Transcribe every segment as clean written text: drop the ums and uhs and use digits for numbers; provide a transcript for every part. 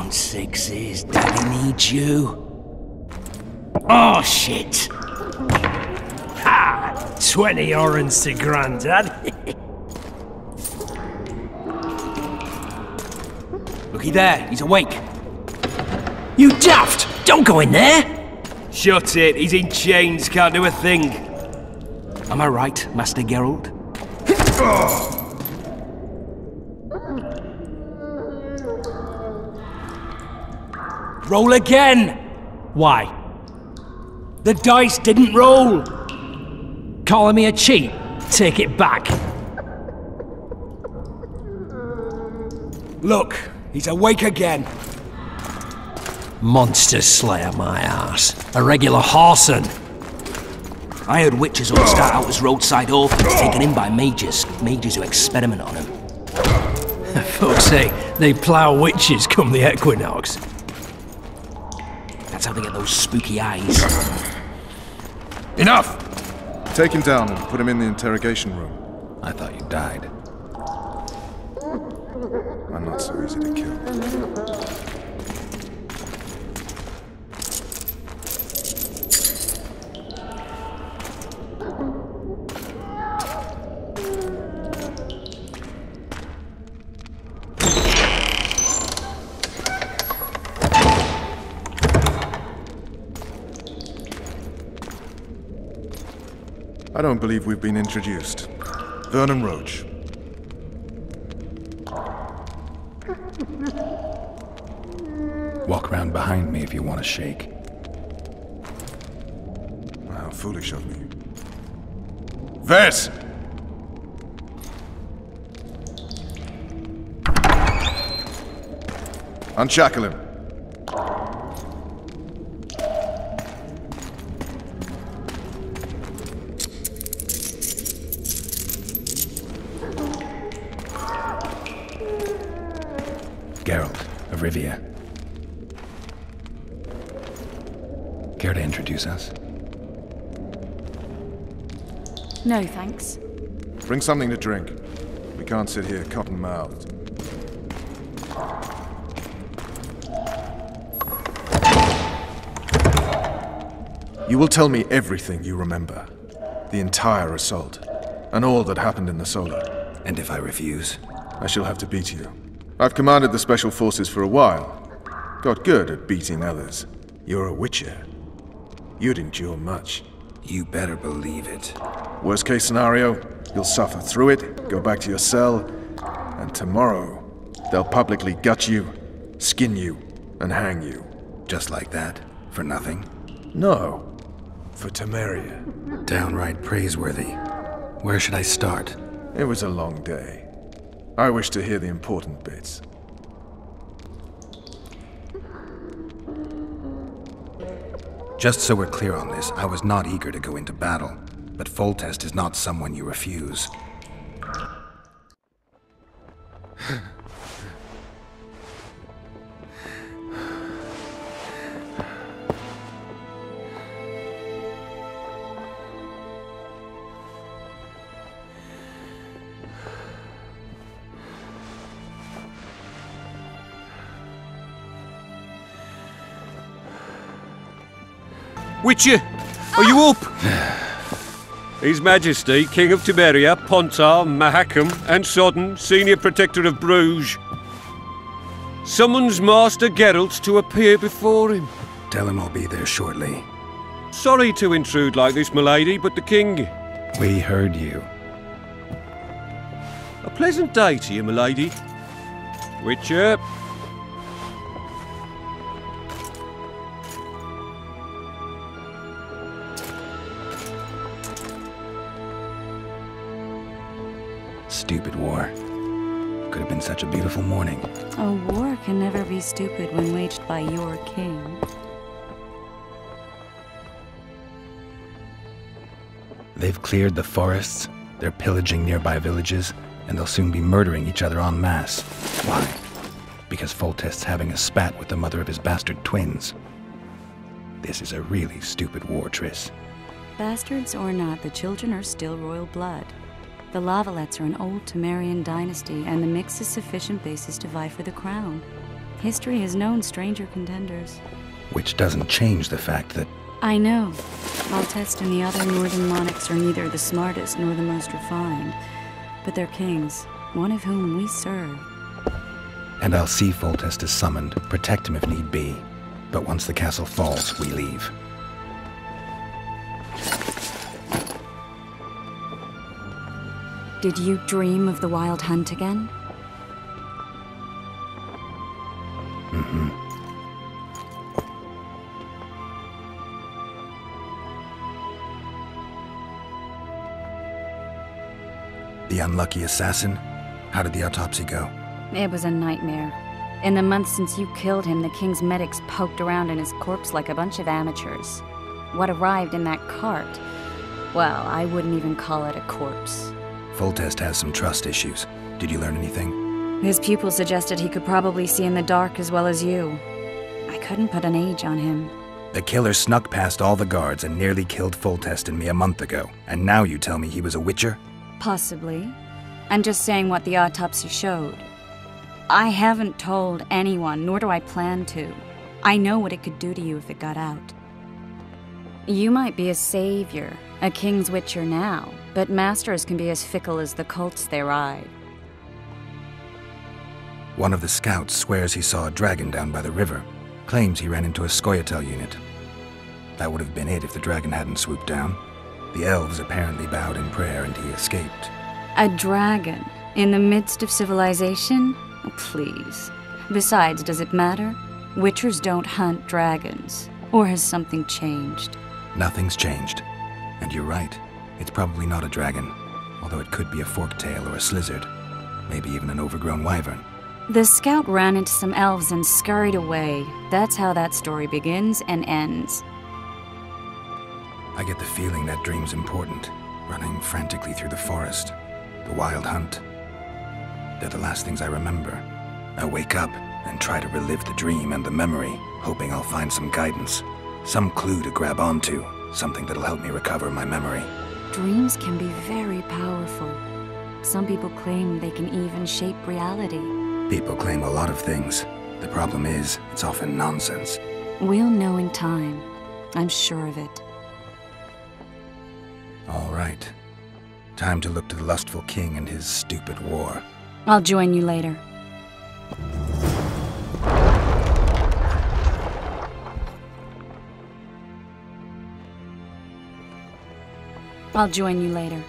on, sixes. Daddy needs you. Oh, shit. Ha! 20 orange to Grandad. Looky there, he's awake. You daft! Don't go in there! Shut it, he's in chains, can't do a thing. Am I right, Master Geralt? Roll again! Why? The dice didn't roll! Calling me a cheat? Take it back. Look, he's awake again. Monster slayer, my ass. A regular whoreson. I heard witches all start out as roadside orphans taken in by mages. Mages who experiment on them. Folks say they plough witches come the equinox. That's how they get those spooky eyes. Enough! Take him down and put him in the interrogation room. I thought you died. I'm not so easy to kill. I don't believe we've been introduced. Vernon Roach. Walk around behind me if you want to shake. How foolish of me. Vess! Unshackle him. Geralt of Rivia. Care to introduce us? No, thanks. Bring something to drink. We can't sit here cotton-mouthed. You will tell me everything you remember. The entire assault. And all that happened in the Solar. And if I refuse? I shall have to beat you. I've commanded the Special Forces for a while. Got good at beating others. You're a witcher. You'd endure much. You better believe it. Worst case scenario, you'll suffer through it, go back to your cell, and tomorrow, they'll publicly gut you, skin you, and hang you. Just like that? For nothing? No. For Temeria. Downright praiseworthy. Where should I start? It was a long day. I wish to hear the important bits. Just so we're clear on this, I was not eager to go into battle, but Foltest is not someone you refuse. Witcher, are you up? His Majesty, King of Temeria, Pontar, Mahakam, and Sodden, Senior Protector of Bruges, summons Master Geralt to appear before him. Tell him I'll be there shortly. Sorry to intrude like this, milady, but the King... We heard you. A pleasant day to you, milady. Witcher. Stupid war. Could have been such a beautiful morning. A war can never be stupid when waged by your king. They've cleared the forests, they're pillaging nearby villages, and they'll soon be murdering each other en masse. Why? Because Foltest's having a spat with the mother of his bastard twins. This is a really stupid war, Triss. Bastards or not, the children are still royal blood. The Lavalettes are an old Temerian dynasty, and the mix is sufficient basis to vie for the crown. History has known stranger contenders. Which doesn't change the fact that... I know. Foltest and the other northern monarchs are neither the smartest nor the most refined, but they're kings, one of whom we serve. And I'll see Foltest is summoned, protect him if need be. But once the castle falls, we leave. Did you dream of the Wild Hunt again? Mm-hmm. The unlucky assassin? How did the autopsy go? It was a nightmare. In the months since you killed him, the king's medics poked around in his corpse like a bunch of amateurs. What arrived in that cart? Well, I wouldn't even call it a corpse. Foltest has some trust issues. Did you learn anything? His pupil suggested he could probably see in the dark as well as you. I couldn't put an age on him. The killer snuck past all the guards and nearly killed Foltest and me a month ago. And now you tell me he was a witcher? Possibly. I'm just saying what the autopsy showed. I haven't told anyone, nor do I plan to. I know what it could do to you if it got out. You might be a savior, a king's witcher now, but masters can be as fickle as the colts they ride. One of the scouts swears he saw a dragon down by the river. Claims he ran into a Scoia'tael unit. That would have been it if the dragon hadn't swooped down. The elves apparently bowed in prayer and he escaped. A dragon? In the midst of civilization? Oh, please. Besides, does it matter? Witchers don't hunt dragons. Or has something changed? Nothing's changed. And you're right. It's probably not a dragon. Although it could be a forktail or a slizzard. Maybe even an overgrown wyvern. The scout ran into some elves and scurried away. That's how that story begins and ends. I get the feeling that dream's important. Running frantically through the forest. The wild hunt. They're the last things I remember. I wake up and try to relive the dream and the memory, hoping I'll find some guidance. Some clue to grab onto. Something that'll help me recover my memory. Dreams can be very powerful. Some people claim they can even shape reality. People claim a lot of things. The problem is, it's often nonsense. We'll know in time. I'm sure of it. All right. Time to look to the lustful king and his stupid war. I'll join you later. I'll join you later.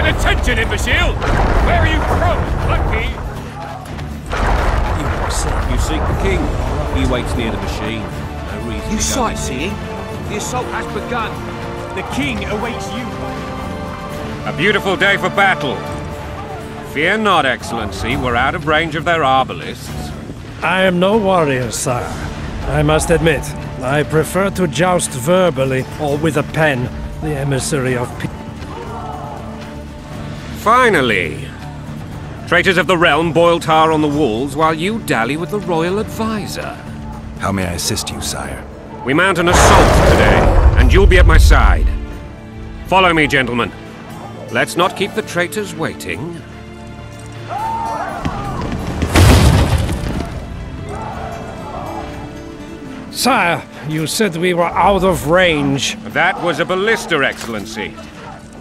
Attention, imbecile! Where are you from, Lucky? You seek the king. He waits near the machine. No reason. You sightseeing? The assault has begun. The king awaits you. A beautiful day for battle. Fear not, Excellency. We're out of range of their arbalists. I am no warrior, sire. I must admit, I prefer to joust verbally or with a pen, the emissary of peace. Finally! Traitors of the realm boil tar on the walls while you dally with the royal advisor. How may I assist you, sire? We mount an assault today, and you'll be at my side. Follow me, gentlemen. Let's not keep the traitors waiting. Sire, you said we were out of range. That was a ballista, Excellency.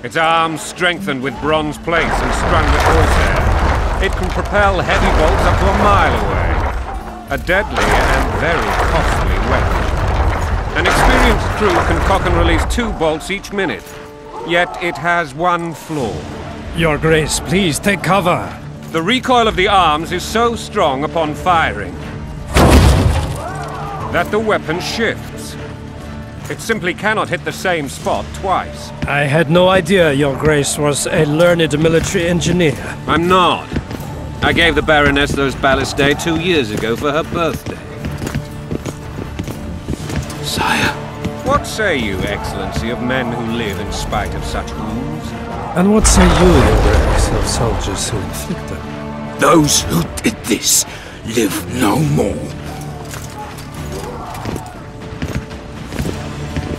Its arms strengthened with bronze plates and strung with horsehair. It can propel heavy bolts up to a mile away. A deadly and very costly weapon. An experienced crew can cock and release 2 bolts each minute. Yet it has one flaw. Your Grace, please take cover. The recoil of the arms is so strong upon firing that the weapon shifts. It simply cannot hit the same spot twice. I had no idea Your Grace was a learned military engineer. I'm not. I gave the Baroness those ballistae 2 years ago for her birthday. Sire. What say you, Excellency, of men who live in spite of such wounds? And what say you, Your Grace, of soldiers who inflict them? Those who did this live no more.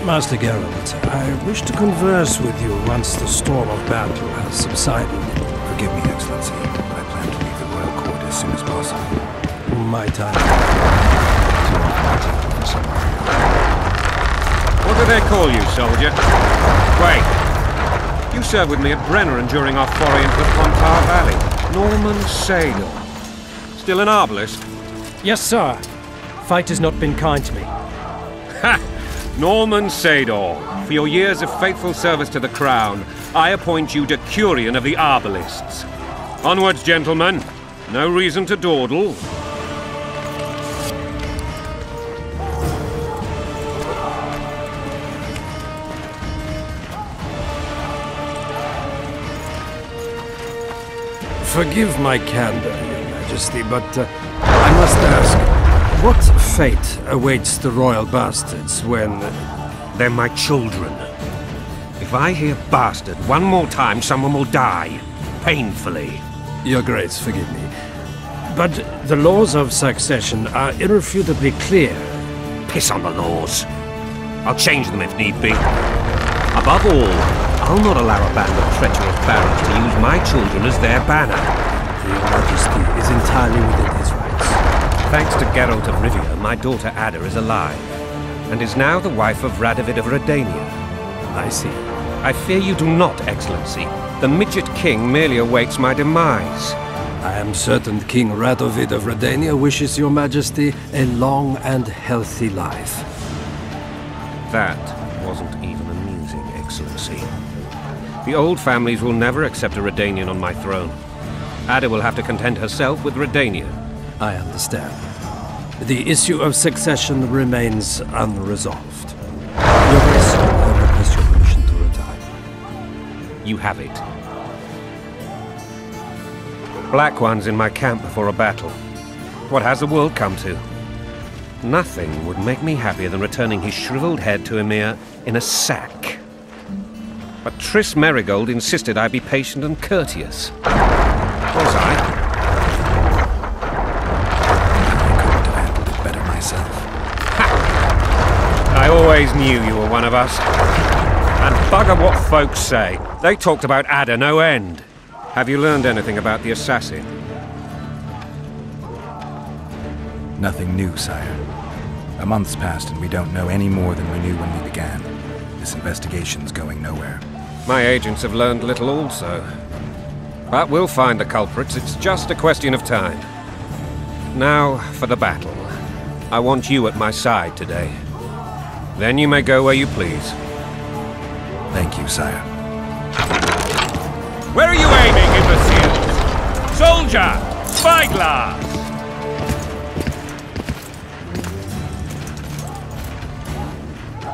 Master Geralt, I wish to converse with you once the storm of battle has subsided. Forgive me, Excellency, but I plan to leave the royal court as soon as possible. My time. What do they call you, soldier? Wait. You served with me at Brenneran during our foray into the Pontar Valley. Norman Sador. Still an arbalist? Yes, sir. Fight has not been kind to me. Ha! Norman Sador, for your years of faithful service to the Crown, I appoint you Decurion of the Arbalists. Onwards, gentlemen. No reason to dawdle. Forgive my candor, Your Majesty, but I must ask, what fate awaits the royal bastards when... They're my children. If I hear bastard one more time, someone will die. Painfully. Your Grace, forgive me. But the laws of succession are irrefutably clear. Piss on the laws. I'll change them if need be. Above all, I'll not allow a band of treacherous barons to use my children as their banner. Your Majesty is entirely within his rights. Thanks to Geralt of Rivia, my daughter Ada is alive, and is now the wife of Radovid of Redania. I see. I fear you do not, Excellency. The midget king merely awaits my demise. I am certain King Radovid of Redania wishes Your Majesty a long and healthy life. That wasn't even amusing, Excellency. The old families will never accept a Redanian on my throne. Ada will have to content herself with Redania. I understand. The issue of succession remains unresolved. Your Grace, I request your permission to retire. You have it. Black One's in my camp before a battle. What has the world come to? Nothing would make me happier than returning his shriveled head to Emir in a sack. But Triss Merigold insisted I be patient and courteous. Was I? I always knew you were one of us. And bugger what folks say. They talked about Ada no end. Have you learned anything about the assassin? Nothing new, sire. A month's passed and we don't know any more than we knew when we began. This investigation's going nowhere. My agents have learned little also. But we'll find the culprits. It's just a question of time. Now for the battle. I want you at my side today. Then you may go where you please. Thank you, sire. Where are you aiming, imbeciles? Soldier! Spyglass!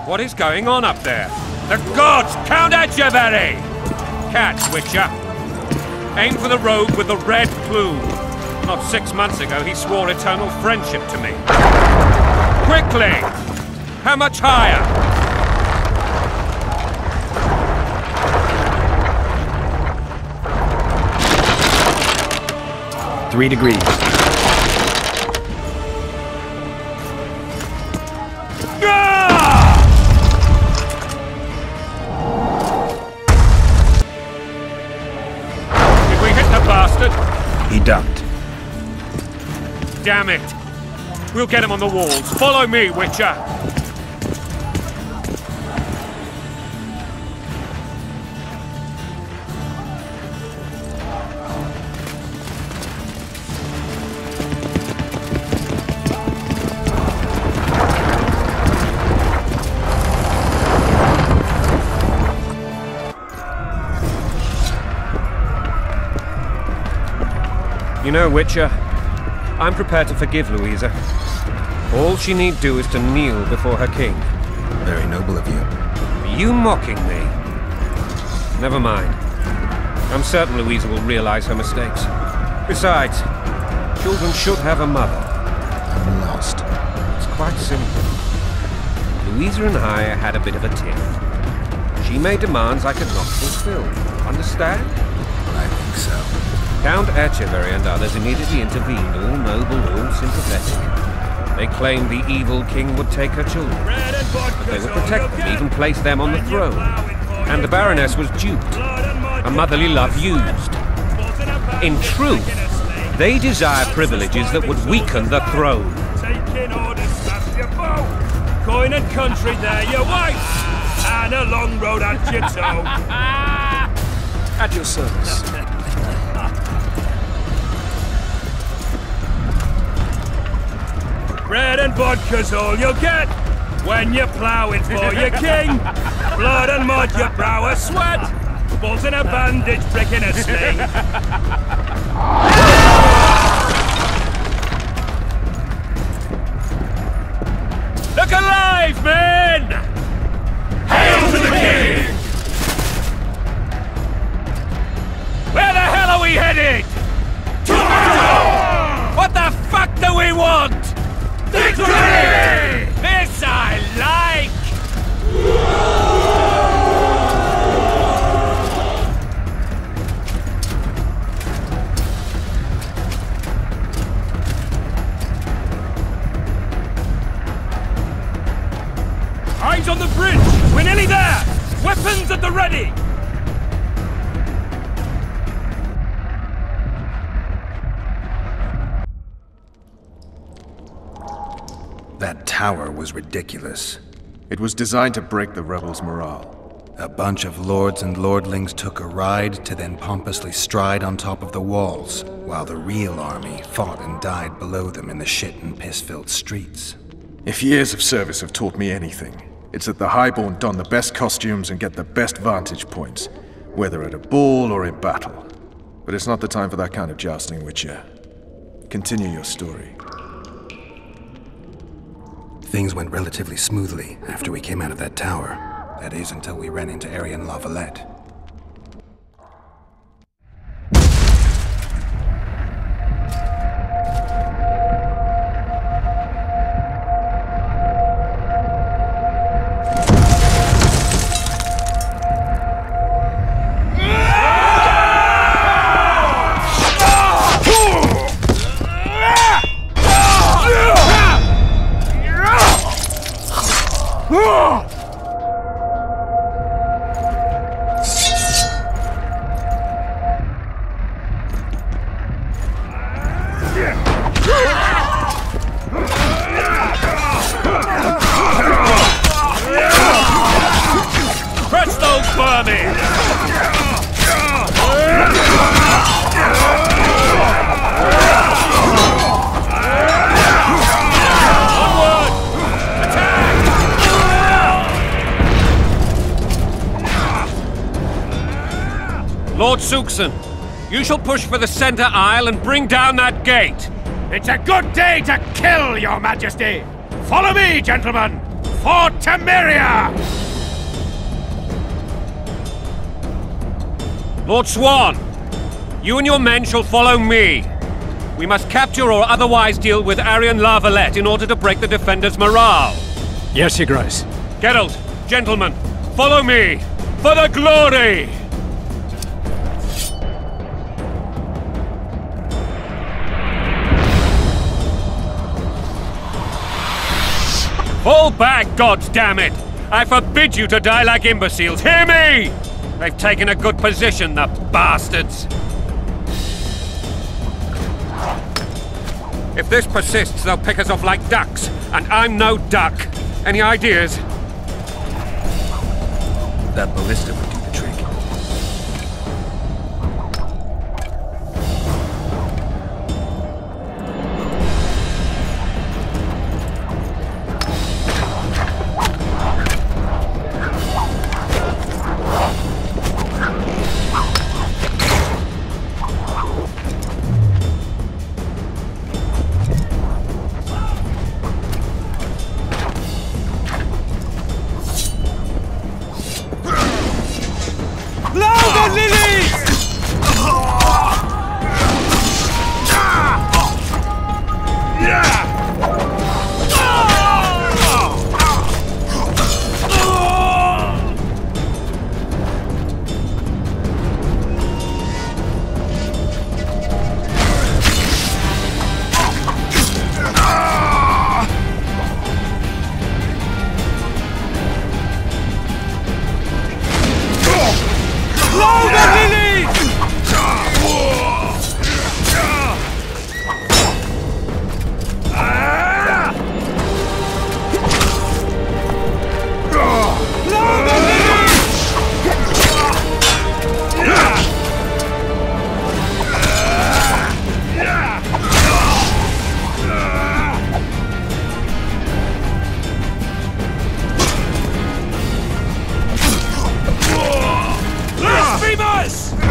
What is going on up there? The gods! Count Edgeberry! Catch, Witcher. Aim for the rogue with the red plume. Not 6 months ago, he swore eternal friendship to me. Quickly! How much higher? 3 degrees. Did we hit the bastard? He ducked. Damn it! We'll get him on the walls. Follow me, Witcher! You know, Witcher, I'm prepared to forgive Louisa. All she need do is to kneel before her king. Very noble of you. Are you mocking me? Never mind. I'm certain Louisa will realize her mistakes. Besides, children should have a mother. I'm lost. It's quite simple. Louisa and I had a bit of a tiff. She made demands I could not fulfill. Understand? I think so. Count Etcheverry and others immediately intervened, all noble, all sympathetic. They claimed the evil king would take her children, but they would protect them, even place them on the throne. And the Baroness was duped, her motherly love used. In truth, they desire privileges that would weaken the throne. Taking orders, smash your bow. Coin and country, there your wife. And a long road at your toe. At your service. Bread and vodka's all you'll get when you're ploughing for your king. Blood and mud, your brow a sweat. Balls in a bandage, prick in a sling. Look alive, men! Hail to the king! Where the hell are we headed? To what the fuck do we want? Victory! This I like! Eyes on the bridge! We're nearly there! Weapons at the ready! That tower was ridiculous. It was designed to break the rebels' morale. A bunch of lords and lordlings took a ride to then pompously stride on top of the walls, while the real army fought and died below them in the shit and piss-filled streets. If years of service have taught me anything, it's that the Highborn don the best costumes and get the best vantage points, whether at a ball or in battle. But it's not the time for that kind of jousting, Witcher. Continue your story. Things went relatively smoothly after we came out of that tower. That is, until we ran into Aryan Lavalette. Lord Suxon, you shall push for the center aisle and bring down that gate. It's a good day to kill, your majesty! Follow me, gentlemen! For Temeria! Lord Swan, you and your men shall follow me. We must capture or otherwise deal with Aryan Lavalette in order to break the defenders' morale. Yes, Your Grace. Geralt, gentlemen, follow me! For the glory! Fall back, goddammit! I forbid you to die like imbeciles, hear me! They've taken a good position, the bastards! If this persists, they'll pick us off like ducks, and I'm no duck. Any ideas? That ballista would do the trick. blasphemous!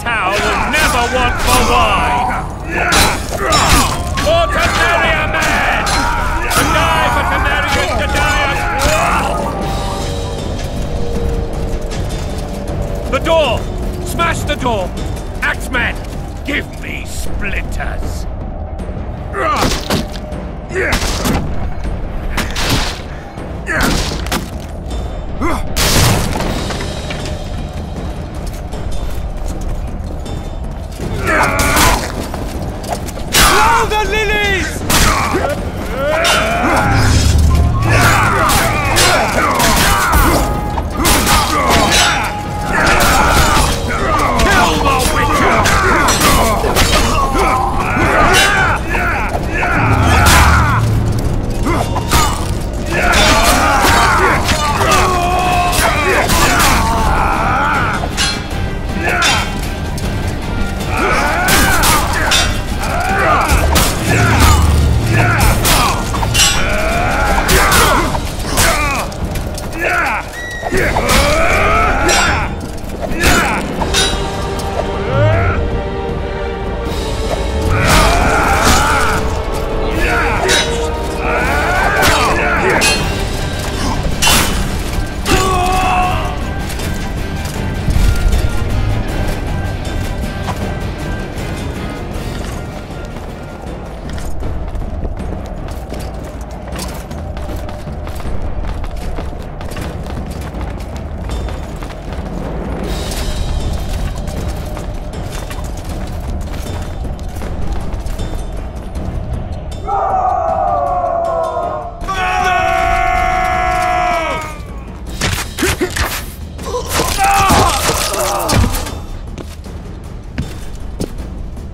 cow will never want for wine! For Temeria, men! To die for Temeria is to die as... The door! Smash the door! Axemen, give me splinters! Blow the lilies! Kill the Witcher!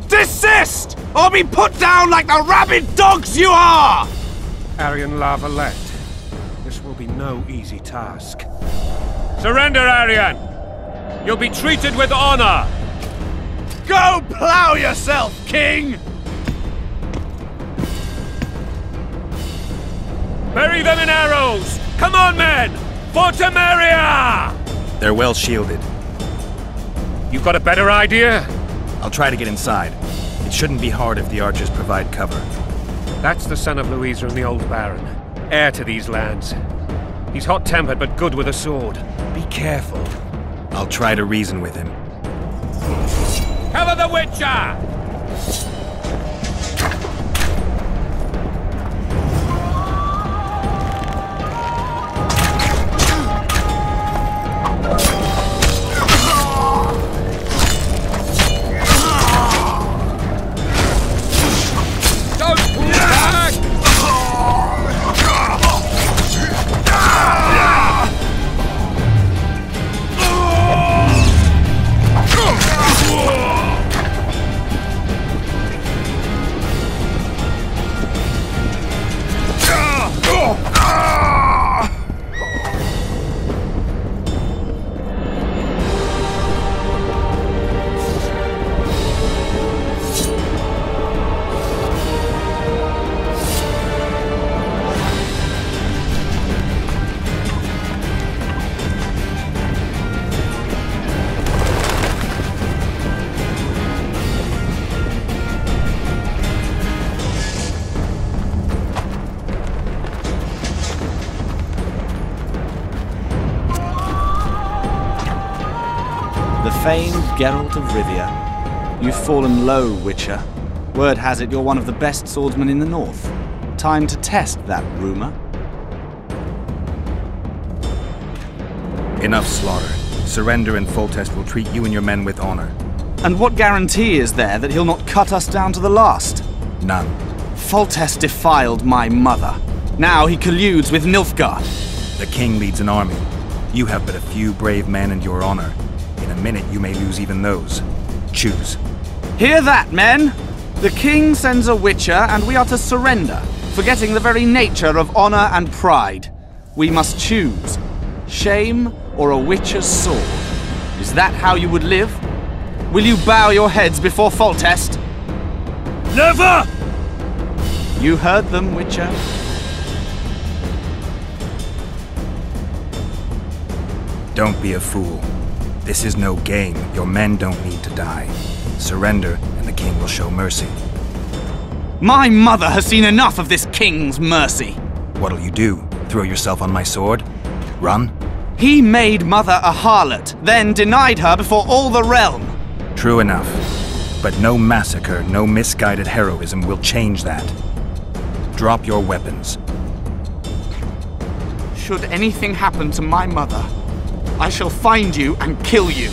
Desist, or be put down like the rabid dogs you are! Aryan Lavalette, this will be no easy task. Surrender, Aryan! You'll be treated with honor! Go plow yourself, King! Bury them in arrows! Come on, men! For Temeria! They're well shielded. You've got a better idea? I'll try to get inside. It shouldn't be hard if the archers provide cover. That's the son of Louisa and the old Baron. Heir to these lands. He's hot-tempered but good with a sword. Be careful. I'll try to reason with him. Cover the Witcher! Famed Geralt of Rivia. You've fallen low, Witcher. Word has it you're one of the best swordsmen in the north. Time to test that rumor. Enough slaughter. Surrender and Foltest will treat you and your men with honor. And what guarantee is there that he'll not cut us down to the last? None. Foltest defiled my mother. Now he colludes with Nilfgaard. The king leads an army. You have but a few brave men and your honor. In a minute, you may lose even those. Choose. Hear that, men! The king sends a Witcher, and we are to surrender, forgetting the very nature of honor and pride. We must choose. Shame or a Witcher's sword. Is that how you would live? Will you bow your heads before Foltest? Never! You heard them, Witcher. Don't be a fool. This is no game. Your men don't need to die. Surrender, and the king will show mercy. My mother has seen enough of this king's mercy. What'll you do? Throw yourself on my sword? Run? He made mother a harlot, then denied her before all the realm. True enough. But no massacre, no misguided heroism will change that. Drop your weapons. Should anything happen to my mother, I shall find you and kill you.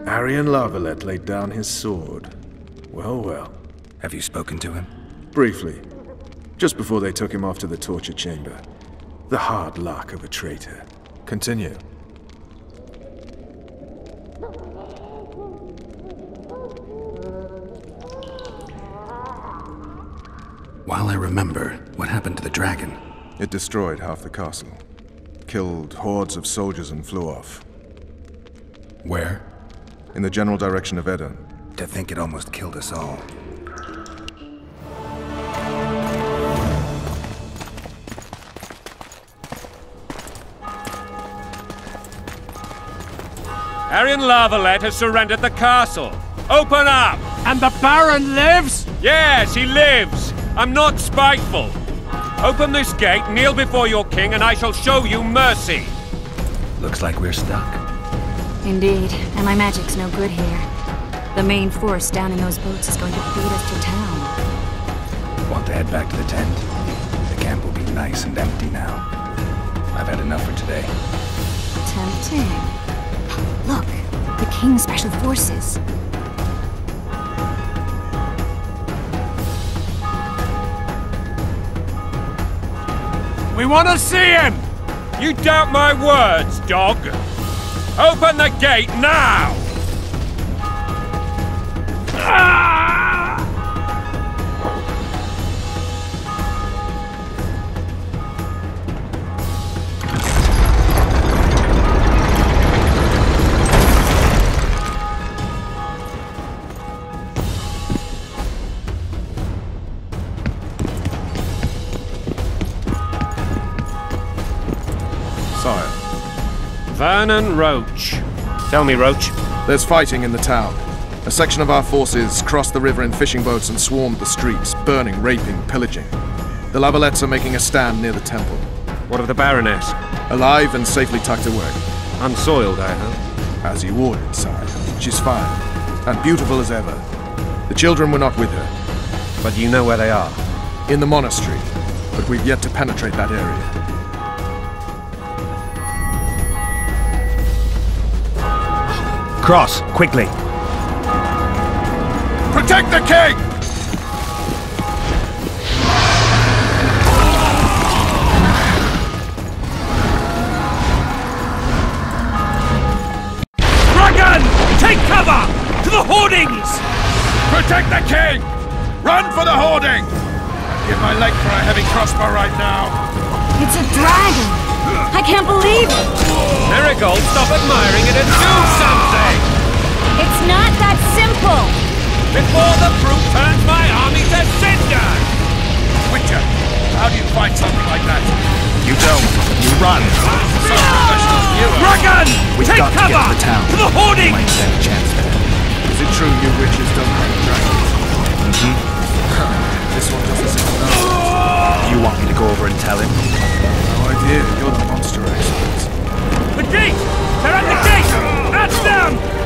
Aryan Lavalette laid down his sword. Well, well. Have you spoken to him? Briefly. Just before they took him off to the torture chamber. The hard luck of a traitor. Continue. While I remember, what happened to the dragon? It destroyed half the castle. Killed hordes of soldiers and flew off. Where? In the general direction of Edon. To think it almost killed us all. Aryan Lavalette has surrendered the castle. Open up! And the Baron lives? Yes, he lives. I'm not spiteful. Open this gate, kneel before your king, and I shall show you mercy. Looks like we're stuck. Indeed, and my magic's no good here. The main force down in those boats is going to beat us to town. Want to head back to the tent? The camp will be nice and empty now. I've had enough for today. Tempting. Look, the King's Special Forces. We want to see him! You doubt my words, dog? Open the gate now! Sire. Vernon Roach. Tell me, Roach. There's fighting in the town. A section of our forces crossed the river in fishing boats and swarmed the streets, burning, raping, pillaging. The Lavalettes are making a stand near the temple. What of the Baroness? Alive and safely tucked away. Unsoiled, I hope. As you ordered, sire. She's fine. And beautiful as ever. The children were not with her. But you know where they are? In the monastery. But we've yet to penetrate that area. Cross, quickly! Protect the king! Dragon! Take cover! To the hoardings! Protect the king! Run for the hoarding! I'd give my leg for a heavy crossbow right now. It's a dragon! I can't believe it! Marigold, stop admiring it and do something! It's not that simple! Before the brute turns my army to cinder! Witcher, how do you fight something like that? You don't. You run. So professional as you are. Dragon! We've Take got to cover! get to the town. To the hoardings! Might stand a chance there. Is it true you witches don't like dragons? This one doesn't seem to know. You want me to go over and tell him? No idea. You're the monster expert. The gate! They're at the gate! At them!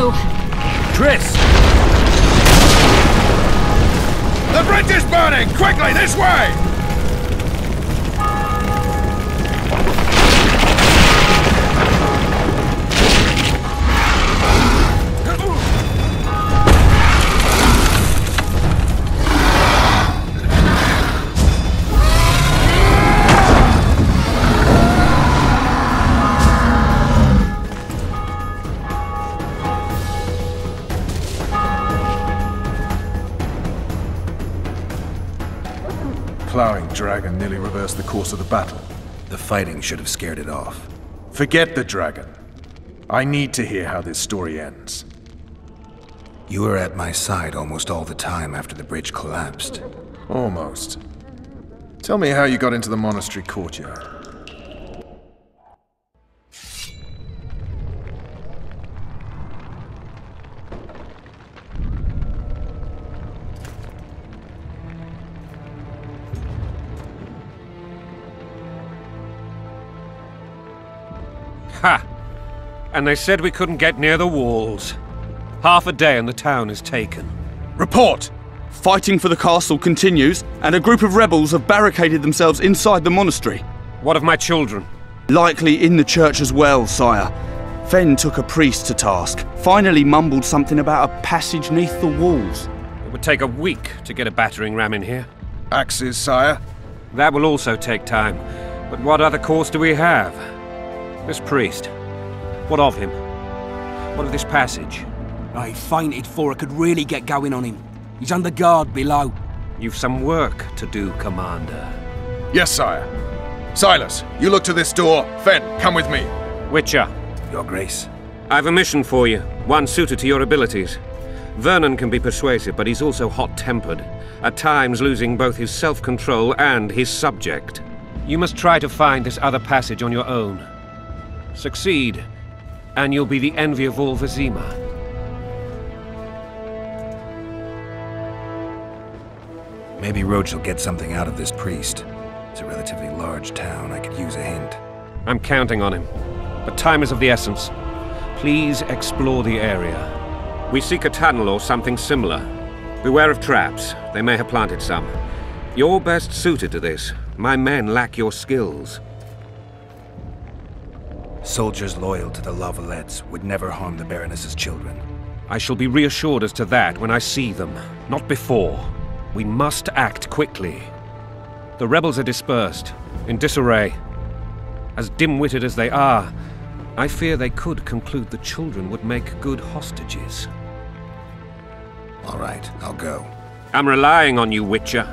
you! Triss! The bridge is burning! Quickly, this way! Plowing dragon nearly reversed the course of the battle. The fighting should have scared it off. Forget the dragon. I need to hear how this story ends. You were at my side almost all the time after the bridge collapsed. Almost. Tell me how you got into the monastery courtyard. Ha! And they said we couldn't get near the walls. Half a day and the town is taken. Report! Fighting for the castle continues, and a group of rebels have barricaded themselves inside the monastery. What of my children? Likely in the church as well, sire. Fen took a priest to task, finally mumbled something about a passage neath the walls. It would take a week to get a battering ram in here. Axes, sire? That will also take time. But what other course do we have? This priest. What of him? What of this passage? I fainted before I could really get going on him. He's under guard below. You've some work to do, Commander. Yes, sire. Silas, you look to this door. Fen, come with me. Witcher. Your Grace. I've a mission for you, one suited to your abilities. Vernon can be persuasive, but he's also hot-tempered, at times losing both his self-control and his subject. You must try to find this other passage on your own. Succeed, and you'll be the envy of all Vizima. Maybe Roach will get something out of this priest. It's a relatively large town. I could use a hint. I'm counting on him, but time is of the essence. Please explore the area. We seek a tunnel or something similar. Beware of traps. They may have planted some. You're best suited to this. My men lack your skills. Soldiers loyal to the Lavalettes would never harm the Baroness's children. I shall be reassured as to that when I see them, not before. We must act quickly. The rebels are dispersed, in disarray. As dim-witted as they are, I fear they could conclude the children would make good hostages. All right, I'll go. I'm relying on you, Witcher.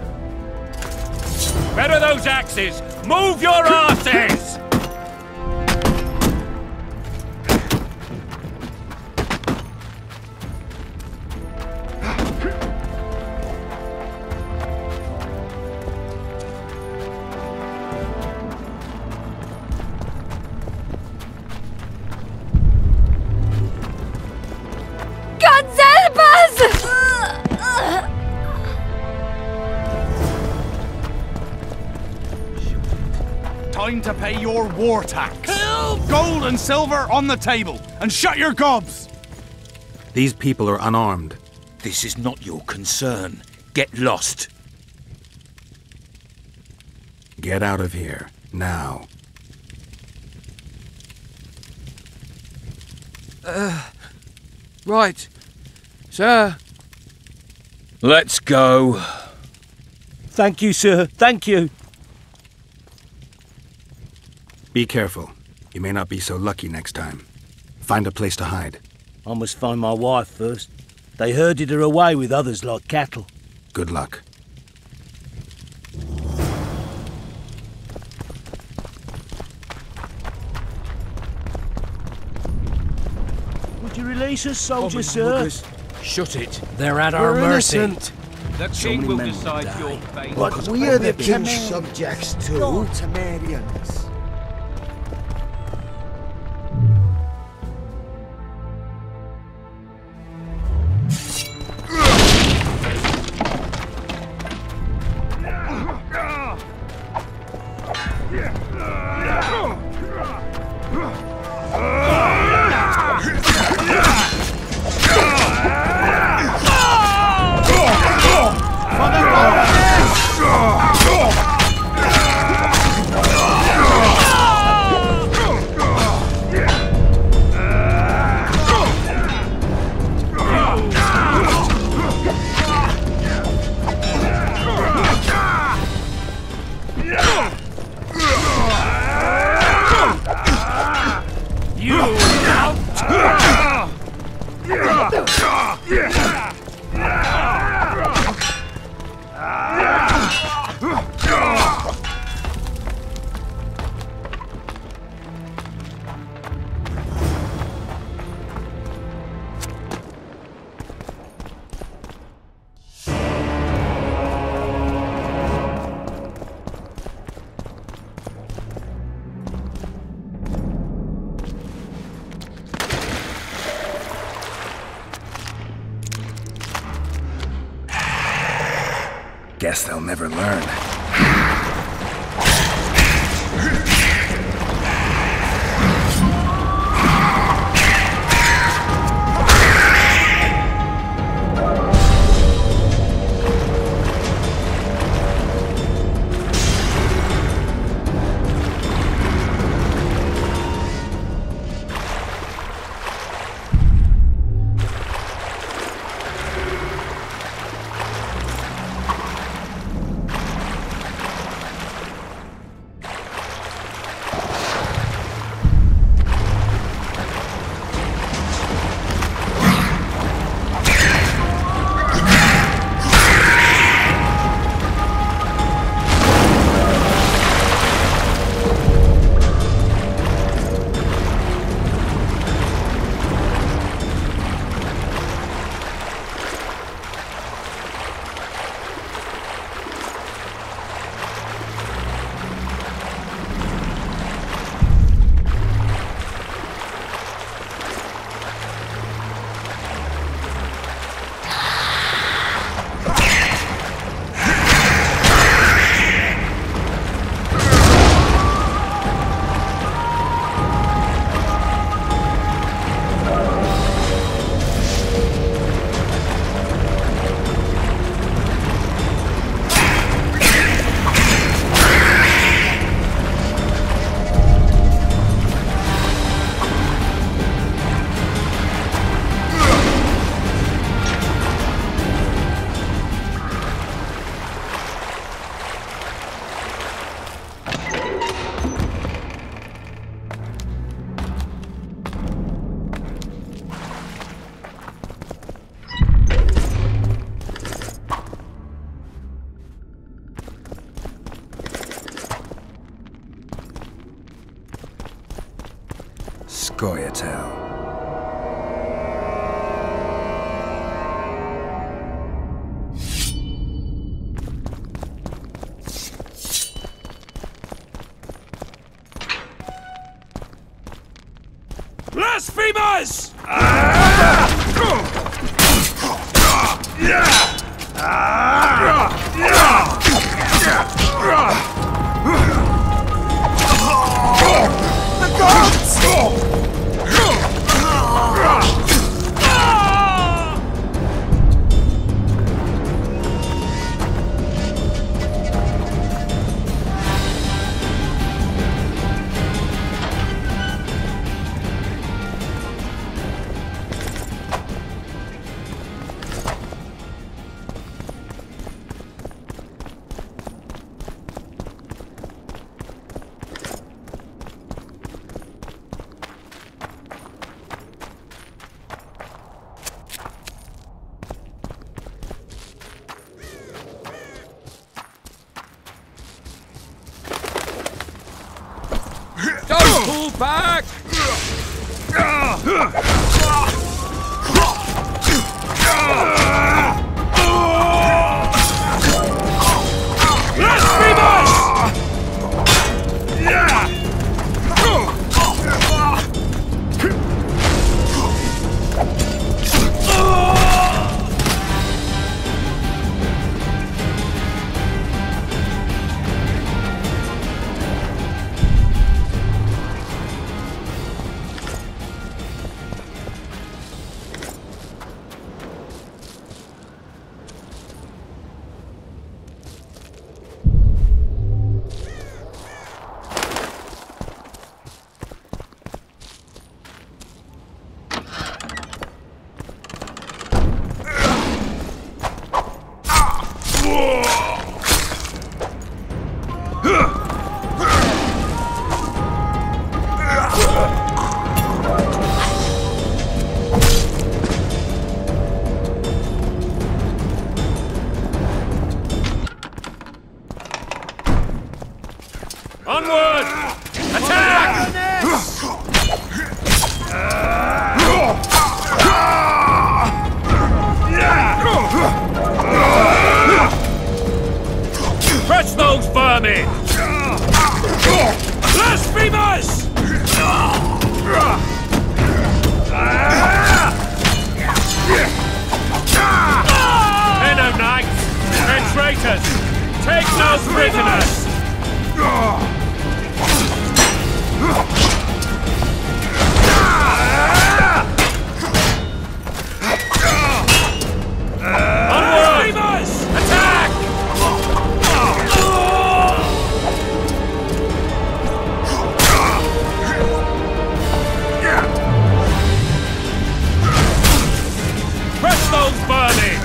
Where are those axes? Move your asses! Time to pay your war tax. Help! Gold and silver on the table, and shut your gobs! These people are unarmed. This is not your concern. Get lost. Get out of here, now. Right. Sir. Let's go. Thank you, sir. Thank you. Be careful. You may not be so lucky next time. Find a place to hide. I must find my wife first. They herded her away with others like cattle. Good luck. Would you release us, soldier, sir? Shut it. They're at our mercy. Innocent. The king will decide your fate. But we are the king's subjects too. Not Temerians. Guess they'll never learn. Scoia'tael. Blasphemers! The gods! Don't pull back! Onward! Attack! traitors! Take no prisoners! Onward! Attack! Press those burning!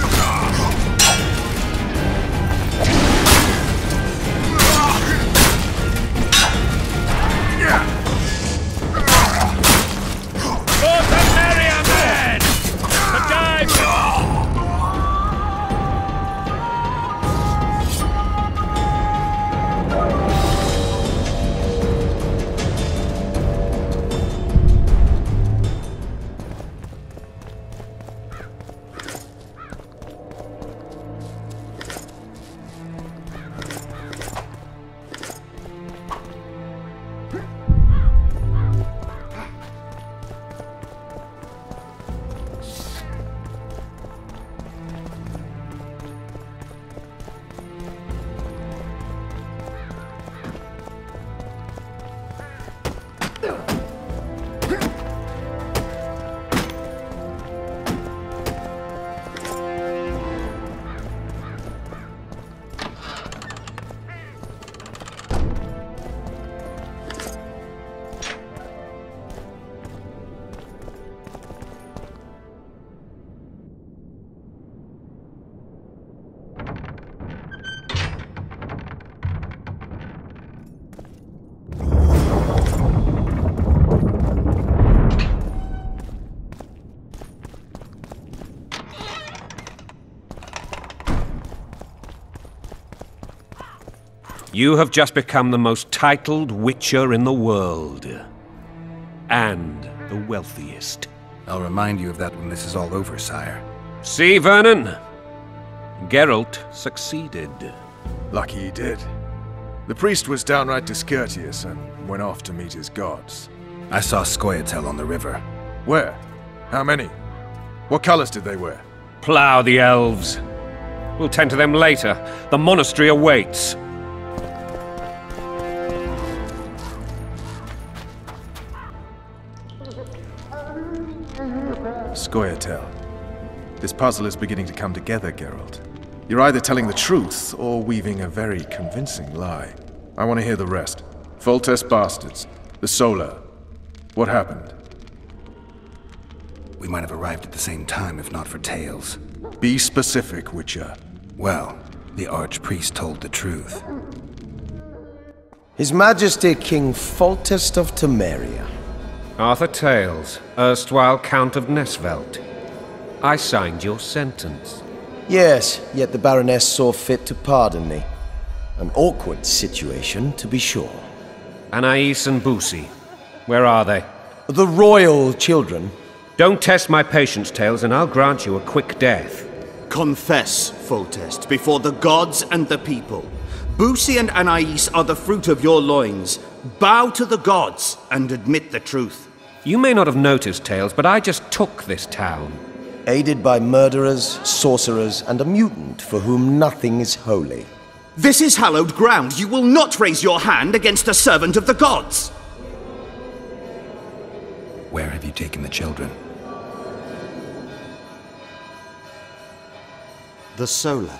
You have just become the most titled Witcher in the world. And the wealthiest. I'll remind you of that when this is all over, sire. See, Vernon? Geralt succeeded. Lucky he did. The priest was downright discourteous and went off to meet his gods. I saw Scoia'tael on the river. Where? How many? What colors did they wear? Plough the elves. We'll tend to them later. The monastery awaits. Scoia'tael. This puzzle is beginning to come together, Geralt. You're either telling the truth or weaving a very convincing lie. I want to hear the rest. Foltest bastards. The Solar. What happened? We might have arrived at the same time if not for Tales. Be specific, Witcher. Well, the Archpriest told the truth. His Majesty King Foltest of Temeria. Arthur Tales, erstwhile Count of Nesvelt. I signed your sentence. Yes, yet the Baroness saw fit to pardon me. An awkward situation, to be sure. Anais and Boussy, where are they? The royal children. Don't test my patience, Tales, and I'll grant you a quick death. Confess, Foltest, before the gods and the people. Boussy and Anais are the fruit of your loins. Bow to the gods and admit the truth. You may not have noticed, Tales, but I just took this town. Aided by murderers, sorcerers, and a mutant for whom nothing is holy. This is hallowed ground. You will not raise your hand against a servant of the gods. Where have you taken the children? The Solar.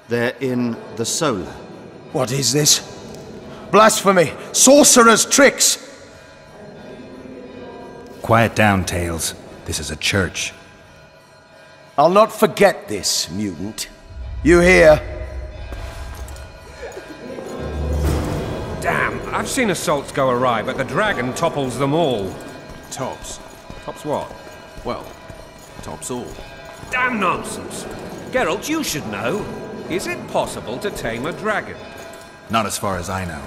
They're in the Solar. What is this? Blasphemy! Sorcerer's tricks! Quiet down, Tales. This is a church. I'll not forget this, mutant. You hear? Damn, I've seen assaults go awry, but the dragon topples them all. Tops. Tops what? Well, tops all. Damn nonsense! Geralt, you should know. Is it possible to tame a dragon? Not as far as I know.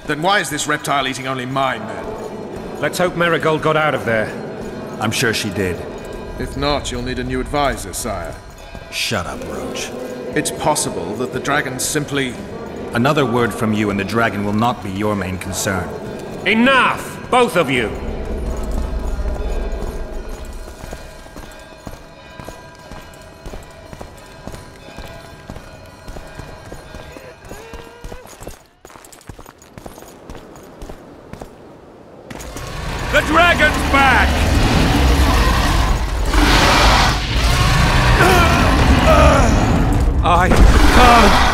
Then why is this reptile eating only my men? Let's hope Marigold got out of there. I'm sure she did. If not, you'll need a new advisor, sire. Shut up, Roach. It's possible that the dragon simply... Another word from you and the dragon will not be your main concern. Enough! Both of you! The dragon's back! I can't.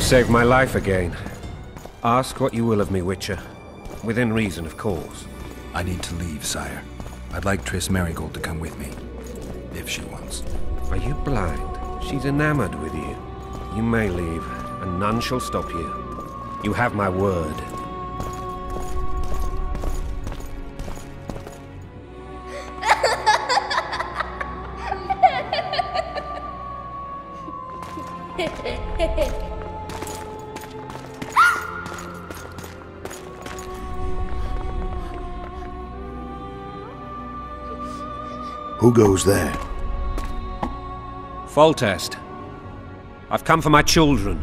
Saved my life again. Ask what you will of me, Witcher. Within reason, of course. I need to leave, sire. I'd like Triss Merigold to come with me, if she wants. Are you blind? She's enamored with you. You may leave, and none shall stop you. You have my word. Who goes there? Foltest. I've come for my children.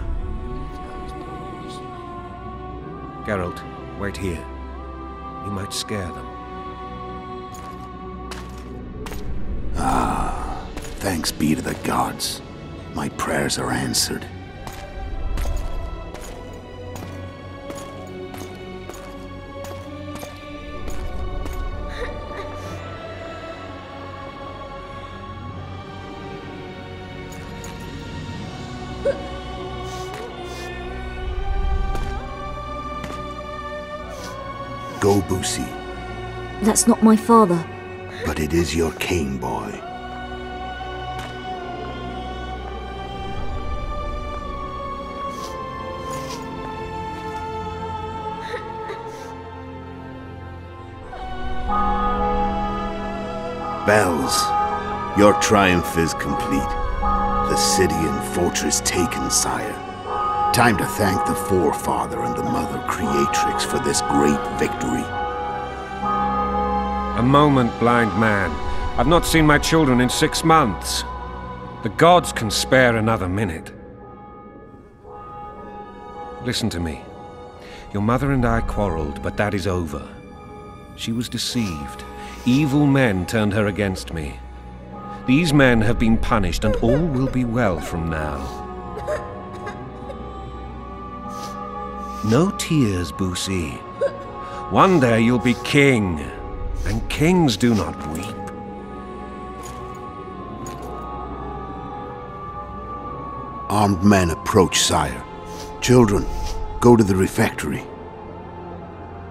Geralt, wait here. You might scare them. Ah, thanks be to the gods. My prayers are answered. Go, Boosie. That's not my father. But it is your king, boy. Bells, your triumph is complete. The city and fortress taken, sire. Time to thank the Forefather and the Mother Creatrix for this great victory. A moment, blind man. I've not seen my children in 6 months. The gods can spare another minute. Listen to me. Your mother and I quarreled, but that is over. She was deceived. Evil men turned her against me. These men have been punished, and all will be well from now. No tears, Boosie. One day you'll be king, and kings do not weep. Armed men approach, sire. Children, go to the refectory.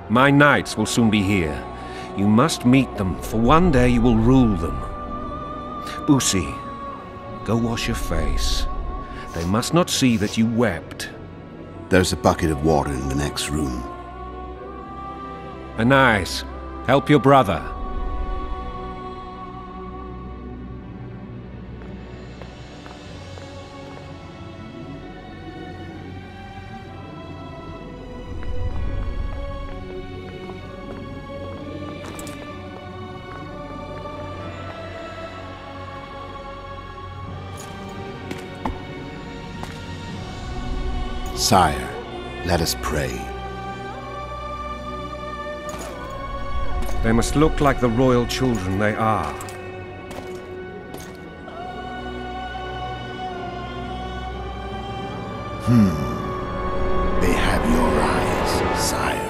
My knights will soon be here. You must meet them, for one day you will rule them. Boosie, go wash your face. They must not see that you wept. There's a bucket of water in the next room. Anais, help your brother. Sire, let us pray. They must look like the royal children they are. They have your eyes, sire.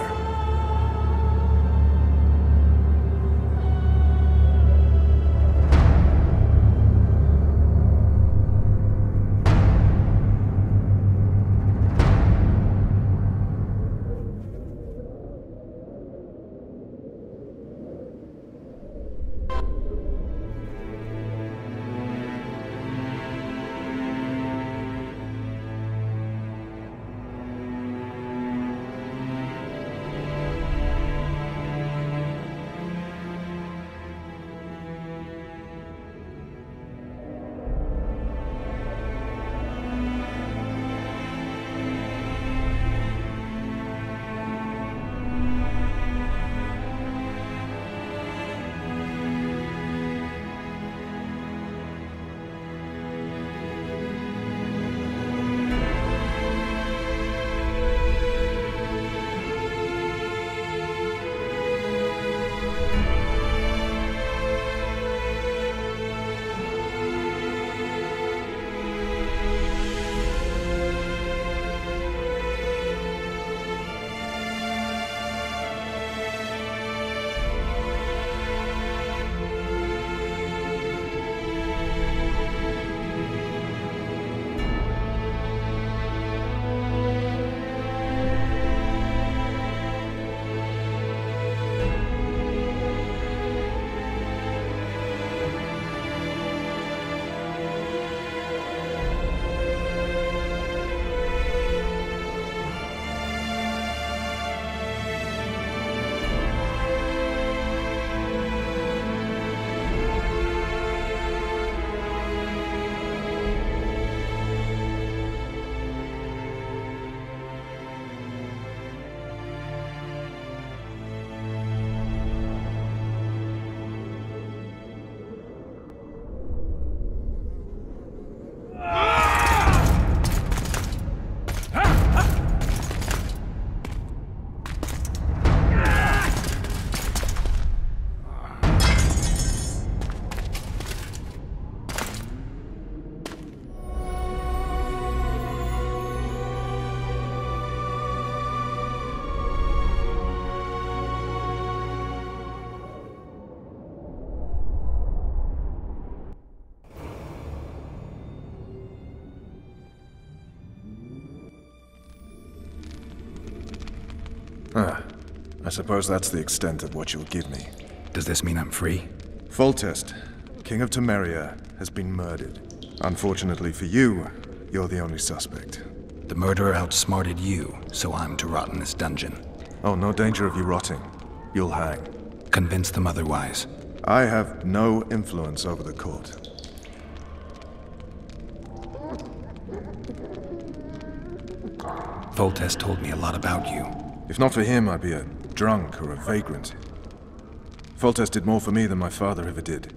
I suppose that's the extent of what you'll give me. Does this mean I'm free? Foltest, King of Temeria, has been murdered. Unfortunately for you, you're the only suspect. The murderer outsmarted you, so I'm to rot in this dungeon. Oh, no danger of you rotting. You'll hang. Convince them otherwise. I have no influence over the court. Foltest told me a lot about you. If not for him, I'd be a drunk or a vagrant. Foltest did more for me than my father ever did.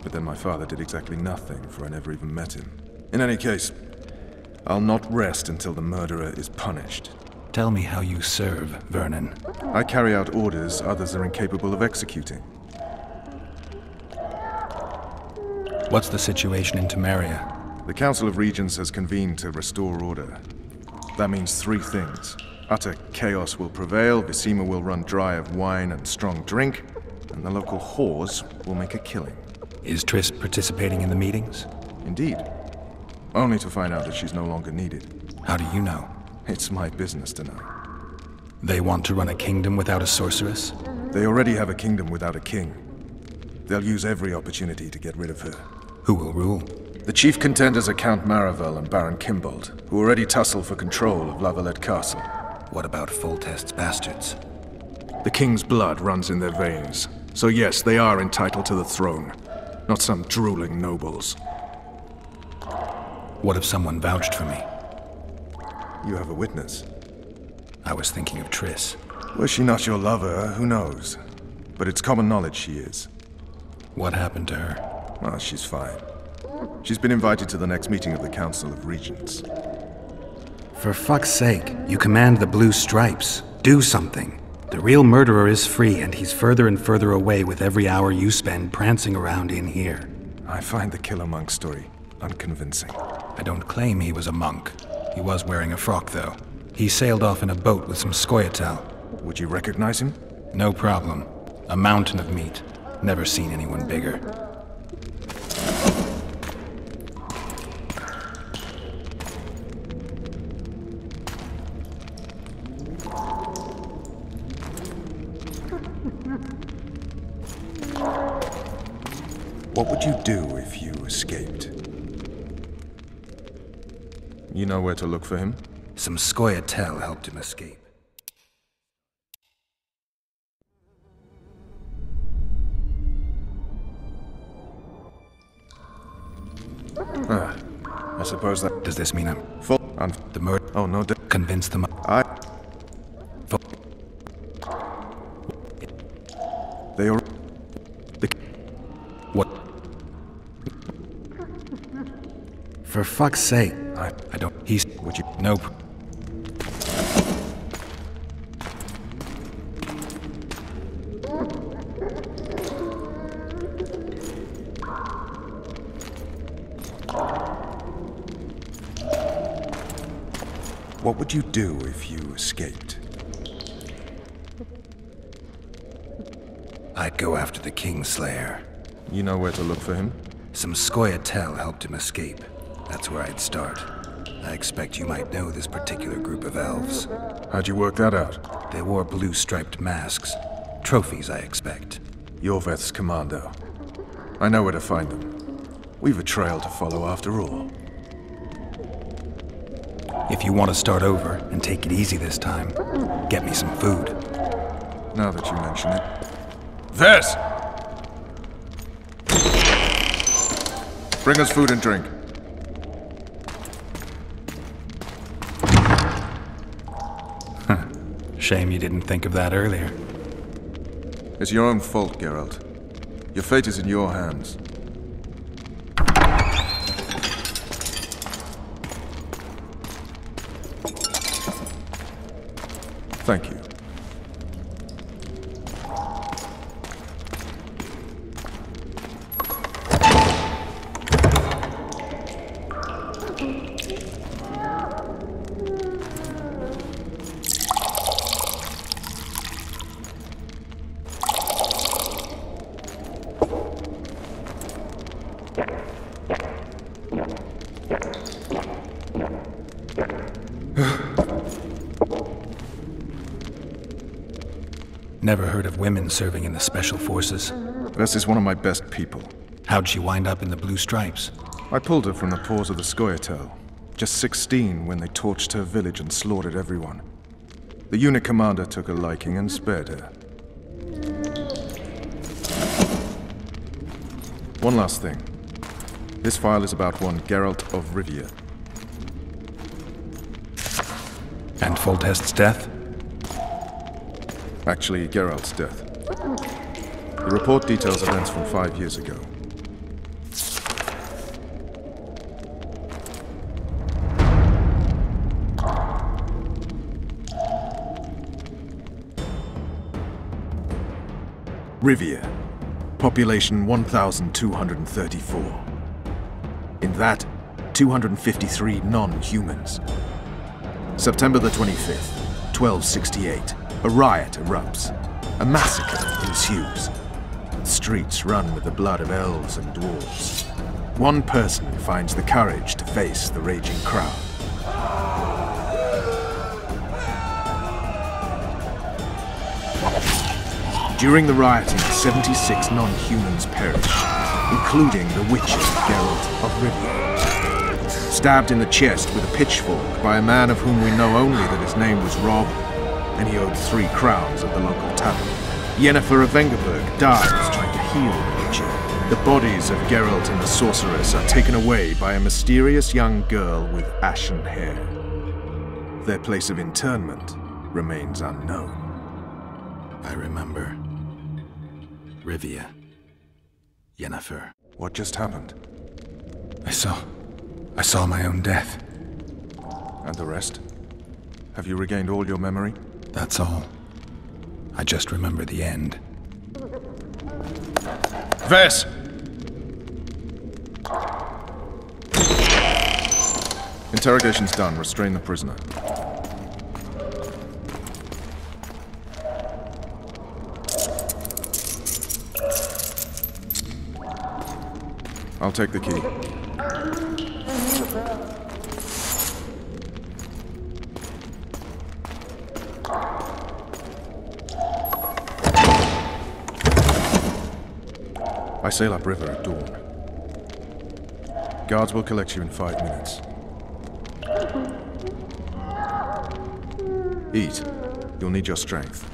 But then my father did exactly nothing, for I never even met him. In any case, I'll not rest until the murderer is punished. Tell me how you serve, Vernon. I carry out orders others are incapable of executing. What's the situation in Temeria? The Council of Regents has convened to restore order. That means three things. Utter chaos will prevail, Visima will run dry of wine and strong drink, and the local whores will make a killing. Is Triss participating in the meetings? Indeed. Only to find out that she's no longer needed. How do you know? It's my business to know. They want to run a kingdom without a sorceress? They already have a kingdom without a king. They'll use every opportunity to get rid of her. Who will rule? The chief contenders are Count Maravel and Baron Kimbold, who already tussle for control of Lavalette Castle. What about Foltest's bastards? The king's blood runs in their veins, so yes, they are entitled to the throne. Not some drooling nobles. What if someone vouched for me? You have a witness. I was thinking of Triss. Was she not your lover? Who knows? But it's common knowledge she is. What happened to her? Well, she's fine. She's been invited to the next meeting of the Council of Regents. For fuck's sake, you command the Blue Stripes. Do something. The real murderer is free, and he's further and further away with every hour you spend prancing around in here. I find the Killer Monk story unconvincing. I don't claim he was a monk. He was wearing a frock, though. He sailed off in a boat with some Scoia'tael. Would you recognize him? No problem. A mountain of meat. Never seen anyone bigger. What would you do if you escaped? You know where to look for him? Some Scoia'tael helped him escape. I suppose that... Does this mean I'm full on the murder? Oh, no. Convince them. They are... What? For fuck's sake. I don't... He's... Would you... Nope. What would you do if you escaped? I'd go after the Kingslayer. You know where to look for him? Some Scoia'tael helped him escape. That's where I'd start. I expect you might know this particular group of elves. How'd you work that out? They wore blue striped masks. Trophies, I expect. Yorveth's commando. I know where to find them. We've a trail to follow after all. If you want to start over and take it easy this time, get me some food. Now that you mention it. Vess! Bring us food and drink. Shame you didn't think of that earlier. It's your own fault, Geralt. Your fate is in your hands. Thank you. Never heard of women serving in the Special Forces. Vess is one of my best people. How'd she wind up in the Blue Stripes? I pulled her from the paws of the Scoia'tael. Just 16 when they torched her village and slaughtered everyone. The unit commander took a liking and spared her. One last thing. This file is about one Geralt of Rivia. And Foltest's death? Actually, Geralt's death. The report details events from 5 years ago. Rivia. Population 1,234. In that, 253 non-humans. September the 25th, 1268. A riot erupts. A massacre ensues. Streets run with the blood of elves and dwarves. One person finds the courage to face the raging crowd. During the rioting, 76 non-humans perished, including the witcher Geralt of Rivia. Stabbed in the chest with a pitchfork by a man of whom we know only that his name was Rob, and he owed 3 crowns at the local tavern. Yennefer of Vengerberg dies trying to heal the witcher. The bodies of Geralt and the sorceress are taken away by a mysterious young girl with ashen hair. Their place of interment remains unknown. I remember. Rivia. Yennefer. What just happened? I saw my own death. And the rest? Have you regained all your memory? That's all. I just remember the end. Vess! Interrogation's done. Restrain the prisoner. I'll take the key. I sail upriver at dawn. Guards will collect you in 5 minutes. Eat. You'll need your strength.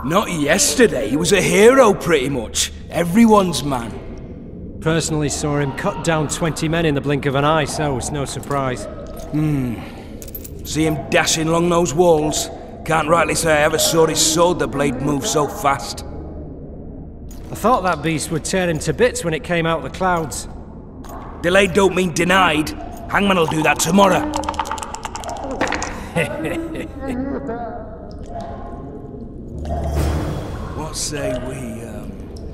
Not yesterday, he was a hero pretty much. Everyone's man. Personally saw him cut down 20 men in the blink of an eye, so it's no surprise. See him dashing along those walls? Can't rightly say I ever saw his sword the blade move so fast. I thought that beast would tear him to bits when it came out of the clouds. Delayed don't mean denied. Hangman will do that tomorrow. What say we,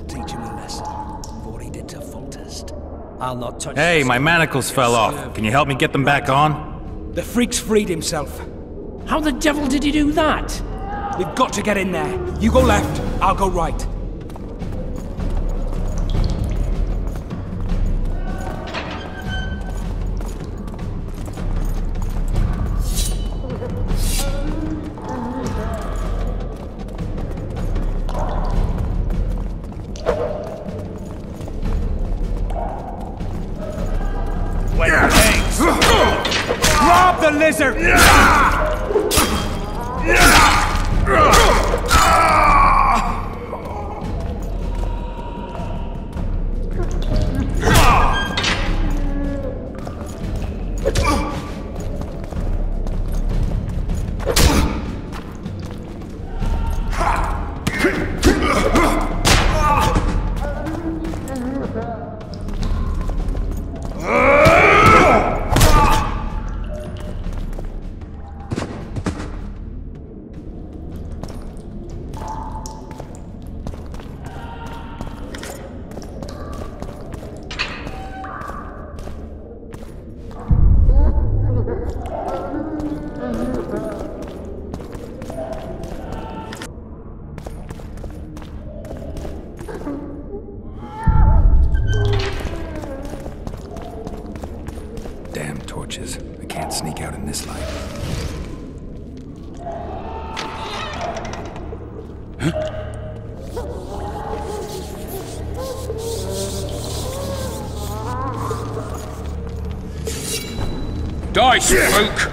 teach him a lesson for what he did to Foltest? I'll not touch Hey, my manacles fell off. Can you help me get them back on? The freak's freed himself. How the devil did he do that? We've got to get in there. You go left, I'll go right. Rob the lizard! Die, spook!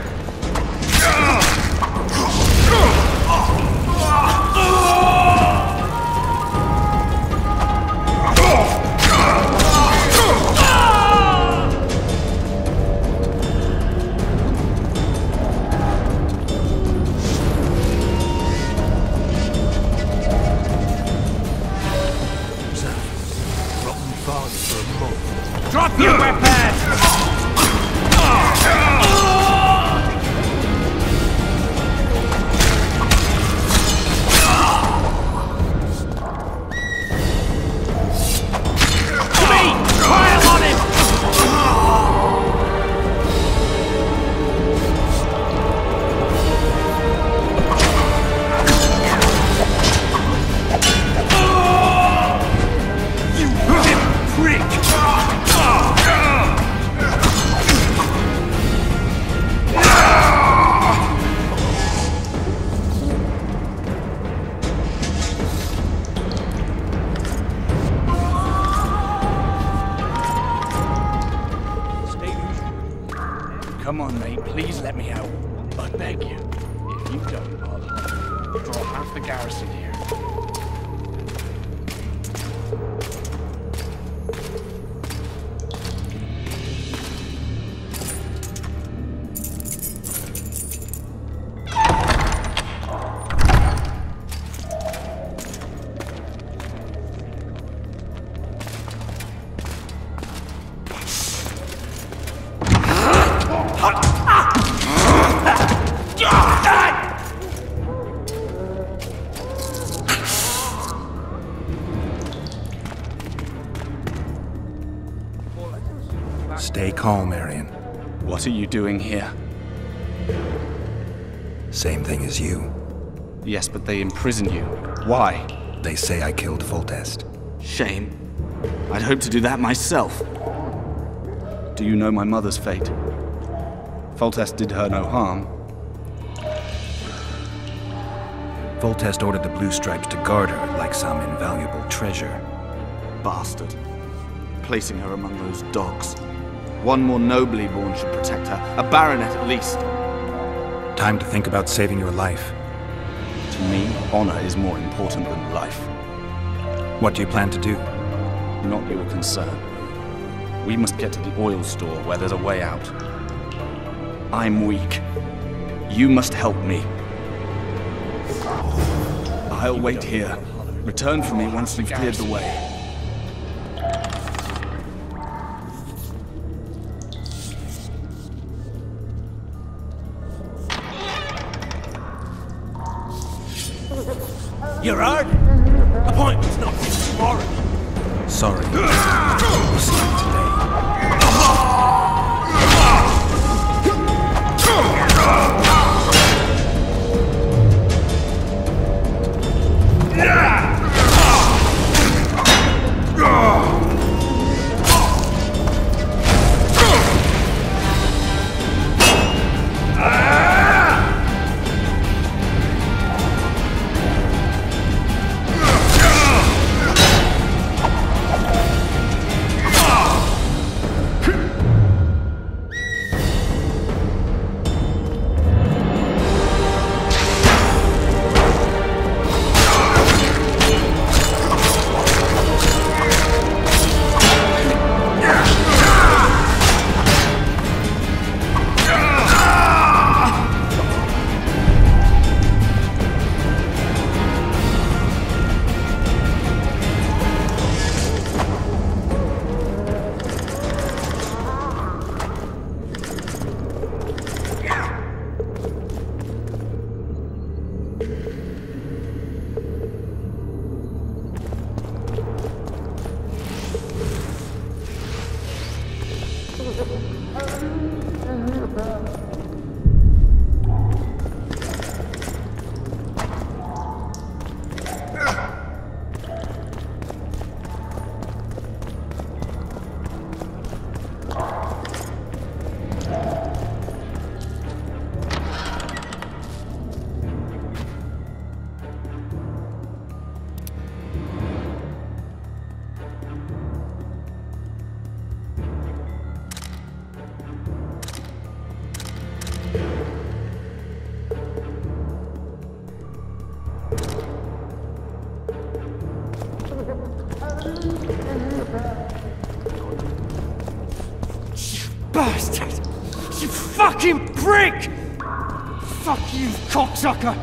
Drop your weapon! Come on, mate, please let me out. I beg you. If you don't, I'll draw half the garrison here. Stay calm, Arian. What are you doing here? Same thing as you. Yes, but they imprison you. Why? They say I killed Foltest. Shame. I'd hoped to do that myself. Do you know my mother's fate? Foltest did her no harm. Foltest ordered the Blue Stripes to guard her like some invaluable treasure. Bastard. Placing her among those dogs. One more nobly born should protect her. A baronet at least. Time to think about saving your life. To me, honor is more important than life. What do you plan to do? Not your concern. We must get to the oil store where there's a way out. I'm weak. You must help me. I'll wait here. Return for me once you've cleared the way. Gerard? Appointment's not till tomorrow. Sorry. We'll see you today. bastard! You fucking prick! Fuck you, cocksucker!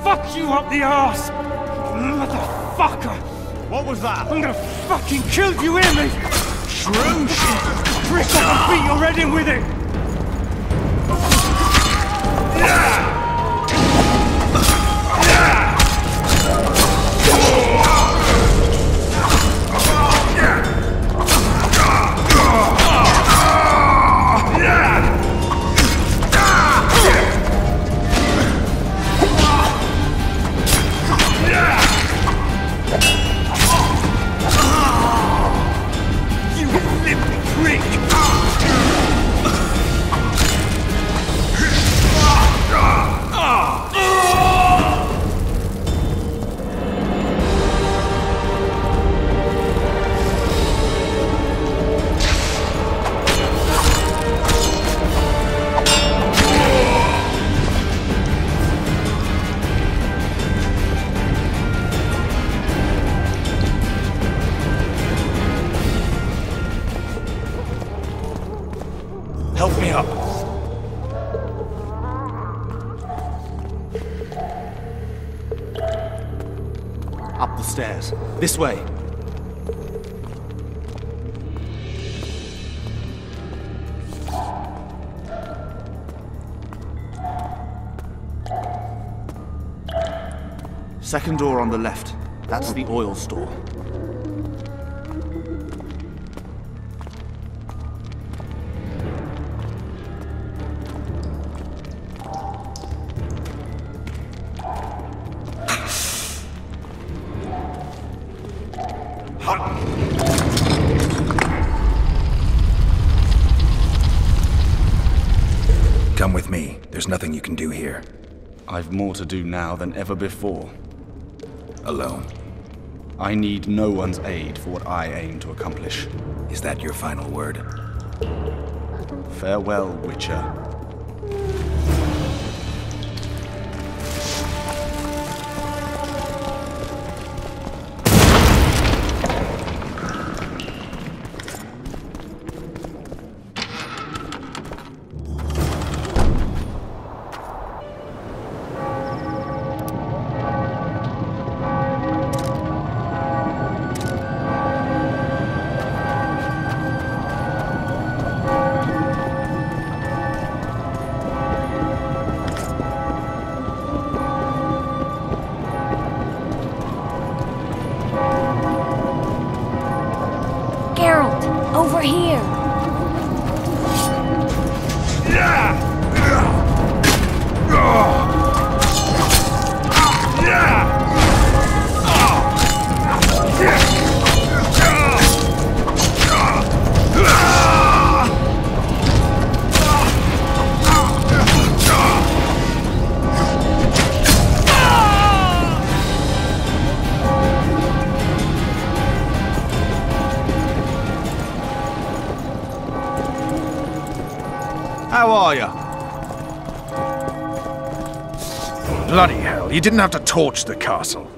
Fuck you up the arse! Motherfucker! What was that? I'm gonna fucking kill you, hear me? Shroom shit! Prick, I can beat your head in with it! Help me up. Up the stairs. This way. Second door on the left. That's the oil store. Come with me. There's nothing you can do here. I've more to do now than ever before. Alone. I need no one's aid for what I aim to accomplish. Is that your final word? Farewell, Witcher. Geralt, over here! How are ya? Bloody hell, you didn't have to torch the castle.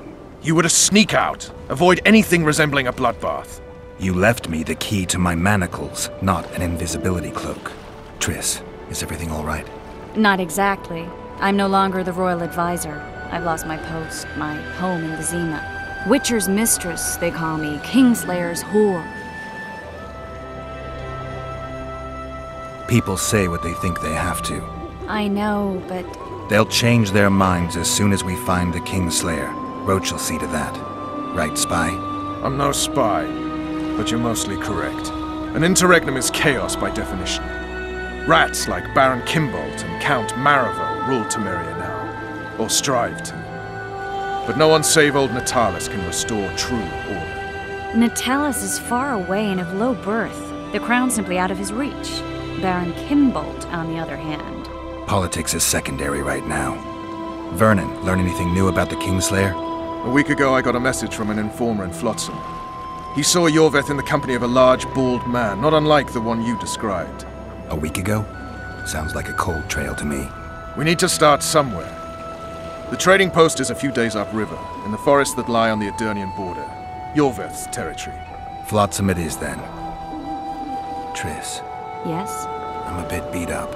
You were to sneak out, avoid anything resembling a bloodbath. You left me the key to my manacles, not an invisibility cloak. Triss, is everything all right? Not exactly. I'm no longer the royal advisor. I've lost my post, my home in Vizima. Witcher's mistress, they call me. Kingslayer's whore. People say what they think they have to. I know, but... They'll change their minds as soon as we find the Kingslayer. Roach will see to that. Right, spy? I'm no spy, but you're mostly correct. An interregnum is chaos by definition. Rats like Baron Kimbolt and Count Maravel rule Temeria now, or strive to. But no one save old Natalis can restore true order. Natalis is far away and of low birth. The crown's simply out of his reach. Baron Kimbolt, on the other hand. Politics is secondary right now. Vernon, learn anything new about the Kingslayer? A week ago I got a message from an informer in Flotsam. He saw Yorveth in the company of a large, bald man, not unlike the one you described. A week ago? Sounds like a cold trail to me. We need to start somewhere. The trading post is a few days upriver, in the forests that lie on the Aedirnian border. Yorveth's territory. Flotsam it is, then. Triss, Yes? I'm a bit beat up.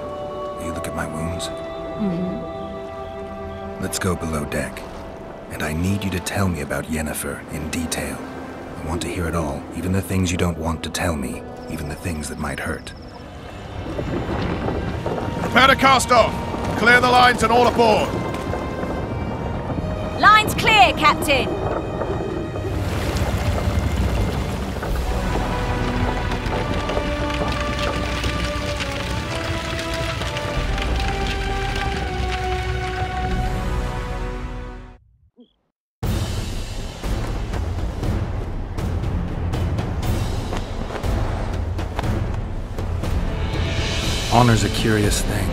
Will you look at my wounds? Mm-hmm. Let's go below deck. And I need you to tell me about Yennefer in detail. I want to hear it all, even the things you don't want to tell me, even the things that might hurt. Prepare to cast off! Clear the lines and all aboard! Line's clear, Captain! Honor's a curious thing.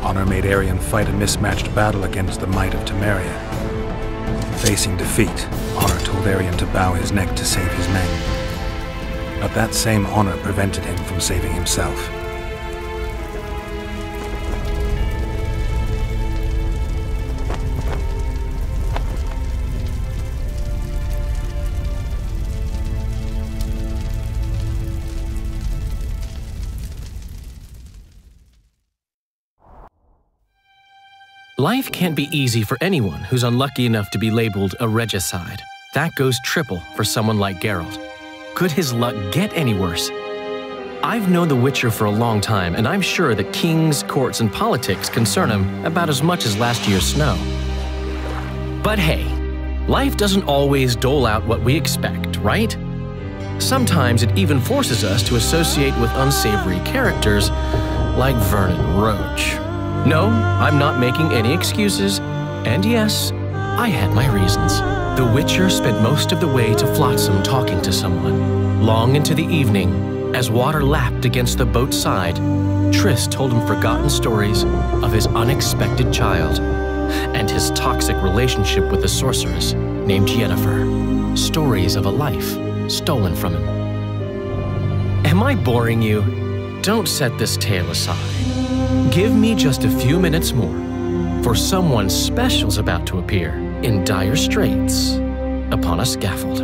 Honor made Arion fight a mismatched battle against the might of Temeria. Facing defeat, Honor told Arion to bow his neck to save his men. But that same honor prevented him from saving himself. Life can't be easy for anyone who's unlucky enough to be labeled a regicide. That goes triple for someone like Geralt. Could his luck get any worse? I've known the Witcher for a long time, and I'm sure that kings, courts, and politics concern him about as much as last year's snow. But hey, life doesn't always dole out what we expect, right? Sometimes it even forces us to associate with unsavory characters like Vernon Roach. No, I'm not making any excuses, and yes, I had my reasons. The Witcher spent most of the way to Flotsam talking to someone. Long into the evening, as water lapped against the boat's side, Triss told him forgotten stories of his unexpected child and his toxic relationship with a sorceress named Yennefer. Stories of a life stolen from him. Am I boring you? Don't set this tale aside. Give me just a few minutes more, for someone special's about to appear in dire straits upon a scaffold.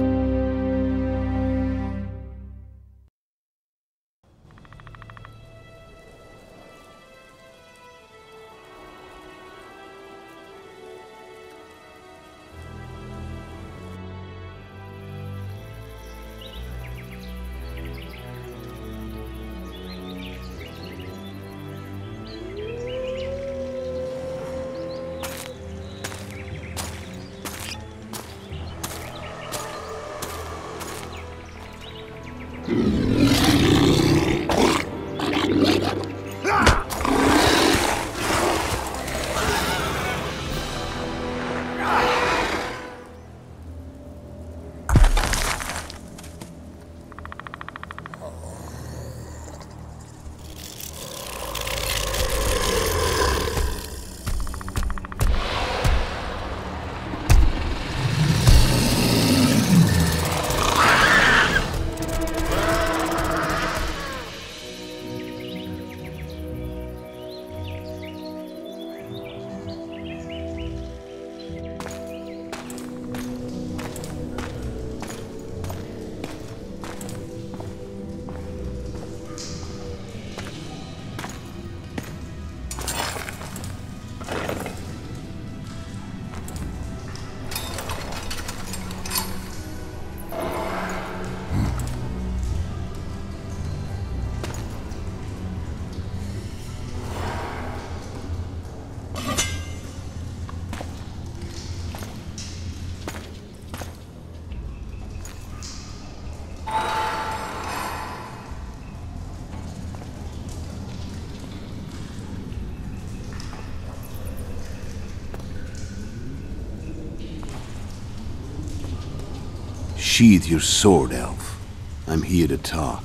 Sheathe your sword, Elf. I'm here to talk.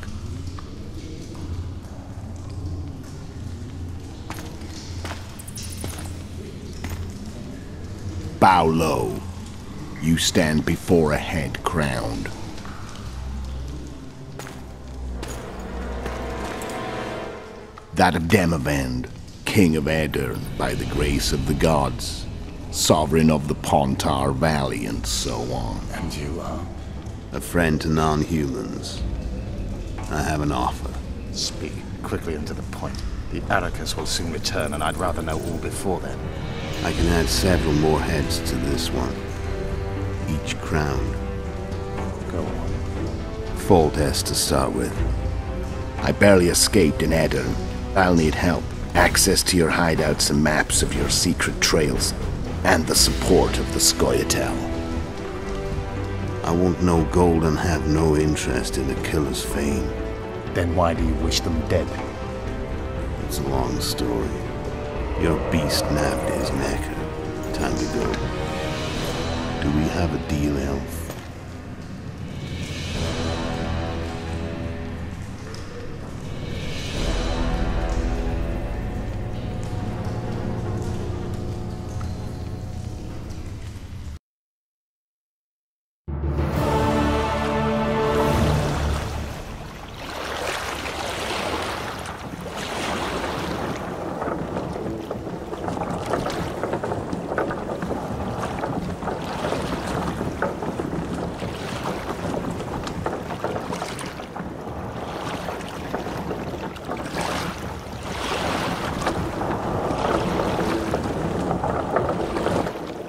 Bow low. You stand before a head crowned. That of Demavend, King of Aedirn, by the grace of the gods, sovereign of the Pontar Valley, and so on. And you are? A friend to non-humans. I have an offer. Speak. quickly and to the point. The Arrakis will soon return, and I'd rather know all before then. I can add several more heads to this one. Each crowned. Go on. Foltest to start with. I barely escaped in Edirn. I'll need help. Access to your hideouts and maps of your secret trails. And the support of the Scoia'tael. I want no gold and have no interest in the killer's fame. Then why do you wish them dead? It's a long story. Your beast nabbed his neck. Time to go. Do we have a deal, Elf?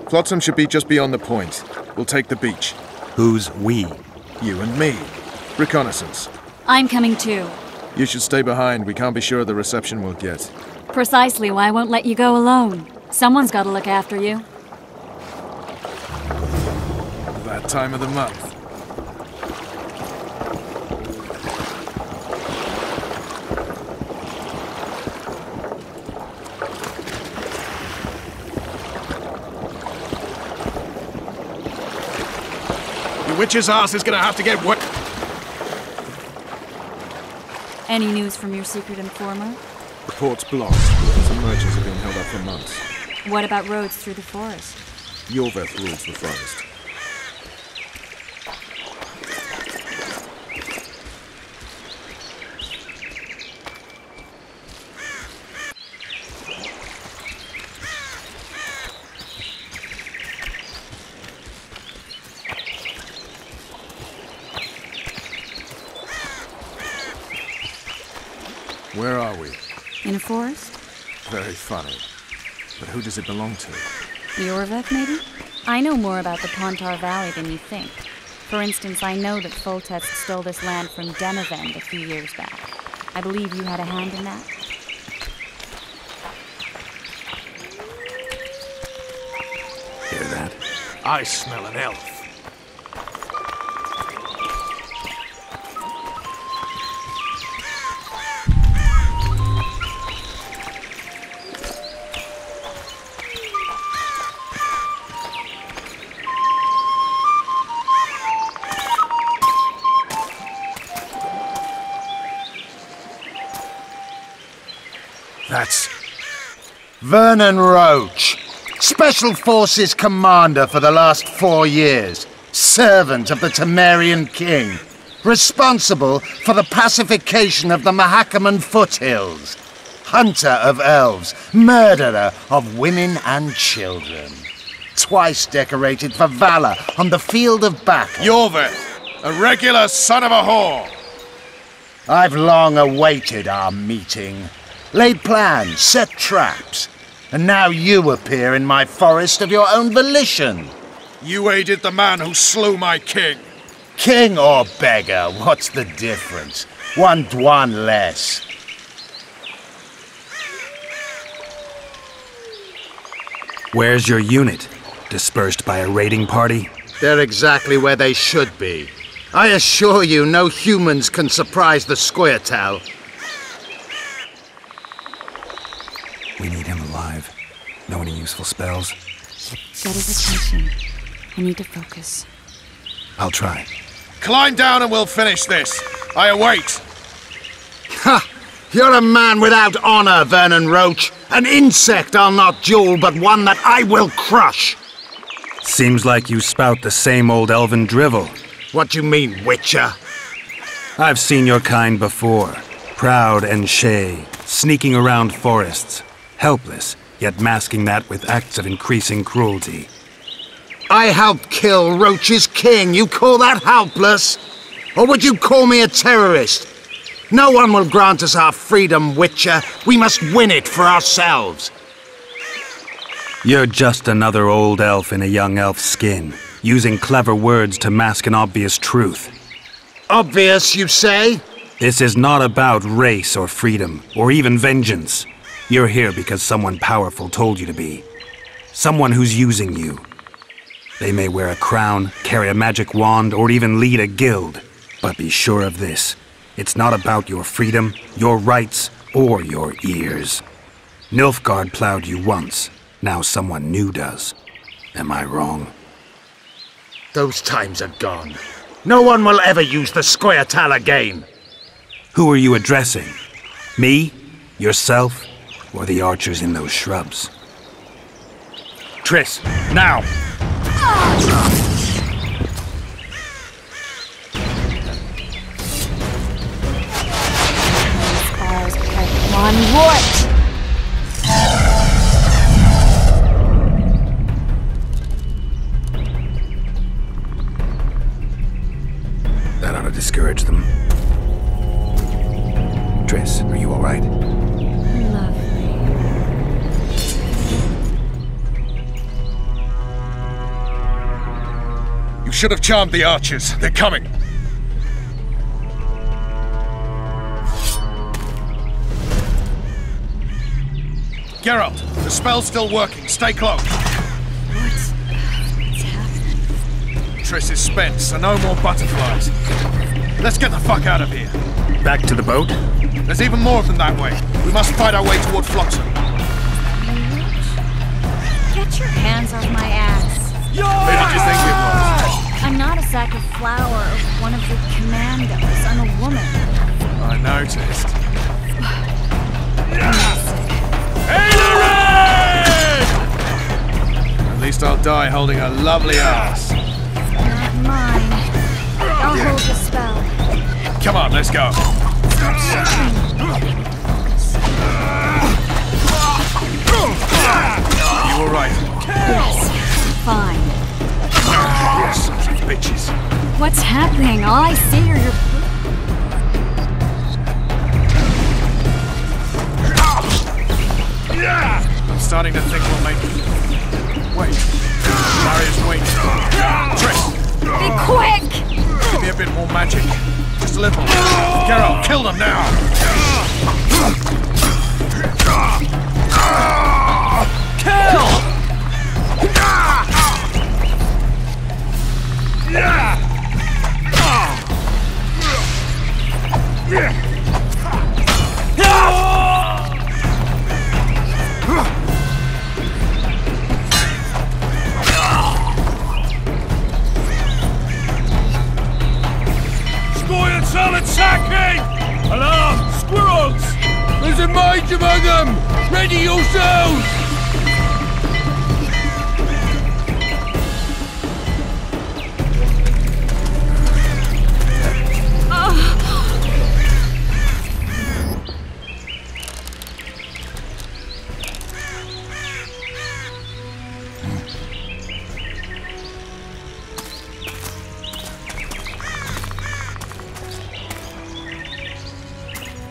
Flotsam should be just beyond the point. We'll take the beach. Who's we? You and me. Reconnaissance. I'm coming too. You should stay behind. We can't be sure of the reception we'll get. Precisely why I won't let you go alone. Someone's got to look after you. That time of the month. The witch's ass is gonna have to get wet. Any news from your secret informer? Reports blocked. Some merchants have been held up for months. What about roads through the forest? Yorveth rules the forest. Where are we? In a forest? Very funny. But who does it belong to? Yorveth, maybe? I know more about the Pontar Valley than you think. For instance, I know that Foltest stole this land from Demavend a few years back. I believe you had a hand in that. Hear that? I smell an elf. That's Vernon Roach, Special Forces Commander for the last 4 years, servant of the Temerian King, responsible for the pacification of the Mahakaman foothills, hunter of elves, murderer of women and children, twice decorated for valor on the field of battle. Yorveth, a regular son of a whore! I've long awaited our meeting. Laid plans, set traps, and now you appear in my forest of your own volition. You aided the man who slew my king. King or beggar, what's the difference? One Dwan less. Where's your unit? Dispersed by a raiding party? They're exactly where they should be. I assure you, no humans can surprise the Scoia'tael. We need him alive. Know any useful spells? Get his attention. I need to focus. I'll try. Climb down and we'll finish this. I await. Ha! You're a man without honor, Vernon Roach. An insect I'll not duel, but one that I will crush. Seems like you spout the same old elven drivel. What do you mean, Witcher? I've seen your kind before. Proud and shay, sneaking around forests. Helpless, yet masking that with acts of increasing cruelty. I helped kill Roach's king. You call that helpless? Or would you call me a terrorist? No one will grant us our freedom, Witcher. We must win it for ourselves. You're just another old elf in a young elf's skin, using clever words to mask an obvious truth. Obvious, you say? This is not about race or freedom, or even vengeance. You're here because someone powerful told you to be. Someone who's using you. They may wear a crown, carry a magic wand, or even lead a guild. But be sure of this. It's not about your freedom, your rights, or your ears. Nilfgaard plowed you once. Now someone new does. Am I wrong? Those times are gone. No one will ever use the Squire again. Who are you addressing? Me? Yourself? Or the archers in those shrubs? Triss, now! One what? That ought to discourage them. Triss, are you all right? You should have charmed the archers. They're coming. Geralt, the spell's still working. Stay close. What's happening? Triss is spent, so no more butterflies. Let's get the fuck out of here. Back to the boat? There's even more of them that way. We must fight our way toward Flotsam. Get your hands off my ass. Who did you think it was? I'm not a sack of flour or one of the commandos. I'm a woman. I noticed. At least I'll die holding a lovely ass. Not mine. I'll hold the spell. Come on, let's go. You all right? Yes, fine. You sons of bitches. What's happening? All I see are your... I'm starting to think we'll make it. Wait. Barrier's weak. Triss! Be quick! Give me a bit more magic. Just a little. Geralt, kill them now! Kill! Attacking! Alarm! Squirrels! There's a mage among them! Ready yourselves!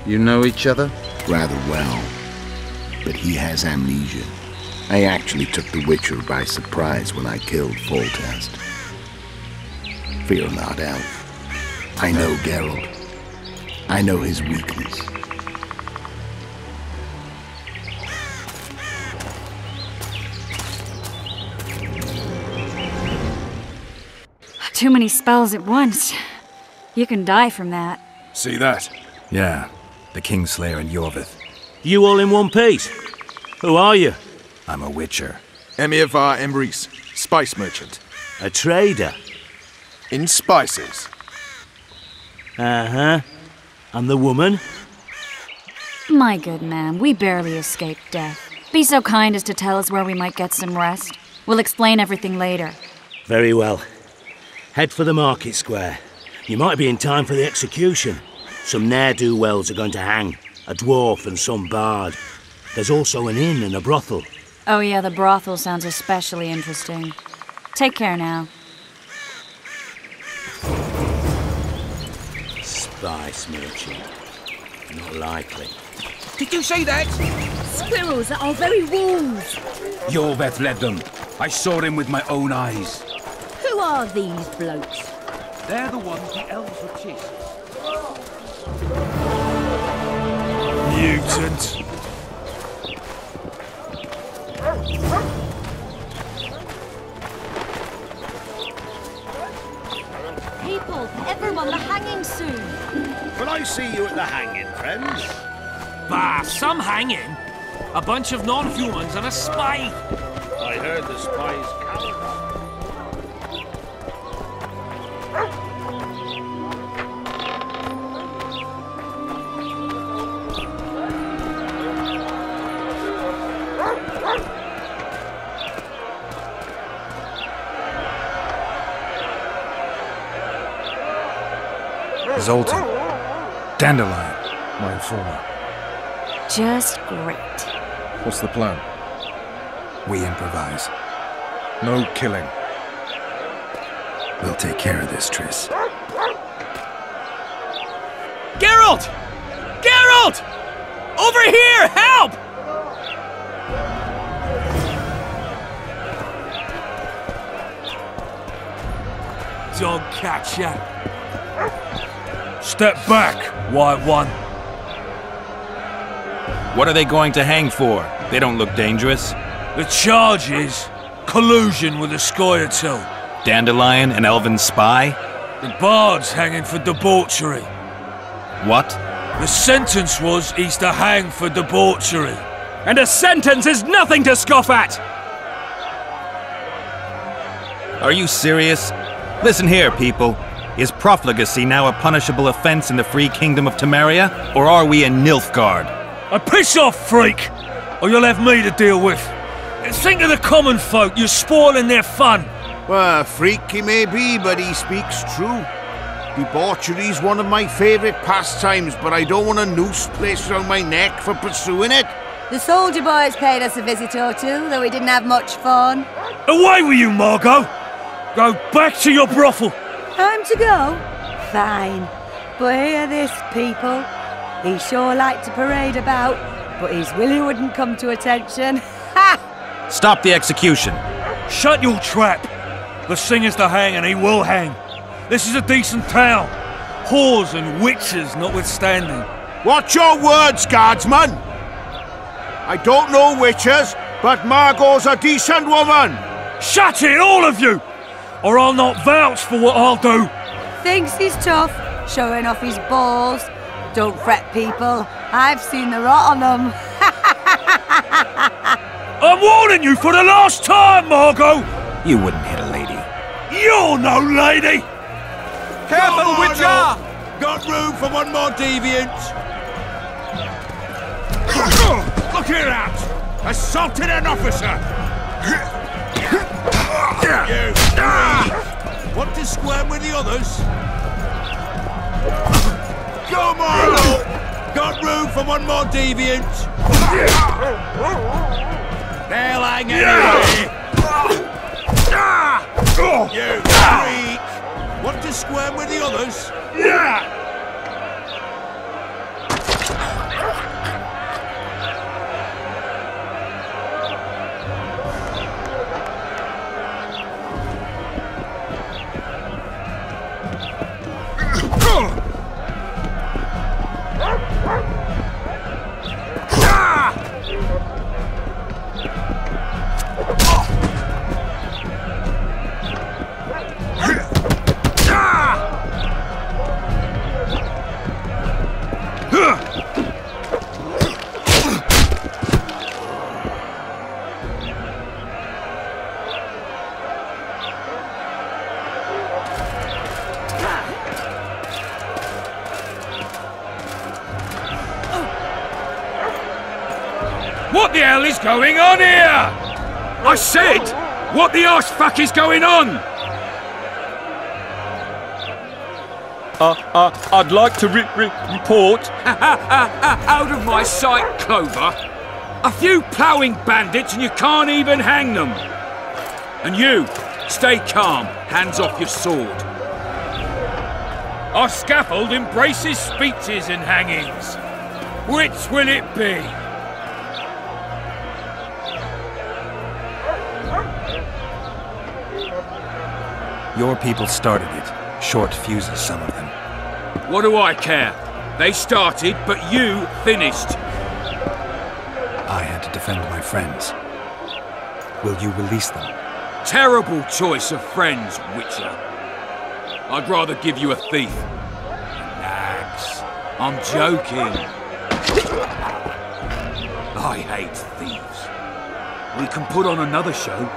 You know each other? Rather well. But he has amnesia. I actually took the Witcher by surprise when I killed Foltest. Fear not, Elf. I know Geralt. I know his weakness. Too many spells at once. You can die from that. See that? Yeah. The Kingslayer and Yorvith. You all in one piece? Who are you? I'm a Witcher. Emiavar Emrys, spice merchant. A trader? In spices. Uh-huh. And the woman? My good man, we barely escaped death. Be so kind as to tell us where we might get some rest. We'll explain everything later. Very well. Head for the market square. You might be in time for the execution. Some ne'er-do-wells are going to hang. A dwarf and some bard. There's also an inn and a brothel. Oh yeah, the brothel sounds especially interesting. Take care now. Spice merchant. Not likely. Did you see that? Squirrels at our very walls. Yorveth led them. I saw him with my own eyes. Who are these blokes? They're the ones the elves were chasing. Mutant. People, everyone, the hanging soon. Will I see you at the hanging, friends? Bah, some hanging. A bunch of non-humans and a spy. I heard the spies cowards. Zoltan. Dandelion. My informer. Just great. What's the plan? We improvise. No killing. We'll take care of this, Triss. Geralt! Geralt! Over here! Help! Dog catcher. Step back, White One. What are they going to hang for? They don't look dangerous. The charge is collusion with the Scoia'tael. Dandelion, an elven spy? The bard's hanging for debauchery. What? The sentence was he's to hang for debauchery. And a sentence is nothing to scoff at! Are you serious? Listen here, people. Is profligacy now a punishable offense in the free kingdom of Temeria? Or are we in Nilfgaard? Piss off, freak! Or you'll have me to deal with. Think of the common folk, you're spoiling their fun. Well, a freak he may be, but he speaks true. Debauchery's one of my favourite pastimes, but I don't want a noose placed around my neck for pursuing it. The soldier boys paid us a visit or two, though we didn't have much fun. Away with you, Margot! Go back to your brothel. Time to go? Fine. But hear this, people. He sure liked to parade about, but his Willie wouldn't come to attention. Ha! Stop the execution. Shut your trap. The singer's to hang and he will hang. This is a decent town. Whores and witches notwithstanding. Watch your words, guardsman! I don't know witches, but Margot's a decent woman! Shut it, all of you! Or I'll not vouch for what I'll do. Thinks he's tough, showing off his balls. Don't fret, people. I've seen the rot on them. I'm warning you for the last time, Margot! You wouldn't hit a lady. You're no lady! Careful, Witcher! Got room for one more deviant. Look here, out! Assaulted an officer! You freak! Want to squirm with the others? Come on! Got room for one more deviant. They'll hang anyway! You freak! Want to squirm with the others? What the hell is going on here? I said, what the arse fuck is going on? I'd like to report. Out of my sight, Clover. A few ploughing bandits and you can't even hang them. And you, stay calm, hands off your sword. Our scaffold embraces speeches and hangings. Which will it be? Your people started it. Short fuses, some of them. What do I care? They started, but you finished. I had to defend my friends. Will you release them? Terrible choice of friends, Witcher. I'd rather give you a thief. Relax. I'm joking. I hate thieves. We can put on another show.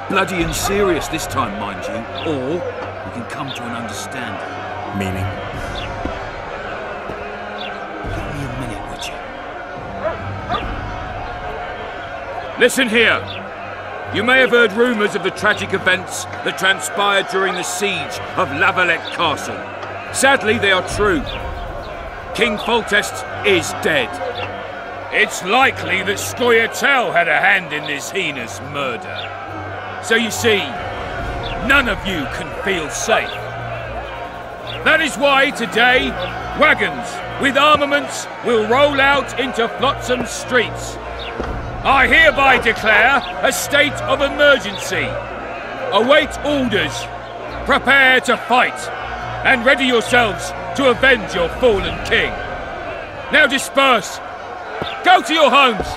Bloody and serious this time, mind you. Or we can come to an understanding. Meaning? Give me a minute, Witcher. Listen here. You may have heard rumours of the tragic events that transpired during the siege of Lavalette Castle. Sadly, they are true. King Foltest is dead. It's likely that Scoia'tael had a hand in this heinous murder. So you see, none of you can feel safe. That is why today, wagons with armaments will roll out into Flotsam streets. I hereby declare a state of emergency. Await orders. Prepare to fight. And ready yourselves to avenge your fallen king. Now disperse. Go to your homes.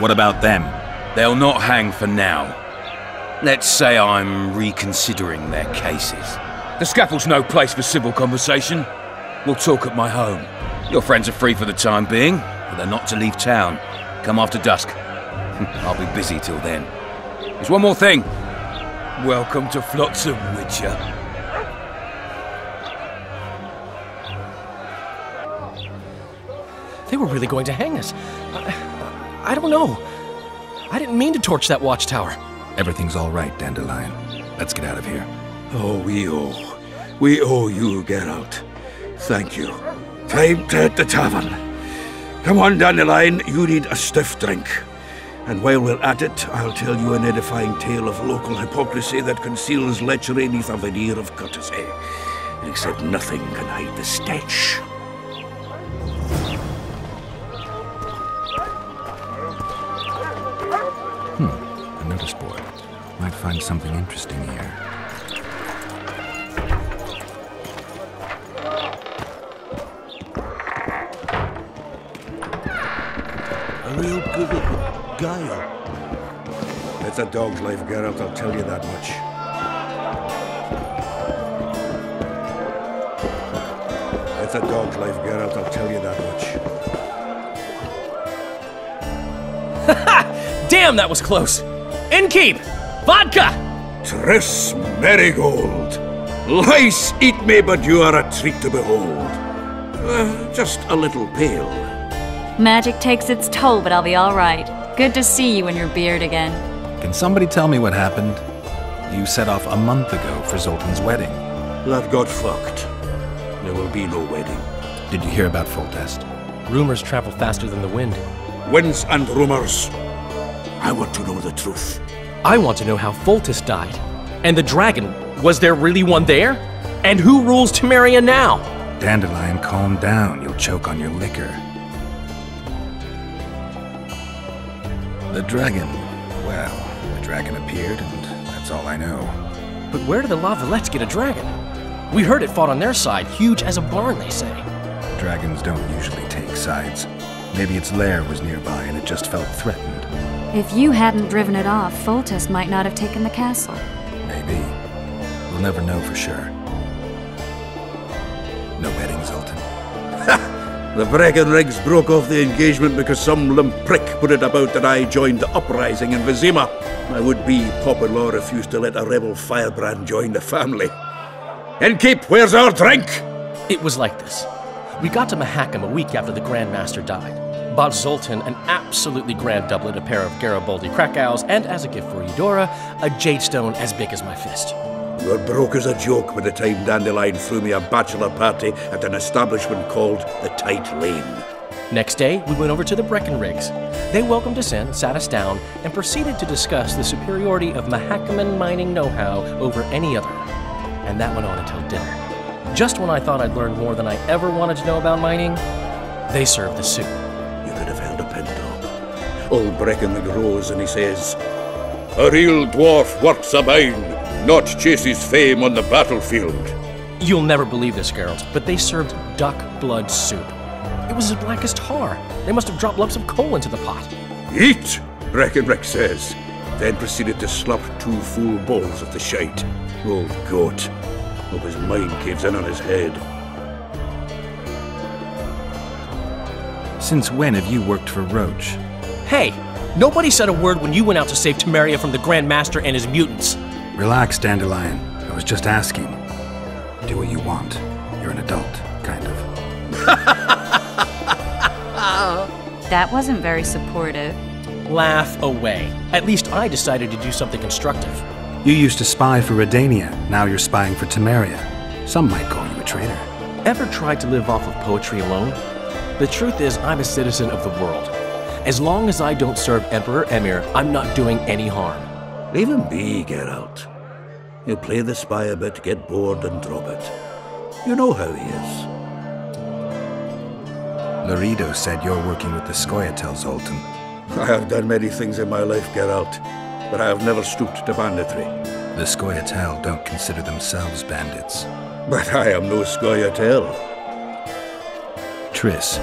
What about them? They'll not hang for now. Let's say I'm reconsidering their cases. The scaffold's no place for civil conversation. We'll talk at my home. Your friends are free for the time being, but they're not to leave town. Come after dusk. I'll be busy till then. There's one more thing. Welcome to Flotsam, Witcher. They were really going to hang us. I don't know. I didn't mean to torch that watchtower. Everything's all right, Dandelion. Let's get out of here. Oh, we owe you, Geralt. Thank you. Time to hit the tavern. Come on, Dandelion, you need a stiff drink. And while we're at it, I'll tell you an edifying tale of local hypocrisy that conceals lechery neath a veneer of courtesy. Except nothing can hide the stench. A notice board. Might find something interesting here. A real good guile. It's a dog's life, Geralt, I'll tell you that much. It's a dog's life, Geralt, I'll tell you that much. Damn, that was close! Innkeep! Vodka! Triss Marigold! Lice eat me, but you are a treat to behold. Just a little pale. Magic takes its toll, but I'll be all right. Good to see you in your beard again. Can somebody tell me what happened? You set off a month ago for Zoltan's wedding. That got fucked. There will be no wedding. Did you hear about Foltest? Rumors travel faster than the wind. Winds and rumors. I want to know the truth. I want to know how Foltest died. And the dragon, was there really one there? And who rules Temeria now? Dandelion, calm down. You'll choke on your liquor. The dragon. Well, the dragon appeared, and that's all I know. But where did the Lavalettes get a dragon? We heard it fought on their side, huge as a barn, they say. Dragons don't usually take sides. Maybe its lair was nearby and it just felt threatened. If you hadn't driven it off, Foltest might not have taken the castle. Maybe. We'll never know for sure. No wedding, Zoltan. The Breckenrigs broke off the engagement because some limp prick put it about that I joined the uprising in Vizima. My would-be Popper-in-law refused to let a rebel firebrand join the family. Innkeep, where's our drink? It was like this. We got to Mahakam a week after the Grand Master died. Bought Zoltan an absolutely grand doublet, a pair of Garibaldi Krakows, and as a gift for Eudora, a jadestone as big as my fist. You were broke as a joke by the time Dandelion threw me a bachelor party at an establishment called the Tight Lane. Next day, we went over to the Breckenrigs. They welcomed us in, sat us down, and proceeded to discuss the superiority of Mahakaman mining know-how over any other. and that went on until dinner. Just when I thought I'd learned more than I ever wanted to know about mining, they served the soup. You could have held a pen dog. Old Brecken grows and he says, "A real dwarf works a mine, not chases fame on the battlefield." You'll never believe this, Geralt, but they served duck blood soup. It was as black as tar. They must have dropped lumps of coal into the pot. "Eat," Breckenrick says, then proceeded to slurp 2 full bowls of the shite. Old goat. Hope his mind caves in on his head. Since when have you worked for Roach? Hey, nobody said a word when you went out to save Temeria from the Grand Master and his mutants. Relax, Dandelion. I was just asking. Do what you want. You're an adult, kind of. That wasn't very supportive. Laugh away. At least I decided to do something constructive. You used to spy for Redania. Now you're spying for Temeria. Some might call you a traitor. Ever tried to live off of poetry alone? The truth is, I'm a citizen of the world. As long as I don't serve Emperor Emir, I'm not doing any harm. Leave him be, Geralt. He'll play the spy a bit, get bored and drop it. You know how he is. Laredo said you're working with the Scoia'tael, Zoltan. I have done many things in my life, Geralt, but I have never stooped to banditry. The Scoia'tael don't consider themselves bandits. But I am no Scoia'tael. Triss,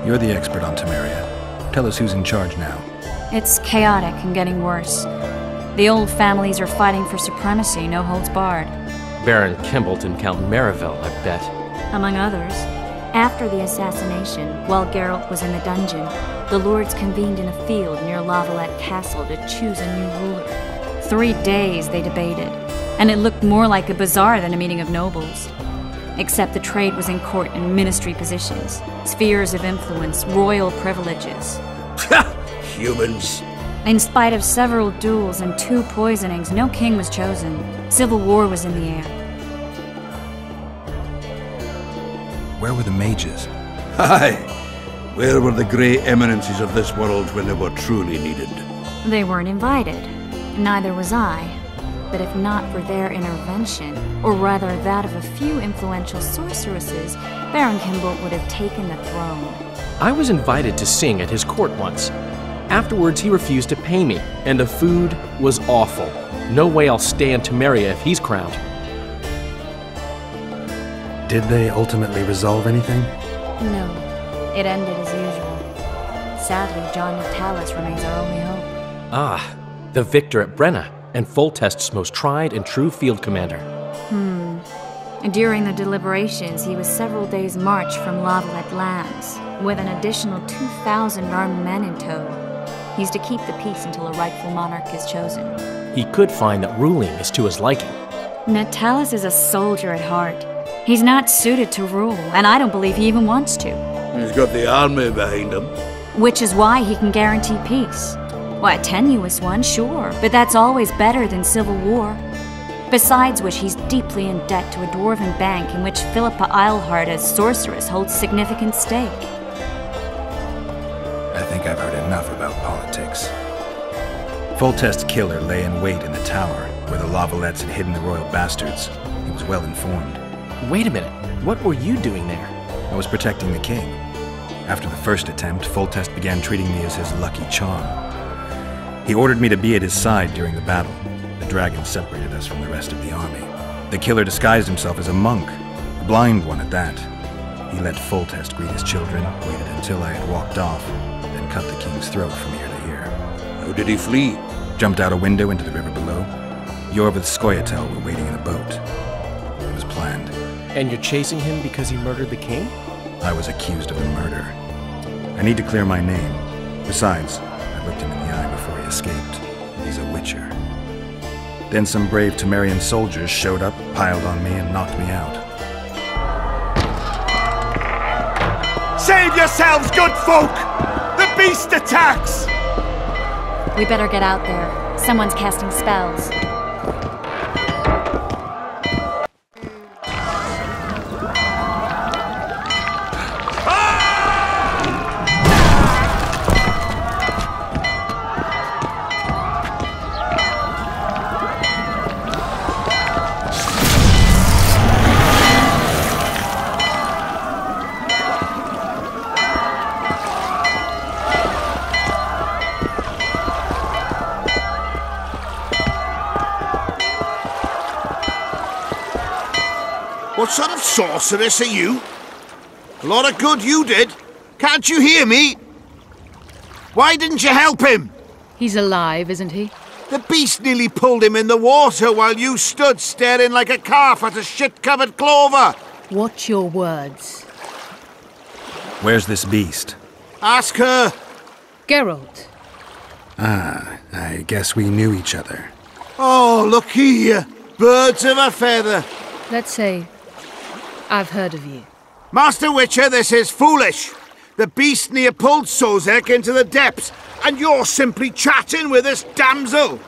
you're the expert on Temeria. Tell us who's in charge now. It's chaotic and getting worse. The old families are fighting for supremacy, no holds barred. Baron Kimbolt and Count Merivale, I bet. Among others. After the assassination, while Geralt was in the dungeon, the lords convened in a field near Lavalette Castle to choose a new ruler. 3 days they debated, and it looked more like a bazaar than a meeting of nobles. Except the trade was in court and ministry positions, spheres of influence, royal privileges. Humans. In spite of several duels and 2 poisonings, no king was chosen. Civil war was in the air. Where were the mages? Aye. Where were the grey eminences of this world when they were truly needed? They weren't invited. Neither was I. But if not for their intervention, or rather that of a few influential sorceresses, Baron Kimbolt would have taken the throne. I was invited to sing at his court once. Afterwards, he refused to pay me, and the food was awful. No way I'll stay in Temeria if he's crowned. Did they ultimately resolve anything? No. It ended as usual. Sadly, John Natalis remains our only hope. Ah, the victor at Brenna, and Foltest's most tried and true field commander. During the deliberations, he was several days' march from Lavalette lands, with an additional 2,000 armed men in tow. He's to keep the peace until a rightful monarch is chosen. He could find that ruling is to his liking. Natalis is a soldier at heart. He's not suited to rule, and I don't believe he even wants to. He's got the army behind him. Which is why he can guarantee peace. Why, a tenuous one, sure, but that's always better than civil war. Besides which, he's deeply in debt to a dwarven bank in which Philippa Eilhart, as sorceress, holds significant stake. I think I've heard enough about politics. Foltest's killer lay in wait in the tower, where the Lavalettes had hidden the royal bastards. He was well informed. Wait a minute, what were you doing there? I was protecting the king. After the first attempt, Foltest began treating me as his lucky charm. He ordered me to be at his side during the battle. The dragon separated us from the rest of the army. The killer disguised himself as a monk, a blind one at that. He let Foltest greet his children, waited until I had walked off, then cut the king's throat from ear to ear. How did he flee? Jumped out a window into the river below. Yorvith Scoia'tael were waiting in a boat. It was planned. And you're chasing him because he murdered the king? I was accused of the murder. I need to clear my name. Besides, I looked him in the eye before he escaped. He's a witcher. Then some brave Temerian soldiers showed up, piled on me, and knocked me out. Save yourselves, good folk! The beast attacks! We better get out there. Someone's casting spells. What sort of sorceress are you? A lot of good you did. Can't you hear me? Why didn't you help him? He's alive, isn't he? The beast nearly pulled him in the water while you stood staring like a calf at a shit-covered clover. Watch your words. Where's this beast? Ask her. Geralt. Ah, I guess we knew each other. Oh, look here. Birds of a feather. Let's say I've heard of you. Master Witcher, this is foolish. The beast near pulled Sozek into the depths, and you're simply chatting with this damsel.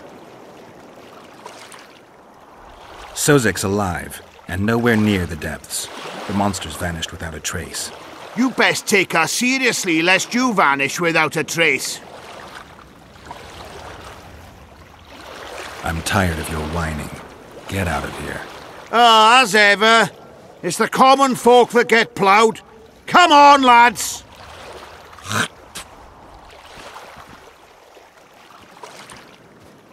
Sozek's alive, and nowhere near the depths. The monster's vanished without a trace. You best take her seriously, lest you vanish without a trace. I'm tired of your whining. Get out of here. Ah, as ever. It's the common folk that get ploughed. Come on, lads!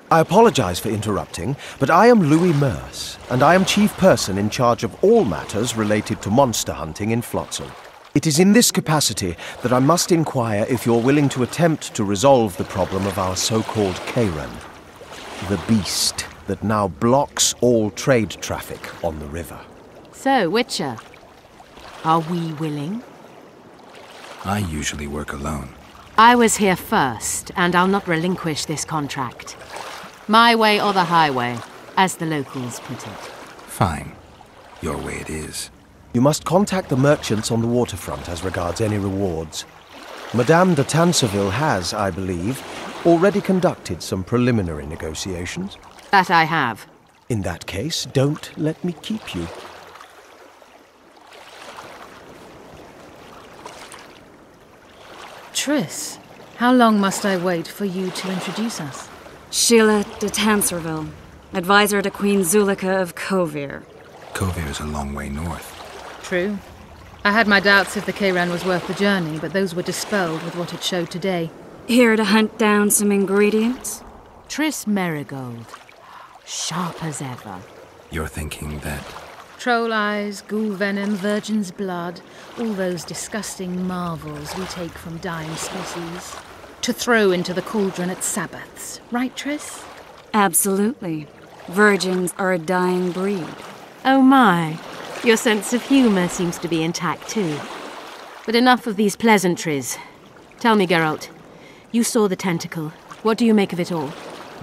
I apologize for interrupting, but I am Louis Merce, and I am chief person in charge of all matters related to monster hunting in Flotsam. It is in this capacity that I must inquire if you're willing to attempt to resolve the problem of our so-called Karen, the beast that now blocks all trade traffic on the river. So, Witcher, are we willing? I usually work alone. I was here first, and I'll not relinquish this contract. My way or the highway, as the locals put it. Fine. Your way it is. You must contact the merchants on the waterfront as regards any rewards. Madame de Tanseville has, I believe, already conducted some preliminary negotiations. That I have. In that case, don't let me keep you. Triss, how long must I wait for you to introduce us? Sheila de Tanserville, advisor to Queen Zulika of Kovir. Kovir's a long way north. True. I had my doubts if the Kayran was worth the journey, but those were dispelled with what it showed today. Here to hunt down some ingredients? Triss Merigold. Sharp as ever. You're thinking that... Troll eyes, ghoul venom, virgin's blood, all those disgusting marvels we take from dying species, to throw into the cauldron at Sabbaths. Right, Triss? Absolutely. Virgins are a dying breed. Oh my. Your sense of humour seems to be intact too. But enough of these pleasantries. Tell me, Geralt, you saw the tentacle. What do you make of it all?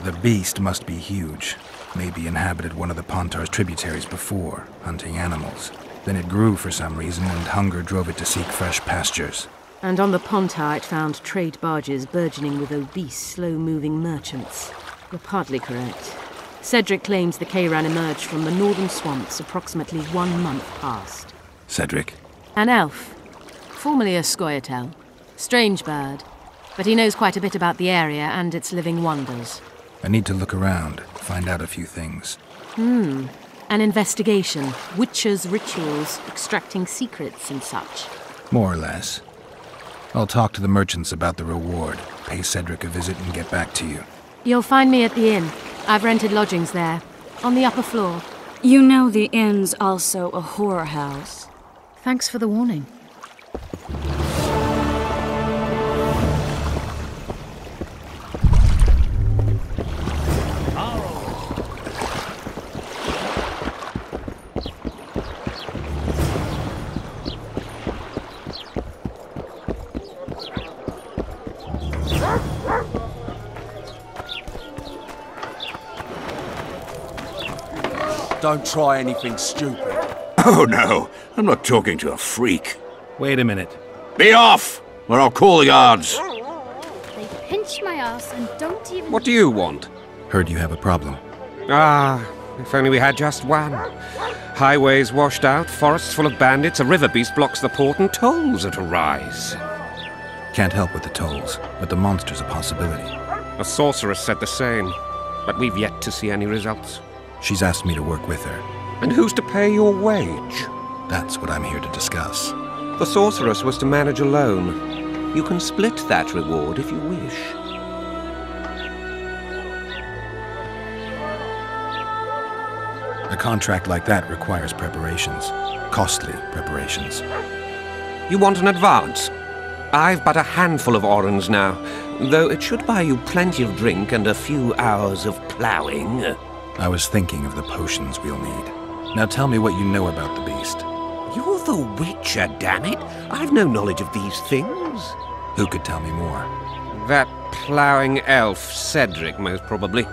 The beast must be huge. Maybe inhabited one of the Pontar's tributaries before, hunting animals. Then it grew for some reason, and hunger drove it to seek fresh pastures. And on the Pontar it found trade barges burgeoning with obese, slow-moving merchants. You're partly correct. Cedric claims the Kayran emerged from the northern swamps approximately 1 month past. Cedric? An elf. Formerly a Scoia'tael. Strange bird. But he knows quite a bit about the area and its living wonders. I need to look around, find out a few things. An investigation. Witches' rituals, extracting secrets and such. More or less. I'll talk to the merchants about the reward, pay Cedric a visit and get back to you. You'll find me at the inn. I've rented lodgings there, on the upper floor. You know the inn's also a whorehouse. Thanks for the warning. Don't try anything stupid. Oh no, I'm not talking to a freak. Wait a minute. Be off, or I'll call the guards. They pinch my ass and don't even... What do you want? Heard you have a problem. Ah, if only we had just one. Highways washed out, forests full of bandits, a river beast blocks the port, and tolls at a rise. Can't help with the tolls, but the monster's a possibility. A sorceress said the same, but we've yet to see any results. She's asked me to work with her. And who's to pay your wage? That's what I'm here to discuss. The sorceress was to manage alone. You can split that reward if you wish. A contract like that requires preparations. Costly preparations. You want an advance? I've but a handful of orens now, though it should buy you plenty of drink and a few hours of ploughing. I was thinking of the potions we'll need. Now tell me what you know about the beast. You're the Witcher, damn it! I've no knowledge of these things. Who could tell me more? That ploughing elf, Cedric, most probably.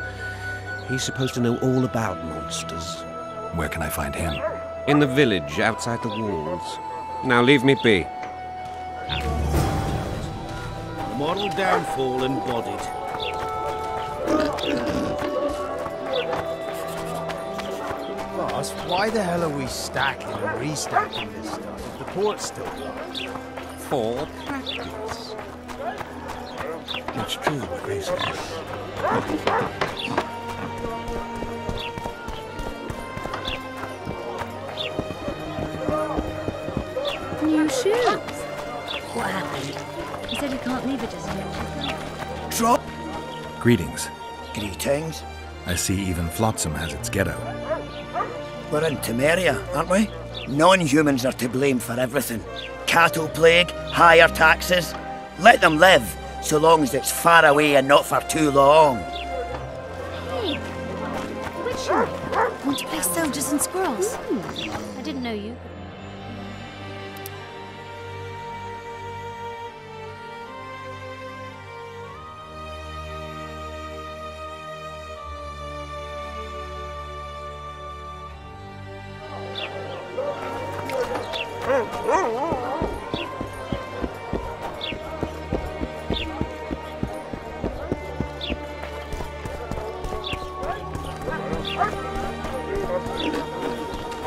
He's supposed to know all about monsters. Where can I find him? In the village, outside the walls. Now leave me be. Moral downfall embodied. Boss, why the hell are we stacking and restacking this stuff if the port's still blocked? For practice. It's true what they say. New shoes. What happened? He said he can't leave it as yet. Drop! Greetings. Greetings. I see even Flotsam has its ghetto. We're in Temeria, aren't we? Non-humans are to blame for everything. Cattle plague, higher taxes. Let them live, so long as it's far away and not for too long. Hey, Witcher, want to play soldiers and squirrels? I didn't know you.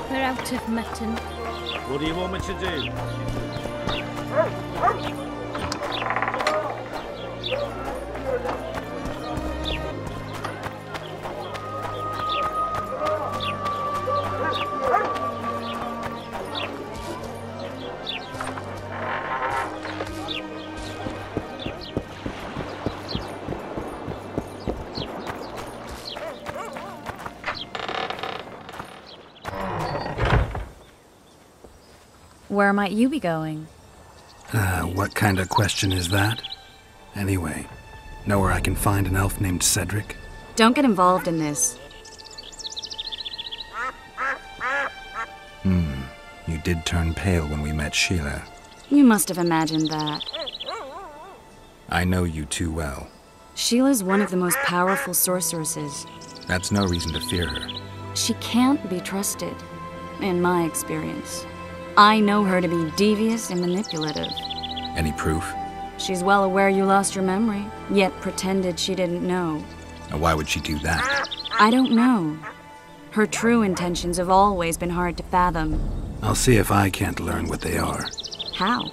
We're out of mutton. What do you want me to do? Where might you be going? What kind of question is that? Anyway, know where I can find an elf named Cedric? Don't get involved in this. You did turn pale when we met Sheila. You must have imagined that. I know you too well. Sheila's one of the most powerful sorceresses. That's no reason to fear her. She can't be trusted, in my experience. I know her to be devious and manipulative. Any proof? She's well aware you lost your memory, yet pretended she didn't know. Now, why would she do that? I don't know. Her true intentions have always been hard to fathom. I'll see if I can't learn what they are. How?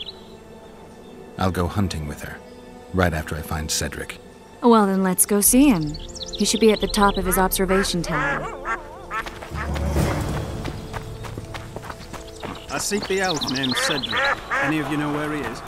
I'll go hunting with her, right after I find Cedric. Well, then let's go see him. He should be at the top of his observation tower. I seek the elf named Cedric. Any of you know where he is?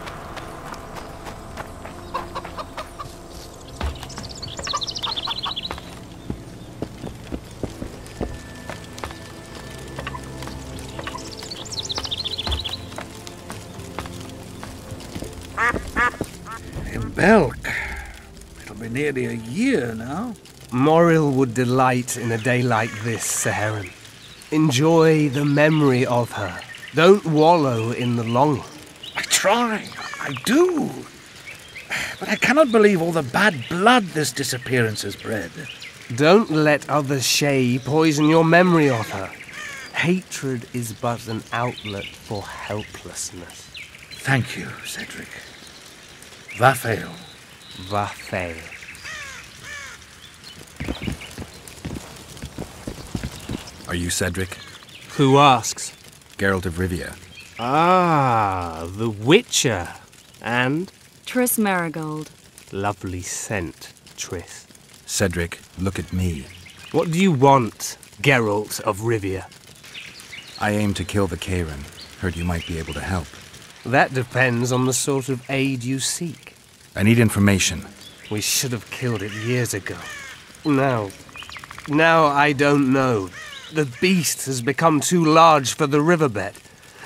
In Belk. It'll be nearly a year now. Morrill would delight in a day like this, Sir Heron. Enjoy the memory of her. Don't wallow in the longing. I try. I do. But I cannot believe all the bad blood this disappearance has bred. Don't let others' shay poison your memory of her. Hatred is but an outlet for helplessness. Thank you, Cedric. Vafail. Vafail. Are you Cedric? Who asks? Geralt of Rivia. Ah, the Witcher. And? Triss Marigold. Lovely scent, Triss. Cedric, look at me. What do you want, Geralt of Rivia? I aim to kill the Karen. Heard you might be able to help. That depends on the sort of aid you seek. I need information. We should have killed it years ago. Now I don't know. The beast has become too large for the riverbed,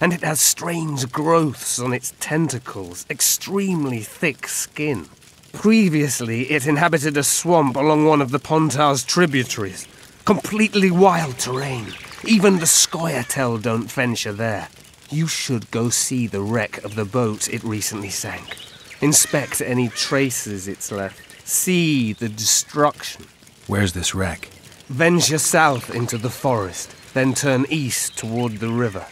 and it has strange growths on its tentacles, extremely thick skin. Previously, it inhabited a swamp along one of the Pontar's tributaries. Completely wild terrain. Even the Scoia'tael don't venture there. You should go see the wreck of the boat it recently sank. Inspect any traces it's left. See the destruction. Where's this wreck? Venture south into the forest, then turn east toward the river.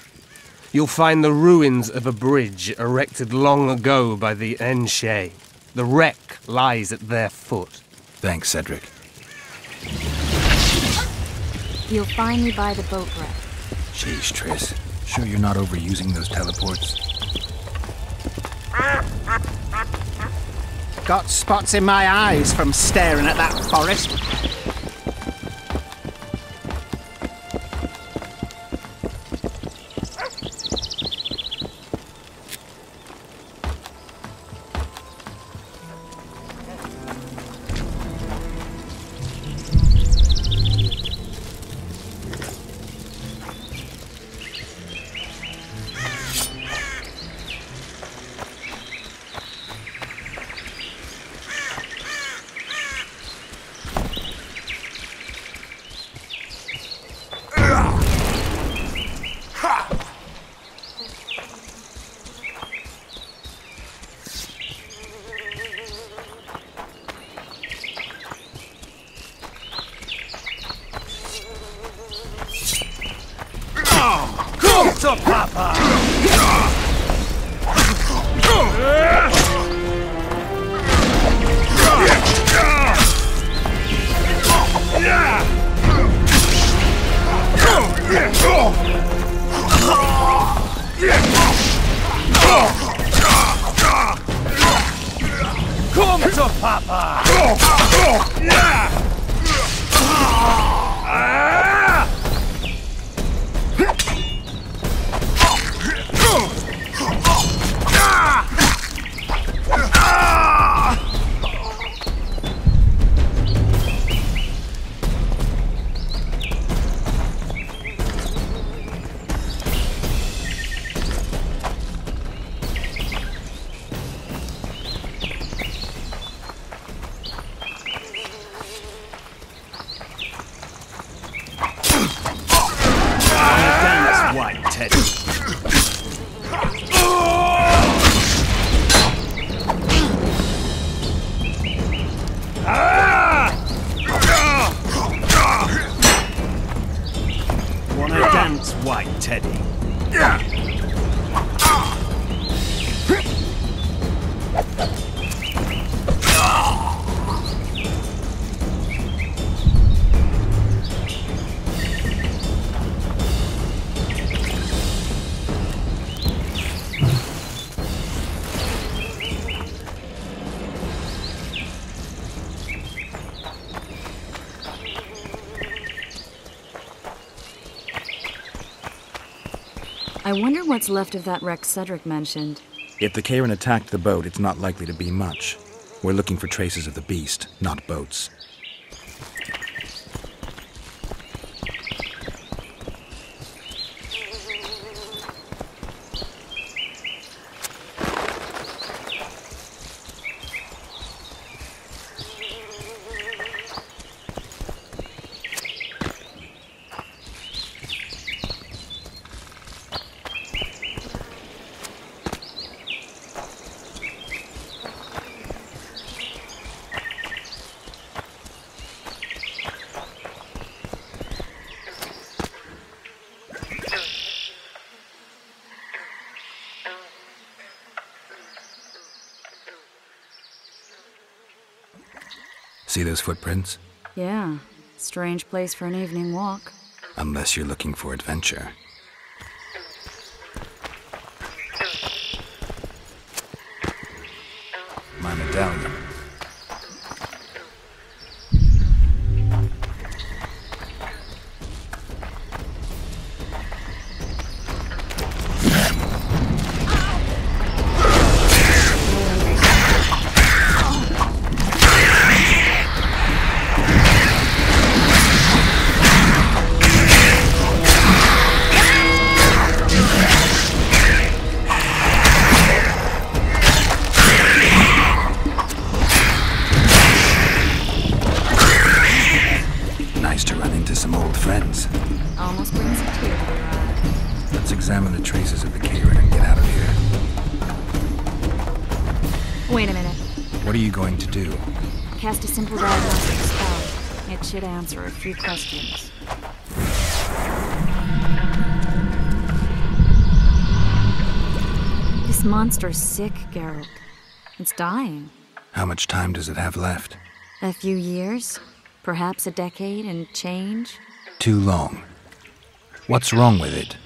You'll find the ruins of a bridge erected long ago by the Enshe. The wreck lies at their foot. Thanks, Cedric. You'll find me by the boat wreck. Jeez, Triss. Sure you're not overusing those teleports? Got spots in my eyes from staring at that forest. To Papa! Come to Papa! Wanna dance, White Teddy? I wonder what's left of that wreck Cedric mentioned. If the Karen attacked the boat, it's not likely to be much. We're looking for traces of the beast, not boats. See those footprints? Yeah, strange place for an evening walk. Unless you're looking for adventure. My medallion. examine the traces of the Karen and get out of here. Wait a minute. What are you going to do? Cast a simple diagnostic spell. It should answer a few questions. This monster's sick, Geralt. It's dying. How much time does it have left? A few years? Perhaps a decade and change? Too long. What's wrong with it?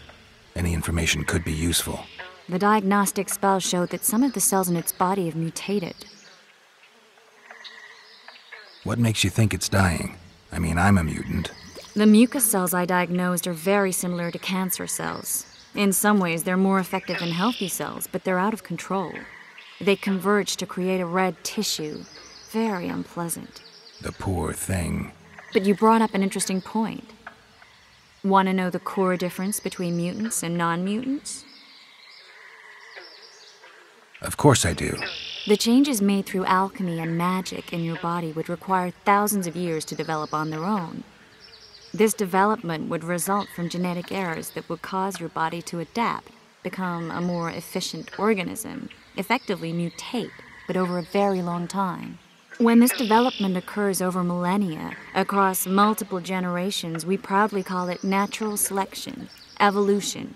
Any information could be useful. The diagnostic spell showed that some of the cells in its body have mutated. What makes you think it's dying? I mean, I'm a mutant. The mucus cells I diagnosed are very similar to cancer cells. In some ways, they're more effective than healthy cells, but they're out of control. They converge to create a red tissue. Very unpleasant. The poor thing. But you brought up an interesting point. Want to know the core difference between mutants and non-mutants? Of course I do. The changes made through alchemy and magic in your body would require thousands of years to develop on their own. This development would result from genetic errors that would cause your body to adapt, become a more efficient organism, effectively mutate, but over a very long time. When this development occurs over millennia, across multiple generations, we proudly call it natural selection, evolution.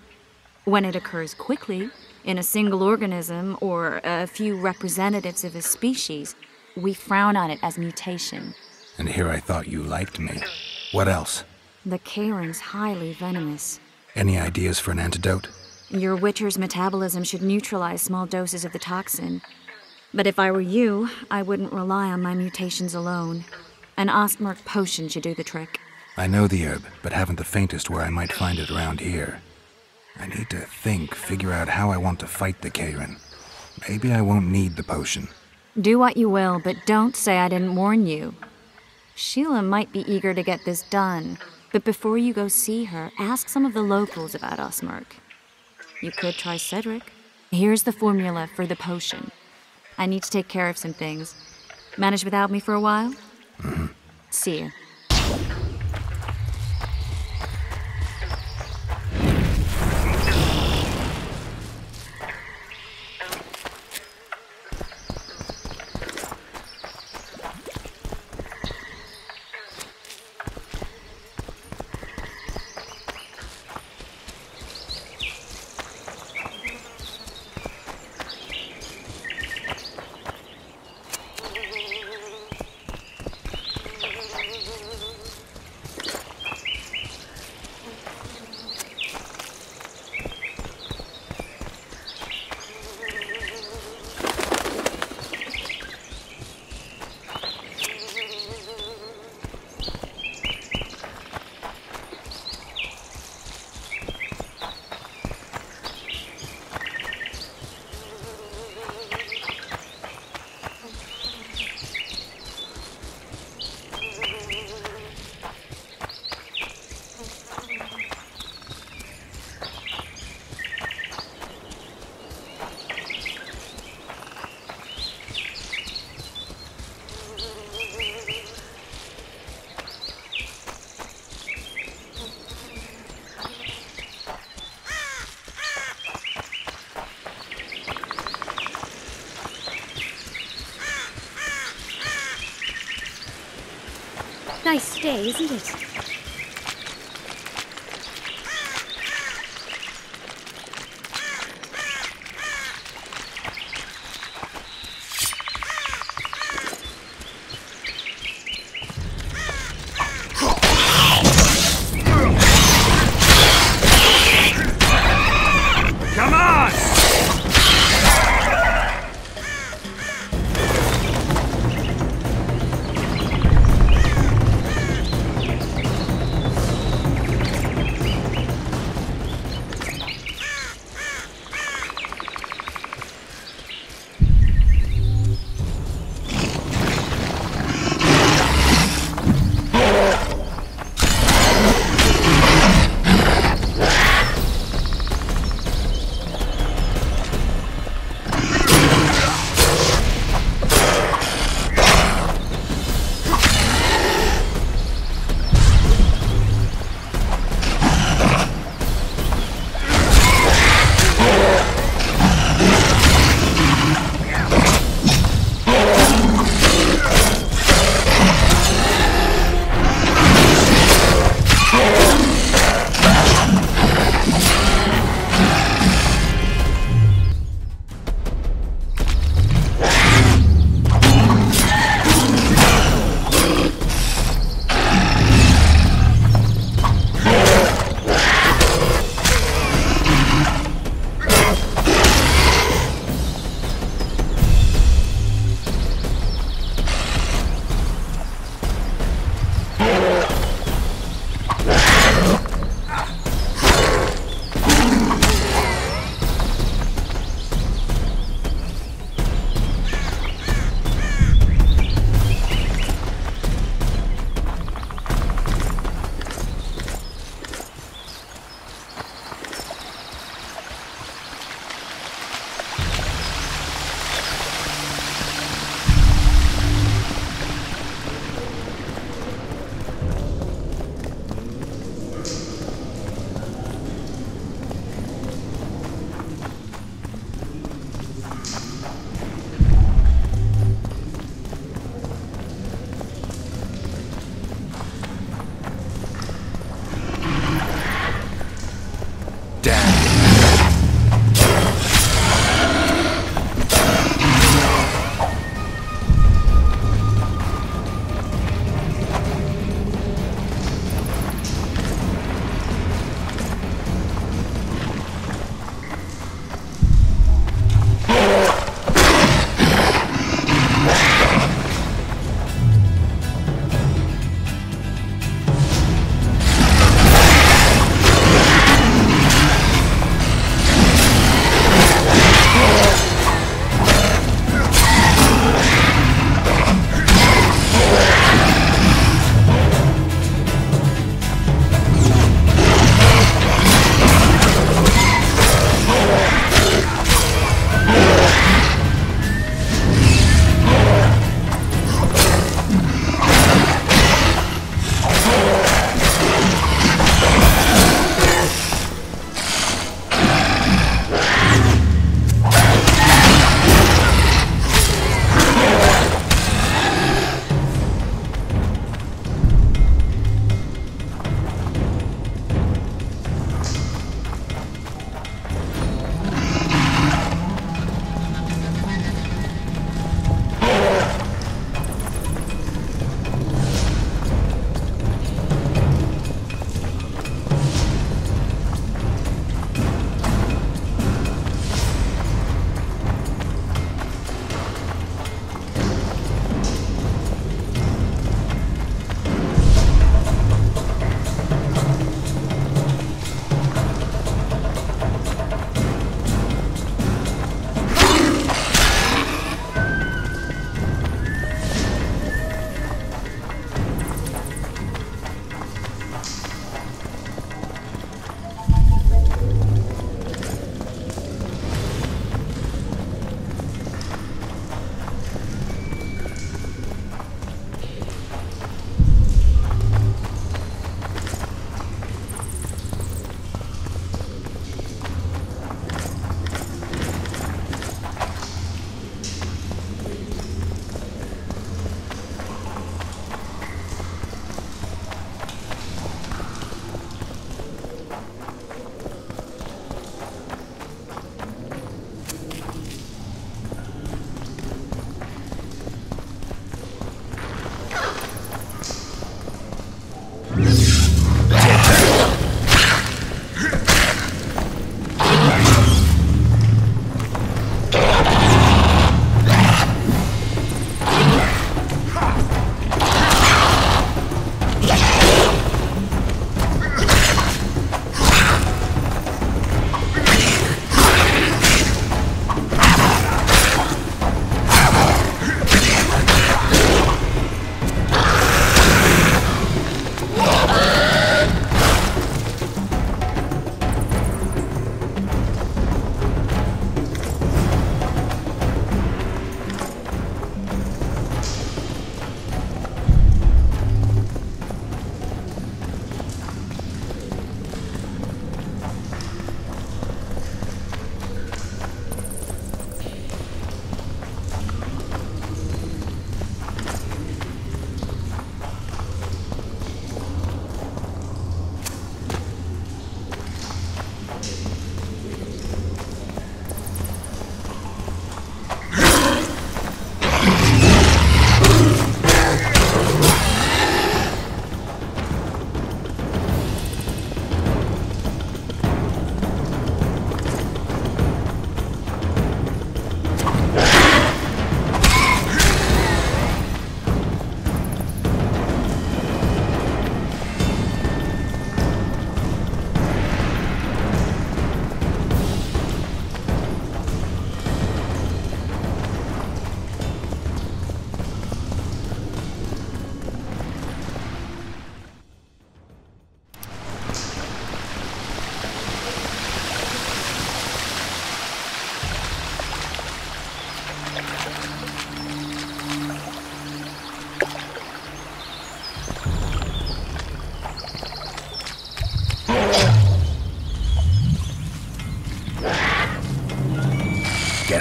When it occurs quickly, in a single organism or a few representatives of a species, we frown on it as mutation. And here I thought you liked me. What else? The Karen's highly venomous. Any ideas for an antidote? Your Witcher's metabolism should neutralize small doses of the toxin. But if I were you, I wouldn't rely on my mutations alone. An Ostmark potion should do the trick. I know the herb, but haven't the faintest where I might find it around here. I need to figure out how I want to fight the Karen. Maybe I won't need the potion. Do what you will, but don't say I didn't warn you. Sheila might be eager to get this done, but before you go see her, ask some of the locals about Ostmark. You could try Cedric. Here's the formula for the potion. I need to take care of some things. Manage without me for a while? Mm-hmm. See you. Nice day, isn't it? Come on!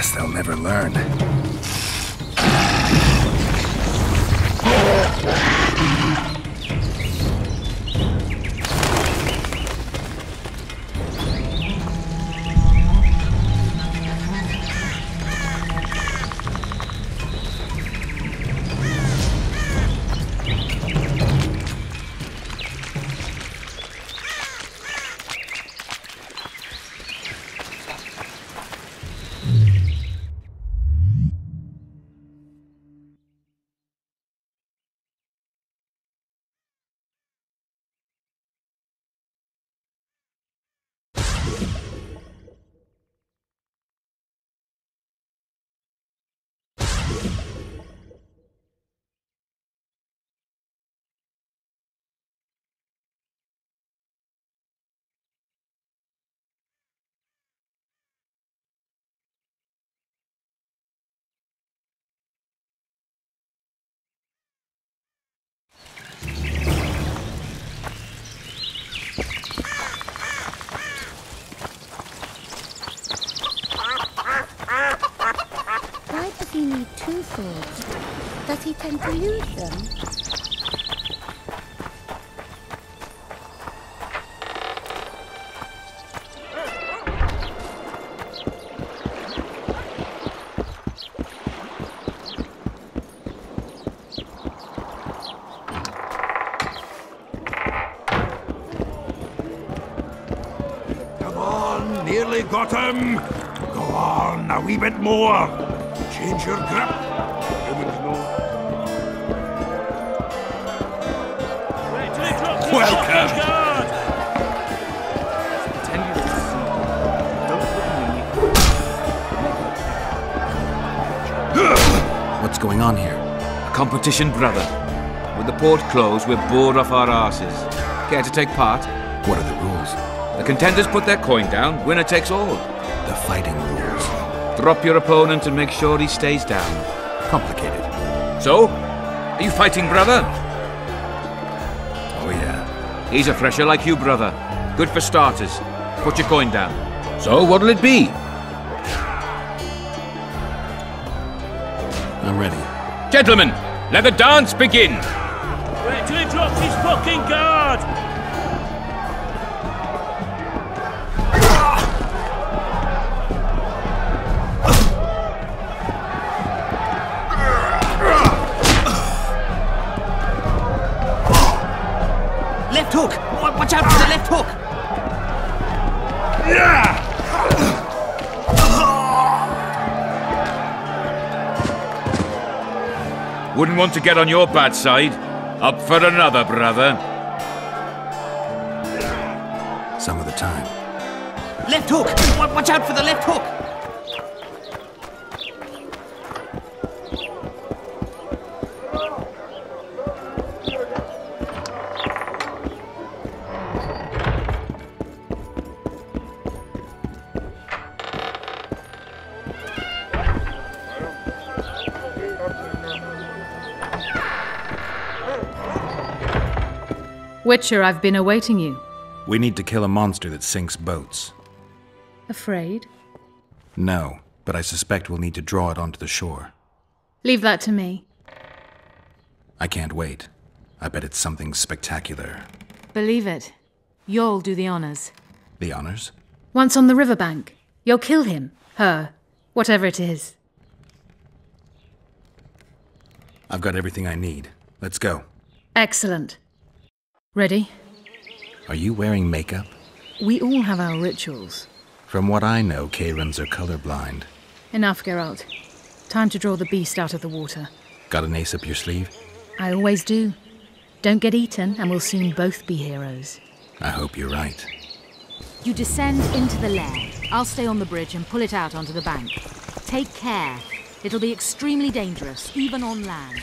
Guess they'll never learn. Does he need two swords? Does he tend to use them? Come on, nearly got him. Go on, a wee bit more. Change your grip. Welcome. What's going on here? A competition, brother. With the port closed, we're bored off our asses. Care to take part? What are the rules? The contenders put their coin down, winner takes all. The fighting rules. Drop your opponent and make sure he stays down. Complicated. So? Are you fighting, brother? Oh, yeah. He's a fresher like you, brother. Good for starters. Put your coin down. So, what'll it be? I'm ready. Gentlemen, let the dance begin! Wait till he drops his fucking guard! Left hook! Watch out for the left hook! Wouldn't want to get on your bad side. Up for another, brother. Some of the time. Left hook! Watch out for the left hook! Witcher, I've been awaiting you. We need to kill a monster that sinks boats. Afraid? No, but I suspect we'll need to draw it onto the shore. Leave that to me. I can't wait. I bet it's something spectacular. Believe it. You'll do the honors. The honors? Once on the riverbank, you'll kill him, her, whatever it is. I've got everything I need. Let's go. Excellent. Ready? Are you wearing makeup? We all have our rituals. From what I know, Kayrans are colorblind. Enough, Geralt. Time to draw the beast out of the water. Got an ace up your sleeve? I always do. Don't get eaten, and we'll soon both be heroes. I hope you're right. You descend into the lair. I'll stay on the bridge and pull it out onto the bank. Take care. It'll be extremely dangerous, even on land.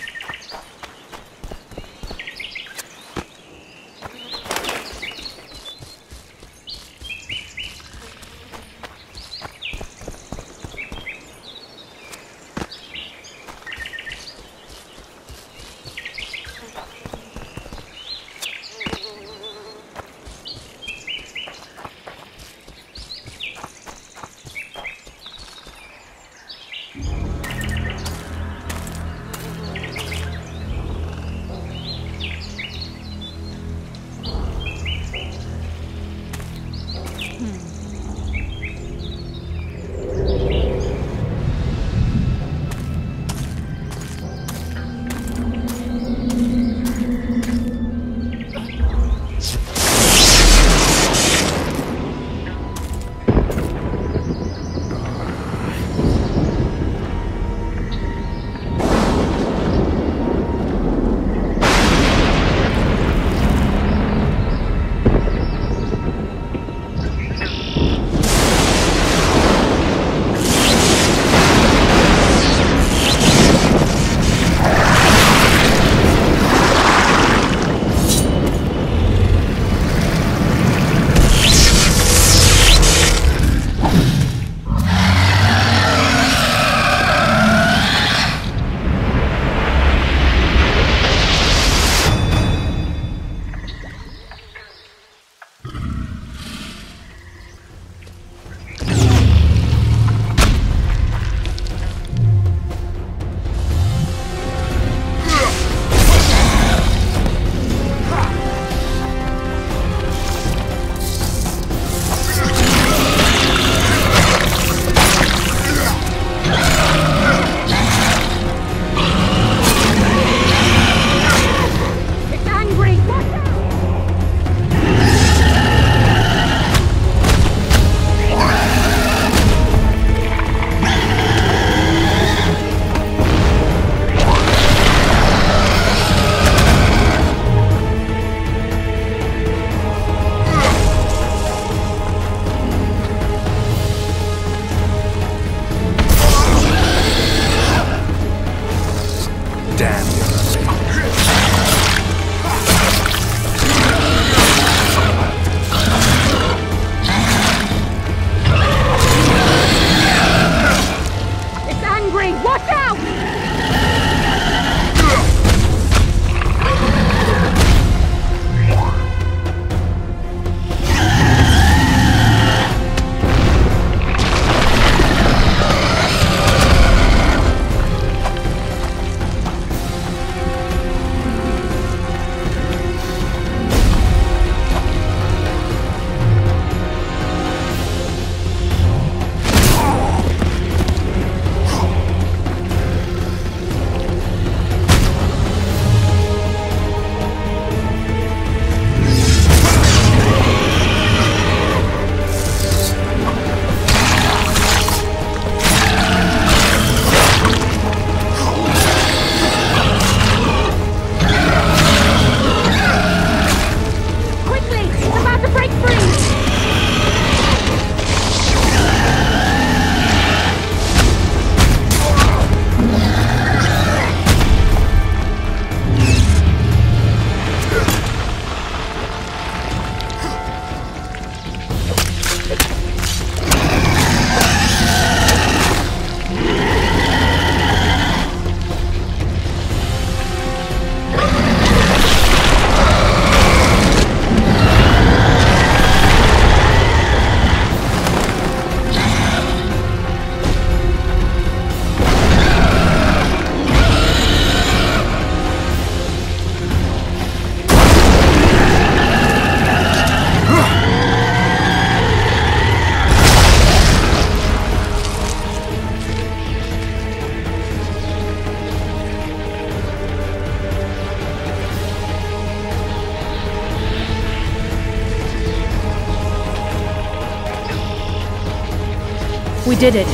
We did it.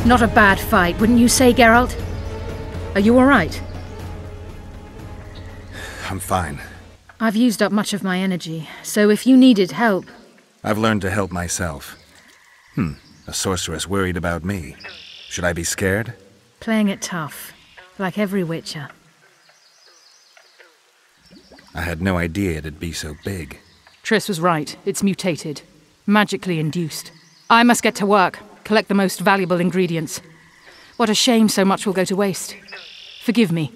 Not a bad fight, wouldn't you say, Geralt? Are you alright? I'm fine. I've used up much of my energy, so if you needed help... I've learned to help myself. A sorceress worried about me. Should I be scared? Playing it tough, like every Witcher. I had no idea it'd be so big. Triss was right. It's mutated. Magically induced. I must get to work, collect the most valuable ingredients. What a shame so much will go to waste. Forgive me.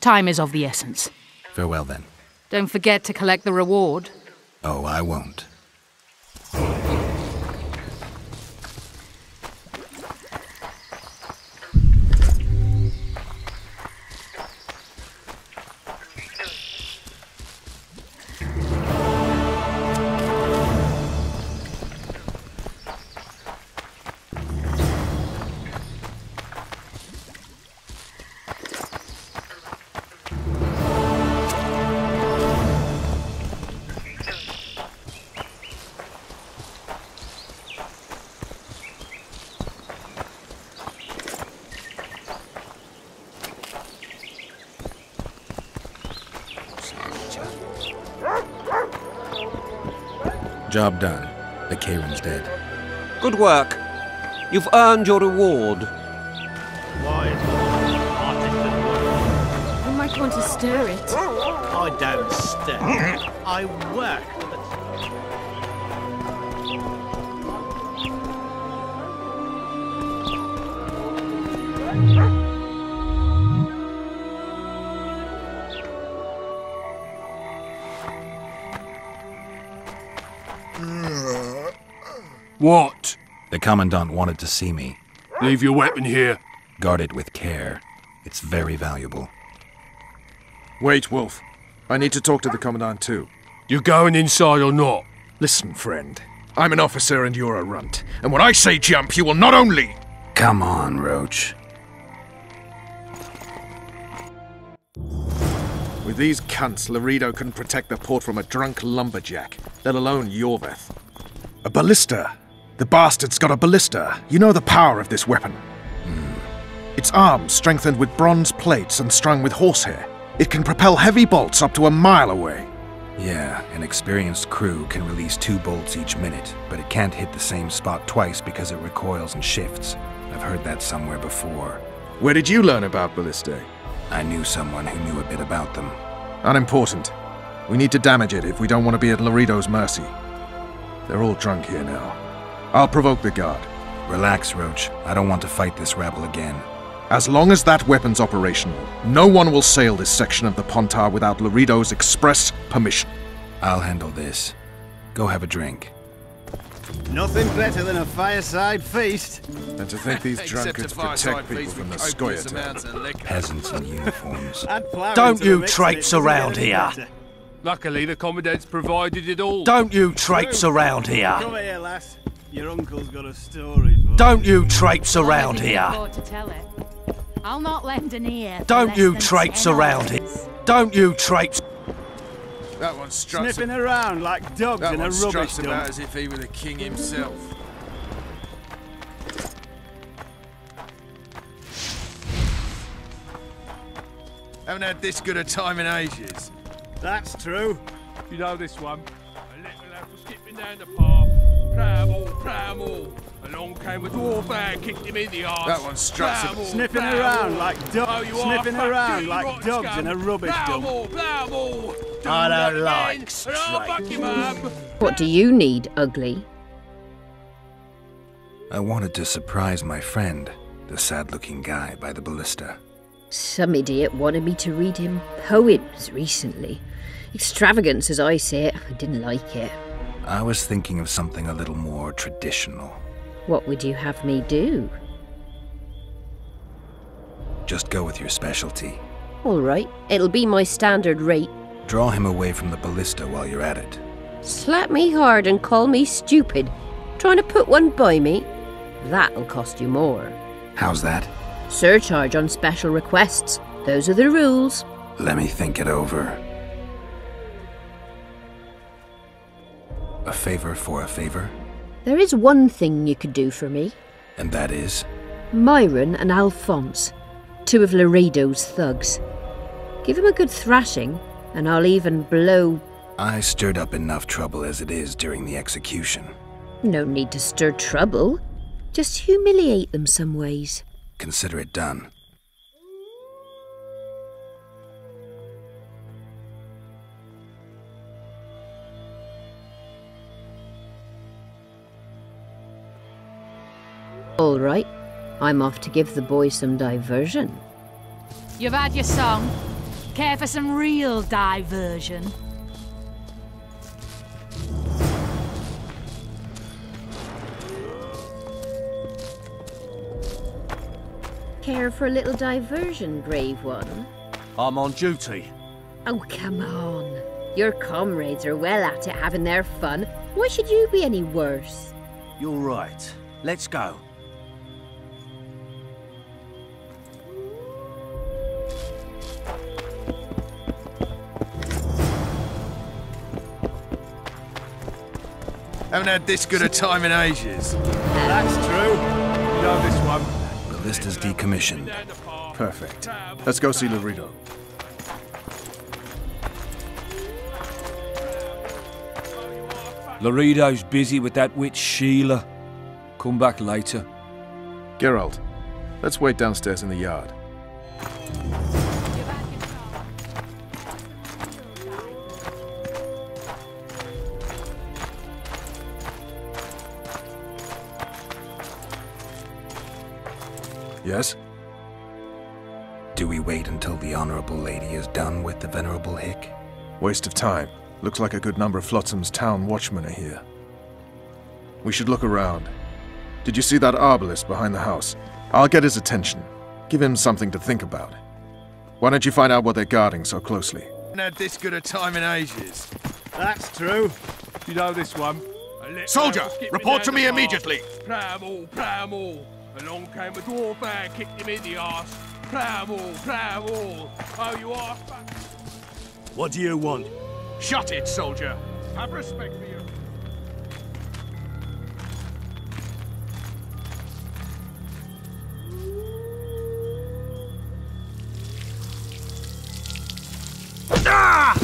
Time is of the essence. Farewell, then. Don't forget to collect the reward. Oh, I won't. Job done. The Kayran's dead. Good work. You've earned your reward. You might want to stir it. I don't stir. I work. What? The Commandant wanted to see me. Leave your weapon here. Guard it with care. It's very valuable. Wait, Wolf. I need to talk to the Commandant too. You going inside or not? Listen, friend. I'm an officer and you're a runt. And when I say jump, you will not only... Come on, Roach. With these cunts, Laredo couldn't protect the port from a drunk lumberjack, let alone Yorveth. A ballista. The bastard's got a ballista. You know the power of this weapon. Its arms strengthened with bronze plates and strung with horsehair. It can propel heavy bolts up to a mile away. Yeah, an experienced crew can release 2 bolts each minute, but it can't hit the same spot twice because it recoils and shifts. I've heard that somewhere before. Where did you learn about ballistae? I knew someone who knew a bit about them. Unimportant. We need to damage it if we don't want to be at Laredo's mercy. They're all drunk here now. I'll provoke the guard. Relax, Roach. I don't want to fight this rabble again. As long as that weapon's operational, no one will sail this section of the Pontar without Laredo's express permission. I'll handle this. Go have a drink. Nothing better than a fireside feast. And to think these drunkards protect people from the Scoia'tael. Peasants in uniforms. Don't you traipse around here. Luckily, the Commandant's provided it all. Don't you traipse around here. Come here, lass. Your uncle's got a story for Don't you traipse around here. To tell it. I'll not lend an ear. Don't you traipse around here. Don't you traipse. That one struts sniffing around like dogs in a rubbish dump. About as if he were the king himself. Haven't had this good a time in ages. That's true. You know this one. A little lad was skipping down the path. Pramble. Along came a dwarf and kicked him in the arse. That one struts sniffing around like dogs. Sniffing around like dogs in a rubbish dump. I don't like straight. What do you need, ugly? I wanted to surprise my friend, the sad-looking guy by the ballista. Some idiot wanted me to read him poems recently. Extravagance, as I say it. I didn't like it. I was thinking of something a little more traditional. What would you have me do? Just go with your specialty. All right, it'll be my standard rate. Draw him away from the ballista while you're at it. Slap me hard and call me stupid. Trying to put one by me? That'll cost you more. How's that? Surcharge on special requests. Those are the rules. Let me think it over. A favor for a favor? There is one thing you could do for me. And that is? Myron and Alphonse, 2 of Laredo's thugs. Give him a good thrashing, and I'll even blow... I stirred up enough trouble as it is during the execution. No need to stir trouble. Just humiliate them some ways. Consider it done. All right, I'm off to give the boys some diversion. You've had your song. Care for some real diversion? Care for a little diversion, brave one? I'm on duty. Oh, come on. Your comrades are well at it having their fun. Why should you be any worse? You're right. Let's go. Haven't had this good a time in ages. That's true. You know this one. Ballista's decommissioned. Perfect. Let's go see Laredo. Laredo's busy with that witch Sheila. Come back later. Geralt, let's wait downstairs in the yard. Yes? Do we wait until the Honorable Lady is done with the Venerable Hick? Waste of time. Looks like a good number of Flotsam's town watchmen are here. We should look around. Did you see that arbalist behind the house? I'll get his attention. Give him something to think about. Why don't you find out what they're guarding so closely? Haven't had this good a time in ages. That's true. You know this one. Soldier, report to me immediately. Plough 'em all, plough 'em all. Along came a dwarf and kicked him in the arse. Plough 'em all, plough 'em all. Oh, you arse. What do you want? Shut it, soldier. Have respect for you. Ah!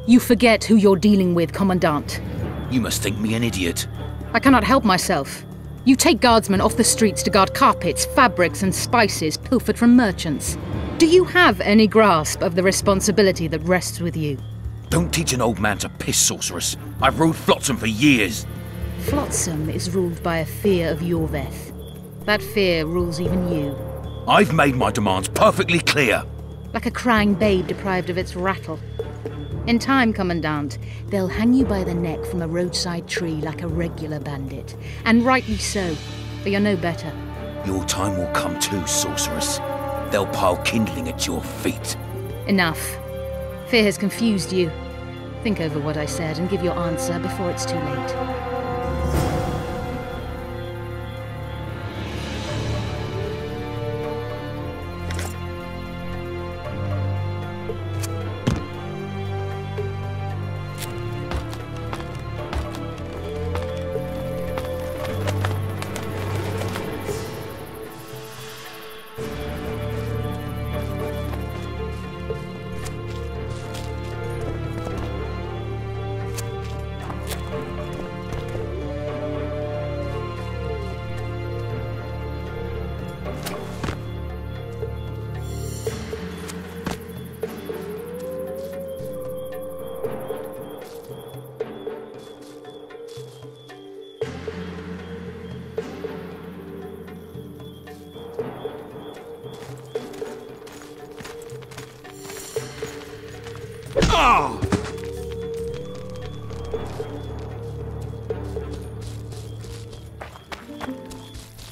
You forget who you're dealing with, Commandant. You must think me an idiot. I cannot help myself. You take guardsmen off the streets to guard carpets, fabrics, and spices pilfered from merchants. Do you have any grasp of the responsibility that rests with you? Don't teach an old man to piss, sorceress. I've ruled Flotsam for years. Flotsam is ruled by a fear of Yorveth. That fear rules even you. I've made my demands perfectly clear. Like a crying babe deprived of its rattle. In time, Commandant, they'll hang you by the neck from a roadside tree like a regular bandit. And rightly so, for you're no better. Your time will come too, sorceress. They'll pile kindling at your feet. Enough. Fear has confused you. Think over what I said and give your answer before it's too late.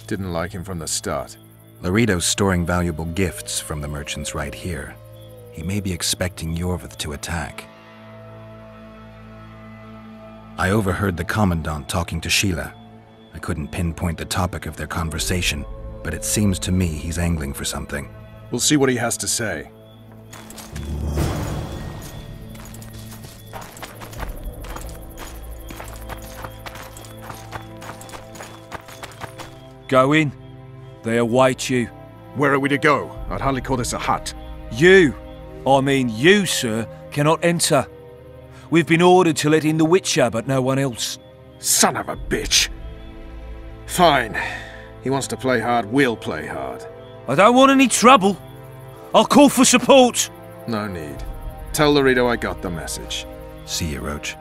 Didn't like him from the start. Laredo's storing valuable gifts from the merchants right here. He may be expecting Yorvith to attack. I overheard the Commandant talking to Sheila. I couldn't pinpoint the topic of their conversation, but it seems to me he's angling for something. We'll see what he has to say. Go in. They await you. Where are we to go? I'd hardly call this a hut. You, sir, cannot enter. We've been ordered to let in the Witcher, but no one else. Son of a bitch! Fine. He wants to play hard, we'll play hard. I don't want any trouble. I'll call for support. No need. Tell Laredo I got the message. See you, Roach.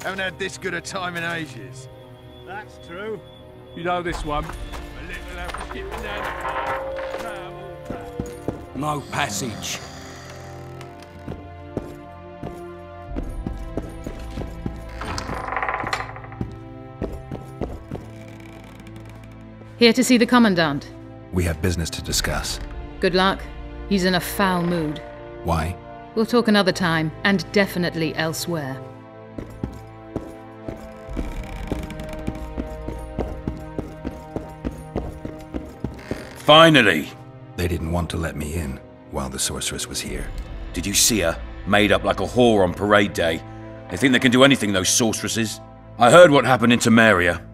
Haven't had this good a time in ages. That's true. You know this one. A little out skipping down the path. No passage. Here to see the Commandant. We have business to discuss. Good luck. He's in a foul mood. Why? We'll talk another time, and definitely elsewhere. Finally! They didn't want to let me in while the sorceress was here. Did you see her? Made up like a whore on parade day. They think they can do anything, those sorceresses. I heard what happened in Temeria.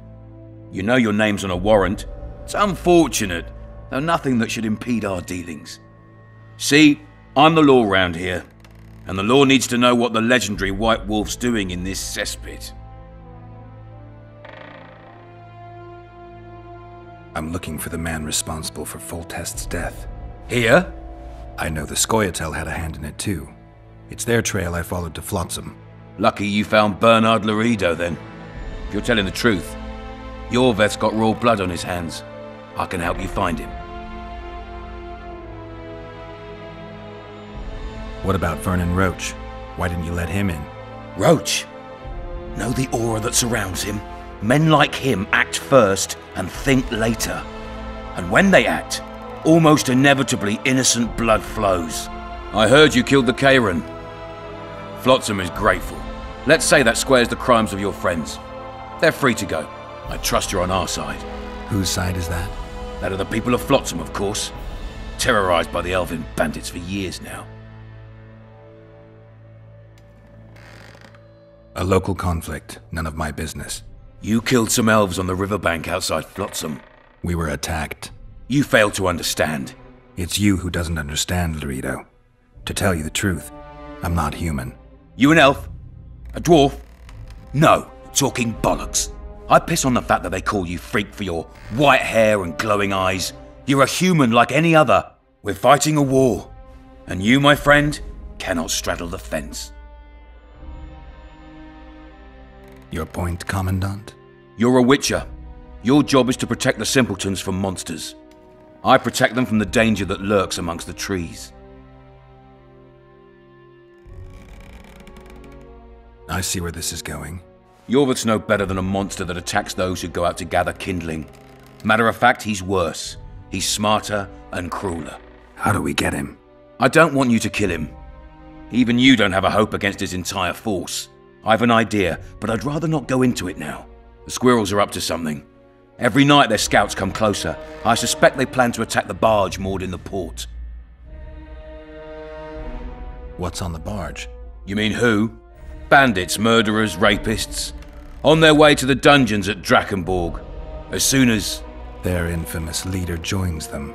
You know your name's on a warrant. It's unfortunate, though nothing that should impede our dealings. See, I'm the law round here, and the law needs to know what the legendary White Wolf's doing in this cesspit. I'm looking for the man responsible for Foltest's death. Here? I know the Scoia'tael had a hand in it too. It's their trail I followed to Flotsam. Lucky you found Bernard Laredo then. If you're telling the truth, Yorveth's got raw blood on his hands. I can help you find him. What about Vernon Roach? Why didn't you let him in? Roach? Know the aura that surrounds him? Men like him act first and think later. And when they act, almost inevitably innocent blood flows. I heard you killed the Kairan. Flotsam is grateful. Let's say that squares the crimes of your friends. They're free to go. I trust you're on our side. Whose side is that? That of the people of Flotsam, of course. Terrorized by the elven bandits for years now. A local conflict, none of my business. You killed some elves on the riverbank outside Flotsam. We were attacked. You failed to understand. It's you who doesn't understand, Laredo. To tell you the truth, I'm not human. You an elf? A dwarf? No, talking bollocks. I piss on the fact that they call you freak for your white hair and glowing eyes. You're a human like any other. We're fighting a war. And you, my friend, cannot straddle the fence. Your point, Commandant? You're a witcher. Your job is to protect the simpletons from monsters. I protect them from the danger that lurks amongst the trees. I see where this is going. Yorvith's no better than a monster that attacks those who go out to gather kindling. Matter of fact, he's worse. He's smarter and crueler. How do we get him? I don't want you to kill him. Even you don't have a hope against his entire force. I've an idea, but I'd rather not go into it now. The squirrels are up to something. Every night their scouts come closer. I suspect they plan to attack the barge moored in the port. What's on the barge? You mean who? Bandits, murderers, rapists. On their way to the dungeons at Drakenborg. As soon as... Their infamous leader joins them.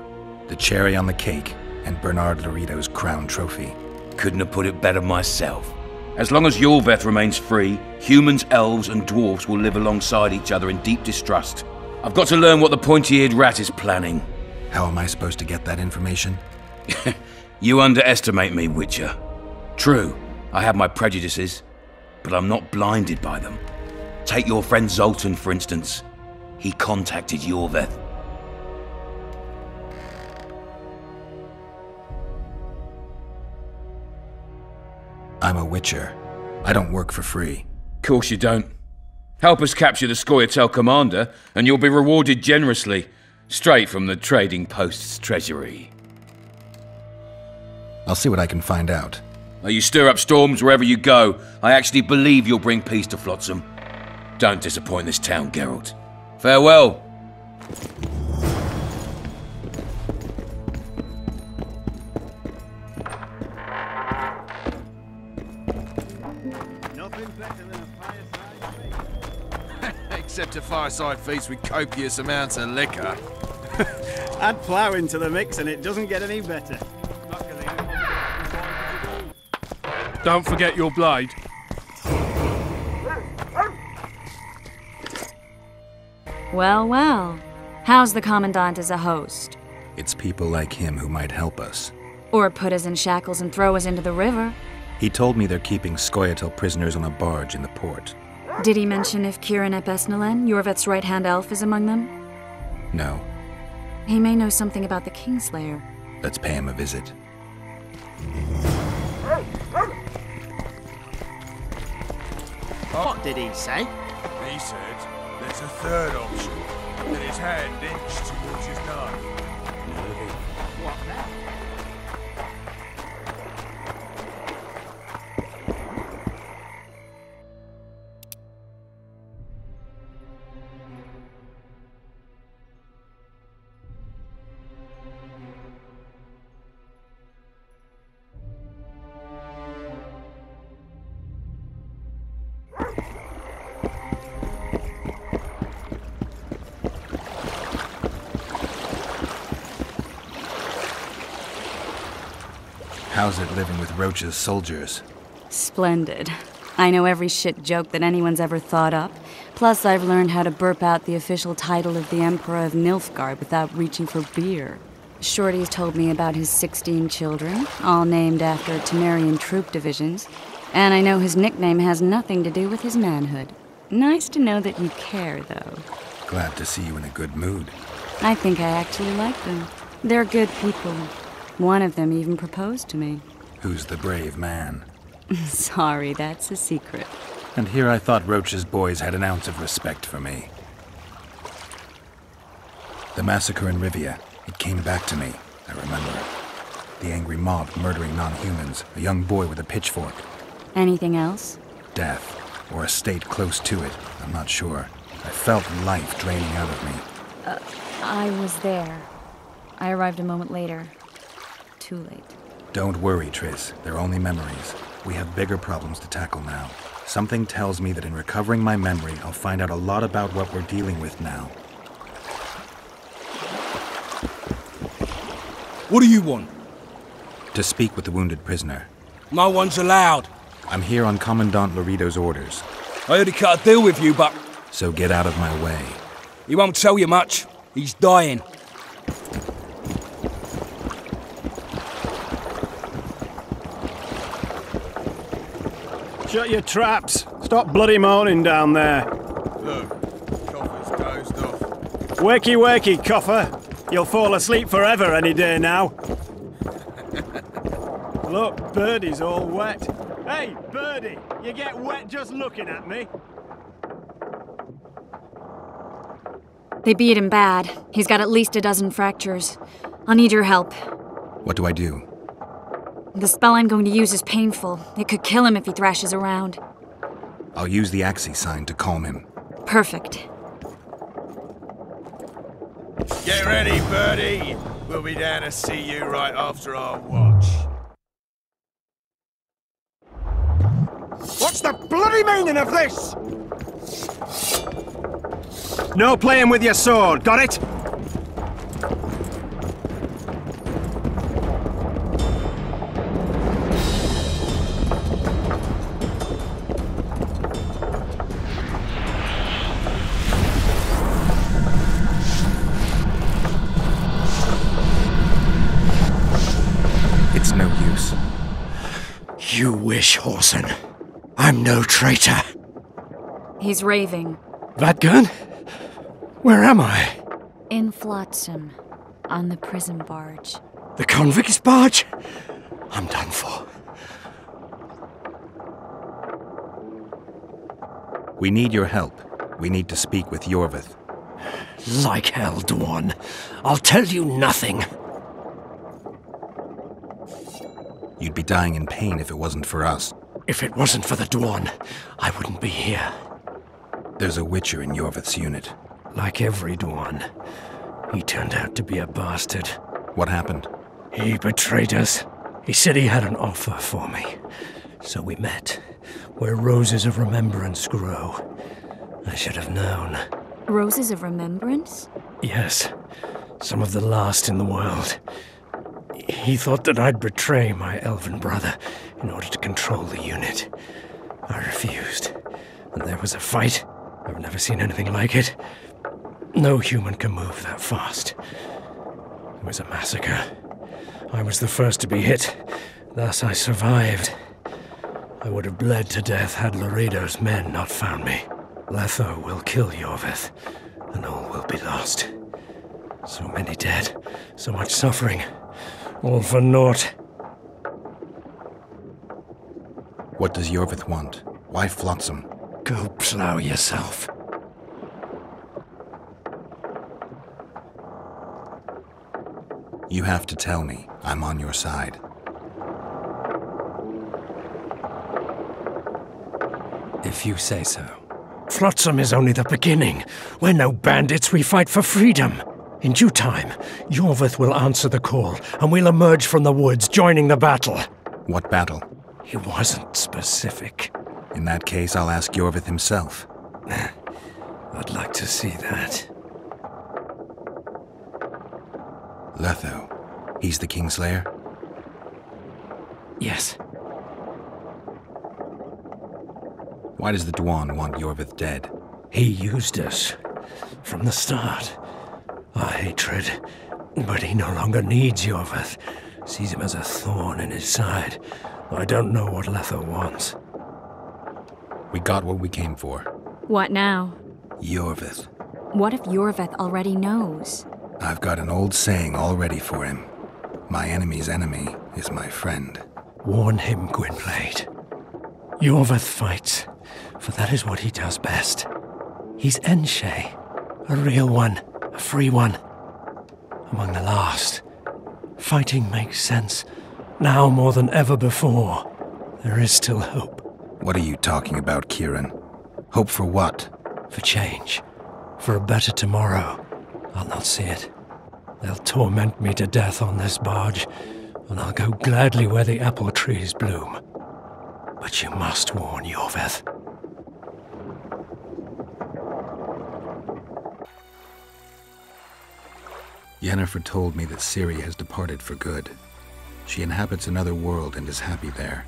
The cherry on the cake and Bernard Laredo's crown trophy. Couldn't have put it better myself. As long as Yorveth remains free, humans, elves and dwarves will live alongside each other in deep distrust. I've got to learn what the pointy-eared rat is planning. How am I supposed to get that information? You underestimate me, Witcher. True, I have my prejudices, but I'm not blinded by them. Take your friend Zoltan, for instance. He contacted Yorveth. I'm a witcher. I don't work for free. Course you don't. Help us capture the Scoia'tael commander, and you'll be rewarded generously, straight from the trading post's treasury. I'll see what I can find out. You stir up storms wherever you go. I actually believe you'll bring peace to Flotsam. Don't disappoint this town, Geralt. Farewell. Except a fireside feast with copious amounts of liquor. Add plough into the mix and it doesn't get any better. Don't forget your blade. Well, well. How's the Commandant as a host? It's people like him who might help us. Or put us in shackles and throw us into the river. He told me they're keeping Scoia'tael prisoners on a barge in the port. Did he mention if Kieran ep Esnalen, Yorveth's right-hand elf, is among them? No. He may know something about the Kingslayer. Let's pay him a visit. What did he say? He said there's a third option, with his hand inched towards his knife. What then? How's it living with Roach's soldiers? Splendid. I know every shit joke that anyone's ever thought up. Plus, I've learned how to burp out the official title of the Emperor of Nilfgaard without reaching for beer. Shorty's told me about his 16 children, all named after Temerian troop divisions, and I know his nickname has nothing to do with his manhood. Nice to know that you care, though. Glad to see you in a good mood. I think I actually like them. They're good people. One of them even proposed to me. Who's the brave man? Sorry, that's a secret. And here I thought Roach's boys had an ounce of respect for me. The massacre in Rivia, it came back to me, I remember. The angry mob murdering non-humans, a young boy with a pitchfork. Anything else? Death, or a state close to it, I'm not sure. I felt life draining out of me. I was there. I arrived a moment later. Too late. Don't worry, Triss. They're only memories. We have bigger problems to tackle now. Something tells me that in recovering my memory, I'll find out a lot about what we're dealing with now. What do you want? To speak with the wounded prisoner. No one's allowed. I'm here on Commandant Laredo's orders. I heard he cut a deal with you, but... So get out of my way. He won't tell you much. He's dying. Shut your traps. Stop bloody moaning down there. Look, Coffer's dozed off. Wakey, wakey, Coffer. You'll fall asleep forever any day now. Look, Birdie's all wet. Hey, Birdie, you get wet just looking at me. They beat him bad. He's got at least a dozen fractures. I'll need your help. What do I do? The spell I'm going to use is painful. It could kill him if he thrashes around. I'll use the Axii sign to calm him. Perfect. Get ready, Birdie. We'll be down to see you right after our watch. What's the bloody meaning of this? No playing with your sword, got it? It's no use. You wish, Horson. I'm no traitor. He's raving. Vadgun? Where am I? In Flotsam, on the prison barge. The convict's barge? I'm done for. We need your help. We need to speak with Yorvith. Like hell, Dwan. I'll tell you nothing. You'd be dying in pain if it wasn't for us. If it wasn't for the Dwan, I wouldn't be here. There's a Witcher in Yorvith's unit. Like every Dwan, he turned out to be a bastard. What happened? He betrayed us. He said he had an offer for me. So we met, where roses of remembrance grow. I should have known. Roses of remembrance? Yes, some of the last in the world. He thought that I'd betray my elven brother in order to control the unit. I refused, and there was a fight. I've never seen anything like it. No human can move that fast. It was a massacre. I was the first to be hit, thus I survived. I would have bled to death had Laredo's men not found me. Letho will kill Yorvith, and all will be lost. So many dead, so much suffering, all for naught. What does Yorvith want? Why Flotsam? Go plough yourself. You have to tell me. I'm on your side. If you say so. Flotsam is only the beginning. We're no bandits, we fight for freedom. In due time, Yorvith will answer the call, and we'll emerge from the woods, joining the battle. What battle? He wasn't specific. In that case, I'll ask Yorvith himself. I'd like to see that. Letho. He's the Kingslayer? Yes. Why does the Dwan want Yorvith dead? He used us. From the start. Our hatred. But he no longer needs Yorvith. Sees him as a thorn in his side. I don't know what Letho wants. We got what we came for. What now? Yorvith. What if Yorvith already knows? I've got an old saying all ready for him. My enemy's enemy is my friend. Warn him, Gwynblade. Yorvith fights, for that is what he does best. He's Enshe, a real one, a free one. Among the last. Fighting makes sense. Now more than ever before. There is still hope. What are you talking about, Kieran? Hope for what? For change. For a better tomorrow. I'll not see it. They'll torment me to death on this barge, and I'll go gladly where the apple trees bloom. But you must warn Yorvith. Yennefer told me that Ciri has departed for good. She inhabits another world and is happy there.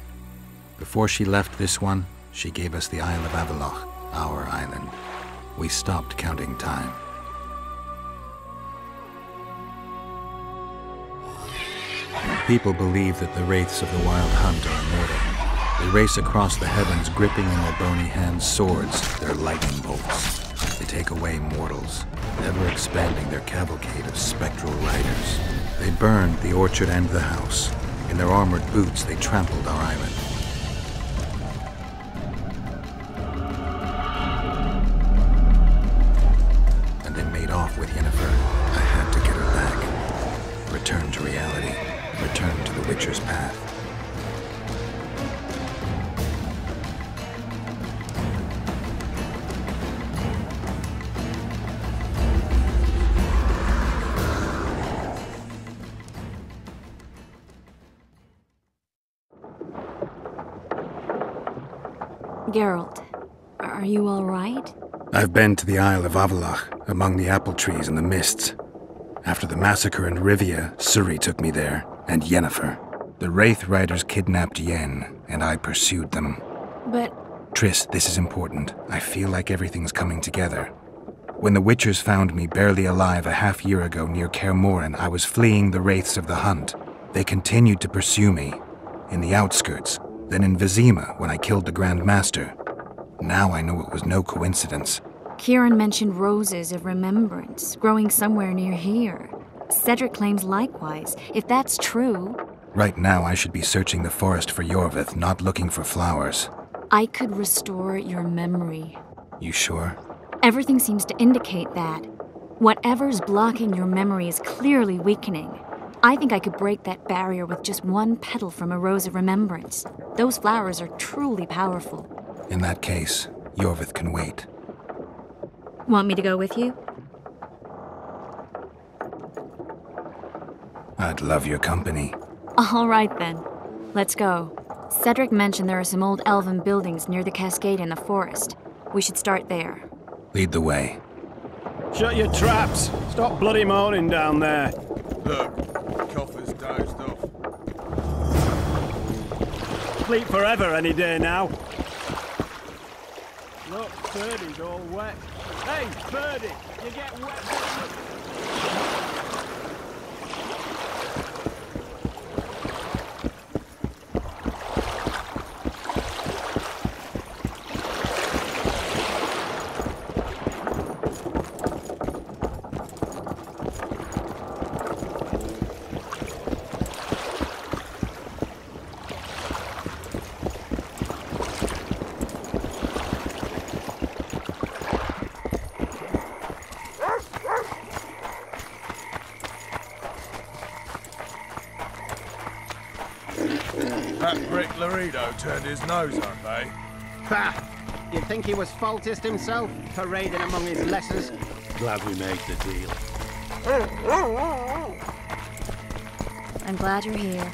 Before she left this one, she gave us the Isle of Avallac'h, our island. We stopped counting time. People believe that the wraiths of the Wild Hunt are immortal. They race across the heavens, gripping in their bony hands swords, their lightning bolts. They take away mortals, ever expanding their cavalcade of spectral riders. They burned the orchard and the house. In their armored boots, they trampled our island. And they made off with Yennefer. I had to get her back. Return to reality. Return to the Witcher's path. Geralt, are you all right? I've been to the Isle of Avallac'h, among the apple trees and the mists. After the massacre in Rivia, Ciri took me there, and Yennefer. The Wraith Riders kidnapped Yen, and I pursued them. But... Triss, this is important. I feel like everything's coming together. When the Witchers found me barely alive a half-year ago near Kaer Morhen, I was fleeing the Wraiths of the Hunt. They continued to pursue me, in the outskirts, then in Vizima when I killed the Grand Master. Now I know it was no coincidence. Kieran mentioned roses of remembrance, growing somewhere near here. Cedric claims likewise. If that's true... Right now I should be searching the forest for Yorvith, not looking for flowers. I could restore your memory. You sure? Everything seems to indicate that. Whatever's blocking your memory is clearly weakening. I think I could break that barrier with just one petal from a rose of remembrance. Those flowers are truly powerful. In that case, Yorvith can wait. Want me to go with you? I'd love your company. All right then. Let's go. Cedric mentioned there are some old elven buildings near the cascade in the forest. We should start there. Lead the way. Shut your traps! Stop bloody moaning down there! Look, Coffer's dozed off. Sleep forever any day now. Look, Birdie's all wet. Hey, Birdie! You get wet! That brick Laredo turned his nose on, eh? Bah! You'd think he was faultist himself, parading among his lessers. Glad we made the deal. I'm glad you're here.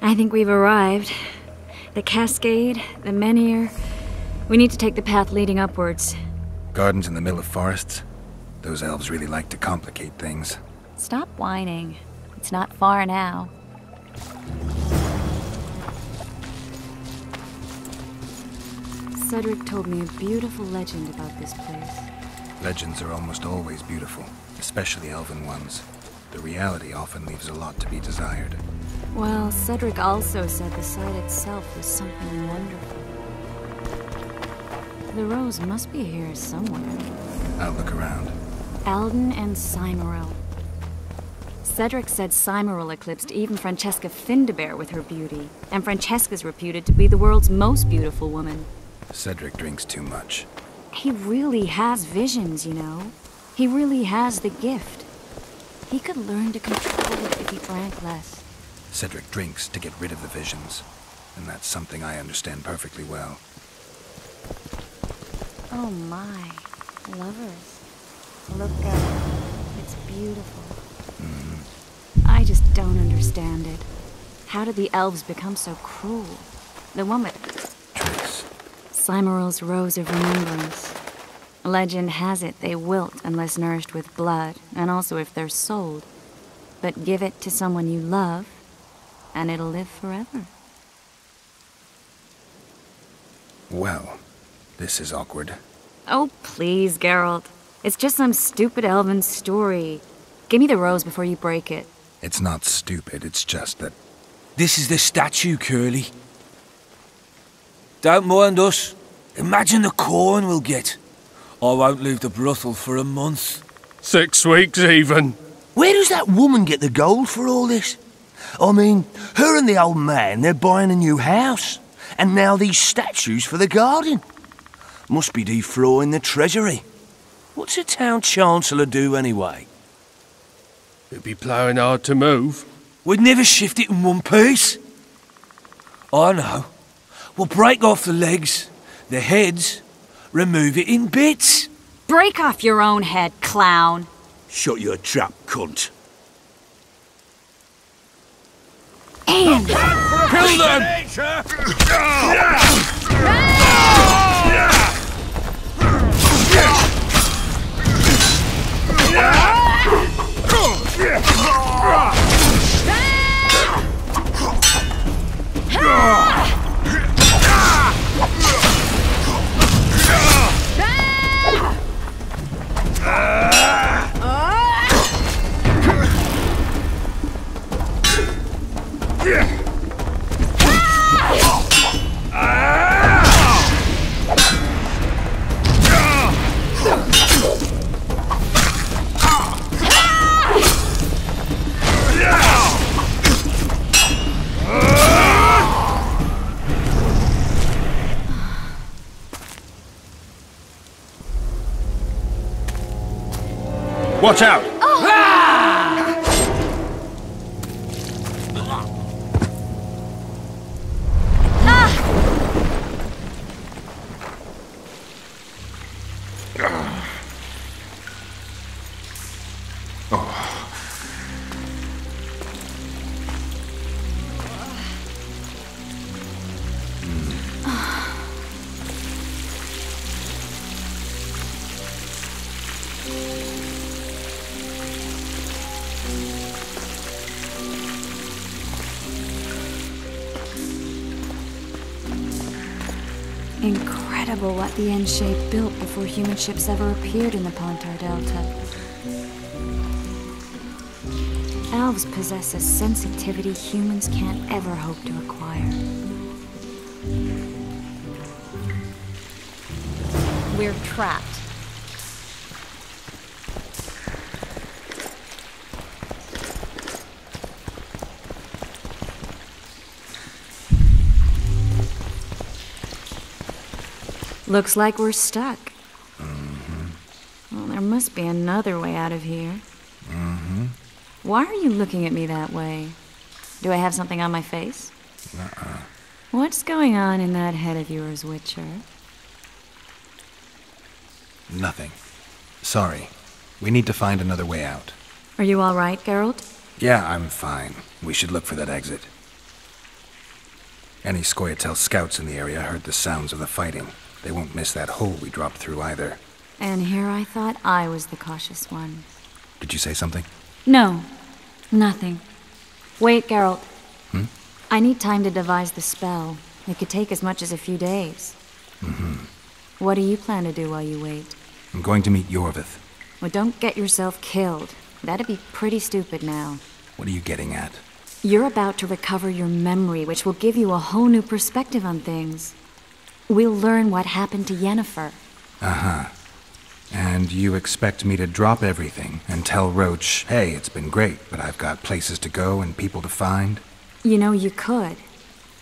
I think we've arrived. The cascade, the menhir. We need to take the path leading upwards. Gardens in the middle of forests? Those elves really like to complicate things. Stop whining. It's not far now. Cedric told me a beautiful legend about this place. Legends are almost always beautiful, especially elven ones. The reality often leaves a lot to be desired. Well, Cedric also said the site itself was something wonderful. The rose must be here somewhere. I'll look around. Alden and Cymoril. Cedric said Cymoril eclipsed even Francesca Findabair with her beauty, and Francesca's reputed to be the world's most beautiful woman. Cedric drinks too much. He really has visions, you know. He really has the gift. He could learn to control it if he drank less. Cedric drinks to get rid of the visions, and that's something I understand perfectly well. Oh my, lovers. Look at it. It's beautiful. I just don't understand it. How did the elves become so cruel? The one with... Slimeral's Rose of Remembrance. Legend has it they wilt unless nourished with blood, and also if they're sold. But give it to someone you love, and it'll live forever. Well, this is awkward. Oh, please, Geralt. It's just some stupid elven story. Give me the rose before you break it. It's not stupid, it's just that... This is the statue, Curly. Don't mind us. Imagine the corn we'll get. I won't leave the brothel for a month. 6 weeks even. Where does that woman get the gold for all this? I mean, her and the old man, they're buying a new house. And now these statues for the garden. Must be defraying the treasury. What's a town chancellor do anyway? It'd be ploughing hard to move. We'd never shift it in one piece. I know. We'll break off the legs, the heads, remove it in bits. Break off your own head, clown. Shut your trap, cunt. And... Kill them! Watch out! Incredible what the N-shape built before human ships ever appeared in the Pontar Delta. Elves possess a sensitivity humans can't ever hope to acquire. We're trapped. Looks like we're stuck. Well, there must be another way out of here. Why are you looking at me that way? Do I have something on my face? What's going on in that head of yours, Witcher? Nothing. Sorry. We need to find another way out. Are you all right, Geralt? Yeah, I'm fine. We should look for that exit. Any Scoia'tael scouts in the area heard the sounds of the fighting. They won't miss that hole we dropped through either. And here I thought I was the cautious one. Did you say something? No, nothing. Wait, Geralt. I need time to devise the spell. It could take as much as a few days. What do you plan to do while you wait? I'm going to meet Yorvith. Well, don't get yourself killed. That'd be pretty stupid now. What are you getting at? You're about to recover your memory, which will give you a whole new perspective on things. We'll learn what happened to Yennefer. And you expect me to drop everything and tell Roach, hey, it's been great, but I've got places to go and people to find? You know, you could.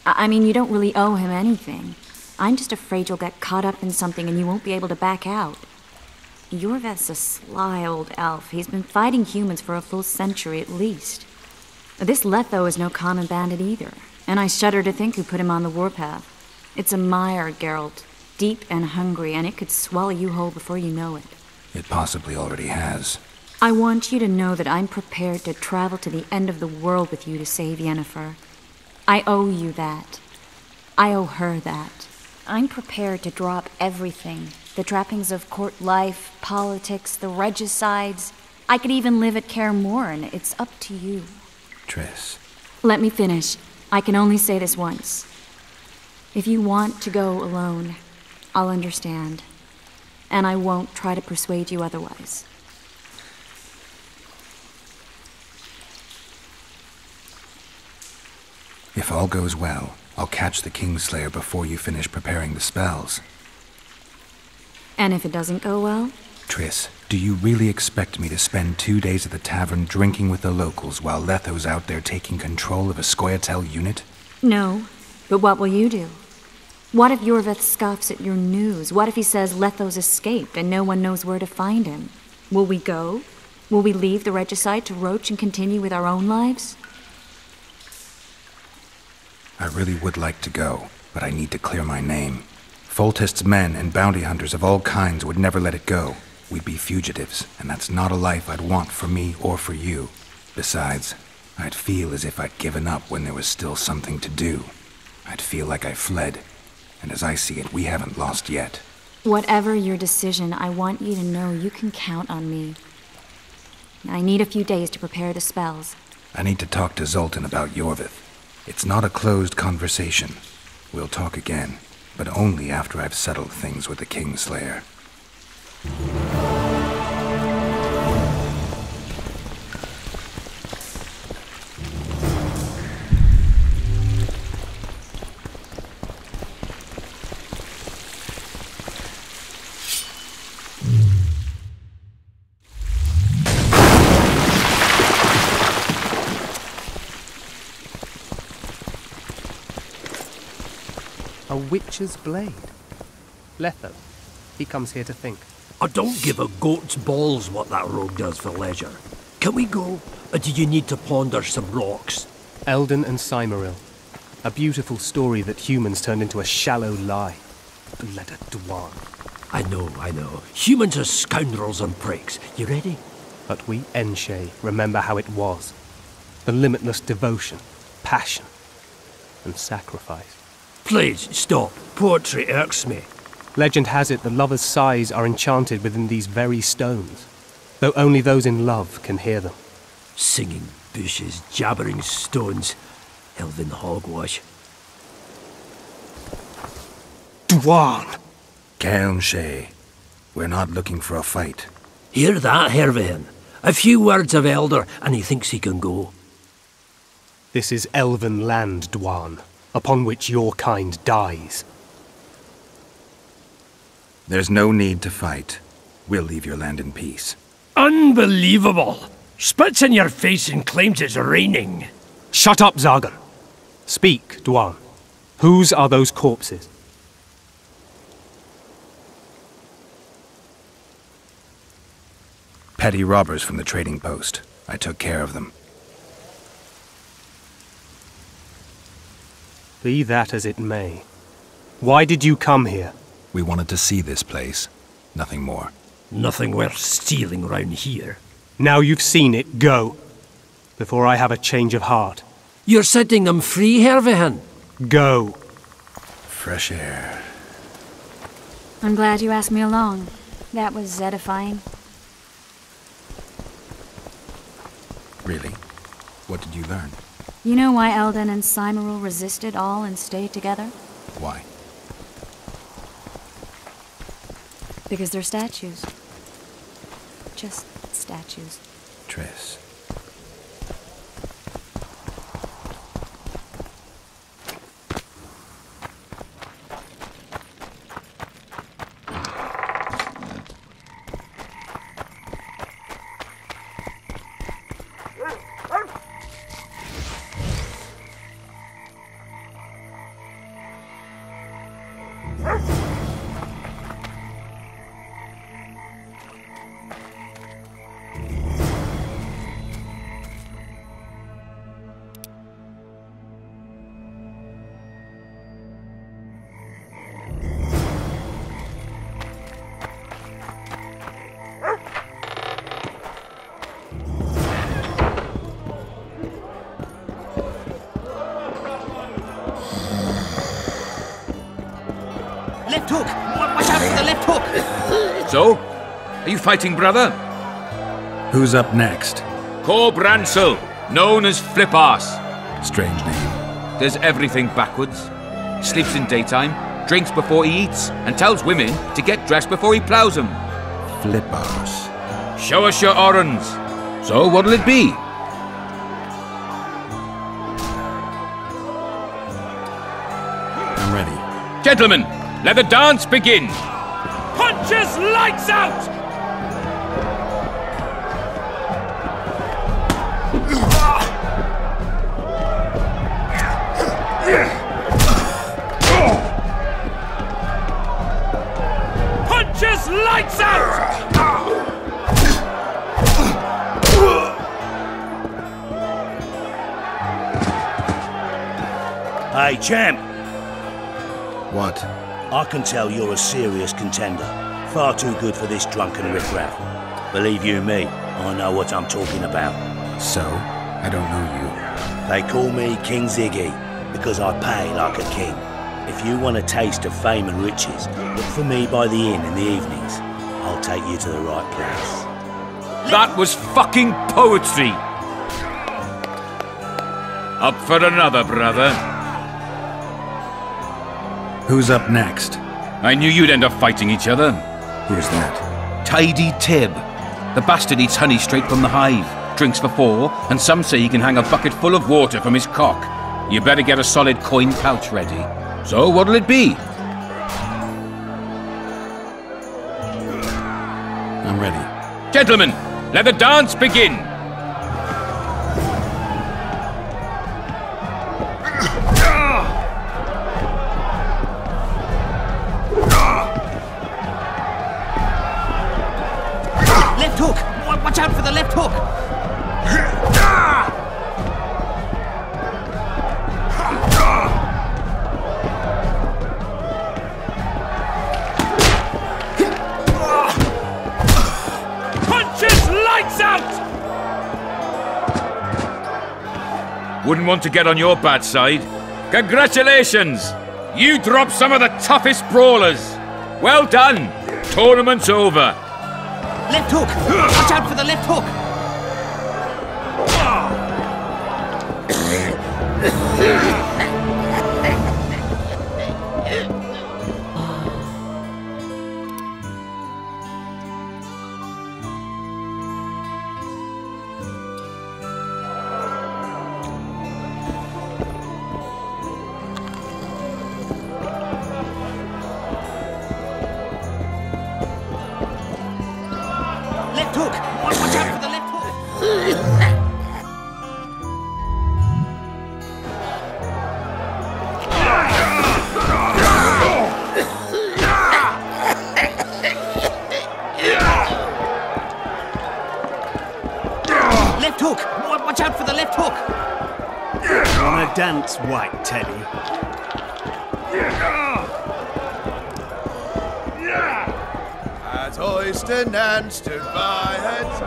I mean, you don't really owe him anything. I'm just afraid you'll get caught up in something and you won't be able to back out. Yorveth's a sly old elf. He's been fighting humans for a full century at least. This Letho is no common bandit either, and I shudder to think who put him on the warpath. It's a mire, Geralt. Deep and hungry, and it could swallow you whole before you know it. It possibly already has. I want you to know that I'm prepared to travel to the end of the world with you to save Yennefer. I owe you that. I owe her that. I'm prepared to drop everything. The trappings of court life, politics, the regicides. I could even live at Kaer Morhen. It's up to you. Triss. Let me finish. I can only say this once. If you want to go alone, I'll understand. And I won't try to persuade you otherwise. If all goes well, I'll catch the Kingslayer before you finish preparing the spells. And if it doesn't go well? Triss, do you really expect me to spend 2 days at the tavern drinking with the locals while Letho's out there taking control of a Scoia'tael unit? No, but what will you do? What if Yorveth scoffs at your news? What if he says Letho's escaped and no one knows where to find him? Will we go? Will we leave the regicide to roach and continue with our own lives? I really would like to go, but I need to clear my name. Foltest's men and bounty hunters of all kinds would never let it go. We'd be fugitives, and that's not a life I'd want for me or for you. Besides, I'd feel as if I'd given up when there was still something to do. I'd feel like I fled, and as I see it, we haven't lost yet. Whatever your decision, I want you to know you can count on me. I need a few days to prepare the spells. I need to talk to Zoltan about Yorveth. It's not a closed conversation. We'll talk again, but only after I've settled things with the Kingslayer. A witch's blade. Letho. He comes here to think. I don't give a goat's balls what that rogue does for leisure. Can we go, or do you need to ponder some rocks? Eldon and Cymoril. A beautiful story that humans turned into a shallow lie. Let a Dwan. I know. Humans are scoundrels and pricks. You ready? But we Enshe remember how it was. The limitless devotion, passion, and sacrifice. Please, stop. Poetry irks me. Legend has it the lovers' sighs are enchanted within these very stones, though only those in love can hear them. Singing bushes, jabbering stones, elven hogwash. Dwan! Cairnshae, we're not looking for a fight. Hear that, Hervihin? A few words of Elder, and he thinks he can go. This is elven land, Dwan, upon which your kind dies. There's no need to fight. We'll leave your land in peace. Unbelievable! Spits in your face and claims it's raining. Shut up, Zargan. Speak, Dwan. Whose are those corpses? Petty robbers from the trading post. I took care of them. Be that as it may. Why did you come here? We wanted to see this place. Nothing more. Nothing worth stealing round here. Now you've seen it, go. Before I have a change of heart. You're setting them free, Hervihin. Go. Fresh air. I'm glad you asked me along. That was edifying. Really? What did you learn? You know why Eldon and Cymoril resisted all and stayed together? Why? Because they're statues. Just statues. Triss. Left hook! Watch out for the left hook! So, are you fighting, brother? Who's up next? Cor Bransel, known as Flip-Arse. Strange name. Does everything backwards. Sleeps in daytime, drinks before he eats, and tells women to get dressed before he ploughs them. Flip-Arse. Show us your orans. So what'll it be? I'm ready. Gentlemen, let the dance begin. Punches lights out! Punches lights out! Hey, champ. What? I can tell you're a serious contender. Far too good for this drunken riffraff. Believe you me, I know what I'm talking about. So? I don't know you. They call me King Ziggy, because I pay like a king. If you want a taste of fame and riches, look for me by the inn in the evenings. I'll take you to the right place. That was fucking poetry! Up for another, brother. Who's up next? I knew you'd end up fighting each other. Who's that? Tidy Tib. The bastard eats honey straight from the hive, drinks for 4, and some say he can hang a bucket full of water from his cock. You better get a solid coin pouch ready. So what'll it be? I'm ready. Gentlemen, let the dance begin! Left hook! Watch out for the left hook! Punches lights out! Wouldn't want to get on your bad side. Congratulations! You dropped some of the toughest brawlers. Well done. Tournament's over. Left hook! Watch out for the left hook! Left hook! Watch out for the left hook! Left hook! Watch out for the left hook! Wanna dance, White Teddy? As hoisted and stood by heads.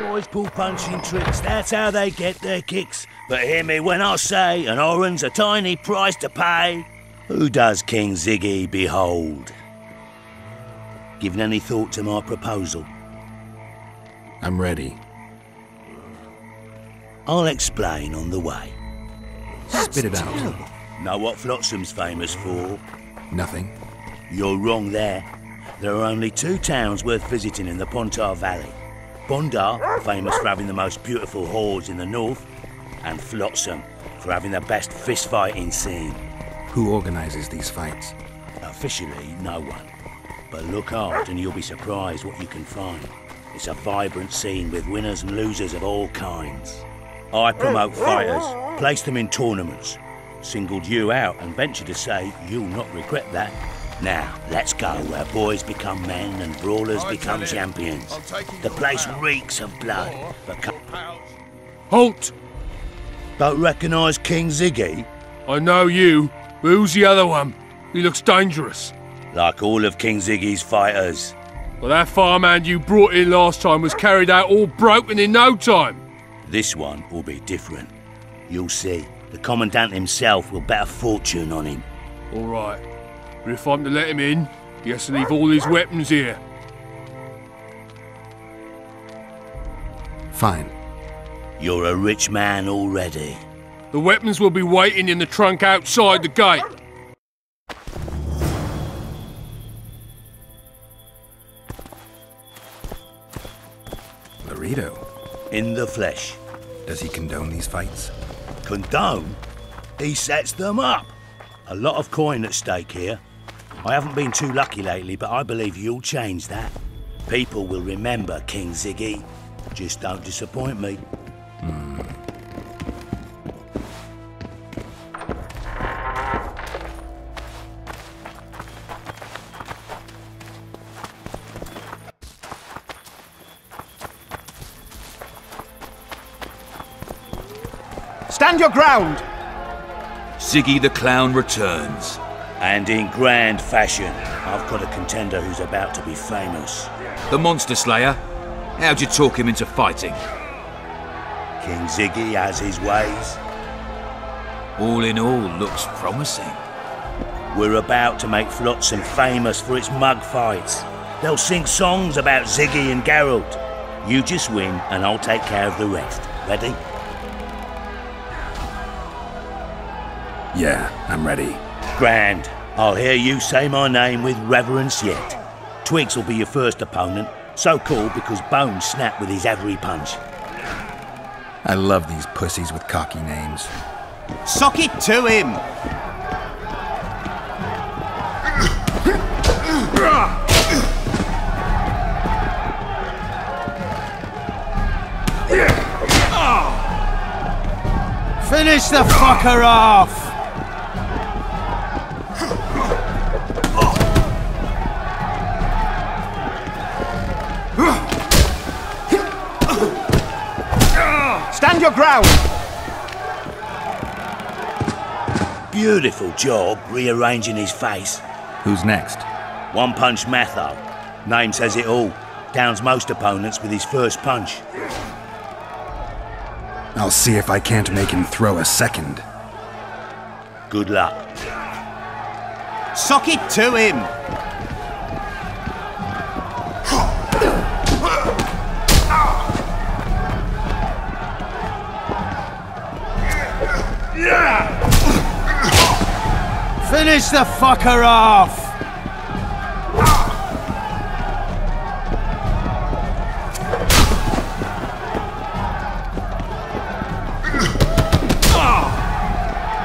Boys pull punching tricks, that's how they get their kicks. But hear me when I say an oran's a tiny price to pay. Who does King Ziggy behold? Given any thought to my proposal? I'm ready. I'll explain on the way. Spit it out. Know what Flotsam's famous for? Nothing. You're wrong there. There are only 2 towns worth visiting in the Pontar Valley. Bondar, famous for having the most beautiful whores in the north, and Flotsam, for having the best fist-fighting scene. Who organises these fights? Officially, no one. But look hard and you'll be surprised what you can find. It's a vibrant scene with winners and losers of all kinds. I promote fighters, place them in tournaments. Singled you out and venture to say you'll not regret that. Now, let's go where boys become men and brawlers become champions. The place reeks of blood, but Halt! don't recognise King Ziggy? I know you, but who's the other one? He looks dangerous. Like all of King Ziggy's fighters. Well, that farmhand you brought in last time was carried out all broken in no time. This one will be different. You'll see. The Commandant himself will bet a fortune on him. All right. But if I'm to let him in, he has to leave all his weapons here. Fine. You're a rich man already. The weapons will be waiting in the trunk outside the gate. Laredo. In the flesh. Does he condone these fights? Condone? He sets them up. A lot of coin at stake here. I haven't been too lucky lately, but I believe you'll change that. People will remember King Ziggy. Just don't disappoint me. Stand your ground! Ziggy the Clown returns. And in grand fashion. I've got a contender who's about to be famous. The Monster Slayer? How'd you talk him into fighting? King Ziggy has his ways. All in all, looks promising. We're about to make Flotsam famous for its mug fights. They'll sing songs about Ziggy and Geralt. You just win and I'll take care of the rest. Ready? Yeah, I'm ready. Grand. I'll hear you say my name with reverence yet. Twigs will be your first opponent, so called because Bones snapped with his every punch. I love these pussies with cocky names. Sock it to him! Finish the fucker off! Stand your ground! Beautiful job rearranging his face. Who's next? One Punch Matho. Name says it all. Downs most opponents with his first punch. I'll see if I can't make him throw a second. Good luck. Sock it to him! Finish the fucker off!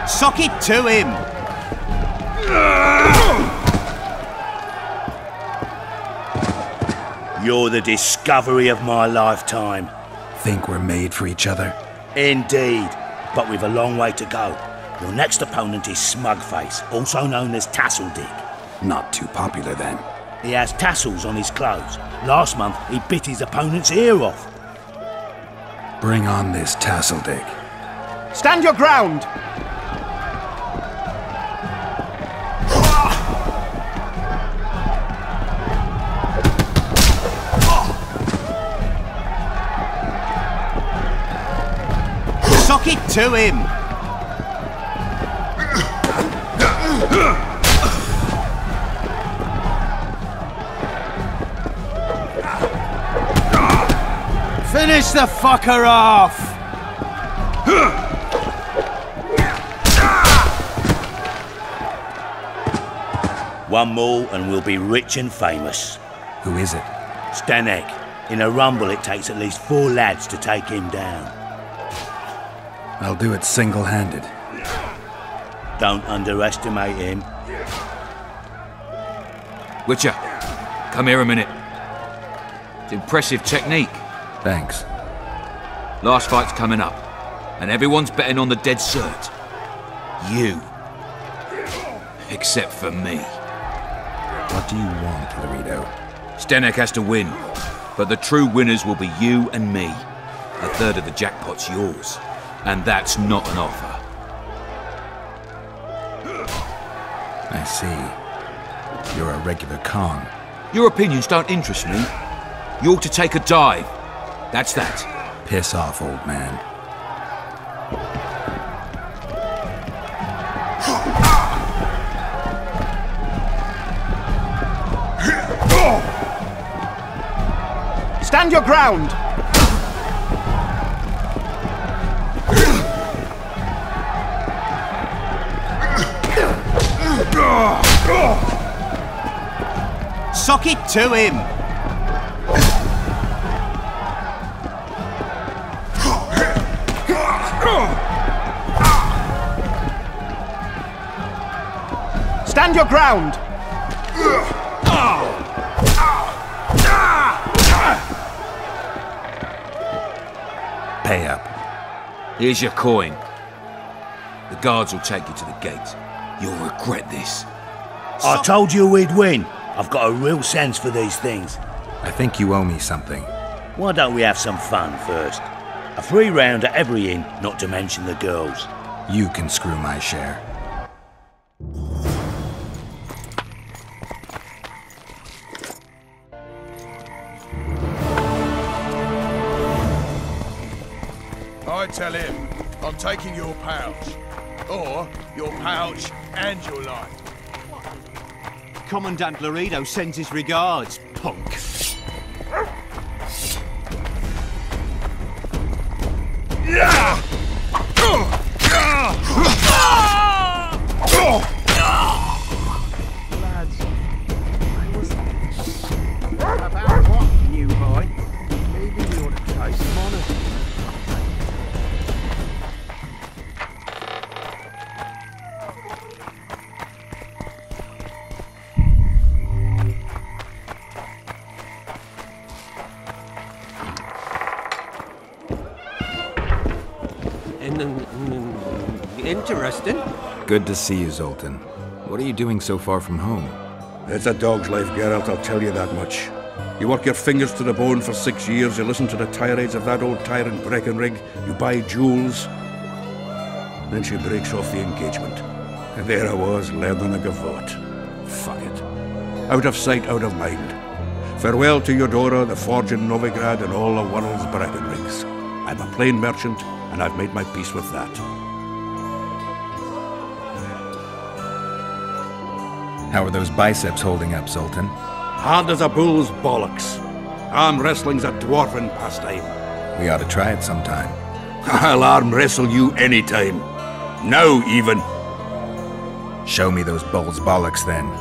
Sock it to him! You're the discovery of my lifetime. Think we're made for each other? Indeed, but we've a long way to go. Your next opponent is Smugface, also known as Tasseldig. Not too popular then. He has tassels on his clothes. Last month, he bit his opponent's ear off. Bring on this Tasseldig. Stand your ground! Sock it to him! Finish the fucker off! One more and we'll be rich and famous. Who is it? Stanek. In a rumble it takes at least 4 lads to take him down. I'll do it single-handed. Don't underestimate him. Witcher, come here a minute. It's impressive technique. Thanks. Last fight's coming up, and everyone's betting on the dead cert. You. Except for me. What do you want, Laredo? Stanek has to win, but the true winners will be you and me. A third of the jackpot's yours, and that's not an offer. I see. You're a regular con. Your opinions don't interest me. You ought to take a dive. That's that. Piss off, old man. Stand your ground! Suck it to him! Stand your ground! Pay up. Here's your coin. The guards will take you to the gate. You'll regret this. I told you we'd win. I've got a real sense for these things. I think you owe me something. Why don't we have some fun first? A free round at every inn, not to mention the girls. You can screw my share. I tell him I'm taking your pouch. Or your pouch and your life. Commandant Laredo sends his regards, punk. Lads, I was about what, new boy? Maybe we ought to try some honours. Interesting. Good to see you, Zoltan. What are you doing so far from home? It's a dog's life, Geralt, I'll tell you that much. You work your fingers to the bone for 6 years, you listen to the tirades of that old tyrant Breckenrig, you buy jewels. Then she breaks off the engagement. And there I was, led on a gavotte. Fuck it. Out of sight, out of mind. Farewell to Eudora, the forge in Novigrad, and all the world's Breckenrigs. I'm a plain merchant, and I've made my peace with that. How are those biceps holding up, Zoltan? Hard as a bull's bollocks. Arm wrestling's a dwarven pastime. We ought to try it sometime. I'll arm wrestle you anytime. Now, even. Show me those bull's bollocks, then.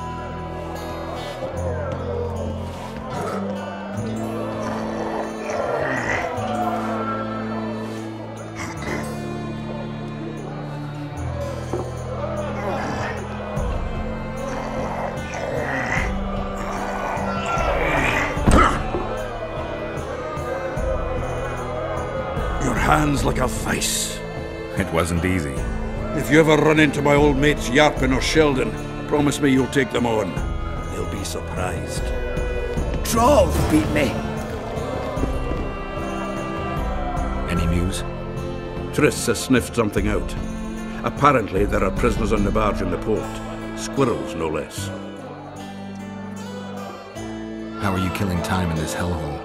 Hands like a vice. It wasn't easy. If you ever run into my old mates Yarpin or Sheldon, promise me you'll take them on. They'll be surprised. Trolls beat me. Any news? Triss has sniffed something out. Apparently there are prisoners on the barge in the port. Squirrels, no less. How are you killing time in this hellhole?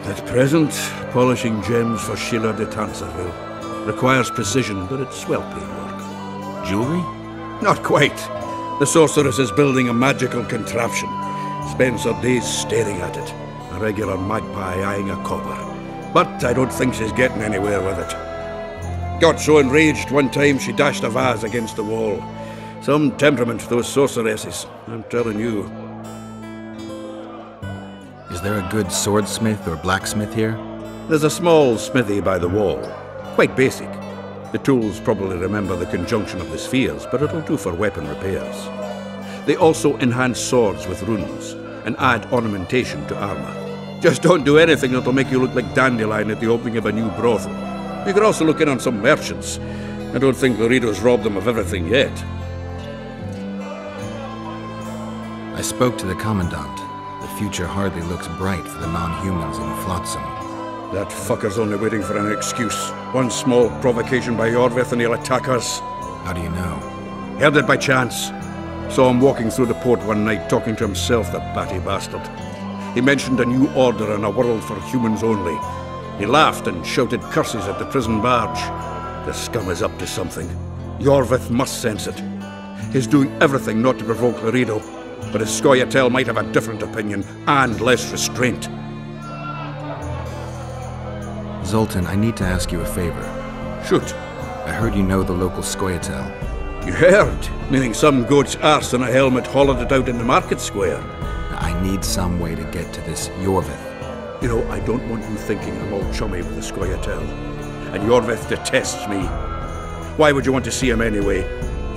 At present, polishing gems for Sheila de Tanserville. Requires precision, but it's well-paid work. Jewelry? Not quite. The sorceress is building a magical contraption. Spends her days staring at it. A regular magpie eyeing a copper. But I don't think she's getting anywhere with it. Got so enraged one time she dashed a vase against the wall. Some temperament, those sorceresses, I'm telling you. Is there a good swordsmith or blacksmith here? There's a small smithy by the wall. Quite basic. The tools probably remember the conjunction of the spheres, but it'll do for weapon repairs. They also enhance swords with runes, and add ornamentation to armor. Just don't do anything that'll make you look like Dandelion at the opening of a new brothel. You could also look in on some merchants. I don't think Laredo's robbed them of everything yet. I spoke to the Commandant. The future hardly looks bright for the non-humans in Flotsam. That fucker's only waiting for an excuse. One small provocation by Yorvith and he'll attack us. How do you know? Heard it by chance. Saw him walking through the port one night talking to himself, the batty bastard. He mentioned a new order and a world for humans only. He laughed and shouted curses at the prison barge. The scum is up to something. Yorvith must sense it. He's doing everything not to provoke Laredo, but his Scoia'tael might have a different opinion and less restraint. Zoltan, I need to ask you a favor. Shoot. I heard you know the local Scoia'tael. You heard? Meaning some goat's arse in a helmet hollowed it out in the market square. I need some way to get to this Yorvith. You know, I don't want you thinking I'm all chummy with the Scoia'tael. And Yorvith detests me. Why would you want to see him anyway?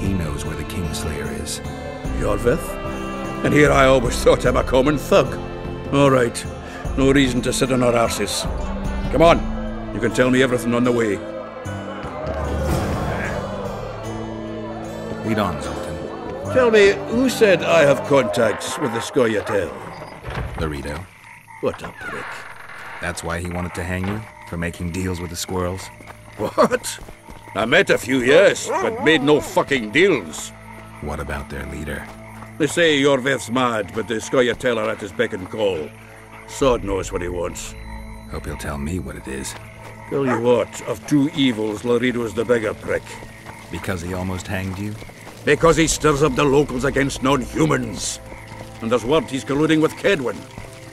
He knows where the Kingslayer is. Yorvith? And here I always thought him a common thug. All right. No reason to sit on our arses. Come on. You can tell me everything on the way. Lead on, Zoltan. Tell me, who said I have contacts with the Scoia'tael? Laredo. What a prick. That's why he wanted to hang you? For making deals with the squirrels? What? I met a few, yes, but made no fucking deals. What about their leader? They say Yorvith's mad, but the Scoia'tael are at his beck and call. Sod knows what he wants. Hope he'll tell me what it is. Tell you what, of two evils, Laredo's the bigger prick. Because he almost hanged you? Because he stirs up the locals against non-humans. And there's word he's colluding with Kedwin.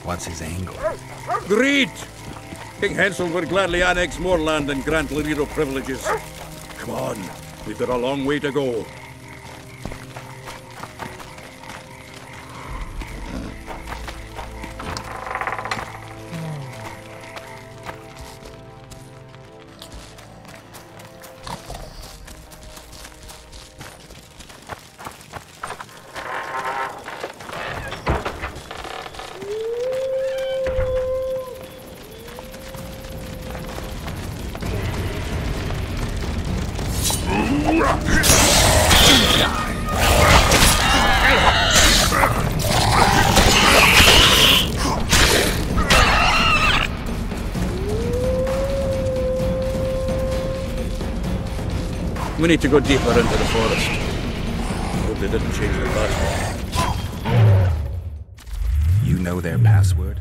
What's his angle? Greed! King Hansel would gladly annex more land and grant Laredo privileges. Come on, we've got a long way to go. We need to go deeper into the forest. Hope they didn't change the password. You know their password?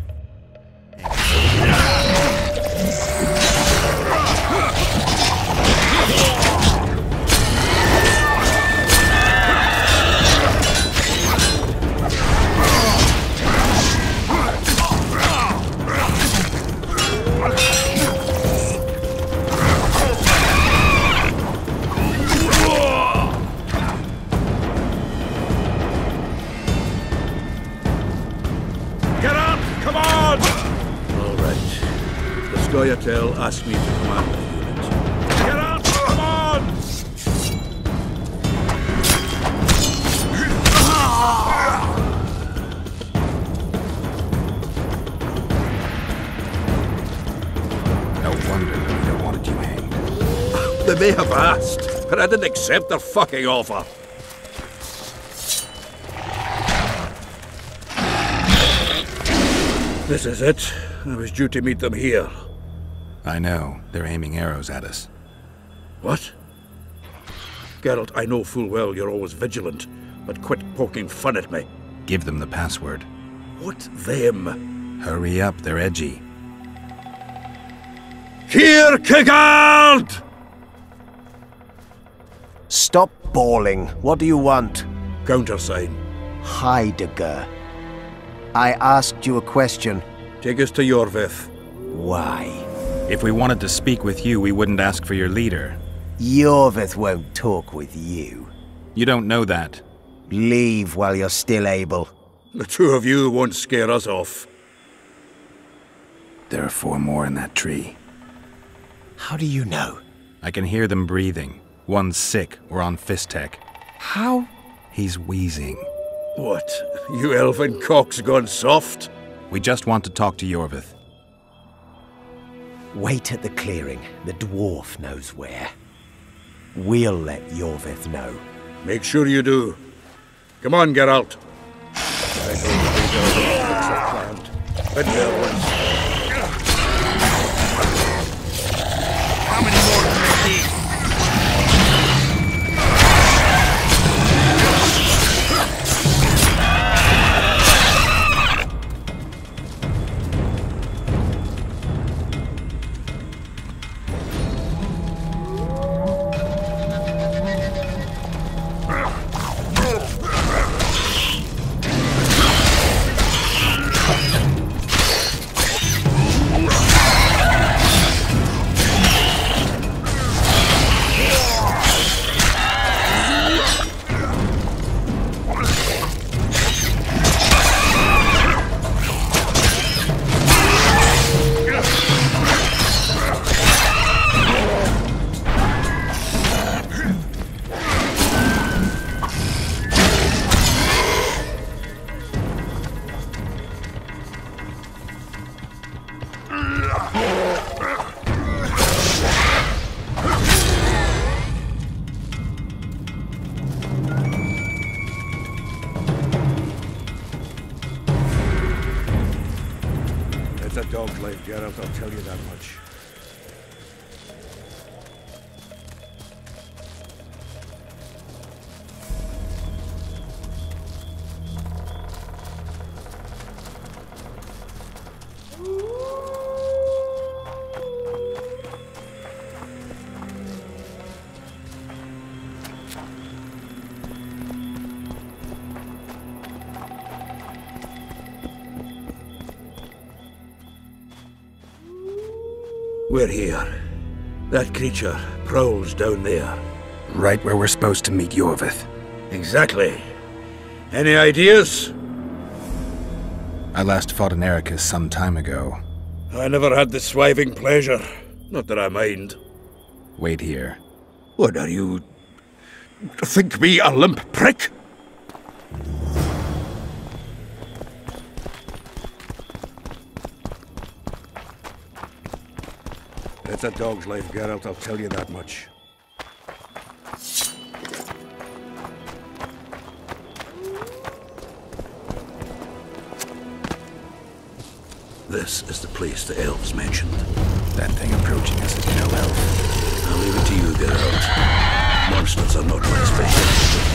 Scoia'tael asked me to command the unit. Geralt, come on! No wonder they wanted you hanged. They may have asked, but I didn't accept their fucking offer. This is it. I was due to meet them here. I know. They're aiming arrows at us. What? Geralt, I know full well you're always vigilant, but quit poking fun at me. Give them the password. What them? Hurry up, they're edgy. Here, Kigard! Stop bawling. What do you want? Countersign. Heidegger. I asked you a question. Take us to Yorvith. Why? If we wanted to speak with you, we wouldn't ask for your leader. Yorvith won't talk with you. You don't know that. Leave while you're still able. The two of you won't scare us off. There are 4 more in that tree. How do you know? I can hear them breathing. One's sick or on Fistek. How? He's wheezing. What? You elfin cock's gone soft? We just want to talk to Yorvith. Wait at the clearing. The dwarf knows where. We'll let Yorvith know. Make sure you do. Come on, Geralt. How many more can there be? Geralt, I'll tell you that much. We're here. That creature prowls down there. Right where we're supposed to meet Yorvith. Exactly. Any ideas? I last fought an Ericus some time ago. I never had the swiving pleasure. Not that I mind. Wait here. What are you... think me a limp prick? It's a dog's life, Geralt, I'll tell you that much. This is the place the elves mentioned. That thing approaching us is no elf. I'll leave it to you, Geralt. Monsters are not my specialty.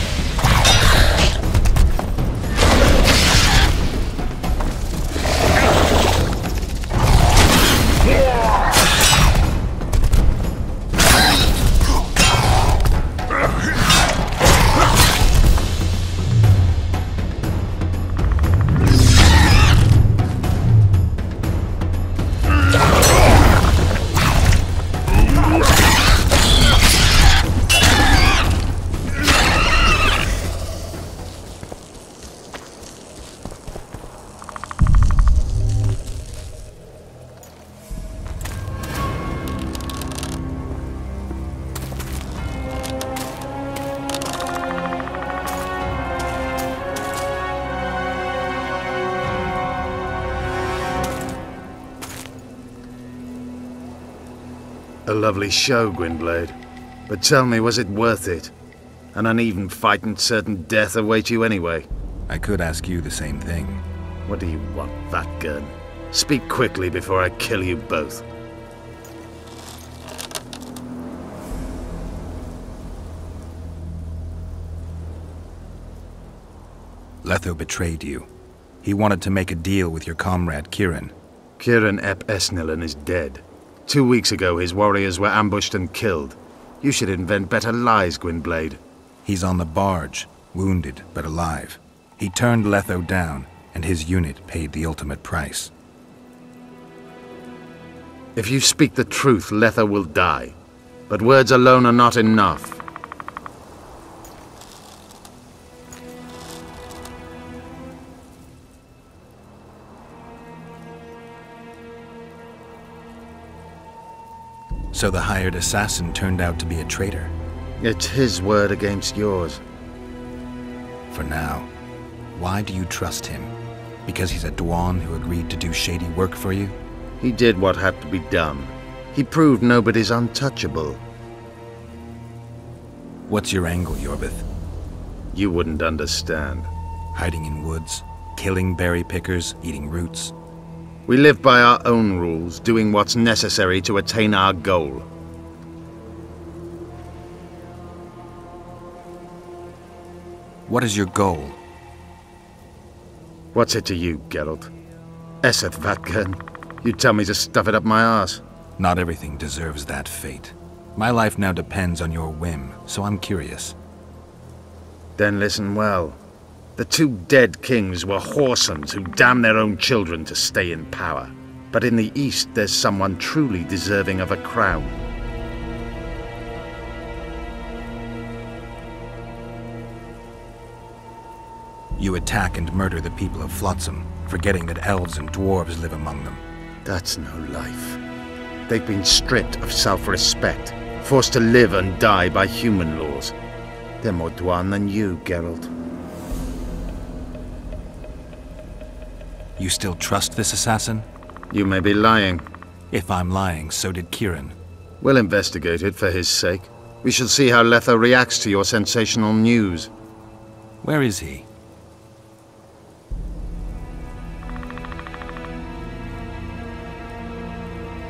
A lovely show, Gwynblade. But tell me, was it worth it? An uneven fight and certain death await you anyway. I could ask you the same thing. What do you want, that gun? Speak quickly before I kill you both. Letho betrayed you. He wanted to make a deal with your comrade, Kieran. Kieran ep Esnilin is dead. 2 weeks ago, his warriors were ambushed and killed. You should invent better lies, Gwynblade. He's on the barge, wounded but alive. He turned Letho down, and his unit paid the ultimate price. If you speak the truth, Letho will die. But words alone are not enough. So the hired assassin turned out to be a traitor? It's his word against yours. For now. Why do you trust him? Because he's a Dwan who agreed to do shady work for you? He did what had to be done. He proved nobody's untouchable. What's your angle, Yorvith? You wouldn't understand. Hiding in woods, killing berry pickers, eating roots. We live by our own rules, doing what's necessary to attain our goal. What is your goal? What's it to you, Geralt? Esseth Vatgern. You tell me to stuff it up my arse. Not everything deserves that fate. My life now depends on your whim, so I'm curious. Then listen well. The 2 dead kings were whoresons who damned their own children to stay in power. But in the East, there's someone truly deserving of a crown. You attack and murder the people of Flotsam, forgetting that elves and dwarves live among them. That's no life. They've been stripped of self-respect, forced to live and die by human laws. They're more Dwan than you, Geralt. You still trust this assassin? You may be lying. If I'm lying, so did Kieran. We'll investigate it for his sake. We shall see how Letho reacts to your sensational news. Where is he?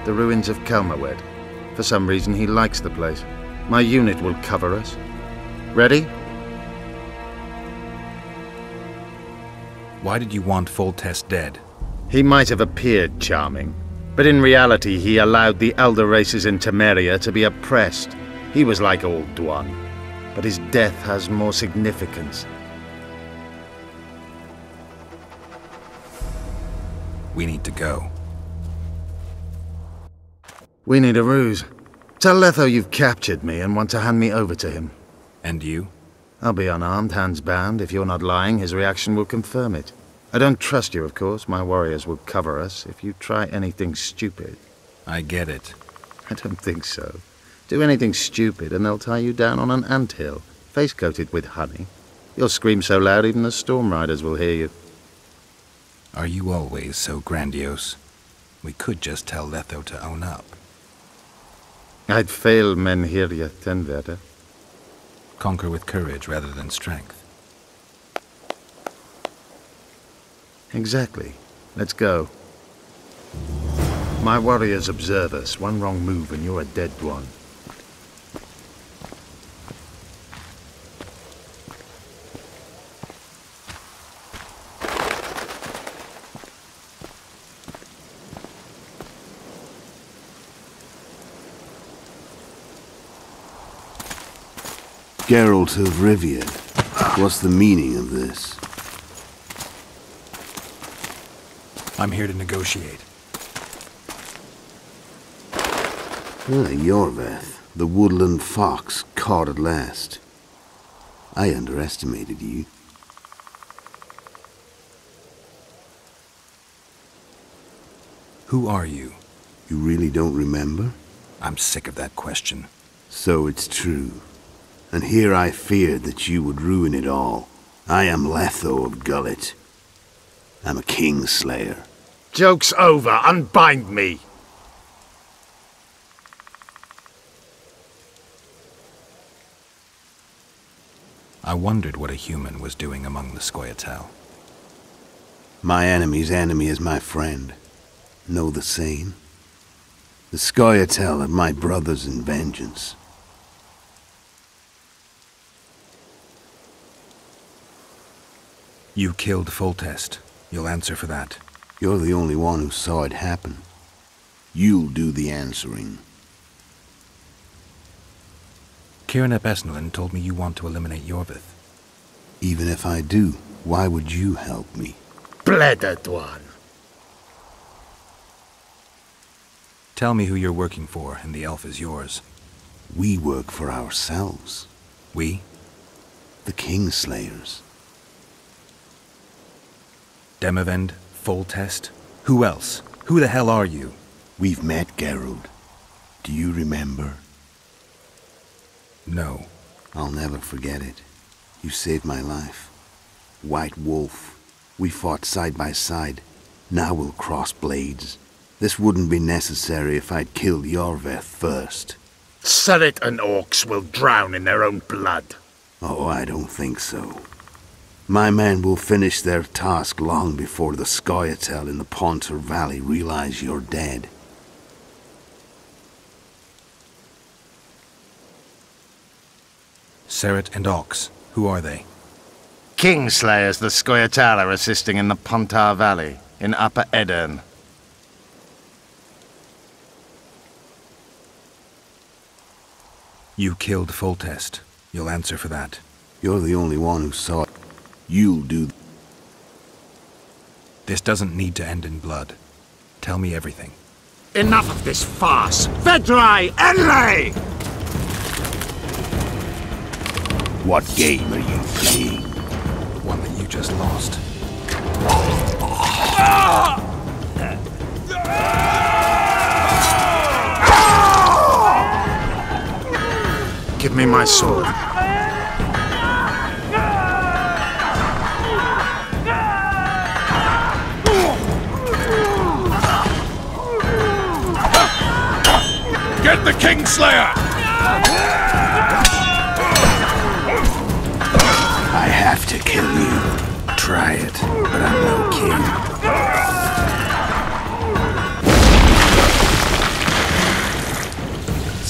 The ruins of Kelmerwed. For some reason, he likes the place. My unit will cover us. Ready? Why did you want Foltest dead? He might have appeared charming, but in reality he allowed the elder races in Temeria to be oppressed. He was like Old Dwan, but his death has more significance. We need to go. We need a ruse. Tell Letho you've captured me and want to hand me over to him. And you? I'll be unarmed, hands bound. If you're not lying, his reaction will confirm it. I don't trust you, of course. My warriors will cover us if you try anything stupid. I get it. I don't think so. Do anything stupid and they'll tie you down on an anthill, face-coated with honey. You'll scream so loud even the storm riders will hear you. Are you always so grandiose? We could just tell Letho to own up. I'd fail Menhirya Tenveda. Conquer with courage rather than strength. Exactly. Let's go. My warriors observe us. One wrong move and you're a dead one. Geralt of Rivia. What's the meaning of this? I'm here to negotiate. Yorveth, the woodland fox, caught at last. I underestimated you. Who are you? You really don't remember? I'm sick of that question. So it's true. And here I feared that you would ruin it all. I am Letho of Gullet. I'm a Kingslayer. Joke's over. Unbind me. I wondered what a human was doing among the Scoia'tael. My enemy's enemy is my friend. Know the same? The Scoia'tael are my brothers in vengeance. You killed Foltest. You'll answer for that. You're the only one who saw it happen. You'll do the answering. Kieran ap Esnalin told me you want to eliminate Yorvith. Even if I do, why would you help me? Bledded one. Tell me who you're working for, and the elf is yours. We work for ourselves. We? The Kingslayers. Demavend, Foltest? Who else? Who the hell are you? We've met, Geralt. Do you remember? No. I'll never forget it. You saved my life. White Wolf. We fought side by side. Now we'll cross blades. This wouldn't be necessary if I'd killed Yorveth first. Surret and orcs will drown in their own blood. Oh, I don't think so. My men will finish their task long before the Scoia'tael in the Pontar Valley realize you're dead. Surret and Ox. Who are they? Kingslayers the Scoia'tael are assisting in the Pontar Valley, in Upper Edirn. You killed Foltest. You'll answer for that. You're the only one who saw it. You'll do. This doesn't need to end in blood. Tell me everything. Enough of this farce! Vedrai Enlay! What game are you playing? One that you just lost. Give me my sword. Get the Kingslayer! I have to kill you. Try it, but I'm no king.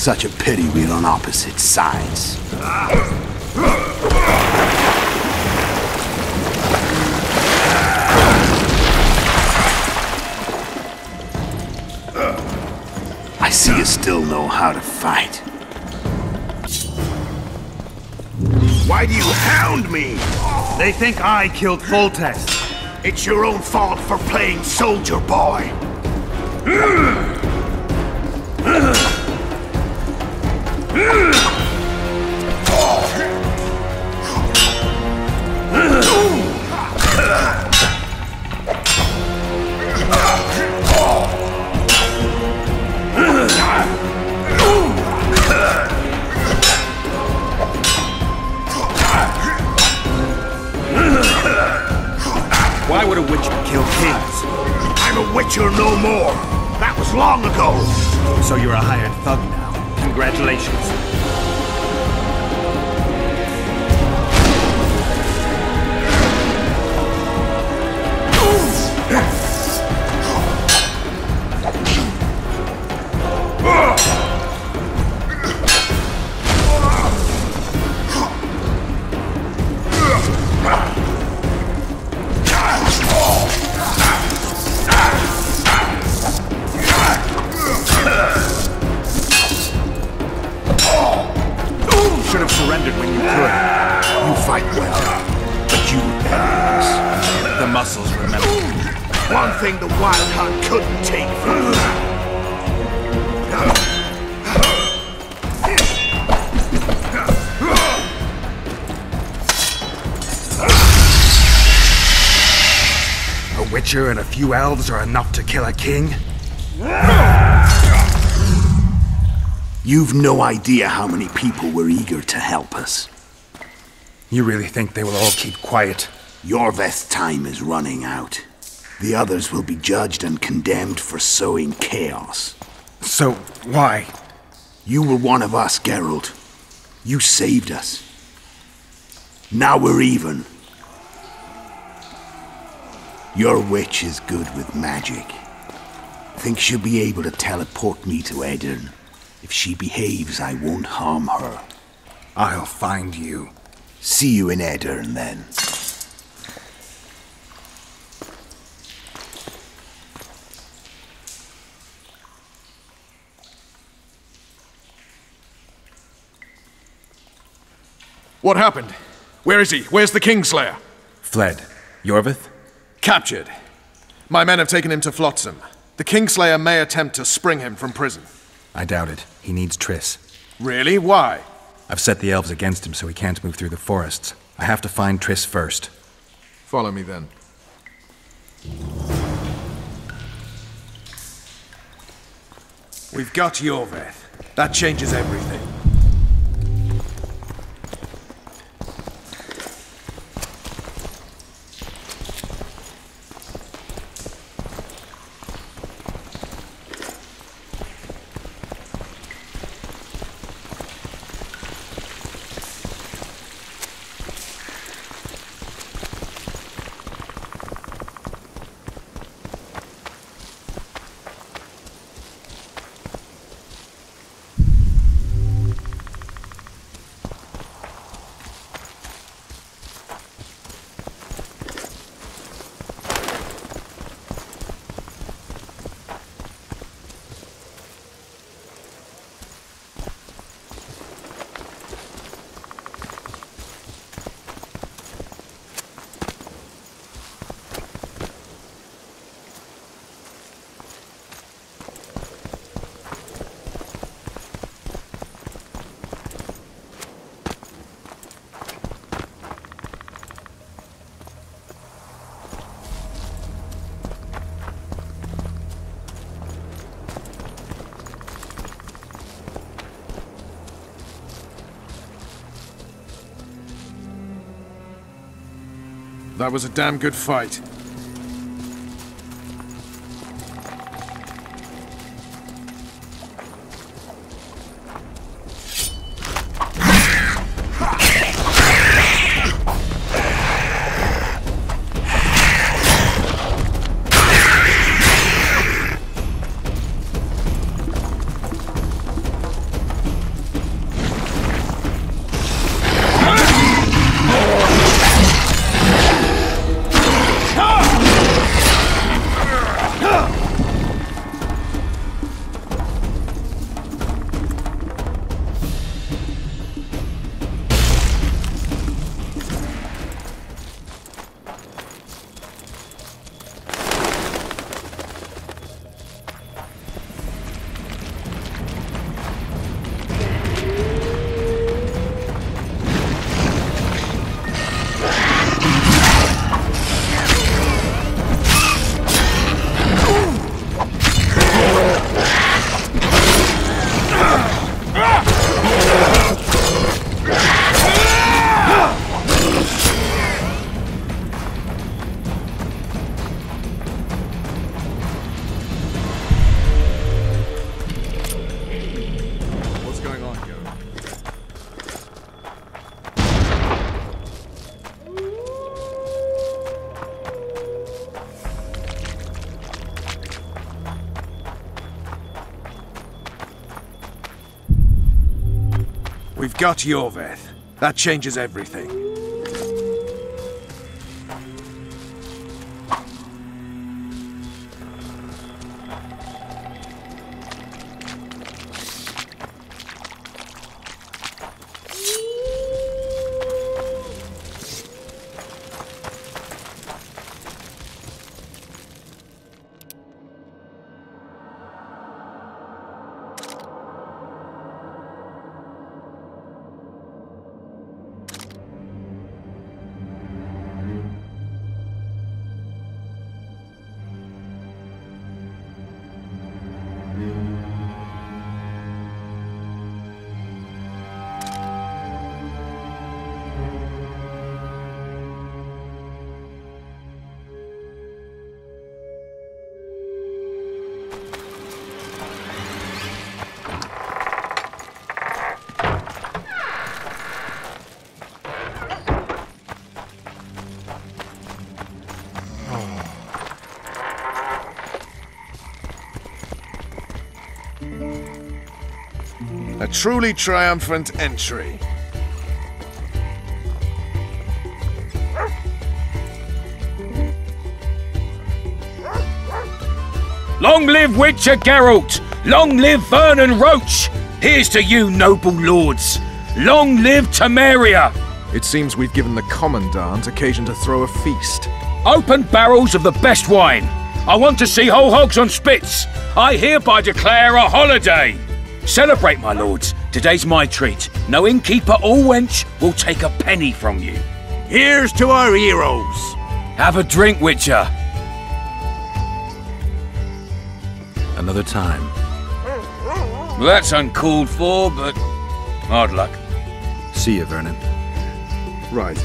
Such a pity we're on opposite sides. I see you still know how to fight. Why do you hound me? They think I killed Foltest. It's your own fault for playing soldier boy. Why would a witcher kill kings? I'm a witcher no more. That was long ago. So you're a hired thug now. Congratulations. Should have surrendered when you could. You fight well, but you enemies. The muscles remember. One thing the Wild Hunt couldn't take from you. A witcher and a few elves are enough to kill a king? You've no idea how many people were eager to help us. You really think they will all keep quiet? Yorveth's time is running out. The others will be judged and condemned for sowing chaos. So, why? You were one of us, Geralt. You saved us. Now we're even. Your witch is good with magic. Think she'll be able to teleport me to Edirn. If she behaves, I won't harm her. I'll find you. See you in Edirn, then. What happened? Where is he? Where's the Kingslayer? Fled. Yorveth? Captured. My men have taken him to Flotsam. The Kingslayer may attempt to spring him from prison. I doubt it. He needs Triss. Really? Why? I've set the elves against him so he can't move through the forests. I have to find Triss first. Follow me then. We've got Yorveth. That changes everything. That was a damn good fight. We've got Yorveth. That changes everything. A truly triumphant entry. Long live Witcher Geralt! Long live Vernon Roach! Here's to you, noble lords! Long live Temeria! It seems we've given the Commandant occasion to throw a feast. Open barrels of the best wine! I want to see whole hogs on spits! I hereby declare a holiday! Celebrate, my lords. Today's my treat. No innkeeper or wench will take a penny from you. Here's to our heroes! Have a drink, Witcher. Another time. Well, that's uncalled for, but hard luck. See you, Vernon. Right.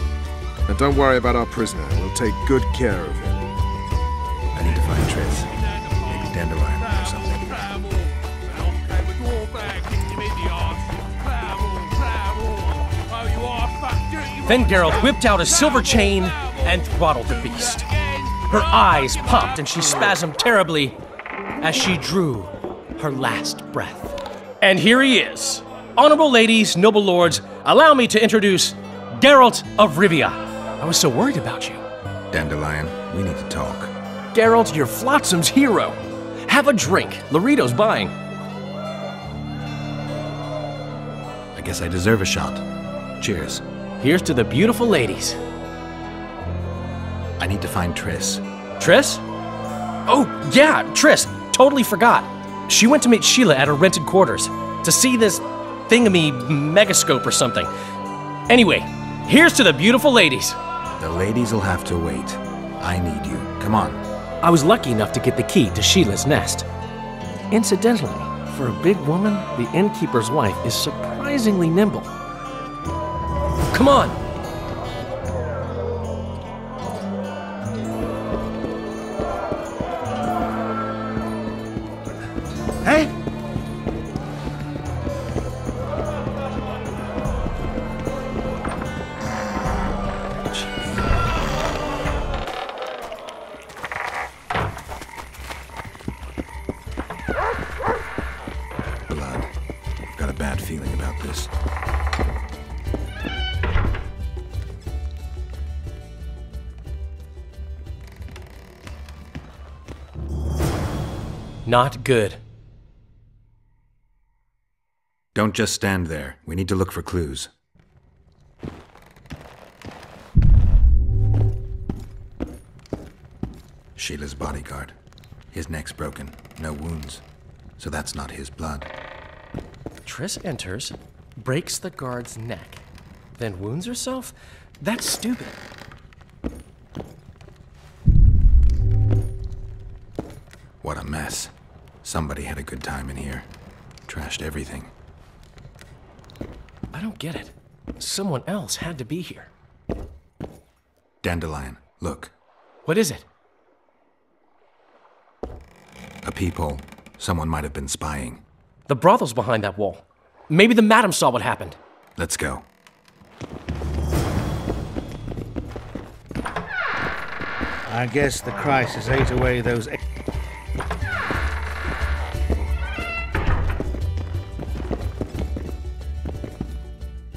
And don't worry about our prisoner. We'll take good care of him. I need to find Triss. Maybe Dandelion or something. Then Geralt whipped out a silver chain and throttled the beast. Her eyes popped and she spasmed terribly as she drew her last breath. And here he is. Honorable ladies, noble lords, allow me to introduce Geralt of Rivia. I was so worried about you. Dandelion, we need to talk. Geralt, you're Flotsam's hero. Have a drink. Laredo's buying. I guess I deserve a shot. Cheers. Here's to the beautiful ladies. I need to find Triss. Triss? Oh, yeah, Triss. Totally forgot. She went to meet Sheila at her rented quarters to see this thingamy megascope or something. Anyway, here's to the beautiful ladies. The ladies will have to wait. I need you. Come on. I was lucky enough to get the key to Sheila's nest. Incidentally, for a big woman, the innkeeper's wife is surprisingly nimble. Come on! Hey? Blood. I've got a bad feeling about this. Not good. Don't just stand there. We need to look for clues. Sheila's bodyguard. His neck's broken. No wounds. So that's not his blood. Triss enters, breaks the guard's neck, then wounds herself? That's stupid. What a mess. Somebody had a good time in here. Trashed everything. I don't get it. Someone else had to be here. Dandelion, look. What is it? A peephole. Someone might have been spying. The brothel's behind that wall. Maybe the madam saw what happened. Let's go. I guess the crisis ate away those...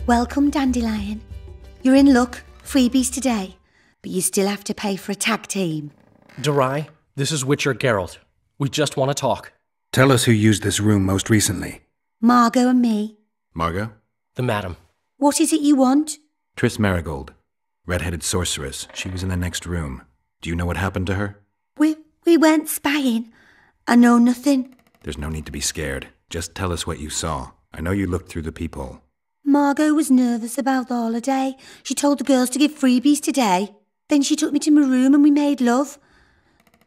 Welcome, Dandelion. You're in luck. Freebies today. But you still have to pay for a tag team. Durai, this is Witcher Geralt. We just want to talk. Tell us who used this room most recently. Margot and me. Margot? The madam. What is it you want? Triss Marigold. Red-headed sorceress. She was in the next room. Do you know what happened to her? We weren't spying. I know nothing. There's no need to be scared. Just tell us what you saw. I know you looked through the peephole. Margot was nervous about the holiday. She told the girls to give freebies today. Then she took me to my room and we made love.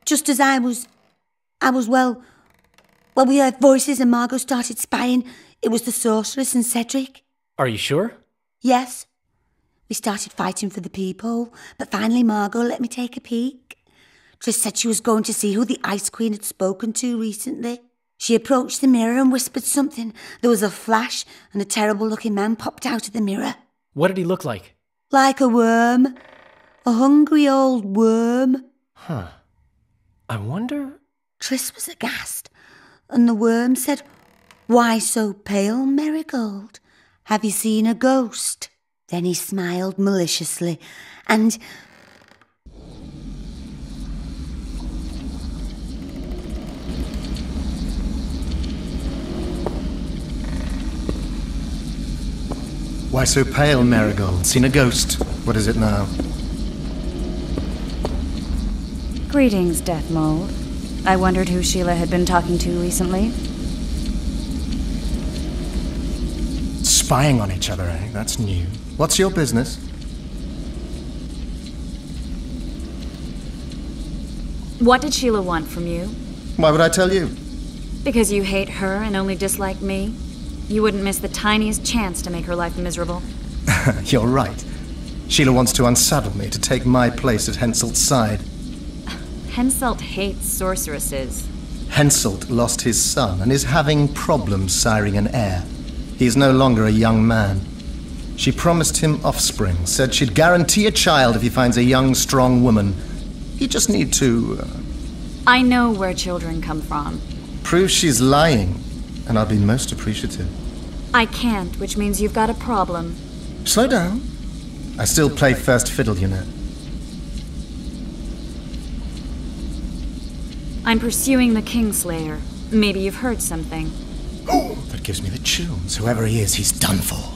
Just as I was, well, we heard voices and Margot started spying. It was the sorceress and Cedric. Are you sure? Yes. We started fighting for the peephole, but finally Margot let me take a peek. Triss said she was going to see who the Ice Queen had spoken to recently. She approached the mirror and whispered something. There was a flash and a terrible-looking man popped out of the mirror. What did he look like? Like a worm. A hungry old worm. Huh. I wonder... Triss was aghast, and the worm said, "Why so pale, Marigold? Have you seen a ghost?" Then he smiled maliciously, and... Why so pale, Marigold? Seen a ghost? What is it now? Greetings, Death Mold. I wondered who Sheila had been talking to recently. Spying on each other, eh? That's new. What's your business? What did Sheila want from you? Why would I tell you? Because you hate her and only dislike me? You wouldn't miss the tiniest chance to make her life miserable. You're right. Sheila wants to unsaddle me to take my place at Henselt's side. Henselt hates sorceresses. Henselt lost his son and is having problems siring an heir. He is no longer a young man. She promised him offspring, said she'd guarantee a child if he finds a young, strong woman. He just need to... I know where children come from. Prove she's lying, and I'll be most appreciative. I can't, which means you've got a problem. Slow down. I still play first fiddle, you know. I'm pursuing the Kingslayer. Maybe you've heard something. Oh, that gives me the chills. Whoever he is, he's done for.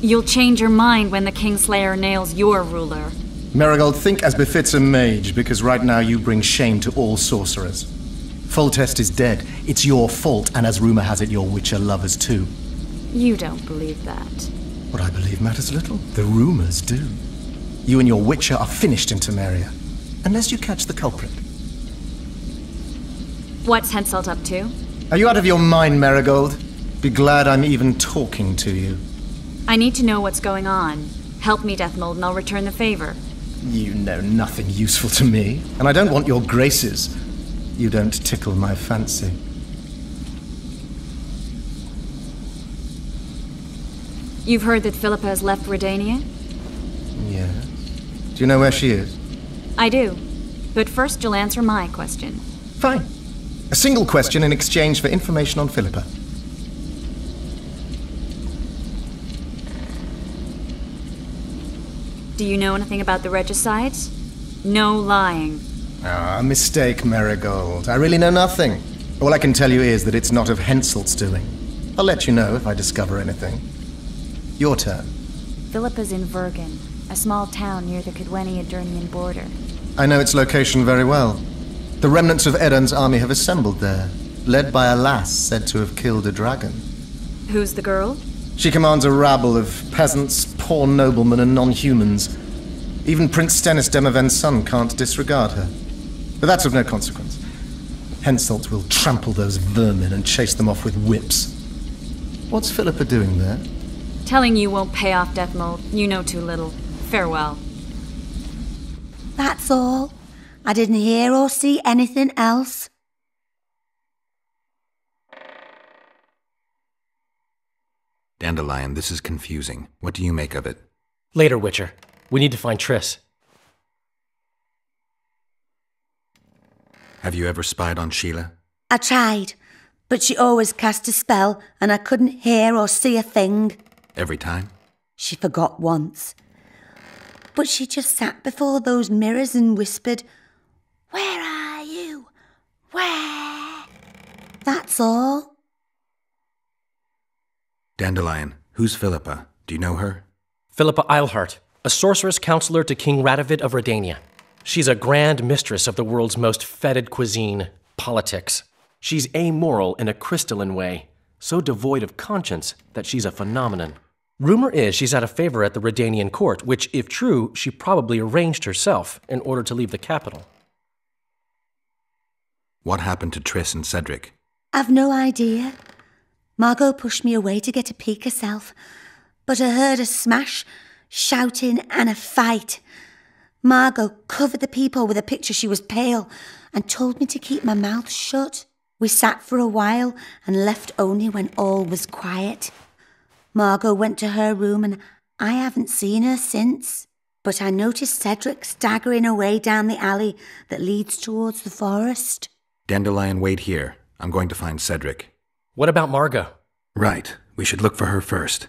You'll change your mind when the Kingslayer nails your ruler. Marigold, think as befits a mage, because right now you bring shame to all sorcerers. Foltest is dead. It's your fault, and as rumor has it, your Witcher lovers too. You don't believe that. What I believe matters little. The rumors do. You and your Witcher are finished in Temeria. Unless you catch the culprit. What's Henselt up to? Are you out of your mind, Marigold? Be glad I'm even talking to you. I need to know what's going on. Help me, Deathmold, and I'll return the favor. You know nothing useful to me, and I don't want your graces. You don't tickle my fancy. You've heard that Philippa has left Redania? Yes. Do you know where she is? I do. But first you'll answer my question. Fine. A single question in exchange for information on Philippa. Do you know anything about the regicides? No lying. Ah, mistake, Marigold. I really know nothing. All I can tell you is that it's not of Henselt's doing. I'll let you know if I discover anything. Your turn. Philippa's in Vergen, a small town near the Cadweni-Adurnian border. I know its location very well. The remnants of Edan's army have assembled there, led by a lass said to have killed a dragon. Who's the girl? She commands a rabble of peasants, poor noblemen, and non-humans. Even Prince Stennis Demaven's son can't disregard her. But that's of no consequence. Henselt will trample those vermin and chase them off with whips. What's Philippa doing there? Telling you won't pay off, Deathmold. You know too little. Farewell. That's all. I didn't hear or see anything else. Dandelion, this is confusing. What do you make of it? Later, Witcher. We need to find Triss. Have you ever spied on Sheila? I tried, but she always cast a spell and I couldn't hear or see a thing. Every time? She forgot once. But she just sat before those mirrors and whispered, "Where are you? Where?" That's all. Dandelion, who's Philippa? Do you know her? Philippa Eilhart, a sorceress counselor to King Radovid of Redania. She's a grand mistress of the world's most fetid cuisine, politics. She's amoral in a crystalline way, so devoid of conscience that she's a phenomenon. Rumor is she's out of favor at the Redanian court, which, if true, she probably arranged herself in order to leave the capital. What happened to Triss and Cedric? I've no idea. Margot pushed me away to get a peek herself, but I heard a smash, shouting and a fight. Margot covered the people with a picture she was pale and told me to keep my mouth shut. We sat for a while and left only when all was quiet. Margot went to her room and I haven't seen her since. But I noticed Cedric staggering away down the alley that leads towards the forest. Dandelion, wait here. I'm going to find Cedric. What about Margot? Right. We should look for her first.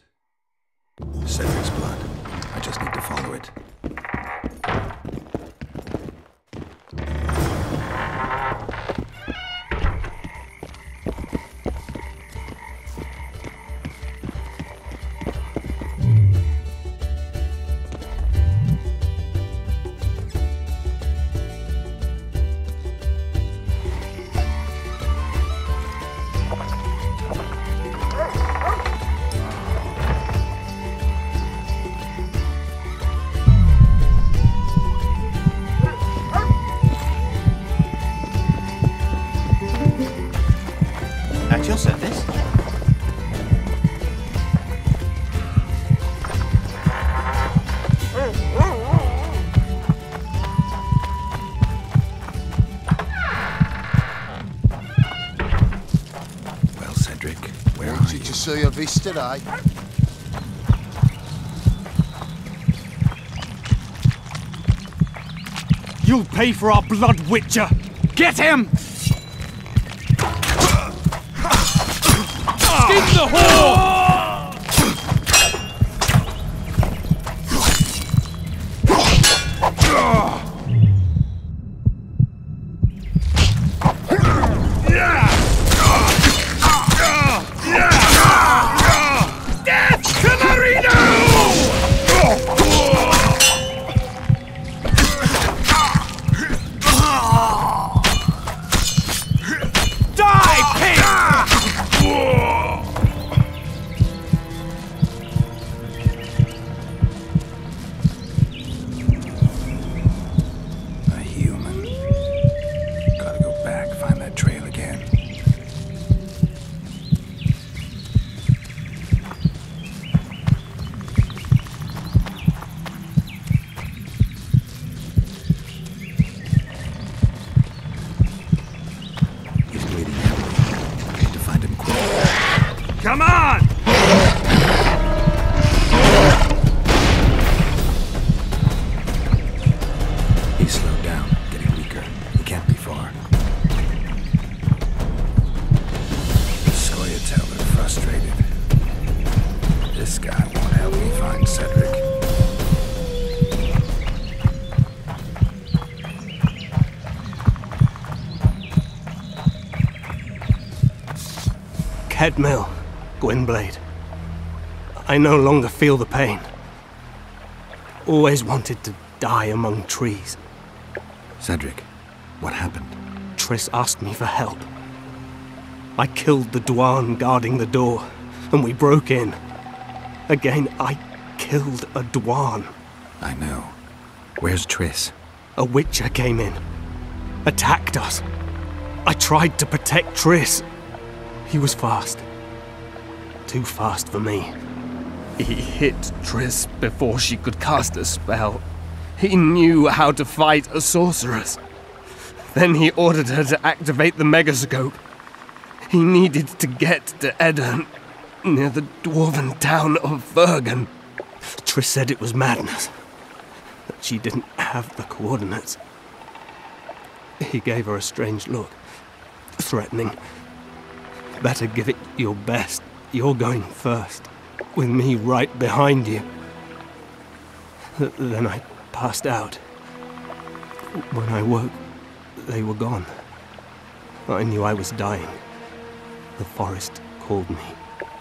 Cedric's blood. I just need to follow it. At your service. Well, Cedric, where are you? Did you see your vista today? You'll pay for our blood, Witcher! Get him! Skin the whore! Death to Marino! Die, pig! A human. Gotta go back, find that trail again. He's bleeding heavily. Need to find him quick. Come on! He's slowed down, getting weaker. He can't be far. Scoia'tael is frustrated. This guy won't help me find Cedric. Kedmil, Gwynblade. I no longer feel the pain. Always wanted to die among trees. Cedric, what happened? Triss asked me for help. I killed the Dwarn guarding the door, and we broke in. Again, I killed a Dwarn. I know. Where's Triss? A Witcher came in, attacked us. I tried to protect Triss. He was fast. Too fast for me. He hit Triss before she could cast a spell. He knew how to fight a sorceress. Then he ordered her to activate the megascope. He needed to get to Eddern, near the dwarven town of Vergen. Triss said it was madness, that she didn't have the coordinates. He gave her a strange look, threatening. Better give it your best. You're going first. with me right behind you. Then I passed out. When I woke, they were gone. I knew I was dying. The forest called me.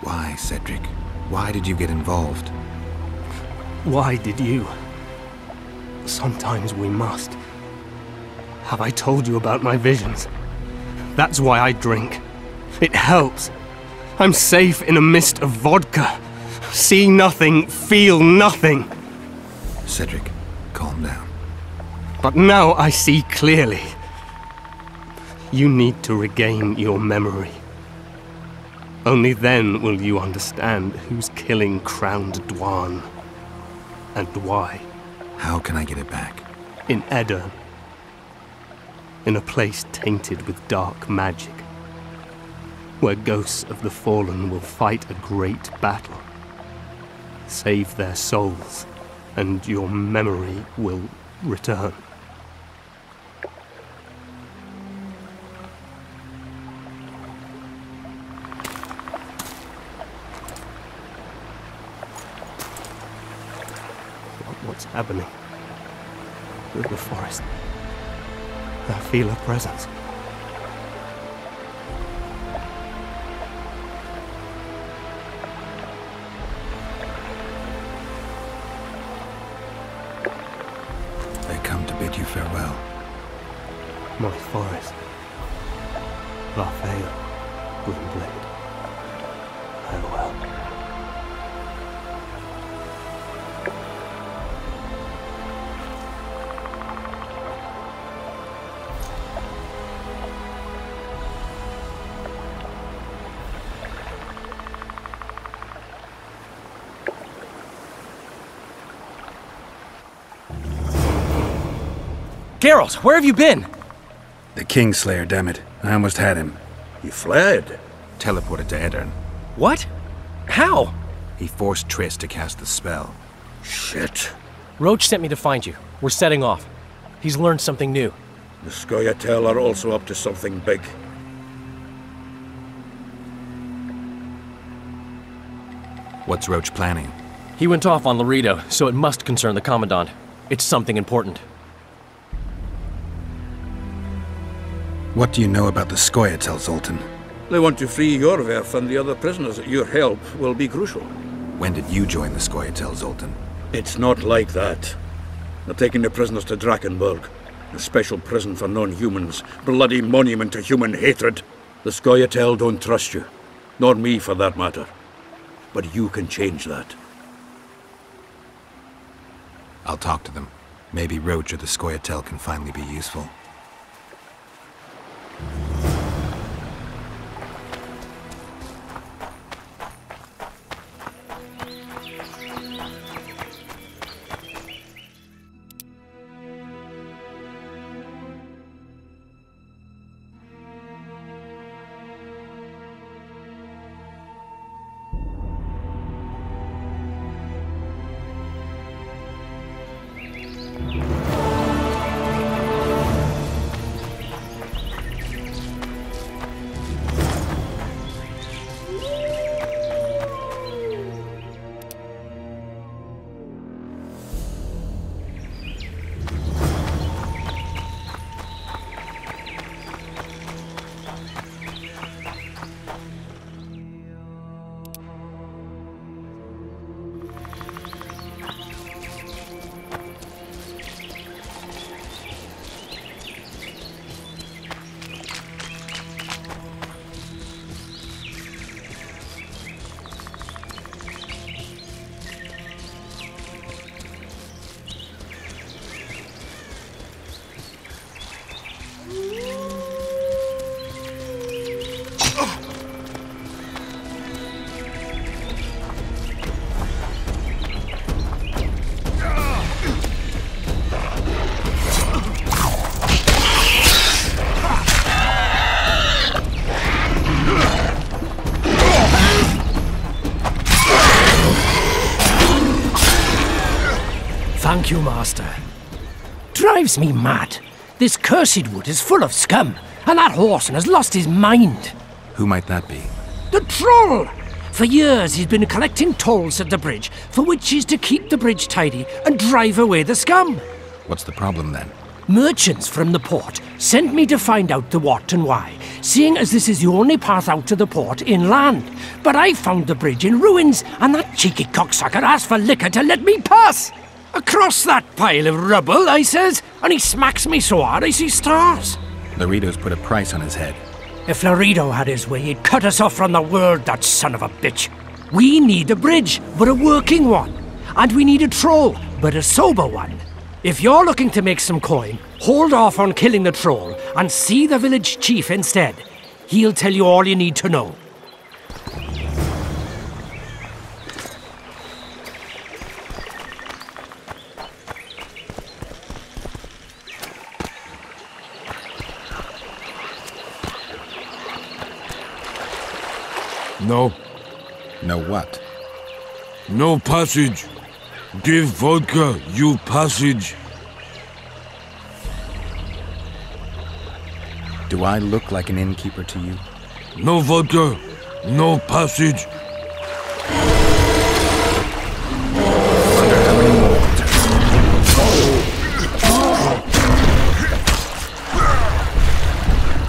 Why, Cedric? Why did you get involved? Why did you? Sometimes we must. Have I told you about my visions? That's why I drink. It helps. I'm safe in a mist of vodka. See nothing, feel nothing. Cedric, calm down. But now I see clearly. You need to regain your memory. Only then will you understand who's killing Crowned Dwan. And why. How can I get it back? In Edirn. In a place tainted with dark magic. Where ghosts of the fallen will fight a great battle. Save their souls, and your memory will return. What's happening? Through the forest. I feel a presence. They come to bid you farewell. My forest. Raphael, Grimblade. Farewell. Geralt, where have you been? The Kingslayer, damn it. I almost had him. He fled. Teleported to Edirn. What? How? He forced Triss to cast the spell. Shit. Roach sent me to find you. We're setting off. He's learned something new. The Scoia'tael are also up to something big. What's Roach planning? He went off on Laredo, so it must concern the Commandant. It's something important. What do you know about the Scoia'tael, Zoltan? They want to free Yorveth and the other prisoners. Your help will be crucial. When did you join the Scoia'tael, Zoltan? It's not like that. They're taking the prisoners to Drakenberg, a special prison for non-humans, bloody monument to human hatred. The Scoia'tael don't trust you, nor me for that matter. But you can change that. I'll talk to them. Maybe Roach or the Scoia'tael can finally be useful. Thank you, Master. Drives me mad. This cursed wood is full of scum, and that horseman has lost his mind. Who might that be? The troll! For years he's been collecting tolls at the bridge, for which is to keep the bridge tidy and drive away the scum. What's the problem then? Merchants from the port sent me to find out the what and why, seeing as this is the only path out to the port inland. But I found the bridge in ruins, and that cheeky cocksucker asked for liquor to let me pass. Across that pile of rubble, I says, and he smacks me so hard I see stars. Laredo's put a price on his head. If Laredo had his way, he'd cut us off from the world, that son of a bitch. We need a bridge, but a working one. And we need a troll, but a sober one. If you're looking to make some coin, hold off on killing the troll and see the village chief instead. He'll tell you all you need to know. No. No what? No passage. Give vodka, you passage. Do I look like an innkeeper to you? No vodka, no passage.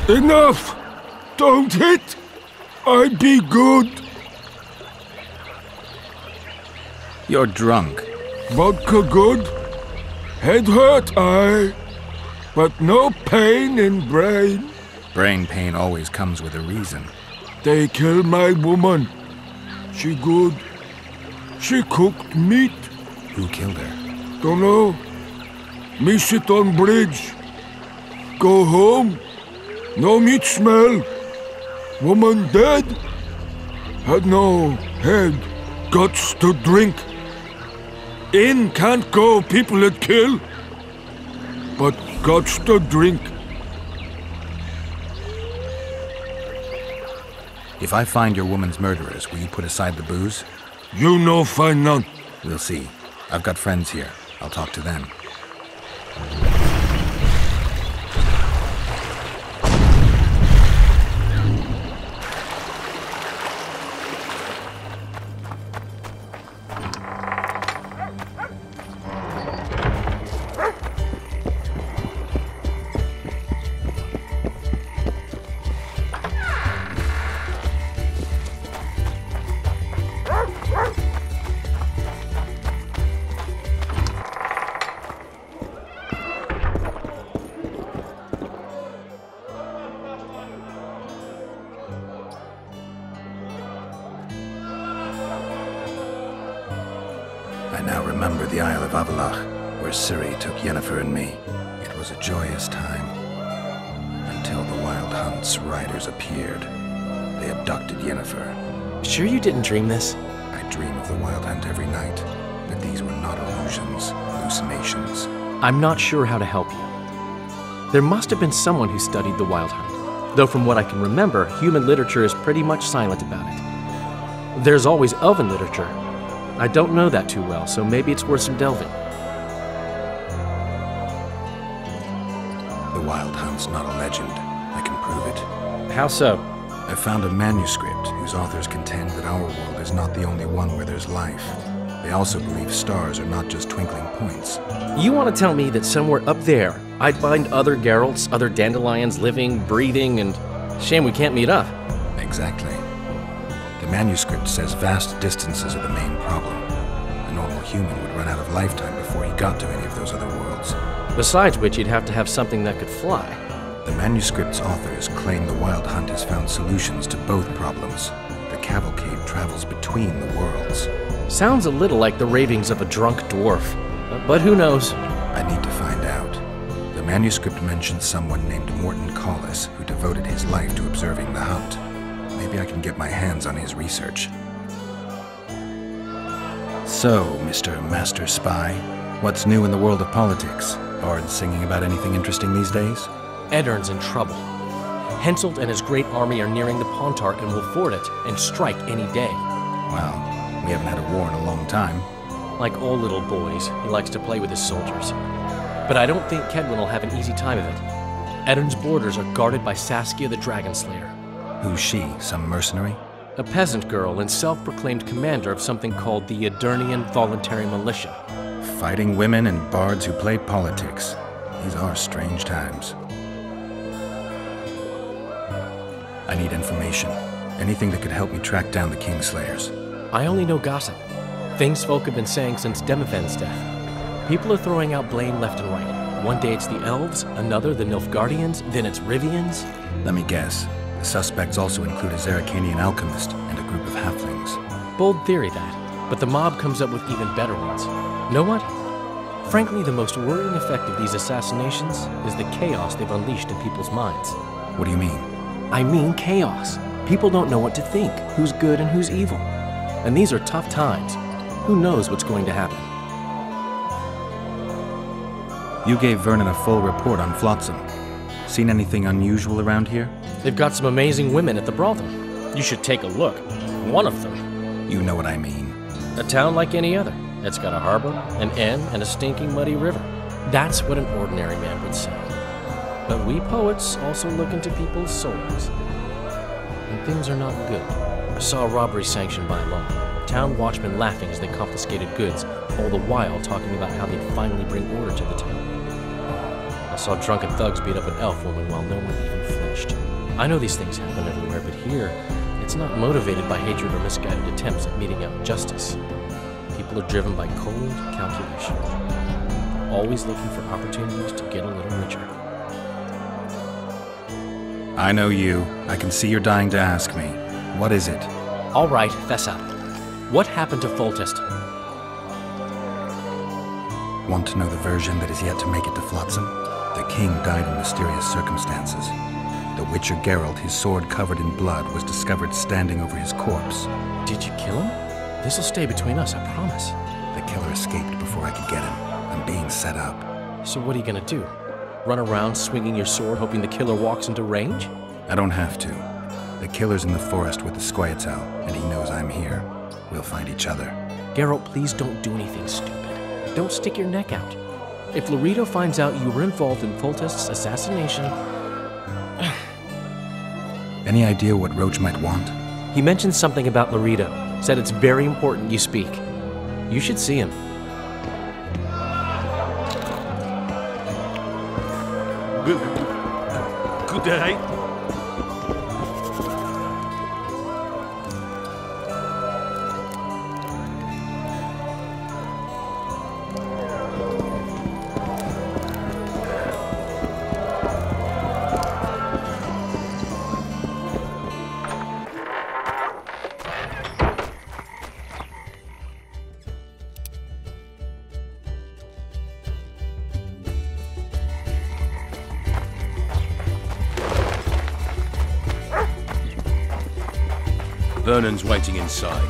Enough! Don't hit! I'd be good. You're drunk. Vodka good. Head hurt, aye. But no pain in brain. Brain pain always comes with a reason. They kill my woman. She good. She cooked meat. Who killed her? Don't know. Me sit on bridge. Go home. No meat smell. Woman dead. Had no head. Guts to drink. In can't go people that kill. But guts to drink. If I find your woman's murderers, will you put aside the booze? You no find none. We'll see. I've got friends here. I'll talk to them. I now remember the Isle of Avalach, where Ciri took Yennefer and me. It was a joyous time. Until the Wild Hunt's riders appeared. They abducted Yennefer. Sure you didn't dream this? I dream of the Wild Hunt every night, but these were not illusions, hallucinations. I'm not sure how to help you. There must have been someone who studied the Wild Hunt, though from what I can remember, human literature is pretty much silent about it. There's always elven literature. I don't know that too well, so maybe it's worth some delving. The Wild Hunt's not a legend. I can prove it. How so? I found a manuscript whose authors contend that our world is not the only one where there's life. They also believe stars are not just twinkling points. You want to tell me that somewhere up there, I'd find other Geralts, other dandelions living, breathing, and shame we can't meet up. Exactly. The manuscript says vast distances are the main problem. A normal human would run out of lifetime before he got to any of those other worlds. Besides which, you'd have to have something that could fly. The manuscript's authors claim the Wild Hunt has found solutions to both problems. The cavalcade travels between the worlds. Sounds a little like the ravings of a drunk dwarf. But who knows? I need to find out. The manuscript mentions someone named Morton Collis who devoted his life to observing the hunt. Maybe I can get my hands on his research. So, Mr. Master Spy, what's new in the world of politics? Bards singing about anything interesting these days? Eddern's in trouble. Henselt and his great army are nearing the Pontark and will ford it and strike any day. Well, we haven't had a war in a long time. Like all little boys, he likes to play with his soldiers. But I don't think Kedwin will have an easy time of it. Eddern's borders are guarded by Saskia the Dragon Slayer. Who's she? Some mercenary? A peasant girl and self-proclaimed commander of something called the Edirnian Voluntary Militia. Fighting women and bards who play politics. These are strange times. I need information. Anything that could help me track down the Kingslayers. I only know gossip. Things folk have been saying since Demiven's death. People are throwing out blame left and right. One day it's the elves, another the Nilfgaardians, then it's Rivians. Let me guess. The suspects also include a Zerrikanian alchemist and a group of halflings. Bold theory, that. But the mob comes up with even better ones. Know what? Frankly, the most worrying effect of these assassinations is the chaos they've unleashed in people's minds. What do you mean? I mean chaos. People don't know what to think, who's good and who's evil. And these are tough times. Who knows what's going to happen? You gave Vernon a full report on Flotsam. Seen anything unusual around here? They've got some amazing women at the brothel. You should take a look. One of them. You know what I mean. A town like any other. It's got a harbor, an inn, and a stinking muddy river. That's what an ordinary man would say. But we poets also look into people's souls. And things are not good. I saw a robbery sanctioned by law. Town watchmen laughing as they confiscated goods, all the while talking about how they'd finally bring order to the town. I saw drunken thugs beat up an elf woman while no one even flinched. I know these things happen everywhere, but here, it's not motivated by hatred or misguided attempts at meting out justice. People are driven by cold calculation. They're always looking for opportunities to get a little richer. I know you. I can see you're dying to ask me. What is it? All right, fess up. What happened to Foltest? Want to know the version that is yet to make it to Flotsam? The king died in mysterious circumstances. The Witcher Geralt, his sword covered in blood, was discovered standing over his corpse. Did you kill him? This'll stay between us, I promise. The killer escaped before I could get him. I'm being set up. So what are you gonna do? Run around swinging your sword hoping the killer walks into range? I don't have to. The killer's in the forest with the Scoia'tael, and he knows I'm here. We'll find each other. Geralt, please don't do anything stupid. Don't stick your neck out. If Loredo finds out you were involved in Foltest's assassination... Any idea what Roach might want? He mentioned something about Loredo. Said it's very important you speak. You should see him. Good day. Vernon's waiting inside.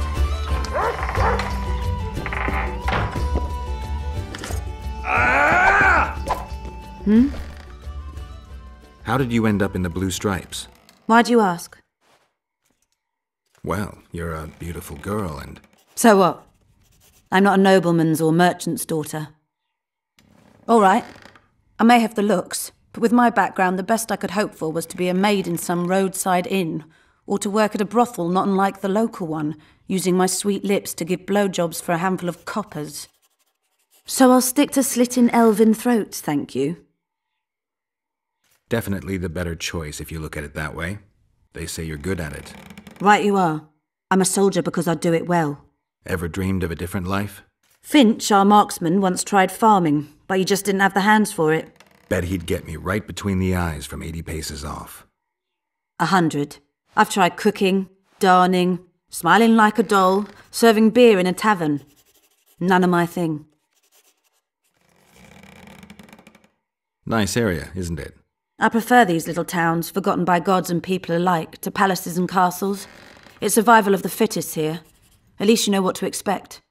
How did you end up in the Blue Stripes? Why'd you ask? Well, you're a beautiful girl and... So what? I'm not a nobleman's or merchant's daughter. All right, I may have the looks, but with my background, the best I could hope for was to be a maid in some roadside inn, or to work at a brothel not unlike the local one, using my sweet lips to give blowjobs for a handful of coppers. So I'll stick to slitting elven throats, thank you. Definitely the better choice if you look at it that way. They say you're good at it. Right you are. I'm a soldier because I do it well. Ever dreamed of a different life? Finch, our marksman, once tried farming, but he just didn't have the hands for it. Bet he'd get me right between the eyes from 80 paces off. 100. I've tried cooking, darning, smiling like a doll, serving beer in a tavern. None of my thing. Nice area, isn't it? I prefer these little towns, forgotten by gods and people alike, to palaces and castles. It's survival of the fittest here. At least you know what to expect.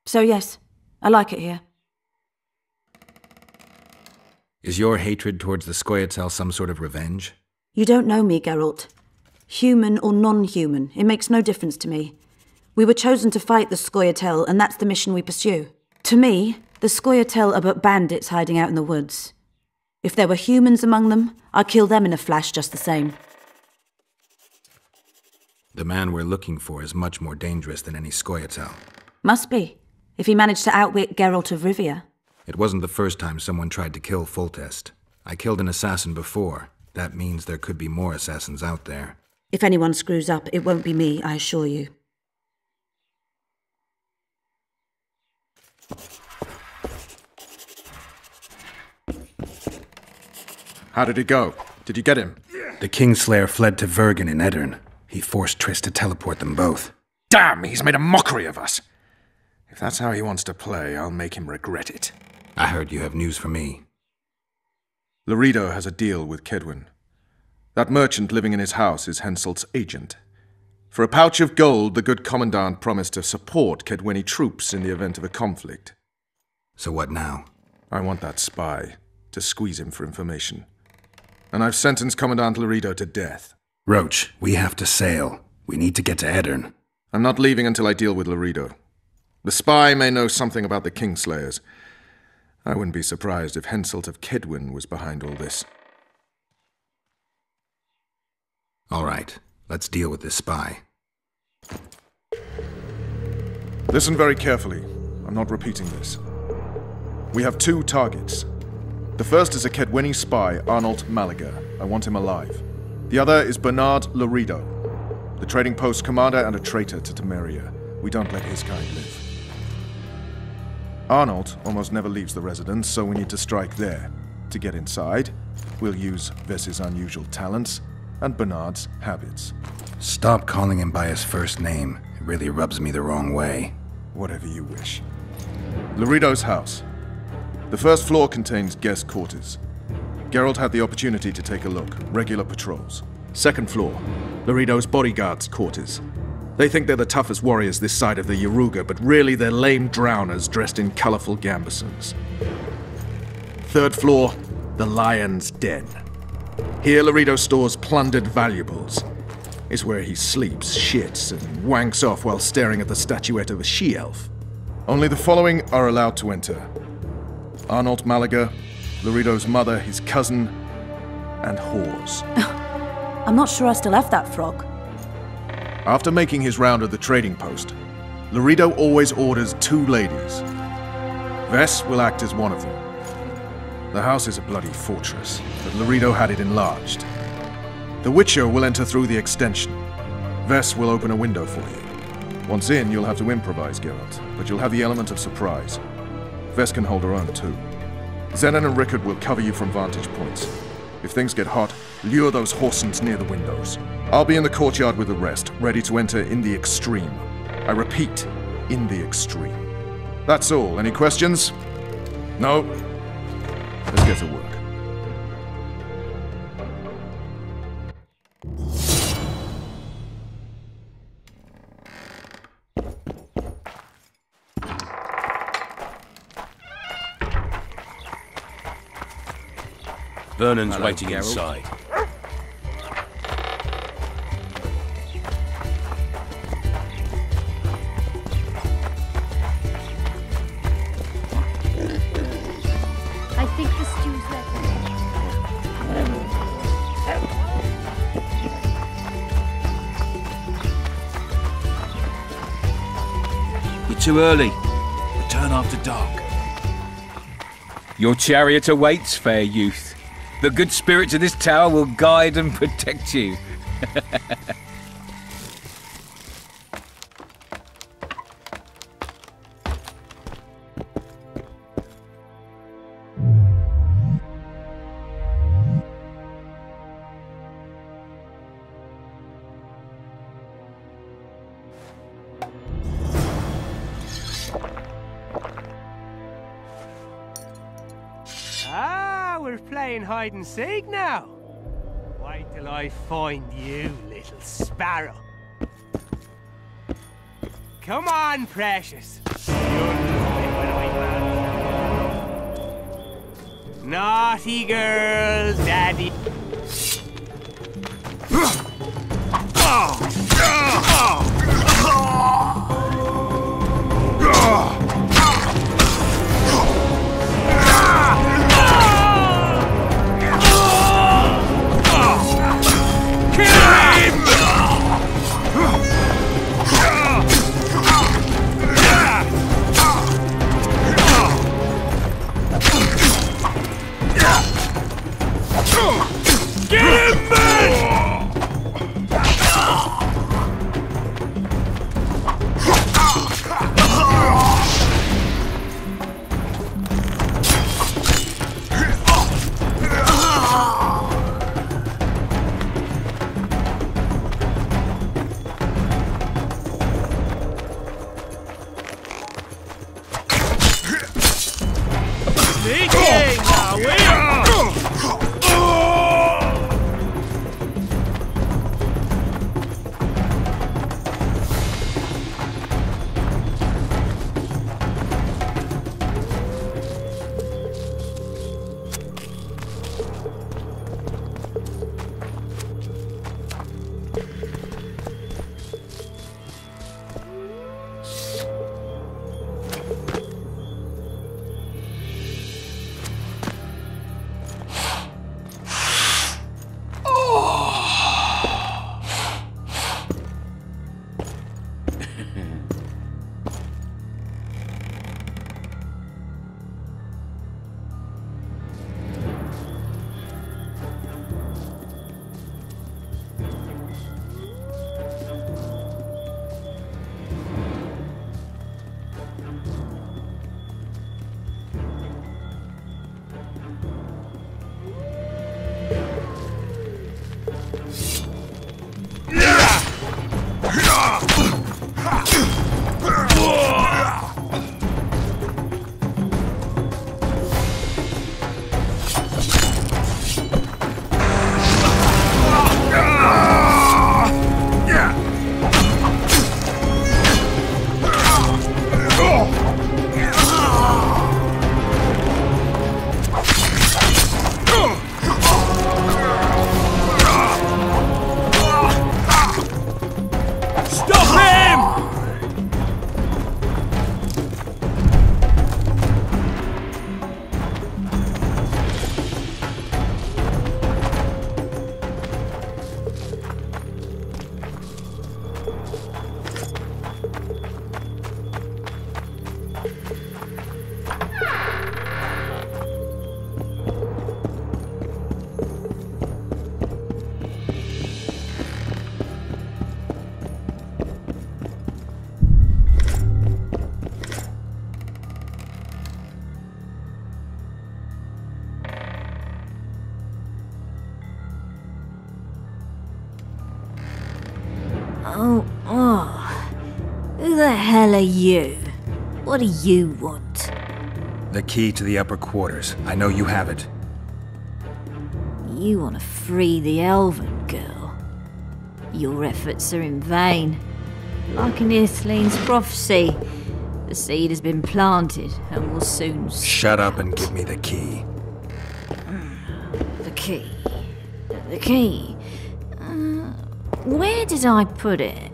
So yes, I like it here. Is your hatred towards the Scoia'tael some sort of revenge? You don't know me, Geralt. Human or non-human, it makes no difference to me. We were chosen to fight the Scoia'tael, and that's the mission we pursue. To me, the Scoia'tael are but bandits hiding out in the woods. If there were humans among them, I'd kill them in a flash just the same. The The man we're looking for is much more dangerous than any Scoia'tael. Must be, if he managed to outwit Geralt of Rivia. It wasn't the first time someone tried to kill Foltest. I killed an assassin before. That means there could be more assassins out there. If anyone screws up, it won't be me, I assure you. How did it go? Did you get him? The Kingslayer fled to Vergen in Edirn. He forced Triss to teleport them both. Damn, he's made a mockery of us. If that's how he wants to play, I'll make him regret it. I heard you have news for me. Laredo has a deal with Kedwin. That merchant living in his house is Henselt's agent. For a pouch of gold, the good commandant promised to support Kedwini troops in the event of a conflict. So what now? I want that spy, to squeeze him for information. And I've sentenced Commandant Laredo to death. Roach, we have to sail. We need to get to Edirn. I'm not leaving until I deal with Laredo. The spy may know something about the Kingslayers. I wouldn't be surprised if Henselt of Kedwin was behind all this. All right, let's deal with this spy. Listen very carefully. I'm not repeating this. We have 2 targets. The first is a Kedwini spy, Arnold Malaga. I want him alive. The other is Bernard Laredo, the trading post commander and a traitor to Temeria. We don't let his kind live. Arnold almost never leaves the residence, so we need to strike there. To get inside, we'll use Vess's unusual talents and Bernard's habits. Stop calling him by his first name. It really rubs me the wrong way. Whatever you wish. Laredo's house. The first floor contains guest quarters. Geralt had the opportunity to take a look. Regular patrols. Second floor, Laredo's bodyguards' quarters. They think they're the toughest warriors this side of the Yaruga, but really they're lame drowners dressed in colourful gambesons. Third floor, the Lion's Den. Here Laredo stores plundered valuables. It's where he sleeps, shits, and wanks off while staring at the statuette of a she-elf. Only the following are allowed to enter. Arnold Malaga, Laredo's mother, his cousin, and whores. I'm not sure I still have that frog. After making his round of the trading post, Laredo always orders 2 ladies. Vess will act as one of them. The house is a bloody fortress, but Laredo had it enlarged. The Witcher will enter through the extension. Vess will open a window for you. Once in, you'll have to improvise, Geralt, but you'll have the element of surprise. Vess can hold her own, too. Zenon and Rickard will cover you from vantage points. If things get hot, lure those horsens near the windows. I'll be in the courtyard with the rest, ready to enter in the extreme. I repeat, in the extreme. That's all. Any questions? No? Let's get to work. Vernon's Hello, waiting Geralt. inside. I think the stew's ready. You're too early. Return after dark. Your chariot awaits, fair youth. The good spirits of this tower will guide and protect you. Ah, we're playing hide and seek now. Wait till I find you, little sparrow. Come on, precious. Naughty girl, daddy. Kill him! Sneaking! Now we are! Who the hell are you? What do you want? The key to the upper quarters. I know you have it. You want to free the elven girl. Your efforts are in vain. Like in Ithleen's prophecy, the seed has been planted and will soon... Shut up and give me the key. The key. The key. Where did I put it?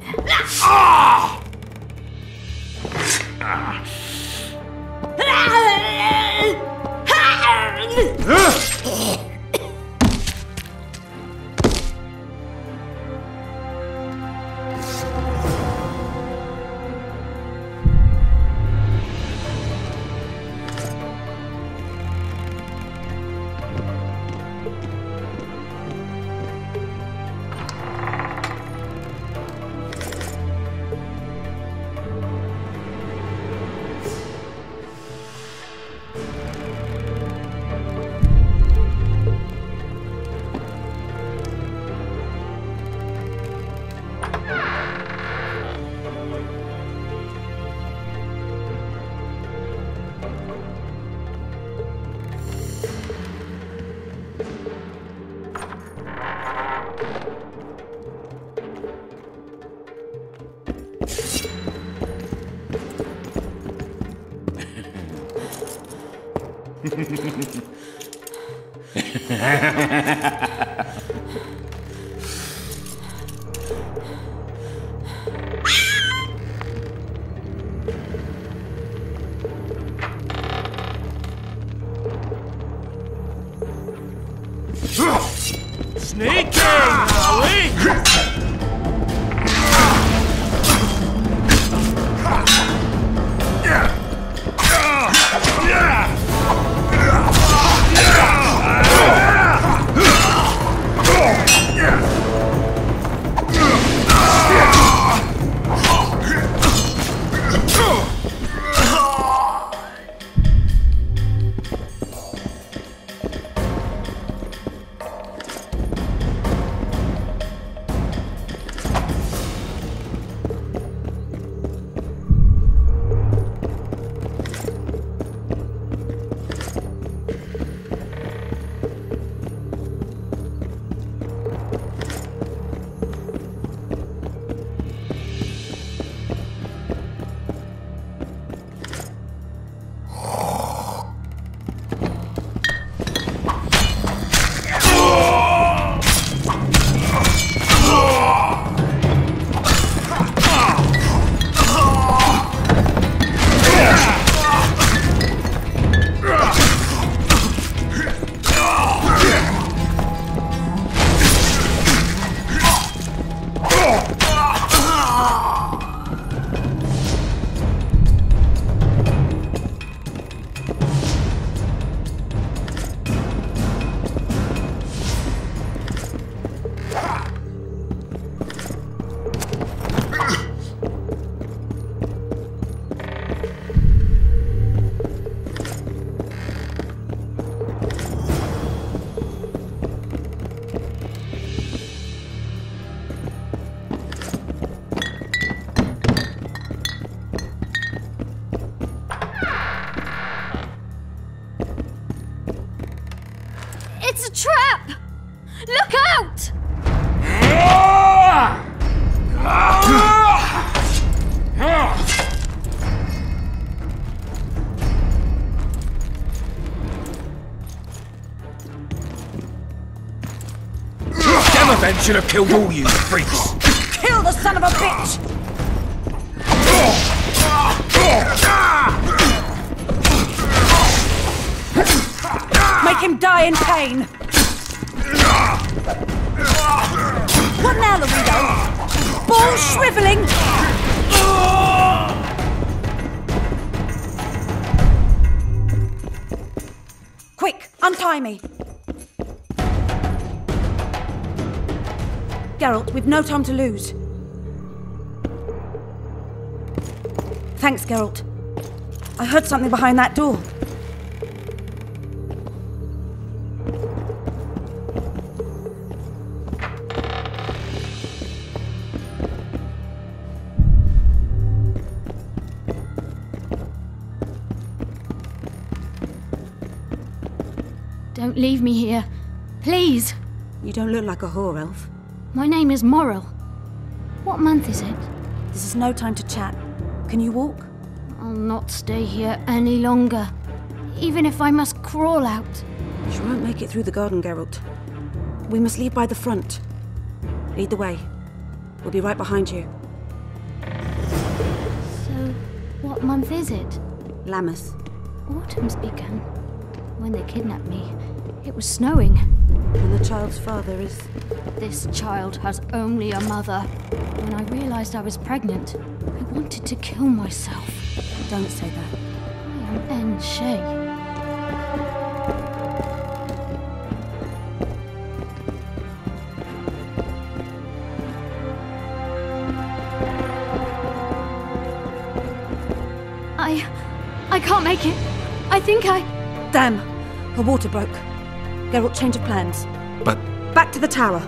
Sneaking! Are we? Ben should have killed all you freaks. Kill the son of a bitch! Make him die in pain! What now, Laredo? Balls shriveling! Quick, untie me! Geralt, we've no time to lose. Thanks, Geralt. I heard something behind that door. Don't leave me here. Please. You don't look like a whore, elf. My name is Morrill. What month is it? This is no time to chat. Can you walk? I'll not stay here any longer. Even if I must crawl out. You won't make it through the garden, Geralt. We must leave by the front. Lead the way. We'll be right behind you. So, what month is it? Lammas. Autumn's begun. When they kidnapped me, it was snowing. And the child's father is... This child has only a mother. When I realized I was pregnant, I wanted to kill myself. Don't say that. I am N. Shay. I can't make it. I think I... Damn! Her water broke. Geralt, change of plans. But... Back to the tower.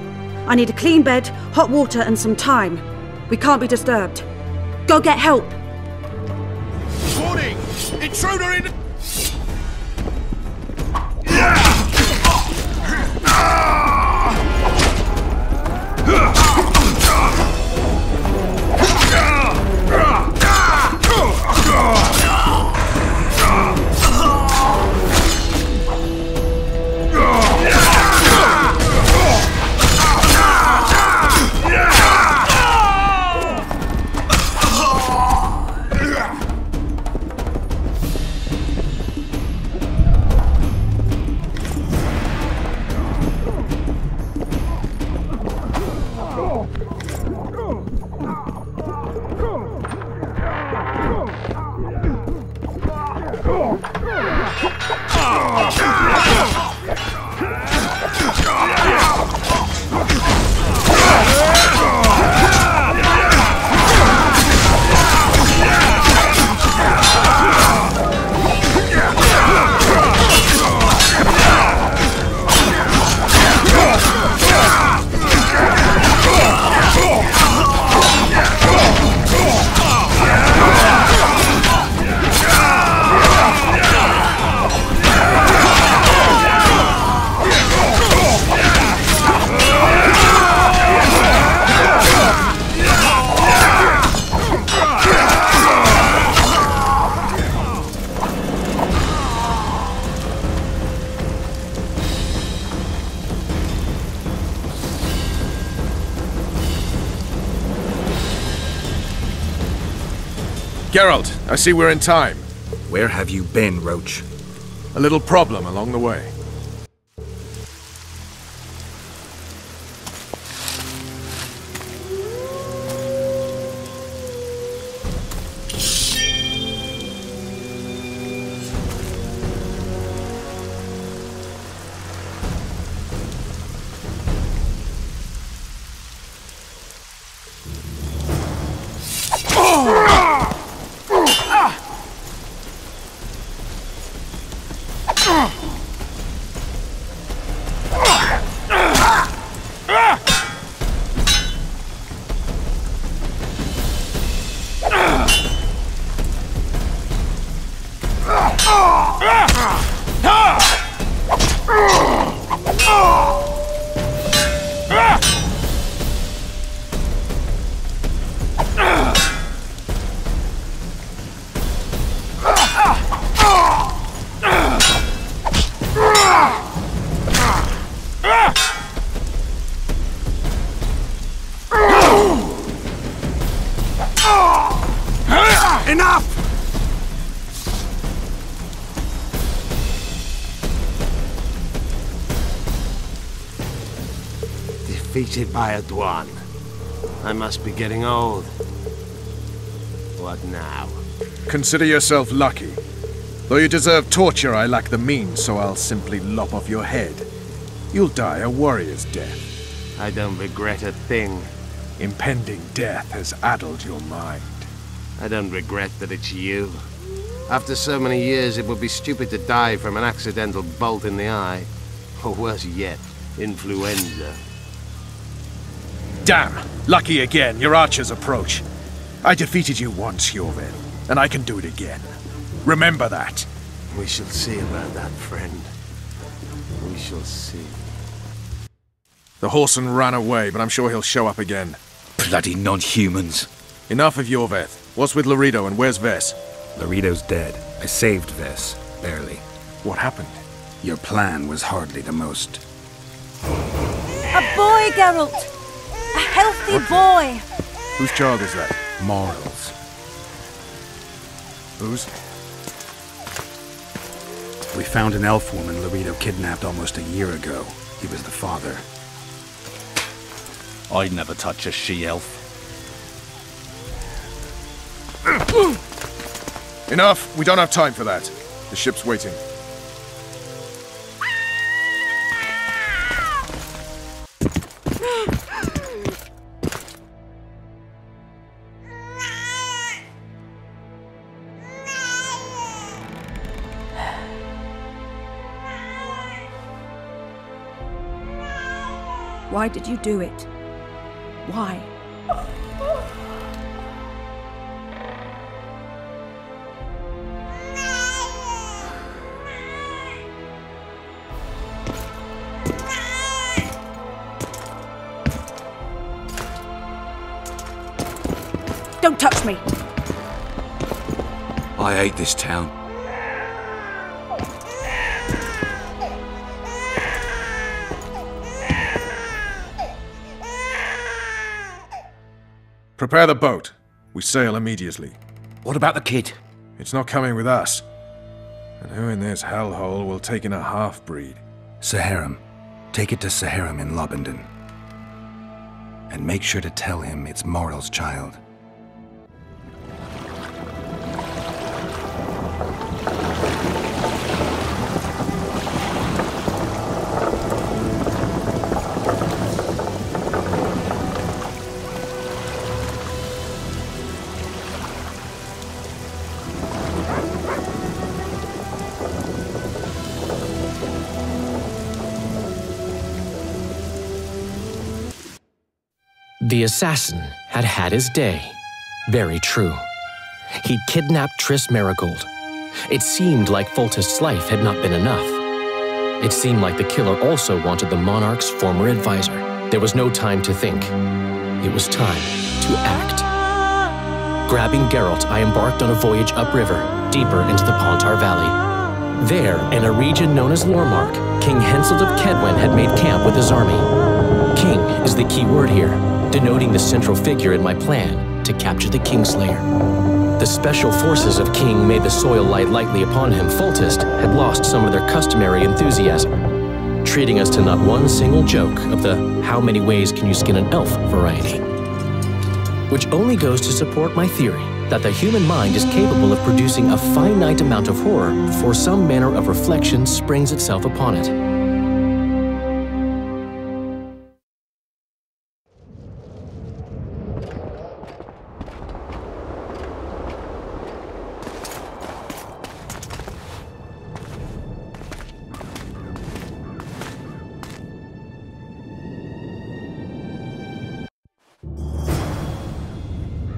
I need a clean bed, hot water and some time. We can't be disturbed. Go get help! Warning! Intruder in... Geralt, I see we're in time. Where have you been, Roach? A little problem along the way. defeated by a Dwan. I must be getting old. What now? Consider yourself lucky. Though you deserve torture, I lack the means, so I'll simply lop off your head. You'll die a warrior's death. I don't regret a thing. Impending death has addled your mind. I don't regret that it's you. After so many years, it would be stupid to die from an accidental bolt in the eye. Or worse yet, influenza. Damn! Lucky again, your archers approach. I defeated you once, Jorvel, and I can do it again. Remember that. We shall see about that, friend. We shall see. The horseman ran away, but I'm sure he'll show up again. Bloody non-humans. Enough of Jorveth. What's with Laredo and where's Ves? Laredo's dead. I saved Ves. Barely. What happened? Your plan was hardly the most. A boy, Geralt! A healthy boy! Whose child is that? Morals. Whose? We found an elf woman Laredo kidnapped almost a year ago. He was the father. I'd never touch a she-elf. Enough! We don't have time for that. The ship's waiting. Why did you do it? Why? Don't touch me! I hate this town. Prepare the boat. We sail immediately. What about the kid? It's not coming with us. And who in this hellhole will take in a half-breed? Saharim. Take it to Saharim in Lobendon. And make sure to tell him it's Moral's child. The assassin had had his day. Very true. He'd kidnapped Triss Marigold. It seemed like Foltest's life had not been enough. It seemed like the killer also wanted the monarch's former advisor. There was no time to think. It was time to act. Grabbing Geralt, I embarked on a voyage upriver, deeper into the Pontar Valley. There, in a region known as Lormark, King Henselt of Kedwen had made camp with his army. King is the key word here, denoting the central figure in my plan to capture the Kingslayer. The special forces of King made the soil lie lightly upon him. Foltest had lost some of their customary enthusiasm, treating us to not one single joke of the how many ways can you skin an elf variety. Which only goes to support my theory that the human mind is capable of producing a finite amount of horror before some manner of reflection springs itself upon it.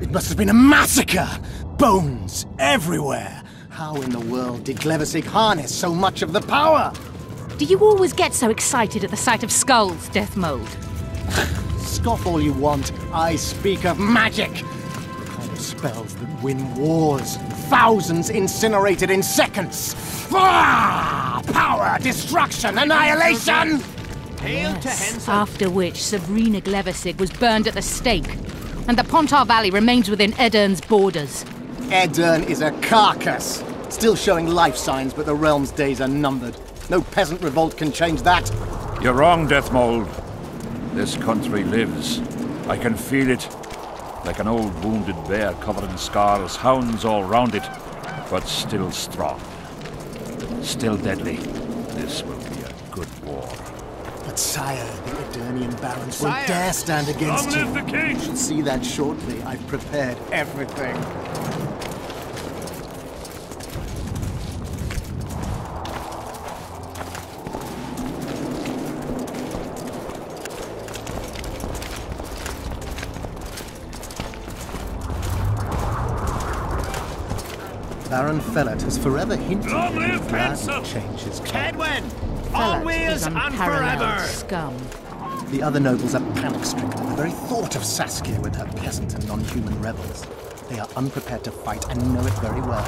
It must have been a massacre! Bones everywhere! How in the world did Glevissig harness so much of the power? Do you always get so excited at the sight of skulls, Death Mold? Scoff all you want. I speak of magic! The kind of spells that win wars. Thousands incinerated in seconds! Power, destruction, annihilation! Yes, after which Sabrina Glevissig was burned at the stake, and the Pontar Valley remains within Edern's borders. Edern is a carcass. Still showing life signs, but the realm's days are numbered. No peasant revolt can change that. You're wrong, Deathmold. This country lives. I can feel it. Like an old wounded bear covered in scars, hounds all round it, but still strong. Still deadly. This will be a good war. But sire, the Edirnian barons won't dare stand against you. Long live the king! You shall see that shortly. I've prepared everything. Baron Fellet has forever hinted that he would gladly change his Kedwen! Fellet Always is and unparalleled forever! scum. The other nobles are panic-stricken at the very thought of Saskia with her peasant and non-human rebels. They are unprepared to fight and know it very well.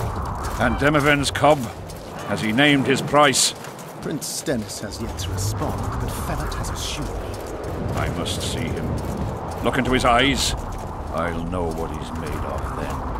And Demovin's cub? Has he named his price? Prince Stennis has yet to respond, but Fellet has assured me. I must see him. Look into his eyes. I'll know what he's made of then.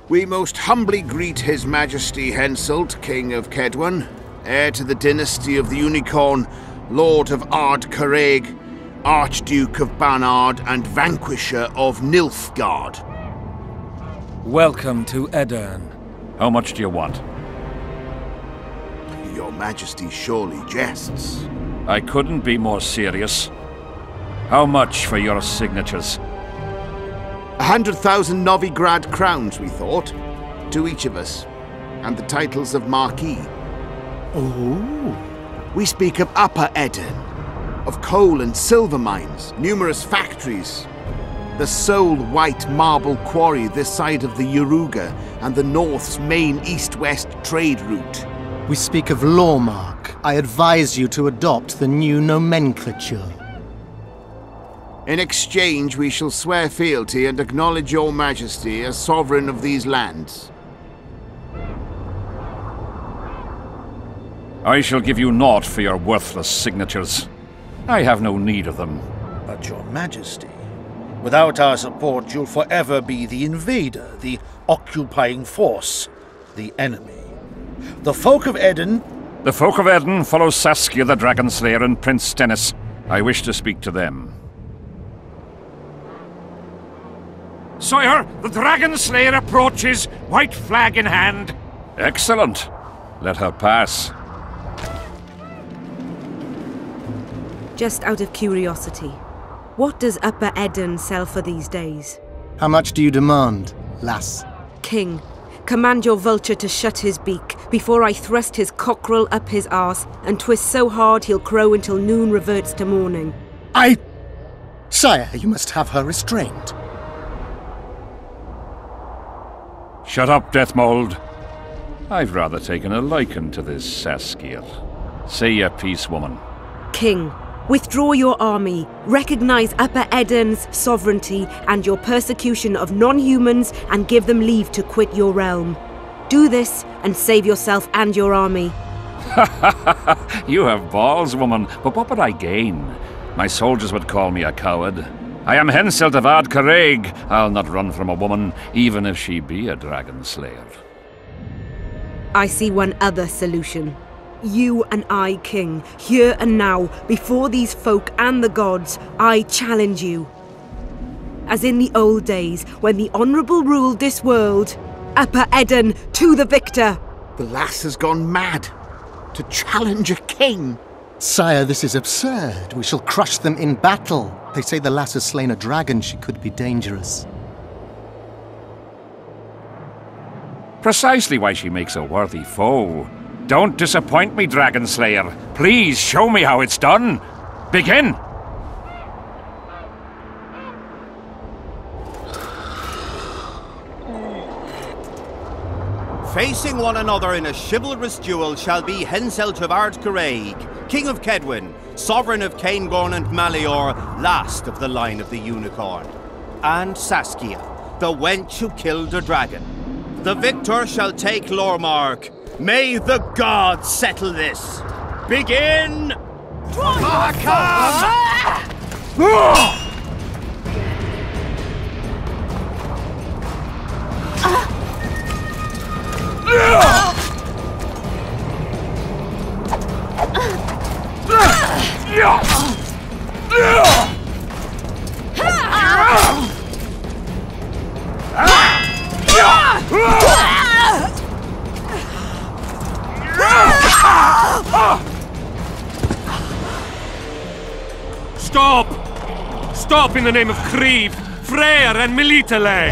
We most humbly greet His Majesty Henselt, King of Kedwen, heir to the dynasty of the Unicorn, Lord of Ard Caraig, Archduke of Banard, and Vanquisher of Nilfgaard. Welcome to Edirn. How much do you want? Your Majesty surely jests. I couldn't be more serious. How much for your signatures? 100,000 Novigrad crowns, we thought, to each of us, and the titles of Marquis. Oh. We speak of Upper Edirn, of coal and silver mines, numerous factories, the sole white marble quarry this side of the Yaruga, and the North's main east-west trade route. We speak of Lawmark. I advise you to adopt the new nomenclature. In exchange, we shall swear fealty and acknowledge your Majesty as sovereign of these lands. I shall give you naught for your worthless signatures. I have no need of them. But your Majesty, without our support, you'll forever be the invader, the occupying force, the enemy. The folk of Edirn... The folk of Edirn follow Saskia the Dragon Slayer and Prince Stennis. I wish to speak to them. Sire, the Dragon Slayer approaches, white flag in hand. Excellent. Let her pass. Just out of curiosity, what does Upper Edirn sell for these days? How much do you demand, lass? King, command your vulture to shut his beak before I thrust his cockerel up his arse and twist so hard he'll crow until noon reverts to morning. Sire, you must have her restrained. Shut up, Deathmold. I've rather taken a liking to this Saskia. Say your piece, woman. King, withdraw your army, recognize Upper Edirn's sovereignty and your persecution of non-humans, and give them leave to quit your realm. Do this and save yourself and your army. You have balls, woman, but what would I gain? My soldiers would call me a coward. I am Henselt of Ard Caraig. I'll not run from a woman, even if she be a dragon slayer. I see one other solution. You and I, King, here and now, before these folk and the gods, I challenge you. As in the old days, when the Honourable ruled this world, Upper Edirn to the victor! The lass has gone mad. To challenge a king. Sire, this is absurd. We shall crush them in battle. They say the lass has slain a dragon. She could be dangerous. Precisely why she makes a worthy foe. Don't disappoint me, Dragon Slayer. Please show me how it's done. Begin! Facing one another in a chivalrous duel shall be Henselt of Ard Caraig, King of Kedwen, Sovereign of Caingorn and Malior, last of the line of the Unicorn, and Saskia, the wench who killed a dragon. The victor shall take Lormark. May the gods settle this. Begin! Stop in the name of Creve, Freyr and Melitele!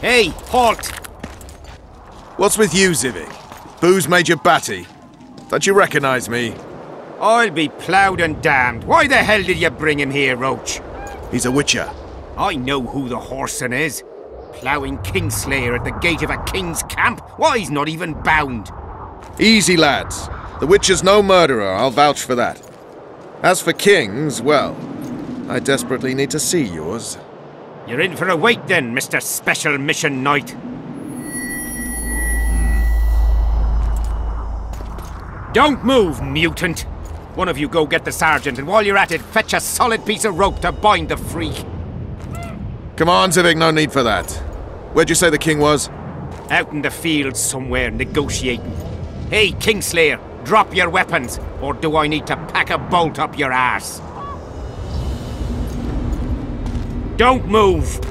Hey, halt! What's with you, Zivik? Booze made you batty. Don't you recognize me? I'll be ploughed and damned. Why the hell did you bring him here, Roach? He's a witcher. I know who the whoreson is. Ploughing Kingslayer at the gate of a king's camp? Why, he's not even bound. Easy, lads. The witcher's no murderer, I'll vouch for that. As for kings, well, I desperately need to see yours. You're in for a wait then, Mr. Special Mission Knight. Don't move, mutant! One of you go get the sergeant, and while you're at it, fetch a solid piece of rope to bind the freak. Come on, Zivik, no need for that. Where'd you say the king was? Out in the field somewhere, negotiating. Hey, Kingslayer, drop your weapons, or do I need to pack a bolt up your ass? Don't move!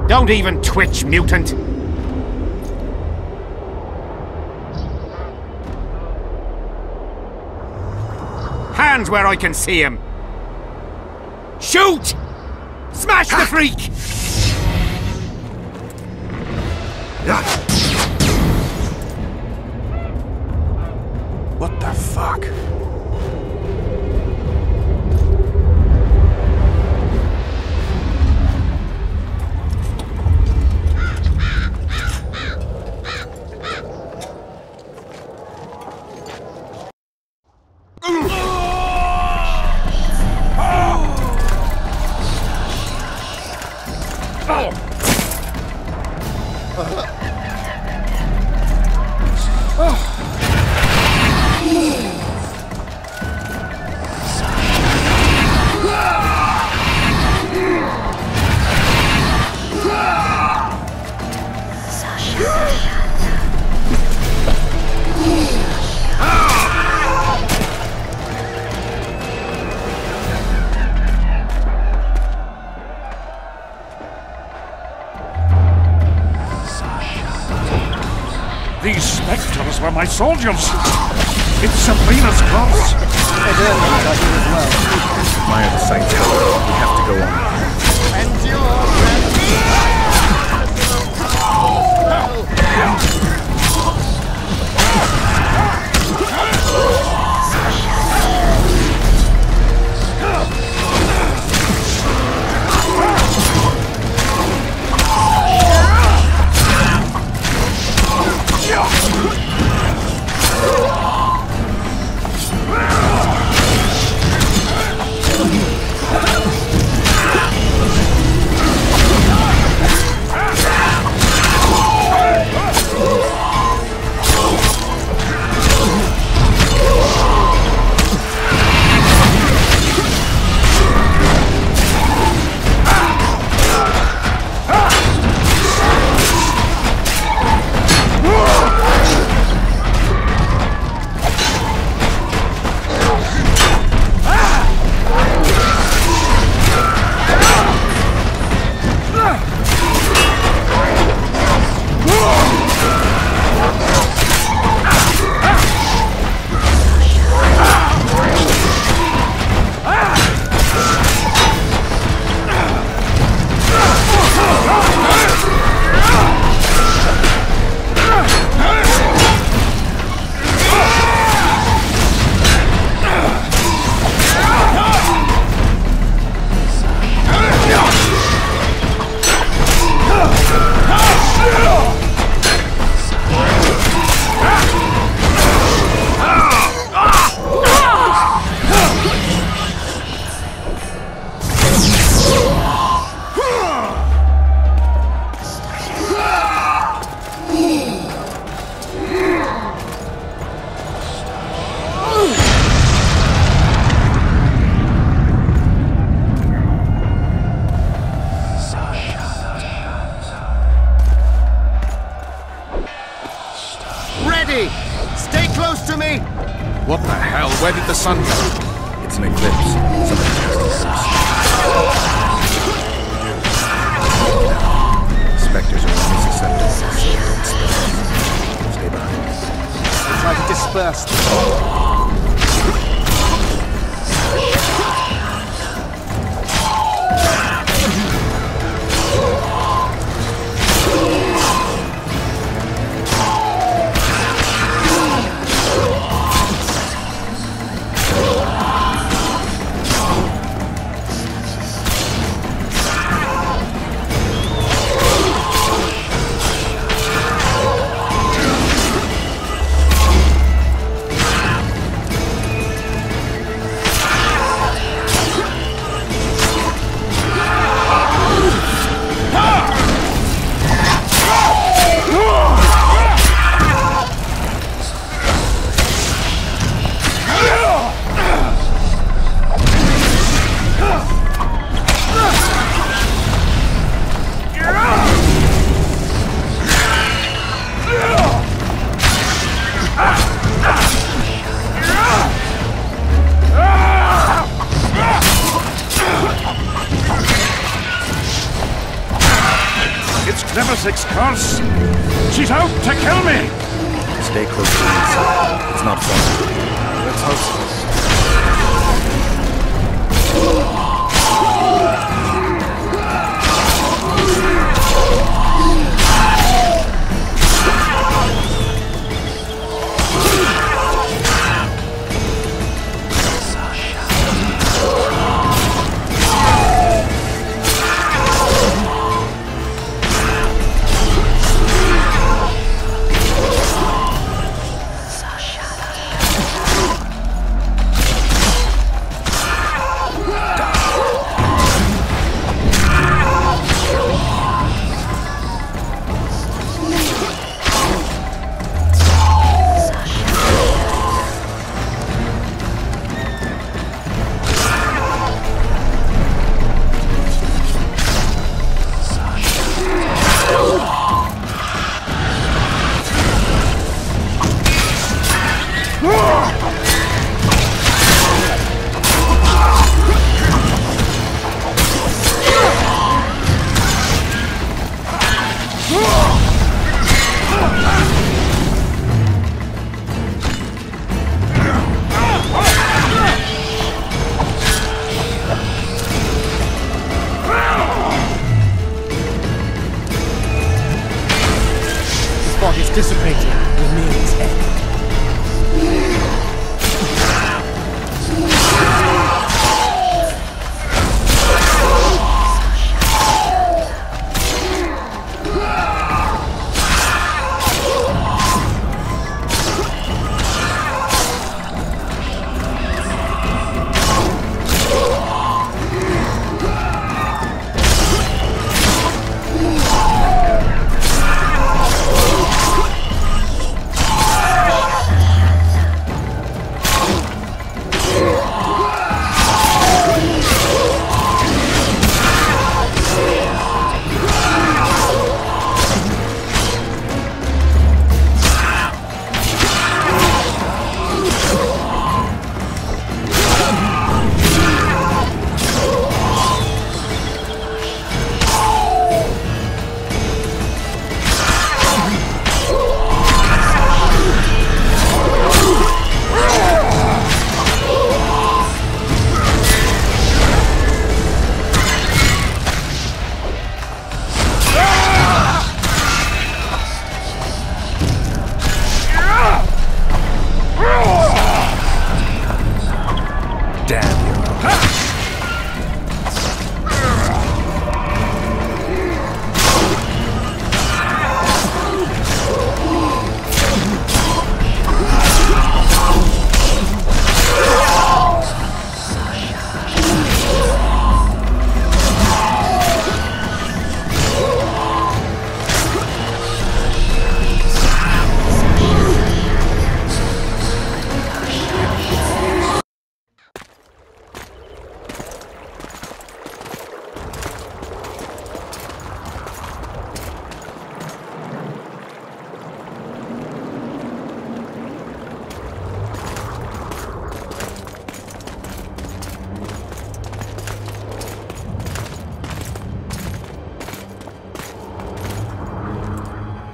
Don't even twitch, mutant! Hands where I can see him! Shoot! Smash the freak! What the fuck? These spectres were my soldiers! It's Sabrina's corpse! Admire the sights, however. We have to go on. ready! Stay close to me! What the hell? Where did the sun go? It's an eclipse. Somebody just Spectres are only susceptible to certain spells. Stay behind. We'll try to disperse them. Nemesis curse! She's out to kill me! Stay close to the inside. It's not fun. Let's hope so. Dissipating. We're near its end.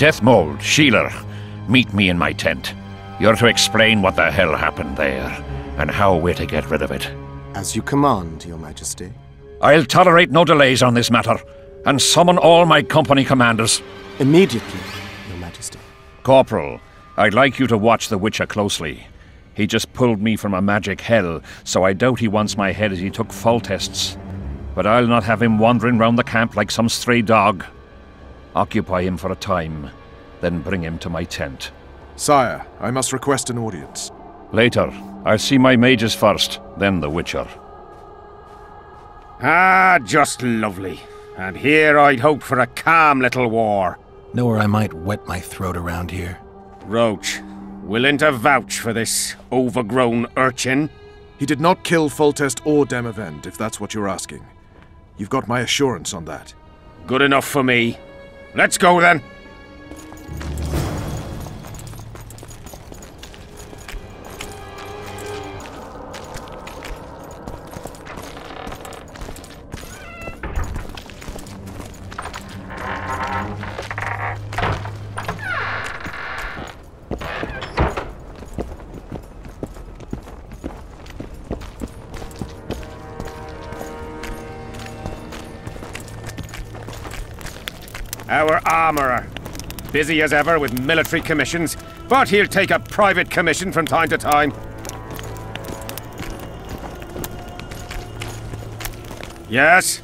Death Mold, Shealer, meet me in my tent. You're to explain what the hell happened there, and how we're to get rid of it. As you command, Your Majesty. I'll tolerate no delays on this matter, and summon all my company commanders. Immediately, Your Majesty. Corporal, I'd like you to watch the Witcher closely. He just pulled me from a magic hell, so I doubt he wants my head as he took full tests. But I'll not have him wandering round the camp like some stray dog. Occupy him for a time, then bring him to my tent. Sire, I must request an audience. Later. I'll see my mages first, then the Witcher. Ah, just lovely. And here I'd hoped for a calm little war. Know where I might wet my throat around here? Roach, willing to vouch for this overgrown urchin? He did not kill Foltest or Demavend, if that's what you're asking. You've got my assurance on that. Good enough for me. Let's go then. Our armourer. Busy as ever with military commissions, but he'll take a private commission from time to time. Yes?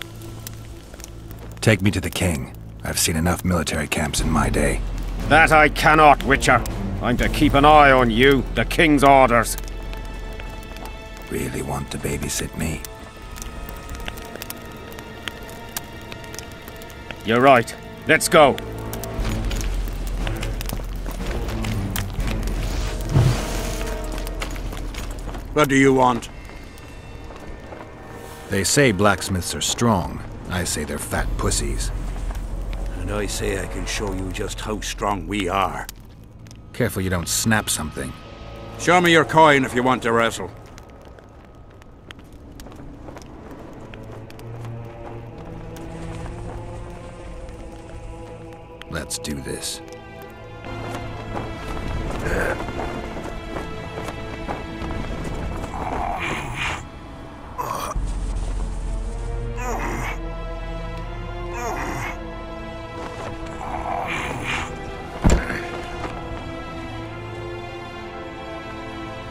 Take me to the king. I've seen enough military camps in my day. That I cannot, Witcher. I'm to keep an eye on you, the king's orders. Really want to babysit me? You're right. Let's go. What do you want? They say blacksmiths are strong. I say they're fat pussies. And I say I can show you just how strong we are. Careful you don't snap something. Show me your coin if you want to wrestle. Let's do this.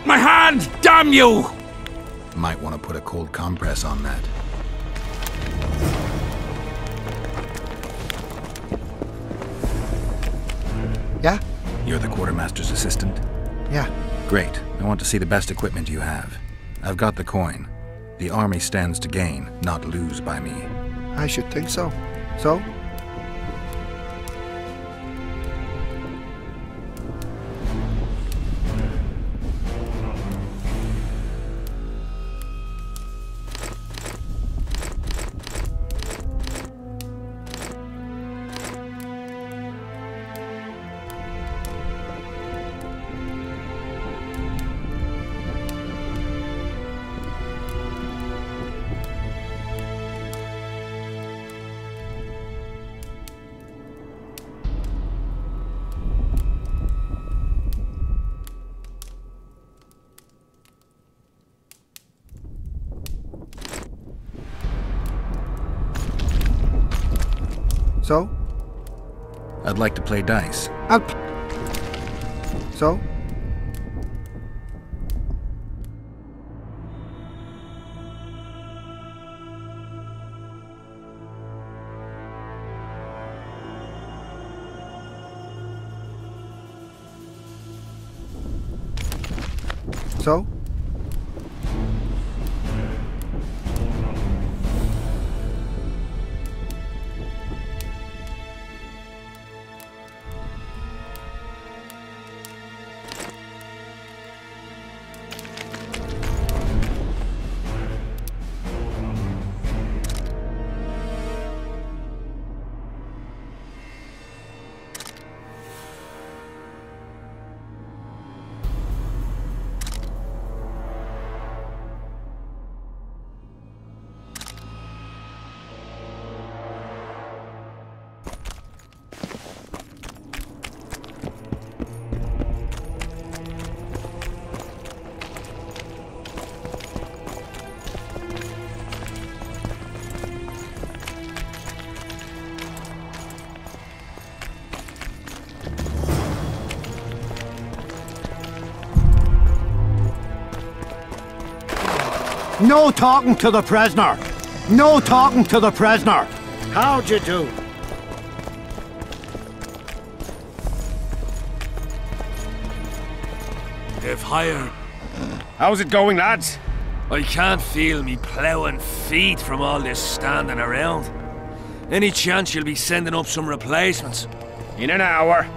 My hand! Damn you! Might want to put a cold compress on that. Yeah? You're the quartermaster's assistant? Yeah. Great. I want to see the best equipment you have. I've got the coin. The army stands to gain, not lose by me. I should think so. So? So? I'd like to play dice. So? So? No talking to the prisoner! No talking to the prisoner! How'd you do? If higher. How's it going, lads? I can't feel me ploughing feet from all this standing around. Any chance you'll be sending up some replacements? In an hour.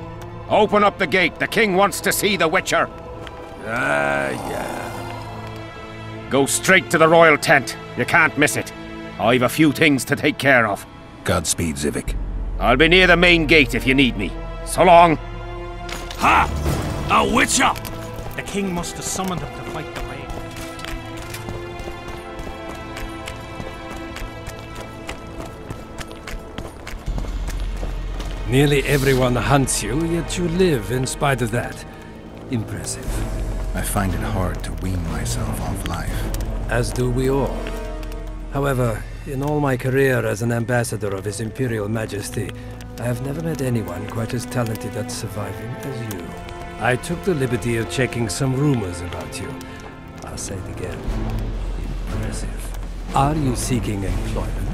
Open up the gate. The king wants to see the Witcher. Yeah. Go straight to the royal tent. You can't miss it. I've a few things to take care of. Godspeed, Zivik. I'll be near the main gate if you need me. So long. Ha! A Witcher! The king must have summoned him to fight the raid. Nearly everyone hunts you, yet you live in spite of that. Impressive. I find it hard to wean myself off life. As do we all. However, in all my career as an ambassador of His Imperial Majesty, I have never met anyone quite as talented at surviving as you. I took the liberty of checking some rumors about you. I'll say it again. Impressive. Are you seeking employment?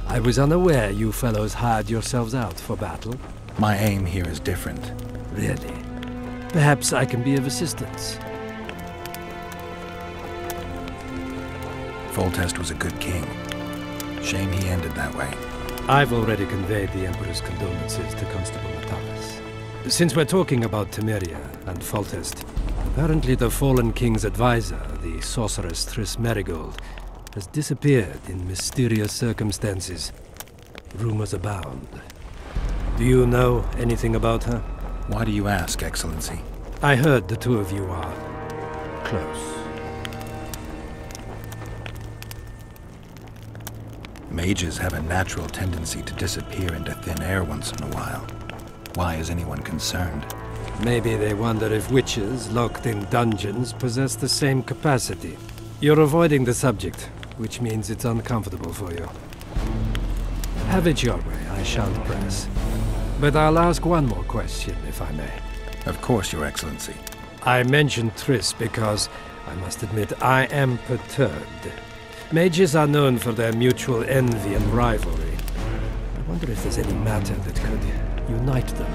I was unaware you fellows hired yourselves out for battle. My aim here is different. Really? Perhaps I can be of assistance. Foltest was a good king. Shame he ended that way. I've already conveyed the Emperor's condolences to Constable Matalas. Since we're talking about Temeria and Foltest, apparently the fallen king's advisor, the sorceress Triss Merigold, has disappeared in mysterious circumstances. Rumors abound. Do you know anything about her? Why do you ask, Excellency? I heard the two of you are close. Mages have a natural tendency to disappear into thin air once in a while. Why is anyone concerned? Maybe they wonder if witches locked in dungeons possess the same capacity. You're avoiding the subject, which means it's uncomfortable for you. Have it your way, I shan't press. But I'll ask one more question, if I may. Of course, Your Excellency. I mentioned Triss because, I must admit, I am perturbed. Mages are known for their mutual envy and rivalry. I wonder if there's any matter that could unite them.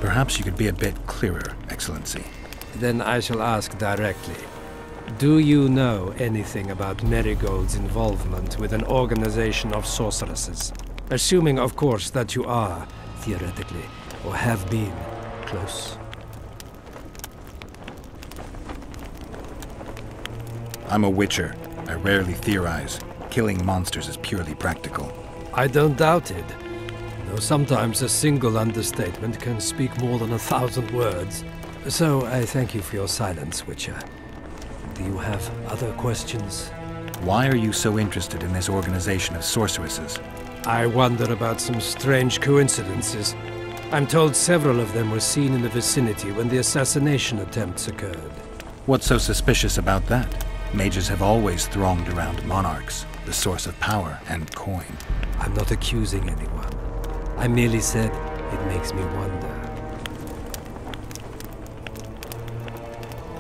Perhaps you could be a bit clearer, Excellency. Then I shall ask directly. Do you know anything about Merigold's involvement with an organization of sorceresses? Assuming, of course, that you are, theoretically, or have been, close. I'm a witcher. I rarely theorize. Killing monsters is purely practical. I don't doubt it. Though sometimes a single understatement can speak more than 1,000 words. So I thank you for your silence, Witcher. Do you have other questions? Why are you so interested in this organization of sorceresses? I wonder about some strange coincidences. I'm told several of them were seen in the vicinity when the assassination attempts occurred. What's so suspicious about that? Mages have always thronged around monarchs, the source of power and coin. I'm not accusing anyone. I merely said it makes me wonder.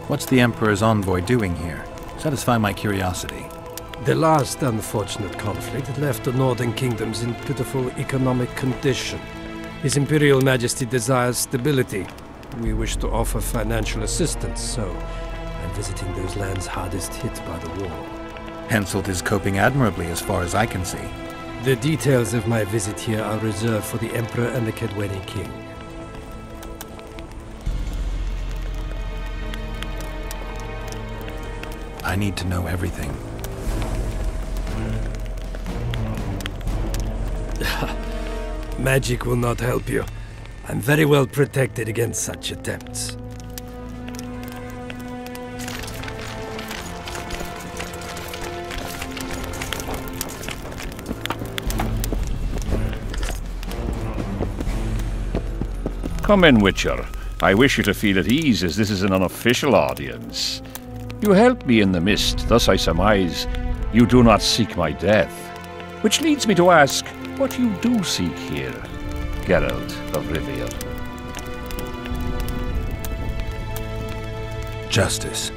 What's the Emperor's envoy doing here? Satisfy my curiosity. The last unfortunate conflict left the northern kingdoms in pitiful economic condition. His Imperial Majesty desires stability. We wish to offer financial assistance, so I'm visiting those lands hardest hit by the war. Henselt is coping admirably as far as I can see. The details of my visit here are reserved for the Emperor and the Kedweni King. I need to know everything. Magic will not help you. I'm very well protected against such attempts. Come in, Witcher. I wish you to feel at ease, as this is an unofficial audience. You helped me in the mist, thus I surmise you do not seek my death. Which leads me to ask what you do seek here, Geralt of Rivia. Justice.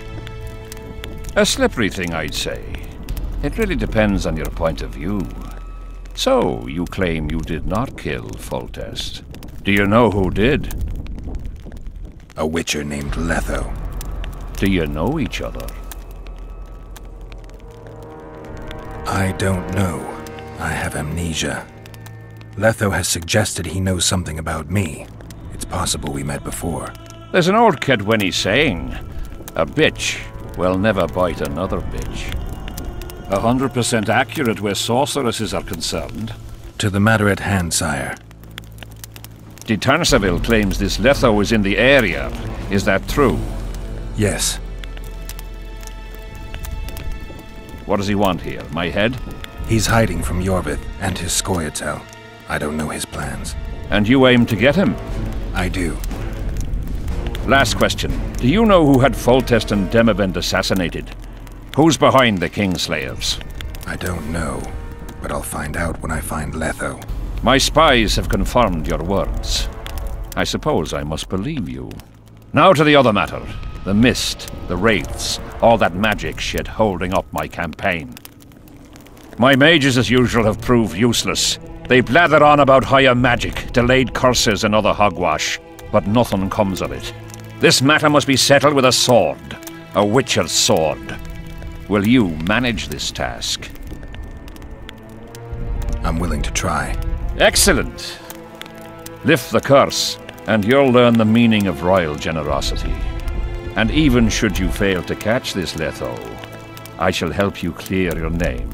A slippery thing, I'd say. It really depends on your point of view. So, you claim you did not kill Foltest. Do you know who did? A witcher named Letho. Do you know each other? I don't know. I have amnesia. Letho has suggested he knows something about me. It's possible we met before. There's an old Kedwenny saying, a bitch will never bite another bitch. 100% accurate where sorceresses are concerned. To the matter at hand, sire. De Tanseville claims this Letho is in the area. Is that true? Yes. What does he want here? My head? He's hiding from Yorvith and his Scoia'tael. I don't know his plans. And you aim to get him? I do. Last question. Do you know who had Foltest and Demavend assassinated? Who's behind the Kingslayers? I don't know, but I'll find out when I find Letho. My spies have confirmed your words. I suppose I must believe you. Now to the other matter. The mist, the wraiths, all that magic shit holding up my campaign. My mages, as usual, have proved useless. They blather on about higher magic, delayed curses and other hogwash, but nothing comes of it. This matter must be settled with a sword. A witcher's sword. Will you manage this task? I'm willing to try. Excellent. Lift the curse, and you'll learn the meaning of royal generosity. And even should you fail to catch this Letho, I shall help you clear your name.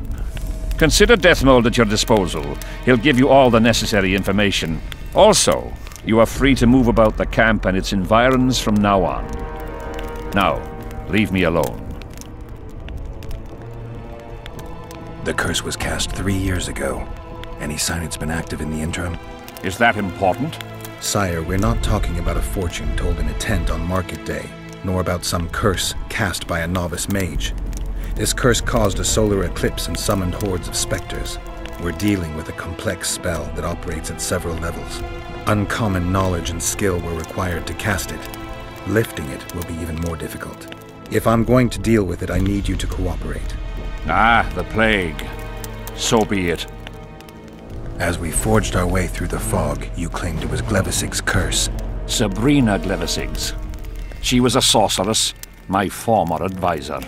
Consider Deathmold at your disposal. He'll give you all the necessary information. Also, you are free to move about the camp and its environs from now on. Now, leave me alone. The curse was cast 3 years ago. Any sign it's been active in the interim? Is that important? Sire, we're not talking about a fortune told in a tent on market day, nor about some curse cast by a novice mage. This curse caused a solar eclipse and summoned hordes of specters. We're dealing with a complex spell that operates at several levels. Uncommon knowledge and skill were required to cast it. Lifting it will be even more difficult. If I'm going to deal with it, I need you to cooperate. Ah, the plague. So be it. As we forged our way through the fog, you claimed it was Glevisig's curse. Sabrina Glevisig's. She was a sorceress, my former advisor.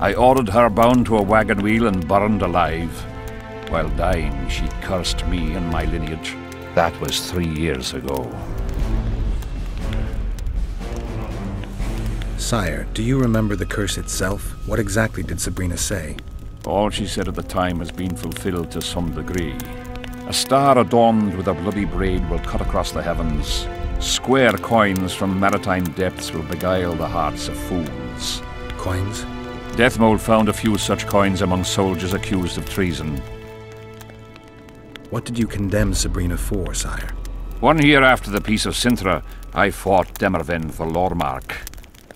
I ordered her bound to a wagon wheel and burned alive. While dying, she cursed me and my lineage. That was 3 years ago. Sire, do you remember the curse itself? What exactly did Sabrina say? All she said at the time has been fulfilled to some degree. A star adorned with a bloody braid will cut across the heavens. Square coins from maritime depths will beguile the hearts of fools. Coins? Deathmold found a few such coins among soldiers accused of treason. What did you condemn Sabrina for, sire? 1 year after the Peace of Sintra, I fought Demerven for Lormark.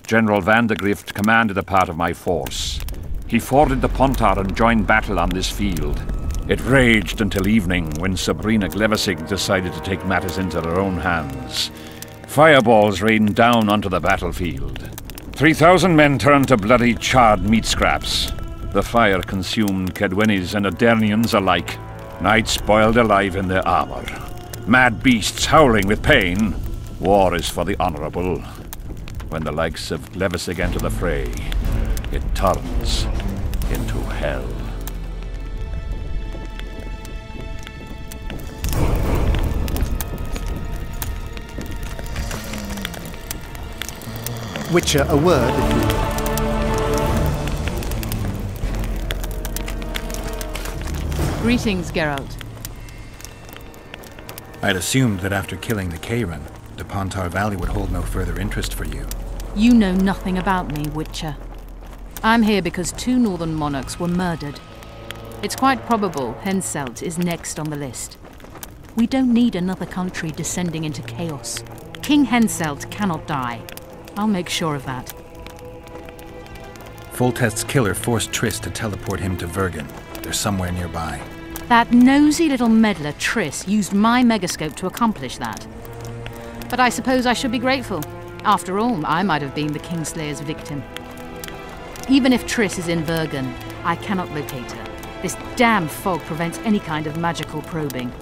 General Vandegrift commanded a part of my force. He forded the Pontar and joined battle on this field. It raged until evening, when Sabrina Glevisig decided to take matters into her own hands. Fireballs rained down onto the battlefield. 3,000 men turned to bloody, charred meat scraps. The fire consumed Kedwennies and Adernians alike. Knights boiled alive in their armor. Mad beasts howling with pain. War is for the honorable. When the likes of Glevisig enter the fray, it turns into hell. Witcher, a word, if you will. Greetings, Geralt. I'd assumed that after killing the Kayran, the Pontar Valley would hold no further interest for you. You know nothing about me, Witcher. I'm here because 2 northern monarchs were murdered. It's quite probable Henselt is next on the list. We don't need another country descending into chaos. King Henselt cannot die. I'll make sure of that. Foltest's killer forced Triss to teleport him to Vergen. They're somewhere nearby. That nosy little meddler Triss used my megascope to accomplish that. But I suppose I should be grateful. After all, I might have been the Kingslayer's victim. Even if Triss is in Vergen, I cannot locate her. This damn fog prevents any kind of magical probing.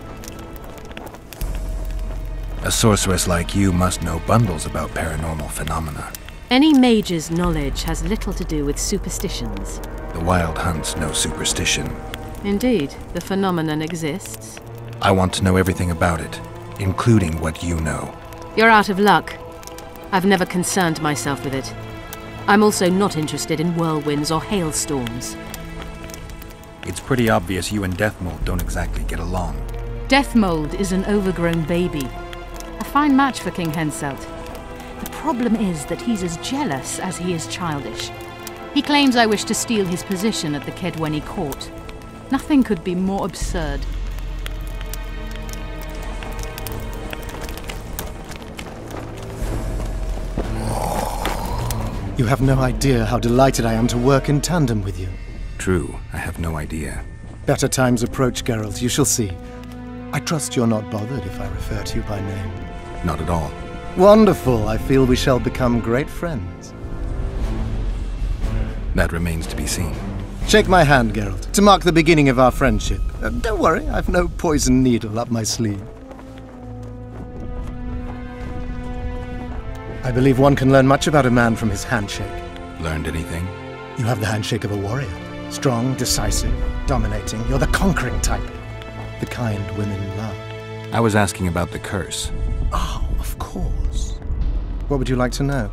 A sorceress like you must know bundles about paranormal phenomena. Any mage's knowledge has little to do with superstitions. The Wild Hunt's no superstition. Indeed, the phenomenon exists. I want to know everything about it, including what you know. You're out of luck. I've never concerned myself with it. I'm also not interested in whirlwinds or hailstorms. It's pretty obvious you and Deathmold don't exactly get along. Deathmold is an overgrown baby. A fine match for King Henselt. The problem is that he's as jealous as he is childish. He claims I wish to steal his position at the Kedweni court. Nothing could be more absurd. You have no idea how delighted I am to work in tandem with you. True, I have no idea. Better times approach, Geralt, you shall see. I trust you're not bothered if I refer to you by name. Not at all. Wonderful, I feel we shall become great friends. That remains to be seen. Shake my hand, Geralt, to mark the beginning of our friendship. Don't worry, I've no poison needle up my sleeve. I believe one can learn much about a man from his handshake. Learned anything? You have the handshake of a warrior. Strong, decisive, dominating. You're the conquering type. The kind women love. I was asking about the curse. Oh, of course. What would you like to know?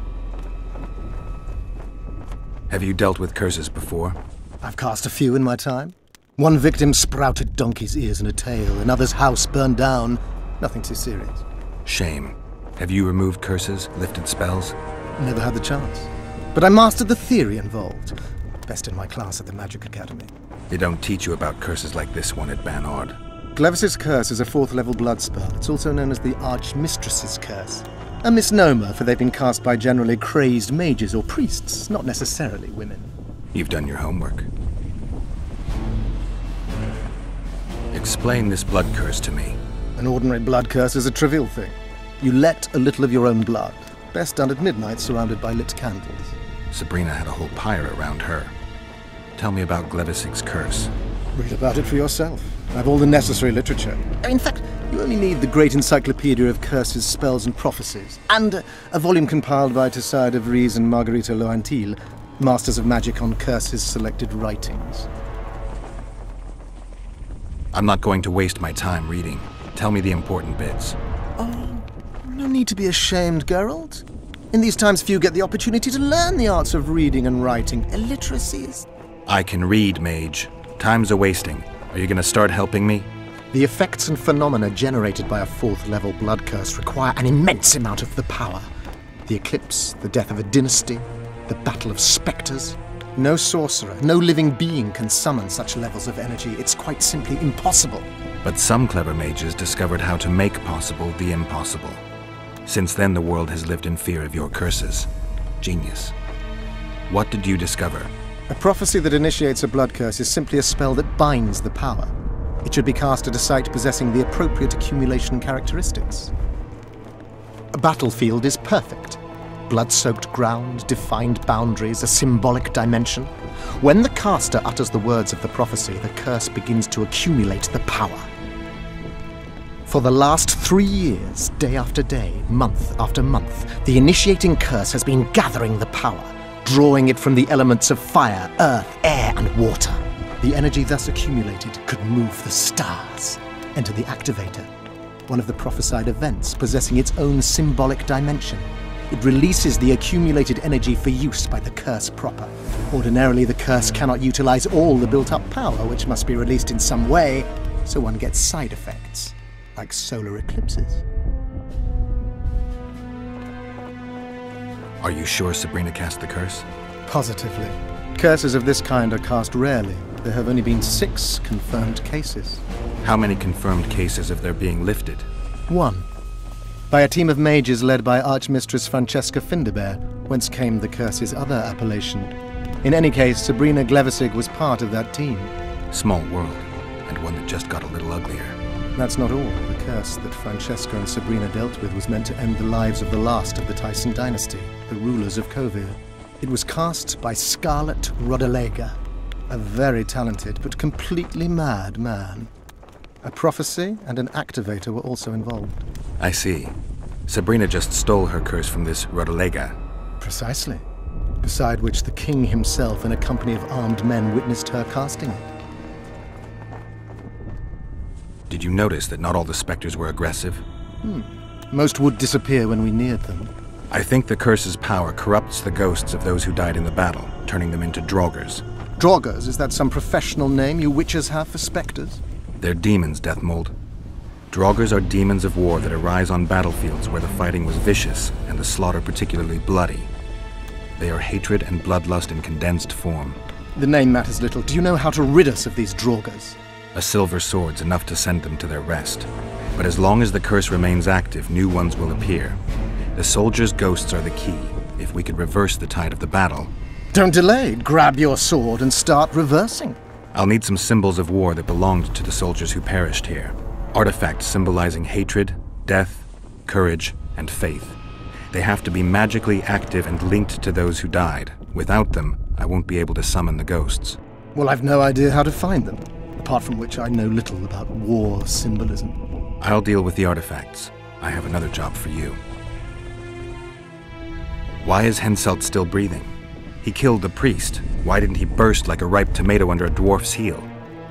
Have you dealt with curses before? I've cast a few in my time. One victim sprouted donkey's ears and a tail. Another's house burned down. Nothing too serious. Shame. Have you removed curses, lifted spells? Never had the chance. But I mastered the theory involved. Best in my class at the Magic Academy. They don't teach you about curses like this one at Banord. Glevis's curse is a 4th level blood spell. It's also known as the Archmistress's curse. A misnomer, for they've been cast by generally crazed mages or priests, not necessarily women. You've done your homework. Explain this blood curse to me. An ordinary blood curse is a trivial thing. You let a little of your own blood. Best done at midnight, surrounded by lit candles. Sabrina had a whole pyre around her. Tell me about Glevis's curse. Read about it for yourself. I have all the necessary literature. In fact, you only need the great encyclopedia of curses, spells, and prophecies, and a volume compiled by Tessard de Vries and Margarita Loantil, Masters of Magic on Curses Selected Writings. I'm not going to waste my time reading. Tell me the important bits. Oh, no need to be ashamed, Geralt. In these times, few get the opportunity to learn the arts of reading and writing. Illiteracy is... I can read, mage. Time's a-wasting. Are you going to start helping me? The effects and phenomena generated by a 4th level blood curse require an immense amount of the power. The eclipse, the death of a dynasty, the battle of spectres. No sorcerer, no living being can summon such levels of energy. It's quite simply impossible. But some clever mages discovered how to make possible the impossible. Since then, the world has lived in fear of your curses. Genius. What did you discover? A prophecy that initiates a blood curse is simply a spell that binds the power. It should be cast at a site possessing the appropriate accumulation characteristics. A battlefield is perfect. Blood-soaked ground, defined boundaries, a symbolic dimension. When the caster utters the words of the prophecy, the curse begins to accumulate the power. For the last 3 years, day after day, month after month, the initiating curse has been gathering the power, drawing it from the elements of fire, earth, air, and water. The energy thus accumulated could move the stars. Enter the activator, one of the prophesied events possessing its own symbolic dimension. It releases the accumulated energy for use by the curse proper. Ordinarily, the curse cannot utilize all the built-up power, which must be released in some way, so one gets side effects, like solar eclipses. Are you sure Sabrina cast the curse? Positively. Curses of this kind are cast rarely. There have only been 6 confirmed cases. How many confirmed cases of their being lifted? 1. By a team of mages led by Archmistress Francesca Finderbear, whence came the curse's other appellation. In any case, Sabrina Glevisig was part of that team. Small world, and one that just got a little uglier. That's not all. The curse that Francesca and Sabrina dealt with was meant to end the lives of the last of the Tyson dynasty, the rulers of Kovir. It was cast by Scarlet Rodalega, A very talented but completely mad man. A prophecy and an activator were also involved. I see. Sabrina just stole her curse from this Rodolega. Precisely. Beside which the king himself and a company of armed men witnessed her casting it. Did you notice that not all the specters were aggressive? Most would disappear when we neared them. I think the curse's power corrupts the ghosts of those who died in the battle, turning them into Draugrs. Draugrs? Is that some professional name you witches have for specters? They're demons, Deathmold. Draugrs are demons of war that arise on battlefields where the fighting was vicious and the slaughter particularly bloody. They are hatred and bloodlust in condensed form. The name matters little. Do you know how to rid us of these Draugrs? A silver sword's enough to send them to their rest. But as long as the curse remains active, new ones will appear. The soldiers' ghosts are the key. If we could reverse the tide of the battle... Don't delay. Grab your sword and start reversing. I'll need some symbols of war that belonged to the soldiers who perished here. Artifacts symbolizing hatred, death, courage, and faith. They have to be magically active and linked to those who died. Without them, I won't be able to summon the ghosts. Well, I've no idea how to find them. Apart from which I know little about war symbolism. I'll deal with the artifacts. I have another job for you. Why is Henselt still breathing? He killed the priest. Why didn't he burst like a ripe tomato under a dwarf's heel?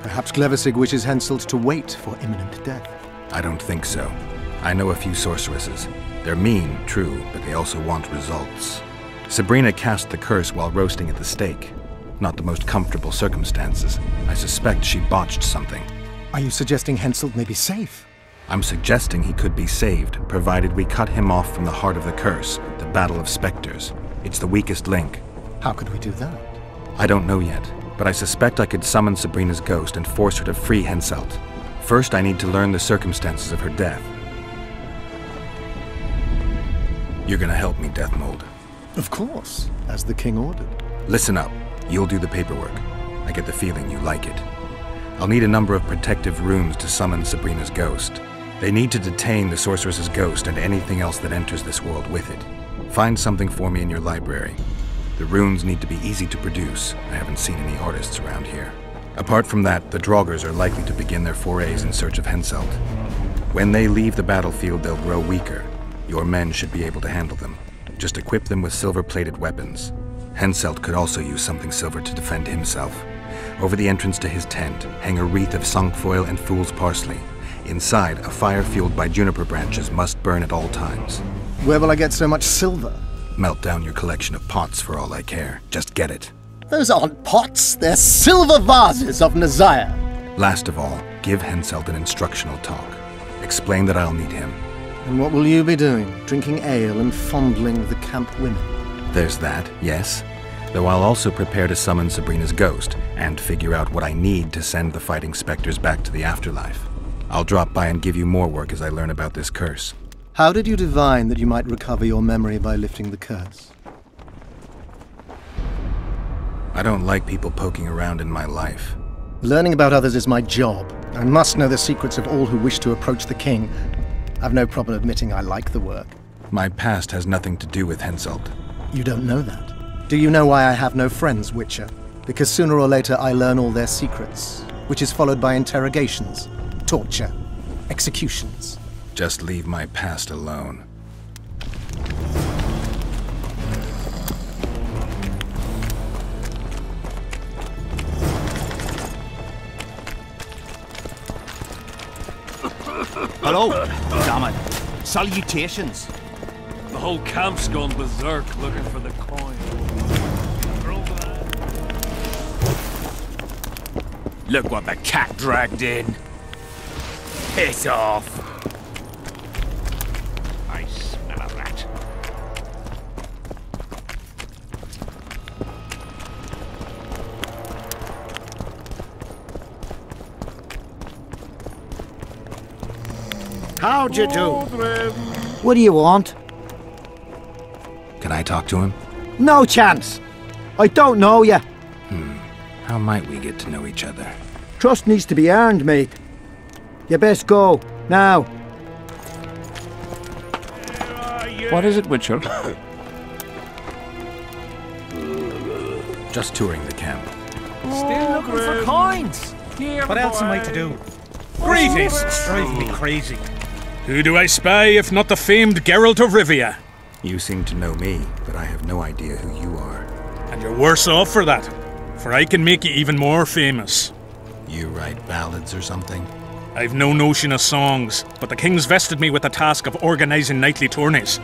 Perhaps Cleversig wishes Henselt to wait for imminent death. I don't think so. I know a few sorceresses. They're mean, true, but they also want results. Sabrina cast the curse while roasting at the stake. Not the most comfortable circumstances. I suspect she botched something. Are you suggesting Henselt may be safe? I'm suggesting he could be saved, provided we cut him off from the heart of the curse, the Battle of Spectres. It's the weakest link. How could we do that? I don't know yet, but I suspect I could summon Sabrina's ghost and force her to free Henselt. First, I need to learn the circumstances of her death. You're gonna help me, Deathmold. Of course, as the king ordered. Listen up. You'll do the paperwork. I get the feeling you like it. I'll need a number of protective rooms to summon Sabrina's ghost. They need to detain the sorceress's ghost and anything else that enters this world with it. Find something for me in your library. The runes need to be easy to produce. I haven't seen any artists around here. Apart from that, the Draugrs are likely to begin their forays in search of Henselt. When they leave the battlefield, they'll grow weaker. Your men should be able to handle them. Just equip them with silver-plated weapons. Henselt could also use something silver to defend himself. Over the entrance to his tent, hang a wreath of cinquefoil and fool's parsley. Inside, a fire fueled by juniper branches must burn at all times. Where will I get so much silver? Melt down your collection of pots for all I care. Just get it. Those aren't pots, they're silver vases of Nazaya. Last of all, give Henselt an instructional talk. Explain that I'll need him. And what will you be doing? Drinking ale and fondling the camp women? There's that, yes. Though I'll also prepare to summon Sabrina's ghost, and figure out what I need to send the fighting specters back to the afterlife. I'll drop by and give you more work as I learn about this curse. How did you divine that you might recover your memory by lifting the curse? I don't like people poking around in my life. Learning about others is my job. I must know the secrets of all who wish to approach the king. I've no problem admitting I like the work. My past has nothing to do with Henselt. You don't know that. Do you know why I have no friends, Witcher? Because sooner or later I learn all their secrets, which is followed by interrogations, torture, executions. Just leave my past alone. Hello. Damn it. Salutations. The whole camp's gone berserk looking for the coin. Look what the cat dragged in. Piss off. I smell a rat. How'd you do? What do you want? Can I talk to him? No chance. I don't know you. How might we get to know each other? Trust needs to be earned, mate. You best go, now. What is it, Witcher? Just touring the camp. Still looking for coins. What else am I to do? Greetings! It's driving me crazy. Who do I spy if not the famed Geralt of Rivia? You seem to know me, but I have no idea who you are. And you're worse off for that, for I can make you even more famous. You write ballads or something? I've no notion of songs, but the king's vested me with the task of organising knightly tourneys.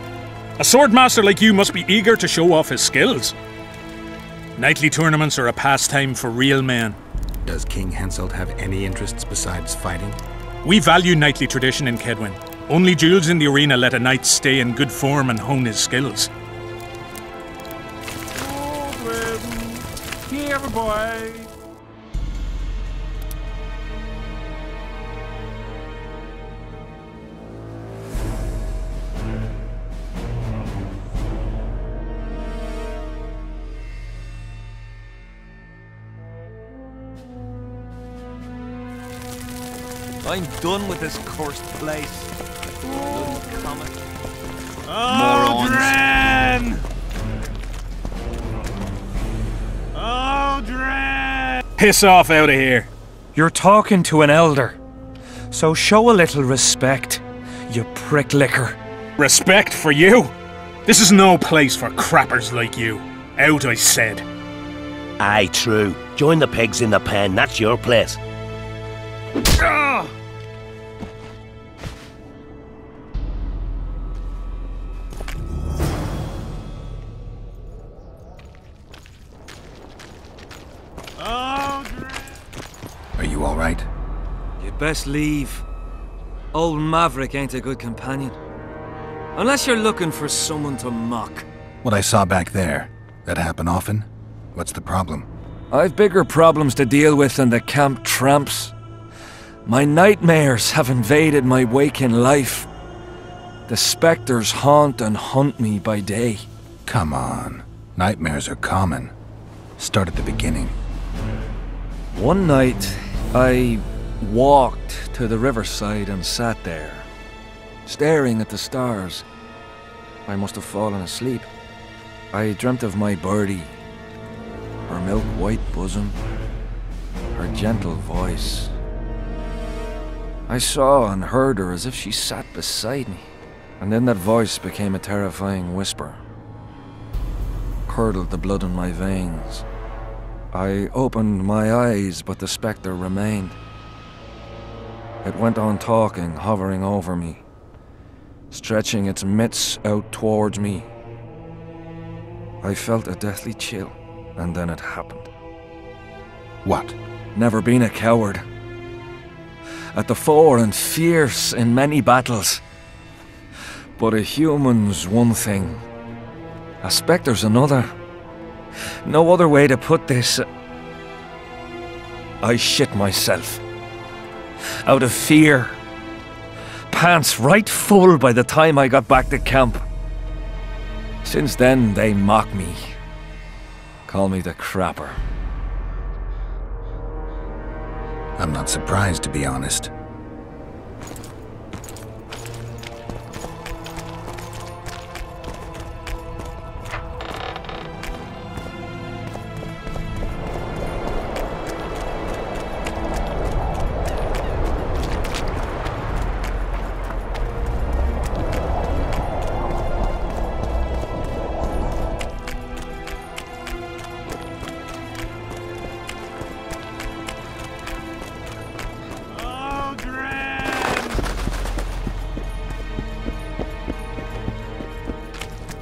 A swordmaster like you must be eager to show off his skills. Knightly tournaments are a pastime for real men. Does King Henselt have any interests besides fighting? We value knightly tradition in Kedwin. Only duels in the arena let a knight stay in good form and hone his skills. Here, boy. I'm done with this cursed place. Odrin! Odrin! Piss off out of here. You're talking to an elder, so show a little respect, you pricklicker. Respect for you? This is no place for crappers like you. Out, I said. Aye, true. Join the pigs in the pen, that's your place. Are you all right? You'd best leave. Old Maverick ain't a good companion. Unless you're looking for someone to mock. What I saw back there, that happen often? What's the problem? I've bigger problems to deal with than the camp tramps. My nightmares have invaded my waking life. The spectres haunt and hunt me by day. Come on. Nightmares are common. Start at the beginning. One night, I walked to the riverside and sat there, staring at the stars. I must have fallen asleep. I dreamt of my birdie, her milk-white bosom, her gentle voice. I saw and heard her as if she sat beside me, and then that voice became a terrifying whisper. Curdled the blood in my veins. I opened my eyes, but the spectre remained. It went on talking, hovering over me, stretching its mitts out towards me. I felt a deathly chill, and then it happened. What? Never been a coward. At the fore and fierce in many battles. But a human's one thing, a spectre's another. No other way to put this. I shit myself. Out of fear. Pants right full by the time I got back to camp. Since then, they mock me. Call me the crapper. I'm not surprised, to be honest.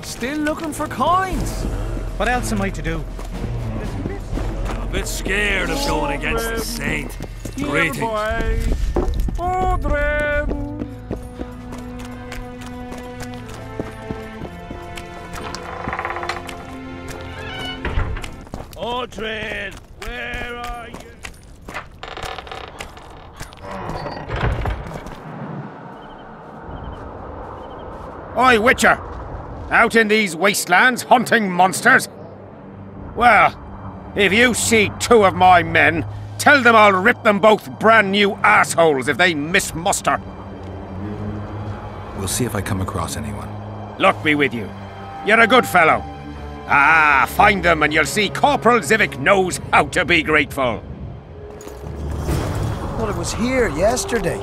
Still looking for coins. What else am I to do? I'm a bit scared of going against the saint. Greetings. Odrin! Odrin, where are you? Oi, Witcher! Out in these wastelands hunting monsters? Well, if you see two of my men, tell them I'll rip them both brand new assholes if they miss muster. We'll see if I come across anyone. Luck be with you. You're a good fellow. Ah, find them and you'll see Corporal Zivik knows how to be grateful. Well, it was here yesterday.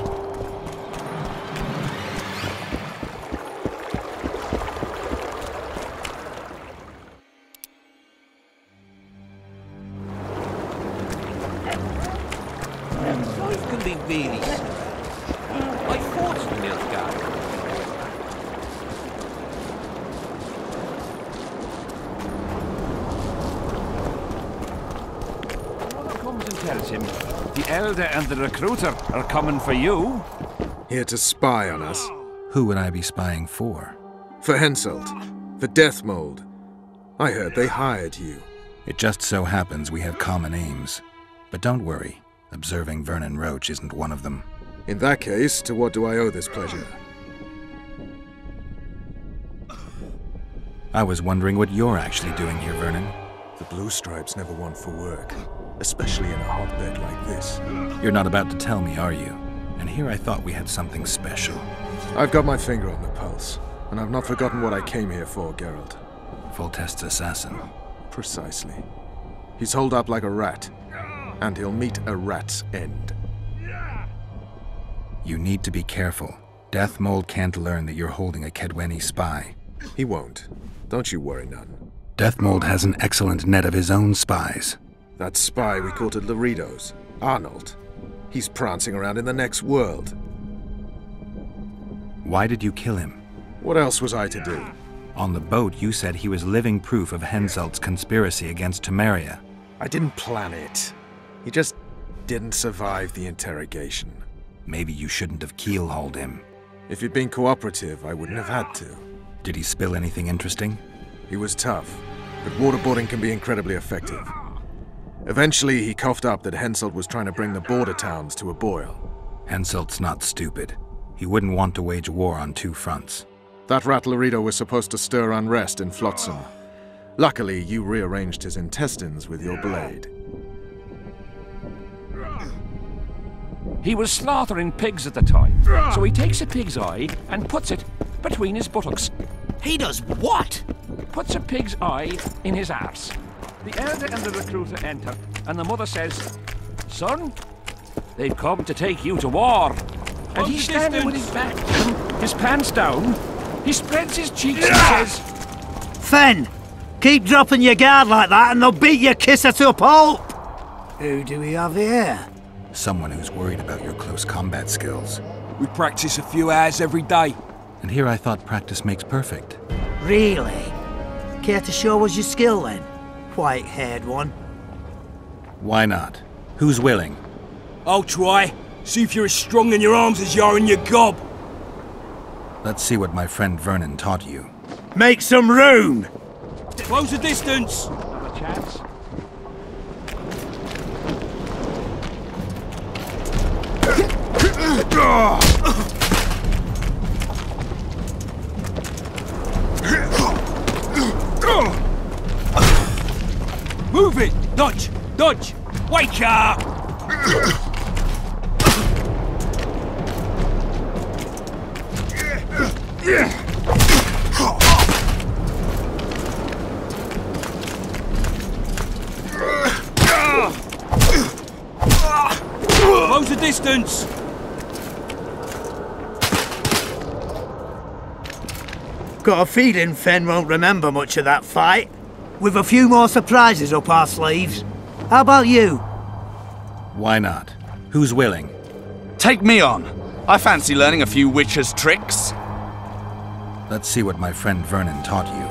Life can be really strange. I fought in Nilfgaard. Comes and tells him the Elder and the Recruiter are coming for you. Here to spy on us. Who would I be spying for? For Henselt, the Death Mold. I heard they hired you. It just so happens we have common aims. But don't worry, observing Vernon Roach isn't one of them. In that case, to what do I owe this pleasure? I was wondering what you're actually doing here, Vernon. The Blue Stripes never want for work, especially in a hotbed like this. You're not about to tell me, are you? And here I thought we had something special. I've got my finger on the pulse, and I've not forgotten what I came here for, Geralt. Foltest's assassin. Precisely. He's holed up like a rat, and he'll meet a rat's end. You need to be careful. Death Mold can't learn that you're holding a Kedweni spy. He won't. Don't you worry none. Death Mold has an excellent net of his own spies. That spy we caught at Laredo's, Arnold. He's prancing around in the next world. Why did you kill him? What else was I to do? On the boat, you said he was living proof of Henselt's conspiracy against Temeria. I didn't plan it. He just didn't survive the interrogation. Maybe you shouldn't have keel-hauled him. If he'd been cooperative, I wouldn't have had to. Did he spill anything interesting? He was tough, but waterboarding can be incredibly effective. Eventually, he coughed up that Henselt was trying to bring the border towns to a boil. Henselt's not stupid. He wouldn't want to wage war on two fronts. That rat Laredo was supposed to stir unrest in Flotsam. Luckily, you rearranged his intestines with your blade. He was slaughtering pigs at the time, so he takes a pig's eye and puts it between his buttocks. He does what? Puts a pig's eye in his arse. The Elder and the Recruiter enter, and the mother says, "Son, they've come to take you to war." And he's standing with his back down, his pants down. He spreads his cheeks and says, Fen, keep dropping your guard like that and they'll beat your kisser to a pulp. Who do we have here? Someone who's worried about your close combat skills. We practice a few hours every day. And here I thought practice makes perfect. Really? Care to show us your skill then? White-haired one. Why not? Who's willing? I'll try. See if you're as strong in your arms as you are in your gob. Let's see what my friend Vernon taught you. Make some room! Close the distance! "Have a chance?" Move it! Dodge! Dodge! Wake up! Close the distance! Got a feeling Fen won't remember much of that fight. With a few more surprises up our sleeves. How about you? Why not? Who's willing? Take me on. I fancy learning a few witcher's tricks. Let's see what my friend Vernon taught you.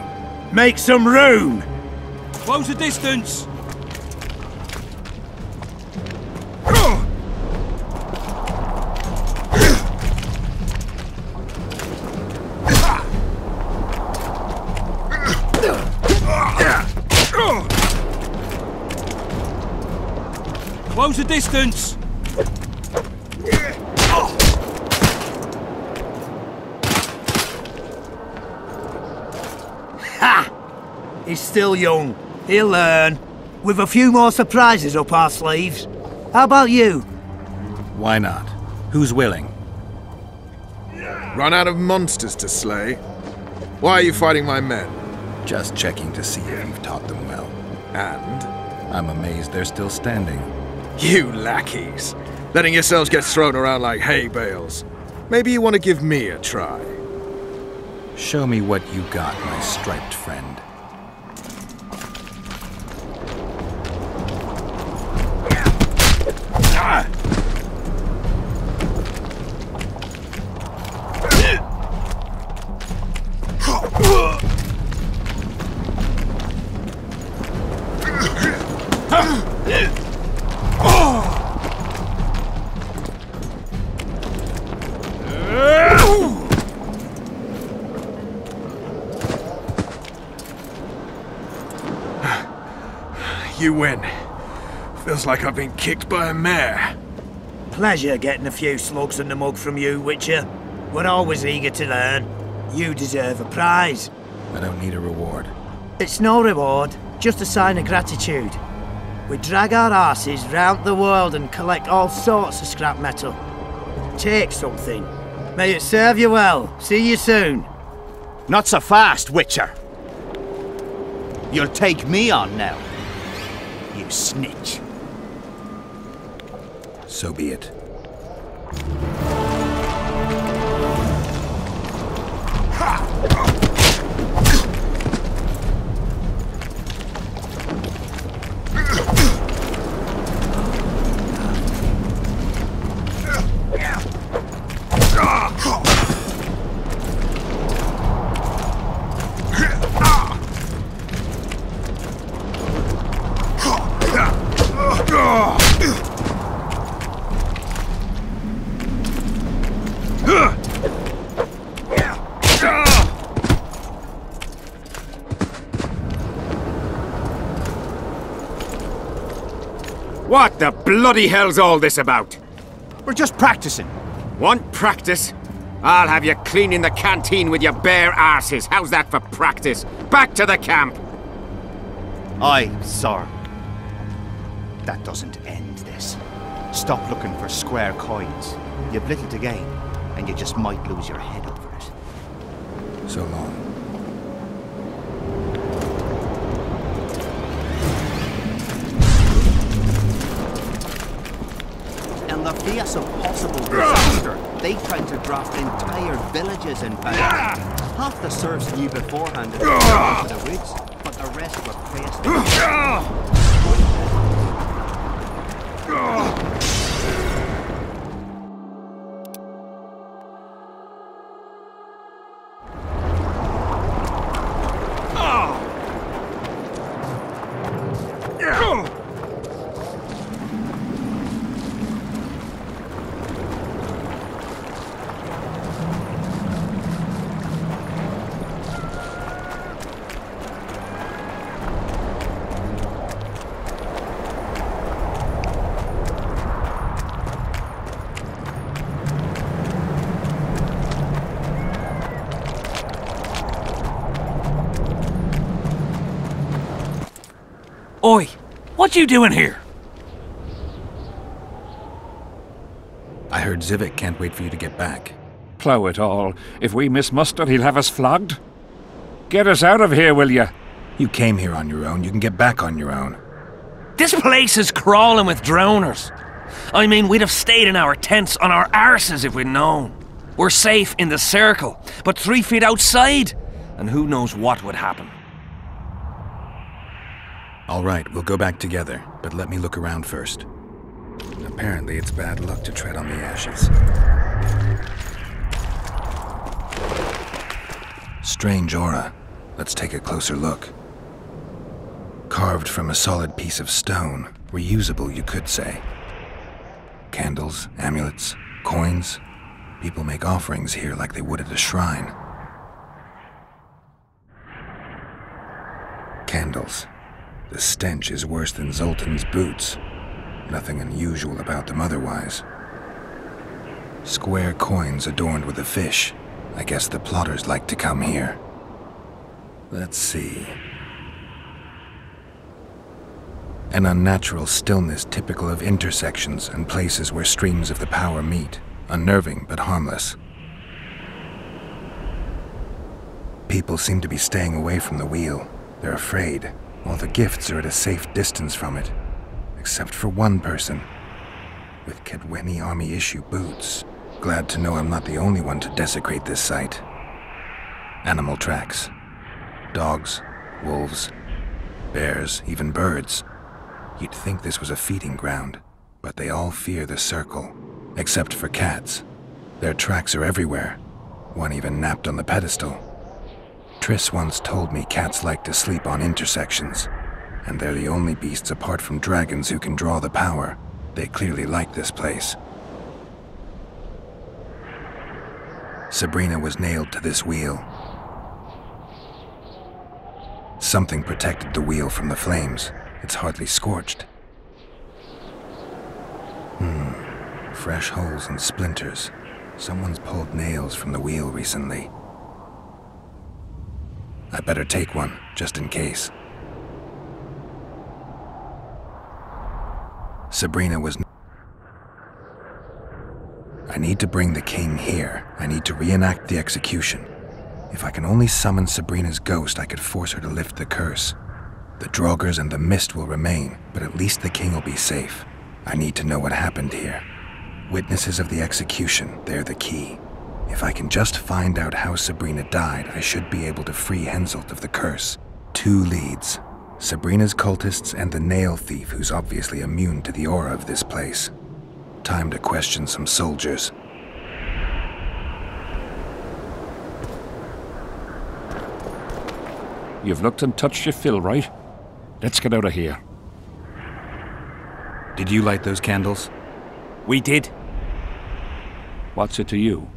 Make some room! Close the distance! Close the distance! Ha! He's still young. He'll learn. With a few more surprises up our sleeves. How about you? Why not? Who's willing? Run out of monsters to slay? Why are you fighting my men? Just checking to see if you've taught them well. And? I'm amazed they're still standing. You lackeys. Letting yourselves get thrown around like hay bales. Maybe you want to give me a try. Show me what you got, my striped friend. You win. Feels like I've been kicked by a mare. Pleasure getting a few slugs in the mug from you, Witcher. We're always eager to learn. You deserve a prize. I don't need a reward. It's no reward, just a sign of gratitude. We drag our asses round the world and collect all sorts of scrap metal. Take something. May it serve you well. See you soon. Not so fast, Witcher. You'll take me on now. You snitch. So be it. What the bloody hell's all this about? We're just practicing. Want practice? I'll have you cleaning the canteen with your bare arses. How's that for practice? Back to the camp! Aye, sir. That doesn't end this. Stop looking for square coins. You've little to gain, and you just might lose your head over it. So long. In the face of possible disaster, they tried to draft entire villages in power. Half the serfs knew beforehand that they were into the woods, but the rest were pressed. Oi, what you doing here? I heard Zivik can't wait for you to get back. Plough it all. If we miss muster, he'll have us flogged. Get us out of here, will you? You came here on your own. You can get back on your own. This place is crawling with drowners. I mean, we'd have stayed in our tents on our arses if we'd known. We're safe in the circle, but 3 feet outside, and who knows what would happen. All right, we'll go back together, but let me look around first. Apparently, it's bad luck to tread on the ashes. Strange aura. Let's take a closer look. Carved from a solid piece of stone. Reusable, you could say. Candles, amulets, coins. People make offerings here like they would at a shrine. Candles. The stench is worse than Zoltan's boots. Nothing unusual about them otherwise. Square coins adorned with a fish. I guess the plotters like to come here. Let's see. An unnatural stillness typical of intersections and places where streams of the power meet. Unnerving but harmless. people seem to be staying away from the wheel. They're afraid. All the gifts are at a safe distance from it. Except for one person. With Kedweni Army-issue boots. Glad to know I'm not the only one to desecrate this site. Animal tracks. Dogs, wolves, bears, even birds. You'd think this was a feeding ground, but they all fear the circle. Except for cats. Their tracks are everywhere. One even napped on the pedestal. Triss once told me cats like to sleep on intersections, and they're the only beasts apart from dragons who can draw the power. They clearly like this place. Sabrina was nailed to this wheel. Something protected the wheel from the flames. It's hardly scorched. Fresh holes and splinters. Someone's pulled nails from the wheel recently. I better take one, just in case. Sabrina was... I need to bring the king here. I need to reenact the execution. If I can only summon Sabrina's ghost, I could force her to lift the curse. The Draugrs and the mist will remain, but at least the king will be safe. I need to know what happened here. Witnesses of the execution, they're the key. If I can just find out how Sabrina died, I should be able to free Henselt of the curse. 2 leads. Sabrina's cultists and the nail thief who's obviously immune to the aura of this place. Time to question some soldiers. You've looked and touched your fill, right? Let's get out of here. Did you light those candles? We did. What's it to you?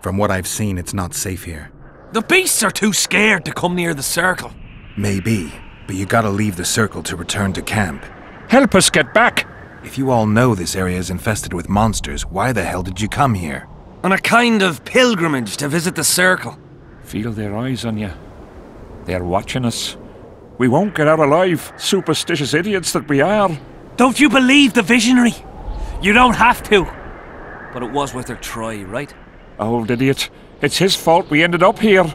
From what I've seen, it's not safe here. The beasts are too scared to come near the circle. Maybe, but you gotta leave the circle to return to camp. Help us get back! If you all know this area is infested with monsters, why the hell did you come here? On a kind of pilgrimage to visit the circle. Feel their eyes on you. They're watching us. We won't get out alive, superstitious idiots that we are. Don't you believe the visionary? You don't have to. But it was worth a try, right? Old idiot. It's his fault we ended up here.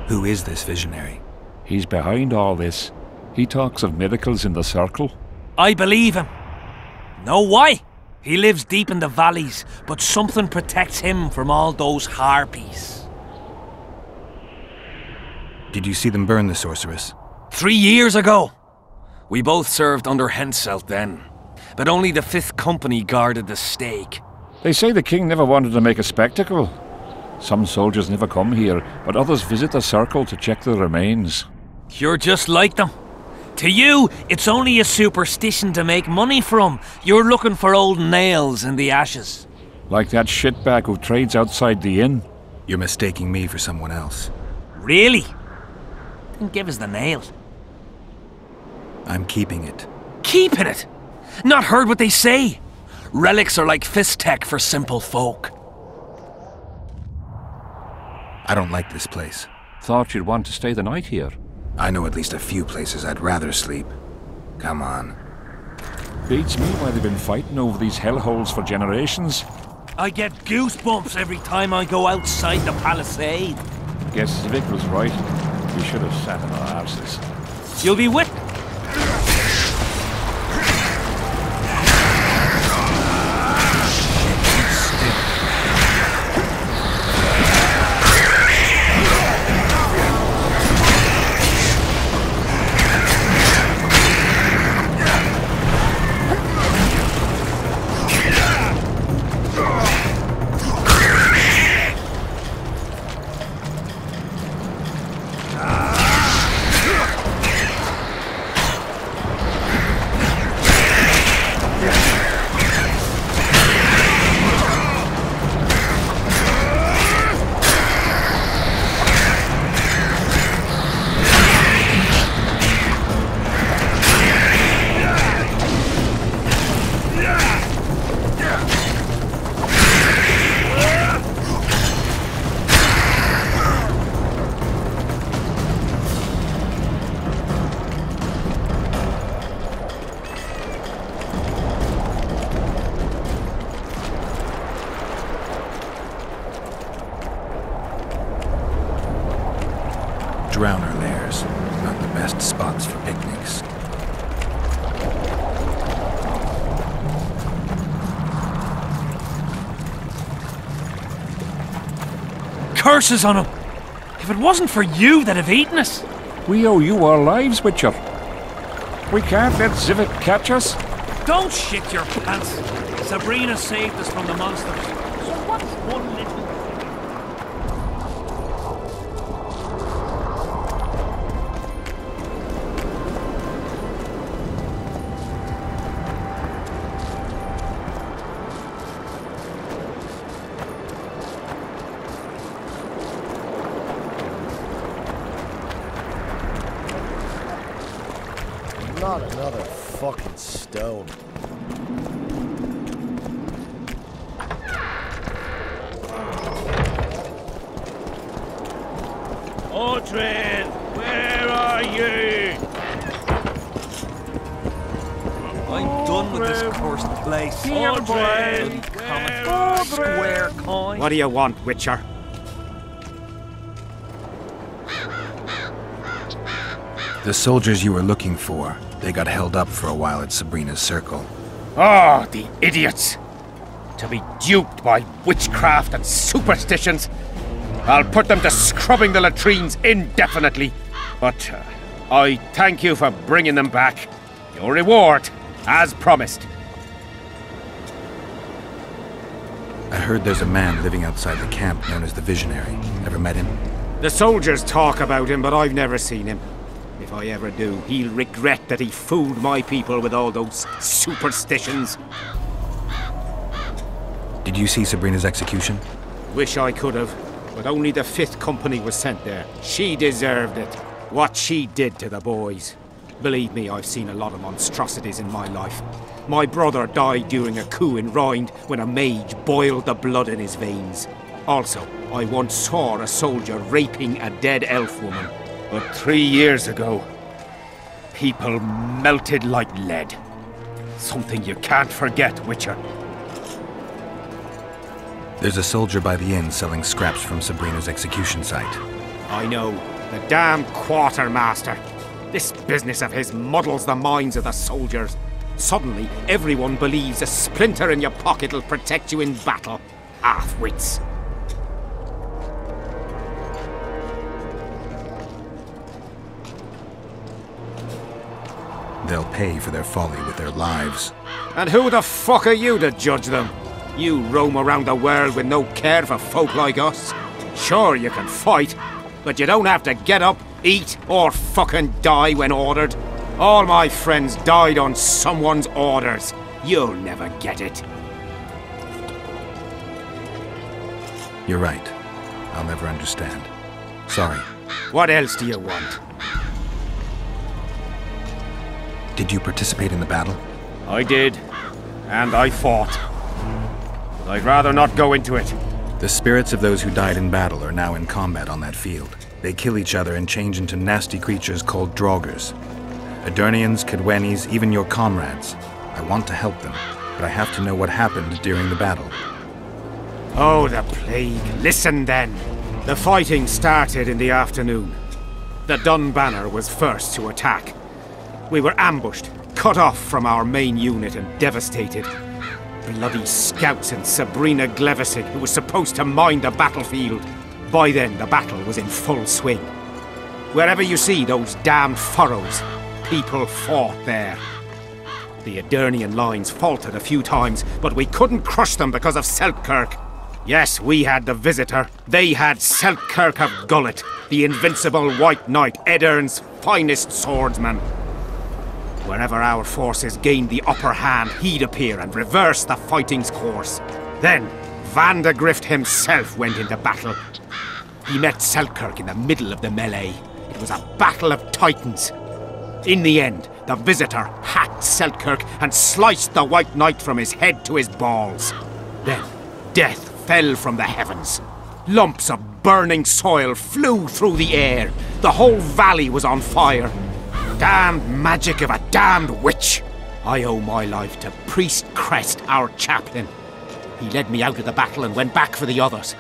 Who is this visionary? He's behind all this. He talks of miracles in the circle. I believe him. Know why? He lives deep in the valleys, but something protects him from all those harpies. Did you see them burn the sorceress? 3 years ago. We both served under Henselt then, but only the 5th Company guarded the stake. They say the king never wanted to make a spectacle. Some soldiers never come here, but others visit the circle to check the remains. You're just like them. To you, it's only a superstition to make money from. You're looking for old nails in the ashes. Like that shitbag who trades outside the inn. You're mistaking me for someone else. Really? Then give us the nail. I'm keeping it. Keeping it? Not heard what they say? Relics are like fist tech for simple folk. I don't like this place. Thought you'd want to stay the night here. I know at least a few places I'd rather sleep. Come on. Beats me why they've been fighting over these hellholes for generations. I get goosebumps every time I go outside the palisade. Guess Vic was right. We should have sat on our arses. You'll be with... drowner lairs. Not the best spots for picnics. Curses on him! If it wasn't for you, they'd have eaten us. We owe you our lives, Witcher. We can't let Zivit catch us. Don't shit your pants. Sabrina saved us from the monsters. So what's one little... Not another fucking stone. Audrin, where are you? I'm done with this cursed place. Audrin, Common square coin. What do you want, Witcher? The soldiers you were looking for, they got held up for a while at Sabrina's circle. Oh, the idiots! To be duped by witchcraft and superstitions. I'll put them to scrubbing the latrines indefinitely. But I thank you for bringing them back. Your reward, as promised. I heard there's a man living outside the camp known as the Visionary. Ever met him? The soldiers talk about him, but I've never seen him. If I ever do, he'll regret that he fooled my people with all those superstitions. Did you see Sabrina's execution? Wish I could have, but only the 5th Company was sent there. She deserved it. What she did to the boys. Believe me, I've seen a lot of monstrosities in my life. My brother died during a coup in Rind when a mage boiled the blood in his veins. Also, I once saw a soldier raping a dead elf woman. But 3 years ago, people melted like lead. Something you can't forget, Witcher. There's a soldier by the inn selling scraps from Sabrina's execution site. I know. The damn quartermaster. This business of his muddles the minds of the soldiers. Suddenly, everyone believes a splinter in your pocket will protect you in battle. Half-wits. They'll pay for their folly with their lives. And who the fuck are you to judge them? You roam around the world with no care for folk like us. Sure, you can fight, but you don't have to get up, eat, or fucking die when ordered. All my friends died on someone's orders. You'll never get it. You're right. I'll never understand. Sorry. What else do you want? Did you participate in the battle? I did. And I fought. But I'd rather not go into it. The spirits of those who died in battle are now in combat on that field. They kill each other and change into nasty creatures called Draugrs. Adernians, Cadwenis, even your comrades. I want to help them, but I have to know what happened during the battle. Oh, the plague. Listen then. The fighting started in the afternoon. The Dun Banner was first to attack. We were ambushed, cut off from our main unit and devastated. Bloody scouts and Sabrina Glevisig, who was supposed to mind the battlefield. By then, the battle was in full swing. Wherever you see those damned furrows, people fought there. The Adernian lines faltered a few times, but we couldn't crush them because of Selkirk. Yes, we had the Visitor. They had Selkirk of Gullet, the invincible White Knight, Edern's finest swordsman. Wherever our forces gained the upper hand, he'd appear and reverse the fighting's course. Then, Vandegrift himself went into battle. He met Selkirk in the middle of the melee. It was a battle of titans. In the end, the Visitor hacked Selkirk and sliced the White Knight from his head to his balls. Then, death fell from the heavens. Lumps of burning soil flew through the air. The whole valley was on fire. Damned magic of a damned witch! I owe my life to Priest Crest, our chaplain. He led me out of the battle and went back for the others.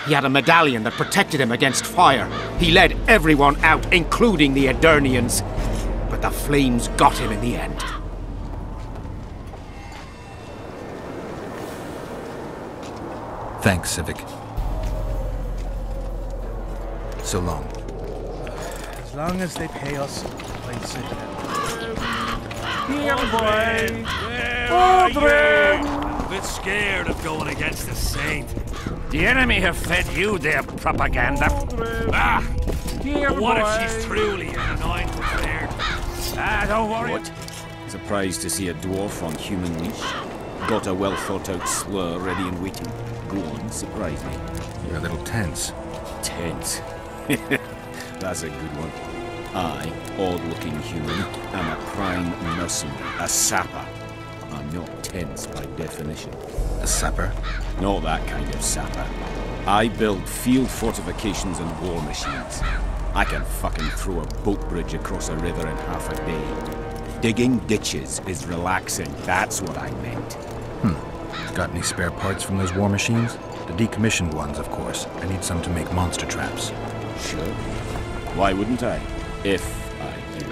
He had a medallion that protected him against fire. He led everyone out, including the Edirnians. But the flames got him in the end. Thanks, Civic. So long. As long as they pay us, I'd sit down. Here, boy! Where are you? I'm a bit scared of going against the Saint. The enemy have fed you their propaganda. But what if she's truly an anointed there? Don't worry. What? Surprised to see a dwarf on human leash? Got a well-thought-out slur ready and waiting. Go on, surprise me. You're a little tense. Tense? That's a good one. I, odd-looking human, am a prime mercenary, a sapper. I'm not tense by definition. A sapper? Not that kind of sapper. I build field fortifications and war machines. I can fucking throw a boat bridge across a river in half a day. Digging ditches is relaxing, that's what I meant. Got any spare parts from those war machines? The decommissioned ones, of course. I need some to make monster traps. Sure. Why wouldn't I? If I do.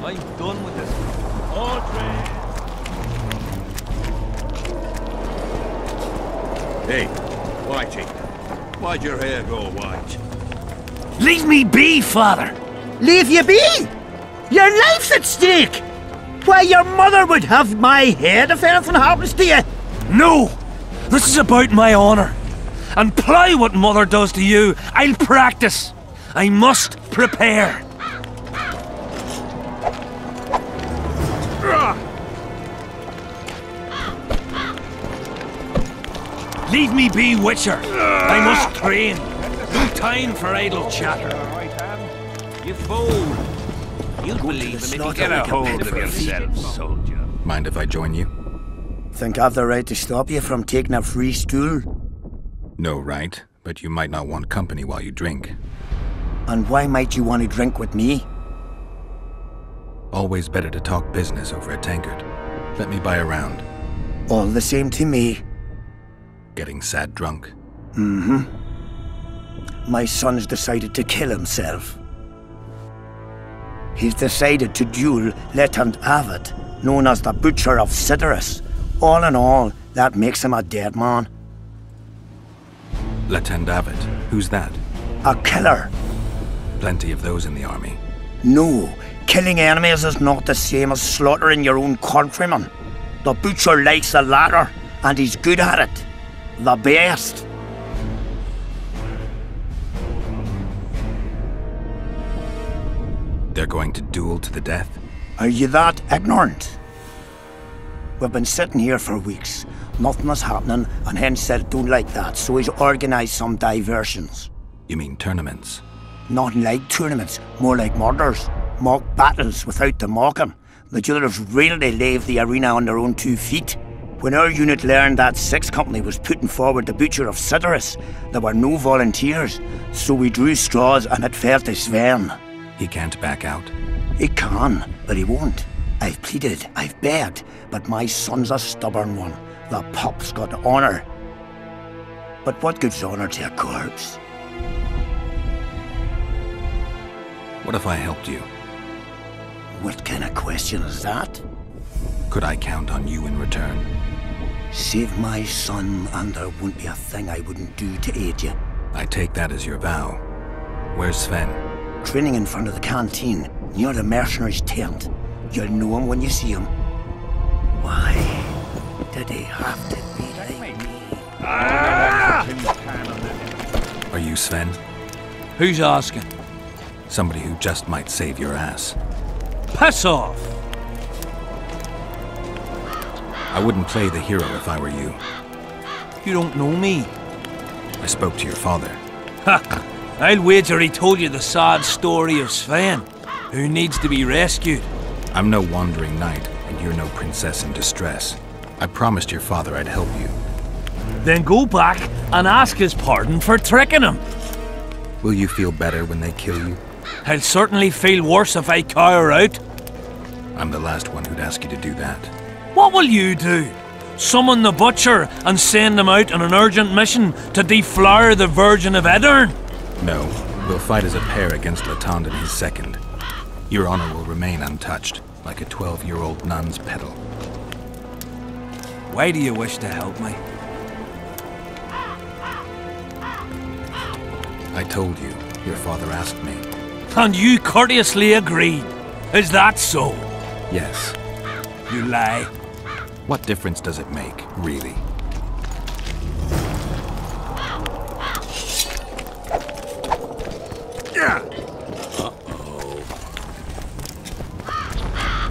I'm done with this. Hey, Whitey. Why'd your hair go white? Leave me be, father! Leave you be? Your life's at stake! Why, your mother would have my head if anything happens to you! No! This is about my honor. And ply what mother does to you, I'll practice. I must prepare. Leave me be, Witcher. I must train. No time for idle chatter. You fool! You'll believe him if you get a hold of yourself, soldier. Mind if I join you? Think I've the right to stop you from taking a free stool? No right, but you might not want company while you drink. And why might you want to drink with me? Always better to talk business over a tankard. Let me buy a round. All the same to me. Getting sad drunk? Mm-hmm. My son's decided to kill himself. He's decided to duel Lieutenant Avid, known as the Butcher of Cidaris. All in all, that makes him a dead man. Lieutenant Avid? Who's that? A killer. Plenty of those in the army. No, killing enemies is not the same as slaughtering your own countrymen. The Butcher likes the latter, and he's good at it. The best. They're going to duel to the death? Are you that ignorant? We've been sitting here for weeks. Nothing is happening, and Hensel don't like that, so he's organised some diversions. You mean tournaments? Not like tournaments, more like murders. Mock battles without the mocking. The jailers really leave the arena on their own 2 feet. When our unit learned that 6th Company was putting forward the Butcher of Cidaris, there were no volunteers, so we drew straws and it fell to Sven. He can't back out? He can, but he won't. I've pleaded, I've begged, but my son's a stubborn one. The pup's got honour. But what gives honour to a corpse? What if I helped you? What kind of question is that? Could I count on you in return? Save my son, and there won't be a thing I wouldn't do to aid you. I take that as your vow. Where's Sven? Training in front of the canteen, near the mercenaries' tent. You'll know him when you see him. Why did he have to be like me? Are you Sven? Who's asking? Somebody who just might save your ass. Pass off! I wouldn't play the hero if I were you. You don't know me. I spoke to your father. Ha! I'll wager he told you the sad story of Sven, who needs to be rescued. I'm no wandering knight, and you're no princess in distress. I promised your father I'd help you. Then go back and ask his pardon for tricking him. Will you feel better when they kill you? I'll certainly feel worse if I cower out. I'm the last one who'd ask you to do that. What will you do? Summon the butcher and send him out on an urgent mission to deflower the Virgin of Edirn? No, we'll fight as a pair against Latond and his second. Your honor will remain untouched, like a 12-year-old nun's petal. Why do you wish to help me? I told you, your father asked me. And you courteously agreed. Is that so? Yes. You lie. What difference does it make, really?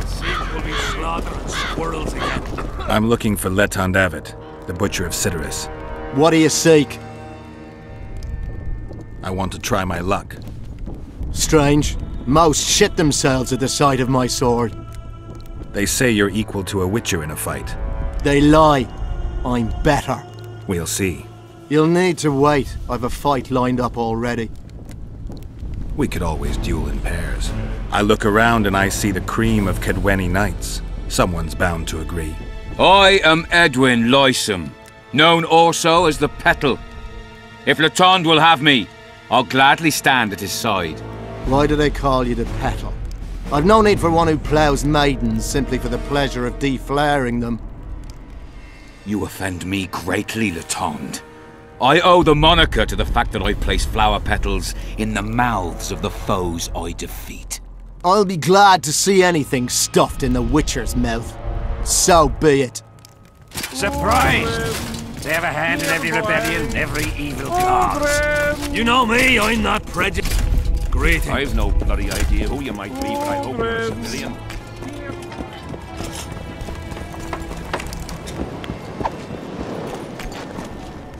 Seems we'll be slaughtering squirrels again. I'm looking for Letond Avid, the butcher of Cidaris. What do you seek? I want to try my luck. Strange. Most shit themselves at the sight of my sword. They say you're equal to a witcher in a fight. They lie. I'm better. We'll see. You'll need to wait. I've a fight lined up already. We could always duel in pairs. I look around and I see the cream of Kedweni knights. Someone's bound to agree. I am Edwin Lysam, known also as the Petal. If Latond will have me, I'll gladly stand at his side. Why do they call you the Petal? I've no need for one who ploughs maidens simply for the pleasure of deflaring them. You offend me greatly, Latond. I owe the moniker to the fact that I place flower petals in the mouths of the foes I defeat. I'll be glad to see anything stuffed in the Witcher's mouth. So be it. Surprised! They have a hand in every rebellion, every evil cause. You know me, I'm not prejudiced. Great. I've no bloody idea who you might be, but I hope you're a civilian.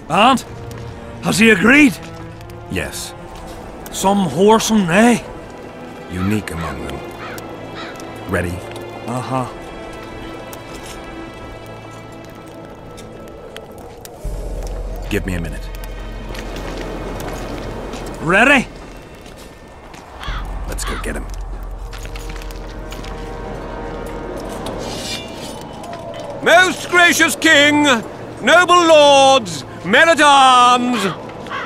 And? Has he agreed? Yes. Some whoresome, eh? Unique among them. Ready? Uh-huh. Give me a minute. Ready? Let's go get him. Most gracious king, noble lords, men-at-arms,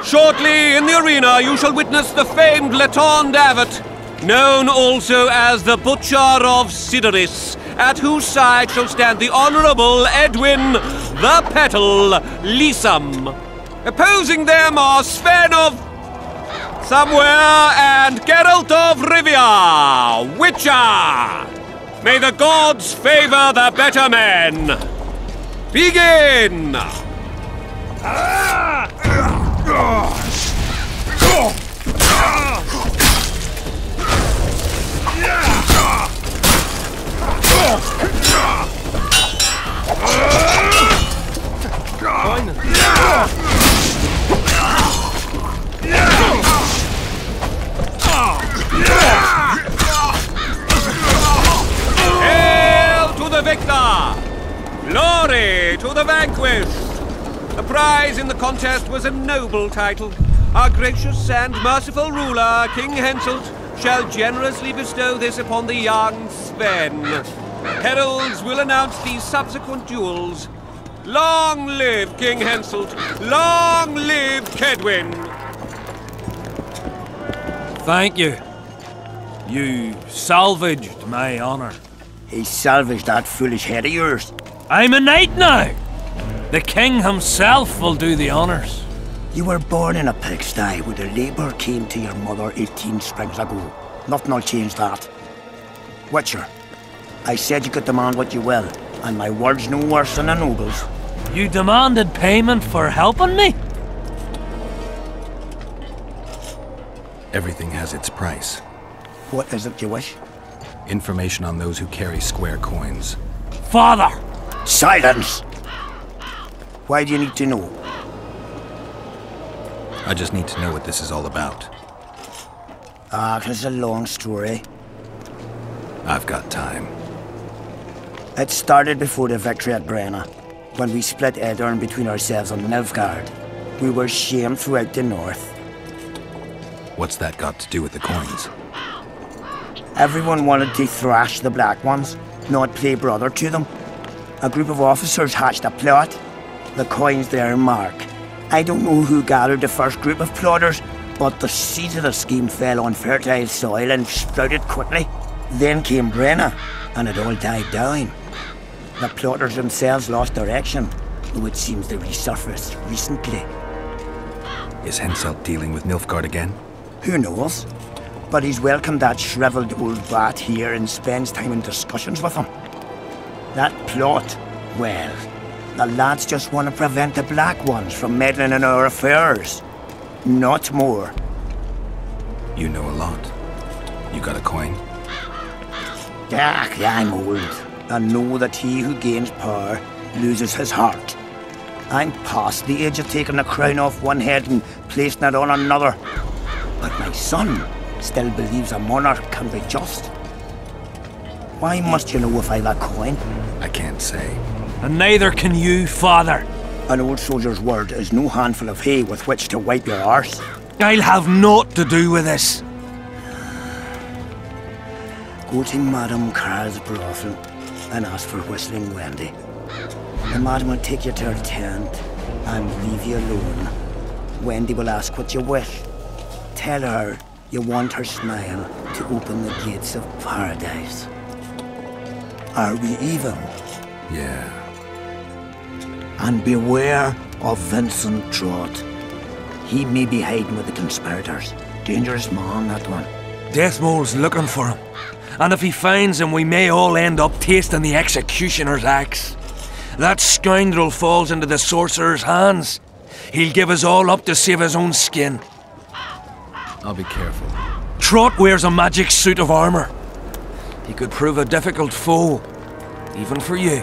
shortly in the arena you shall witness the famed Letond Avid, known also as the Butcher of Cidaris, at whose side shall stand the Honourable Edwin the Petal Lysam. Opposing them are Sven of Somewhere and Geralt of Rivia, Witcher. May the gods favour the better men. Begin! Hail to the victor! Glory to the vanquished! The prize in the contest was a noble title. Our gracious and merciful ruler, King Henselt, shall generously bestow this upon the young Sven. Heralds will announce these subsequent duels. Long live King Henselt! Long live Kedwen! Thank you. You salvaged my honor. He salvaged that foolish head of yours. I'm a knight now. The king himself will do the honors. You were born in a pigsty where the labour came to your mother 18 springs ago. Nothing will change that. Witcher, I said you could demand what you will, and my word's no worse than a noble's. You demanded payment for helping me? Everything has its price. What is it you wish? Information on those who carry square coins. Father! Silence! Why do you need to know? I just need to know what this is all about. Ah, it's a long story. I've got time. It started before the victory at Brenna, when we split Edirn between ourselves and Nilfgaard. We were shamed throughout the north. What's that got to do with the coins? Everyone wanted to thrash the Black Ones, not play brother to them. A group of officers hatched a plot. The coins there mark. I don't know who gathered the first group of plotters, but the seeds of the scheme fell on fertile soil and sprouted quickly. Then came Brenna, and it all died down. The plotters themselves lost direction, though it seems they resurfaced recently. Is Henselt dealing with Nilfgaard again? Who knows? But he's welcomed that shriveled old bat here and spends time in discussions with him. That plot, well, the lads just want to prevent the Black Ones from meddling in our affairs. Not more. You know a lot. You got a coin? I'm old, and know that he who gains power loses his heart. I'm past the age of taking the crown off one head and placing it on another. But my son still believes a monarch can be just. Why must you know if I've a coin? I can't say. And neither can you, father. An old soldier's word is no handful of hay with which to wipe your arse. I'll have naught to do with this. Go to Madame Carl's brothel and ask for Whistling Wendy. The madam will take you to her tent and leave you alone. Wendy will ask what you wish. Tell her you want her smile to open the gates of paradise. Are we even? Yeah. And beware of Vincent Trott. He may be hiding with the conspirators. Dangerous man, that one. Deathmole's looking for him. And if he finds him, we may all end up tasting the executioner's axe. That scoundrel falls into the sorcerer's hands. He'll give us all up to save his own skin. I'll be careful. Trott wears a magic suit of armor. He could prove a difficult foe, even for you.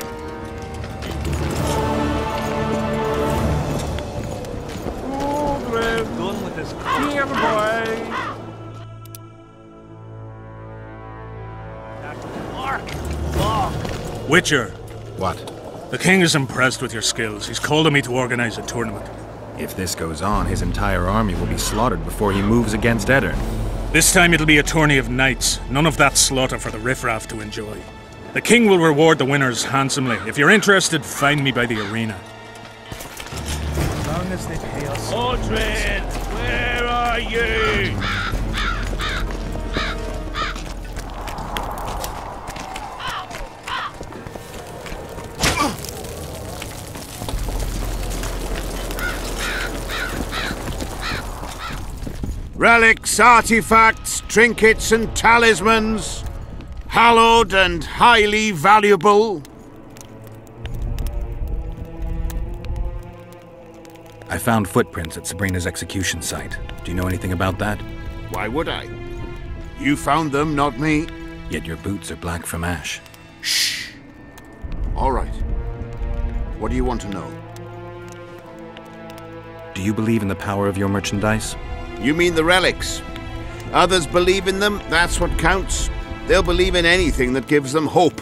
Done with this clear boy. Witcher. What? The king is impressed with your skills. He's called on me to organize a tournament. If this goes on, his entire army will be slaughtered before he moves against Edirn. This time it'll be a tourney of knights. None of that slaughter for the riffraff to enjoy. The king will reward the winners handsomely. If you're interested, find me by the arena. As long as they pay us. Mordred, where are you? Relics, artifacts, trinkets and talismans, hallowed and highly valuable. I found footprints at Sabrina's execution site. Do you know anything about that? Why would I? You found them, not me. Yet your boots are black from ash. Shh. All right. What do you want to know? Do you believe in the power of your merchandise? You mean the relics? Others believe in them, that's what counts. They'll believe in anything that gives them hope.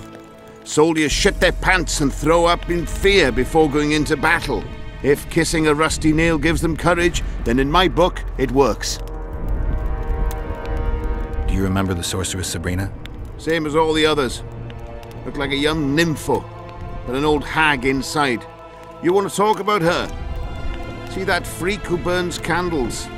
Soldiers shit their pants and throw up in fear before going into battle. If kissing a rusty nail gives them courage, then in my book, it works. Do you remember the sorceress Sabrina? Same as all the others. Looked like a young nympho, but an old hag inside. You want to talk about her? See that freak who burns candles?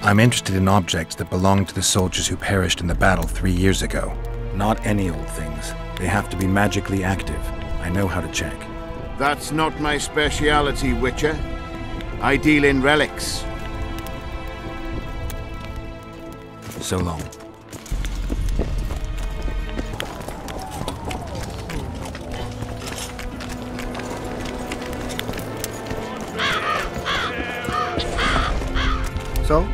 I'm interested in objects that belong to the soldiers who perished in the battle 3 years ago. Not any old things. They have to be magically active. I know how to check. That's not my speciality, Witcher. I deal in relics. So long. So?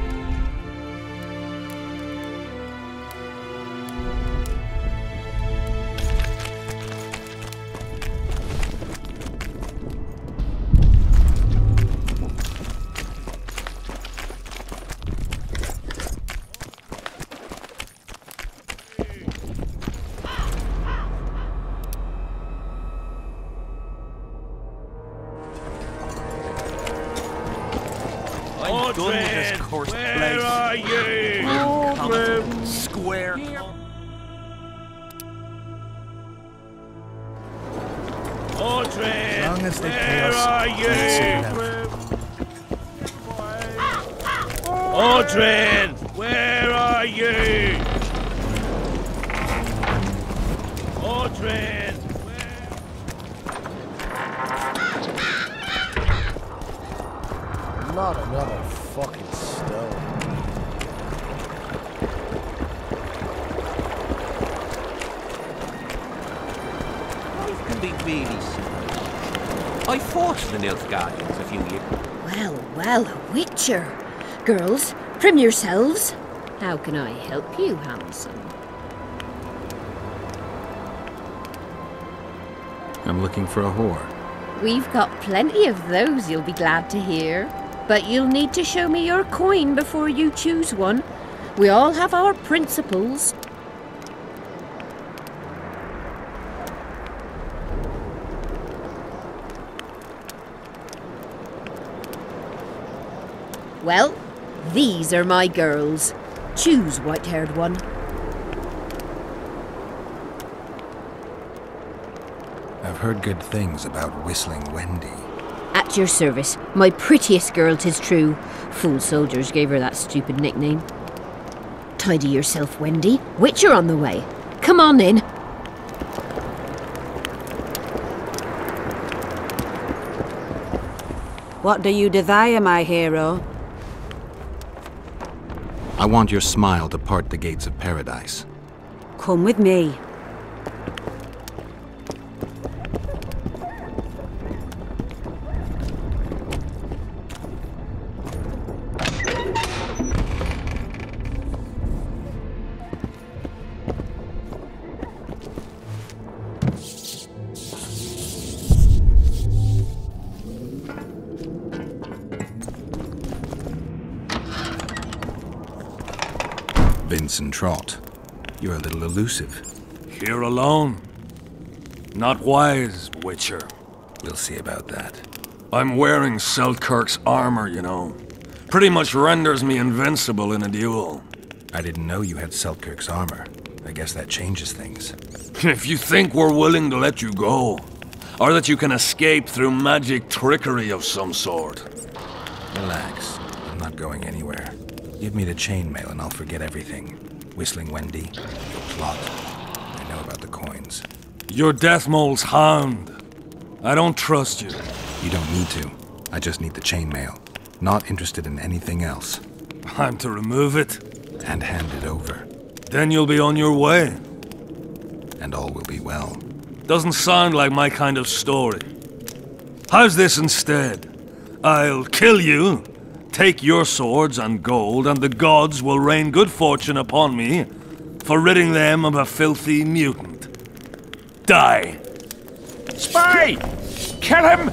I'm done with this cursed place. Where are you? Come square. Aldrin, As long as they pay where us, are let's sit it you? Aldrin, where are you? Aldrin. Not another fucking stone. Life can be really simple. I fought the Nilfgaardians a few years. Well, well, a witcher. Girls, prim yourselves. How can I help you, handsome? I'm looking for a whore. We've got plenty of those, you'll be glad to hear. But you'll need to show me your coin before you choose one. We all have our principles. Well, these are my girls. Choose, white-haired one. I've heard good things about Whistling Wendy. At your service, my prettiest girl, 'tis true. Fool soldiers gave her that stupid nickname. Tidy yourself, Wendy. Witcher on the way. Come on in. What do you desire, my hero? I want your smile to part the gates of paradise. Come with me. Vincent Trott, you're a little elusive. Here alone. Not wise, Witcher. We'll see about that. I'm wearing Selkirk's armor, you know. Pretty much renders me invincible in a duel. I didn't know you had Selkirk's armor. I guess that changes things. If you think we're willing to let you go, or that you can escape through magic trickery of some sort. Relax. I'm not going anywhere. Give me the chainmail and I'll forget everything. Whistling Wendy, your plot. I know about the coins. You're Deathmole's hound. I don't trust you. You don't need to. I just need the chainmail. Not interested in anything else. I'm to remove it? And hand it over. Then you'll be on your way. And all will be well. Doesn't sound like my kind of story. How's this instead? I'll kill you, take your swords and gold, and the gods will rain good fortune upon me for ridding them of a filthy mutant. Die. Spy! Kill him!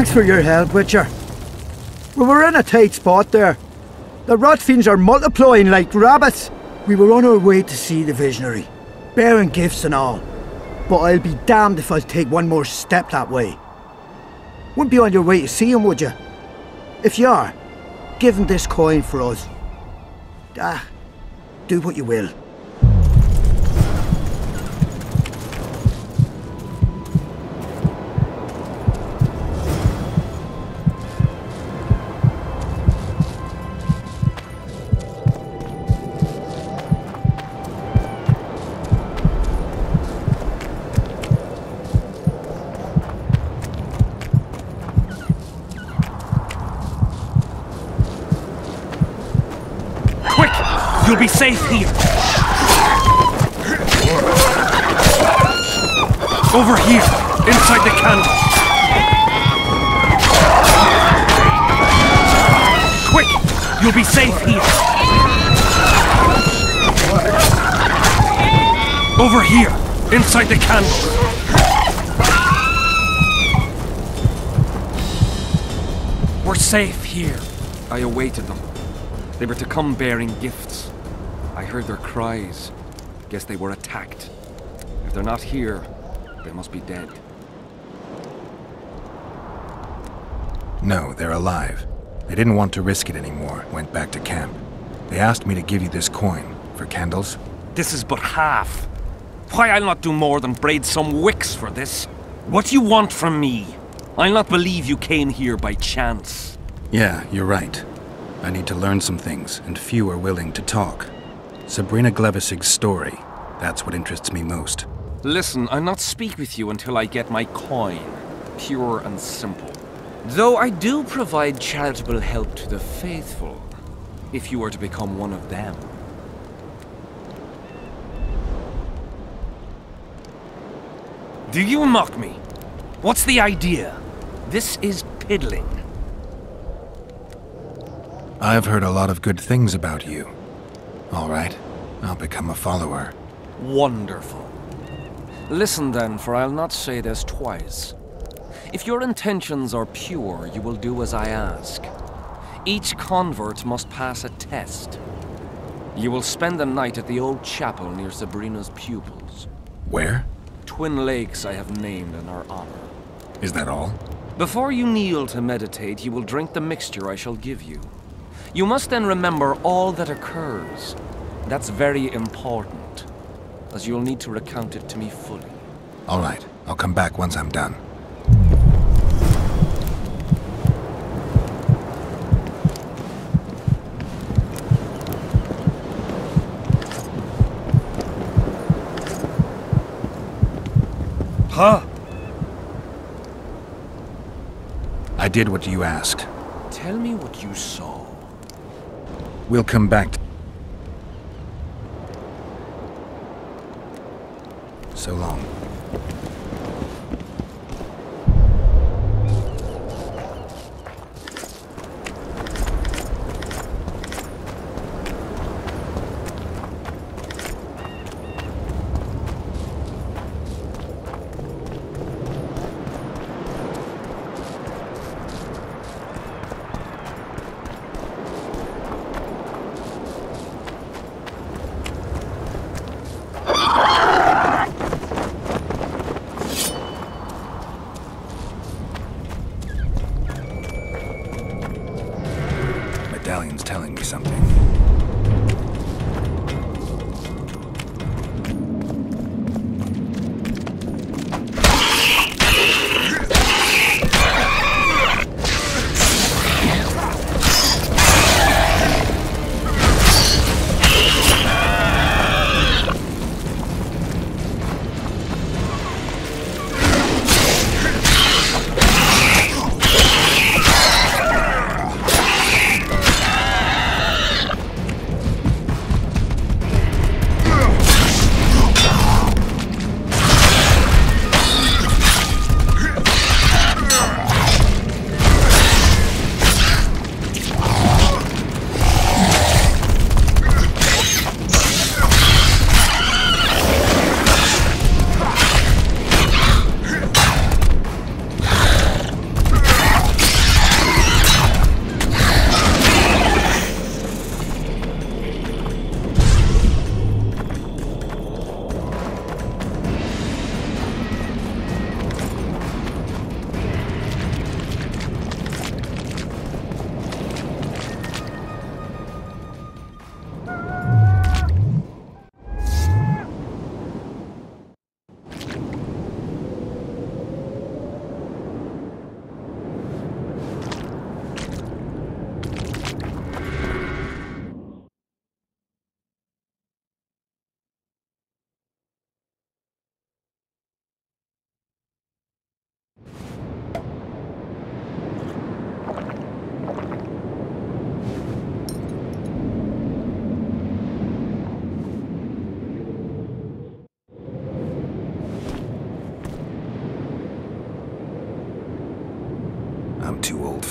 Thanks for your help, Witcher. We were in a tight spot there. The rotfiends are multiplying like rabbits. We were on our way to see the visionary, bearing gifts and all. But I'll be damned if I'll take one more step that way. Wouldn't be on your way to see him, would you? If you are, give him this coin for us. Do what you will. You'll be safe here. Over here, inside the candle. Quick! You'll be safe here. Over here, inside the candle. We're safe here. I awaited them. They were to come bearing gifts. I heard their cries. Guess they were attacked. If they're not here, they must be dead. No, they're alive. They didn't want to risk it anymore, went back to camp. They asked me to give you this coin, for candles. This is but half. Why, I'll not do more than braid some wicks for this. What do you want from me? I'll not believe you came here by chance. Yeah, you're right. I need to learn some things, and few are willing to talk. Sabrina Glevisig's story, that's what interests me most. Listen, I'll not speak with you until I get my coin. Pure and simple. Though I do provide charitable help to the faithful, if you were to become one of them. Do you mock me? What's the idea? This is piddling. I've heard a lot of good things about you. All right, I'll become a follower. Wonderful. Listen then, for I'll not say this twice. If your intentions are pure, you will do as I ask. Each convert must pass a test. You will spend the night at the old chapel near Sabrina's pupils. Where? Twin lakes I have named in our honor. Is that all? Before you kneel to meditate, you will drink the mixture I shall give you. You must then remember all that occurs. That's very important, as you'll need to recount it to me fully. All right, I'll come back once I'm done. Huh? I did what you asked. Tell me what you saw. We'll come back. So long.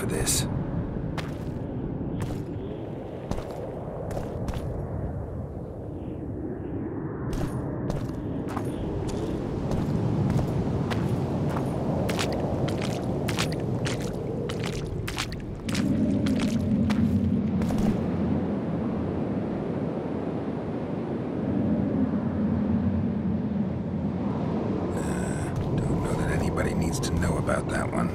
for this. Nobody needs to know about that one.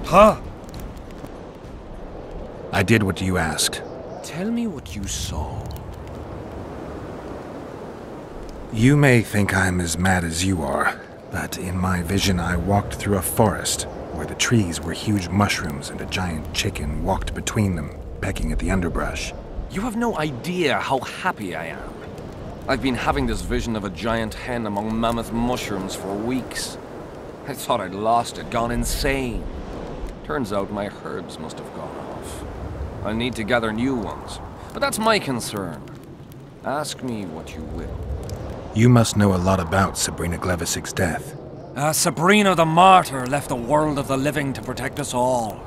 Huh? I did what you asked. Tell me what you saw. You may think I'm as mad as you are, but in my vision I walked through a forest where the trees were huge mushrooms and a giant chicken walked between them, pecking at the underbrush. You have no idea how happy I am. I've been having this vision of a giant hen among mammoth mushrooms for weeks. I thought I'd lost it, gone insane. Turns out my herbs must have gone off. I'll need to gather new ones, but that's my concern. Ask me what you will. You must know a lot about Sabrina Glevisig's death. Sabrina the Martyr left the world of the living to protect us all.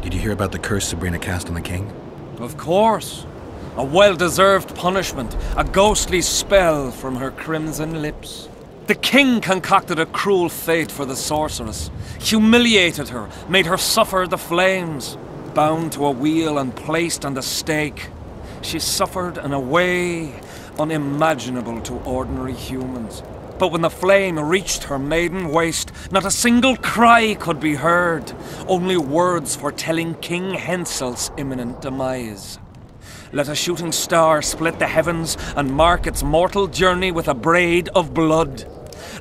Did you hear about the curse Sabrina cast on the king? Of course. A well-deserved punishment, a ghostly spell from her crimson lips. The king concocted a cruel fate for the sorceress, humiliated her, made her suffer the flames. Bound to a wheel and placed on the stake, she suffered in a way unimaginable to ordinary humans. But when the flame reached her maiden waist, not a single cry could be heard, only words foretelling King Hensel's imminent demise. Let a shooting star split the heavens and mark its mortal journey with a braid of blood.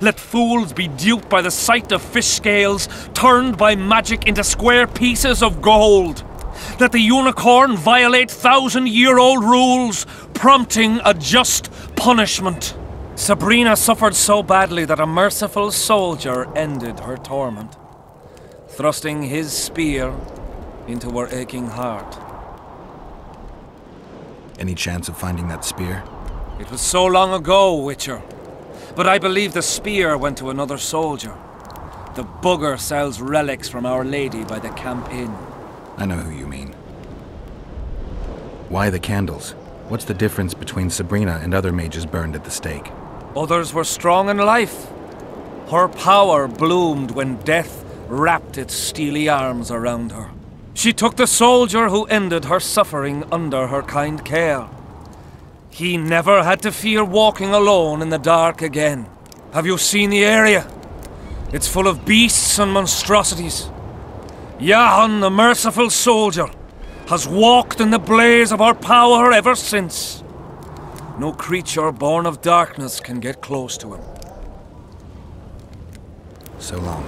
Let fools be duped by the sight of fish scales, turned by magic into square pieces of gold. Let the unicorn violate 1,000-year-old rules, prompting a just punishment. Sabrina suffered so badly that a merciful soldier ended her torment, thrusting his spear into her aching heart. Any chance of finding that spear? It was so long ago, Witcher. But I believe the spear went to another soldier. The bugger sells relics from Our Lady by the Camp Inn. I know who you mean. Why the candles? What's the difference between Sabrina and other mages burned at the stake? Others were strong in life. Her power bloomed when death wrapped its steely arms around her. She took the soldier who ended her suffering under her kind care. He never had to fear walking alone in the dark again. Have you seen the area? It's full of beasts and monstrosities. Jahan, the merciful soldier, has walked in the blaze of our power ever since. No creature born of darkness can get close to him. So long.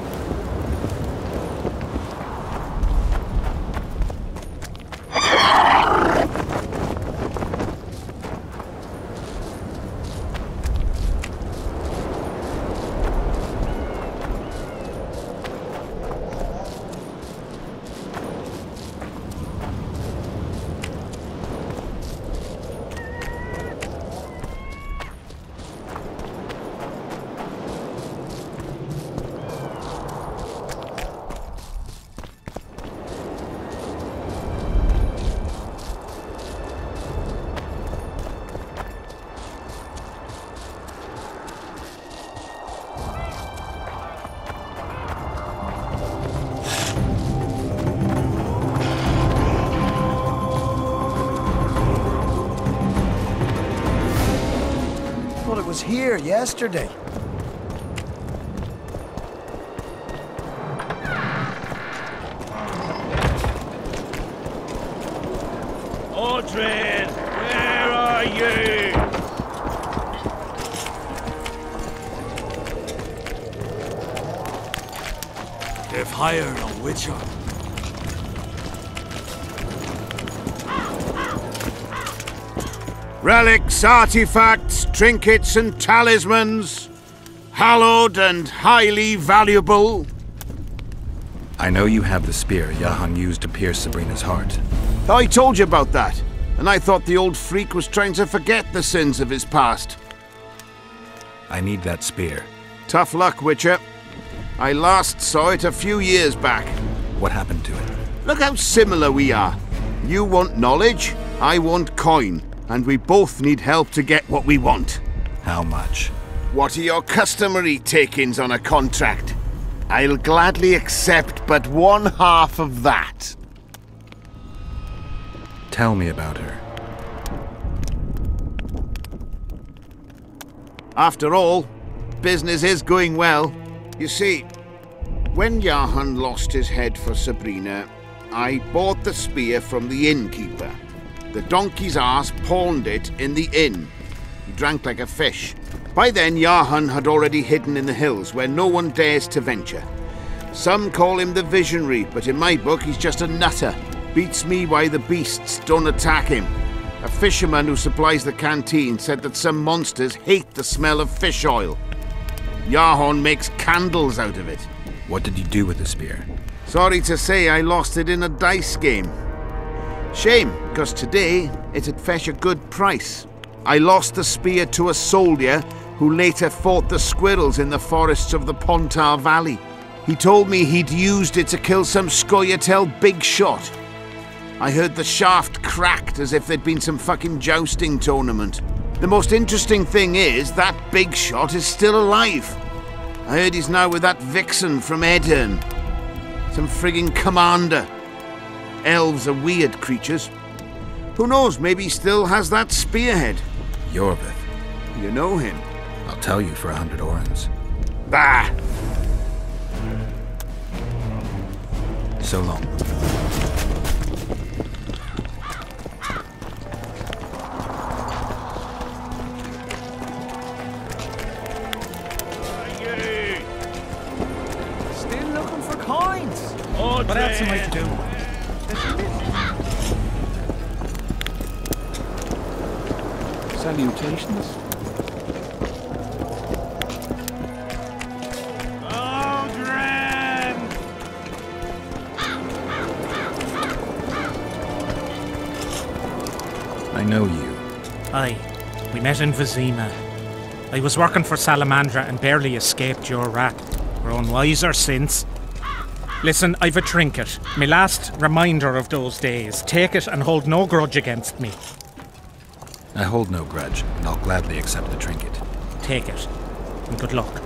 here yesterday. Audrey, where are you? They've hired a witcher. Relics, artifacts, trinkets and talismans, hallowed and highly valuable. I know you have the spear Jahan used to pierce Sabrina's heart. I told you about that, and I thought the old freak was trying to forget the sins of his past. I need that spear. Tough luck, Witcher. I last saw it a few years back. What happened to it? Look how similar we are. You want knowledge, I want coin, and we both need help to get what we want. How much? What are your customary takings on a contract? I'll gladly accept but 1/2 of that. Tell me about her. After all, business is going well. You see, when Jahan lost his head for Sabrina, I bought the spear from the innkeeper. The donkey's ass pawned it in the inn. He drank like a fish. By then, Jahan had already hidden in the hills where no one dares to venture. Some call him the visionary, but in my book he's just a nutter. Beats me why the beasts don't attack him. A fisherman who supplies the canteen said that some monsters hate the smell of fish oil. Jahan makes candles out of it. What did you do with the spear? Sorry to say I lost it in a dice game. Shame, because today it'd fetch a good price. I lost the spear to a soldier who later fought the squirrels in the forests of the Pontar Valley. He told me he'd used it to kill some Scoia'tael big shot. I heard the shaft cracked as if there'd been some fucking jousting tournament. The most interesting thing is that big shot is still alive. I heard he's now with that vixen from Edirn. Some frigging commander. Elves are weird creatures. Who knows, maybe he still has that spearhead. Yorvith. You know him? I'll tell you for 100 orens. Bah! So long. Still looking for coins. Oh, what else am I to do? Salutations. I know you. Aye, we met in Vizima. I was working for Salamandra and barely escaped your rat. Grown wiser since. Listen, I've a trinket. My last reminder of those days. Take it and hold no grudge against me. I hold no grudge, and I'll gladly accept the trinket. Take it, and good luck.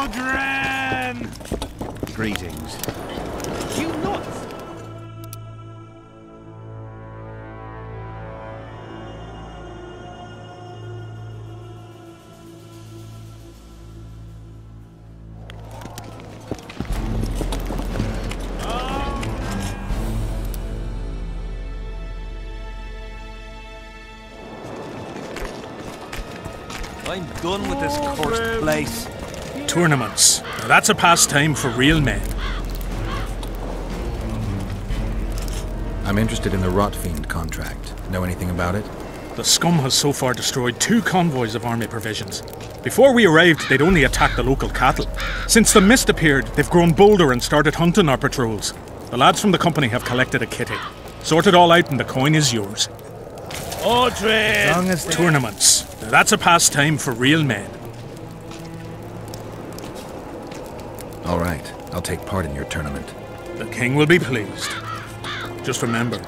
Aldrin! Greetings. You nuts! I'm done with this cursed place. Tournaments. Now that's a pastime for real men. I'm interested in the Rotfiend contract. Know anything about it? The scum has so far destroyed 2 convoys of army provisions. Before we arrived, they'd only attacked the local cattle. Since the mist appeared, they've grown bolder and started hunting our patrols. The lads from the company have collected a kitty. Sort it all out and the coin is yours. Audrey! As long as tournaments. Now that's a pastime for real men. All right, I'll take part in your tournament. The king will be pleased. Just remember,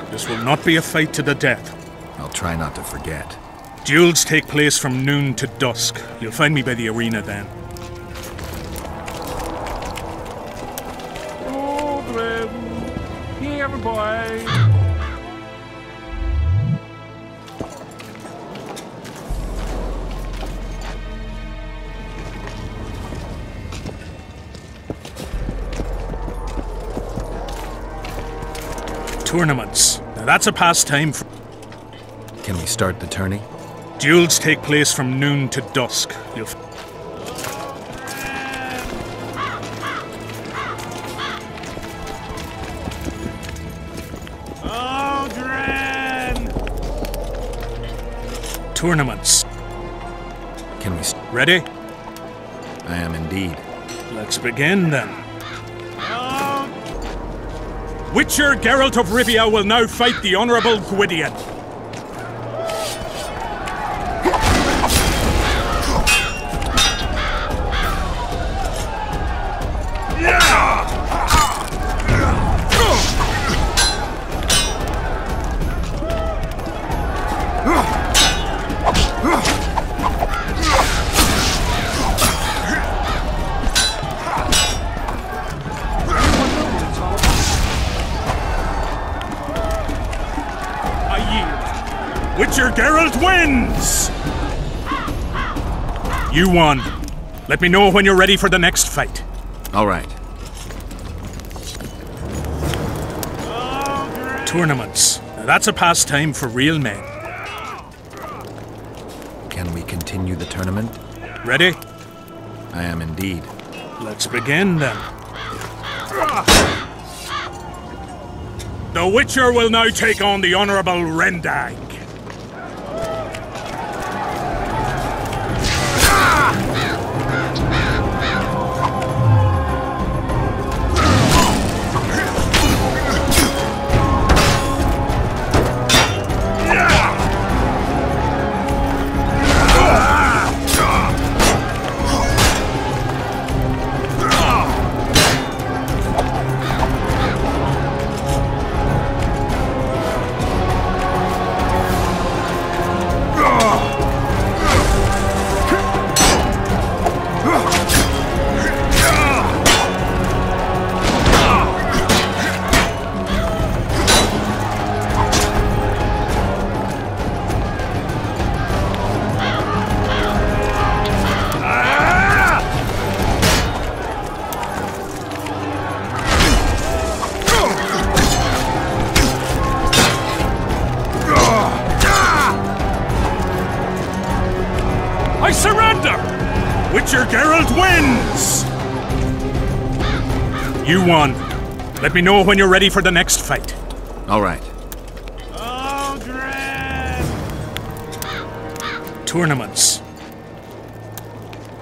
this will not be a fight to the death. I'll try not to forget. Duels take place from noon to dusk. You'll find me by the arena then. Aldrin! Here, boy! Tournaments. Now that's a pastime for... Can we start the tourney? Duels take place from noon to dusk. You'll... Tournaments. Can we... Ready? I am indeed. Let's begin then. Witcher Geralt of Rivia will now fight the Honourable Gwydion. Witcher Geralt wins! You won. Let me know when you're ready for the next fight. All right. Tournaments. Now that's a pastime for real men. Can we continue the tournament? Ready? I am indeed. Let's begin then. The Witcher will now take on the Honourable Rendag. I surrender! Witcher Geralt wins! You won. Let me know when you're ready for the next fight. All right. Tournaments.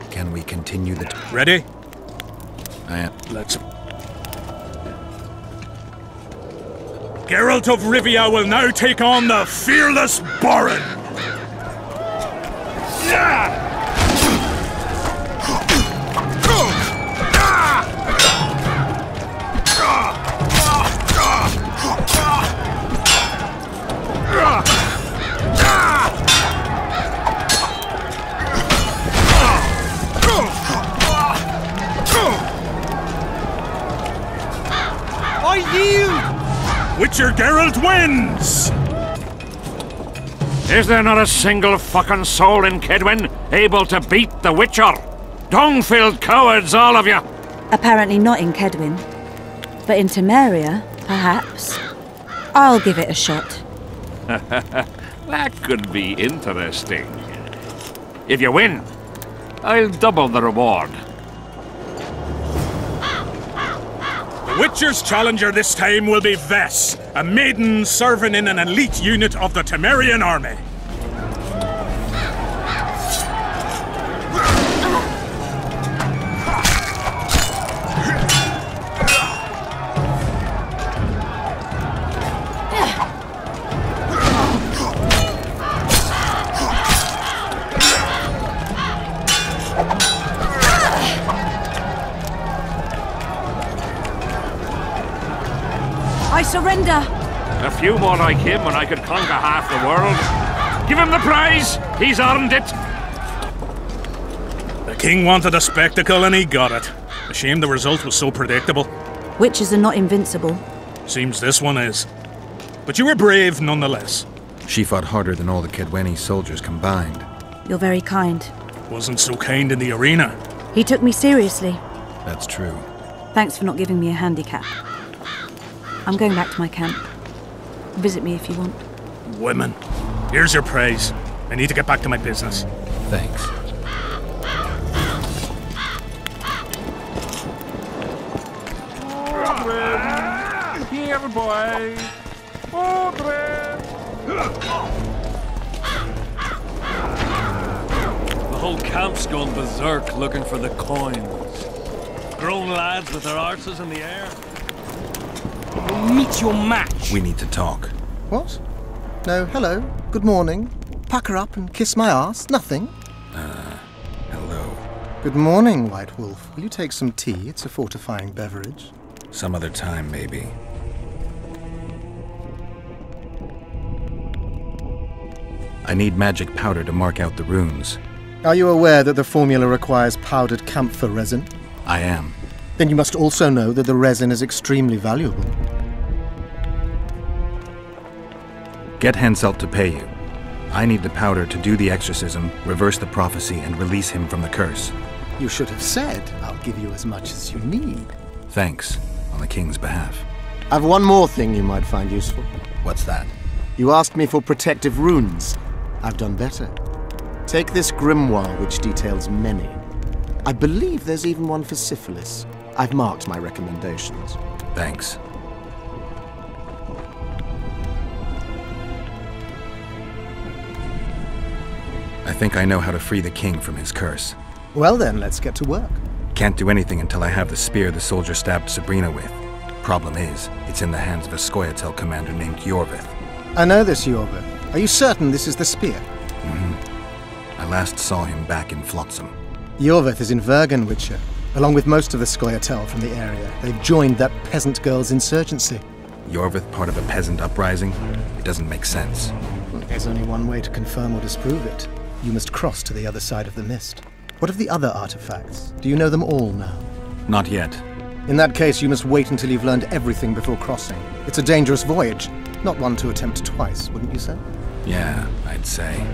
Can we continue the... Ready? I am. Let's... Geralt of Rivia will now take on the fearless Baron! I yield! Witcher Geralt wins! Is there not a single fucking soul in Kedwin able to beat the Witcher? Dung-filled cowards, all of you! Apparently not in Kedwin. But in Temeria, perhaps. I'll give it a shot. That could be interesting. If you win, I'll double the reward. The Witcher's challenger this time will be Vess, a maiden serving in an elite unit of the Temerian army. I surrender! A few more like him and I could conquer half the world. Give him the prize! He's earned it! The king wanted a spectacle and he got it. A shame the result was so predictable. Witches are not invincible. Seems this one is. But you were brave nonetheless. She fought harder than all the Kedweni soldiers combined. You're very kind. Wasn't so kind in the arena. He took me seriously. That's true. Thanks for not giving me a handicap. I'm going back to my camp. Visit me if you want. Women. Here's your praise. I need to get back to my business. Thanks. Here, boy. The whole camp's gone berserk looking for the coins. Grown lads with their arses in the air. Meet your match. We need to talk. What? No, hello. Good morning. Pack her up and kiss my ass. Nothing. Hello. Good morning, White Wolf. Will you take some tea? It's a fortifying beverage. Some other time, maybe. I need magic powder to mark out the runes. Are you aware that the formula requires powdered camphor resin? I am. Then you must also know that the resin is extremely valuable. Get Henselt to pay you. I need the powder to do the exorcism, reverse the prophecy, and release him from the curse. You should have said, I'll give you as much as you need. Thanks, on the king's behalf. I've one more thing you might find useful. What's that? You asked me for protective runes. I've done better. Take this grimoire, which details many. I believe there's even one for syphilis. I've marked my recommendations. Thanks. I think I know how to free the king from his curse. Well then, let's get to work. Can't do anything until I have the spear the soldier stabbed Sabrina with. Problem is, it's in the hands of a Scoia'tael commander named Iorveth. I know this Iorveth. Are you certain this is the spear? I last saw him back in Flotsam. Iorveth is in Vergen, Witcher, along with most of the Scoia'tael from the area. They've joined that peasant girl's insurgency. Iorveth part of a peasant uprising? It doesn't make sense. There's only one way to confirm or disprove it. You must cross to the other side of the mist. What of the other artifacts? Do you know them all now? Not yet. In that case, you must wait until you've learned everything before crossing. It's a dangerous voyage, not one to attempt twice, wouldn't you say? Yeah, I'd say.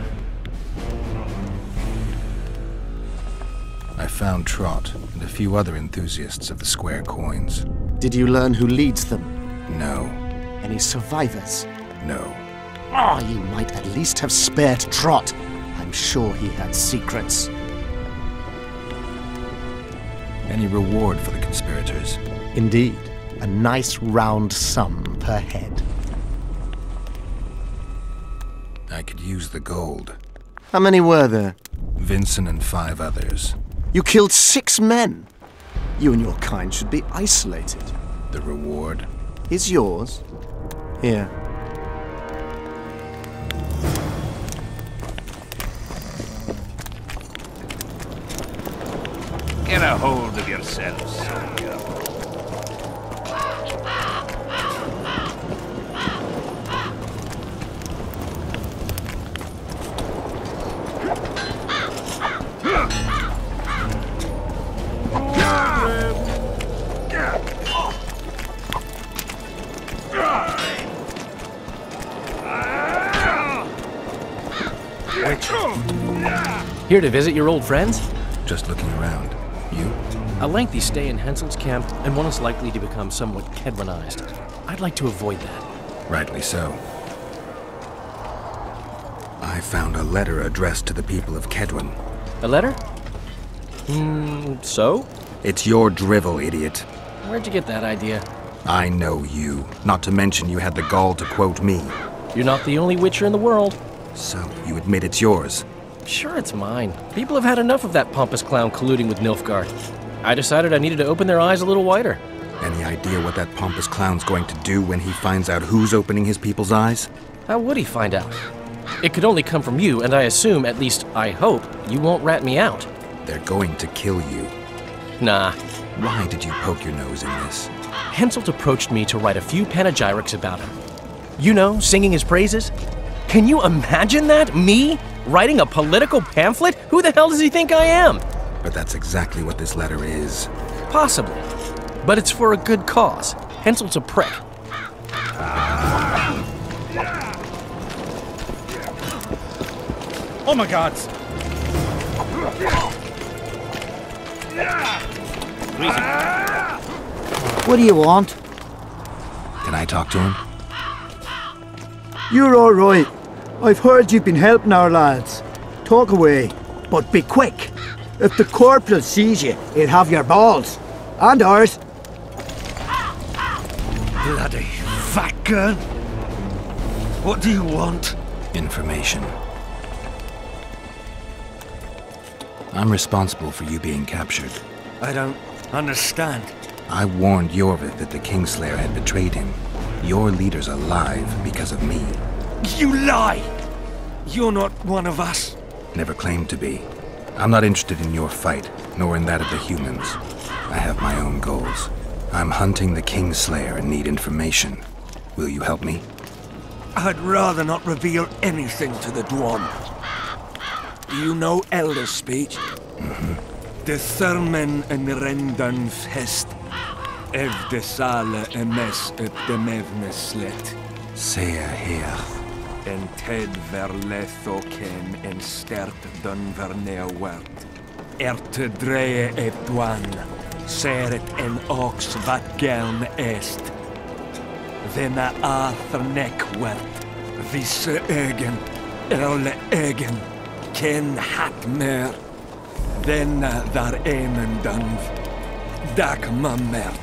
I found Trot and a few other enthusiasts of the square coins. Did you learn who leads them? No. Any survivors? No. Ah, you might at least have spared Trot. I'm sure he had secrets. Any reward for the conspirators? Indeed. A nice round sum per head. I could use the gold. How many were there? Vincent and 5 others. You killed 6 men. You and your kind should be isolated. The reward? Is yours. Here. Get a hold of yourselves. Here to visit your old friends? Just looking around. You? A lengthy stay in Henselt's camp, and one is likely to become somewhat Kedwinized. I'd like to avoid that. Rightly so. I found a letter addressed to the people of Kedwin. A letter? So? It's your drivel, idiot. Where'd you get that idea? I know you. Not to mention you had the gall to quote me. You're not the only Witcher in the world. So, you admit it's yours? Sure, it's mine. People have had enough of that pompous clown colluding with Nilfgaard. I decided I needed to open their eyes a little wider. Any idea what that pompous clown's going to do when he finds out who's opening his people's eyes? How would he find out? It could only come from you, and I assume, at least I hope, you won't rat me out. They're going to kill you. Nah. Why did you poke your nose in this? Henselt approached me to write a few panegyrics about him. You know, singing his praises. Can you imagine that? Me? Writing a political pamphlet? Who the hell does he think I am? But that's exactly what this letter is. Possibly. But it's for a good cause. Henselt's a prick. Oh my gods! What do you want? Can I talk to him? You're all right. I've heard you've been helping our lads. Talk away, but be quick. If the corporal sees you, he'll have your balls. And ours. Bloody fat girl. What do you want? Information. I'm responsible for you being captured. I don't understand. I warned Yorvith that the Kingslayer had betrayed him. Your leader's alive because of me. You lie! You're not one of us. Never claimed to be. I'm not interested in your fight, nor in that of the humans. I have my own goals. I'm hunting the Kingslayer and need information. Will you help me? I'd rather not reveal anything to the Dwarf. Do you know Elder speech? De Thurmen en Rendan Fest. Ev de Sale emes up de Mevne Slet. Sea her. En Ted verletho ken en stert dun vernea wert. Erte dreie et dwan. Seret en ox vat gern est. Vena athnek wert. Visse ögen. Erle ögen. Ken hat mer. Denna dar enen dunv. Dak mammert.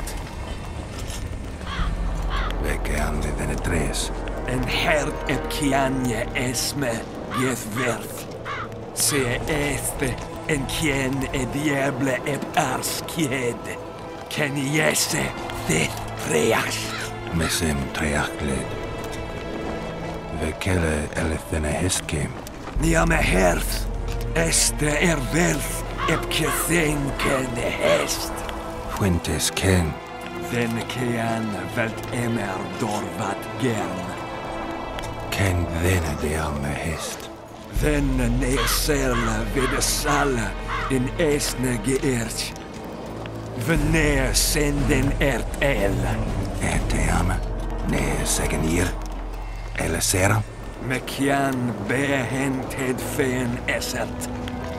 Vekean de venetres. En herd ep kianje esme jes verth. Se este en kien e diable ep ars kied. Ken jese thith treas. Mesem treachled. Vekele elefene hiskim. Niame herth. Este verth ep kithen ken hest. Fuentes ken. Den kian velt emer dorvat gern. Ken vene de alme hest. Den neerselle vid sale in esne geërtj. Veneer senden ert el. Erteame. Ne segen hier. Elesera. Mekian behent het fen esert.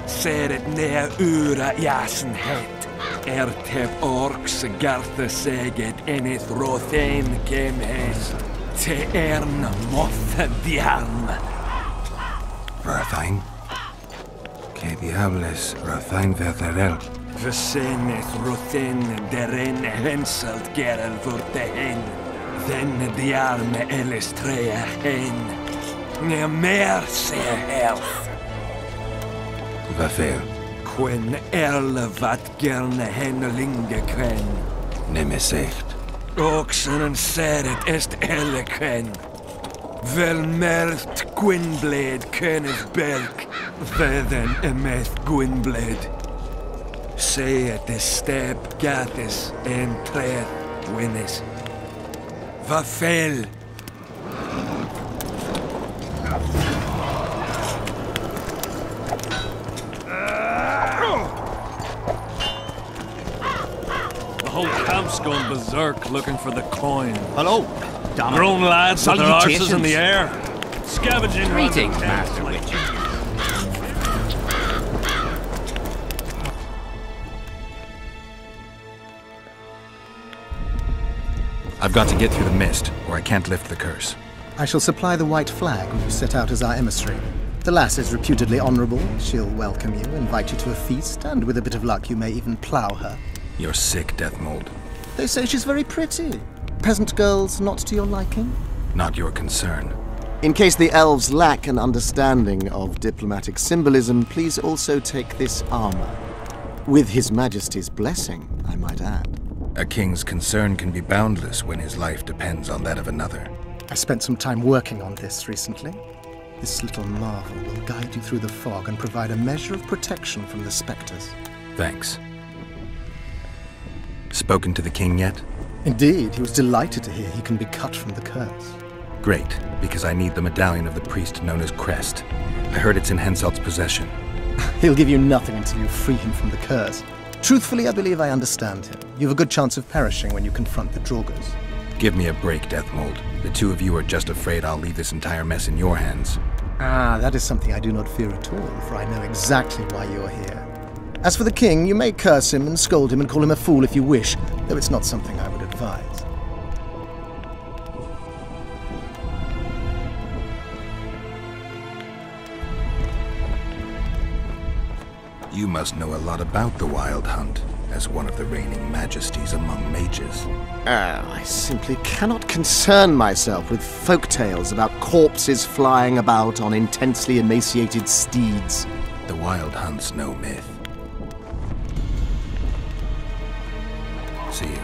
Seret nea ura jasen het. Ertep orks garthe seget enith rothen kem hest. Te ern mothe diarm. Rathain. Que diables Rathain verterel. Veseneth rothen deren henselt gerel vurte hen. Den diarme elestrea hen. Ne mer se health. Vafel. Quen erle vat gerne hennelinge kren. Nemesecht. Oxen en seret est elle ken. Vel mert Gwynblade kenneth belk. Vedden emeth Gwynblade. Seet de step gatis en treth winnes. Vafel. The whole camp's gone berserk looking for the coin. Hello, Donald. Grown lads with their Salutations. arses in the air. Scavenging around the Greetings, tents Master like- Witcher. I've got to get through the mist, or I can't lift the curse. I shall supply the white flag when you set out as our emissary. The lass is reputedly honourable. She'll welcome you, invite you to a feast, and with a bit of luck you may even plough her. You're sick, Deathmold. They say she's very pretty. Peasant girls not to your liking? Not your concern. In case the elves lack an understanding of diplomatic symbolism, please also take this armor. With His Majesty's blessing, I might add. A king's concern can be boundless when his life depends on that of another. I spent some time working on this recently. This little marvel will guide you through the fog and provide a measure of protection from the spectres. Thanks. Spoken to the king yet? Indeed, he was delighted to hear he can be cut from the curse. Great, because I need the medallion of the priest known as Crest. I heard it's in Henselt's possession. He'll give you nothing until you free him from the curse. Truthfully, I believe I understand him. You have a good chance of perishing when you confront the Draugrs. Give me a break, Deathmold. The two of you are just afraid I'll leave this entire mess in your hands. Ah, that is something I do not fear at all, for I know exactly why you're here. As for the king, you may curse him and scold him and call him a fool if you wish, though it's not something I would advise. You must know a lot about the Wild Hunt, as one of the reigning majesties among mages. I simply cannot concern myself with folk tales about corpses flying about on intensely emaciated steeds. The Wild Hunt's no myth. See you.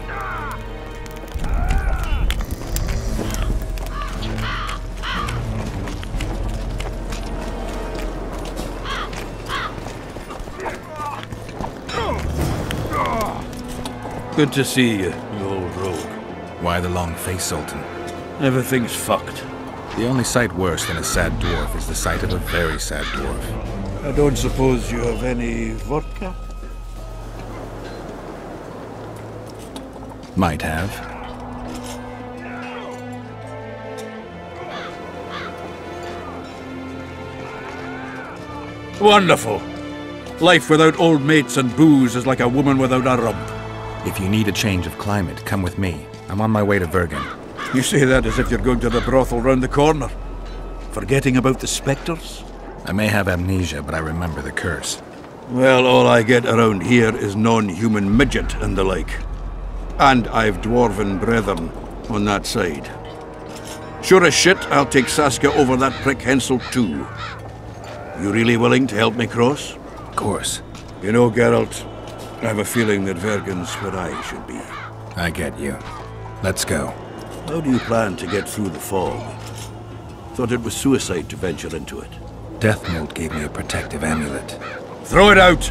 Good to see you, you old rogue. Why the long face, Sultan? Everything's fucked. The only sight worse than a sad dwarf is the sight of a very sad dwarf. I don't suppose you have any vodka? Might have. Wonderful. Life without old mates and booze is like a woman without a rump. If you need a change of climate, come with me. I'm on my way to Vergen. You say that as if you're going to the brothel round the corner. Forgetting about the spectres? I may have amnesia, but I remember the curse. Well, all I get around here is non-human midget and the like. And I've dwarven brethren on that side. Sure as shit, I'll take Saskia over that prick Hensel too. You really willing to help me cross? Of course. You know, Geralt, I have a feeling that Vergen's where I should be. I get you. Let's go. How do you plan to get through the fog? Thought it was suicide to venture into it. Deathmold gave me a protective amulet. Throw it out!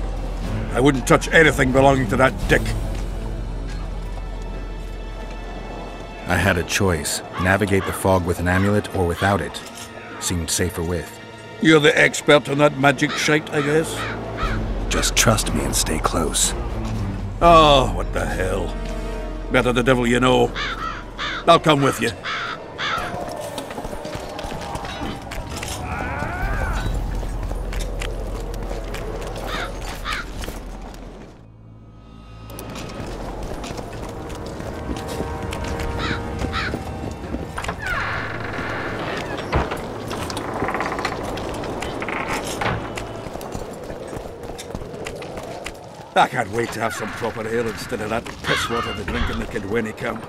I wouldn't touch anything belonging to that dick. I had a choice. Navigate the fog with an amulet or without it. Seemed safer with. You're the expert on that magic shite, I guess? Just trust me and stay close. Oh, what the hell. Better the devil you know. I'll come with you. I can't wait to have some proper ale instead of that piss water they drink in the Kidwini camp.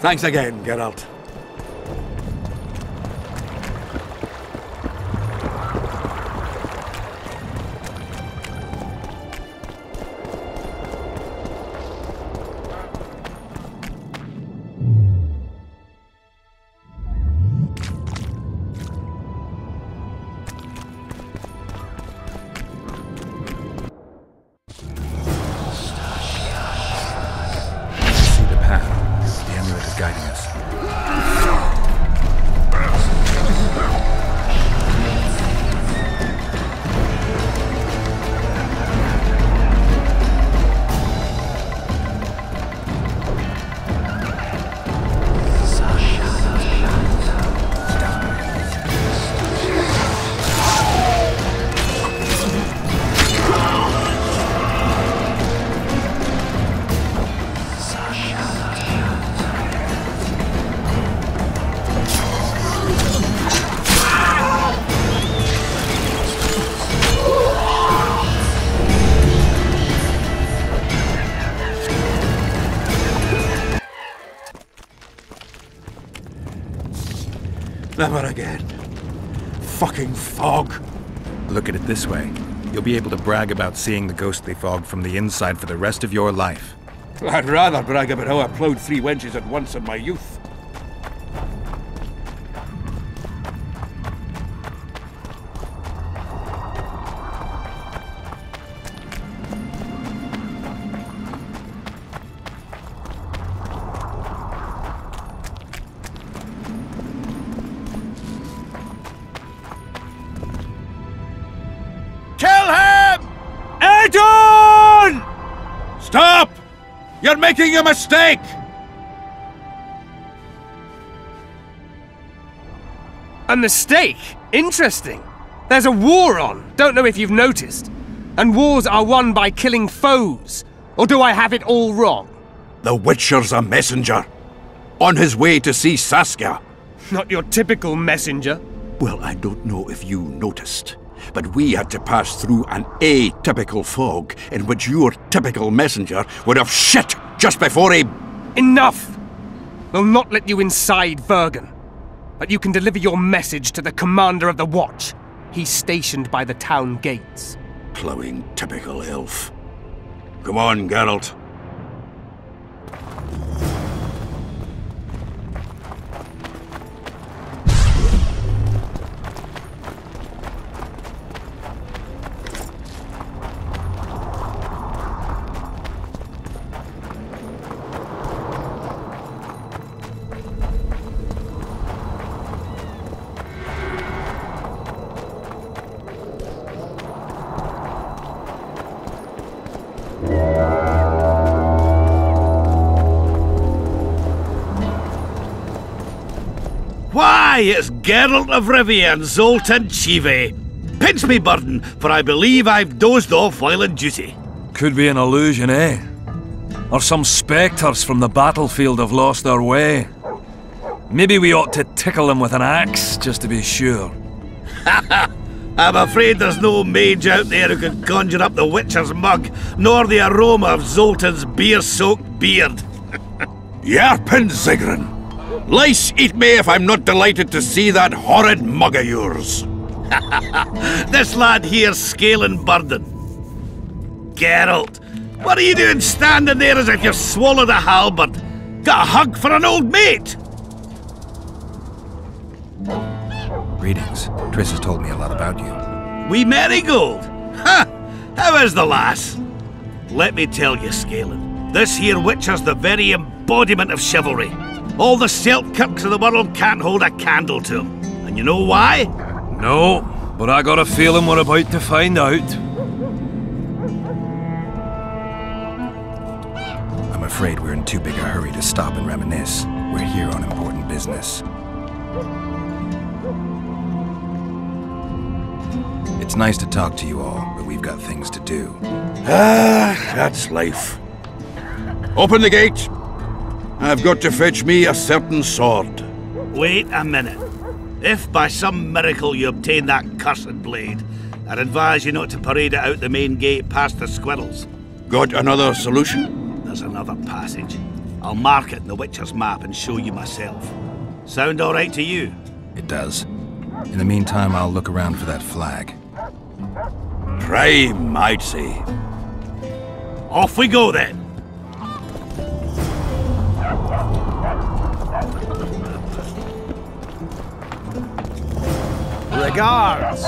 Thanks again, Geralt. Never again. Fucking fog. Look at it this way. You'll be able to brag about seeing the ghostly fog from the inside for the rest of your life. I'd rather brag about how I ploughed 3 wenches at once in my youth. Stop! You're making a mistake! A mistake? Interesting. There's a war on, don't know if you've noticed. And wars are won by killing foes. Or do I have it all wrong? The Witcher's a messenger. On his way to see Saskia. Not your typical messenger. Well, I don't know if you noticed. but we had to pass through an atypical fog in which your typical messenger would have shit just before he... Enough! We'll not let you inside Vergen. But you can deliver your message to the commander of the watch. He's stationed by the town gates. Plowing typical elf. Come on, Geralt. Why, it's Geralt of Rivia and Zoltan Chive. Pinch me, burden, for I believe I've dozed off while in duty. Could be an illusion, eh? Or some spectres from the battlefield have lost their way. Maybe we ought to tickle them with an axe, just to be sure. I'm afraid there's no mage out there who can conjure up the Witcher's mug, nor the aroma of Zoltan's beer-soaked beard. Yarpin Zigrin! Lice eat me if I'm not delighted to see that horrid mug of yours. This lad here's scaling burden. Geralt, what are you doing standing there as if you've swallowed a halberd? Got a hug for an old mate? Greetings. Triss has told me a lot about you. Wee Marigold? Ha! How is the lass? Let me tell you, Scalen, this here Witcher's the very embodiment of chivalry. All the Selkirks of the world can't hold a candle to him. And you know why? No, but I got a feeling we're about to find out. I'm afraid we're in too big a hurry to stop and reminisce. We're here on important business. It's nice to talk to you all, but we've got things to do. That's life. Open the gate. I've got to fetch me a certain sword. Wait a minute. If by some miracle you obtain that cursed blade, I'd advise you not to parade it out the main gate past the squirrels. Got another solution? There's another passage. I'll mark it in the Witcher's map and show you myself. Sound all right to you? It does. In the meantime, I'll look around for that flag. Prime, I'd say. Off we go then. Regards!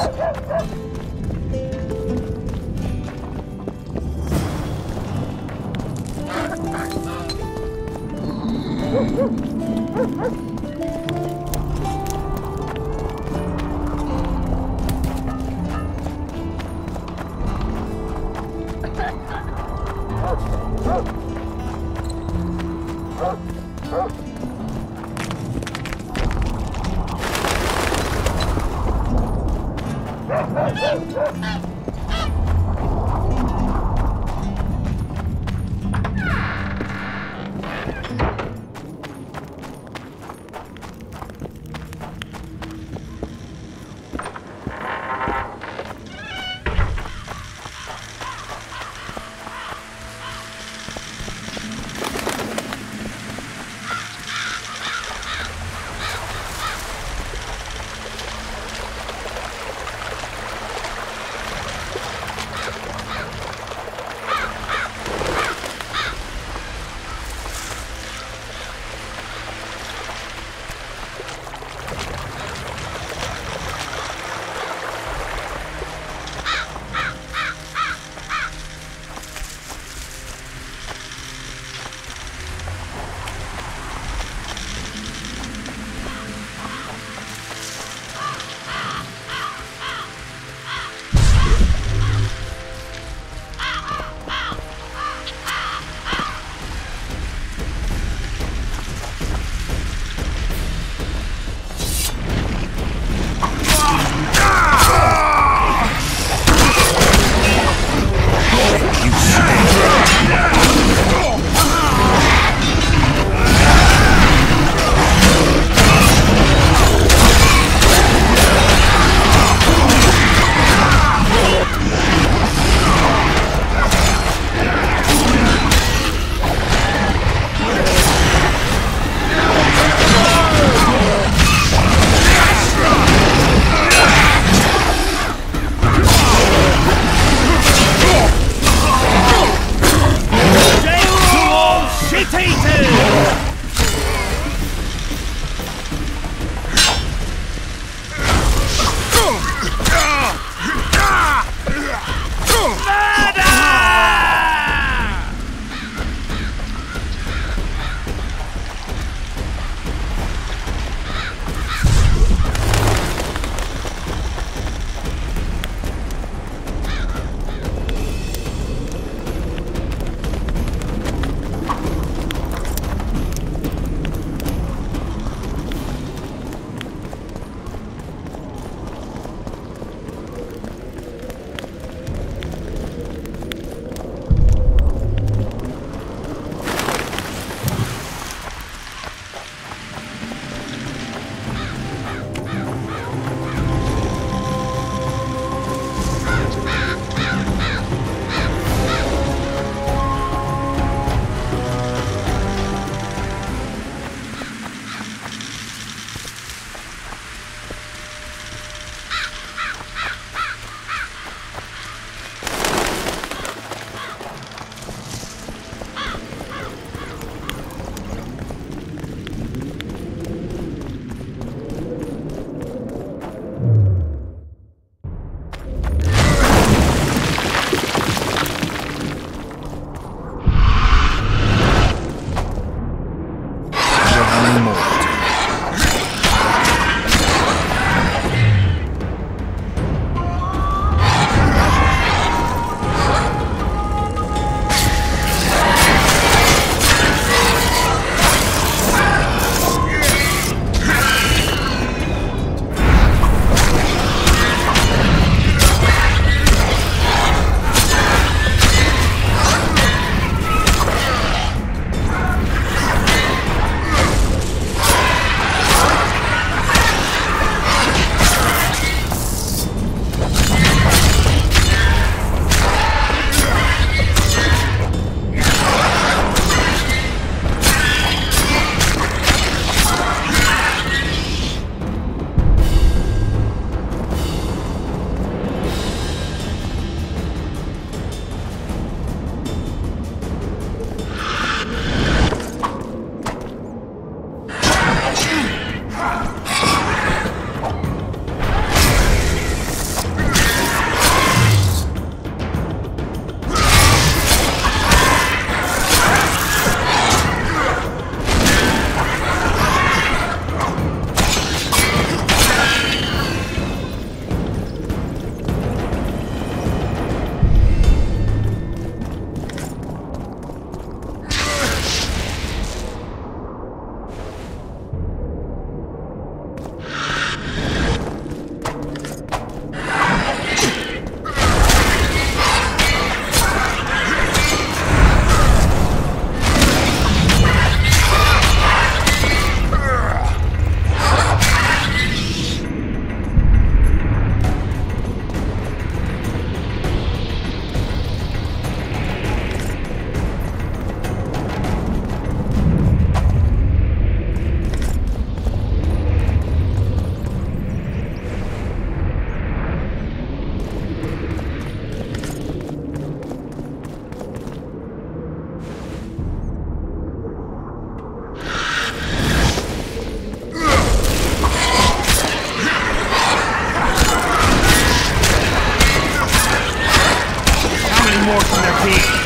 more from their teeth.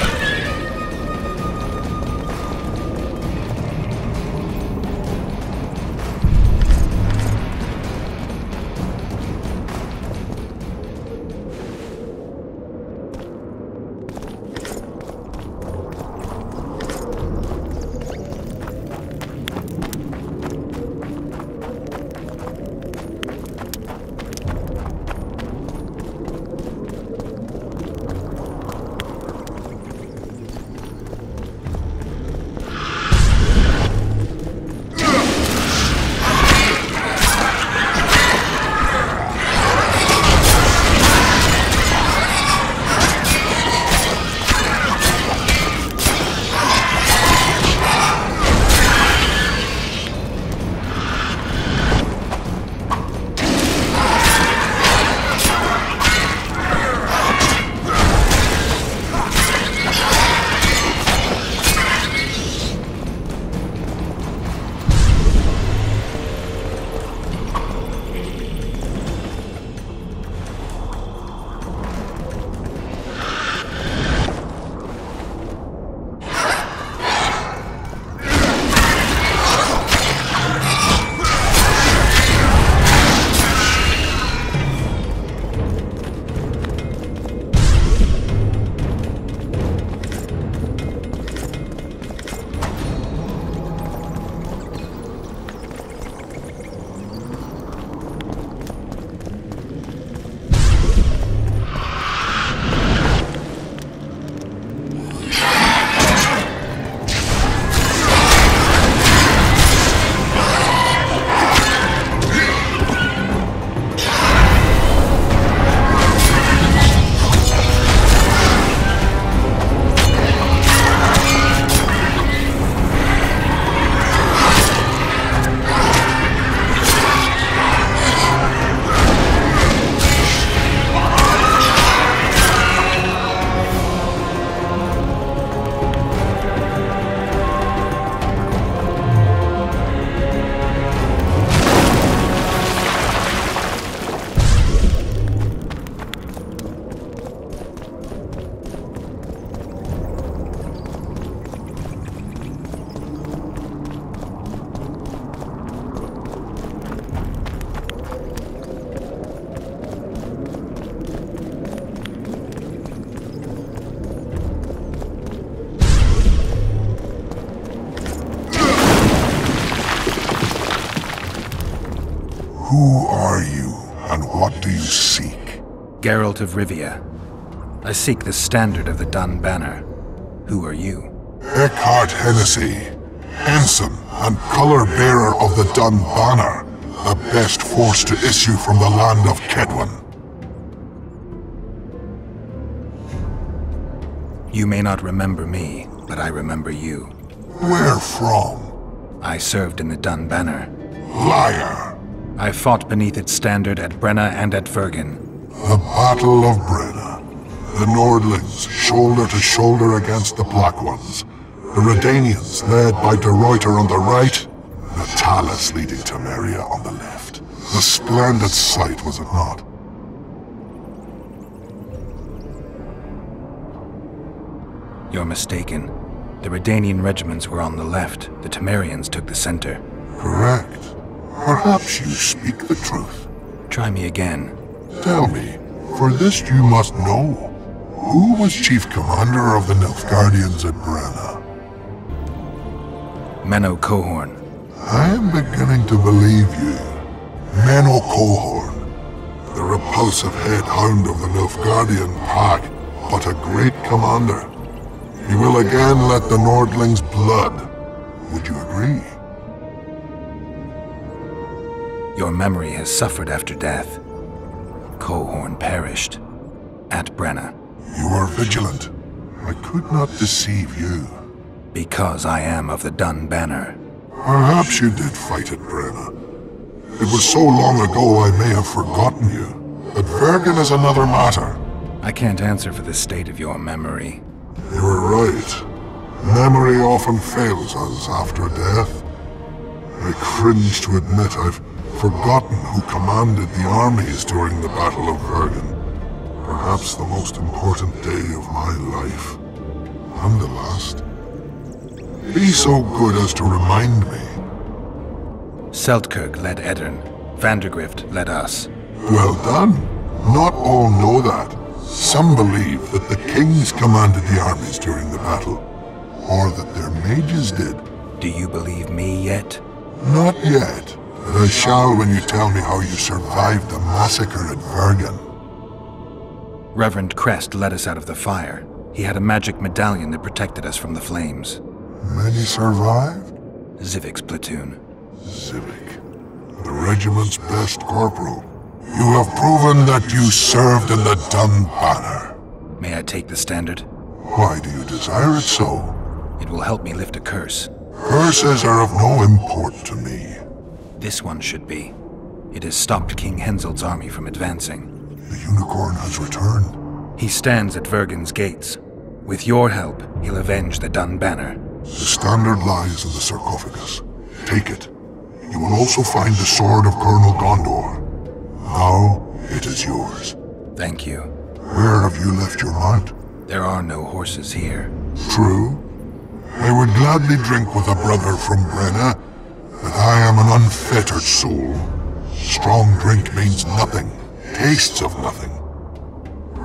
Who are you, and what do you seek? Geralt of Rivia. I seek the standard of the Dun Banner. Who are you? Eckhart Hennessy, ensign and color-bearer of the Dun Banner, the best force to issue from the land of Kedwen. You may not remember me, but I remember you. Where from? I served in the Dun Banner. Liar! I fought beneath its standard at Brenna and at Vergen. The Battle of Brenna. The Nordlings, shoulder to shoulder against the Black Ones. The Redanians, led by De Ruyter on the right. The Talus leading Temeria on the left. A splendid sight, was it not? You're mistaken. The Redanian regiments were on the left. The Temerians took the center. Correct. Perhaps you speak the truth. Try me again. Tell me, for this you must know. Who was chief commander of the Nilfgaardians at Brenna? Menno Cohorn. I am beginning to believe you. Menno Cohorn. The repulsive head hound of the Nilfgaardian pack, but a great commander. He will again let the Nordlings' blood. Would you agree? Your memory has suffered after death. Cohorn perished. At Brenna. You are vigilant. I could not deceive you. Because I am of the Dun Banner. Perhaps you did fight at Brenna. It was so long ago I may have forgotten you. But Vergen is another matter. I can't answer for the state of your memory. You are right. Memory often fails us after death. I cringe to admit I've forgotten who commanded the armies during the Battle of Vergen. Perhaps the most important day of my life. And the last. Be so good as to remind me. Seltkirk led Eddern. Vandergrift led us. Well done. Not all know that. Some believe that the kings commanded the armies during the battle, or that their mages did. Do you believe me yet? Not yet, but I shall when you tell me how you survived the massacre at Vergen. Reverend Crest led us out of the fire. He had a magic medallion that protected us from the flames. Many survived? Zivik's platoon. Zivik, the regiment's best corporal. You have proven that you served in the Dun Banner. May I take the standard? Why do you desire it so? It will help me lift a curse. Curses are of no import to me. This one should be. It has stopped King Henseld's army from advancing. The unicorn has returned. He stands at Vergen's gates. With your help, he'll avenge the Dun Banner. The standard lies in the sarcophagus. Take it. You will also find the sword of Colonel Gondor. Now, it is yours. Thank you. Where have you left your mount? There are no horses here. True. I would gladly drink with a brother from Brenna, but I am an unfettered soul. Strong drink means nothing, tastes of nothing.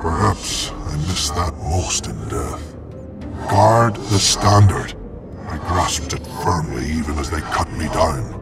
Perhaps I miss that most in death. Guard the standard. I grasped it firmly even as they cut me down.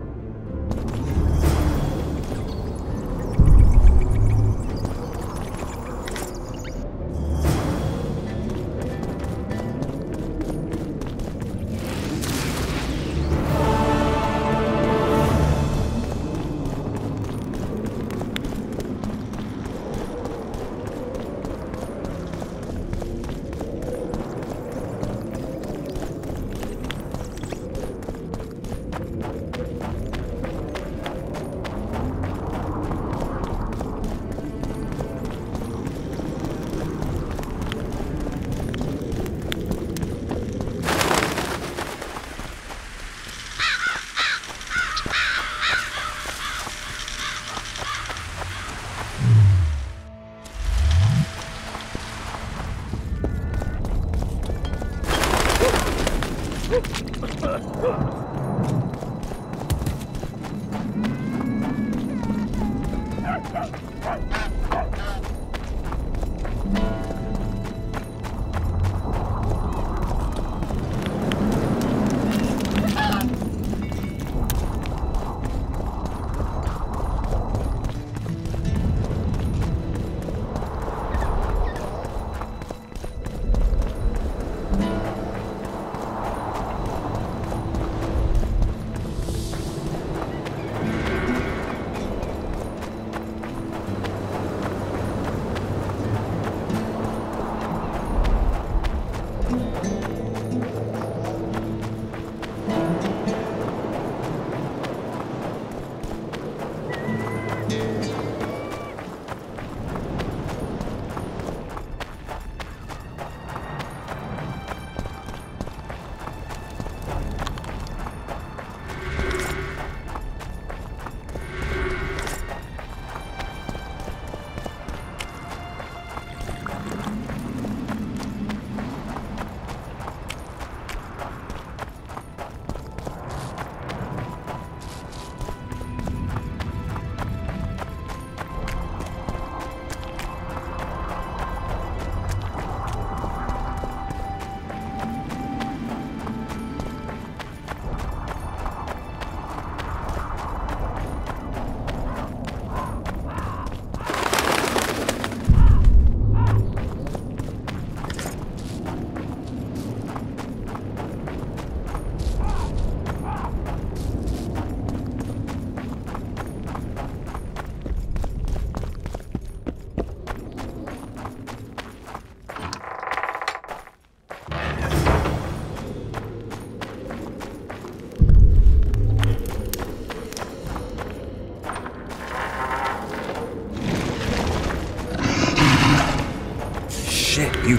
You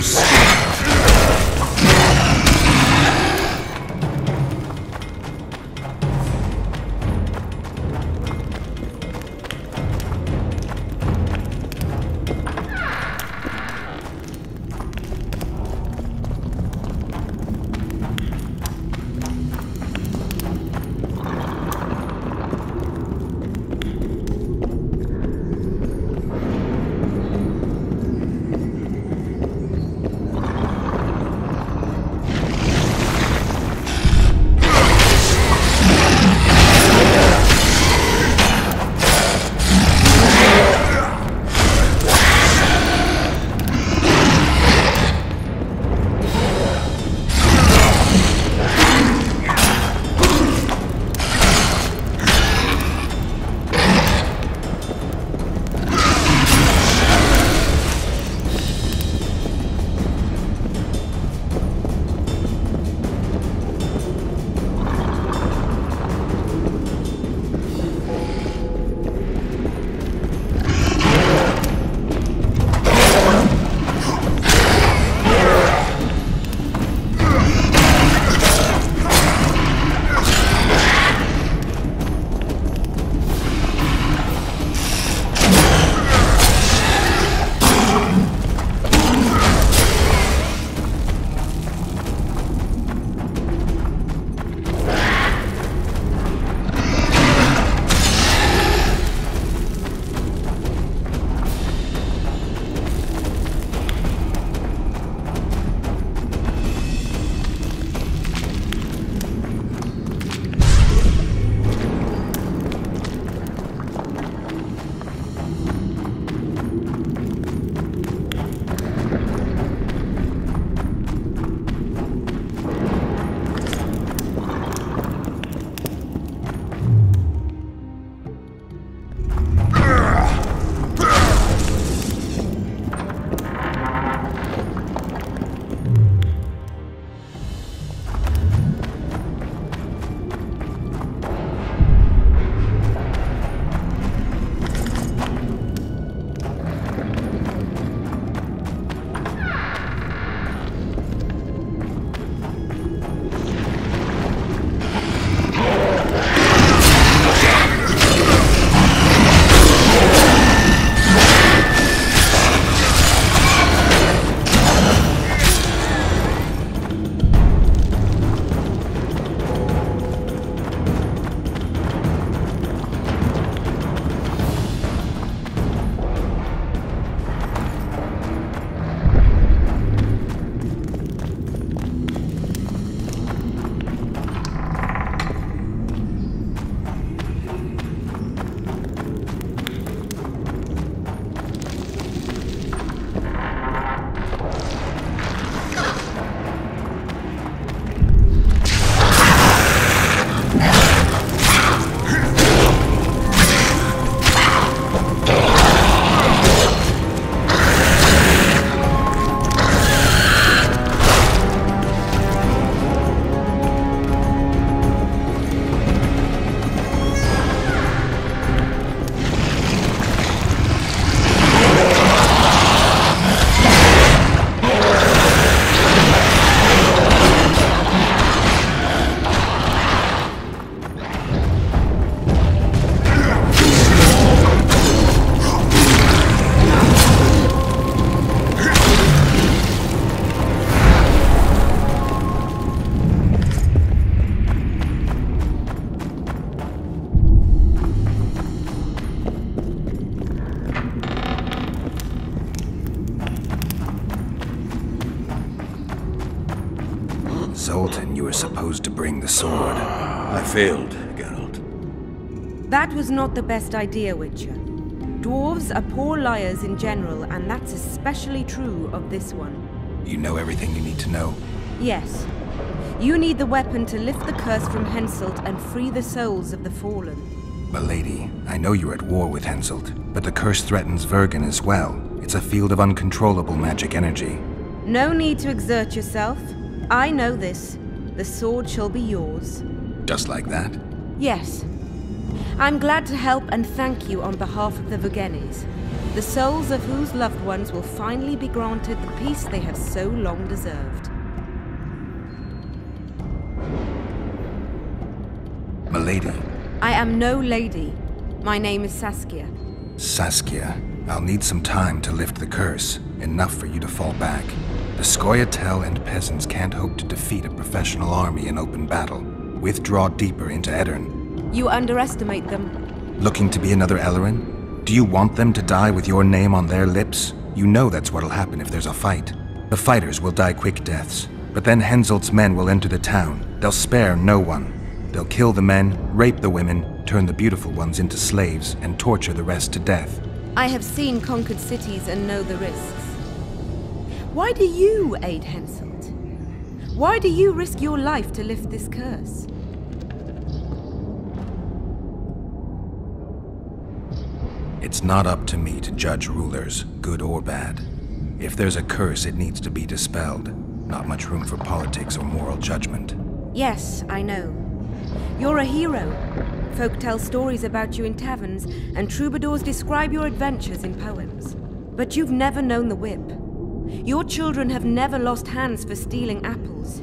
Zoltan, you were supposed to bring the sword. I failed, Geralt. That was not the best idea, Witcher. Dwarves are poor liars in general, and that's especially true of this one. You know everything you need to know? Yes. You need the weapon to lift the curse from Henselt and free the souls of the fallen. Milady, I know you're at war with Henselt, but the curse threatens Vergen as well. It's a field of uncontrollable magic energy. No need to exert yourself. I know this. The sword shall be yours. Just like that? Yes. I'm glad to help and thank you on behalf of the Vergenes, the souls of whose loved ones will finally be granted the peace they have so long deserved. Milady. I am no lady. My name is Saskia. Saskia, I'll need some time to lift the curse, enough for you to fall back. The Scoia'tael and peasants can't hope to defeat a professional army in open battle. Withdraw deeper into Edirn. You underestimate them. Looking to be another Ellerin? Do you want them to die with your name on their lips? You know that's what'll happen if there's a fight. The fighters will die quick deaths, but then Henselt's men will enter the town. They'll spare no one. They'll kill the men, rape the women, turn the beautiful ones into slaves, and torture the rest to death. I have seen conquered cities and know the risks. Why do you aid Henselt? Why do you risk your life to lift this curse? It's not up to me to judge rulers, good or bad. If there's a curse, it needs to be dispelled. Not much room for politics or moral judgment. Yes, I know. You're a hero. Folk tell stories about you in taverns, and troubadours describe your adventures in poems. But you've never known the whip. Your children have never lost hands for stealing apples.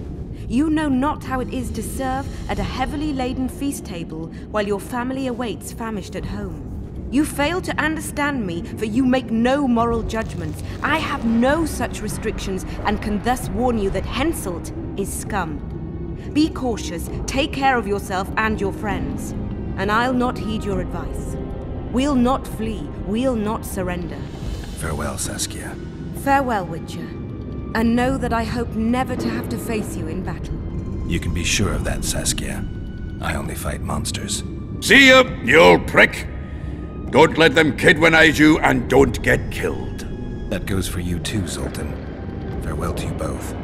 You know not how it is to serve at a heavily laden feast table while your family awaits famished at home. You fail to understand me, for you make no moral judgments. I have no such restrictions and can thus warn you that Henselt is scum. Be cautious, take care of yourself and your friends, and I'll not heed your advice. We'll not flee, we'll not surrender. Farewell, Saskia. Farewell, Witcher, and know that I hope never to have to face you in battle. You can be sure of that, Saskia. I only fight monsters. See ya, you old prick! Don't let them kidwinize you, and don't get killed. That goes for you too, Zoltan. Farewell to you both.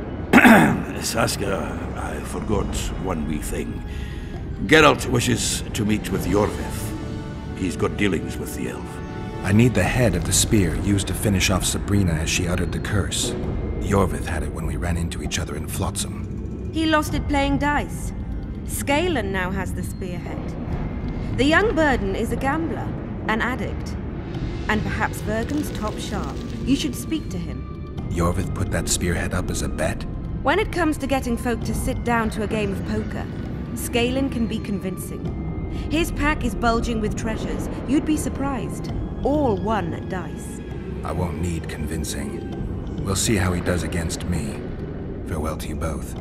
Saskia, I forgot one wee thing. Geralt wishes to meet with Jorvith. He's got dealings with the elf. I need the head of the spear used to finish off Sabrina as she uttered the curse. Jorvith had it when we ran into each other in Flotsam. He lost it playing dice. Scanlan now has the spearhead. The young Burden is a gambler, an addict, and perhaps Vergen's top sharp. You should speak to him. Jorvith put that spearhead up as a bet? When it comes to getting folk to sit down to a game of poker, Scanlan can be convincing. His pack is bulging with treasures. You'd be surprised. All won at dice. I won't need convincing. We'll see how he does against me. Farewell to you both.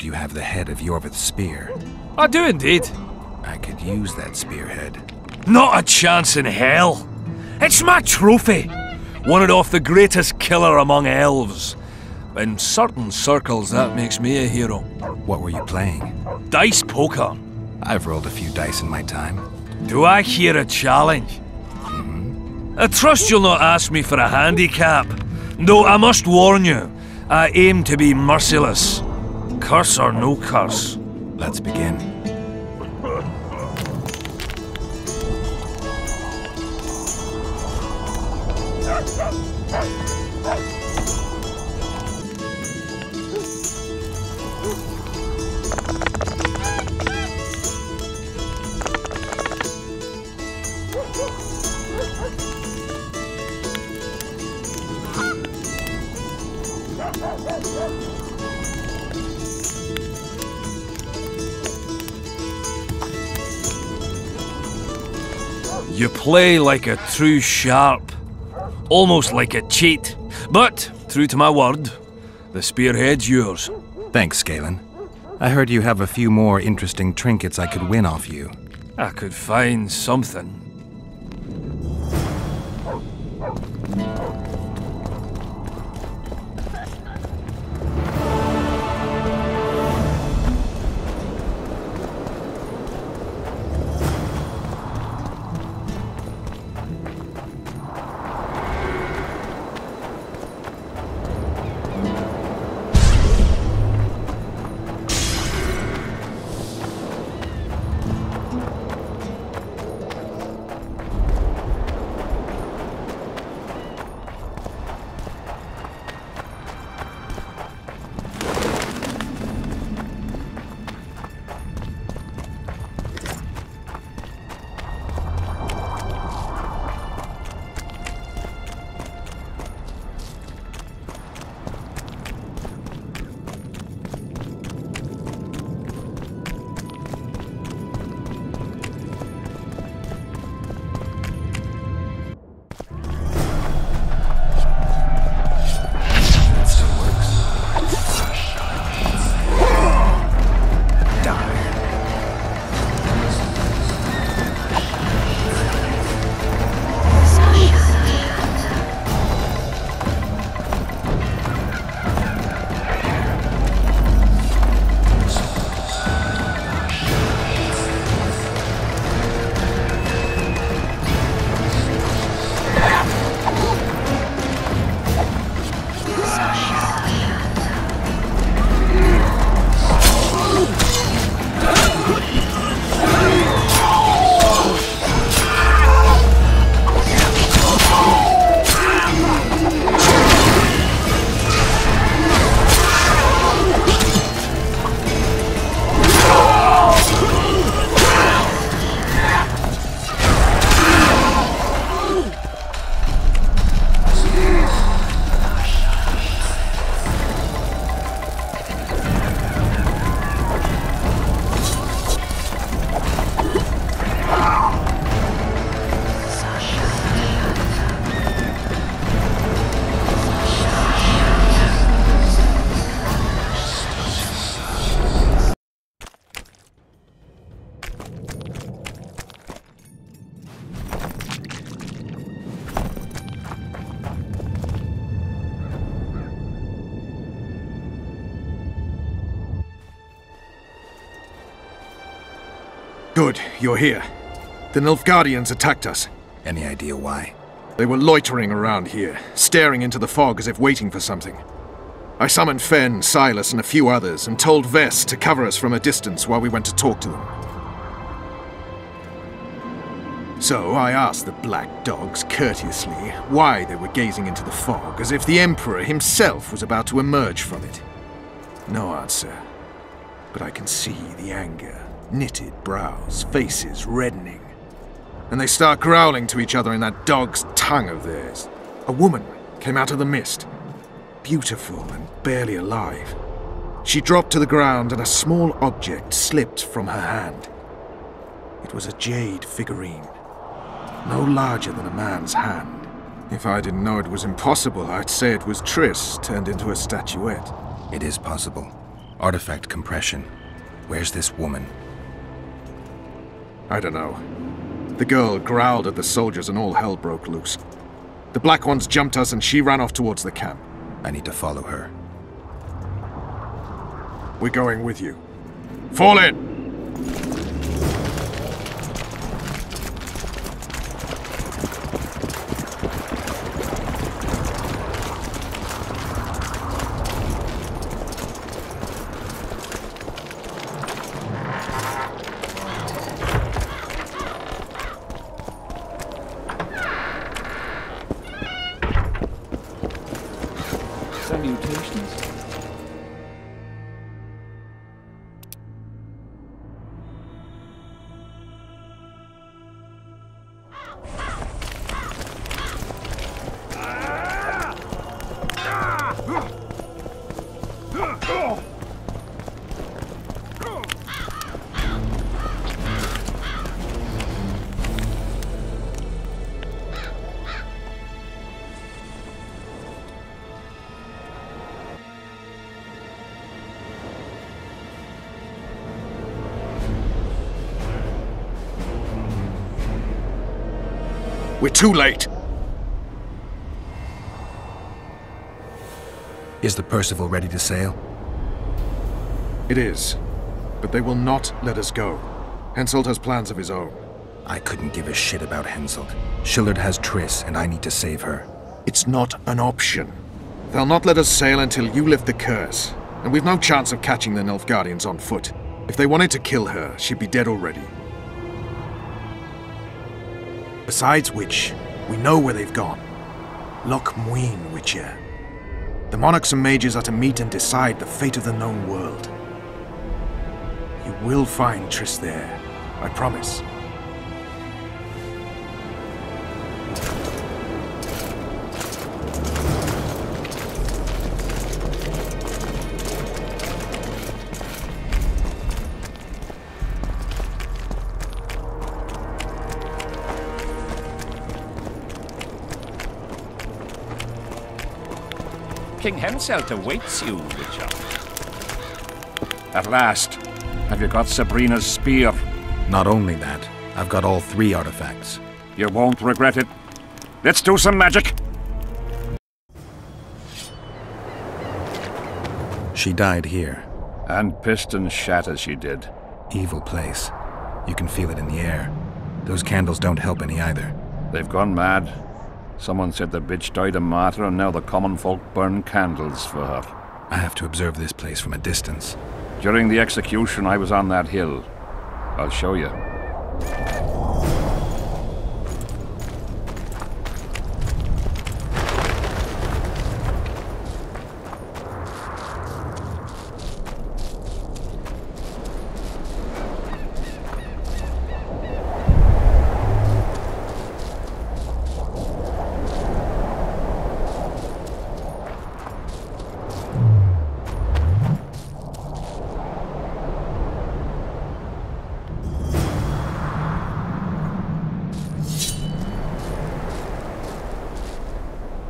You have the head of Jorvith's spear. I do indeed. I could use that spearhead. Not a chance in hell. It's my trophy. Won it off the greatest killer among elves. In certain circles, that makes me a hero. What were you playing? Dice poker. I've rolled a few dice in my time. Do I hear a challenge? I trust you'll not ask me for a handicap. Though I must warn you, I aim to be merciless. Curse or no curse. Let's begin. You play like a true sharp, almost like a cheat. But, true to my word, the spearhead's yours. Thanks, Galen. I heard you have a few more interesting trinkets I could win off you. I could find something. Good, you're here. The Nilfgaardians attacked us. Any idea why? They were loitering around here, staring into the fog as if waiting for something. I summoned Fen, Silas, and a few others, and told Vess to cover us from a distance while we went to talk to them. So I asked the black dogs courteously why they were gazing into the fog, as if the Emperor himself was about to emerge from it. No answer. But I can see the anger. Knitted brows, faces reddening. And they start growling to each other in that dog's tongue of theirs. A woman came out of the mist. Beautiful and barely alive. She dropped to the ground and a small object slipped from her hand. It was a jade figurine. No larger than a man's hand. If I didn't know it was impossible, I'd say it was Triss turned into a statuette. It is possible. Artifact compression. Where's this woman? I don't know. The girl growled at the soldiers and all hell broke loose. The Black Ones jumped us and she ran off towards the camp. I need to follow her. We're going with you. Fall in! We're too late. Is the Percival ready to sail? It is. But they will not let us go. Henselt has plans of his own. I couldn't give a shit about Henselt. Shillard has Triss, and I need to save her. It's not an option. They'll not let us sail until you lift the curse. And we've no chance of catching the Nilfgaardians on foot. If they wanted to kill her, she'd be dead already. Besides which, we know where they've gone. Loch Muin, Witcher. The monarchs and mages are to meet and decide the fate of the known world. You will find Triss there, I promise. King Henselt awaits you, Witcher. At last. Have you got Sabrina's spear? Not only that, I've got all 3 artifacts. You won't regret it. Let's do some magic! She died here. And pissed and shat as she did. Evil place. You can feel it in the air. Those candles don't help any either. They've gone mad. Someone said the bitch died a martyr and now the common folk burn candles for her. I have to observe this place from a distance. During the execution, I was on that hill. I'll show you.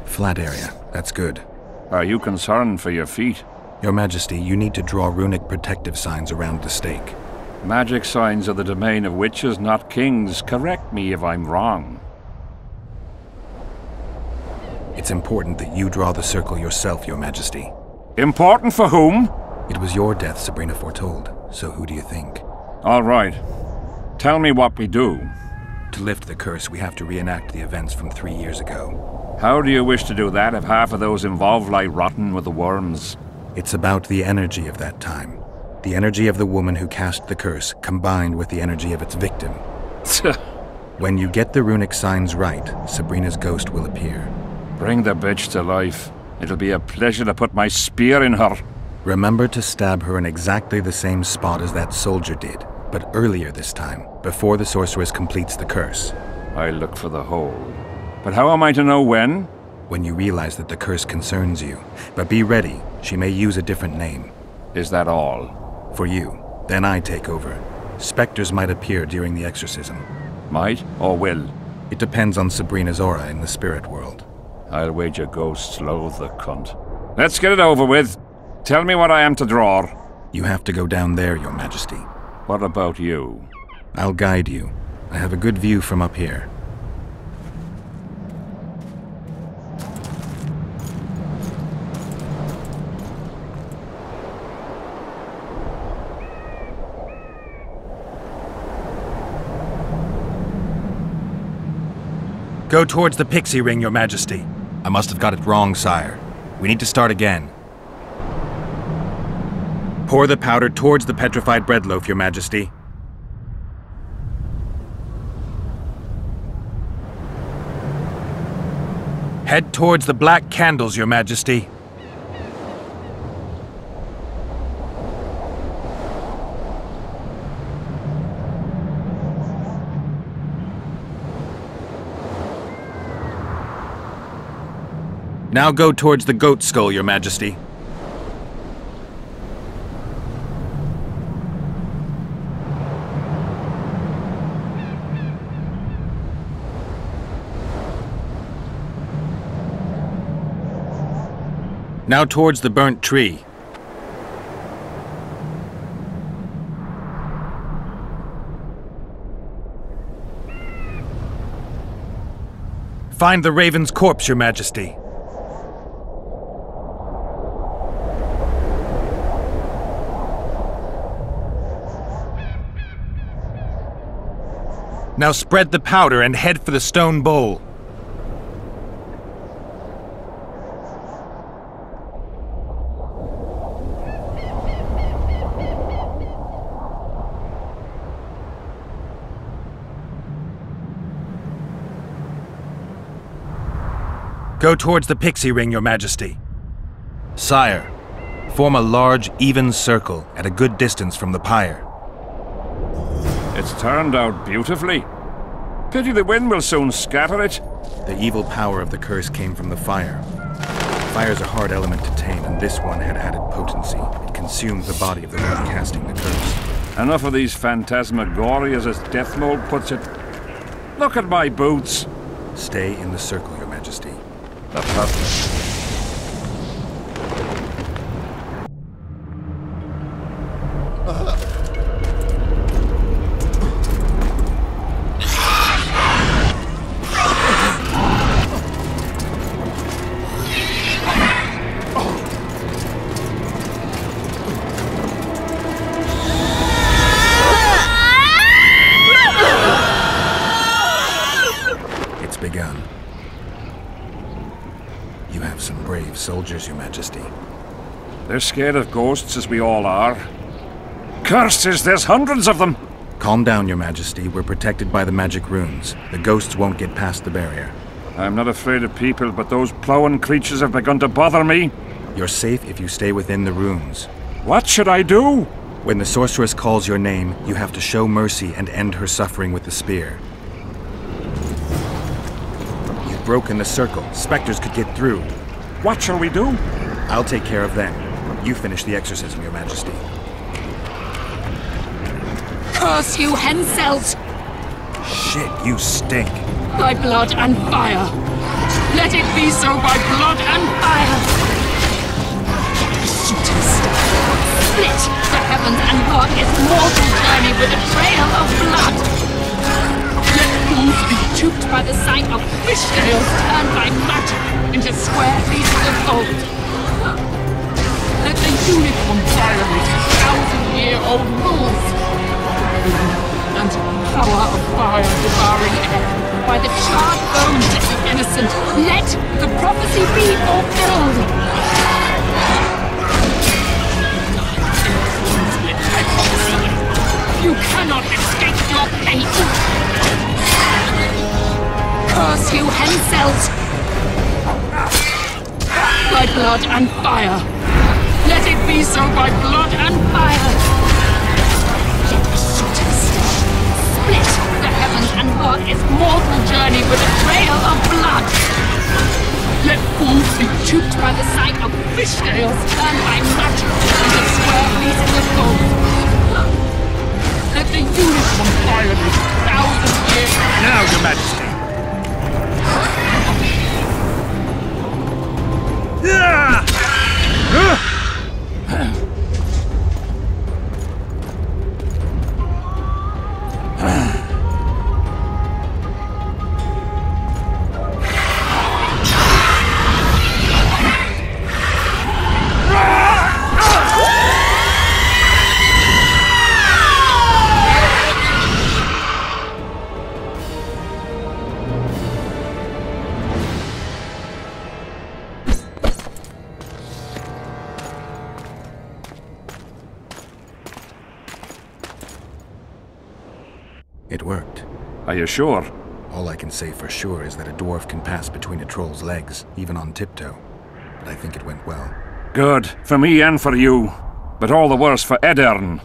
Flat area. That's good. Are you concerned for your feet? Your Majesty, you need to draw runic protective signs around the stake. Magic signs are the domain of witches, not kings. Correct me if I'm wrong. It's important that you draw the circle yourself, Your Majesty. Important for whom? It was your death Sabrina foretold, so who do you think? All right. Tell me what we do. To lift the curse, we have to reenact the events from 3 years ago. How do you wish to do that if half of those involved lie rotten with the worms? It's about the energy of that time. The energy of the woman who cast the curse, combined with the energy of its victim. When you get the runic signs right, Sabrina's ghost will appear. Bring the bitch to life. It'll be a pleasure to put my spear in her. Remember to stab her in exactly the same spot as that soldier did, but earlier this time, before the sorceress completes the curse. I'll look for the hole. But how am I to know when? When you realize that the curse concerns you. But be ready, she may use a different name. Is that all? For you. Then I take over. Spectres might appear during the exorcism. Might or will? It depends on Sabrina's aura in the spirit world. I'll wager ghosts loathe the cunt. Let's get it over with. Tell me what I am to draw. You have to go down there, Your Majesty. What about you? I'll guide you. I have a good view from up here. Go towards the pixie ring, Your Majesty. I must have got it wrong, sire. We need to start again. Pour the powder towards the petrified bread loaf, Your Majesty. Head towards the black candles, Your Majesty. Now go towards the goat skull, Your Majesty. Now towards the burnt tree. Find the raven's corpse, Your Majesty. Now spread the powder and head for the stone bowl. Go towards the pixie ring, Your Majesty. Sire, form a large, even circle at a good distance from the pyre. It's turned out beautifully. Pity the wind will soon scatter it. The evil power of the curse came from the fire. Fire's a hard element to tame, and this one had added potency. It consumed the body of the one casting the curse. Enough of these phantasmagories, as Death Mold puts it. Look at my boots. Stay in the circle, Your Majesty. The puppet. Soldiers, Your Majesty. They're scared of ghosts, as we all are. Curses, there's hundreds of them! Calm down, Your Majesty. We're protected by the magic runes. The ghosts won't get past the barrier. I'm not afraid of people, but those plowing creatures have begun to bother me. You're safe if you stay within the runes. What should I do? When the sorceress calls your name, you have to show mercy and end her suffering with the spear. You've broken the circle. Spectres could get through. What shall we do? I'll take care of them. You finish the exorcism, Your Majesty. Curse you, Henselt! Shit, you stink. By blood and fire! Let it be so by blood and fire! Shooting star! Split the heavens and walk its mortal journey with a trail of blood! Let fools be duped by the sight of fishtails turned by magic into square pieces of gold. Let the unicorn violate 1,000-year-old rules. And power of fire devouring air by the charred bones of the innocent. Let the prophecy be fulfilled. Let my prophecy. You cannot escape your fate. Curse you, Henselt! By blood and fire! Let it be so by blood and fire! Let the shooting star split the heavens and walk its mortal journey with a trail of blood! Let fools be duped by the sight of fishtails turned by magic into square pieces of gold! Let the unicorn violate 1,000 years... Now, Your Majesty! It worked. Are you sure? All I can say for sure is that a dwarf can pass between a troll's legs, even on tiptoe. But I think it went well. Good. For me and for you. But all the worse for Edern.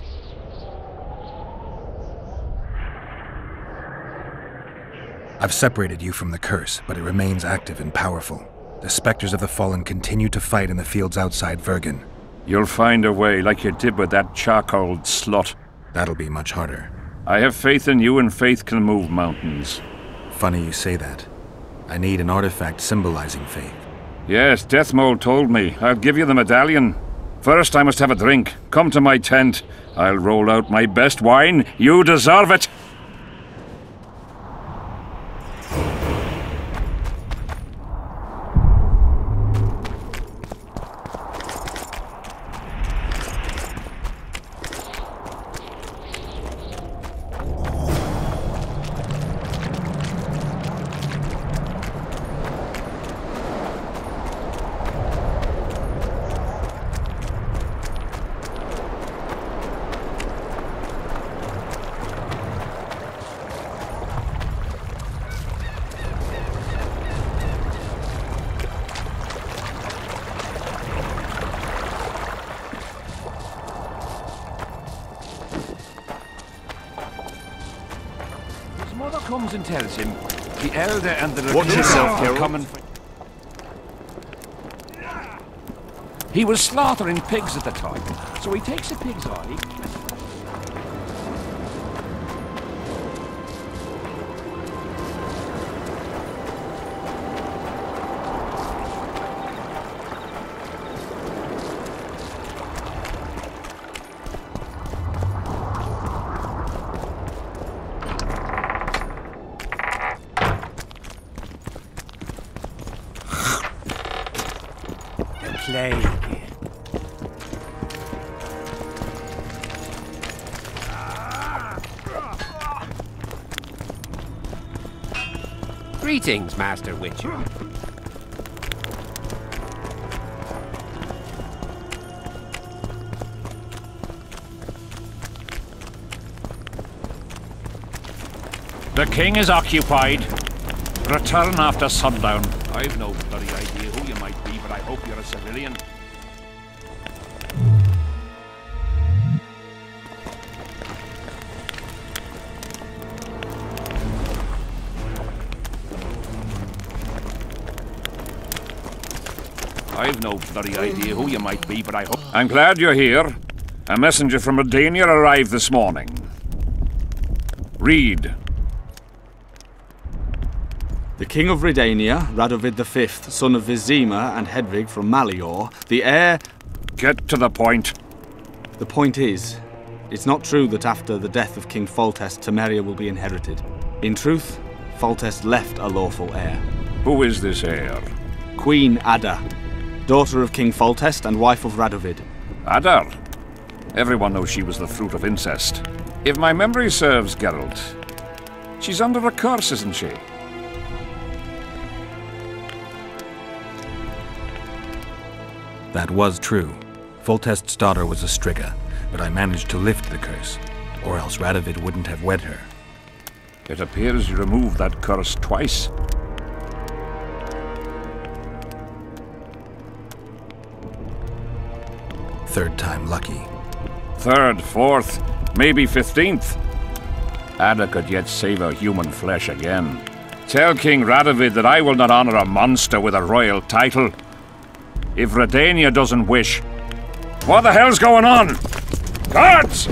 I've separated you from the curse, but it remains active and powerful. The specters of the fallen continue to fight in the fields outside Vergen. You'll find a way, like you did with that charcoal slut. That'll be much harder. I have faith in you, and faith can move mountains. Funny you say that. I need an artifact symbolizing faith. Yes, Deathmole told me. I'll give you the medallion. First, I must have a drink. Come to my tent. I'll roll out my best wine. You deserve it. Mother comes and tells him the elder and the Watch yourself, Geralt. coming for... He was slaughtering pigs at the time, so he takes a pig's eye. Plague. Greetings, Master Witcher. The king is occupied. Return after sundown. I've no bloody idea who you might be, but I hope you're a civilian. I've no bloody idea who you might be, but I hope... I'm glad you're here. A messenger from Redania arrived this morning. Read. The King of Redania, Radovid V, son of Vizima and Hedvig from Malior, the heir... Get to the point. The point is, it's not true that after the death of King Foltest, Temeria will be inherited. In truth, Foltest left a lawful heir. Who is this heir? Queen Ada, daughter of King Foltest and wife of Radovid. Ada? Everyone knows she was the fruit of incest. If my memory serves, Geralt, she's under a curse, isn't she? That was true. Foltest's daughter was a Striga, but I managed to lift the curse, or else Radovid wouldn't have wed her. It appears you removed that curse twice. Third time lucky. Third, fourth, maybe 15th. Ada could yet save her human flesh again. Tell King Radovid that I will not honor a monster with a royal title. If Redania doesn't wish, what the hell's going on? Guards!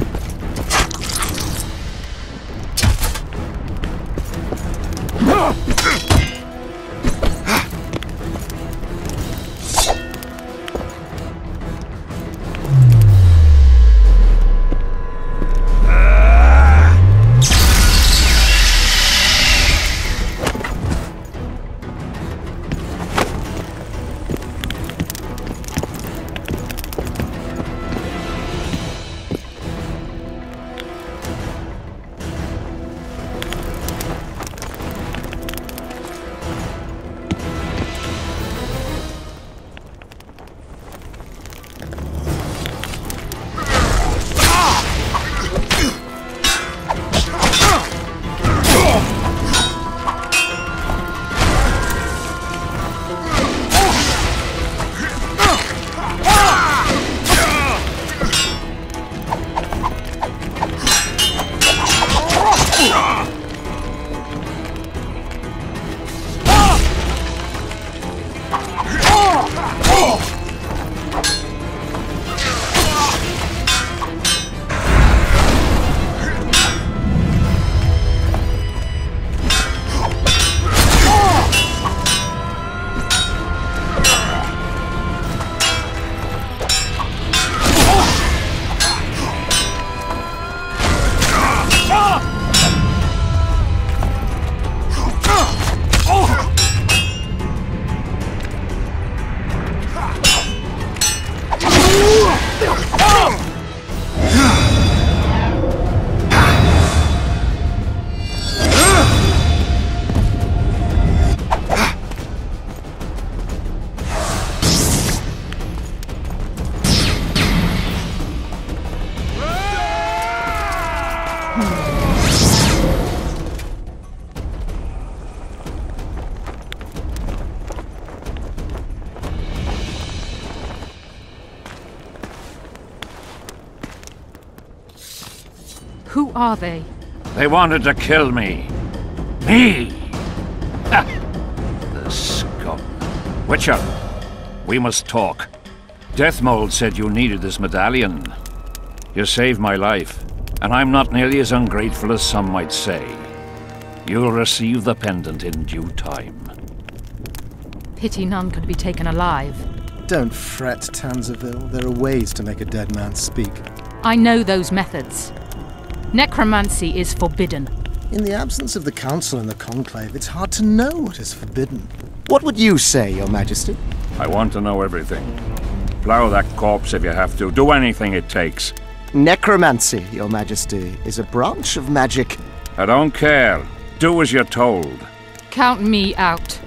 Who are they? They wanted to kill me. Me! Ha! The scum. Witcher, we must talk. Deathmold said you needed this medallion. You saved my life, and I'm not nearly as ungrateful as some might say. You'll receive the pendant in due time. Pity none could be taken alive. Don't fret, Tanzaville. There are ways to make a dead man speak. I know those methods. Necromancy is forbidden. In the absence of the Council and the Conclave, it's hard to know what is forbidden. What would you say, Your Majesty? I want to know everything. Plow that corpse if you have to. Do anything it takes. Necromancy, Your Majesty, is a branch of magic. I don't care. Do as you're told. Count me out.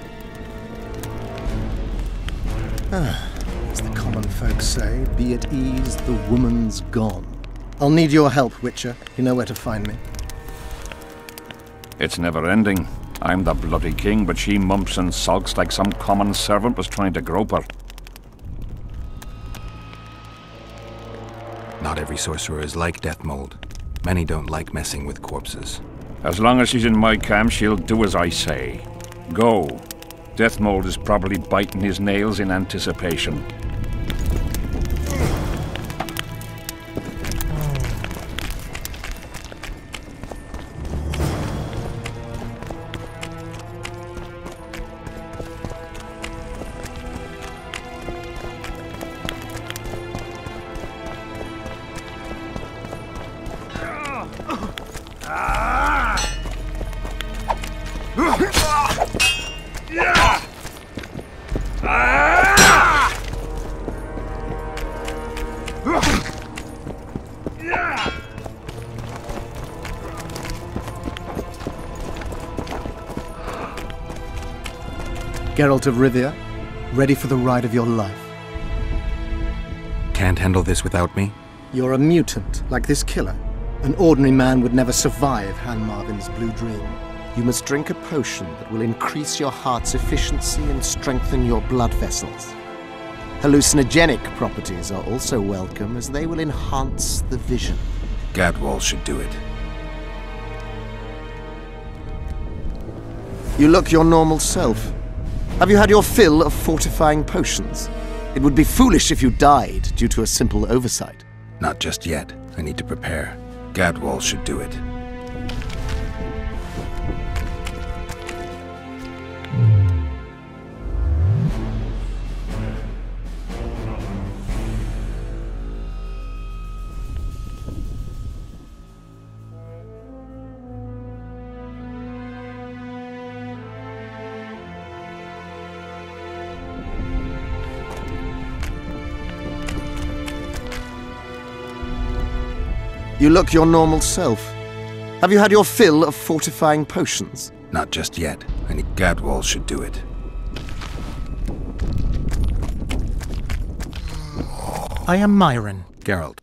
As the common folk say, be at ease, the woman's gone. I'll need your help, Witcher. You know where to find me. It's never ending. I'm the bloody king, but she mumps and sulks like some common servant was trying to grope her. Not every sorcerer is like Deathmold. Many don't like messing with corpses. As long as she's in my camp, she'll do as I say. Go. Deathmold is probably biting his nails in anticipation. Geralt of Rivia, ready for the ride of your life. Can't handle this without me? You're a mutant, like this killer. An ordinary man would never survive Han Marvin's blue dream. You must drink a potion that will increase your heart's efficiency and strengthen your blood vessels. Hallucinogenic properties are also welcome, as they will enhance the vision. Gadwall should do it. You look your normal self. Have you had your fill of fortifying potions? It would be foolish if you died due to a simple oversight. Not just yet. I need to prepare. Gadwall should do it. You look your normal self. Have you had your fill of fortifying potions? Not just yet. I need Gadwall should do it. I am Myron. Geralt.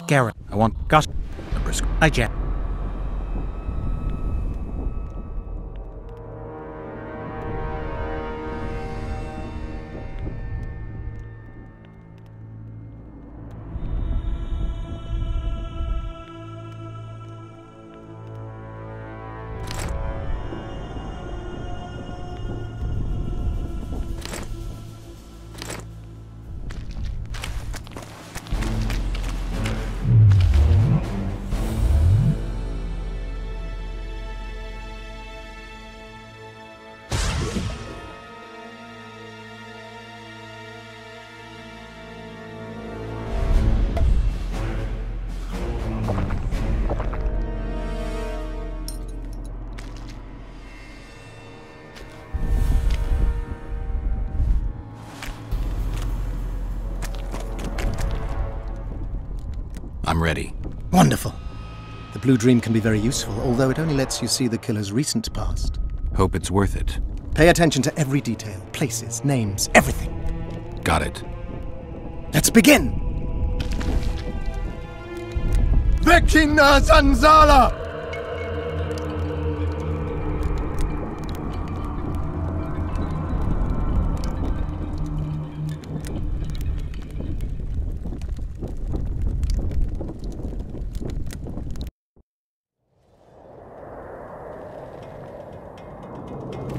Geralt. I want Got a brisk. I jet. I'm ready. Wonderful. The blue dream can be very useful, although it only lets you see the killer's recent past. Hope it's worth it. Pay attention to every detail, places, names, everything. Got it. Let's begin! Vecina Zanzala!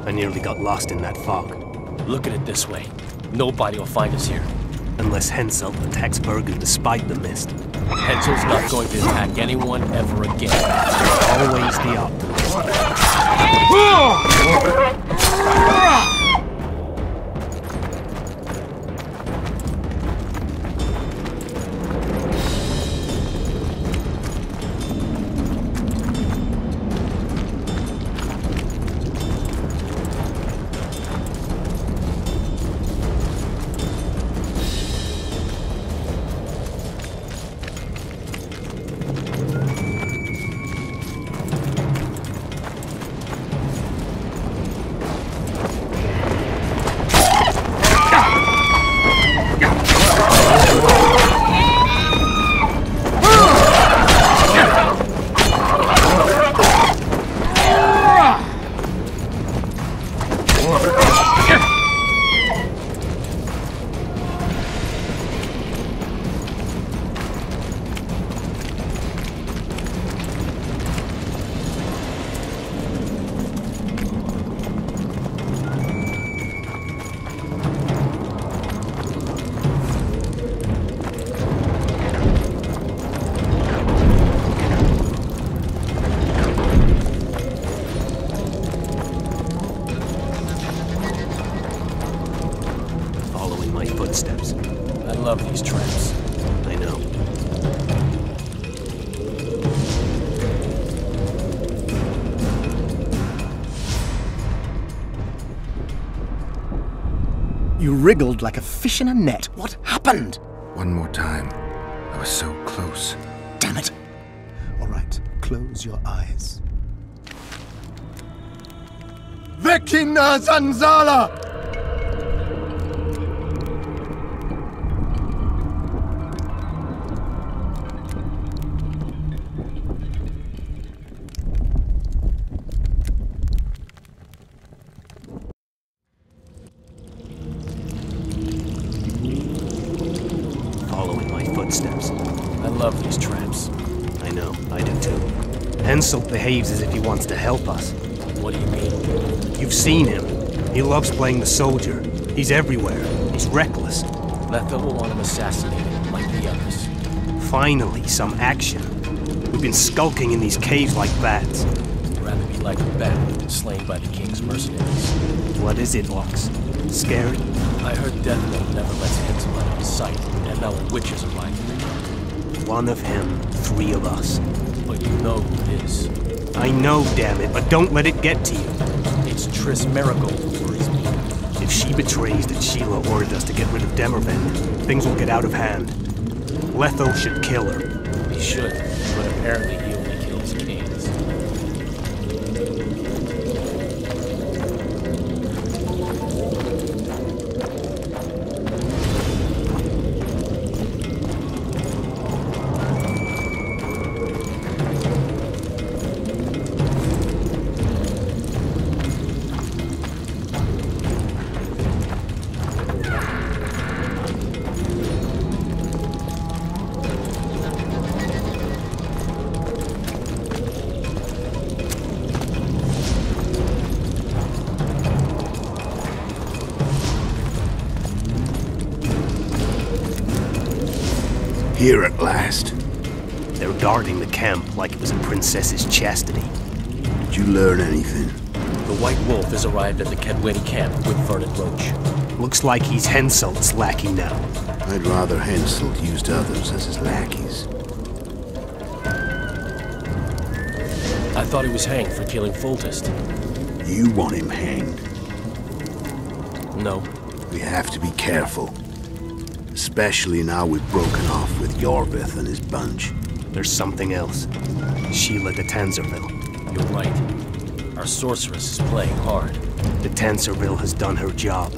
I nearly got lost in that fog. Look at it this way. Nobody will find us here. Unless Henselt attacks Bergen despite the mist. Henselt's not going to attack anyone ever again. Always the optimist. Footsteps. I love these traps. I know. You wriggled like a fish in a net. What happened? One more time. I was so close. Damn it. All right, close your eyes. Vecina Zanzala! Footsteps. I love these traps. I know, I do too. Henselt behaves as if he wants to help us. What do you mean? You've seen him. He loves playing the soldier. He's everywhere. He's reckless. Letha will want him assassinated, like the others. Finally, some action. We've been skulking in these caves like bats. I'd rather be like a bat, slain by the king's mercenaries. What is it, Ox? Scary? I heard Deathnote never lets Henselt out of his sight, and now a witch has arrived. One of him, 3 of us. But you know who it is. I know, damn it, but don't let it get to you. It's Triss Merigold who worries me. If she betrays that Sheila ordered us to get rid of Demervend, things will get out of hand. Letho should kill her. He should, but apparently he only kills kings. Here at last. They're guarding the camp like it was a princess's chastity. Did you learn anything? The White Wolf has arrived at the Kedweni camp with Vernon Roach. Looks like he's Henselt's lackey now. I'd rather Henselt used others as his lackeys. I thought he was hanged for killing Foltest. You want him hanged? No. We have to be careful. Especially now we've broken off with Yorvith and his bunch. There's something else. Sheila de Tanzerville. You're right. Our sorceress is playing hard. De Tanzerville has done her job.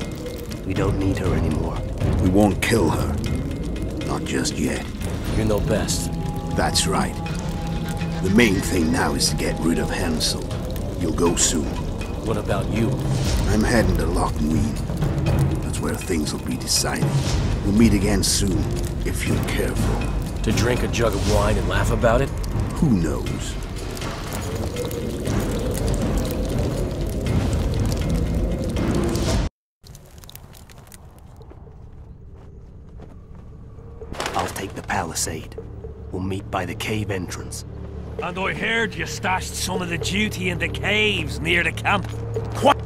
We don't need her anymore. We won't kill her. Not just yet. You know best. That's right. The main thing now is to get rid of Henselt. You'll go soon. What about you? I'm heading to Lochmuin. That's where things will be decided. We'll meet again soon, if you're careful. To drink a jug of wine and laugh about it? Who knows? palisade. We'll meet by the cave entrance. And I heard you stashed some of the duty in the caves near the camp. What?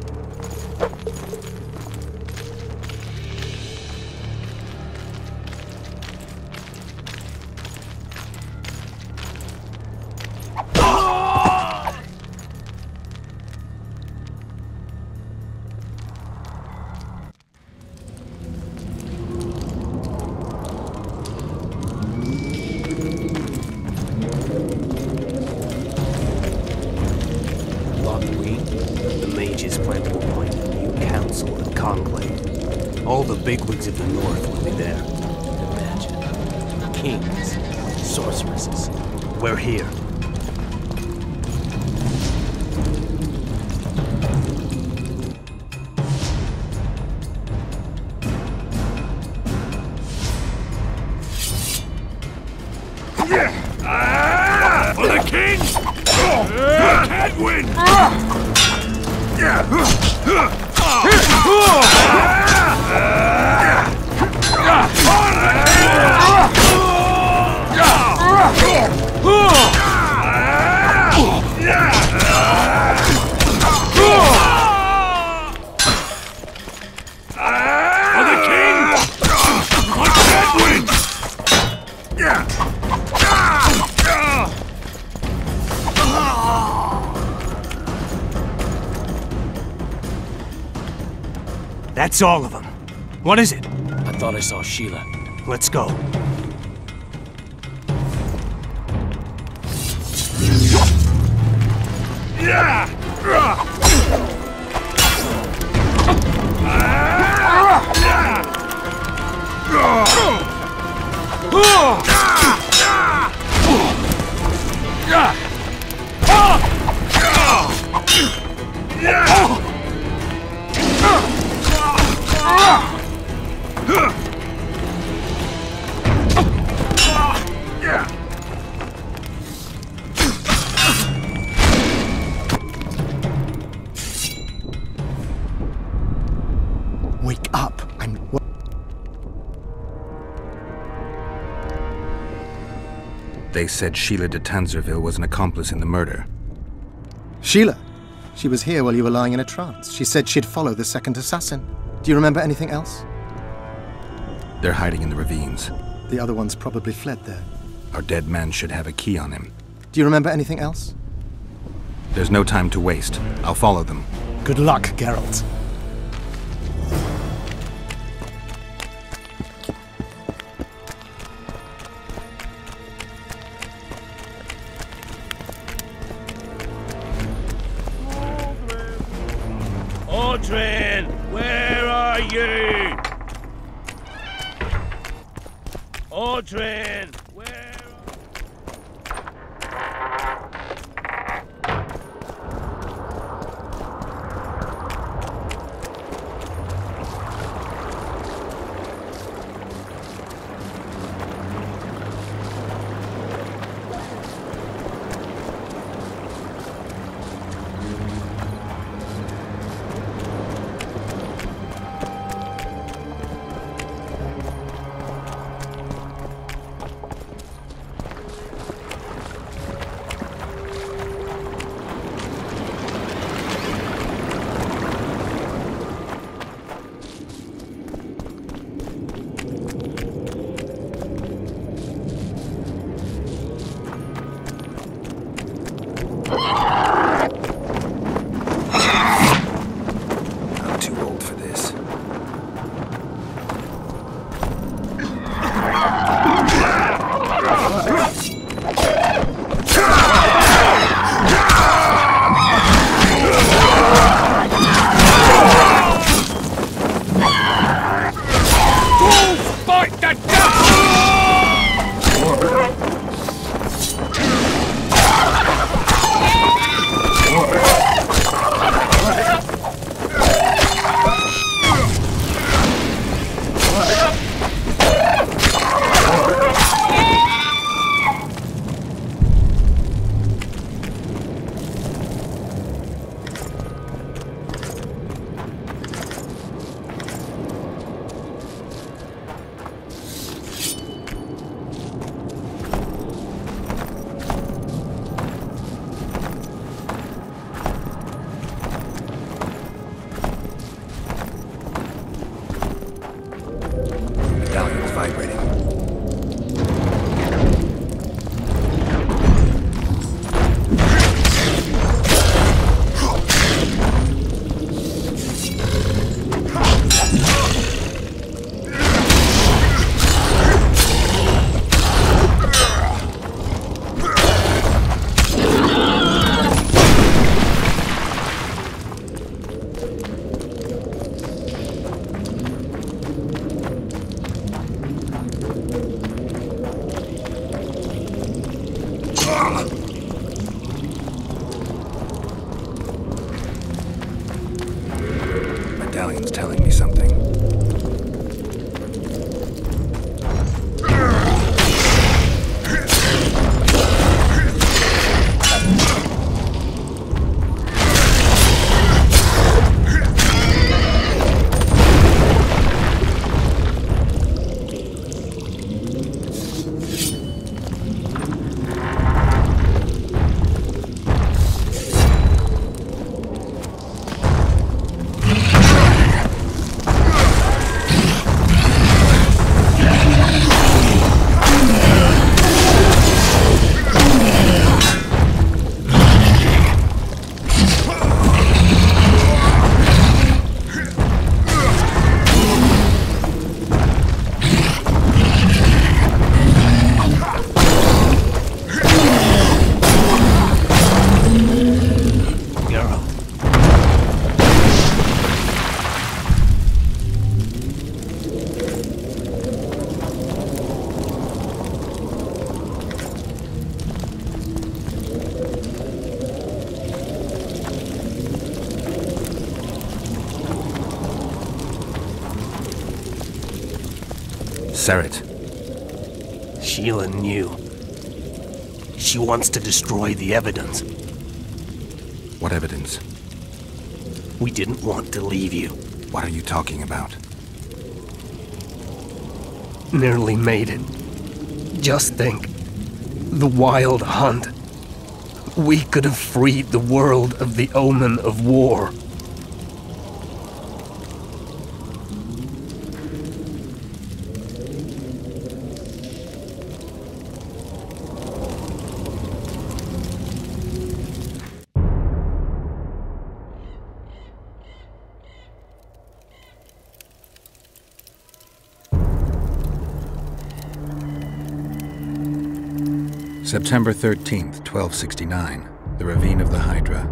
All the bigwigs of the north will be there. Imagine. Kings, sorceresses. We're here. For the king! Kedwin! That's all of them. What is it? I thought I saw Sheila. Let's go. Wake up. They said Sheila de Tanzerville was an accomplice in the murder. Sheila? She was here while you were lying in a trance. She said she'd follow the second assassin. Do you remember anything else? They're hiding in the ravines. The other ones probably fled there. Our dead man should have a key on him. Do you remember anything else? There's no time to waste. I'll follow them. Good luck, Geralt. Audrin, where are you? Audrin, where? Medallion's telling me something. Serret. Sheila knew. She wants to destroy the evidence. What evidence? We didn't want to leave you. What are you talking about? Nearly made it. Just think. The Wild Hunt. We could have freed the world of the omen of war. September 13th, 1269, the Ravine of the Hydra.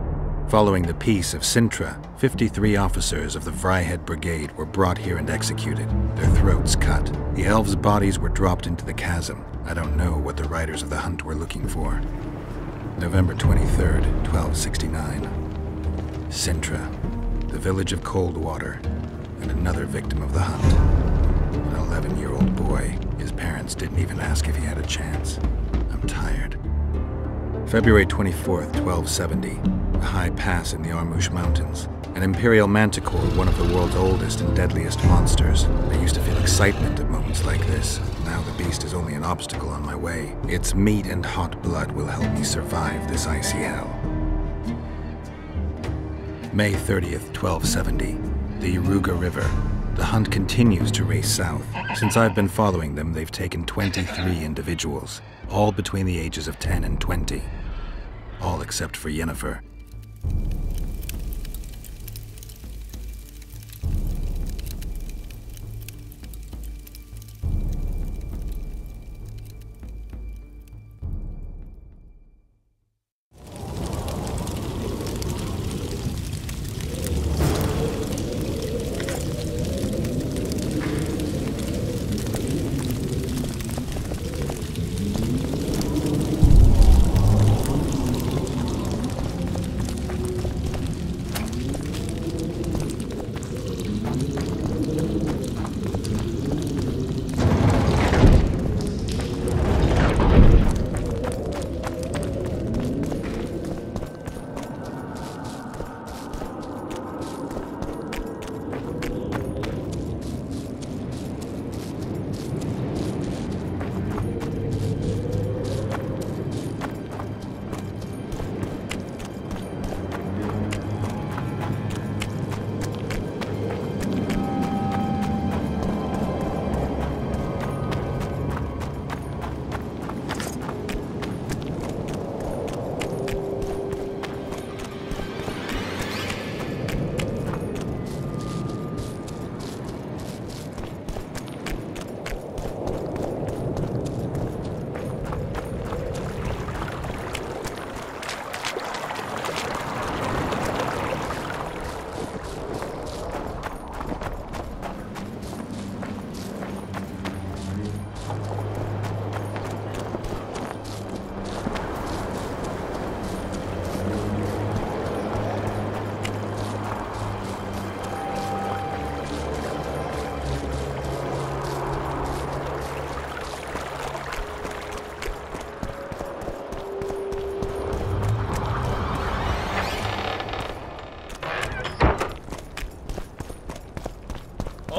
Following the Peace of Sintra, 53 officers of the Vryhead Brigade were brought here and executed, their throats cut. The elves' bodies were dropped into the chasm. I don't know what the riders of the hunt were looking for. November 23rd, 1269. Sintra, the village of Coldwater, and another victim of the hunt. An 11-year-old boy. His parents didn't even ask if he had a chance. I'm tired. February 24th, 1270. A high pass in the Armouche Mountains. An Imperial Manticore, one of the world's oldest and deadliest monsters. I used to feel excitement at moments like this. Now the beast is only an obstacle on my way. Its meat and hot blood will help me survive this icy hell. May 30th, 1270. The Iruga River. The hunt continues to race south. Since I've been following them, they've taken 23 individuals, all between the ages of 10 and 20. All except for Yennefer.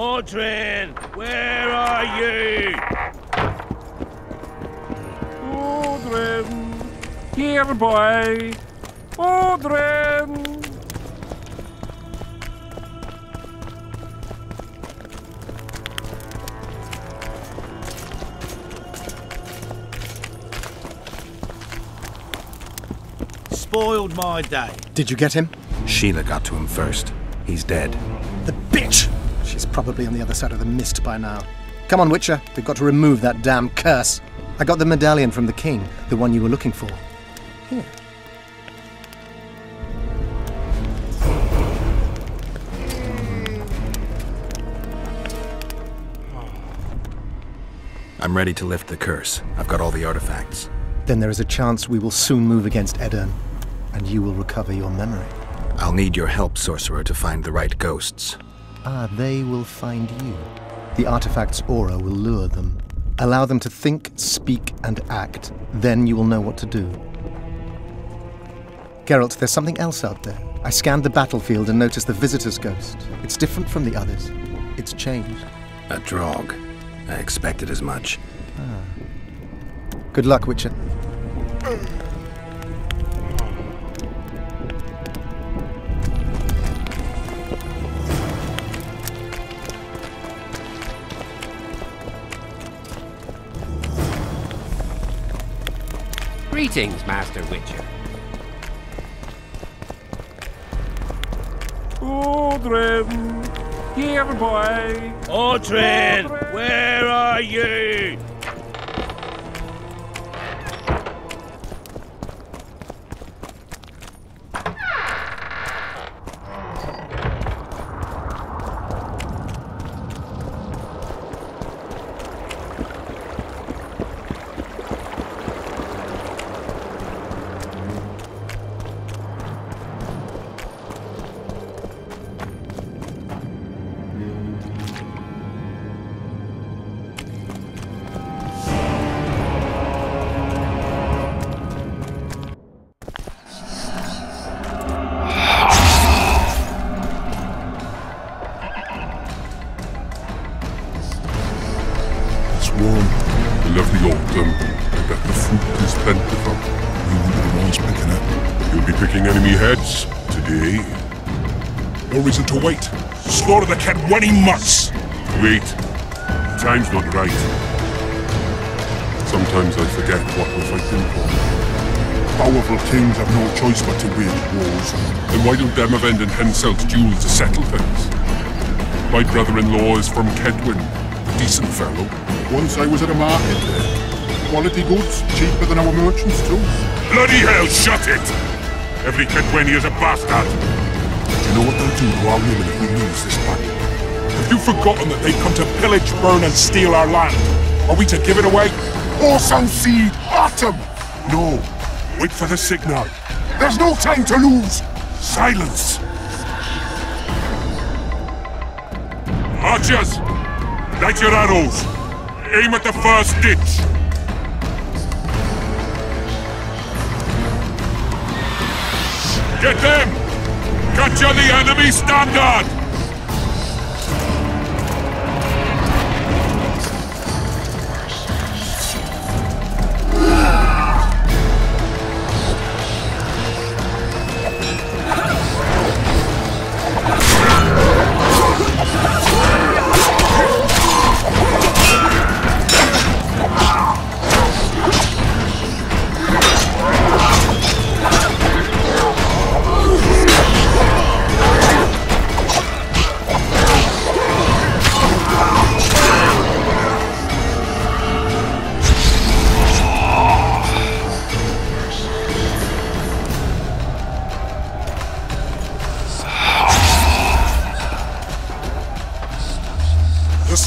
Audrin, where are you? Audrin, here, boy. Audrin. Spoiled my day. Did you get him? Sheila got to him first. He's dead. The bitch! She's probably on the other side of the mist by now. Come on, Witcher. We've got to remove that damn curse. I got the medallion from the king, the one you were looking for. Here. I'm ready to lift the curse. I've got all the artifacts. Then there is a chance we will soon move against Edirn, and you will recover your memory. I'll need your help, sorcerer, to find the right ghosts. Ah, they will find you. The artifact's aura will lure them. Allow them to think, speak, and act. Then you will know what to do. Geralt, there's something else out there. I scanned the battlefield and noticed the visitor's ghost. It's different from the others. It's changed. A Draug. I expected as much. Ah. Good luck, Witcher. Greetings, Master Witcher. Audrin, here, boy. Audrin, where are you? No reason to wait. Slaughter the cat when he must. Wait. Time's not right. Sometimes I forget what we're fighting for. Powerful kings have no choice but to wage wars. Then why don't Demavend and Henselt's duel to settle things? My brother-in-law is from Kedwin. A decent fellow. Once I was at a market there. Quality goods, cheaper than our merchants too. Bloody hell, shut it! Every Kedweni is a bastard! Do you know what they'll do to our women if we lose this battle? Have you forgotten that they've come to pillage, burn and steal our land? Are we to give it away? Orsansi, Autumn! No. Wait for the signal. There's no time to lose! Silence! Archers! Light your arrows! Aim at the first ditch! Get them! Capture the enemy standard!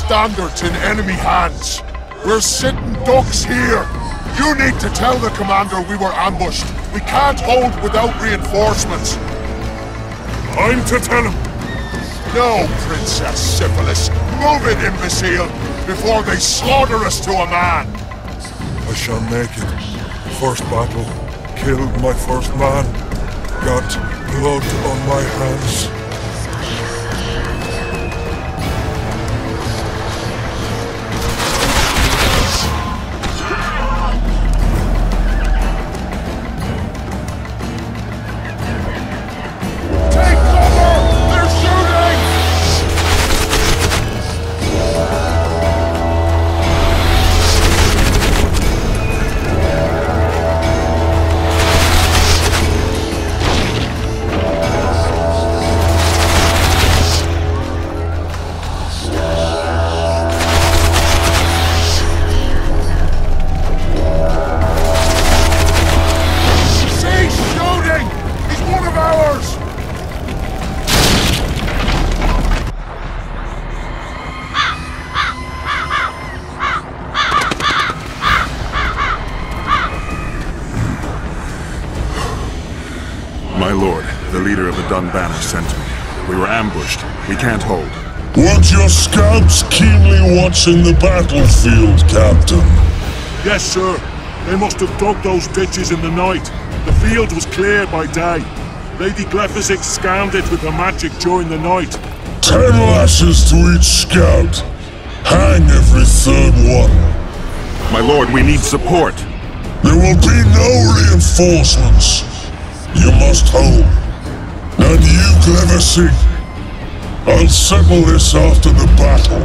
Standards in enemy hands. We're sitting ducks here. You need to tell the commander we were ambushed. We can't hold without reinforcements. I'm to tell him. No, Princess Syphilis. Move it, imbecile, before they slaughter us to a man. I shall make it. First battle. Killed my first man. Got blood on my hands. lord, the leader of the Dunbanner sent me. We were ambushed. We can't hold. Weren't your scouts keenly watching the battlefield, Captain? Yes, sir. They must have dug those ditches in the night. The field was clear by day. Lady Glephisic scanned it with her magic during the night. 10 lashes to each scout. Hang every third one. My lord, we need support. There will be no reinforcements. You must hold. And you, Glephisic, I'll settle this after the battle.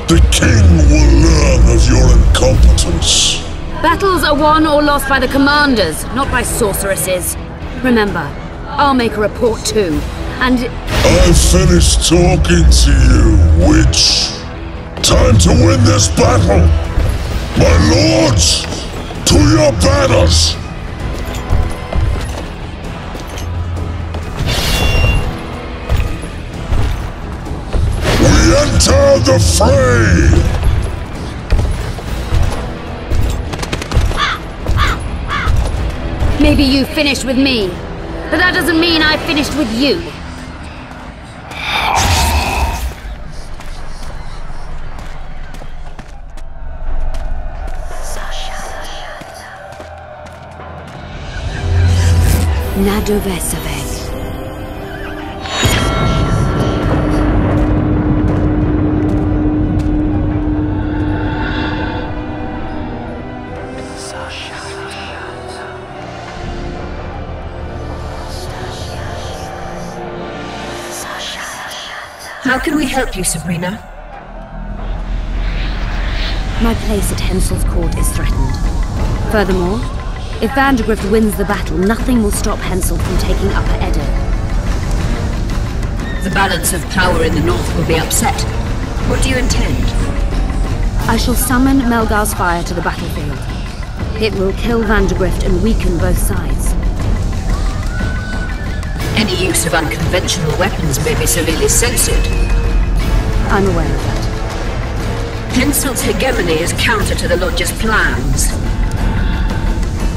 The king will learn of your incompetence. Battles are won or lost by the commanders, not by sorceresses. Remember, I'll make a report too, and... I've finished talking to you, witch. Time to win this battle. My lords, to your banners! We enter the fray! Maybe you finished with me, but that doesn't mean I finished with you. Nadovesave. How can we help you, Sabrina? My place at Hensel's court is threatened. Furthermore, if Vandegrift wins the battle, nothing will stop Hensel from taking Upper Edo. The balance of power in the north will be upset. What do you intend? I shall summon Melgar's fire to the battlefield. It will kill Vandegrift and weaken both sides. Any use of unconventional weapons may be severely censored. I'm aware of that. Hensel's hegemony is counter to the Lodge's plans.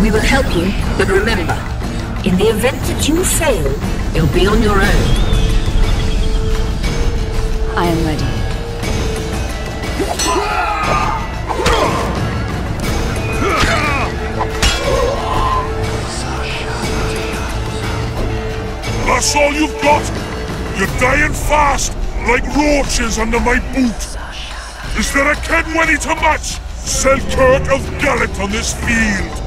We will help you, but remember, in the event that you fail, you'll be on your own. I am ready. That's all you've got? You're dying fast, like roaches under my boot. Is there a Kedwenny to match Selkirk of Gallet on this field?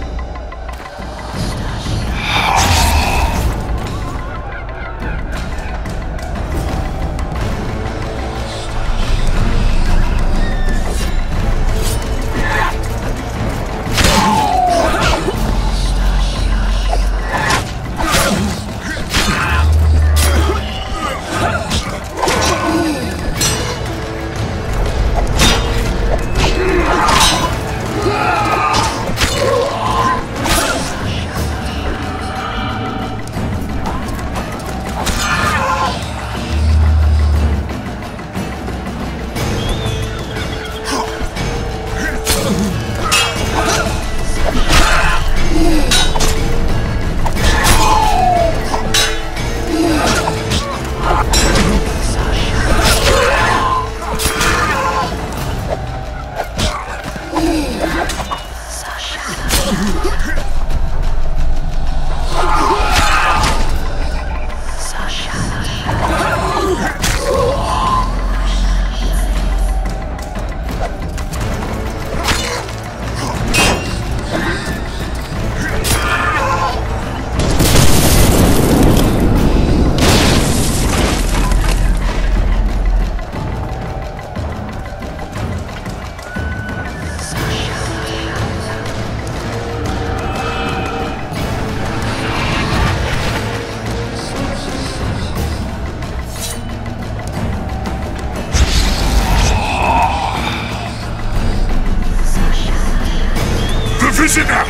Visitor!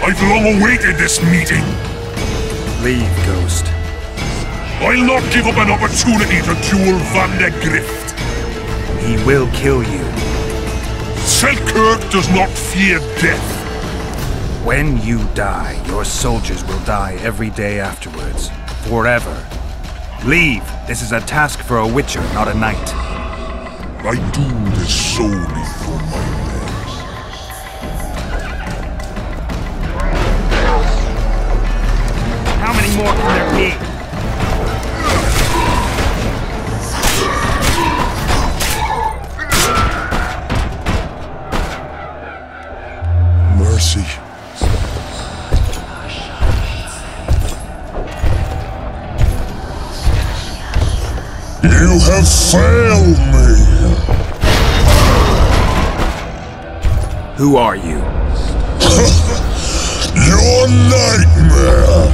I've long awaited this meeting. Leave, Ghost. I'll not give up an opportunity to duel Vandegrift. He will kill you. Selkirk does not fear death. When you die, your soldiers will die every day afterwards. forever. Leave. This is a task for a witcher, not a knight. I do this solely for my men. How many more can there be? Mercy. You have failed me! Who are you? Your nightmare!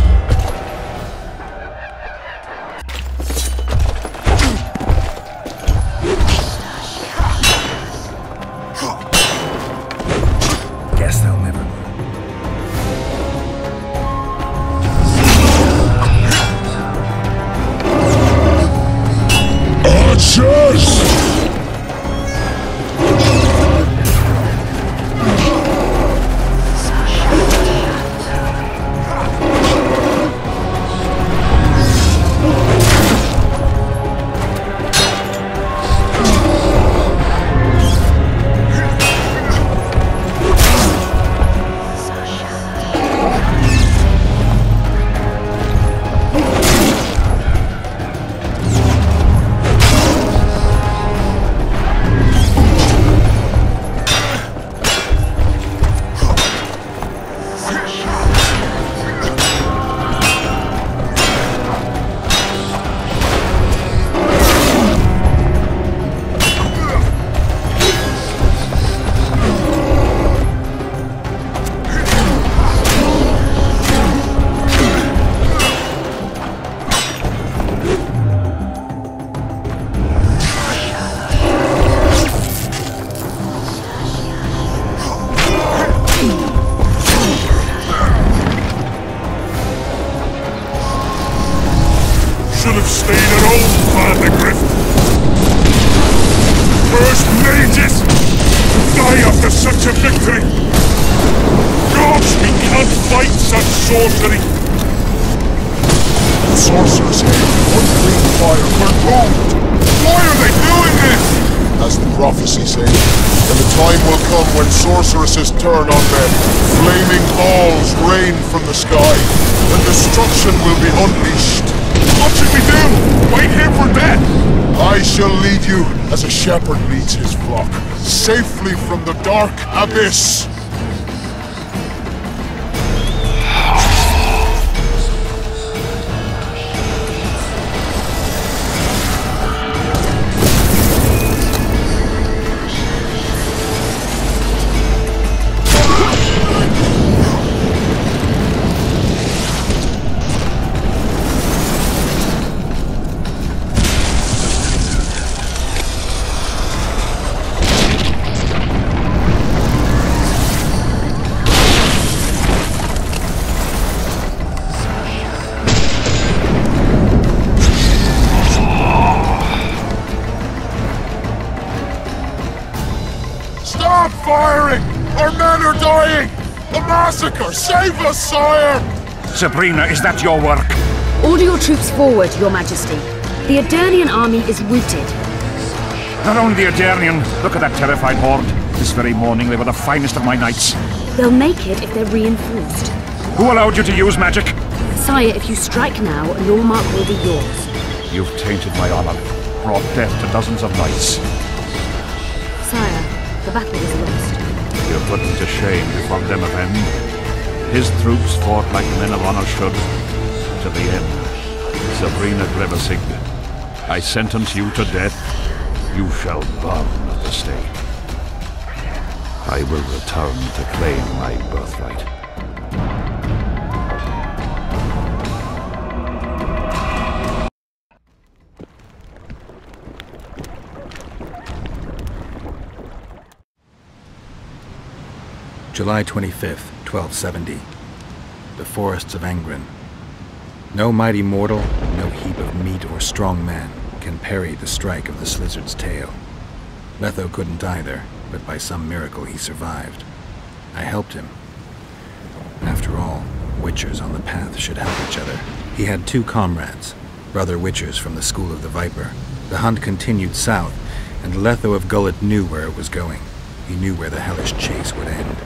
Guess they'll never know. Archers! Should have stayed at home, Father Griffin. First mages die after such a victory. Gods, we can't fight such sorcery. The sorcerers here, unclean fire, we're doomed. Why are they doing this? As the prophecy says, and the time will come when sorceresses turn on them. Flaming balls rain from the sky, and destruction will be unleashed. What should we do? Wait here for death? I shall lead you as a shepherd leads his flock, safely from the dark abyss. Stop firing! Our men are dying! The massacre! Save us, sire! Sabrina, is that your work? Order your troops forward, Your Majesty. The Aedirnian army is routed. Around the Aedirnian, look at that terrified horde. This very morning they were the finest of my knights. They'll make it if they're reinforced. Who allowed you to use magic? Sire, if you strike now, Lormark will be yours. You've tainted my honor, brought death to dozens of knights. Sire, the battle is lost. You're put to shame before them of end. His troops fought like men of honor should, to the end. Sabrina Grevesig, I sentence you to death. You shall burn at the stake. I will return to claim my birthright. July 25th, 1270. The forests of Angren. No mighty mortal, no heap of meat or strong man can parry the strike of the Slizzard's tail. Letho couldn't either, but by some miracle he survived. I helped him. After all, witchers on the path should help each other. He had 2 comrades, brother witchers from the School of the Viper. The hunt continued south, and Letho of Gullet knew where it was going. He knew where the hellish chase would end.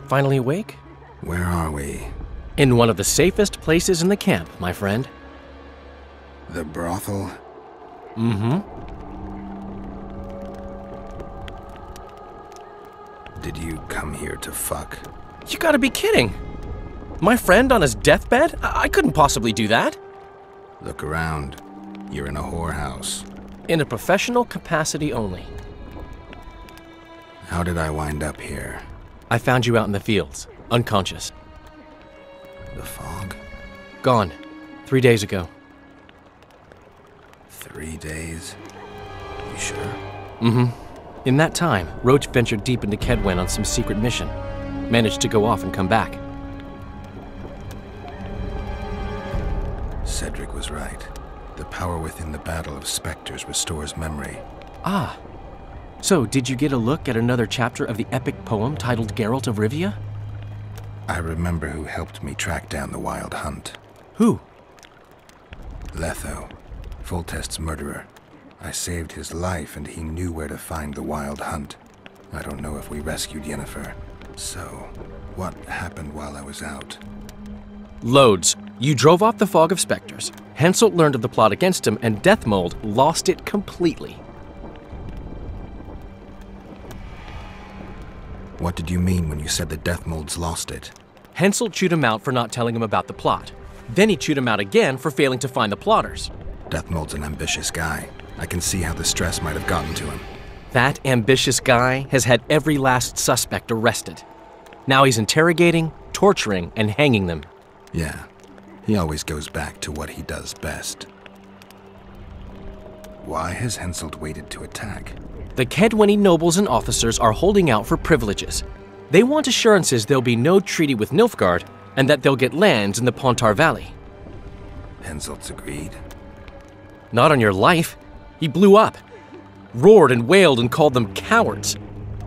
Finally awake? Where are we? In one of the safest places in the camp, my friend. The brothel? Mm-hmm. Did you come here to fuck? You gotta be kidding! My friend on his deathbed? I couldn't possibly do that. Look around. You're in a whorehouse. In a professional capacity only. How did I wind up here? I found you out in the fields, unconscious. The fog? Gone. 3 days ago. 3 days? You sure? Mm-hmm. In that time, Roach ventured deep into Kedwen on some secret mission. Managed to go off and come back. Cedric was right. The power within the Battle of Spectres restores memory. Ah. So, did you get a look at another chapter of the epic poem titled Geralt of Rivia? I remember who helped me track down the Wild Hunt. Who? Letho, Foltest's murderer. I saved his life and he knew where to find the Wild Hunt. I don't know if we rescued Yennefer. So, what happened while I was out? Loads. You drove off the Fog of Spectres. Henselt learned of the plot against him, and Deathmold lost it completely. What did you mean when you said the Deathmold's lost it? Henselt chewed him out for not telling him about the plot. Then he chewed him out again for failing to find the plotters. Deathmold's an ambitious guy. I can see how the stress might have gotten to him. That ambitious guy has had every last suspect arrested. Now he's interrogating, torturing, and hanging them. Yeah, he always goes back to what he does best. Why has Henselt waited to attack? The Kedweni nobles and officers are holding out for privileges. They want assurances there'll be no treaty with Nilfgaard, and that they'll get lands in the Pontar Valley. Henselt's agreed? Not on your life. He blew up. Roared and wailed and called them cowards.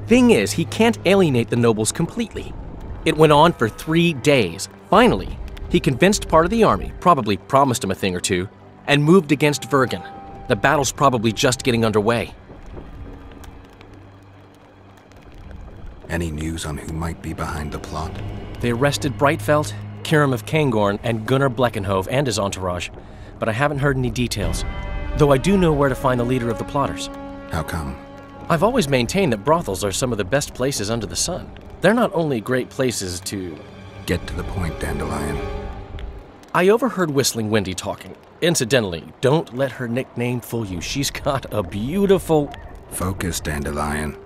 Thing is, he can't alienate the nobles completely. It went on for 3 days. Finally, he convinced part of the army, probably promised him a thing or two, and moved against Vergen. The battle's probably just getting underway. Any news on who might be behind the plot? They arrested Breitfeld, Kirim of Cairngorm, and Gunnar Bleckenhove and his entourage, but I haven't heard any details, though I do know where to find the leader of the plotters. How come? I've always maintained that brothels are some of the best places under the sun. They're not only great places to... Get to the point, Dandelion. I overheard Whistling Wendy talking. Incidentally, don't let her nickname fool you. She's got a beautiful... Focus, Dandelion.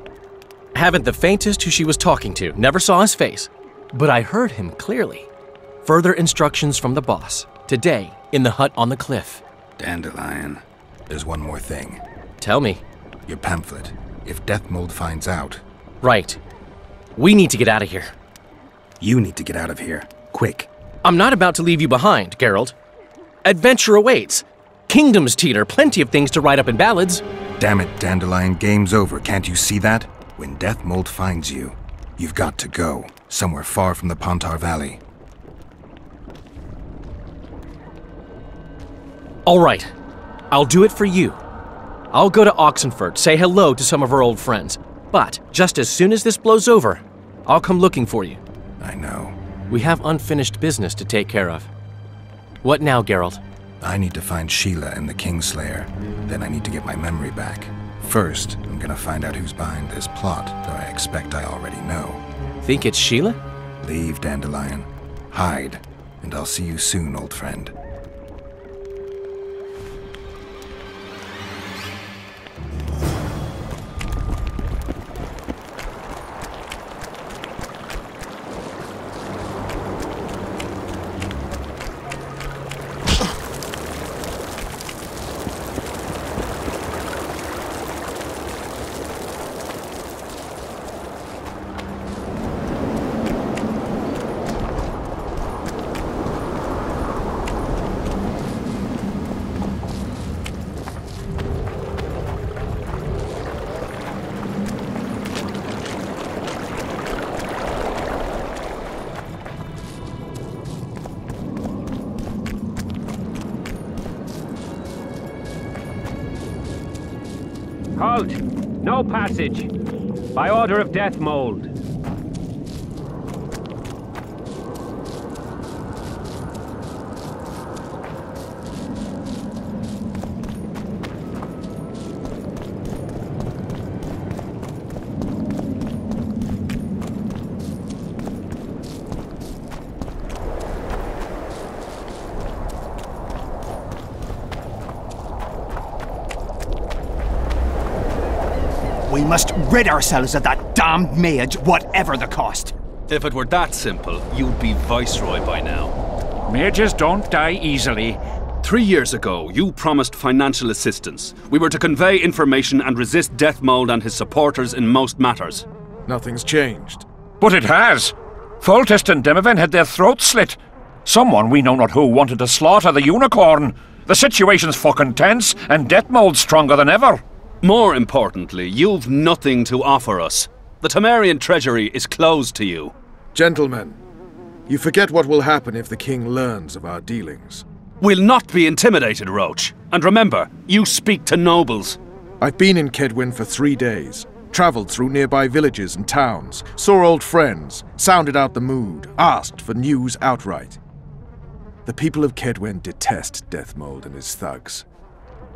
Haven't the faintest who she was talking to. Never saw his face. But I heard him clearly. Further instructions from the boss. Today, in the hut on the cliff. Dandelion, there's one more thing. Tell me. Your pamphlet. If Deathmold finds out... Right. We need to get out of here. You need to get out of here. Quick. I'm not about to leave you behind, Geralt. Adventure awaits. Kingdoms teeter. Plenty of things to write up in ballads. Damn it, Dandelion. Game's over. Can't you see that? When Deathmold finds you, you've got to go. Somewhere far from the Pontar Valley. All right. I'll do it for you. I'll go to Oxenford, say hello to some of our old friends. But just as soon as this blows over, I'll come looking for you. I know. We have unfinished business to take care of. What now, Geralt? I need to find Sheila and the Kingslayer. Then I need to get my memory back. First, I'm gonna find out who's behind this plot, though I expect I already know. Think it's Sheila? Leave, Dandelion. Hide, and I'll see you soon, old friend. Halt! No passage! By order of Death Mold. We must rid ourselves of that damned mage, whatever the cost. If it were that simple, you'd be Viceroy by now. Mages don't die easily. 3 years ago, you promised financial assistance. We were to convey information and resist Death Mold and his supporters in most matters. Nothing's changed. But it has. Foltest and Demoven had their throats slit. Someone, we know not who, wanted to slaughter the unicorn. The situation's fucking tense, and Death Mold's stronger than ever. More importantly, you've nothing to offer us. The Temerian treasury is closed to you. Gentlemen, you forget what will happen if the king learns of our dealings. We'll not be intimidated, Roach. And remember, you speak to nobles. I've been in Kedwin for 3 days, travelled through nearby villages and towns, saw old friends, sounded out the mood, asked for news outright. The people of Kedwin detest Death Mold and his thugs.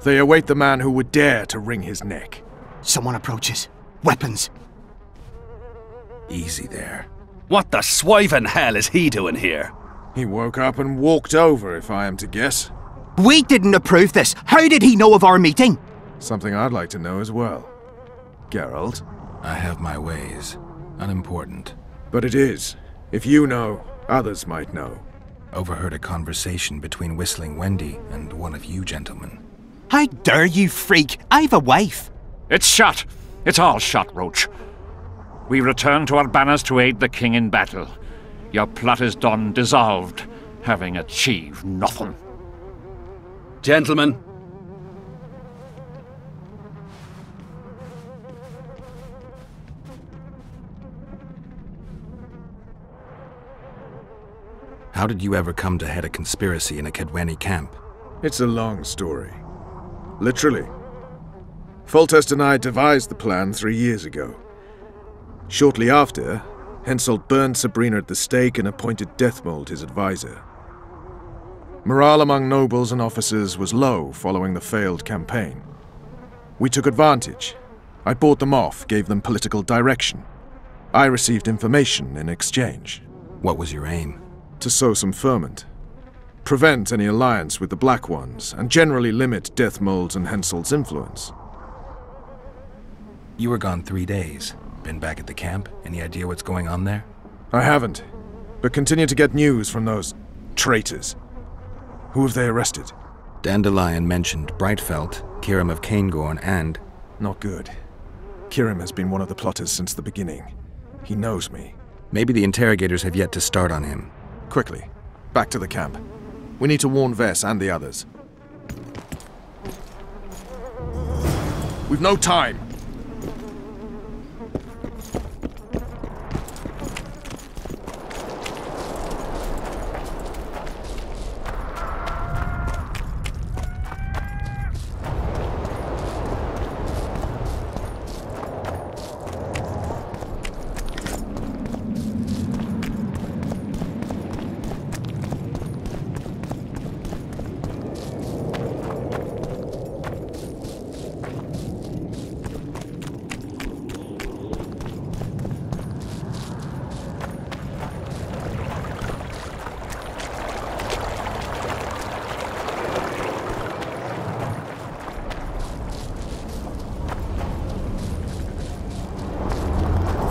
They await the man who would dare to wring his neck. Someone approaches. Weapons. Easy there. What the swiven hell is he doing here? He woke up and walked over, if I am to guess. We didn't approve this. How did he know of our meeting? Something I'd like to know as well. Geralt? I have my ways. Unimportant. But it is. If you know, others might know. Overheard a conversation between Whistling Wendy and one of you gentlemen. How dare you, freak? I've a wife. It's shut. It's all shut, Roach. We return to our banners to aid the king in battle. Your plot is done, dissolved, having achieved nothing. Gentlemen. How did you ever come to head a conspiracy in a Kedweni camp? It's a long story. Literally. Foltest and I devised the plan 3 years ago. Shortly after, Henselt burned Sabrina at the stake and appointed Death Mold his advisor. Morale among nobles and officers was low following the failed campaign. We took advantage. I bought them off, gave them political direction. I received information in exchange. What was your aim? To sow some ferment. Prevent any alliance with the Black Ones, and generally limit Death Mold's and Henselt's influence. You were gone 3 days. Been back at the camp? Any idea what's going on there? I haven't, but continue to get news from those traitors. Who have they arrested? Dandelion mentioned Brightfelt, Kirim of Caingorn, and... Not good. Kirim has been one of the plotters since the beginning. He knows me. Maybe the interrogators have yet to start on him. Quickly, back to the camp. We need to warn Vess and the others. We've no time!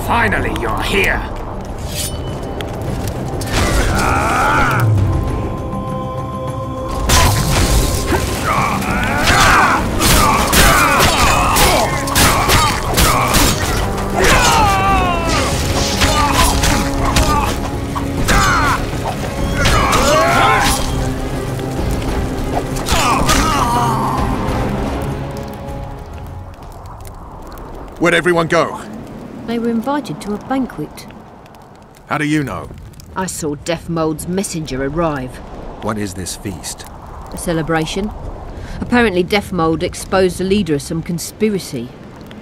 Finally, you're here! Where'd everyone go? They were invited to a banquet. How do you know? I saw Death Mold's messenger arrive. What is this feast? A celebration. Apparently Deathmold exposed the leader of some conspiracy.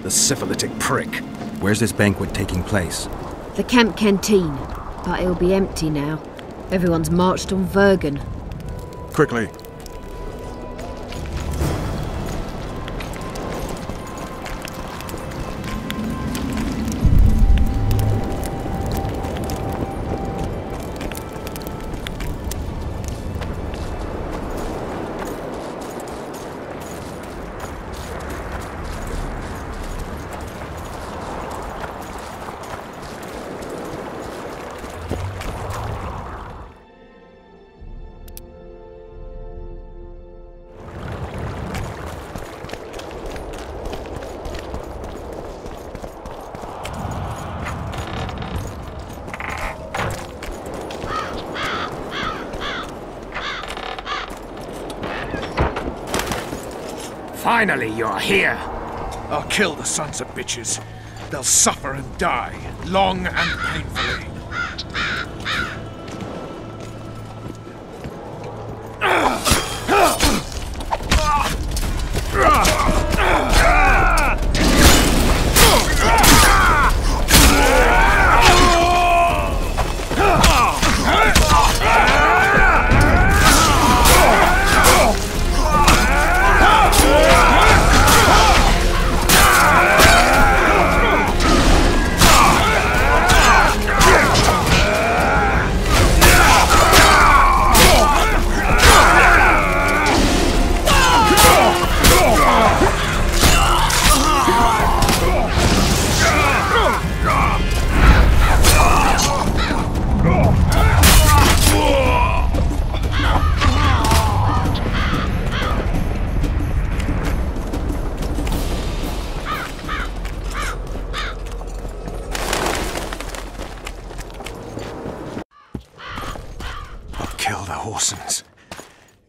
The syphilitic prick. Where's this banquet taking place? The camp canteen. But it'll be empty now. Everyone's marched on Vergen. Quickly. Finally, you're here! I'll kill the sons of bitches. They'll suffer and die, long and painfully.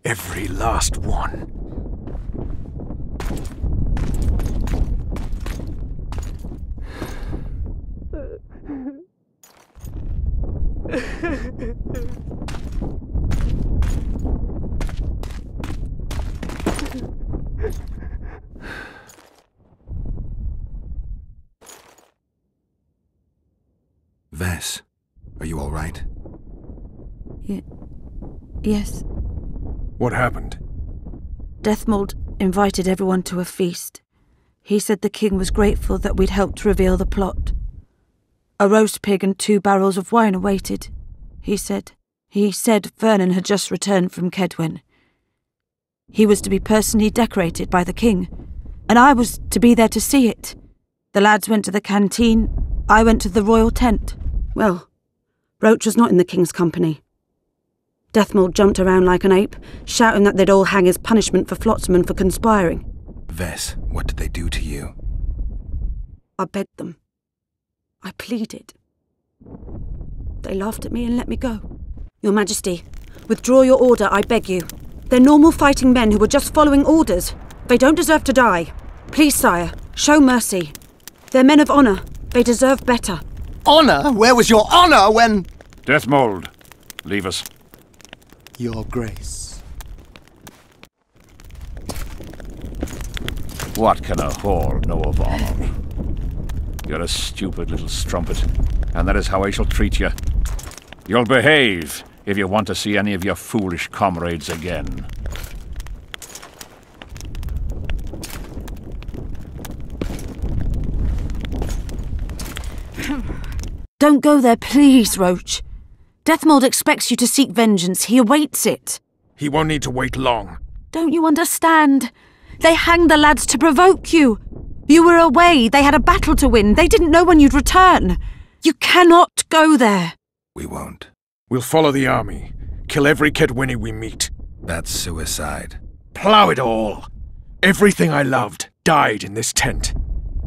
Every last one. Vess, are you all right? Yes. What happened? Deathmold invited everyone to a feast. He said the king was grateful that we'd helped reveal the plot. A roast pig and 2 barrels of wine awaited, he said. He said Vernon had just returned from Kedwen. He was to be personally decorated by the king, and I was to be there to see it. The lads went to the canteen, I went to the royal tent. Well, Roach was not in the king's company. Deathmold jumped around like an ape, shouting that they'd all hang as punishment for Flotsam for conspiring. Vess, what did they do to you? I begged them. I pleaded. They laughed at me and let me go. Your Majesty, withdraw your order, I beg you. They're normal fighting men who were just following orders. They don't deserve to die. Please, sire, show mercy. They're men of honour. They deserve better. Honour? Where was your honour when... Deathmold, leave us. Your Grace. What can a whore know of honor? You're a stupid little strumpet, and that is how I shall treat you. You'll behave if you want to see any of your foolish comrades again. Don't go there, please, Roach. Deathmold expects you to seek vengeance. He awaits it. He won't need to wait long. Don't you understand? They hanged the lads to provoke you. You were away. They had a battle to win. They didn't know when you'd return. You cannot go there. We won't. We'll follow the army. Kill every Kedwini we meet. That's suicide. Plough it all. Everything I loved died in this tent.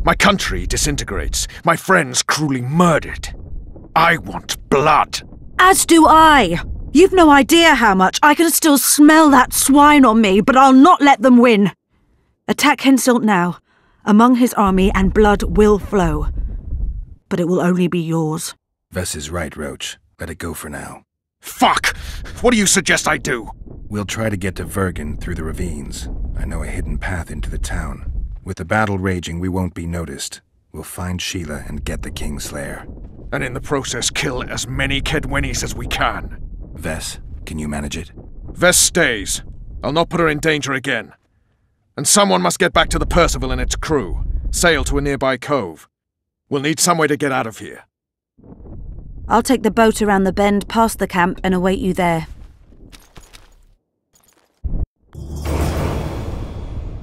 My country disintegrates. My friends cruelly murdered. I want blood. As do I. You've no idea how much. I can still smell that swine on me, but I'll not let them win. Attack Henselt now, among his army, and blood will flow. But it will only be yours. Vess is right, Roach. Let it go for now. Fuck! What do you suggest I do? We'll try to get to Vergen through the ravines. I know a hidden path into the town. With the battle raging, we won't be noticed. We'll find Sheila and get the Kingslayer. And in the process, kill as many Kedwenis as we can. Vess, can you manage it? Vess stays. I'll not put her in danger again. And someone must get back to the Percival and its crew. Sail to a nearby cove. We'll need some way to get out of here. I'll take the boat around the bend past the camp and await you there.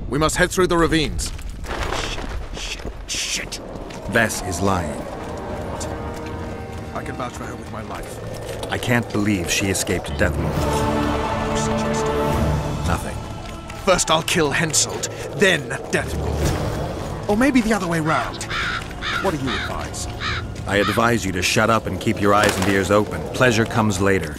We must head through the ravines. Shit. Vess is lying. I can vouch for her with my life. I can't believe she escaped Deathmold. Nothing. First I'll kill Henselt, then Deathmold. Or maybe the other way round. What do you advise? I advise you to shut up and keep your eyes and ears open. Pleasure comes later.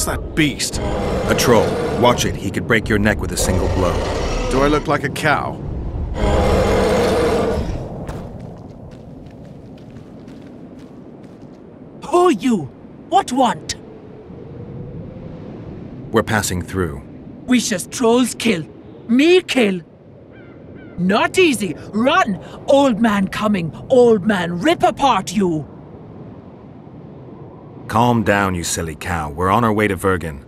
What's that beast? A troll. Watch it. He could break your neck with a single blow. Do I look like a cow? Who you? What want? We're passing through. Wishes trolls kill. Me kill. Not easy. Run! Old man coming. Old man rip apart you. Calm down, you silly cow. We're on our way to Vergen.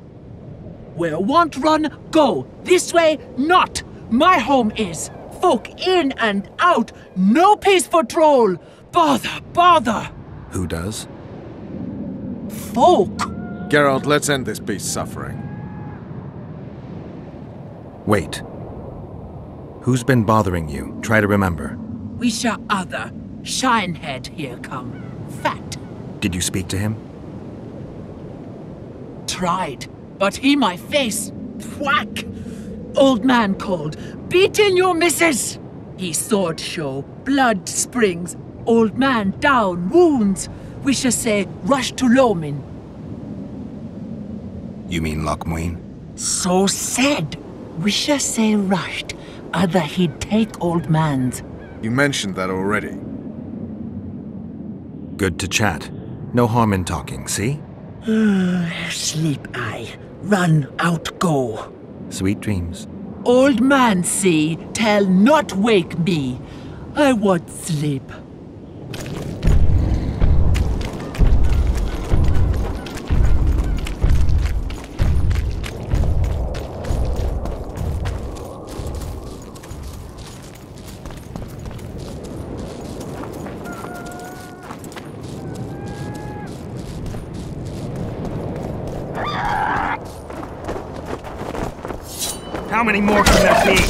Where want run, go. This way, not. My home is. Folk in and out. No peace for troll. Bother, bother. Who does? Folk. Geralt, let's end this beast's suffering. Wait. Who's been bothering you? Try to remember. We shall other. Shinehead here come. Fat. Did you speak to him? Tried, but he my face. Whack! Old man called. Beat in your missus! He sword show. Blood springs. Old man down. Wounds. We shall say rush to Lomin. You mean Lochmuin? So said. We shall say rushed. Other he'd take old man's. You mentioned that already. Good to chat. No harm in talking, see? Sleep I. Run out go. Sweet dreams. Old man see, tell not wake me. I want sleep. How many more can there be?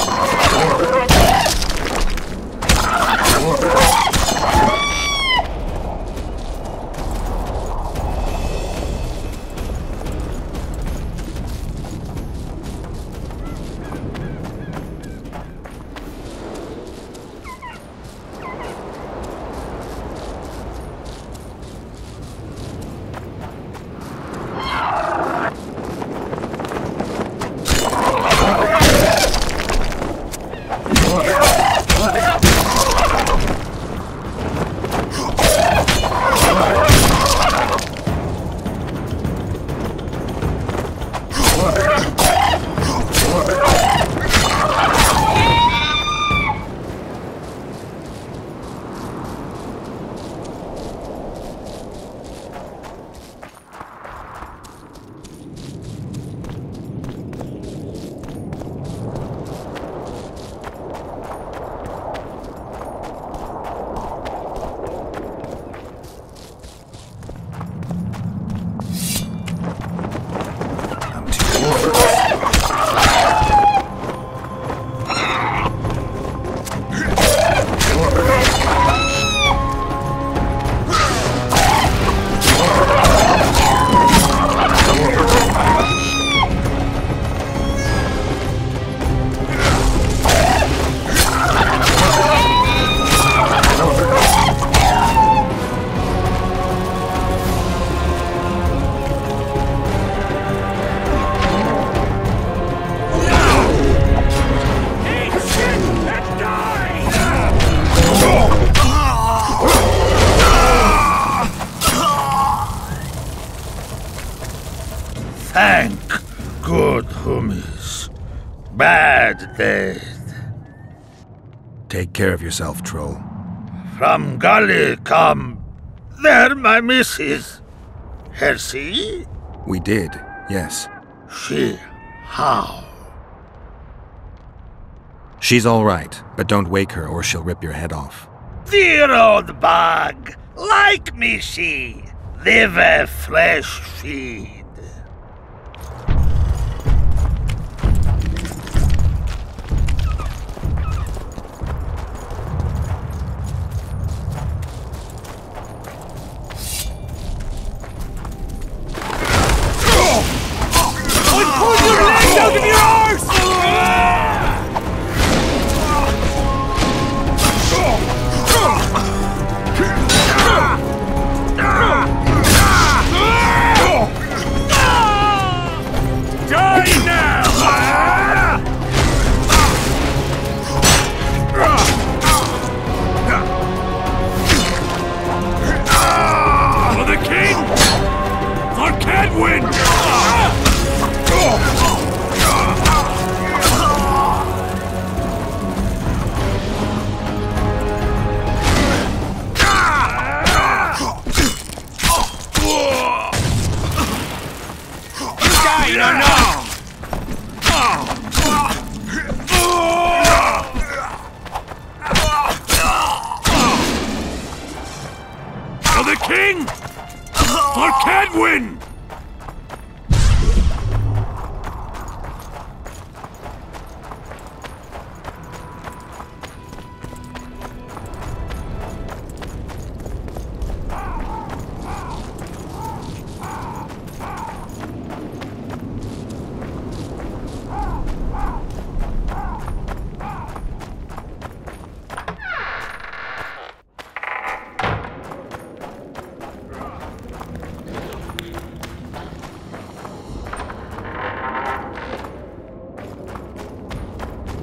Thank good hummies. Bad dead. Take care of yourself, troll. From Gully come. There my missus. Hersey? We did, yes. She how? She's all right, but don't wake her or she'll rip your head off. Dear old bug, like me she, live a flesh feed. Pull your legs out of your arse! Die now! For the king! For Kedwin! For the king! For Kedwin!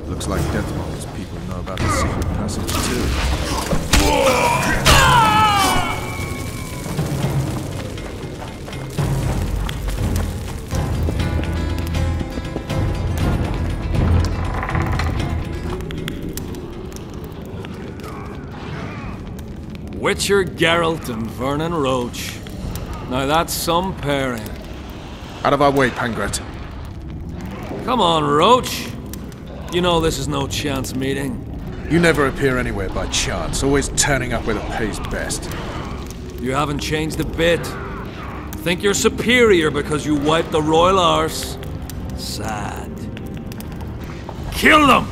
Looks like Deathmold's people know about the secret passage too. Witcher Geralt and Vernon Roach. Now that's some pairing. Out of our way, Pangret. Come on, Roach. You know this is no chance meeting. You never appear anywhere by chance, always turning up where it pays best. You haven't changed a bit. Think you're superior because you wiped the royal arse? Sad. Kill them!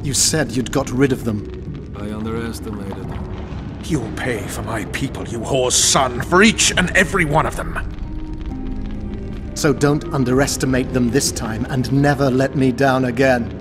You said you'd got rid of them. I underestimated them. You'll pay for my people, you whore's son, for each and every one of them. So don't underestimate them this time, and never let me down again.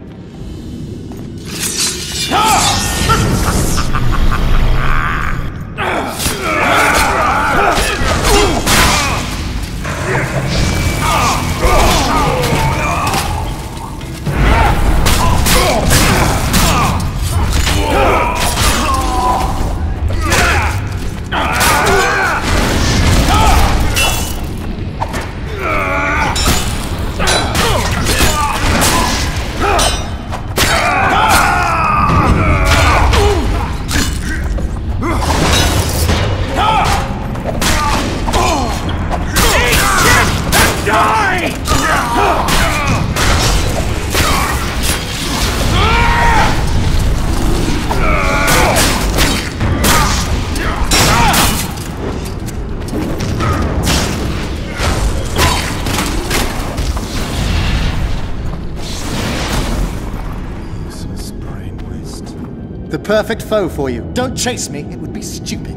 The perfect foe for you. Don't chase me, it would be stupid.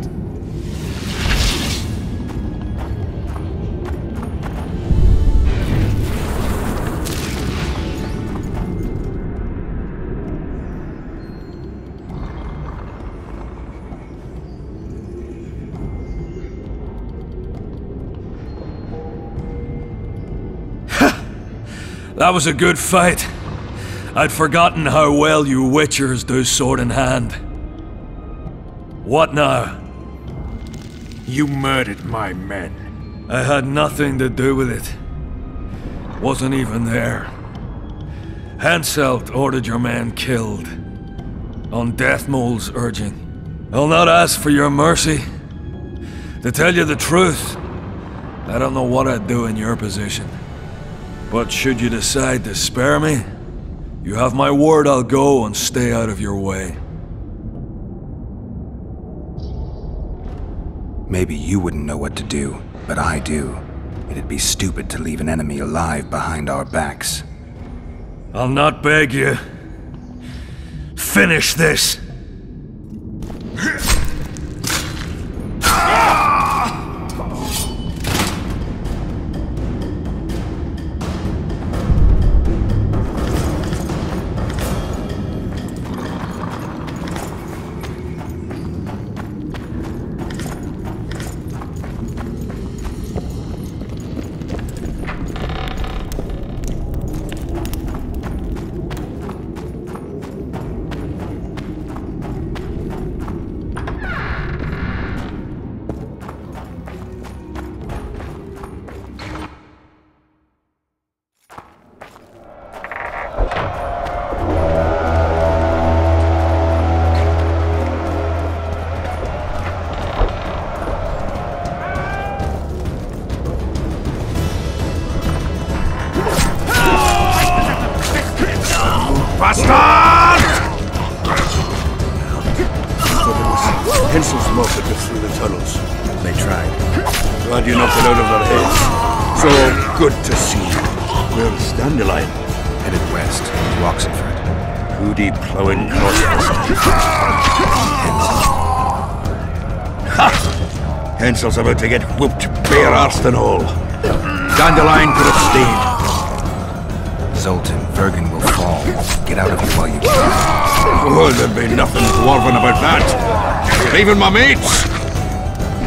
That was a good fight. I'd forgotten how well you Witchers do sword in hand. What now? You murdered my men. I had nothing to do with it. Wasn't even there. Henselt ordered your man killed. On Deathmold's urging. I'll not ask for your mercy. To tell you the truth, I don't know what I'd do in your position. But should you decide to spare me, you have my word I'll go and stay out of your way. Maybe you wouldn't know what to do, but I do. It'd be stupid to leave an enemy alive behind our backs. I'll not beg you. Finish this! Hensel's mobbed us through the tunnels. They tried. Glad you knocked it out of their heads. So good to see you. Where's Dandelion? Headed west, to Oxenford. Hoodie plowing crossfist. Ha! Hensel's about to get whooped bare-arsed and all. Dandelion could have stayed. Zoltan, Vergen will fall. Get out of here while you can. Oh, there'd be nothing dwarven about that. Even my mates!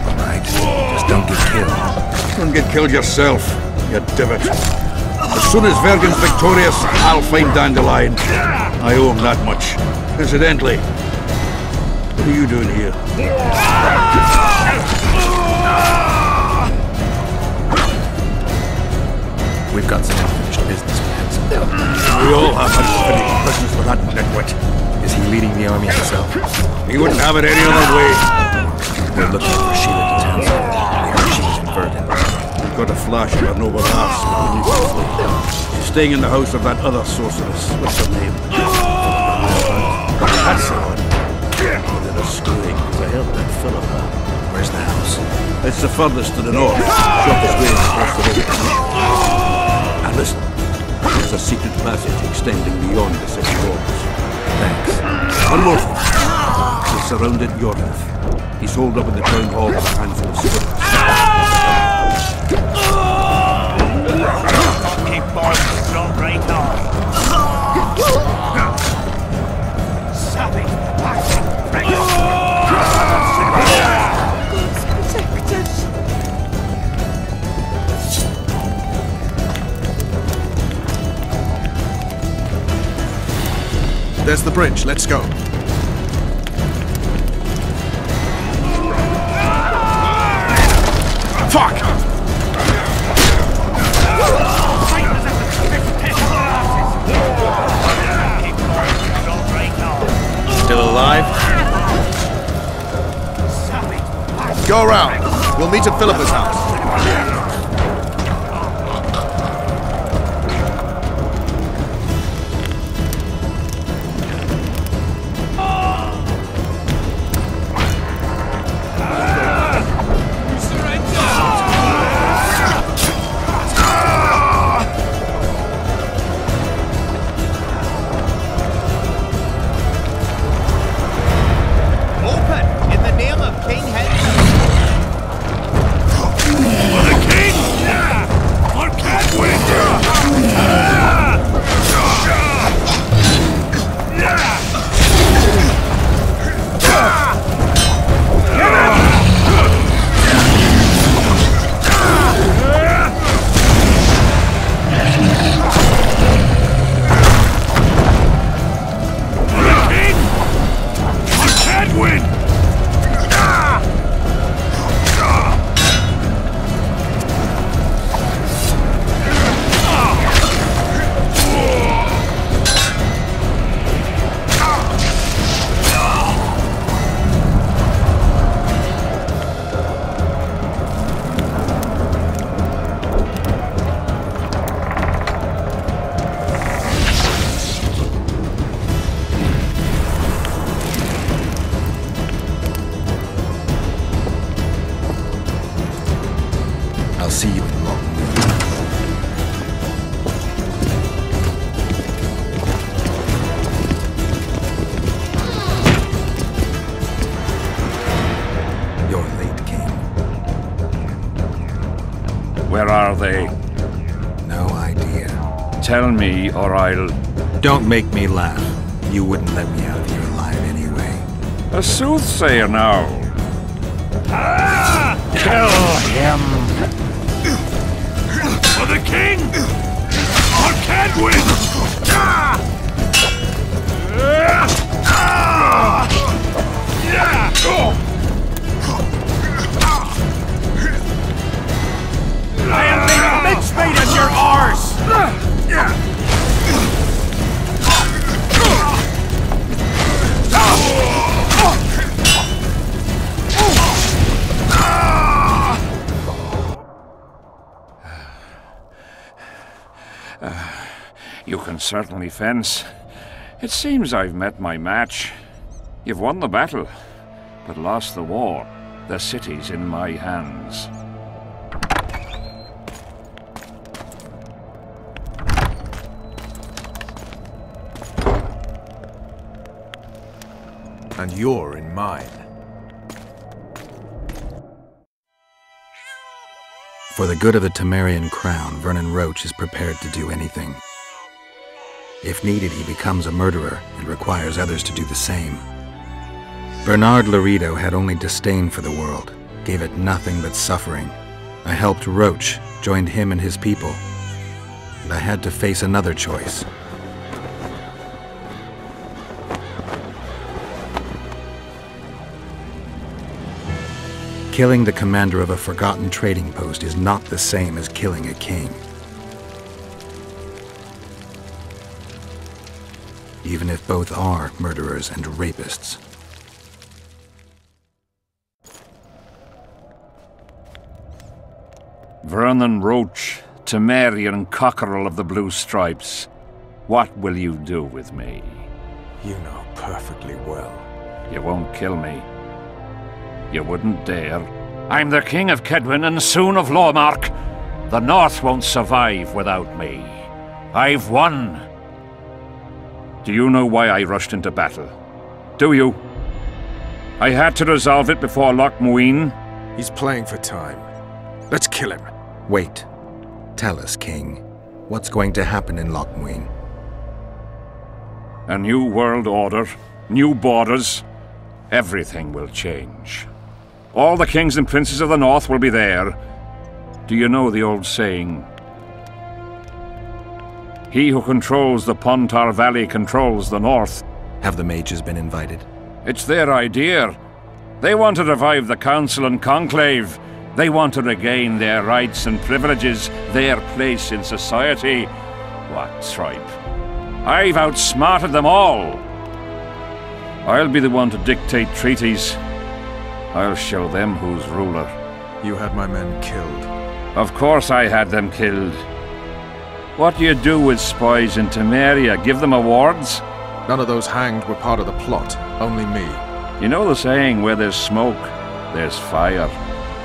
Alright, just don't get killed. Don't get killed yourself, you divot. As soon as Vergen's victorious, I'll find Dandelion. I owe him that much. Incidentally, what are you doing here? We've got some unfinished business with Hensel. We all have unfinished business with that nitwit. Is he leading the army himself? He wouldn't have it any other way. We're looking for Sheila de Townsend. We heard she was in Vergen. We've got a flash of her noble ass, but we need to flee. She's staying in the house of that other sorceress. What's her name? That's the one. Within a screwing, because I heard that fill of her. Where's the house? It's the furthest to the north. Shortest way across the river. And listen, there's a secret passage extending beyond the city walls. Thanks. One more. We've surrounded Yordath. He's holed up in the town hall with a handful of squirrels. Keep bombs from right on. Savage back. Bring protect us. There's the bridge. Let's go. Fuck! Still alive? Go around. We'll meet at Philippa's house. I'll see you in Long. You're late, King. Where are they? No idea. Tell me, or I'll... Don't make me laugh. You wouldn't let me out of here alive anyway. A soothsayer now. Kill him! For the king! Or Kedwin! I'll make mincemeat of your arse! You can certainly fence. It seems I've met my match. You've won the battle, but lost the war. The city's in my hands. And you're in mine. For the good of the Temerian crown, Vernon Roche is prepared to do anything. If needed, he becomes a murderer and requires others to do the same. Bernard Laredo had only disdain for the world, gave it nothing but suffering. I helped Roche, joined him and his people. And I had to face another choice. Killing the commander of a forgotten trading post is not the same as killing a king. Even if both are murderers and rapists. Vernon Roche, Temerian cockerel of the Blue Stripes. What will you do with me? You know perfectly well. You won't kill me. You wouldn't dare. I'm the King of Kedwin and soon of Lawmark. The North won't survive without me. I've won. Do you know why I rushed into battle? Do you? I had to resolve it before Loch Muin. He's playing for time. Let's kill him. Wait. Tell us, King. What's going to happen in Loch Muin? A new world order, new borders. Everything will change. All the kings and princes of the north will be there. Do you know the old saying? He who controls the Pontar Valley controls the north. Have the mages been invited? It's their idea. They want to revive the council and conclave. They want to regain their rights and privileges, their place in society. What tripe? I've outsmarted them all. I'll be the one to dictate treaties. I'll show them who's ruler. You had my men killed. Of course I had them killed. What do you do with spies in Temeria? Give them awards? None of those hanged were part of the plot. Only me. You know the saying, where there's smoke, there's fire.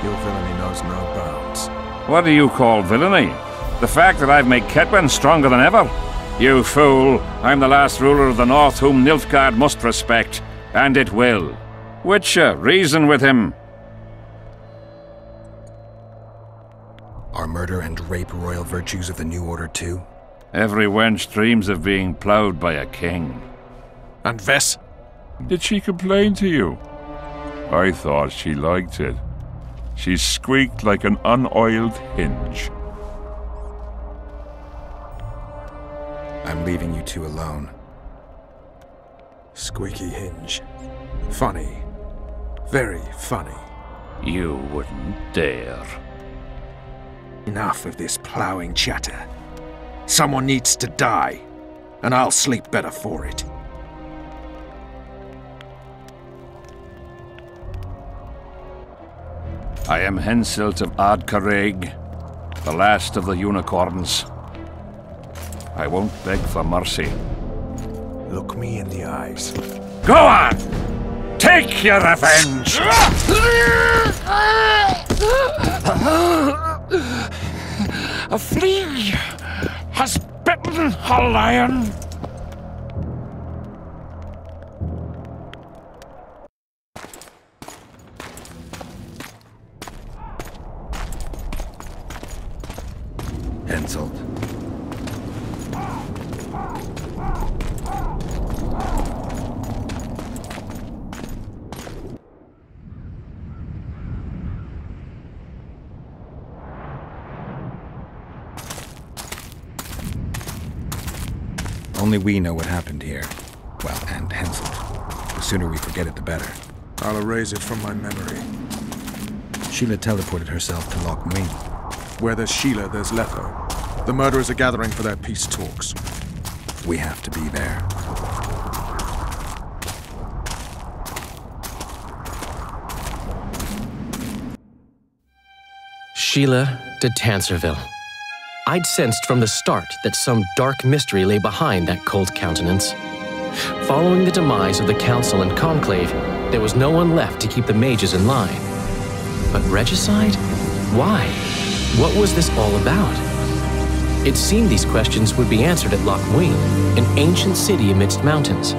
Your villainy knows no bounds. What do you call villainy? The fact that I've made Kedwen stronger than ever? You fool! I'm the last ruler of the North whom Nilfgaard must respect. And it will. Witcher, reason with him. Are murder and rape royal virtues of the New Order too? Every wench dreams of being ploughed by a king. And Vess? Did she complain to you? I thought she liked it. She squeaked like an unoiled hinge. I'm leaving you two alone. Squeaky hinge. Funny. Very funny. You wouldn't dare. Enough of this ploughing chatter. Someone needs to die, and I'll sleep better for it. I am Henselt of Ardcarreg, the last of the unicorns. I won't beg for mercy. Look me in the eyes. Go on! Take your revenge! A flea has bitten a lion. Henselt. Only we know what happened here. Well, and Henselt. The sooner we forget it, the better. I'll erase it from my memory. Sheila teleported herself to Loch Muin. Where there's Sheila, there's Letho. The murderers are gathering for their peace talks. We have to be there. Sheila de Tanserville. I'd sensed from the start that some dark mystery lay behind that cold countenance. Following the demise of the Council and Conclave, there was no one left to keep the mages in line. But regicide? Why? What was this all about? It seemed these questions would be answered at Loch Muin, an ancient city amidst mountains,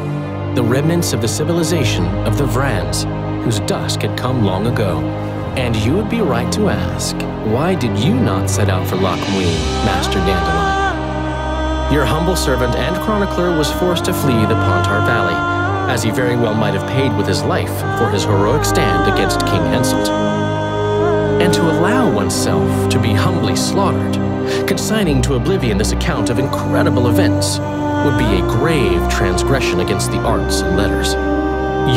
the remnants of the civilization of the Vrans, whose dusk had come long ago. And you would be right to ask, why did you not set out for Loch Muin, Master Dandelion? Your humble servant and chronicler was forced to flee the Pontar Valley, as he very well might have paid with his life for his heroic stand against King Henselt. And to allow oneself to be humbly slaughtered, consigning to oblivion this account of incredible events, would be a grave transgression against the arts and letters.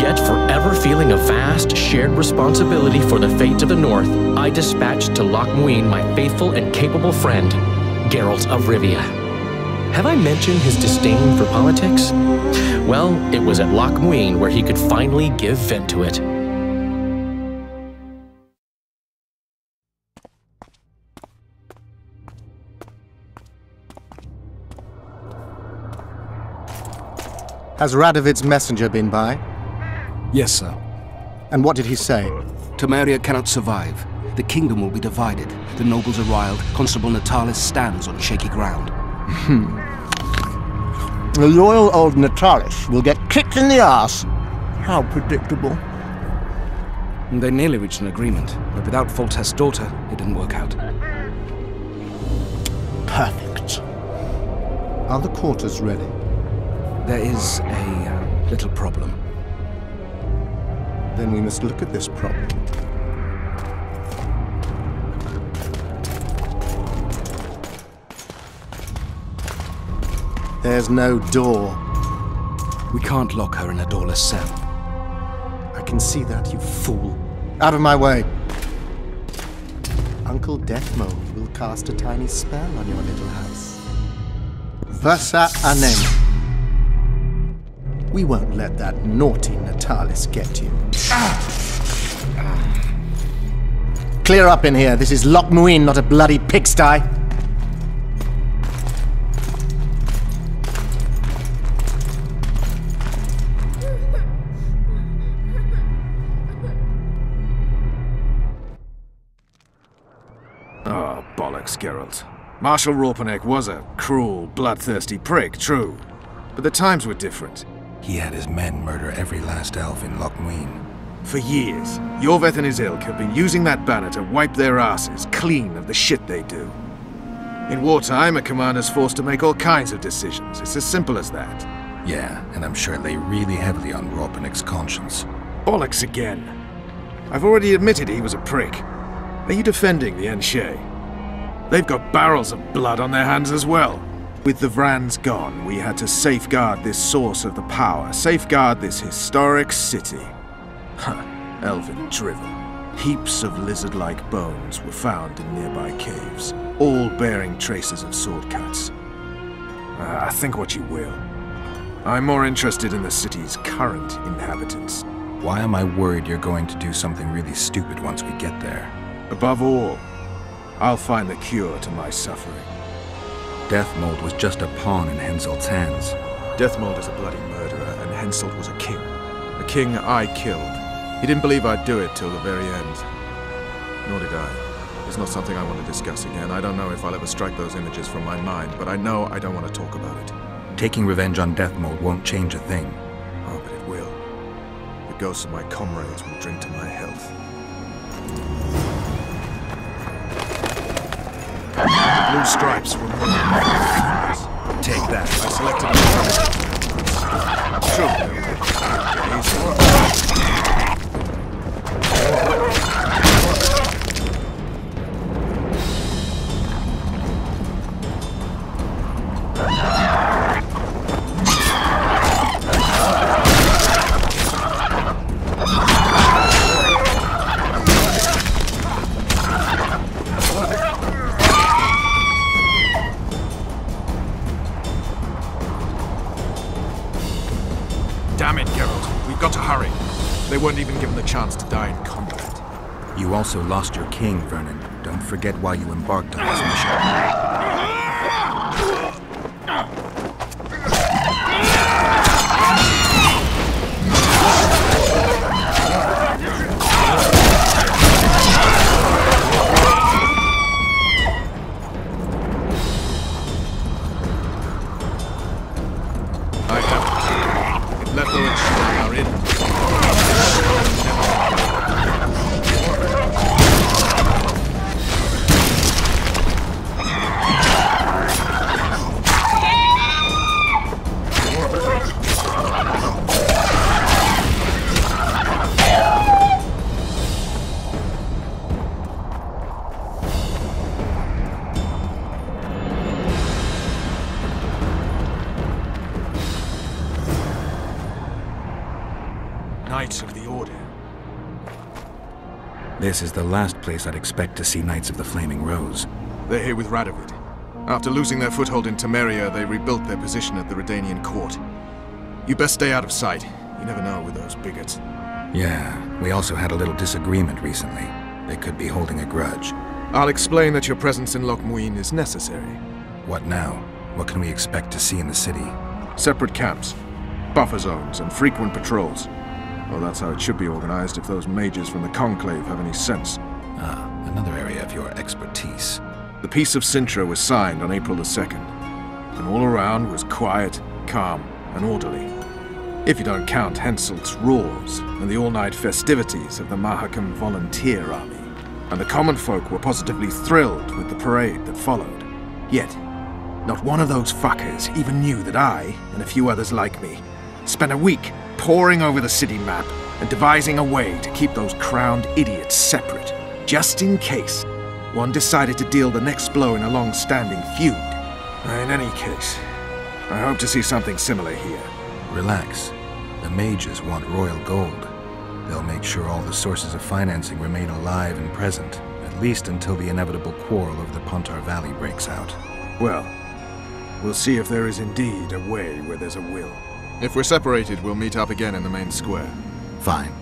Yet, forever feeling a vast, shared responsibility for the fate of the North, I dispatched to Loch Muin my faithful and capable friend, Geralt of Rivia. Have I mentioned his disdain for politics? Well, it was at Loch Muin where he could finally give vent to it. Has Radovid's messenger been by? Yes, sir. And what did he say? Temeria cannot survive. The kingdom will be divided. The nobles are riled. Constable Natalis stands on shaky ground. The loyal old Natalis will get kicked in the arse. How predictable. They nearly reached an agreement, but without Foltest's daughter, it didn't work out. Perfect. Are the quarters ready? There is a little problem. Then we must look at this problem. There's no door. We can't lock her in a doorless cell. I can see that, you fool. Out of my way. Uncle Deathmold will cast a tiny spell on your little house. Versa Anem. We won't let that naughty Natalis get you. Clear up in here. This is Loch Muin, not a bloody pigsty. Oh, bollocks, Geralt. Marshal Raupenek was a cruel, bloodthirsty prick, true. But the times were different. He had his men murder every last elf in Loch Muin. For years, Yorveth and his ilk have been using that banner to wipe their asses clean of the shit they do. In wartime, a commander's forced to make all kinds of decisions. It's as simple as that. Yeah, and I'm sure it lay really heavily on Raupenek's conscience. Bollocks again. I've already admitted he was a prick. Are you defending the Enshe? They've got barrels of blood on their hands as well. With the Vrans gone, we had to safeguard this source of the power, safeguard this historic city. Huh, elven drivel. Heaps of lizard-like bones were found in nearby caves, all bearing traces of sword cuts. Think what you will. I'm more interested in the city's current inhabitants. Why am I worried you're going to do something really stupid once we get there? Above all, I'll find the cure to my suffering. Deathmold was just a pawn in Henselt's hands. Deathmold is a bloody murderer, and Henselt was a king. A king I killed. He didn't believe I'd do it till the very end. Nor did I. It's not something I want to discuss again. I don't know if I'll ever strike those images from my mind, but I know I don't want to talk about it. Taking revenge on Deathmold won't change a thing. Oh, but it will. The ghosts of my comrades will drink to my health. Blue stripes were more than take that. I selected a Damn it, Geralt. We've got to hurry. They weren't even given the chance to die in combat. You also lost your king, Vernon. Don't forget why you embarked on this mission. Knights of the Order. This is the last place I'd expect to see Knights of the Flaming Rose. They're here with Radovid. After losing their foothold in Temeria, they rebuilt their position at the Redanian court. You best stay out of sight. You never know with those bigots. Yeah, we also had a little disagreement recently. They could be holding a grudge. I'll explain that your presence in Loch Muin is necessary. What now? What can we expect to see in the city? Separate camps, buffer zones, and frequent patrols. Well, that's how it should be organized if those mages from the Conclave have any sense. Ah, another area of your expertise. The Peace of Sintra was signed on April the 2nd, and all around was quiet, calm and orderly. If you don't count Henselt's roars and the all-night festivities of the Mahakam Volunteer Army. And the common folk were positively thrilled with the parade that followed. Yet, not one of those fuckers even knew that I, and a few others like me, spent a week poring over the city map and devising a way to keep those crowned idiots separate, just in case one decided to deal the next blow in a long-standing feud. In any case, I hope to see something similar here. Relax. The mages want royal gold. They'll make sure all the sources of financing remain alive and present, at least until the inevitable quarrel over the Pontar Valley breaks out. Well, we'll see if there is indeed a way where there's a will. If we're separated, we'll meet up again in the main square. Fine.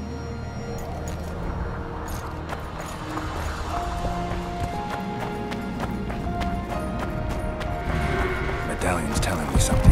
Medallion's telling me something.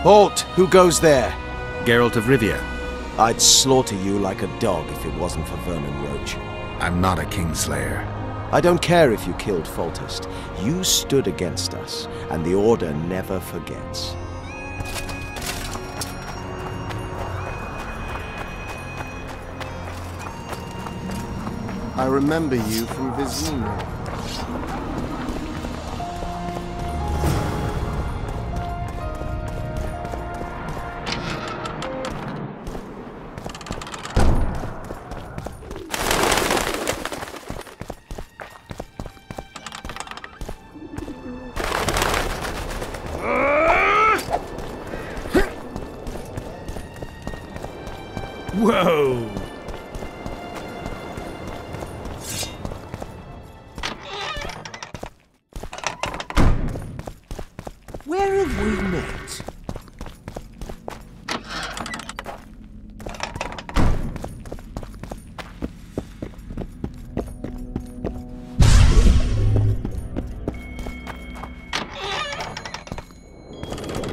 Halt! Who goes there? Geralt of Rivia. I'd slaughter you like a dog if it wasn't for Vernon Roach. I'm not a Kingslayer. I don't care if you killed Foltest. You stood against us, and the Order never forgets. I remember you from Vizima. Whoa! Where have we met?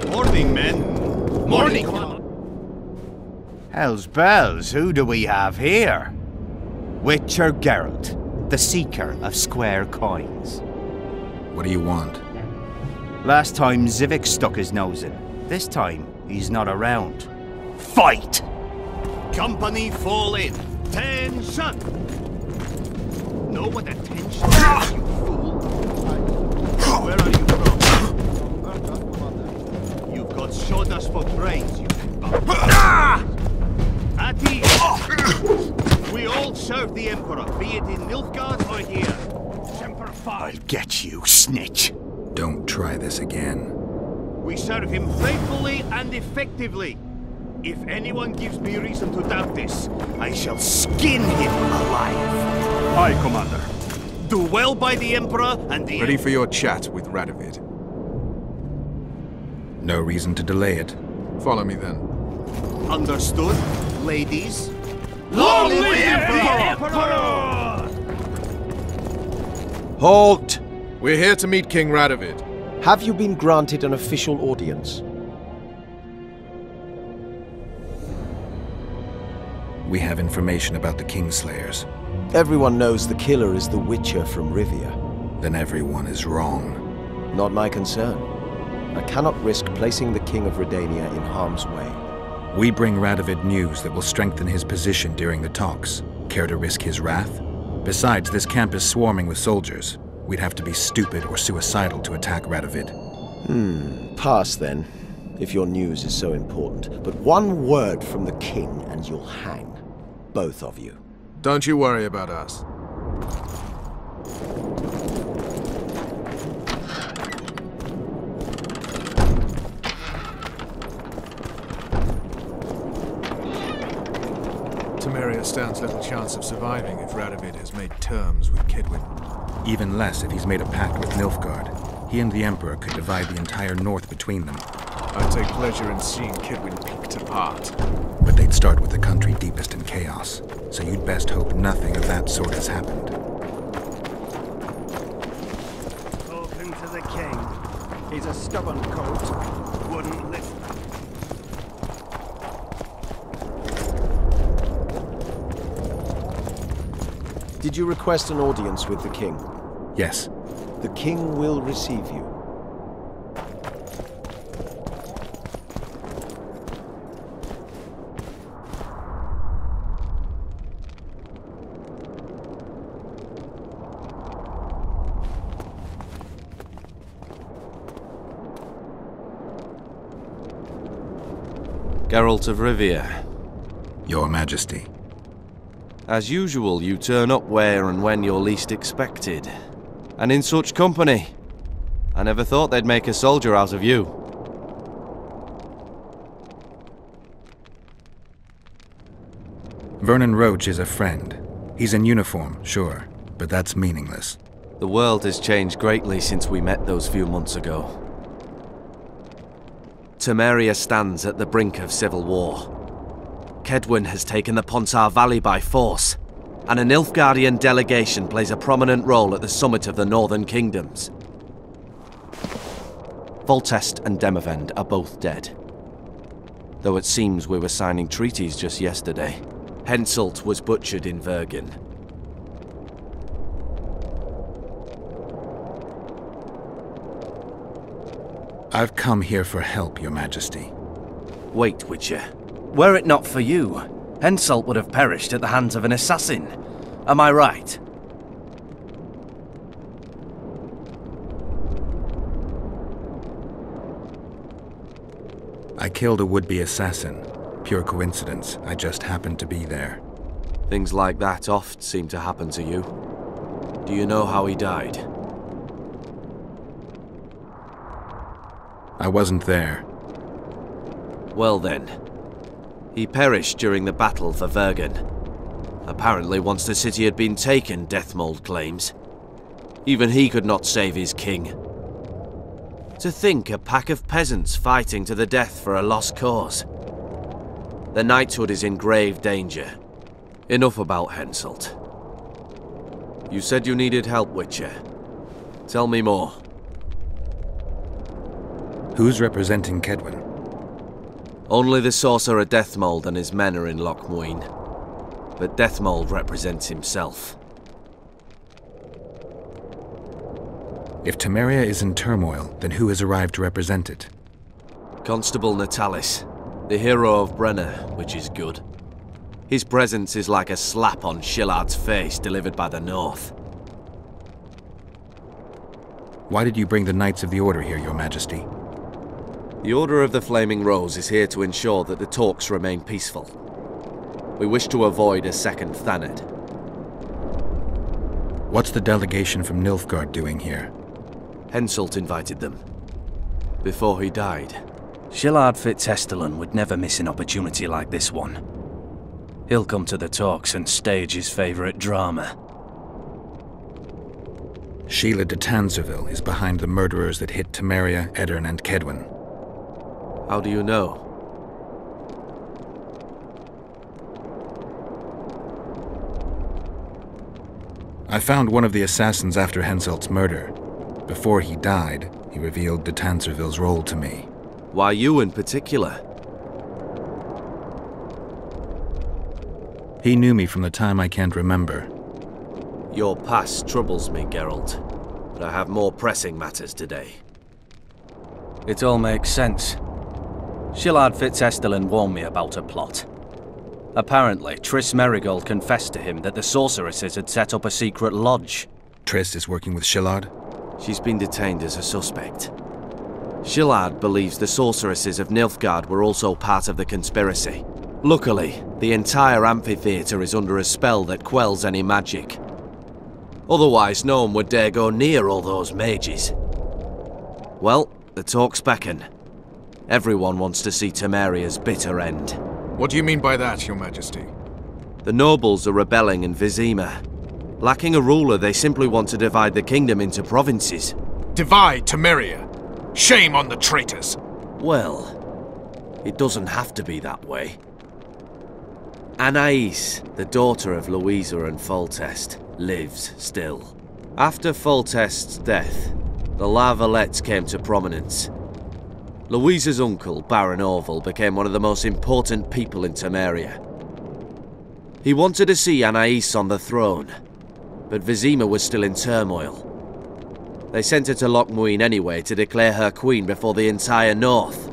Morning, men. Morning. Hell's bells, who do we have here? Witcher Geralt, the seeker of square coins. What do you want? Last time Zivik stuck his nose in. This time, he's not around. Fight! Company fall in. Tension! Know what attention is, you fool? Where are you from? You've got shoulders for brains, you At ease! We all serve the Emperor, be it in Nilfgaard or here. Semper Fi. I'll get you, snitch. Don't try this again. We serve him faithfully and effectively. If anyone gives me reason to doubt this, I shall skin him alive. Aye, Commander. Do well by the Emperor and the... Ready for your chat with Radovid. No reason to delay it. Follow me then. Understood, ladies? Long live the Emperor! Halt! We're here to meet King Radovid. Have you been granted an official audience? We have information about the Kingslayers. Everyone knows the killer is the Witcher from Rivia. Then everyone is wrong. Not my concern. I cannot risk placing the King of Redania in harm's way. We bring Radovid news that will strengthen his position during the talks. Care to risk his wrath? Besides, this camp is swarming with soldiers. We'd have to be stupid or suicidal to attack Radovid. Pass then, if your news is so important. But one word from the King and you'll hang. Both of you. Don't you worry about us. Temeria stands little chance of surviving if Radovid has made terms with Kedwin. Even less if he's made a pact with Nilfgaard. He and the Emperor could divide the entire north between them. I take pleasure in seeing Kedwin picked apart. But they'd start with the country deepest in chaos, so you'd best hope nothing of that sort has happened. Open to the king. He's a stubborn colt. Wouldn't listen. Did you request an audience with the king? Yes. The king will receive you. Geralt of Rivia. Your Majesty. As usual, you turn up where and when you're least expected. And in such company. I never thought they'd make a soldier out of you. Vernon Roach is a friend. He's in uniform, sure, but that's meaningless. The world has changed greatly since we met those few months ago. Temeria stands at the brink of civil war. Kedwin has taken the Pontar Valley by force, and a Nilfgaardian delegation plays a prominent role at the summit of the Northern Kingdoms. Foltest and Demavend are both dead. Though it seems we were signing treaties just yesterday. Henselt was butchered in Vergen. I've come here for help, Your Majesty. Wait, Witcher. Were it not for you, Henselt would have perished at the hands of an assassin. Am I right? I killed a would-be assassin. Pure coincidence. I just happened to be there. Things like that oft seem to happen to you. Do you know how he died? I wasn't there. Well then. He perished during the battle for Vergen. Apparently once the city had been taken, Deathmold claims. Even he could not save his king. To think a pack of peasants fighting to the death for a lost cause. The knighthood is in grave danger. Enough about Henselt. You said you needed help, Witcher. Tell me more. Who's representing Kedwin? Only the sorcerer Deathmold and his men are in Lochmuin. But Deathmold represents himself. If Temeria is in turmoil, then who has arrived to represent it? Constable Natalis, the hero of Brenna, which is good. His presence is like a slap on Shillard's face delivered by the North. Why did you bring the Knights of the Order here, Your Majesty? The Order of the Flaming Rose is here to ensure that the talks remain peaceful. We wish to avoid a second Thanedd. What's the delegation from Nilfgaard doing here? Henselt invited them. Before he died. Shillard Fitzhestelan would never miss an opportunity like this one. He'll come to the talks and stage his favourite drama. Sheila de Tanserville is behind the murderers that hit Temeria, Edirn, and Kedwin. How do you know? I found one of the assassins after Henselt's murder. Before he died, he revealed de Tanserville's role to me. Why you in particular? He knew me from the time I can't remember. Your past troubles me, Geralt, but I have more pressing matters today. It all makes sense. Shillard Fitzestelin warned me about a plot. Apparently, Triss Merigold confessed to him that the sorceresses had set up a secret lodge. Triss is working with Shillard? She's been detained as a suspect. Shillard believes the sorceresses of Nilfgaard were also part of the conspiracy. Luckily, the entire amphitheatre is under a spell that quells any magic. Otherwise, no one would dare go near all those mages. Well, the talk's beckon. Everyone wants to see Temeria's bitter end. What do you mean by that, Your Majesty? The nobles are rebelling in Vizima. Lacking a ruler, they simply want to divide the kingdom into provinces. Divide Temeria! Shame on the traitors! Well, it doesn't have to be that way. Anais, the daughter of Louisa and Foltest, lives still. After Foltest's death, the La Valettes came to prominence. Louisa's uncle, Baron Orville, became one of the most important people in Temeria. He wanted to see Anais on the throne, but Vizima was still in turmoil. They sent her to Lochmuin anyway to declare her queen before the entire north.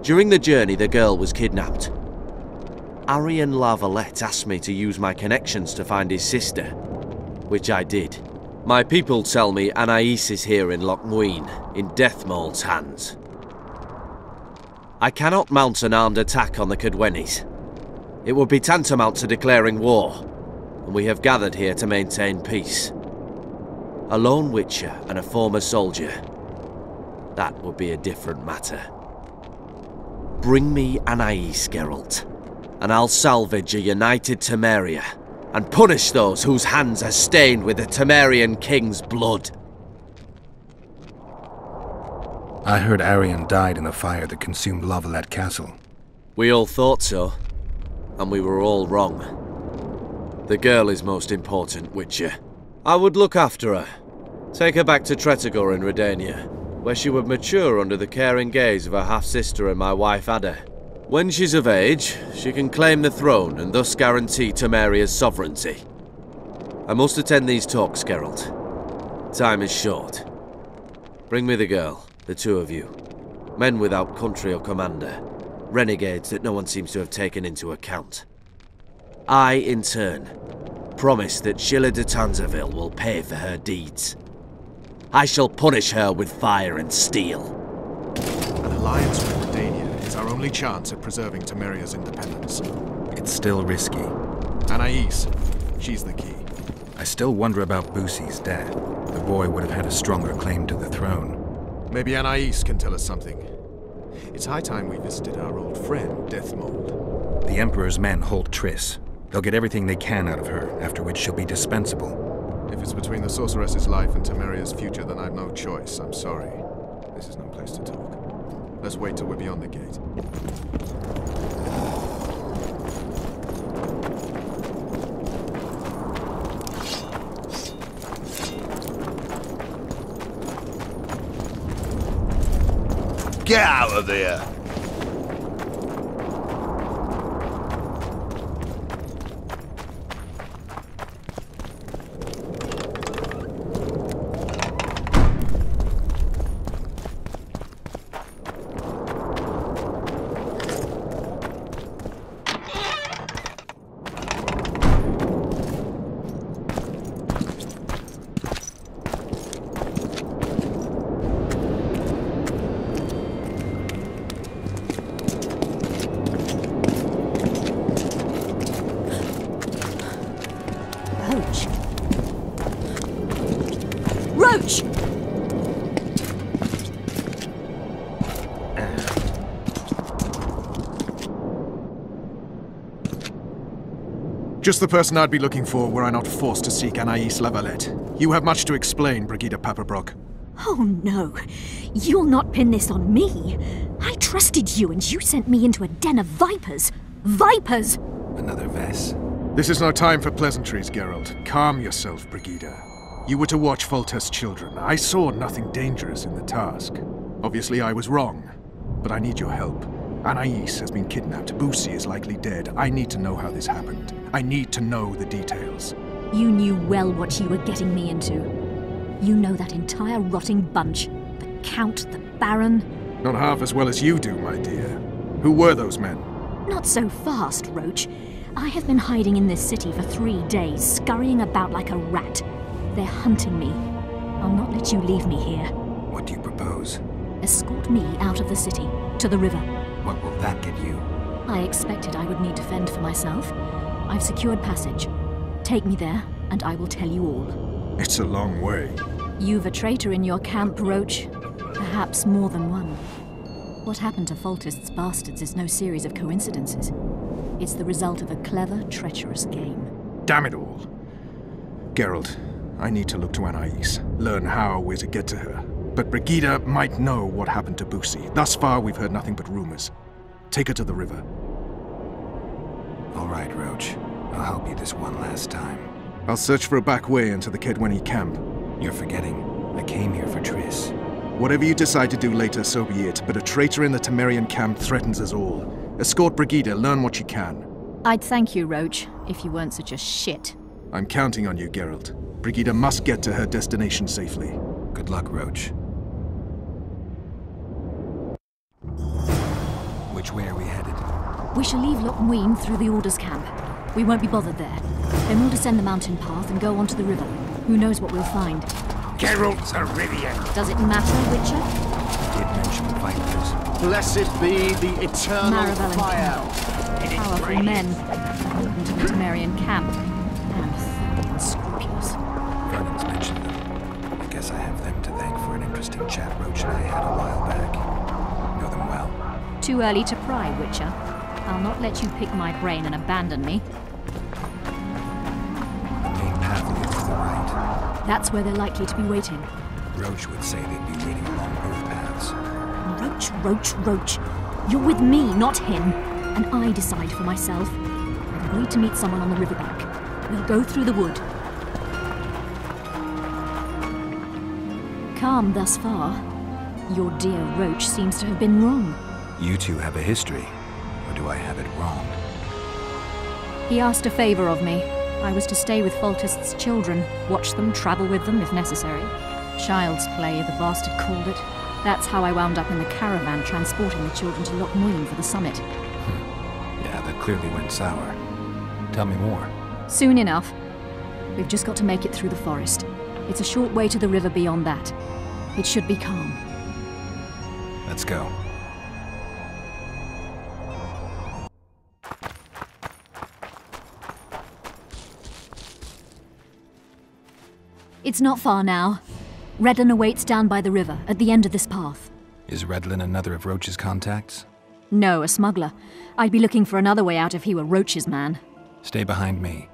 During the journey, the girl was kidnapped. Arian La Valette asked me to use my connections to find his sister, which I did. My people tell me Anais is here in Lochmuin, in Deathmold's hands. I cannot mount an armed attack on the Cadwennies. It would be tantamount to declaring war, and we have gathered here to maintain peace. A lone witcher and a former soldier, that would be a different matter. Bring me Anais, Geralt, and I'll salvage a united Temeria, and punish those whose hands are stained with the Temerian king's blood. I heard Arian died in the fire that consumed La Valette Castle. We all thought so, and we were all wrong. The girl is most important, Witcher. I would look after her. Take her back to Tretogor in Redania, where she would mature under the caring gaze of her half-sister and my wife Ada. When she's of age, she can claim the throne and thus guarantee Temeria's sovereignty. I must attend these talks, Geralt. Time is short. Bring me the girl, the two of you. Men without country or commander. Renegades that no one seems to have taken into account. I, in turn, promise that Sheila de Tanserville will pay for her deeds. I shall punish her with fire and steel. An alliance with Redania is our only chance at preserving Temeria's independence. It's still risky. Anais, she's the key. I still wonder about Boussy's death. The boy would have had a stronger claim to the throne. Maybe Anais can tell us something. It's high time we visited our old friend, Deathmold. The Emperor's men hold Triss. They'll get everything they can out of her, after which she'll be dispensable. If it's between the sorceress's life and Temeria's future, then I've no choice. I'm sorry. This is no place to talk. Let's wait till we're beyond the gate. Get out of there! Roach! Just the person I'd be looking for were I not forced to seek Anais La Valette. You have much to explain, Brigida Paperbrock. Oh no, you'll not pin this on me. I trusted you and you sent me into a den of vipers. Vipers! Another Vess? This is no time for pleasantries, Geralt. Calm yourself, Brigida. You were to watch Foltest's children. I saw nothing dangerous in the task. Obviously, I was wrong. But I need your help. Anais has been kidnapped. Boosie is likely dead. I need to know how this happened. I need to know the details. You knew well what you were getting me into. You know that entire rotting bunch. The Count, the Baron. Not half as well as you do, my dear. Who were those men? Not so fast, Roach. I have been hiding in this city for 3 days, scurrying about like a rat. They're hunting me. I'll not let you leave me here. What do you propose? Escort me out of the city, to the river. What will that get you? I expected I would need to fend for myself. I've secured passage. Take me there, and I will tell you all. It's a long way. You've a traitor in your camp, Roach. Perhaps more than one. What happened to Foltest's bastards is no series of coincidences. It's the result of a clever, treacherous game. Damn it all. Geralt, I need to look to Anais, learn how we're to get to her. But Brigida might know what happened to Boosie. Thus far, we've heard nothing but rumors. Take her to the river. All right, Roach. I'll help you this one last time. I'll search for a back way into the Kedweni camp. You're forgetting. I came here for Triss. Whatever you decide to do later, so be it. But a traitor in the Temerian camp threatens us all. Escort Brigida, learn what you can. I'd thank you, Roach, if you weren't such a shit. I'm counting on you, Geralt. Brigida must get to her destination safely. Good luck, Roach. Which way are we headed? We shall leave Loch Muin through the Orders camp. We won't be bothered there. Then we'll descend the mountain path and go onto the river. Who knows what we'll find. Geralt of Rivia. Does it matter, Witcher? Did mention vipers. Blessed be the eternal Marabel and fire. Campbell. Powerful men. Beholden to the Temerian camp. And thoroughly unscrupulous. Vernon's mentioned them. I guess I have them to thank for an interesting chat Roach and I had a while back. Know them well. Too early to pry, Witcher. I'll not let you pick my brain and abandon me. The main path leads to the right. That's where they're likely to be waiting. Roach would say they'd be waiting along both paths. Roach. You're with me, not him. And I decide for myself. I've agreed to meet someone on the riverbank. We'll go through the wood. Calm thus far. Your dear Roach seems to have been wrong. You two have a history. Or do I have it wrong? He asked a favor of me. I was to stay with Foltest's children, watch them, travel with them if necessary. Child's play, the bastard called it. That's how I wound up in the caravan transporting the children to Loch Muin for the summit. Yeah, that clearly went sour. Tell me more. Soon enough. We've just got to make it through the forest. It's a short way to the river beyond that. It should be calm. Let's go. It's not far now. Redlin awaits down by the river, at the end of this path. Is Redlin another of Roach's contacts? No, a smuggler. I'd be looking for another way out if he were Roach's man. Stay behind me.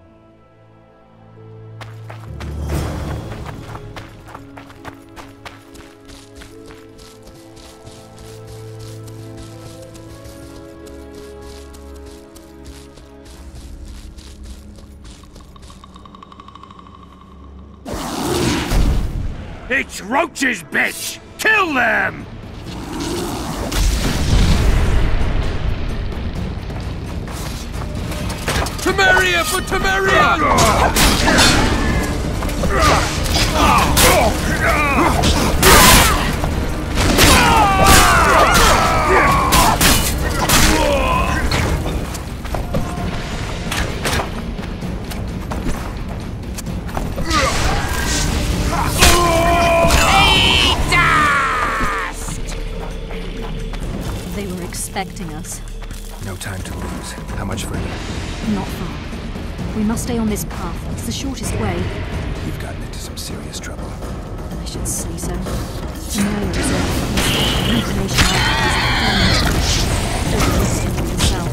It's Roach's bitch! Kill them! Temeria for Temeria! They were expecting us. No time to lose. How much further? Not far. We must stay on this path. It's the shortest way. You've gotten into some serious trouble. I should say so. Temeria reserved the information I have is a firm himself.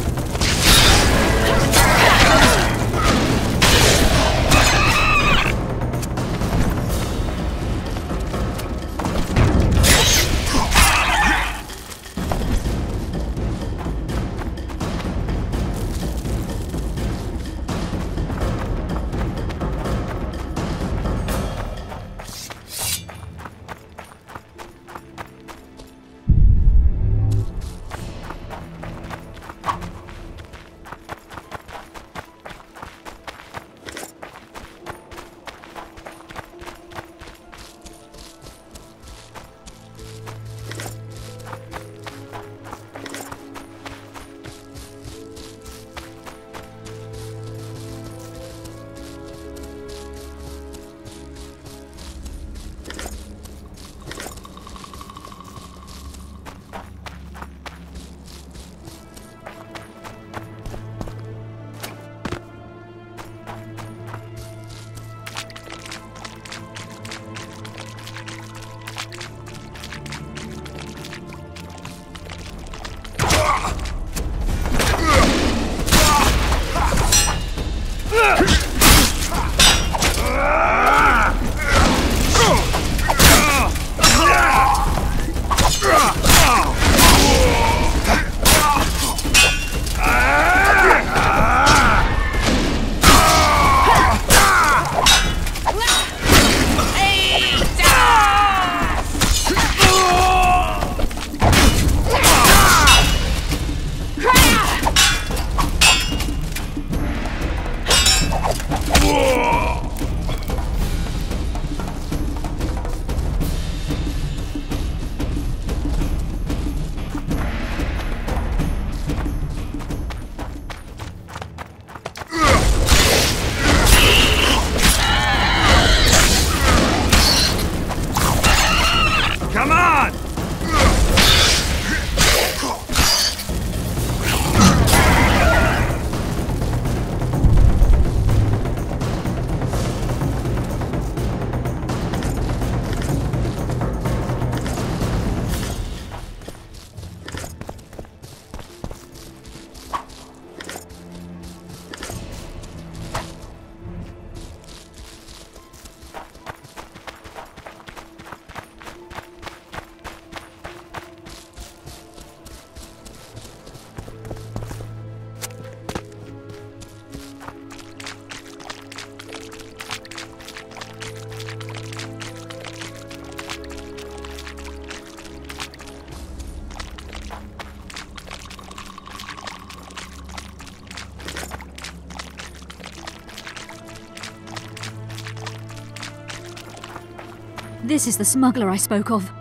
This is the smuggler I spoke of.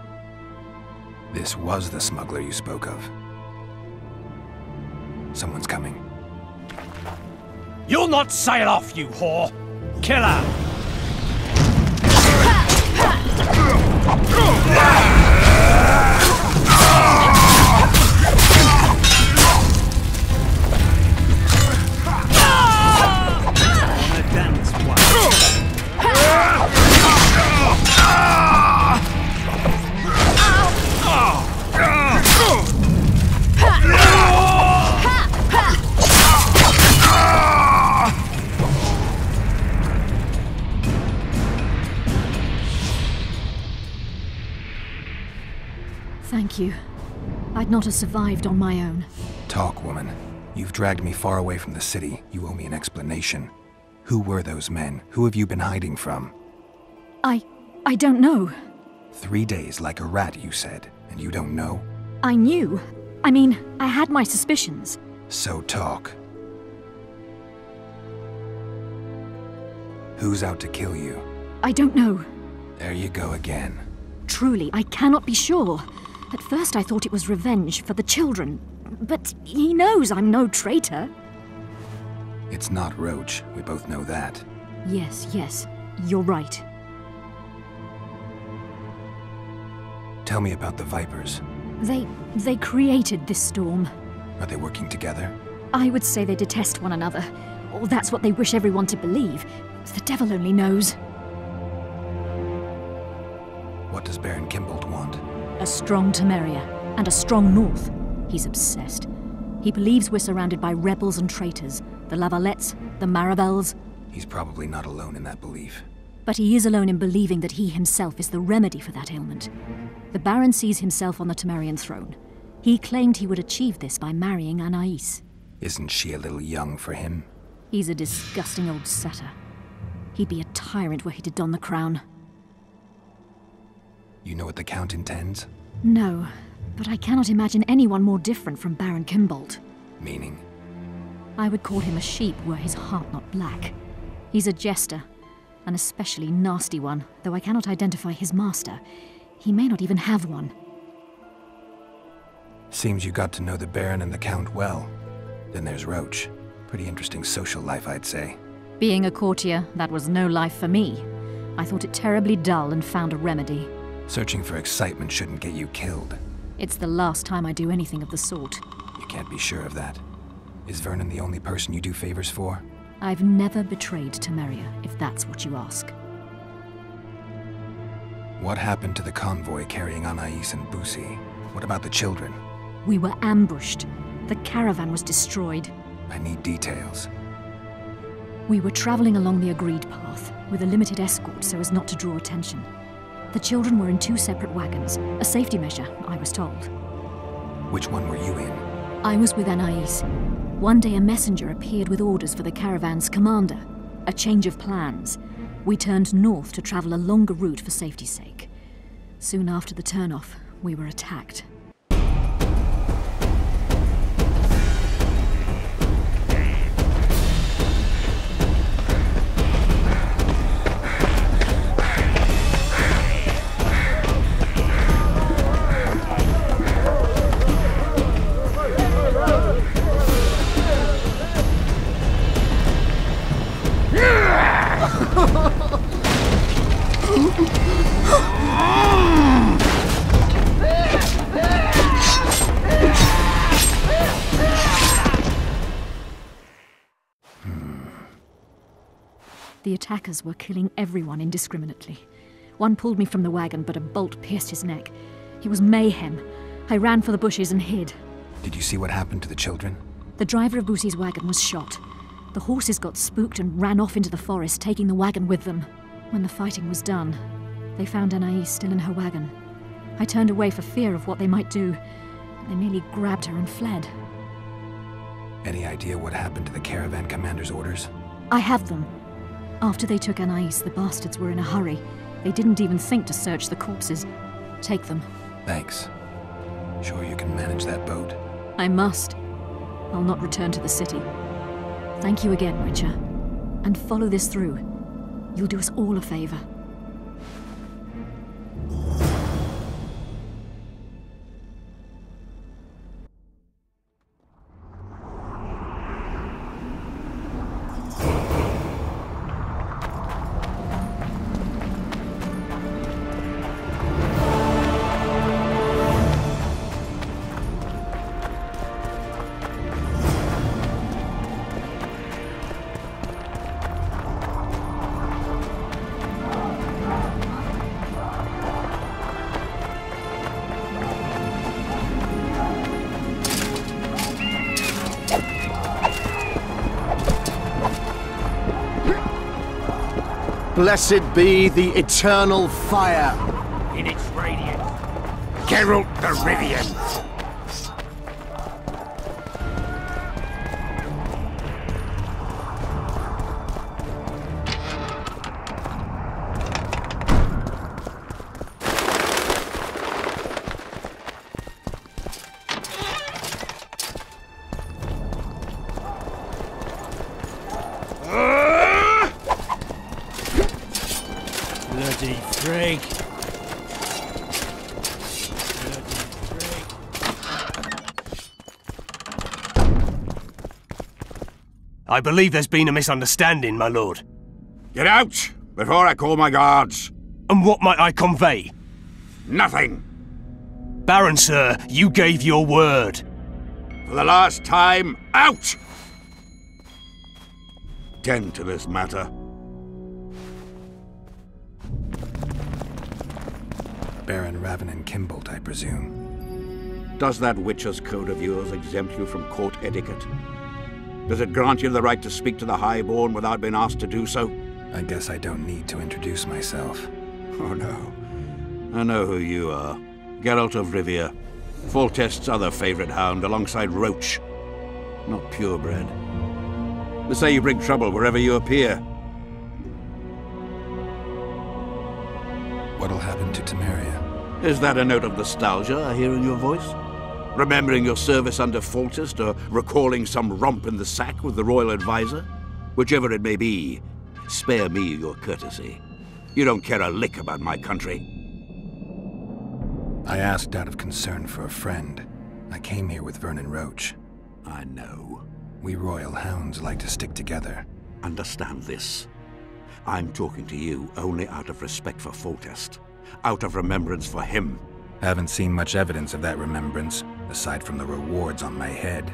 This was the smuggler you spoke of. Someone's coming. You'll not sail off, you whore! Kill her! Thank you. I'd not have survived on my own. Talk, woman. You've dragged me far away from the city. You owe me an explanation. Who were those men? Who have you been hiding from? I don't know. 3 days like a rat, you said, and you don't know? I knew. I mean, I had my suspicions. So talk. Who's out to kill you? I don't know. There you go again. Truly, I cannot be sure. At first I thought it was revenge for the children, but he knows I'm no traitor. It's not Roach, we both know that. Yes, you're right. Tell me about the Vipers. They created this storm. Are they working together? I would say they detest one another, or that's what they wish everyone to believe. The devil only knows. What does Baron Kimbold want? A strong Temeria, and a strong North. He's obsessed. He believes we're surrounded by rebels and traitors. The Lavalettes, the Maravels. He's probably not alone in that belief. But he is alone in believing that he himself is the remedy for that ailment. The Baron sees himself on the Temerian throne. He claimed he would achieve this by marrying Anais. Isn't she a little young for him? He's a disgusting old satyr. He'd be a tyrant were he to don the crown. You know what the Count intends? No, but I cannot imagine anyone more different from Baron Kimbold. Meaning? I would call him a sheep were his heart not black. He's a jester, an especially nasty one, though I cannot identify his master. He may not even have one. Seems you got to know the Baron and the Count well. Then there's Roach. Pretty interesting social life, I'd say. Being a courtier, that was no life for me. I thought it terribly dull and found a remedy. Searching for excitement shouldn't get you killed. It's the last time I do anything of the sort. You can't be sure of that. Is Vernon the only person you do favors for? I've never betrayed Temeria, if that's what you ask. What happened to the convoy carrying Anais and Busi? What about the children? We were ambushed. The caravan was destroyed. I need details. We were traveling along the agreed path, with a limited escort so as not to draw attention. The children were in 2 separate wagons, a safety measure, I was told. Which one were you in? I was with Anais. One day a messenger appeared with orders for the caravan's commander. A change of plans. We turned north to travel a longer route for safety's sake. Soon after the turnoff, we were attacked. The attackers were killing everyone indiscriminately. One pulled me from the wagon, but a bolt pierced his neck. It was mayhem. I ran for the bushes and hid. Did you see what happened to the children? The driver of Busi's wagon was shot. The horses got spooked and ran off into the forest, taking the wagon with them. When the fighting was done, they found Anais still in her wagon. I turned away for fear of what they might do. They merely grabbed her and fled. Any idea what happened to the caravan commander's orders? I have them. After they took Anais, the bastards were in a hurry. They didn't even think to search the corpses. Take them. Thanks. Sure you can manage that boat? I must. I'll not return to the city. Thank you again, Richer. And follow this through. You'll do us all a favor. Blessed be the eternal fire. In its radiance, Geralt the Rivian. Bloody freak. I believe there's been a misunderstanding, my lord. Get out, before I call my guards. And what might I convey? Nothing. Baron, sir, you gave your word. For the last time, out! Tend to this matter. Baron Ravenin Kimbolt, I presume. Does that witcher's code of yours exempt you from court etiquette? Does it grant you the right to speak to the Highborn without being asked to do so? I guess I don't need to introduce myself. Oh no. I know who you are. Geralt of Rivia. Foltest's other favorite hound alongside Roach. Not purebred. They say you bring trouble wherever you appear. What'll happen to Temeria? Is that a note of nostalgia I hear in your voice? Remembering your service under Foltest, or recalling some romp in the sack with the royal advisor? Whichever it may be, spare me your courtesy. You don't care a lick about my country. I asked out of concern for a friend. I came here with Vernon Roach. I know. We royal hounds like to stick together. Understand this. I'm talking to you only out of respect for Foltest. Out of remembrance for him. Haven't seen much evidence of that remembrance, aside from the rewards on my head.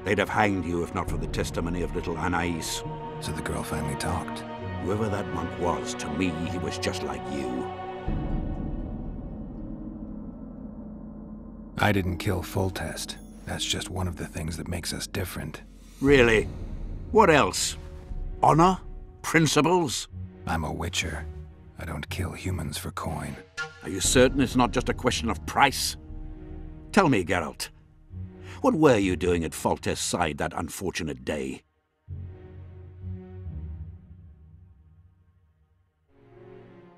They'd have hanged you if not for the testimony of little Anais. So the girl finally talked. Whoever that monk was, to me, he was just like you. I didn't kill Foltest. That's just one of the things that makes us different. Really? What else? Honor? Principles? I'm a witcher. I don't kill humans for coin. Are you certain it's not just a question of price? Tell me, Geralt. What were you doing at Foltest's side that unfortunate day?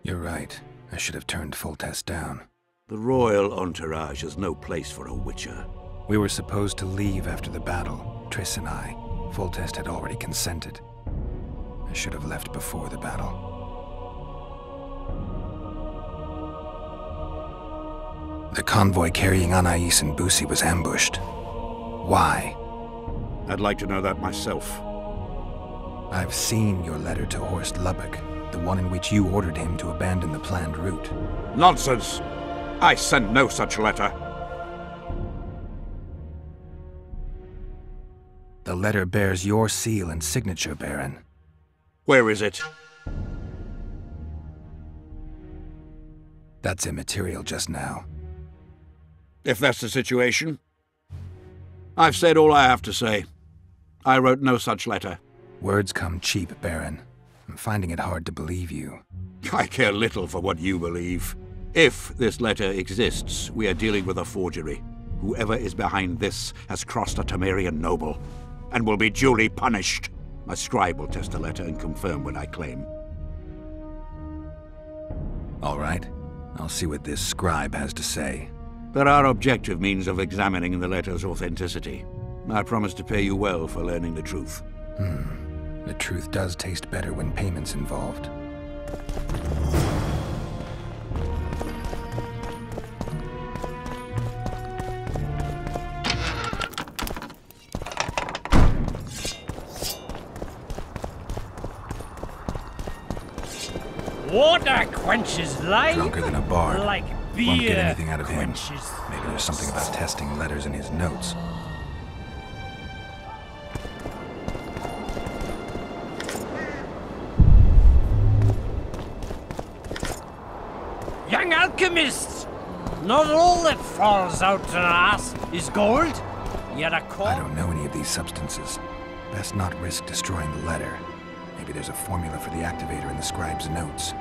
You're right. I should have turned Foltest down. The royal entourage is no place for a witcher. We were supposed to leave after the battle, Triss and I. Foltest had already consented. I should have left before the battle. The convoy carrying Anais and Busi was ambushed. Why? I'd like to know that myself. I've seen your letter to Horst Lubbock, the one in which you ordered him to abandon the planned route. Nonsense! I sent no such letter. The letter bears your seal and signature, Baron. Where is it? That's immaterial just now. If that's the situation. I've said all I have to say. I wrote no such letter. Words come cheap, Baron. I'm finding it hard to believe you. I care little for what you believe. If this letter exists, we are dealing with a forgery. Whoever is behind this has crossed a Temerian noble, and will be duly punished. My scribe will test the letter and confirm what I claim. All right. I'll see what this scribe has to say. There are objective means of examining the letter's authenticity. I promise to pay you well for learning the truth. The truth does taste better when payment's involved. Water quenches life. Drunker than a bard. Like beer. Won't get anything out of him. Quenches. Maybe there's something about testing letters in his notes. Young alchemists! Not all that falls out an ass is gold. Yet a I don't know any of these substances. Best not risk destroying the letter. Maybe there's a formula for the activator in the scribe's notes.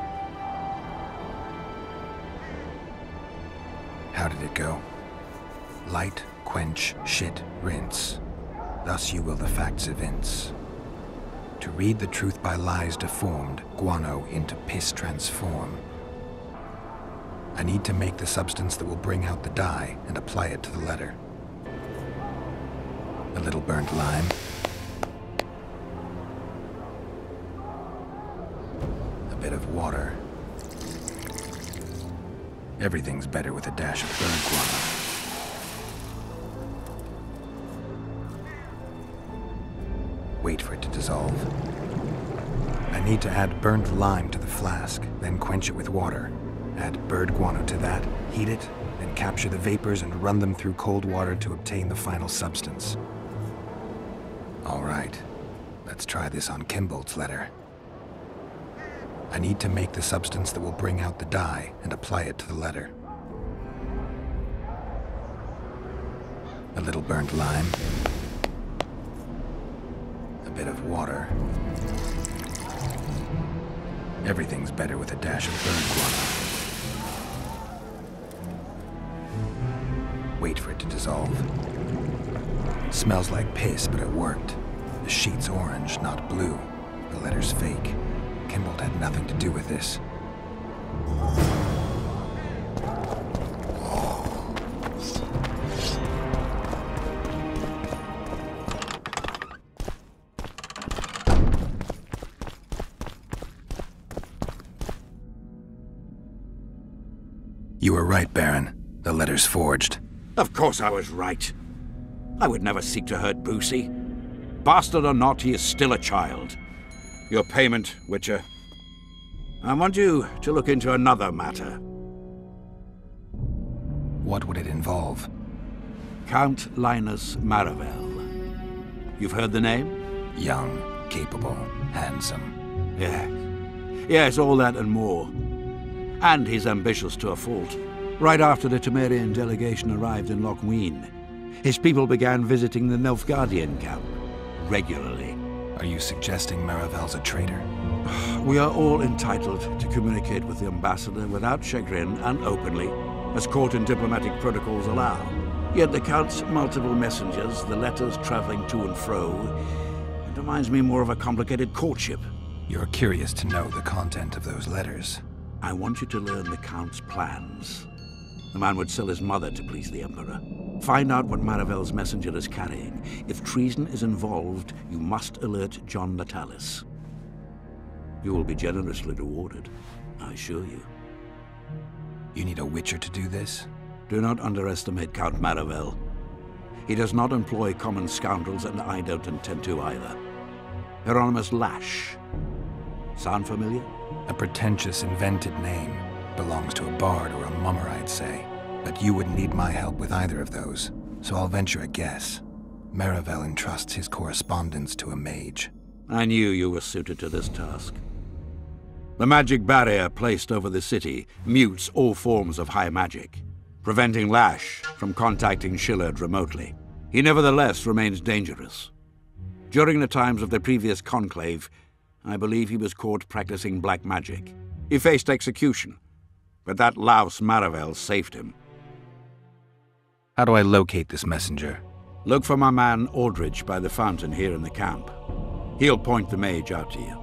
How did it go? Light, quench, shit, rinse. Thus you will the facts evince. To read the truth by lies deformed, guano into piss transform. I need to make the substance that will bring out the dye and apply it to the letter. A little burnt lime. A bit of water. Everything's better with a dash of burnt guano. Wait for it to dissolve. I need to add burnt lime to the flask, then quench it with water. Add bird guano to that, heat it, then capture the vapors and run them through cold water to obtain the final substance. All right, let's try this on Kimbold's letter. I need to make the substance that will bring out the dye and apply it to the letter. A little burnt lime. A bit of water. Everything's better with a dash of burnt guano. Wait for it to dissolve. Smells like piss, but it worked. The sheet's orange, not blue. The letter's fake. Kimbold had nothing to do with this. You were right, Baron. The letter's forged. Of course I was right. I would never seek to hurt Boosie. Bastard or not, he is still a child. Your payment, Witcher. I want you to look into another matter. What would it involve? Count Linus Maravel. You've heard the name? Young, capable, handsome. Yes, all that and more. And he's ambitious to a fault. Right after the Temerian delegation arrived in Lochween, his people began visiting the Nilfgaardian camp regularly. Are you suggesting Maravel's a traitor? We are all entitled to communicate with the ambassador without chagrin and openly, as court and diplomatic protocols allow. Yet the Count's multiple messengers, the letters traveling to and fro, it reminds me more of a complicated courtship. You're curious to know the content of those letters. I want you to learn the Count's plans. The man would sell his mother to please the Emperor. Find out what Maravel's messenger is carrying. If treason is involved, you must alert John Natalis. You will be generously rewarded, I assure you. You need a Witcher to do this? Do not underestimate Count Maravel. He does not employ common scoundrels, and I don't intend to either. Hieronymus Lash. Sound familiar? A pretentious, invented name. Belongs to a bard or a mummer, I'd say. But you wouldn't need my help with either of those, so I'll venture a guess. Maravel entrusts his correspondence to a mage. I knew you were suited to this task. The magic barrier placed over the city mutes all forms of high magic, preventing Lash from contacting Shillard remotely. He nevertheless remains dangerous. During the times of the previous conclave, I believe he was caught practicing black magic. He faced execution, but that louse Maravel saved him. How do I locate this messenger? Look for my man Aldridge by the fountain here in the camp. He'll point the mage out to you.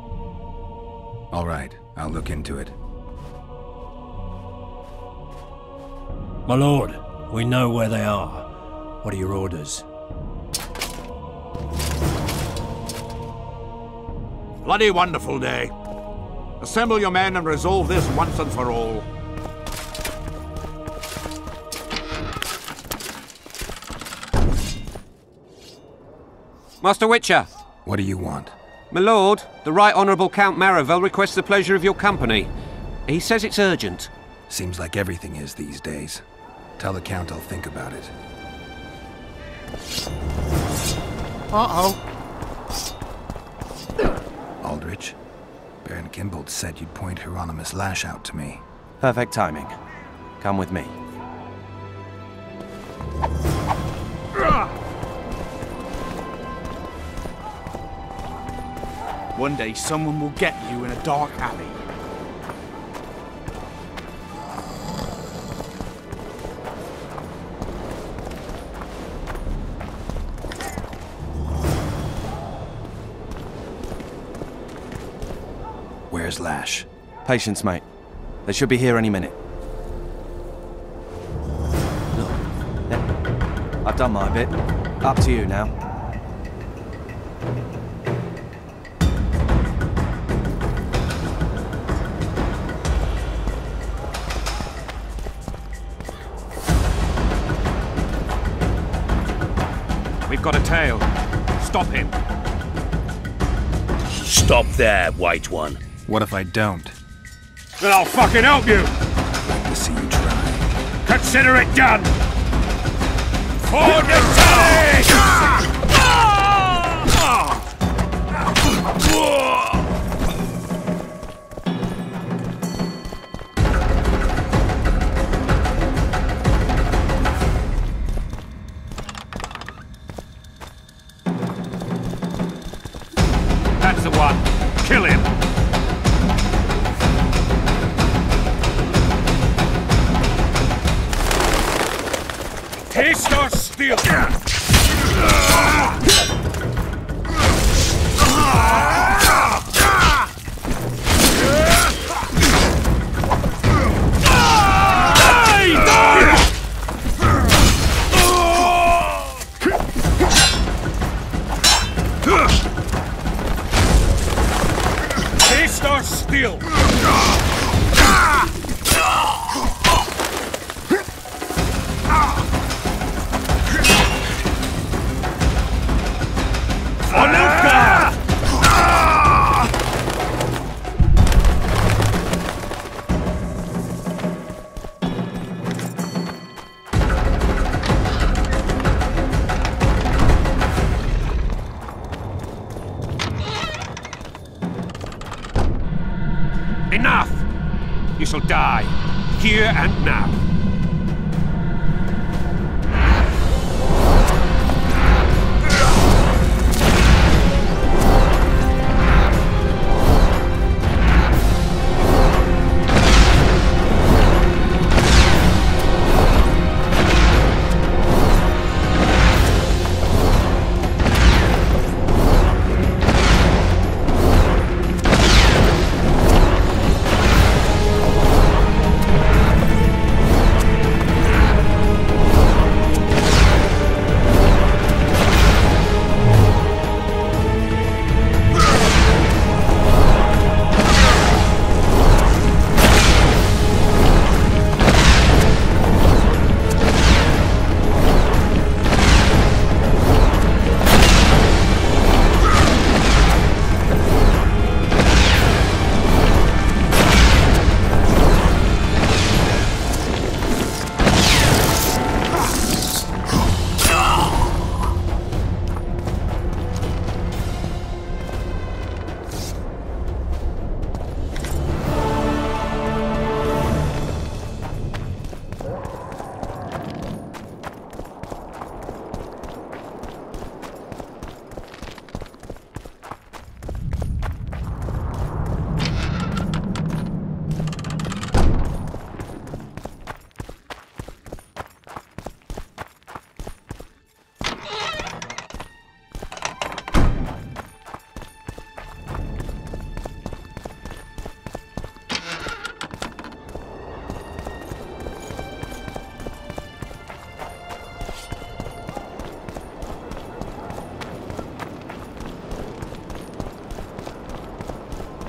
All right, I'll look into it. My lord, we know where they are. What are your orders? Bloody wonderful day. Assemble your men and resolve this once and for all. Master Witcher! What do you want? My lord, the Right Honourable Count Maravel requests the pleasure of your company. He says it's urgent. Seems like everything is these days. Tell the Count I'll think about it. Uh-oh. Aldrich, Baron Kimbold said you'd point Hieronymus Lash out to me. Perfect timing. Come with me. One day someone will get you in a dark alley. Where's Lash? Patience, mate. They should be here any minute. Look, I've done my bit. Up to you now. We've got a tail. Stop him. Stop there, White One. What if I don't? Then I'll fucking help you! To see you try. Consider it done! For the That's the one. Kill him! Taste our steel! Taste our steel! Enough! You shall die, here and now.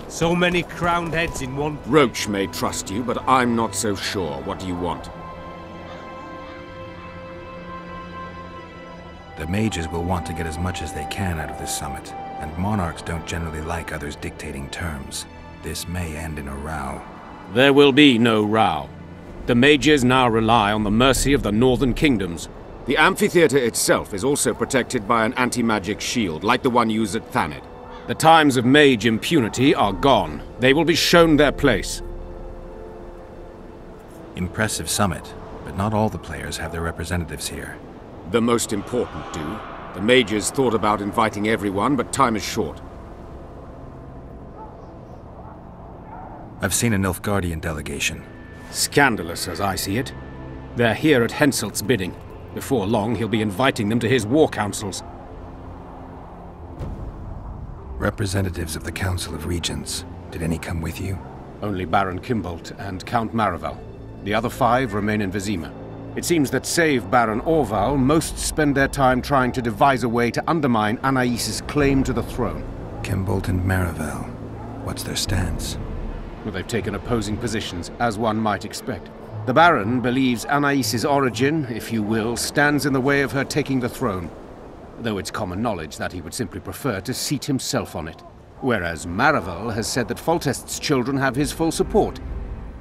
So many crowned heads in one... Roach may trust you, but I'm not so sure. What do you want? The mages will want to get as much as they can out of this summit, and monarchs don't generally like others dictating terms. This may end in a row. There will be no row. The mages now rely on the mercy of the northern kingdoms. The amphitheater itself is also protected by an anti-magic shield, like the one used at Thanedd. The times of mage impunity are gone. They will be shown their place. Impressive summit, but not all the players have their representatives here. The most important do. The mages thought about inviting everyone, but time is short. I've seen a Nilfgaardian delegation. Scandalous, as I see it. They're here at Henselt's bidding. Before long, he'll be inviting them to his war councils. Representatives of the Council of Regents. Did any come with you? Only Baron Kimbolt and Count Maravel. The other 5 remain in Vizima. It seems that save Baron Orval, most spend their time trying to devise a way to undermine Anais's claim to the throne. Kimbolt and Maravel. What's their stance? Well, they've taken opposing positions, as one might expect. The Baron believes Anais's origin, if you will, stands in the way of her taking the throne, though it's common knowledge that he would simply prefer to seat himself on it. Whereas Maravel has said that Foltest's children have his full support.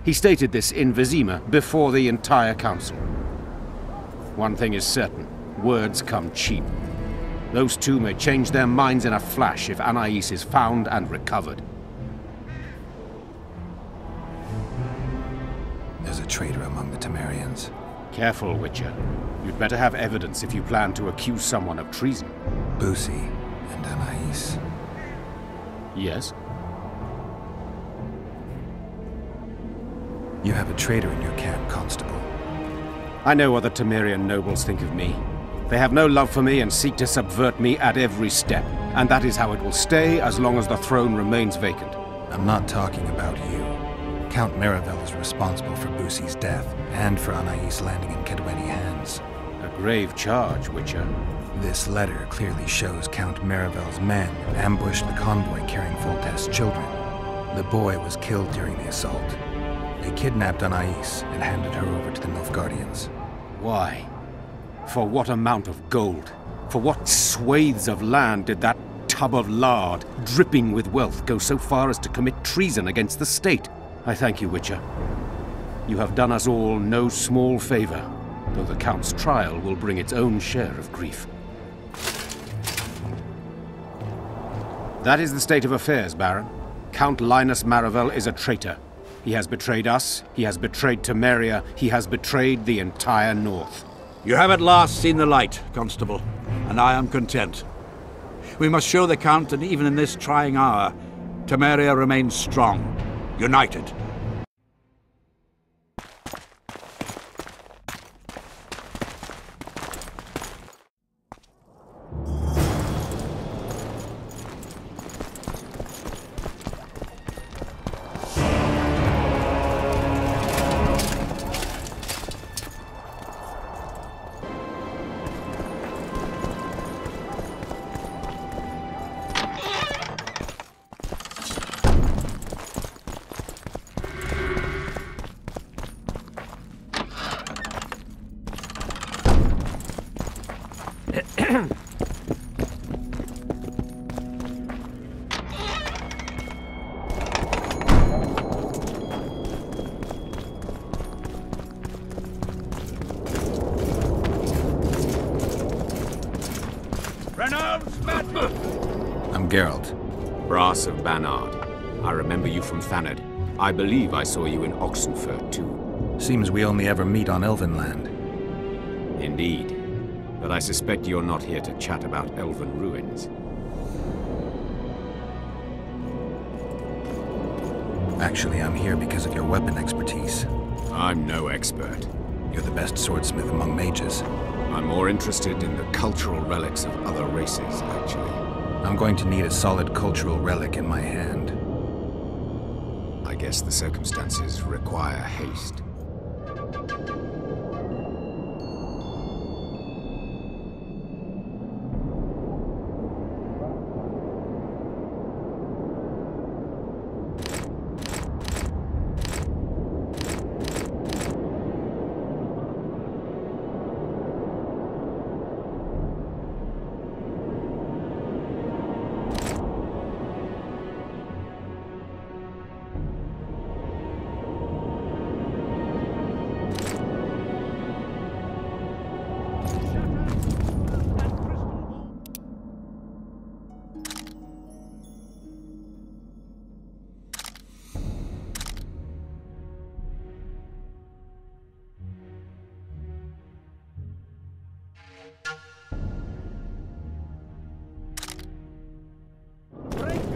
He stated this in Vizima before the entire council. One thing is certain, words come cheap. Those two may change their minds in a flash if Anais is found and recovered. There's a traitor among the Temerians. Careful, Witcher. You'd better have evidence if you plan to accuse someone of treason. Busi and Anais. Yes? You have a traitor in your camp, Constable. I know what the Temerian nobles think of me. They have no love for me and seek to subvert me at every step. And that is how it will stay as long as the throne remains vacant. I'm not talking about you. Count Maravel is responsible for Busi's death, and for Anais landing in Kedweni hands. A grave charge, Witcher. This letter clearly shows Count Maravel's men ambushed the convoy carrying Foltest's children. The boy was killed during the assault. They kidnapped Anais and handed her over to the Nilfgaardians. Why? For what amount of gold? For what swathes of land did that tub of lard, dripping with wealth, go so far as to commit treason against the state? I thank you, Witcher. You have done us all no small favor, though the Count's trial will bring its own share of grief. That is the state of affairs, Baron. Count Linus Maravel is a traitor. He has betrayed us, he has betrayed Temeria, he has betrayed the entire North. You have at last seen the light, Constable, and I am content. We must show the Count that even in this trying hour, Temeria remains strong, united. I'm Geralt. Brass of Banard. I remember you from Thanad. I believe I saw you in Oxenfurt, too. Seems we only ever meet on Elvenland. Indeed. But I suspect you're not here to chat about elven ruins. Actually, I'm here because of your weapon expertise. I'm no expert. You're the best swordsmith among mages. I'm more interested in the cultural relics of other races, actually. I'm going to need a solid cultural relic in my hand. I guess the circumstances require haste.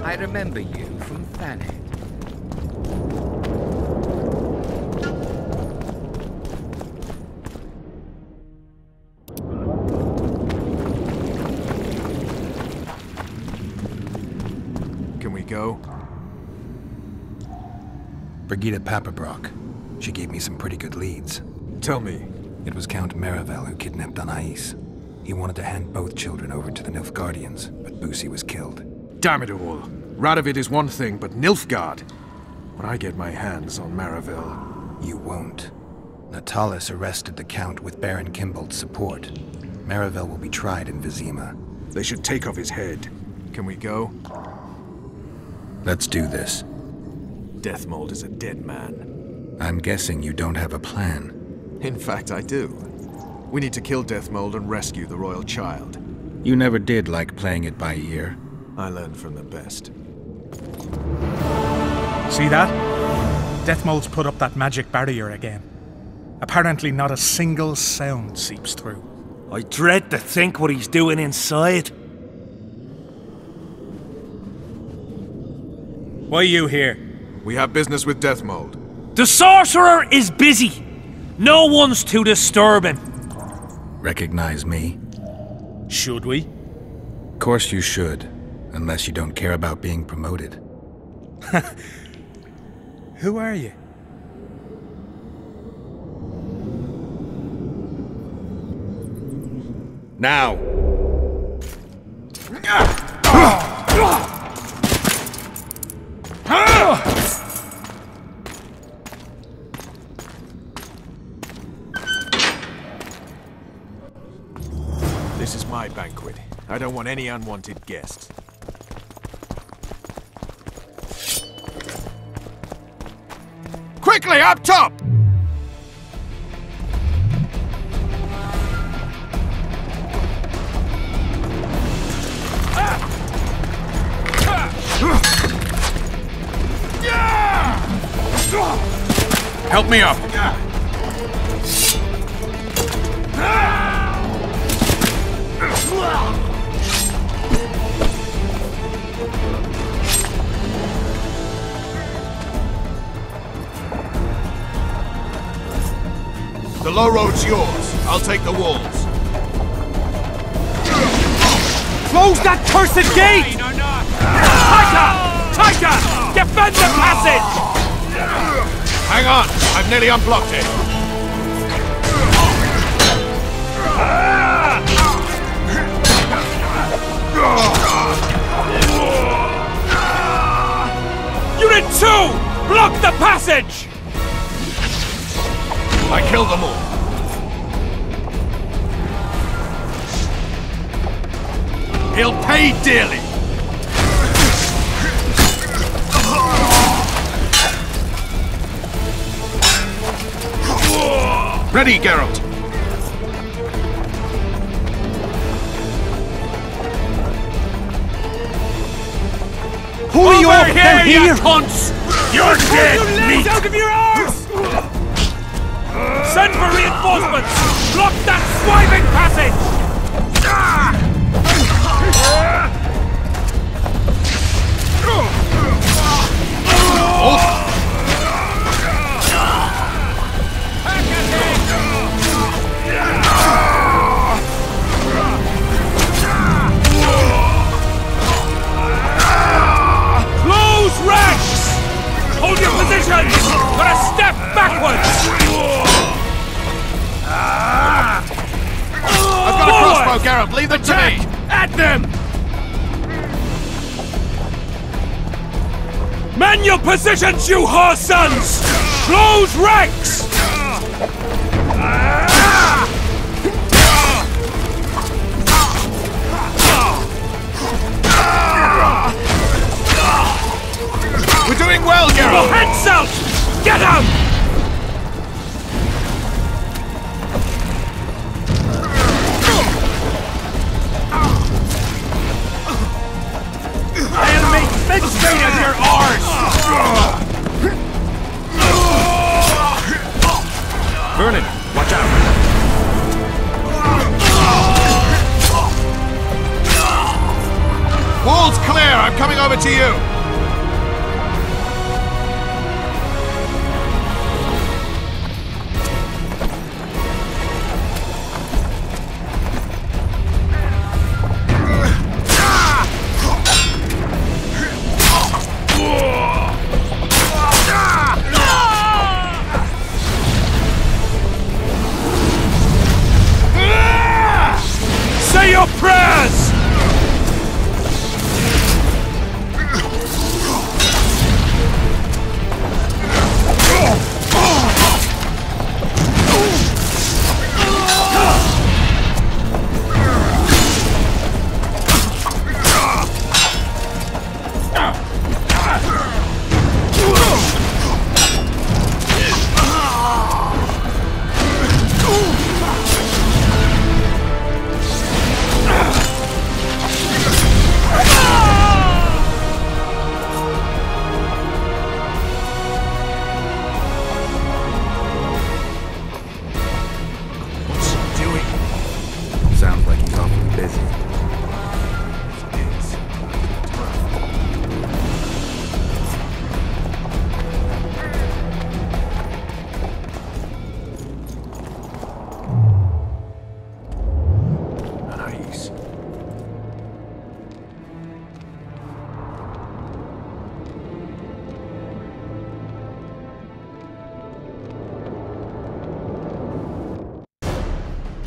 I remember you from Thanad. Brigida Papperbrock. She gave me some pretty good leads. Tell me. It was Count Marivel who kidnapped Anais. He wanted to hand both children over to the Nilfgaardians, but Busi was killed. Damn it all. Radovid is one thing, but Nilfgaard. When I get my hands on Marivel... You won't. Natalis arrested the Count with Baron Kimbold's support. Marivel will be tried in Vizima. They should take off his head. Can we go? Let's do this. Deathmold is a dead man. I'm guessing you don't have a plan. In fact, I do. We need to kill Deathmold and rescue the royal child. You never did like playing it by ear. I learned from the best. See that? Deathmold's put up that magic barrier again. Apparently not a single sound seeps through. I dread to think what he's doing inside. Why are you here? We have business with Deathmold. The sorcerer is busy. No one's to disturb him. Recognize me? Should we? Of course you should, unless you don't care about being promoted. Who are you? Now! This is my banquet. I don't want any unwanted guests. Quickly, up top! Help me up! The low road's yours. I'll take the walls. Close that cursed gate! Tighter! Tighter! Defend the passage! Hang on! I've nearly unblocked it. Unit 2! Block the passage! I killed them all. He'll pay dearly. Ready, Geralt. Who are you all here, you cunts? You're dead, meat! Out of your arse! Send for reinforcements! Block that swiving passage! Close ranks! Hold your positions! Got a step backwards! I've got a crossbow, Geralt. Leave them to me. At them! Man your positions, you whore sons! Close ranks! We're doing well, Geralt! Your head south! Get out! I'll make big straight of your arse! Vernon, watch out! Wall's clear! I'm coming over to you!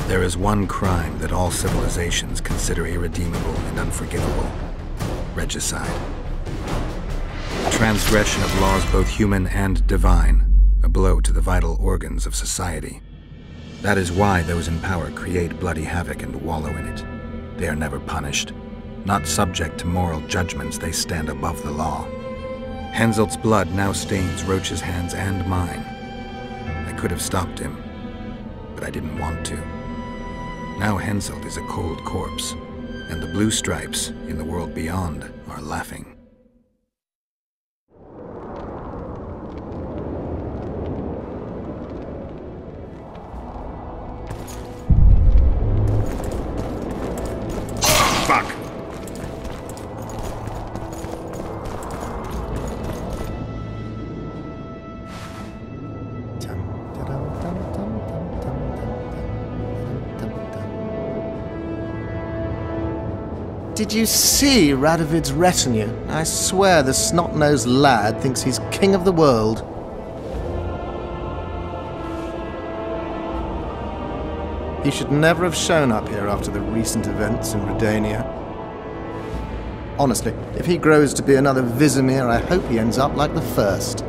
There is one crime that all civilizations consider irredeemable and unforgivable: regicide. Transgression of laws both human and divine, a blow to the vital organs of society. That is why those in power create bloody havoc and wallow in it. They are never punished. Not subject to moral judgments, they stand above the law. Henselt's blood now stains Roach's hands and mine. I could have stopped him, but I didn't want to. Now Henselt is a cold corpse, and the blue stripes in the world beyond are laughing. Fuck! Did you see Radovid's retinue? I swear the snot-nosed lad thinks he's king of the world. He should never have shown up here after the recent events in Redania. Honestly, if he grows to be another Vizimir, I hope he ends up like the first.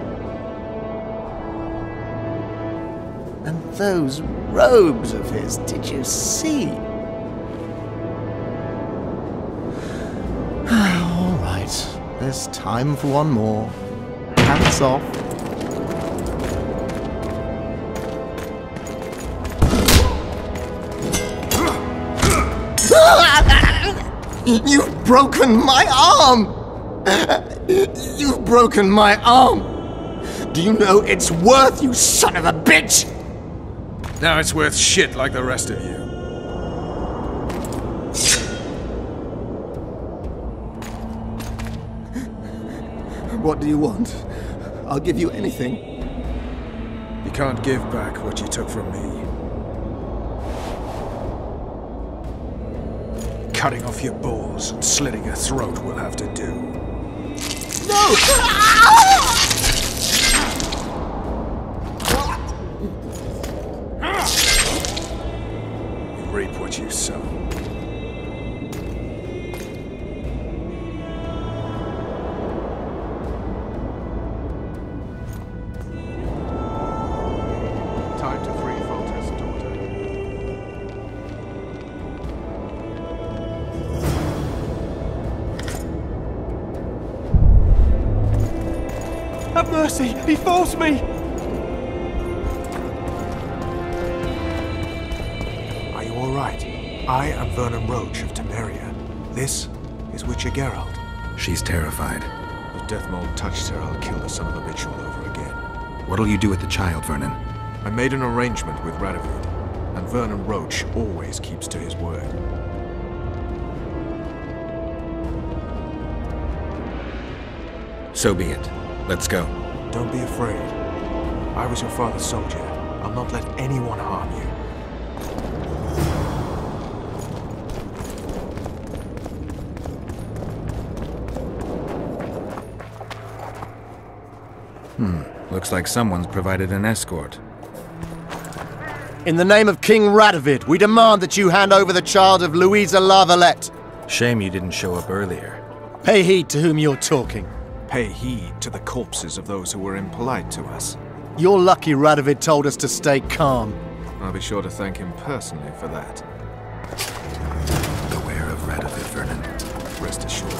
And those robes of his, did you see? All right, there's time for one more. Hands off. You've broken my arm! You've broken my arm! Do you know it's worth, you son of a bitch? Now it's worth shit like the rest of you. What do you want? I'll give you anything. You can't give back what you took from me. Cutting off your balls and slitting your throat will have to do. No! You reap what you sow. Time to free Foltest's daughter. Have mercy! He forced me! Are you all right? I am Vernon Roach of Temeria. This is Witcher Geralt. She's terrified. If Deathmold touched her, I'll kill the son of a bitch all over again. What'll you do with the child, Vernon? I made an arrangement with Radovid, and Vernon Roach always keeps to his word. So be it. Let's go. Don't be afraid. I was your father's soldier. I'll not let anyone harm you. Looks like someone's provided an escort. In the name of King Radovid, we demand that you hand over the child of Louisa Lavalette. Shame you didn't show up earlier. Pay heed to whom you're talking. Pay heed to the corpses of those who were impolite to us. You're lucky Radovid told us to stay calm. I'll be sure to thank him personally for that. Beware of Radovid, Vernon. Rest assured,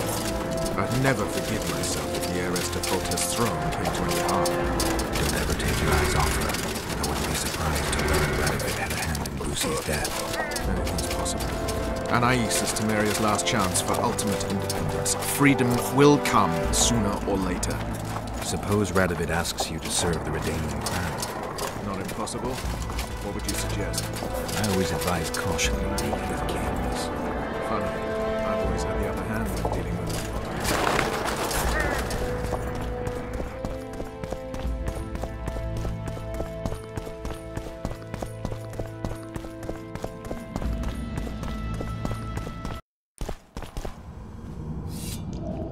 I'd never forgive myself if the heiress to Foltest's throne came to any harm. Don't ever take your eyes off her. I wouldn't be surprised to learn Radovid had a hand in Lucy's death. Anything's possible. Anais is Temeria's last chance for ultimate independence. Freedom will come sooner or later. Suppose Radovid asks you to serve the Redanian crown. Not impossible. What would you suggest? I always advise caution when dealing with kings. Funny. I've always had the upper hand when dealing with them.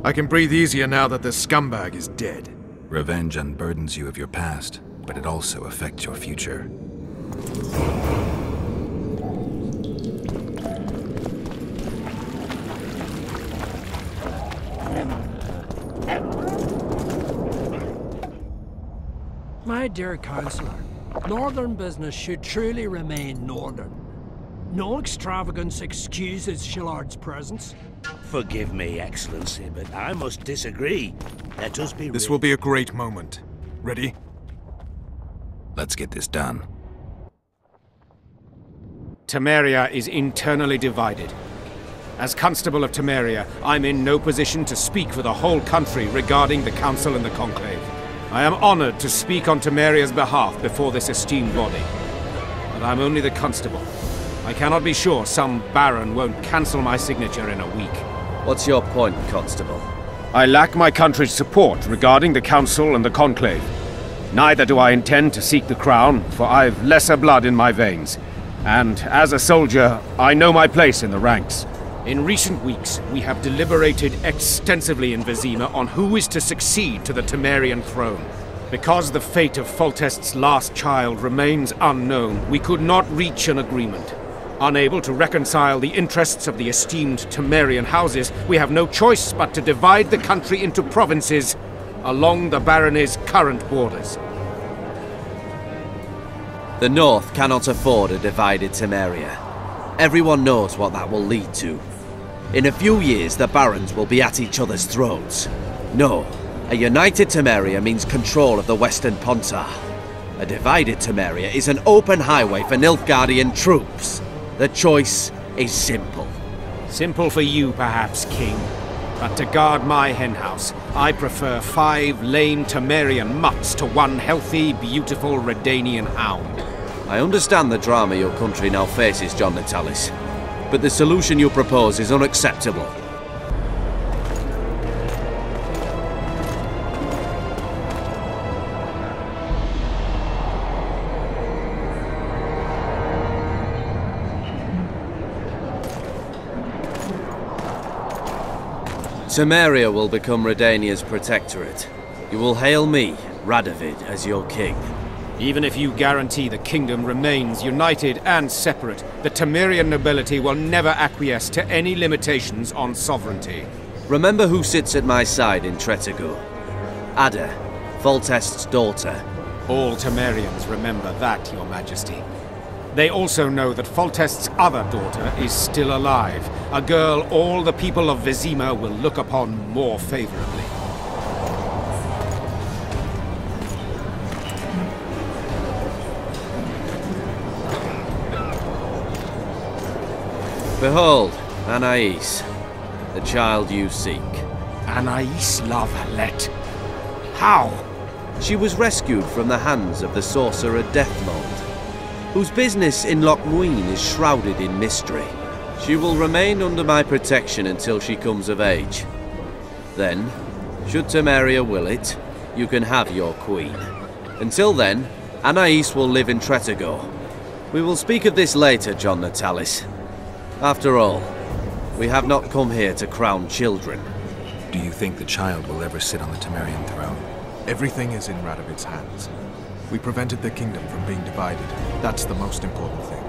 I can breathe easier now that the scumbag is dead. Revenge unburdens you of your past, but it also affects your future. My dear Councillor, Northern business should truly remain Northern. No extravagance excuses Shillard's presence. Forgive me, Excellency, but I must disagree. Let us be This will be a great moment. Ready? Let's get this done. Temeria is internally divided. As Constable of Temeria, I'm in no position to speak for the whole country regarding the Council and the Conclave. I am honored to speak on Temeria's behalf before this esteemed body. But I'm only the Constable. I cannot be sure some Baron won't cancel my signature in a week. What's your point, Constable? I lack my country's support regarding the Council and the Conclave. Neither do I intend to seek the crown, for I've lesser blood in my veins. And as a soldier, I know my place in the ranks. In recent weeks, we have deliberated extensively in Vizima on who is to succeed to the Temerian throne. Because the fate of Foltest's last child remains unknown, we could not reach an agreement. Unable to reconcile the interests of the esteemed Temerian houses, we have no choice but to divide the country into provinces along the barony's current borders. The North cannot afford a divided Temeria. Everyone knows what that will lead to. In a few years, the barons will be at each other's throats. No, a united Temeria means control of the Western Pontar. A divided Temeria is an open highway for Nilfgaardian troops. The choice is simple. Simple for you, perhaps, King. But to guard my henhouse, I prefer 5 lame Temerian mutts to 1 healthy, beautiful Redanian hound. I understand the drama your country now faces, John Natalis. But the solution you propose is unacceptable. Temeria will become Redania's protectorate. You will hail me, Radovid, as your king. Even if you guarantee the kingdom remains united and separate, the Temerian nobility will never acquiesce to any limitations on sovereignty. Remember who sits at my side in Tretegu. Ada, Foltest's daughter. All Temerians remember that, Your Majesty. They also know that Foltest's other daughter is still alive, a girl all the people of Vizima will look upon more favorably. Behold, Anais, the child you seek. Anais la Valette? How? She was rescued from the hands of the sorcerer Deathmold, whose business in Lochmuin is shrouded in mystery. She will remain under my protection until she comes of age. Then, should Temeria will it, you can have your queen. Until then, Anais will live in Tretegu. We will speak of this later, John Natalis. After all, we have not come here to crown children. Do you think the child will ever sit on the Temerian throne? Everything is in Radovid's hands. We prevented the kingdom from being divided. That's the most important thing.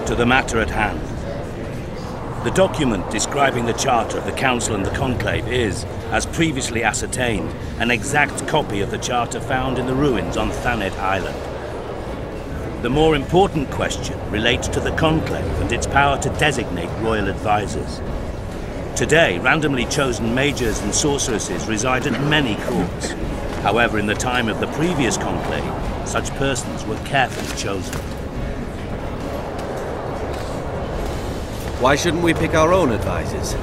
To the matter at hand. The document describing the charter of the Council and the Conclave is, as previously ascertained, an exact copy of the charter found in the ruins on Thanet Island. The more important question relates to the Conclave and its power to designate royal advisors. Today, randomly chosen mages and sorceresses reside at many courts. However, in the time of the previous Conclave, such persons were carefully chosen. Why shouldn't we pick our own advisors?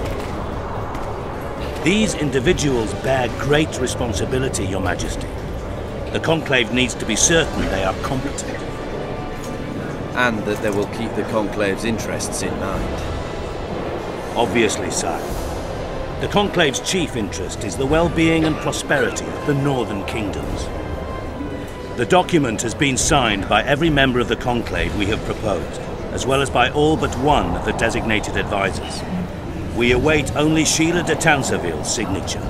These individuals bear great responsibility, Your Majesty. The Conclave needs to be certain they are competent. And that they will keep the Conclave's interests in mind. Obviously, sire. The Conclave's chief interest is the well-being and prosperity of the northern kingdoms. The document has been signed by every member of the Conclave we have proposed, as well as by all but one of the designated advisors. We await only Sheila de Tanseville's signature.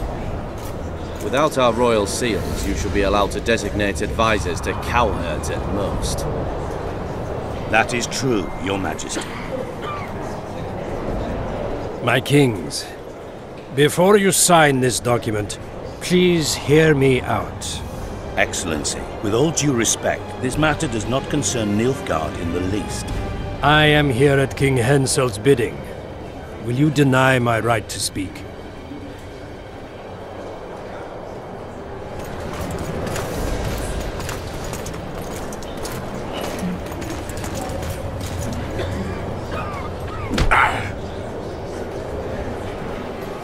Without our royal seals, you should be allowed to designate advisors to cowherds at most. That is true, Your Majesty. My kings, before you sign this document, please hear me out. Excellency, with all due respect, this matter does not concern Nilfgaard in the least. I am here at King Henselt's bidding. Will you deny my right to speak?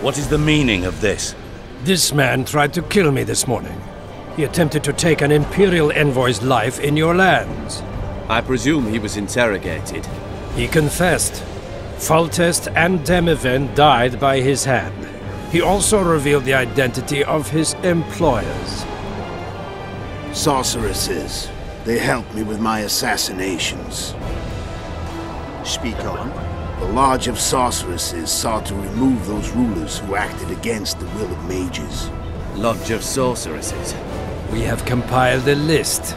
What is the meaning of this? This man tried to kill me this morning. He attempted to take an Imperial envoy's life in your lands. I presume he was interrogated. He confessed. Foltest and Demiven died by his hand. He also revealed the identity of his employers. Sorceresses. They helped me with my assassinations. Speak on. The Lodge of Sorceresses sought to remove those rulers who acted against the will of mages. Lodge of Sorceresses? We have compiled a list.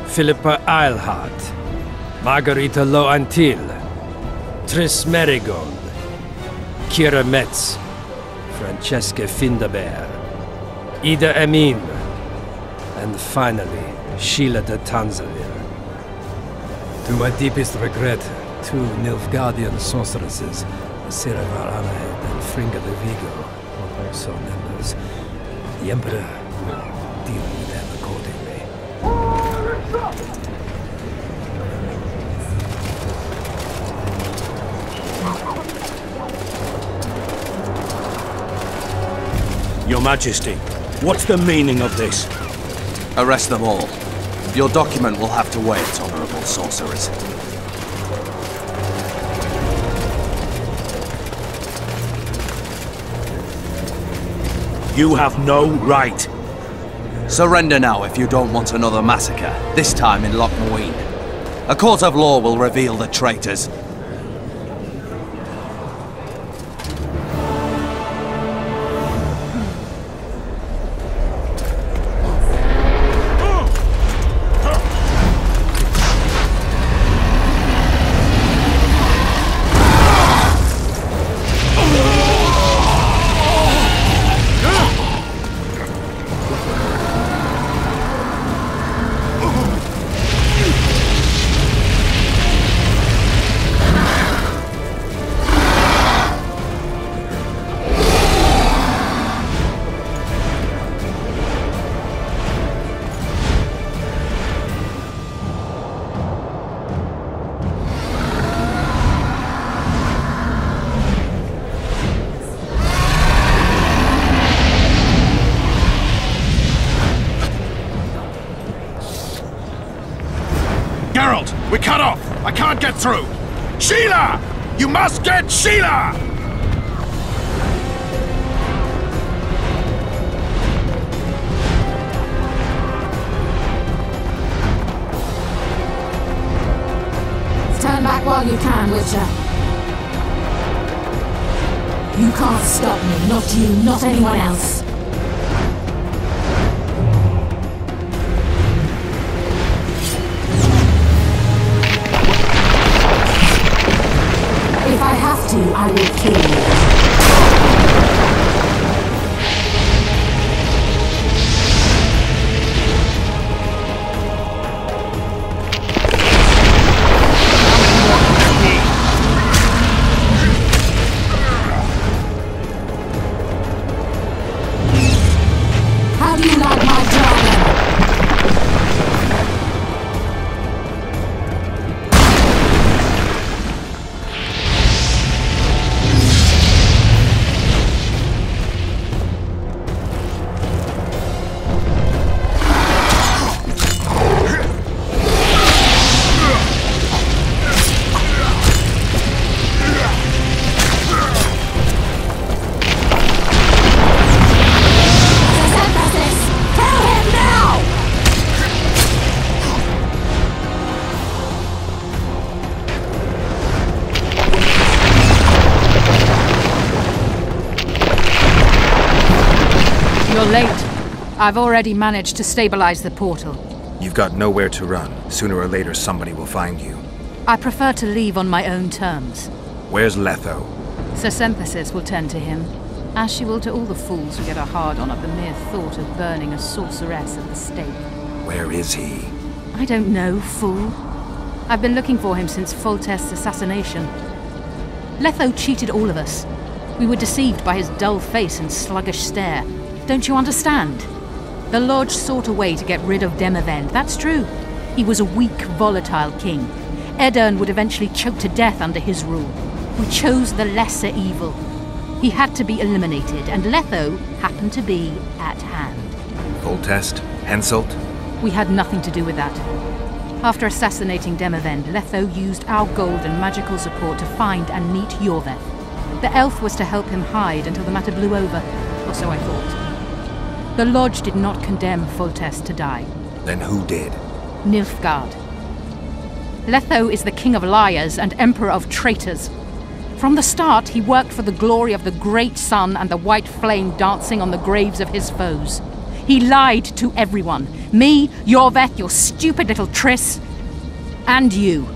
Philippa Eilhart, Margarita Loantil, Triss Merigold, Kira Metz, Francesca Findaber, Ida Emin, and finally, Sheila de Tanzavir. To my deepest regret, 2 Nilfgaardian sorceresses, Siravar Anahed and Fringa de Vigo, were also members. The Emperor will deal with them accordingly. Your Majesty, what's the meaning of this? Arrest them all. Your document will have to wait, Honorable Sorcerers. You have no right. Surrender now if you don't want another massacre, this time in Lochmaween. A court of law will reveal the traitors. Geralt, we're cut off! I can't get through! Sheila! You must get Sheila! Stand back while you can, Witcher. You can't stop me, not you, not anyone else. If I have to, I will kill you. How do you like my dragon? You're late. I've already managed to stabilize the portal. You've got nowhere to run. Sooner or later, somebody will find you. I prefer to leave on my own terms. Where's Letho? Sir Synthesis will tend to him, as she will to all the fools who get a hard-on at the mere thought of burning a sorceress at the stake. Where is he? I don't know, fool. I've been looking for him since Foltest's assassination. Letho cheated all of us. We were deceived by his dull face and sluggish stare. Don't you understand? The Lodge sought a way to get rid of Demavend, that's true. He was a weak, volatile king. Edirn would eventually choke to death under his rule. We chose the lesser evil. He had to be eliminated, and Letho happened to be at hand. Foltest? Henselt? We had nothing to do with that. After assassinating Demavend, Letho used our gold and magical support to find and meet Yorveth. The elf was to help him hide until the matter blew over, or so I thought. The Lodge did not condemn Foltest to die. Then who did? Nilfgaard. Letho is the king of liars and emperor of traitors. From the start, he worked for the glory of the great sun and the white flame dancing on the graves of his foes. He lied to everyone. Me, Yorveth, your stupid little Triss, and you.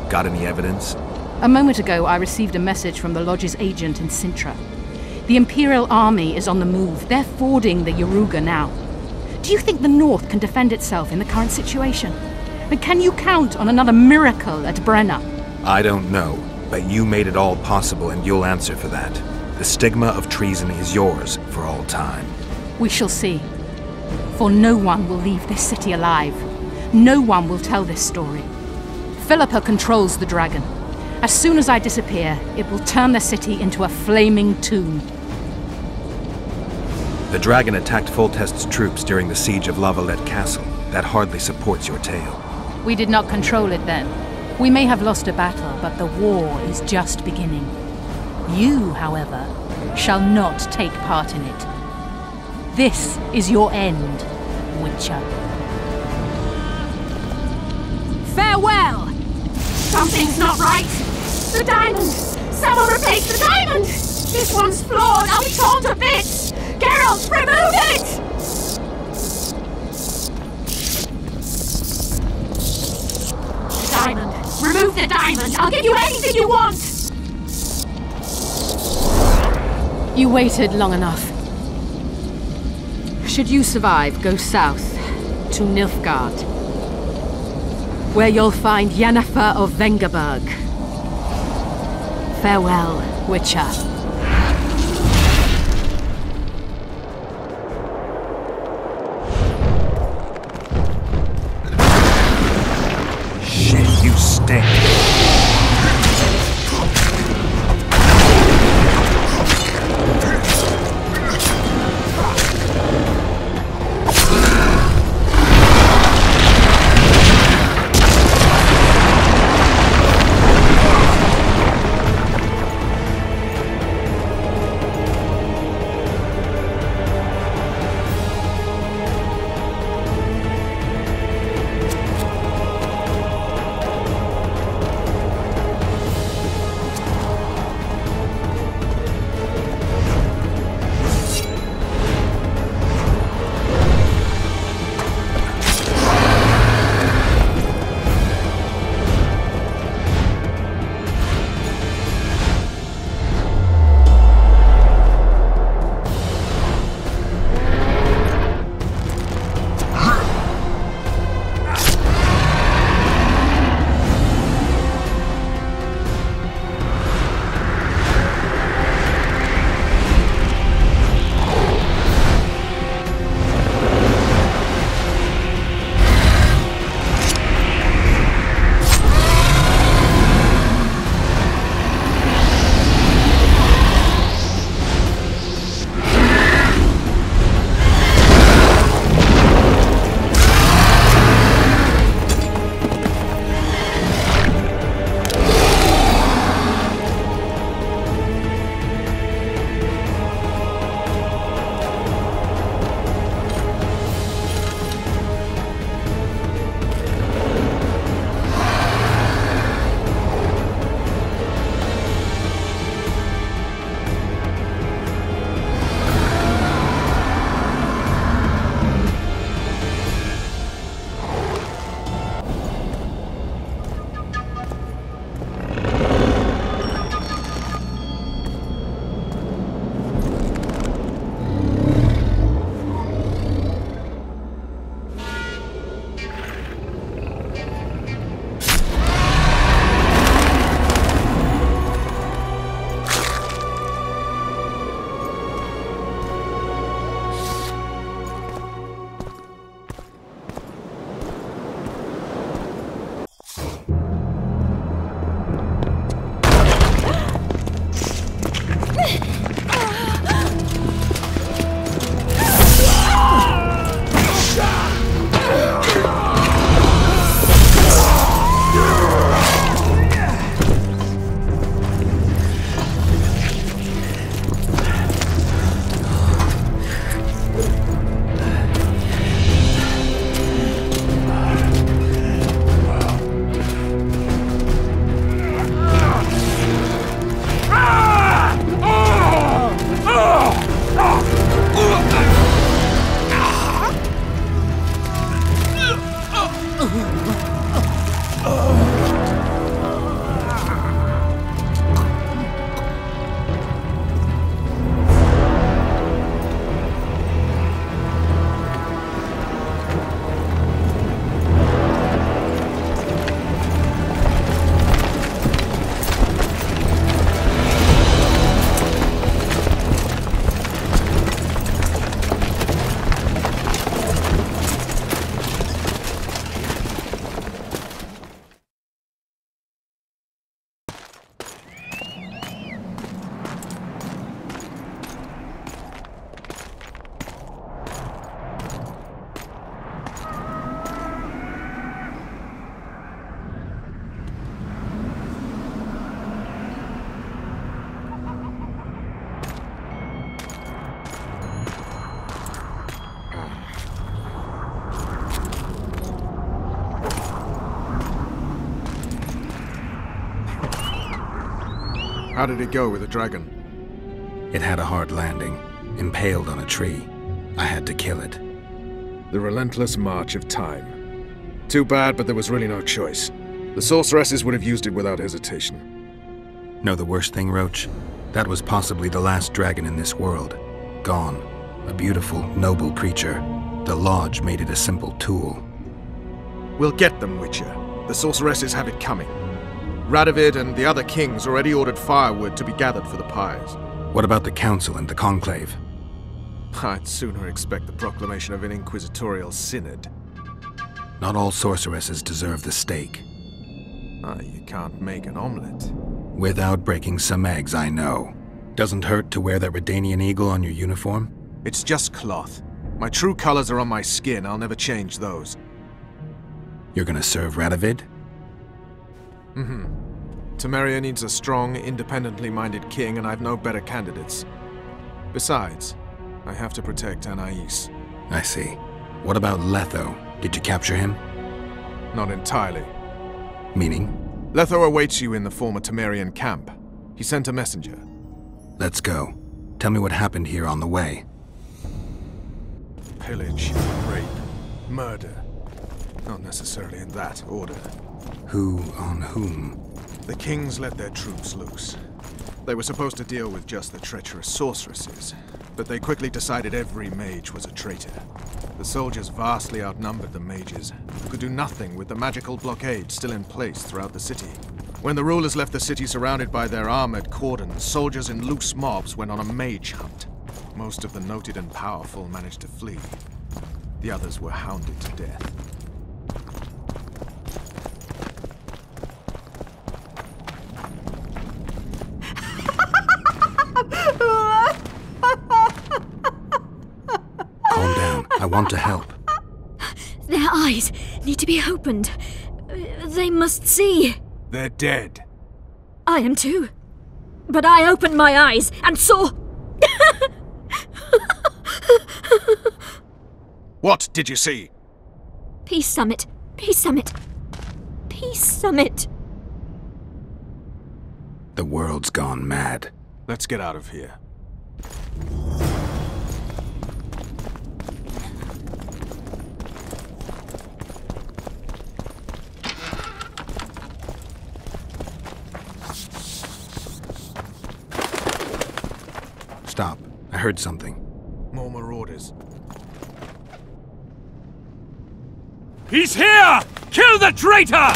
Got any evidence? A moment ago, I received a message from the Lodge's agent in Sintra. The Imperial Army is on the move. They're fording the Yaruga now. Do you think the North can defend itself in the current situation? And can you count on another miracle at Brenna? I don't know, but you made it all possible and you'll answer for that. The stigma of treason is yours for all time. We shall see. For no one will leave this city alive. No one will tell this story. Philippa controls the dragon. As soon as I disappear, it will turn the city into a flaming tomb. The dragon attacked Foltest's troops during the siege of Lavalette Castle. That hardly supports your tale. We did not control it then. We may have lost a battle, but the war is just beginning. You, however, shall not take part in it. This is your end, Witcher. Farewell! Something's not right! The diamond! Someone replace the diamond! This one's flawed! I'll be torn to bits! Geralt, remove it! The diamond! Remove the diamond! I'll give you anything you want! You waited long enough. Should you survive, go south to Nilfgaard, where you'll find Yennefer of Vengerberg. Farewell, Witcher. Shit, you stink. How did it go with the dragon? It had a hard landing, impaled on a tree. I had to kill it. The relentless march of time. Too bad, but there was really no choice. The sorceresses would have used it without hesitation. Know the worst thing, Roach? That was possibly the last dragon in this world. Gone. A beautiful, noble creature. The Lodge made it a simple tool. We'll get them, Witcher. The sorceresses have it coming. Radovid and the other kings already ordered firewood to be gathered for the pyres. What about the Council and the Conclave? I'd sooner expect the proclamation of an inquisitorial synod. Not all sorceresses deserve the stake. You can't make an omelette. Without breaking some eggs, I know. Doesn't hurt to wear that Redanian eagle on your uniform? It's just cloth. My true colors are on my skin. I'll never change those. You're gonna serve Radovid? Mm-hmm. Temeria needs a strong, independently minded king, and I've no better candidates. Besides, I have to protect Anais. I see. What about Letho? Did you capture him? Not entirely. Meaning? Letho awaits you in the former Temerian camp. He sent a messenger. Let's go. Tell me what happened here on the way. Pillage, rape, murder. Not necessarily in that order. Who on whom? The kings let their troops loose. They were supposed to deal with just the treacherous sorceresses, but they quickly decided every mage was a traitor. The soldiers vastly outnumbered the mages, who could do nothing with the magical blockade still in place throughout the city. When the rulers left the city surrounded by their armored cordons, soldiers in loose mobs went on a mage hunt. Most of the noted and powerful managed to flee. The others were hounded to death. Calm down. I want to help. Their eyes need to be opened. They must see. They're dead. I am too. But I opened my eyes and saw... What did you see? Peace Summit. Peace Summit. Peace Summit. The world's gone mad. Let's get out of here. Stop. I heard something. More marauders. He's here! Kill the traitor!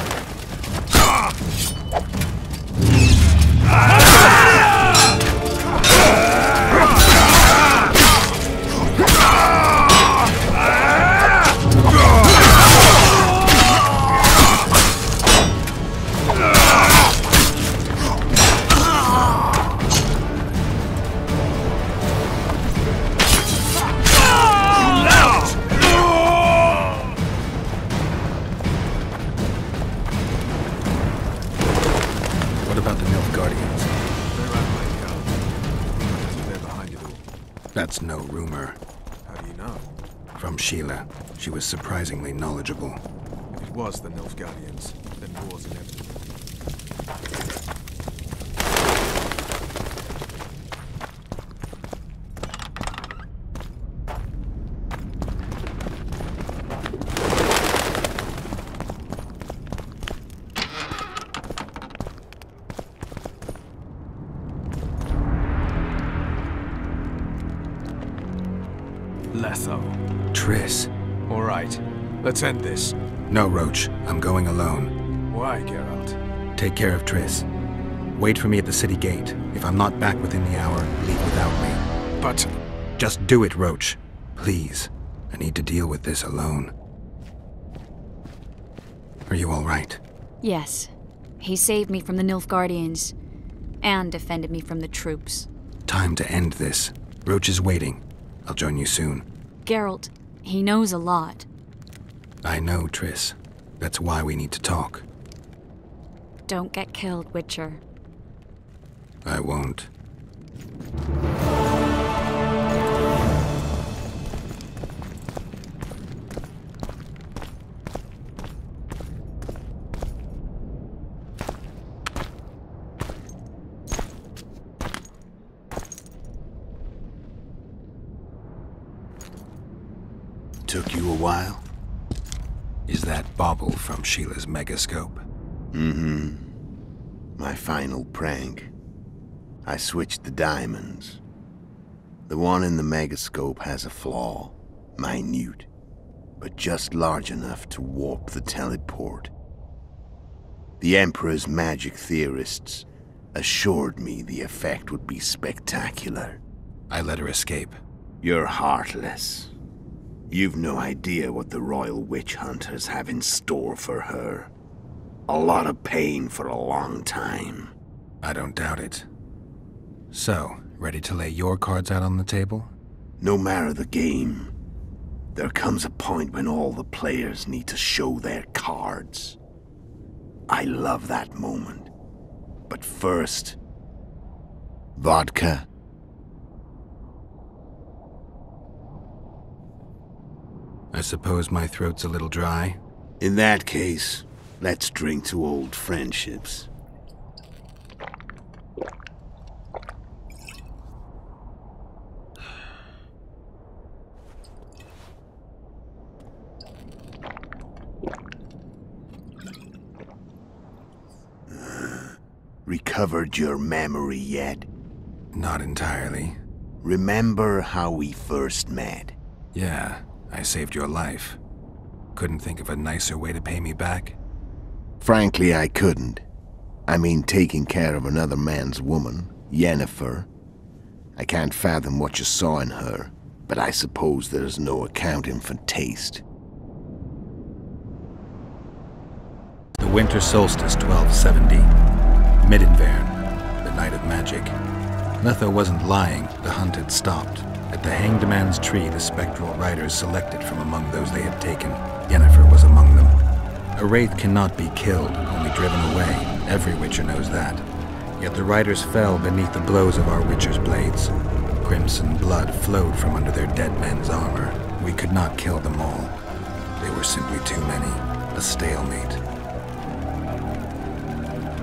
That's no rumor. How do you know? From Sheila. She was surprisingly knowledgeable. If it was the Nilfgaardians, then war's inevitable. Letho. Triss. All right. Let's end this. No, Roach. I'm going alone. Why, Geralt? Take care of Triss. Wait for me at the city gate. If I'm not back within the hour, leave without me. But... Just do it, Roach. Please. I need to deal with this alone. Are you all right? Yes. He saved me from the Nilfgaardians and defended me from the troops. Time to end this. Roach is waiting. I'll join you soon. Geralt, he knows a lot. I know, Triss. That's why we need to talk. Don't get killed, Witcher. I won't. Took you a while? Is that bauble from Sheila's megascope? Mm-hmm. My final prank. I switched the diamonds. The one in the megascope has a flaw. Minute. But just large enough to warp the teleport. The Emperor's magic theorists assured me the effect would be spectacular. I let her escape. You're heartless. You've no idea what the royal witch hunters have in store for her. A lot of pain for a long time. I don't doubt it. So, ready to lay your cards out on the table? No matter the game, there comes a point when all the players need to show their cards. I love that moment. But first, vodka. I suppose my throat's a little dry. In that case, let's drink to old friendships. Recovered your memory yet? Not entirely. Remember how we first met? Yeah, I saved your life. Couldn't think of a nicer way to pay me back? Frankly, I couldn't. I mean, taking care of another man's woman, Yennefer. I can't fathom what you saw in her, but I suppose there's no accounting for taste. The winter solstice 1270. Midinvern, the night of magic. Letho wasn't lying, the hunt had stopped. At the Hanged Man's Tree, the spectral riders selected from among those they had taken. Yennefer was among them. A wraith cannot be killed, only driven away. Every witcher knows that. Yet the riders fell beneath the blows of our witcher's blades. Crimson blood flowed from under their dead men's armor. We could not kill them all. They were simply too many. A stalemate.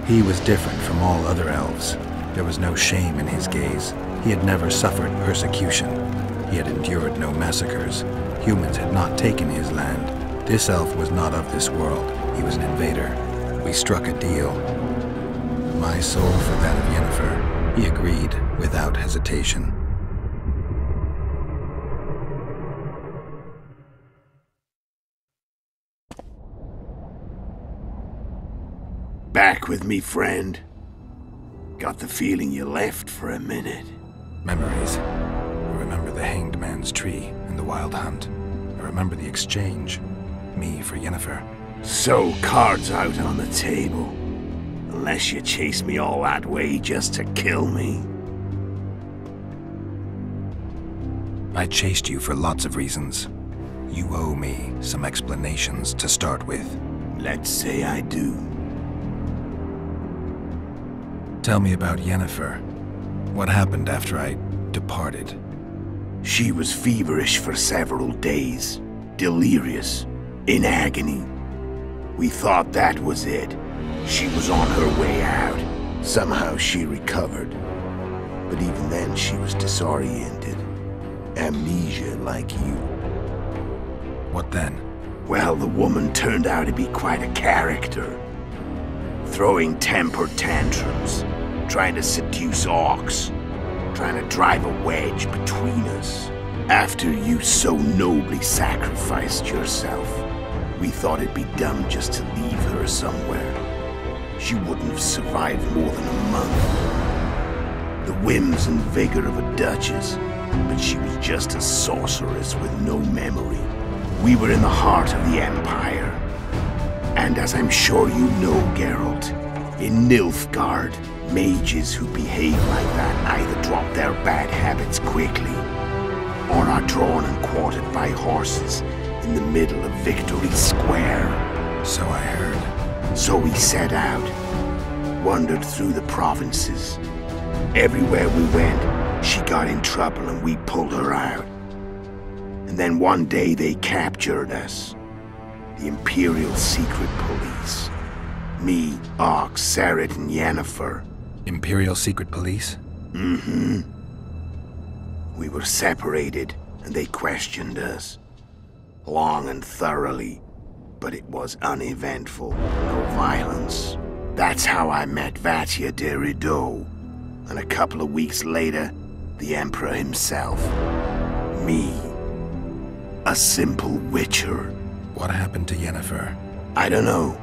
He was different from all other elves. There was no shame in his gaze. He had never suffered persecution. He had endured no massacres. Humans had not taken his land. This elf was not of this world. He was an invader. We struck a deal. My soul for that of Yennefer. He agreed without hesitation. Back with me, friend. Got the feeling you left for a minute. Memories. I remember the Hanged Man's Tree and the Wild Hunt. I remember the exchange. Me for Yennefer. So, cards out on the table. Unless you chase me all that way just to kill me. I chased you for lots of reasons. You owe me some explanations to start with. Let's say I do. Tell me about Yennefer. What happened after I departed? She was feverish for several days. Delirious. In agony. We thought that was it. She was on her way out. Somehow she recovered. But even then she was disoriented. Amnesia like you. What then? Well, the woman turned out to be quite a character. Throwing temper tantrums. Trying to seduce orcs. Trying to drive a wedge between us. After you so nobly sacrificed yourself, we thought it'd be dumb just to leave her somewhere. She wouldn't have survived more than a month. The whims and vigor of a duchess, but she was just a sorceress with no memory. We were in the heart of the Empire. And as I'm sure you know, Geralt, in Nilfgaard, mages who behave like that either drop their bad habits quickly, or are drawn and quartered by horses in the middle of Victory Square. So I heard. So we set out, wandered through the provinces. Everywhere we went, she got in trouble and we pulled her out. And then one day they captured us. The Imperial Secret Police. Me, Ox, Sarret, and Yennefer. Imperial Secret Police? Mm-hmm. We were separated, and they questioned us. Long and thoroughly, but it was uneventful. No violence. That's how I met Vatia de Rideau. And a couple of weeks later, the Emperor himself. Me. A simple witcher. What happened to Yennefer? I don't know.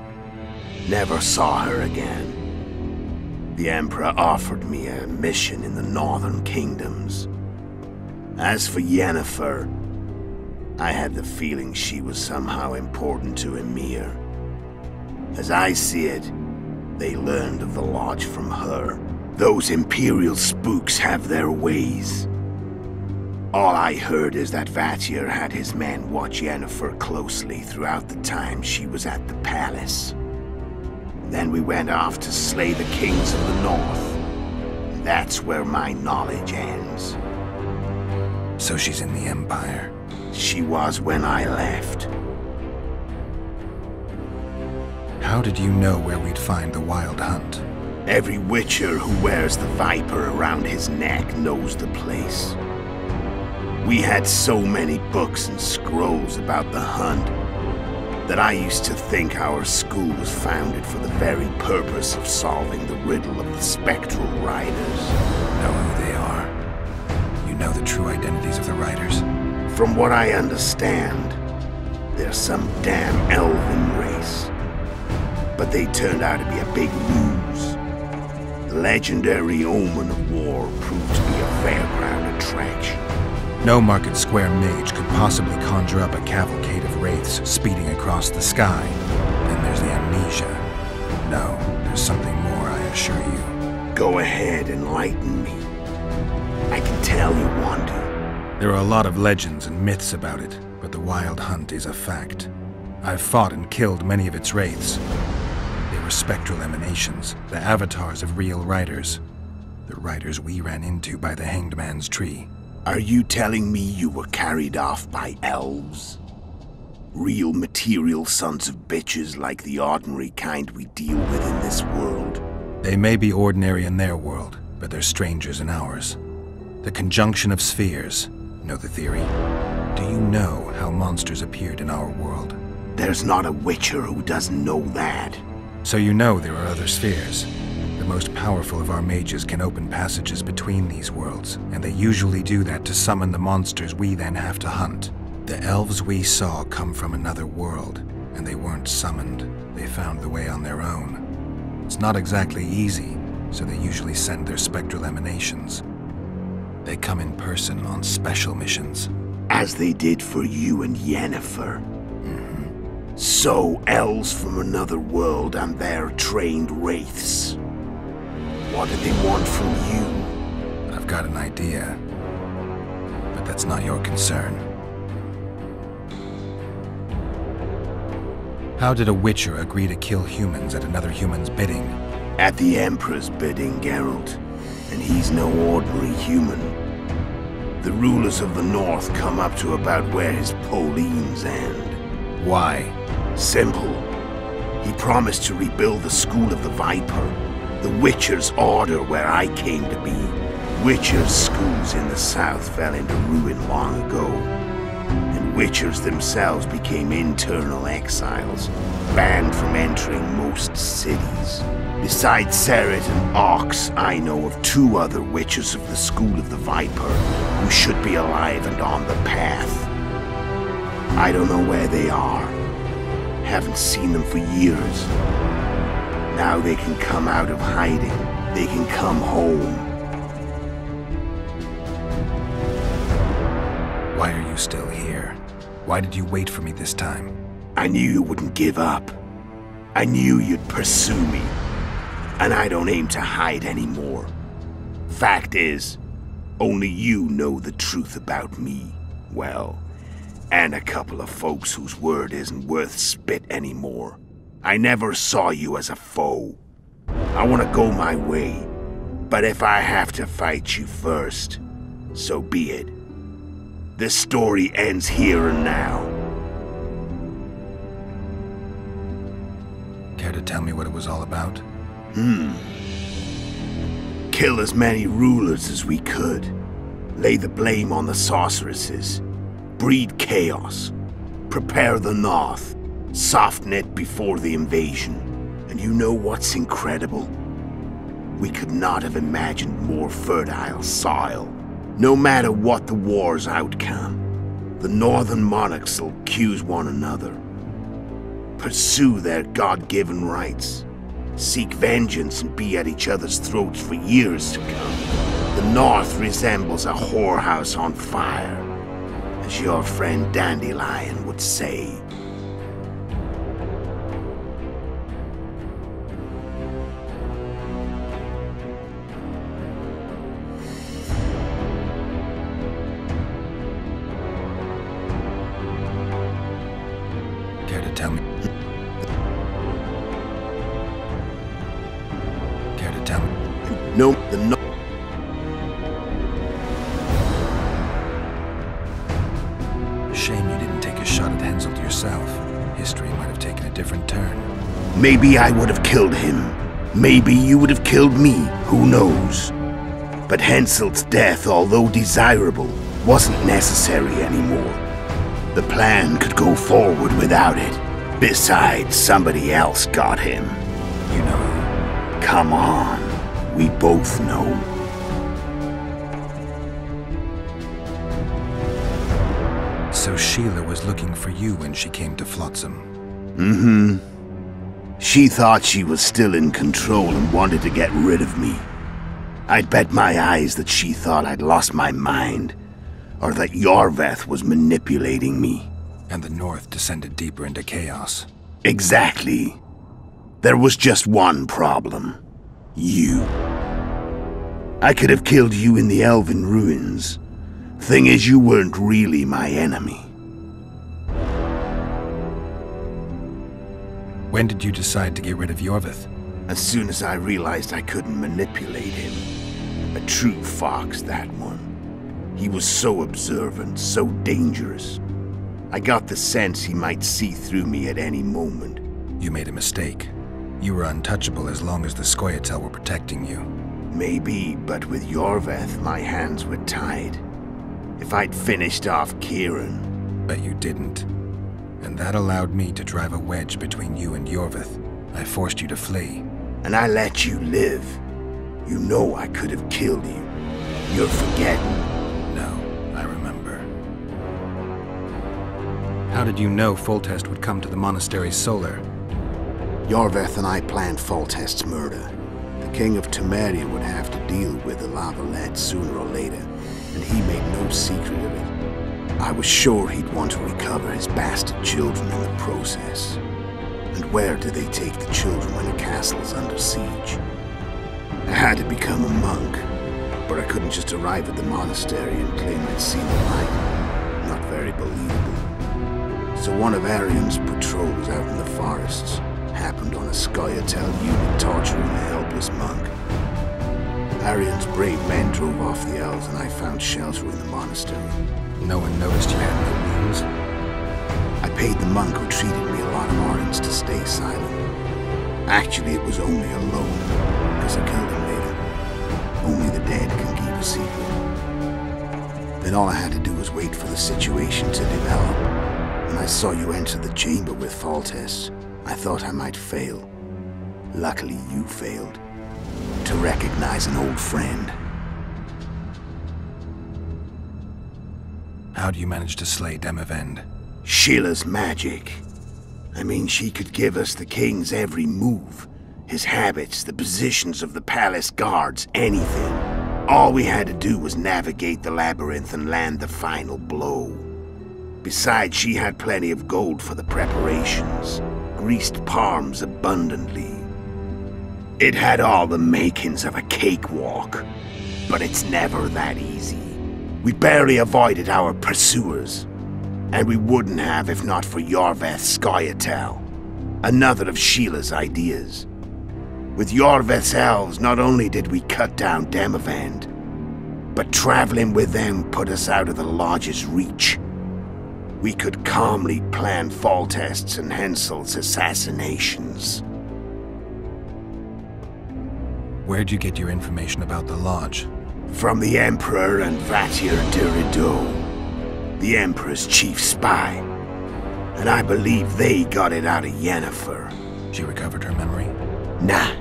Never saw her again. The Emperor offered me a mission in the northern kingdoms. As for Yennefer, I had the feeling she was somehow important to Emir. As I see it, they learned of the Lodge from her. Those Imperial spooks have their ways. All I heard is that Vatir had his men watch Yennefer closely throughout the time she was at the palace. Then we went off to slay the kings of the north. That's where my knowledge ends. So she's in the Empire? She was when I left. How did you know where we'd find the Wild Hunt? Every witcher who wears the viper around his neck knows the place. We had so many books and scrolls about the hunt that I used to think our school was founded for the very purpose of solving the riddle of the spectral riders. Know who they are? You know the true identities of the riders? From what I understand, they're some damn elven race. But they turned out to be a big ruse. The legendary omen of war proved to be a fairground attraction. No Market Square mage could possibly conjure up a cavalcade of wraiths speeding across the sky. Then there's the amnesia. No, there's something more, I assure you. Go ahead, enlighten me. I can tell you want to. There are a lot of legends and myths about it, but the Wild Hunt is a fact. I've fought and killed many of its wraiths. They were spectral emanations, the avatars of real riders. The riders we ran into by the Hanged Man's Tree. Are you telling me you were carried off by elves? Real material sons of bitches like the ordinary kind we deal with in this world? They may be ordinary in their world, but they're strangers in ours. The conjunction of spheres. Know the theory? Do you know how monsters appeared in our world? There's not a witcher who doesn't know that. So you know there are other spheres. The most powerful of our mages can open passages between these worlds, and they usually do that to summon the monsters we then have to hunt. The elves we saw come from another world, and they weren't summoned. They found the way on their own. It's not exactly easy, so they usually send their spectral emanations. They come in person on special missions. As they did for you and Yennefer. So, elves from another world and their trained wraiths. What do they want from you? I've got an idea, but that's not your concern. How did a witcher agree to kill humans at another human's bidding? At the Emperor's bidding, Geralt. And he's no ordinary human. The rulers of the North come up to about where his Pauline's end. Why? Simple. He promised to rebuild the School of the Viper. The Witcher's Order where I came to be. Witcher's schools in the south fell into ruin long ago. And Witchers themselves became internal exiles, banned from entering most cities. Besides Seret and Ox, I know of 2 other Witchers of the School of the Viper who should be alive and on the path. I don't know where they are. Haven't seen them for years. Now they can come out of hiding. They can come home. Why are you still here? Why did you wait for me this time? I knew you wouldn't give up. I knew you'd pursue me. And I don't aim to hide anymore. Fact is, only you know the truth about me. Well, and a couple of folks whose word isn't worth spit anymore. I never saw you as a foe. I want to go my way, but if I have to fight you first, so be it. This story ends here and now. Care to tell me what it was all about? Kill as many rulers as we could. Lay the blame on the sorceresses. Breed chaos. prepare the North, soften it before the invasion. And you know what's incredible? We could not have imagined more fertile soil. No matter what the war's outcome, the northern monarchs will accuse one another, pursue their God-given rights, seek vengeance and be at each other's throats for years to come. The North resembles a whorehouse on fire, as your friend Dandelion would say. Care to tell me? Care to tell me? No, Shame you didn't take a shot at Henselt yourself. History might have taken a different turn. Maybe I would have killed him. Maybe you would have killed me. Who knows? But Henselt's death, although desirable, wasn't necessary anymore. The plan could go forward without it. Besides, somebody else got him. You know. Come on. We both know. So Sheila was looking for you when she came to Flotsam. Mm-hmm. She thought she was still in control and wanted to get rid of me. I'd bet my eyes that she thought I'd lost my mind, or that Yorveth was manipulating me. And the North descended deeper into chaos. Exactly. There was just one problem. You. I could have killed you in the Elven ruins. Thing is, you weren't really my enemy. When did you decide to get rid of Yorveth? As soon as I realized I couldn't manipulate him. A true fox, that one. He was so observant, so dangerous. I got the sense he might see through me at any moment. You made a mistake. You were untouchable as long as the Scoia'tael were protecting you. Maybe, but with Yorveth, my hands were tied. If I'd finished off Kieran... But you didn't. And that allowed me to drive a wedge between you and Yorveth. I forced you to flee. And I let you live. You know I could have killed you. You're forgetting. No, I remember. How did you know Foltest would come to the monastery's solar? Yorveth and I planned Foltest's murder. The King of Temeria would have to deal with the Lavalette sooner or later, and he made no secret of it. I was sure he'd want to recover his bastard children in the process. And where do they take the children when a castle's under siege? I had to become a monk, but I couldn't just arrive at the monastery and claim I'd seen the light. Not very believable. So one of Arian's patrols out in the forests happened on a Scoia'tael unit torturing a helpless monk. Arian's brave men drove off the elves and I found shelter in the monastery. No one noticed you had no means? I paid the monk who treated me a lot of orange to stay silent. Actually, it was only a loan, because I killed him later. Only the dead can keep a secret. Then all I had to do was wait for the situation to develop. When I saw you enter the chamber with Foltest, I thought I might fail. Luckily, you failed. To recognize an old friend. How do you manage to slay Demavend? Sheila's magic. I mean, she could give us the king's every move. His habits, the positions of the palace guards, anything. All we had to do was navigate the labyrinth and land the final blow. Besides, she had plenty of gold for the preparations. Greased palms abundantly. It had all the makings of a cakewalk. But it's never that easy. We barely avoided our pursuers. And we wouldn't have if not for Yorveth's Scoia'tael. Another of Sheila's ideas. With Yorveth's elves, not only did we cut down Demavend, but traveling with them put us out of the Lodge's reach. We could calmly plan Foltest's and Henselt's assassinations. Where'd you get your information about the Lodge? From the Emperor and Vatir de Rideau, the Emperor's chief spy. And I believe they got it out of Yennefer. She recovered her memory? Nah.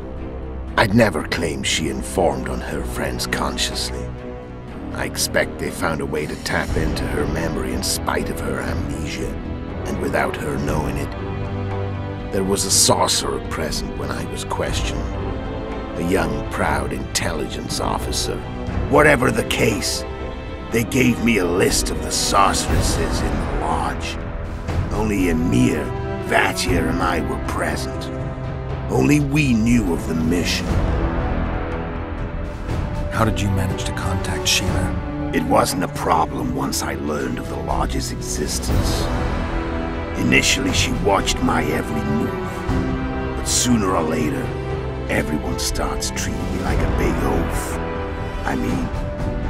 I'd never claim she informed on her friends consciously. I expect they found a way to tap into her memory in spite of her amnesia, and without her knowing it. There was a sorcerer present when I was questioned. A young, proud intelligence officer. Whatever the case, they gave me a list of the sorceresses in the lodge. Only Emir, Vatia, and I were present. Only we knew of the mission. How did you manage to contact Sheila? It wasn't a problem once I learned of the lodge's existence. Initially, she watched my every move. But sooner or later, everyone starts treating me like a big oaf. I mean,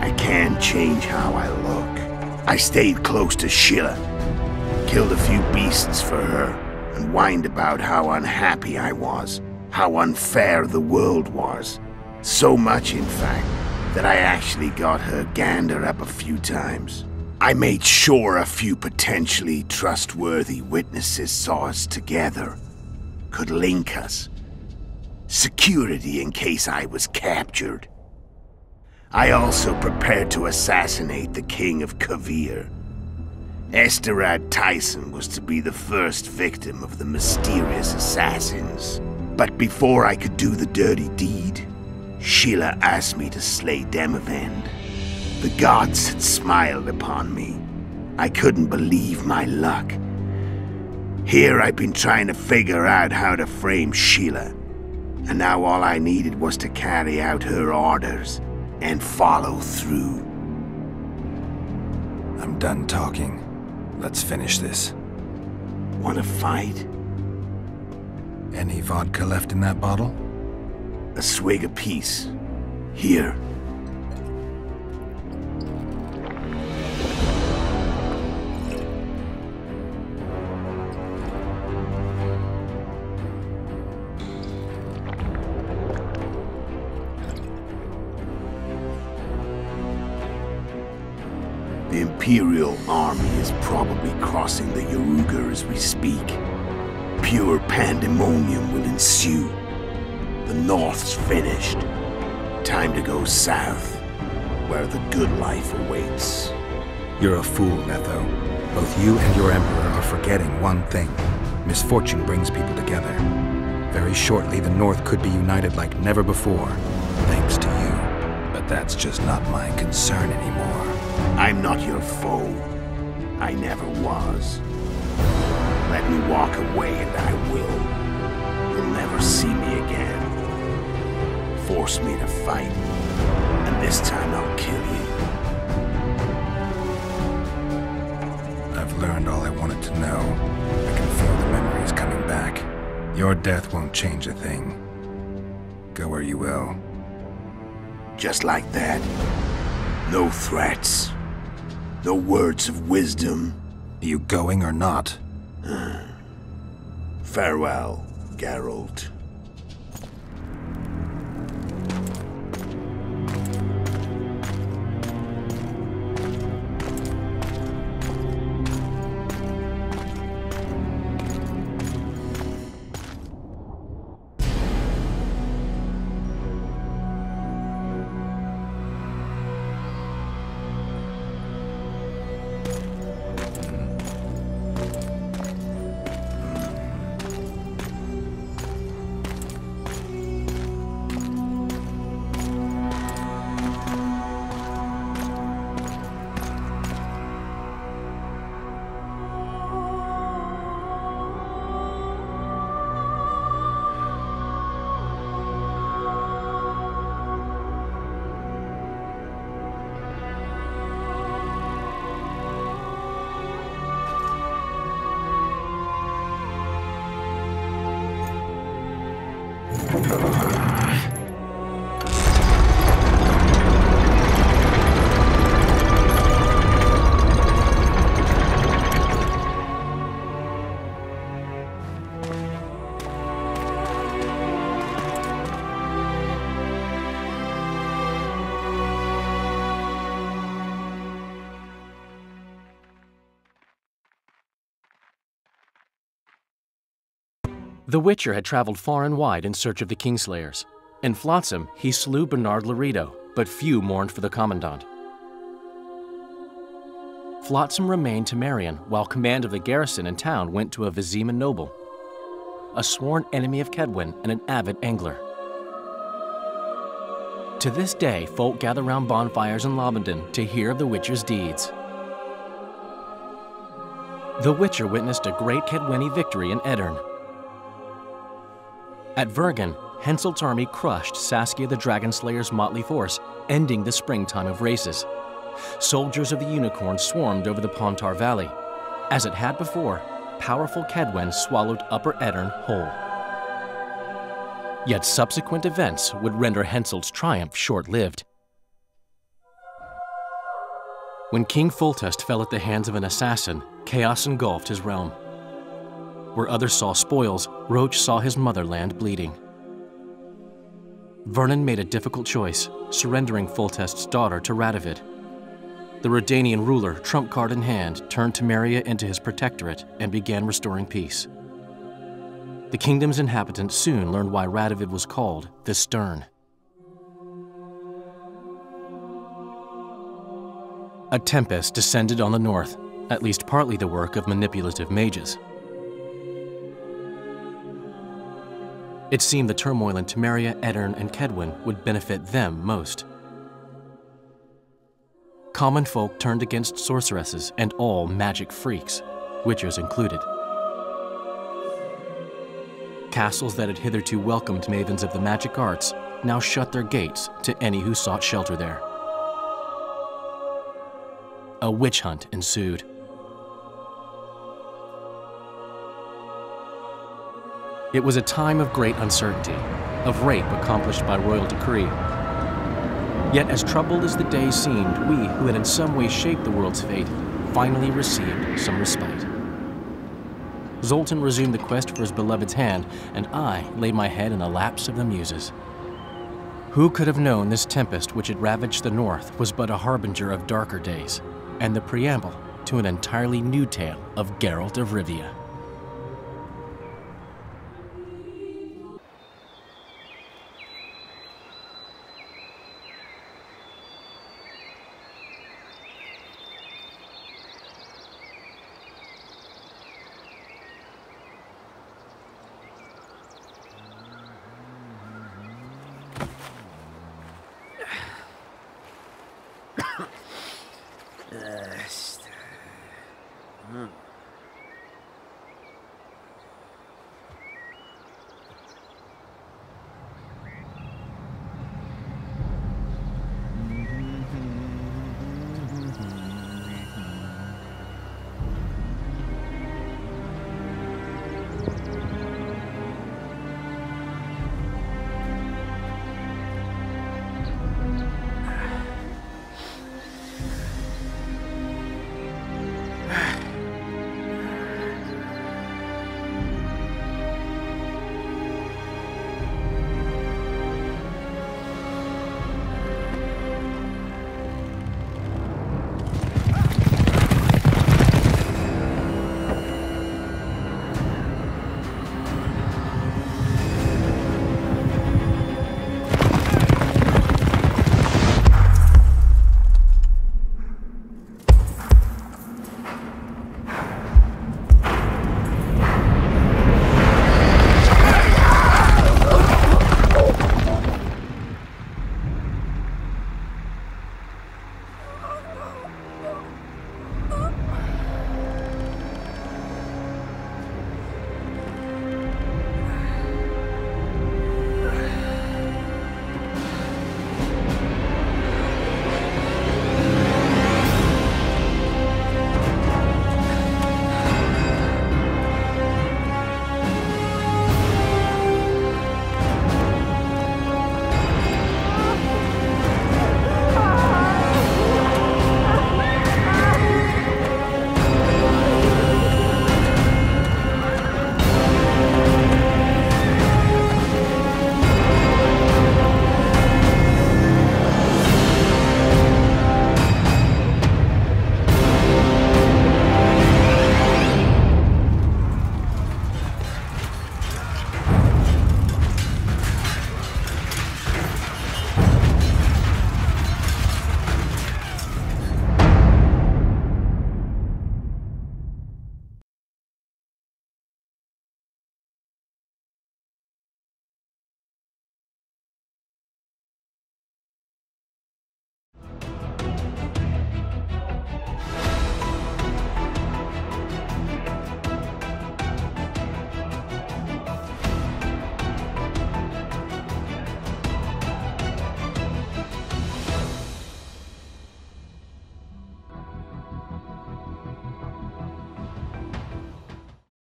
I can't change how I look. I stayed close to Sheila, killed a few beasts for her, and whined about how unhappy I was, how unfair the world was. So much, in fact, that I actually got her gander up a few times. I made sure a few potentially trustworthy witnesses saw us together, could link us. Security in case I was captured. I also prepared to assassinate the King of Kavir. Esterad Tyson was to be the first victim of the mysterious assassins. But before I could do the dirty deed, Sheila asked me to slay Demavend. The gods had smiled upon me. I couldn't believe my luck. Here I'd been trying to figure out how to frame Sheila, and now all I needed was to carry out her orders and follow through. I'm done talking. Let's finish this. Want to fight? Any vodka left in that bottle? A swig apiece. Here. The Imperial army is probably crossing the Yaruga as we speak. Pure pandemonium will ensue. The North's finished. Time to go south, where the good life awaits. You're a fool, Letho. Both you and your Emperor are forgetting one thing. Misfortune brings people together. Very shortly, the North could be united like never before, thanks to you. But that's just not my concern anymore. I'm not your foe. I never was. Let me walk away and I will. You'll never see me again. Force me to fight, and this time I'll kill you. I've learned all I wanted to know. I can feel the memories coming back. Your death won't change a thing. Go where you will. Just like that. No threats. No words of wisdom. You going or not? Farewell, Geralt. The Witcher had traveled far and wide in search of the Kingslayers. In Flotsam, he slew Bernard Laredo, but few mourned for the Commandant. Flotsam remained to Marion, while command of the garrison and town went to a Vizima noble, a sworn enemy of Kedwen and an avid angler. To this day, folk gather round bonfires in Lobendon to hear of the Witcher's deeds. The Witcher witnessed a great Kedweni victory in Edirn. At Vergen, Henselt's army crushed Saskia the Dragonslayer's motley force, ending the springtime of races. Soldiers of the Unicorn swarmed over the Pontar Valley. As it had before, powerful Kedwen swallowed Upper Edirn whole. Yet subsequent events would render Henselt's triumph short-lived. When King Foltest fell at the hands of an assassin, chaos engulfed his realm. Where others saw spoils, Roach saw his motherland bleeding. Vernon made a difficult choice, surrendering Foltest's daughter to Radovid. The Redanian ruler, trump card in hand, turned Temeria into his protectorate and began restoring peace. The kingdom's inhabitants soon learned why Radovid was called the Stern. A tempest descended on the north, at least partly the work of manipulative mages. It seemed the turmoil in Temeria, Edirn, and Kedwen would benefit them most. Common folk turned against sorceresses and all magic freaks, witchers included. Castles that had hitherto welcomed mavens of the magic arts now shut their gates to any who sought shelter there. A witch hunt ensued. It was a time of great uncertainty, of rape accomplished by royal decree. Yet as troubled as the days seemed, we, who had in some way shaped the world's fate, finally received some respite. Zoltan resumed the quest for his beloved's hand, and I laid my head in a lapse of the muses. Who could have known this tempest which had ravaged the north was but a harbinger of darker days, and the preamble to an entirely new tale of Geralt of Rivia.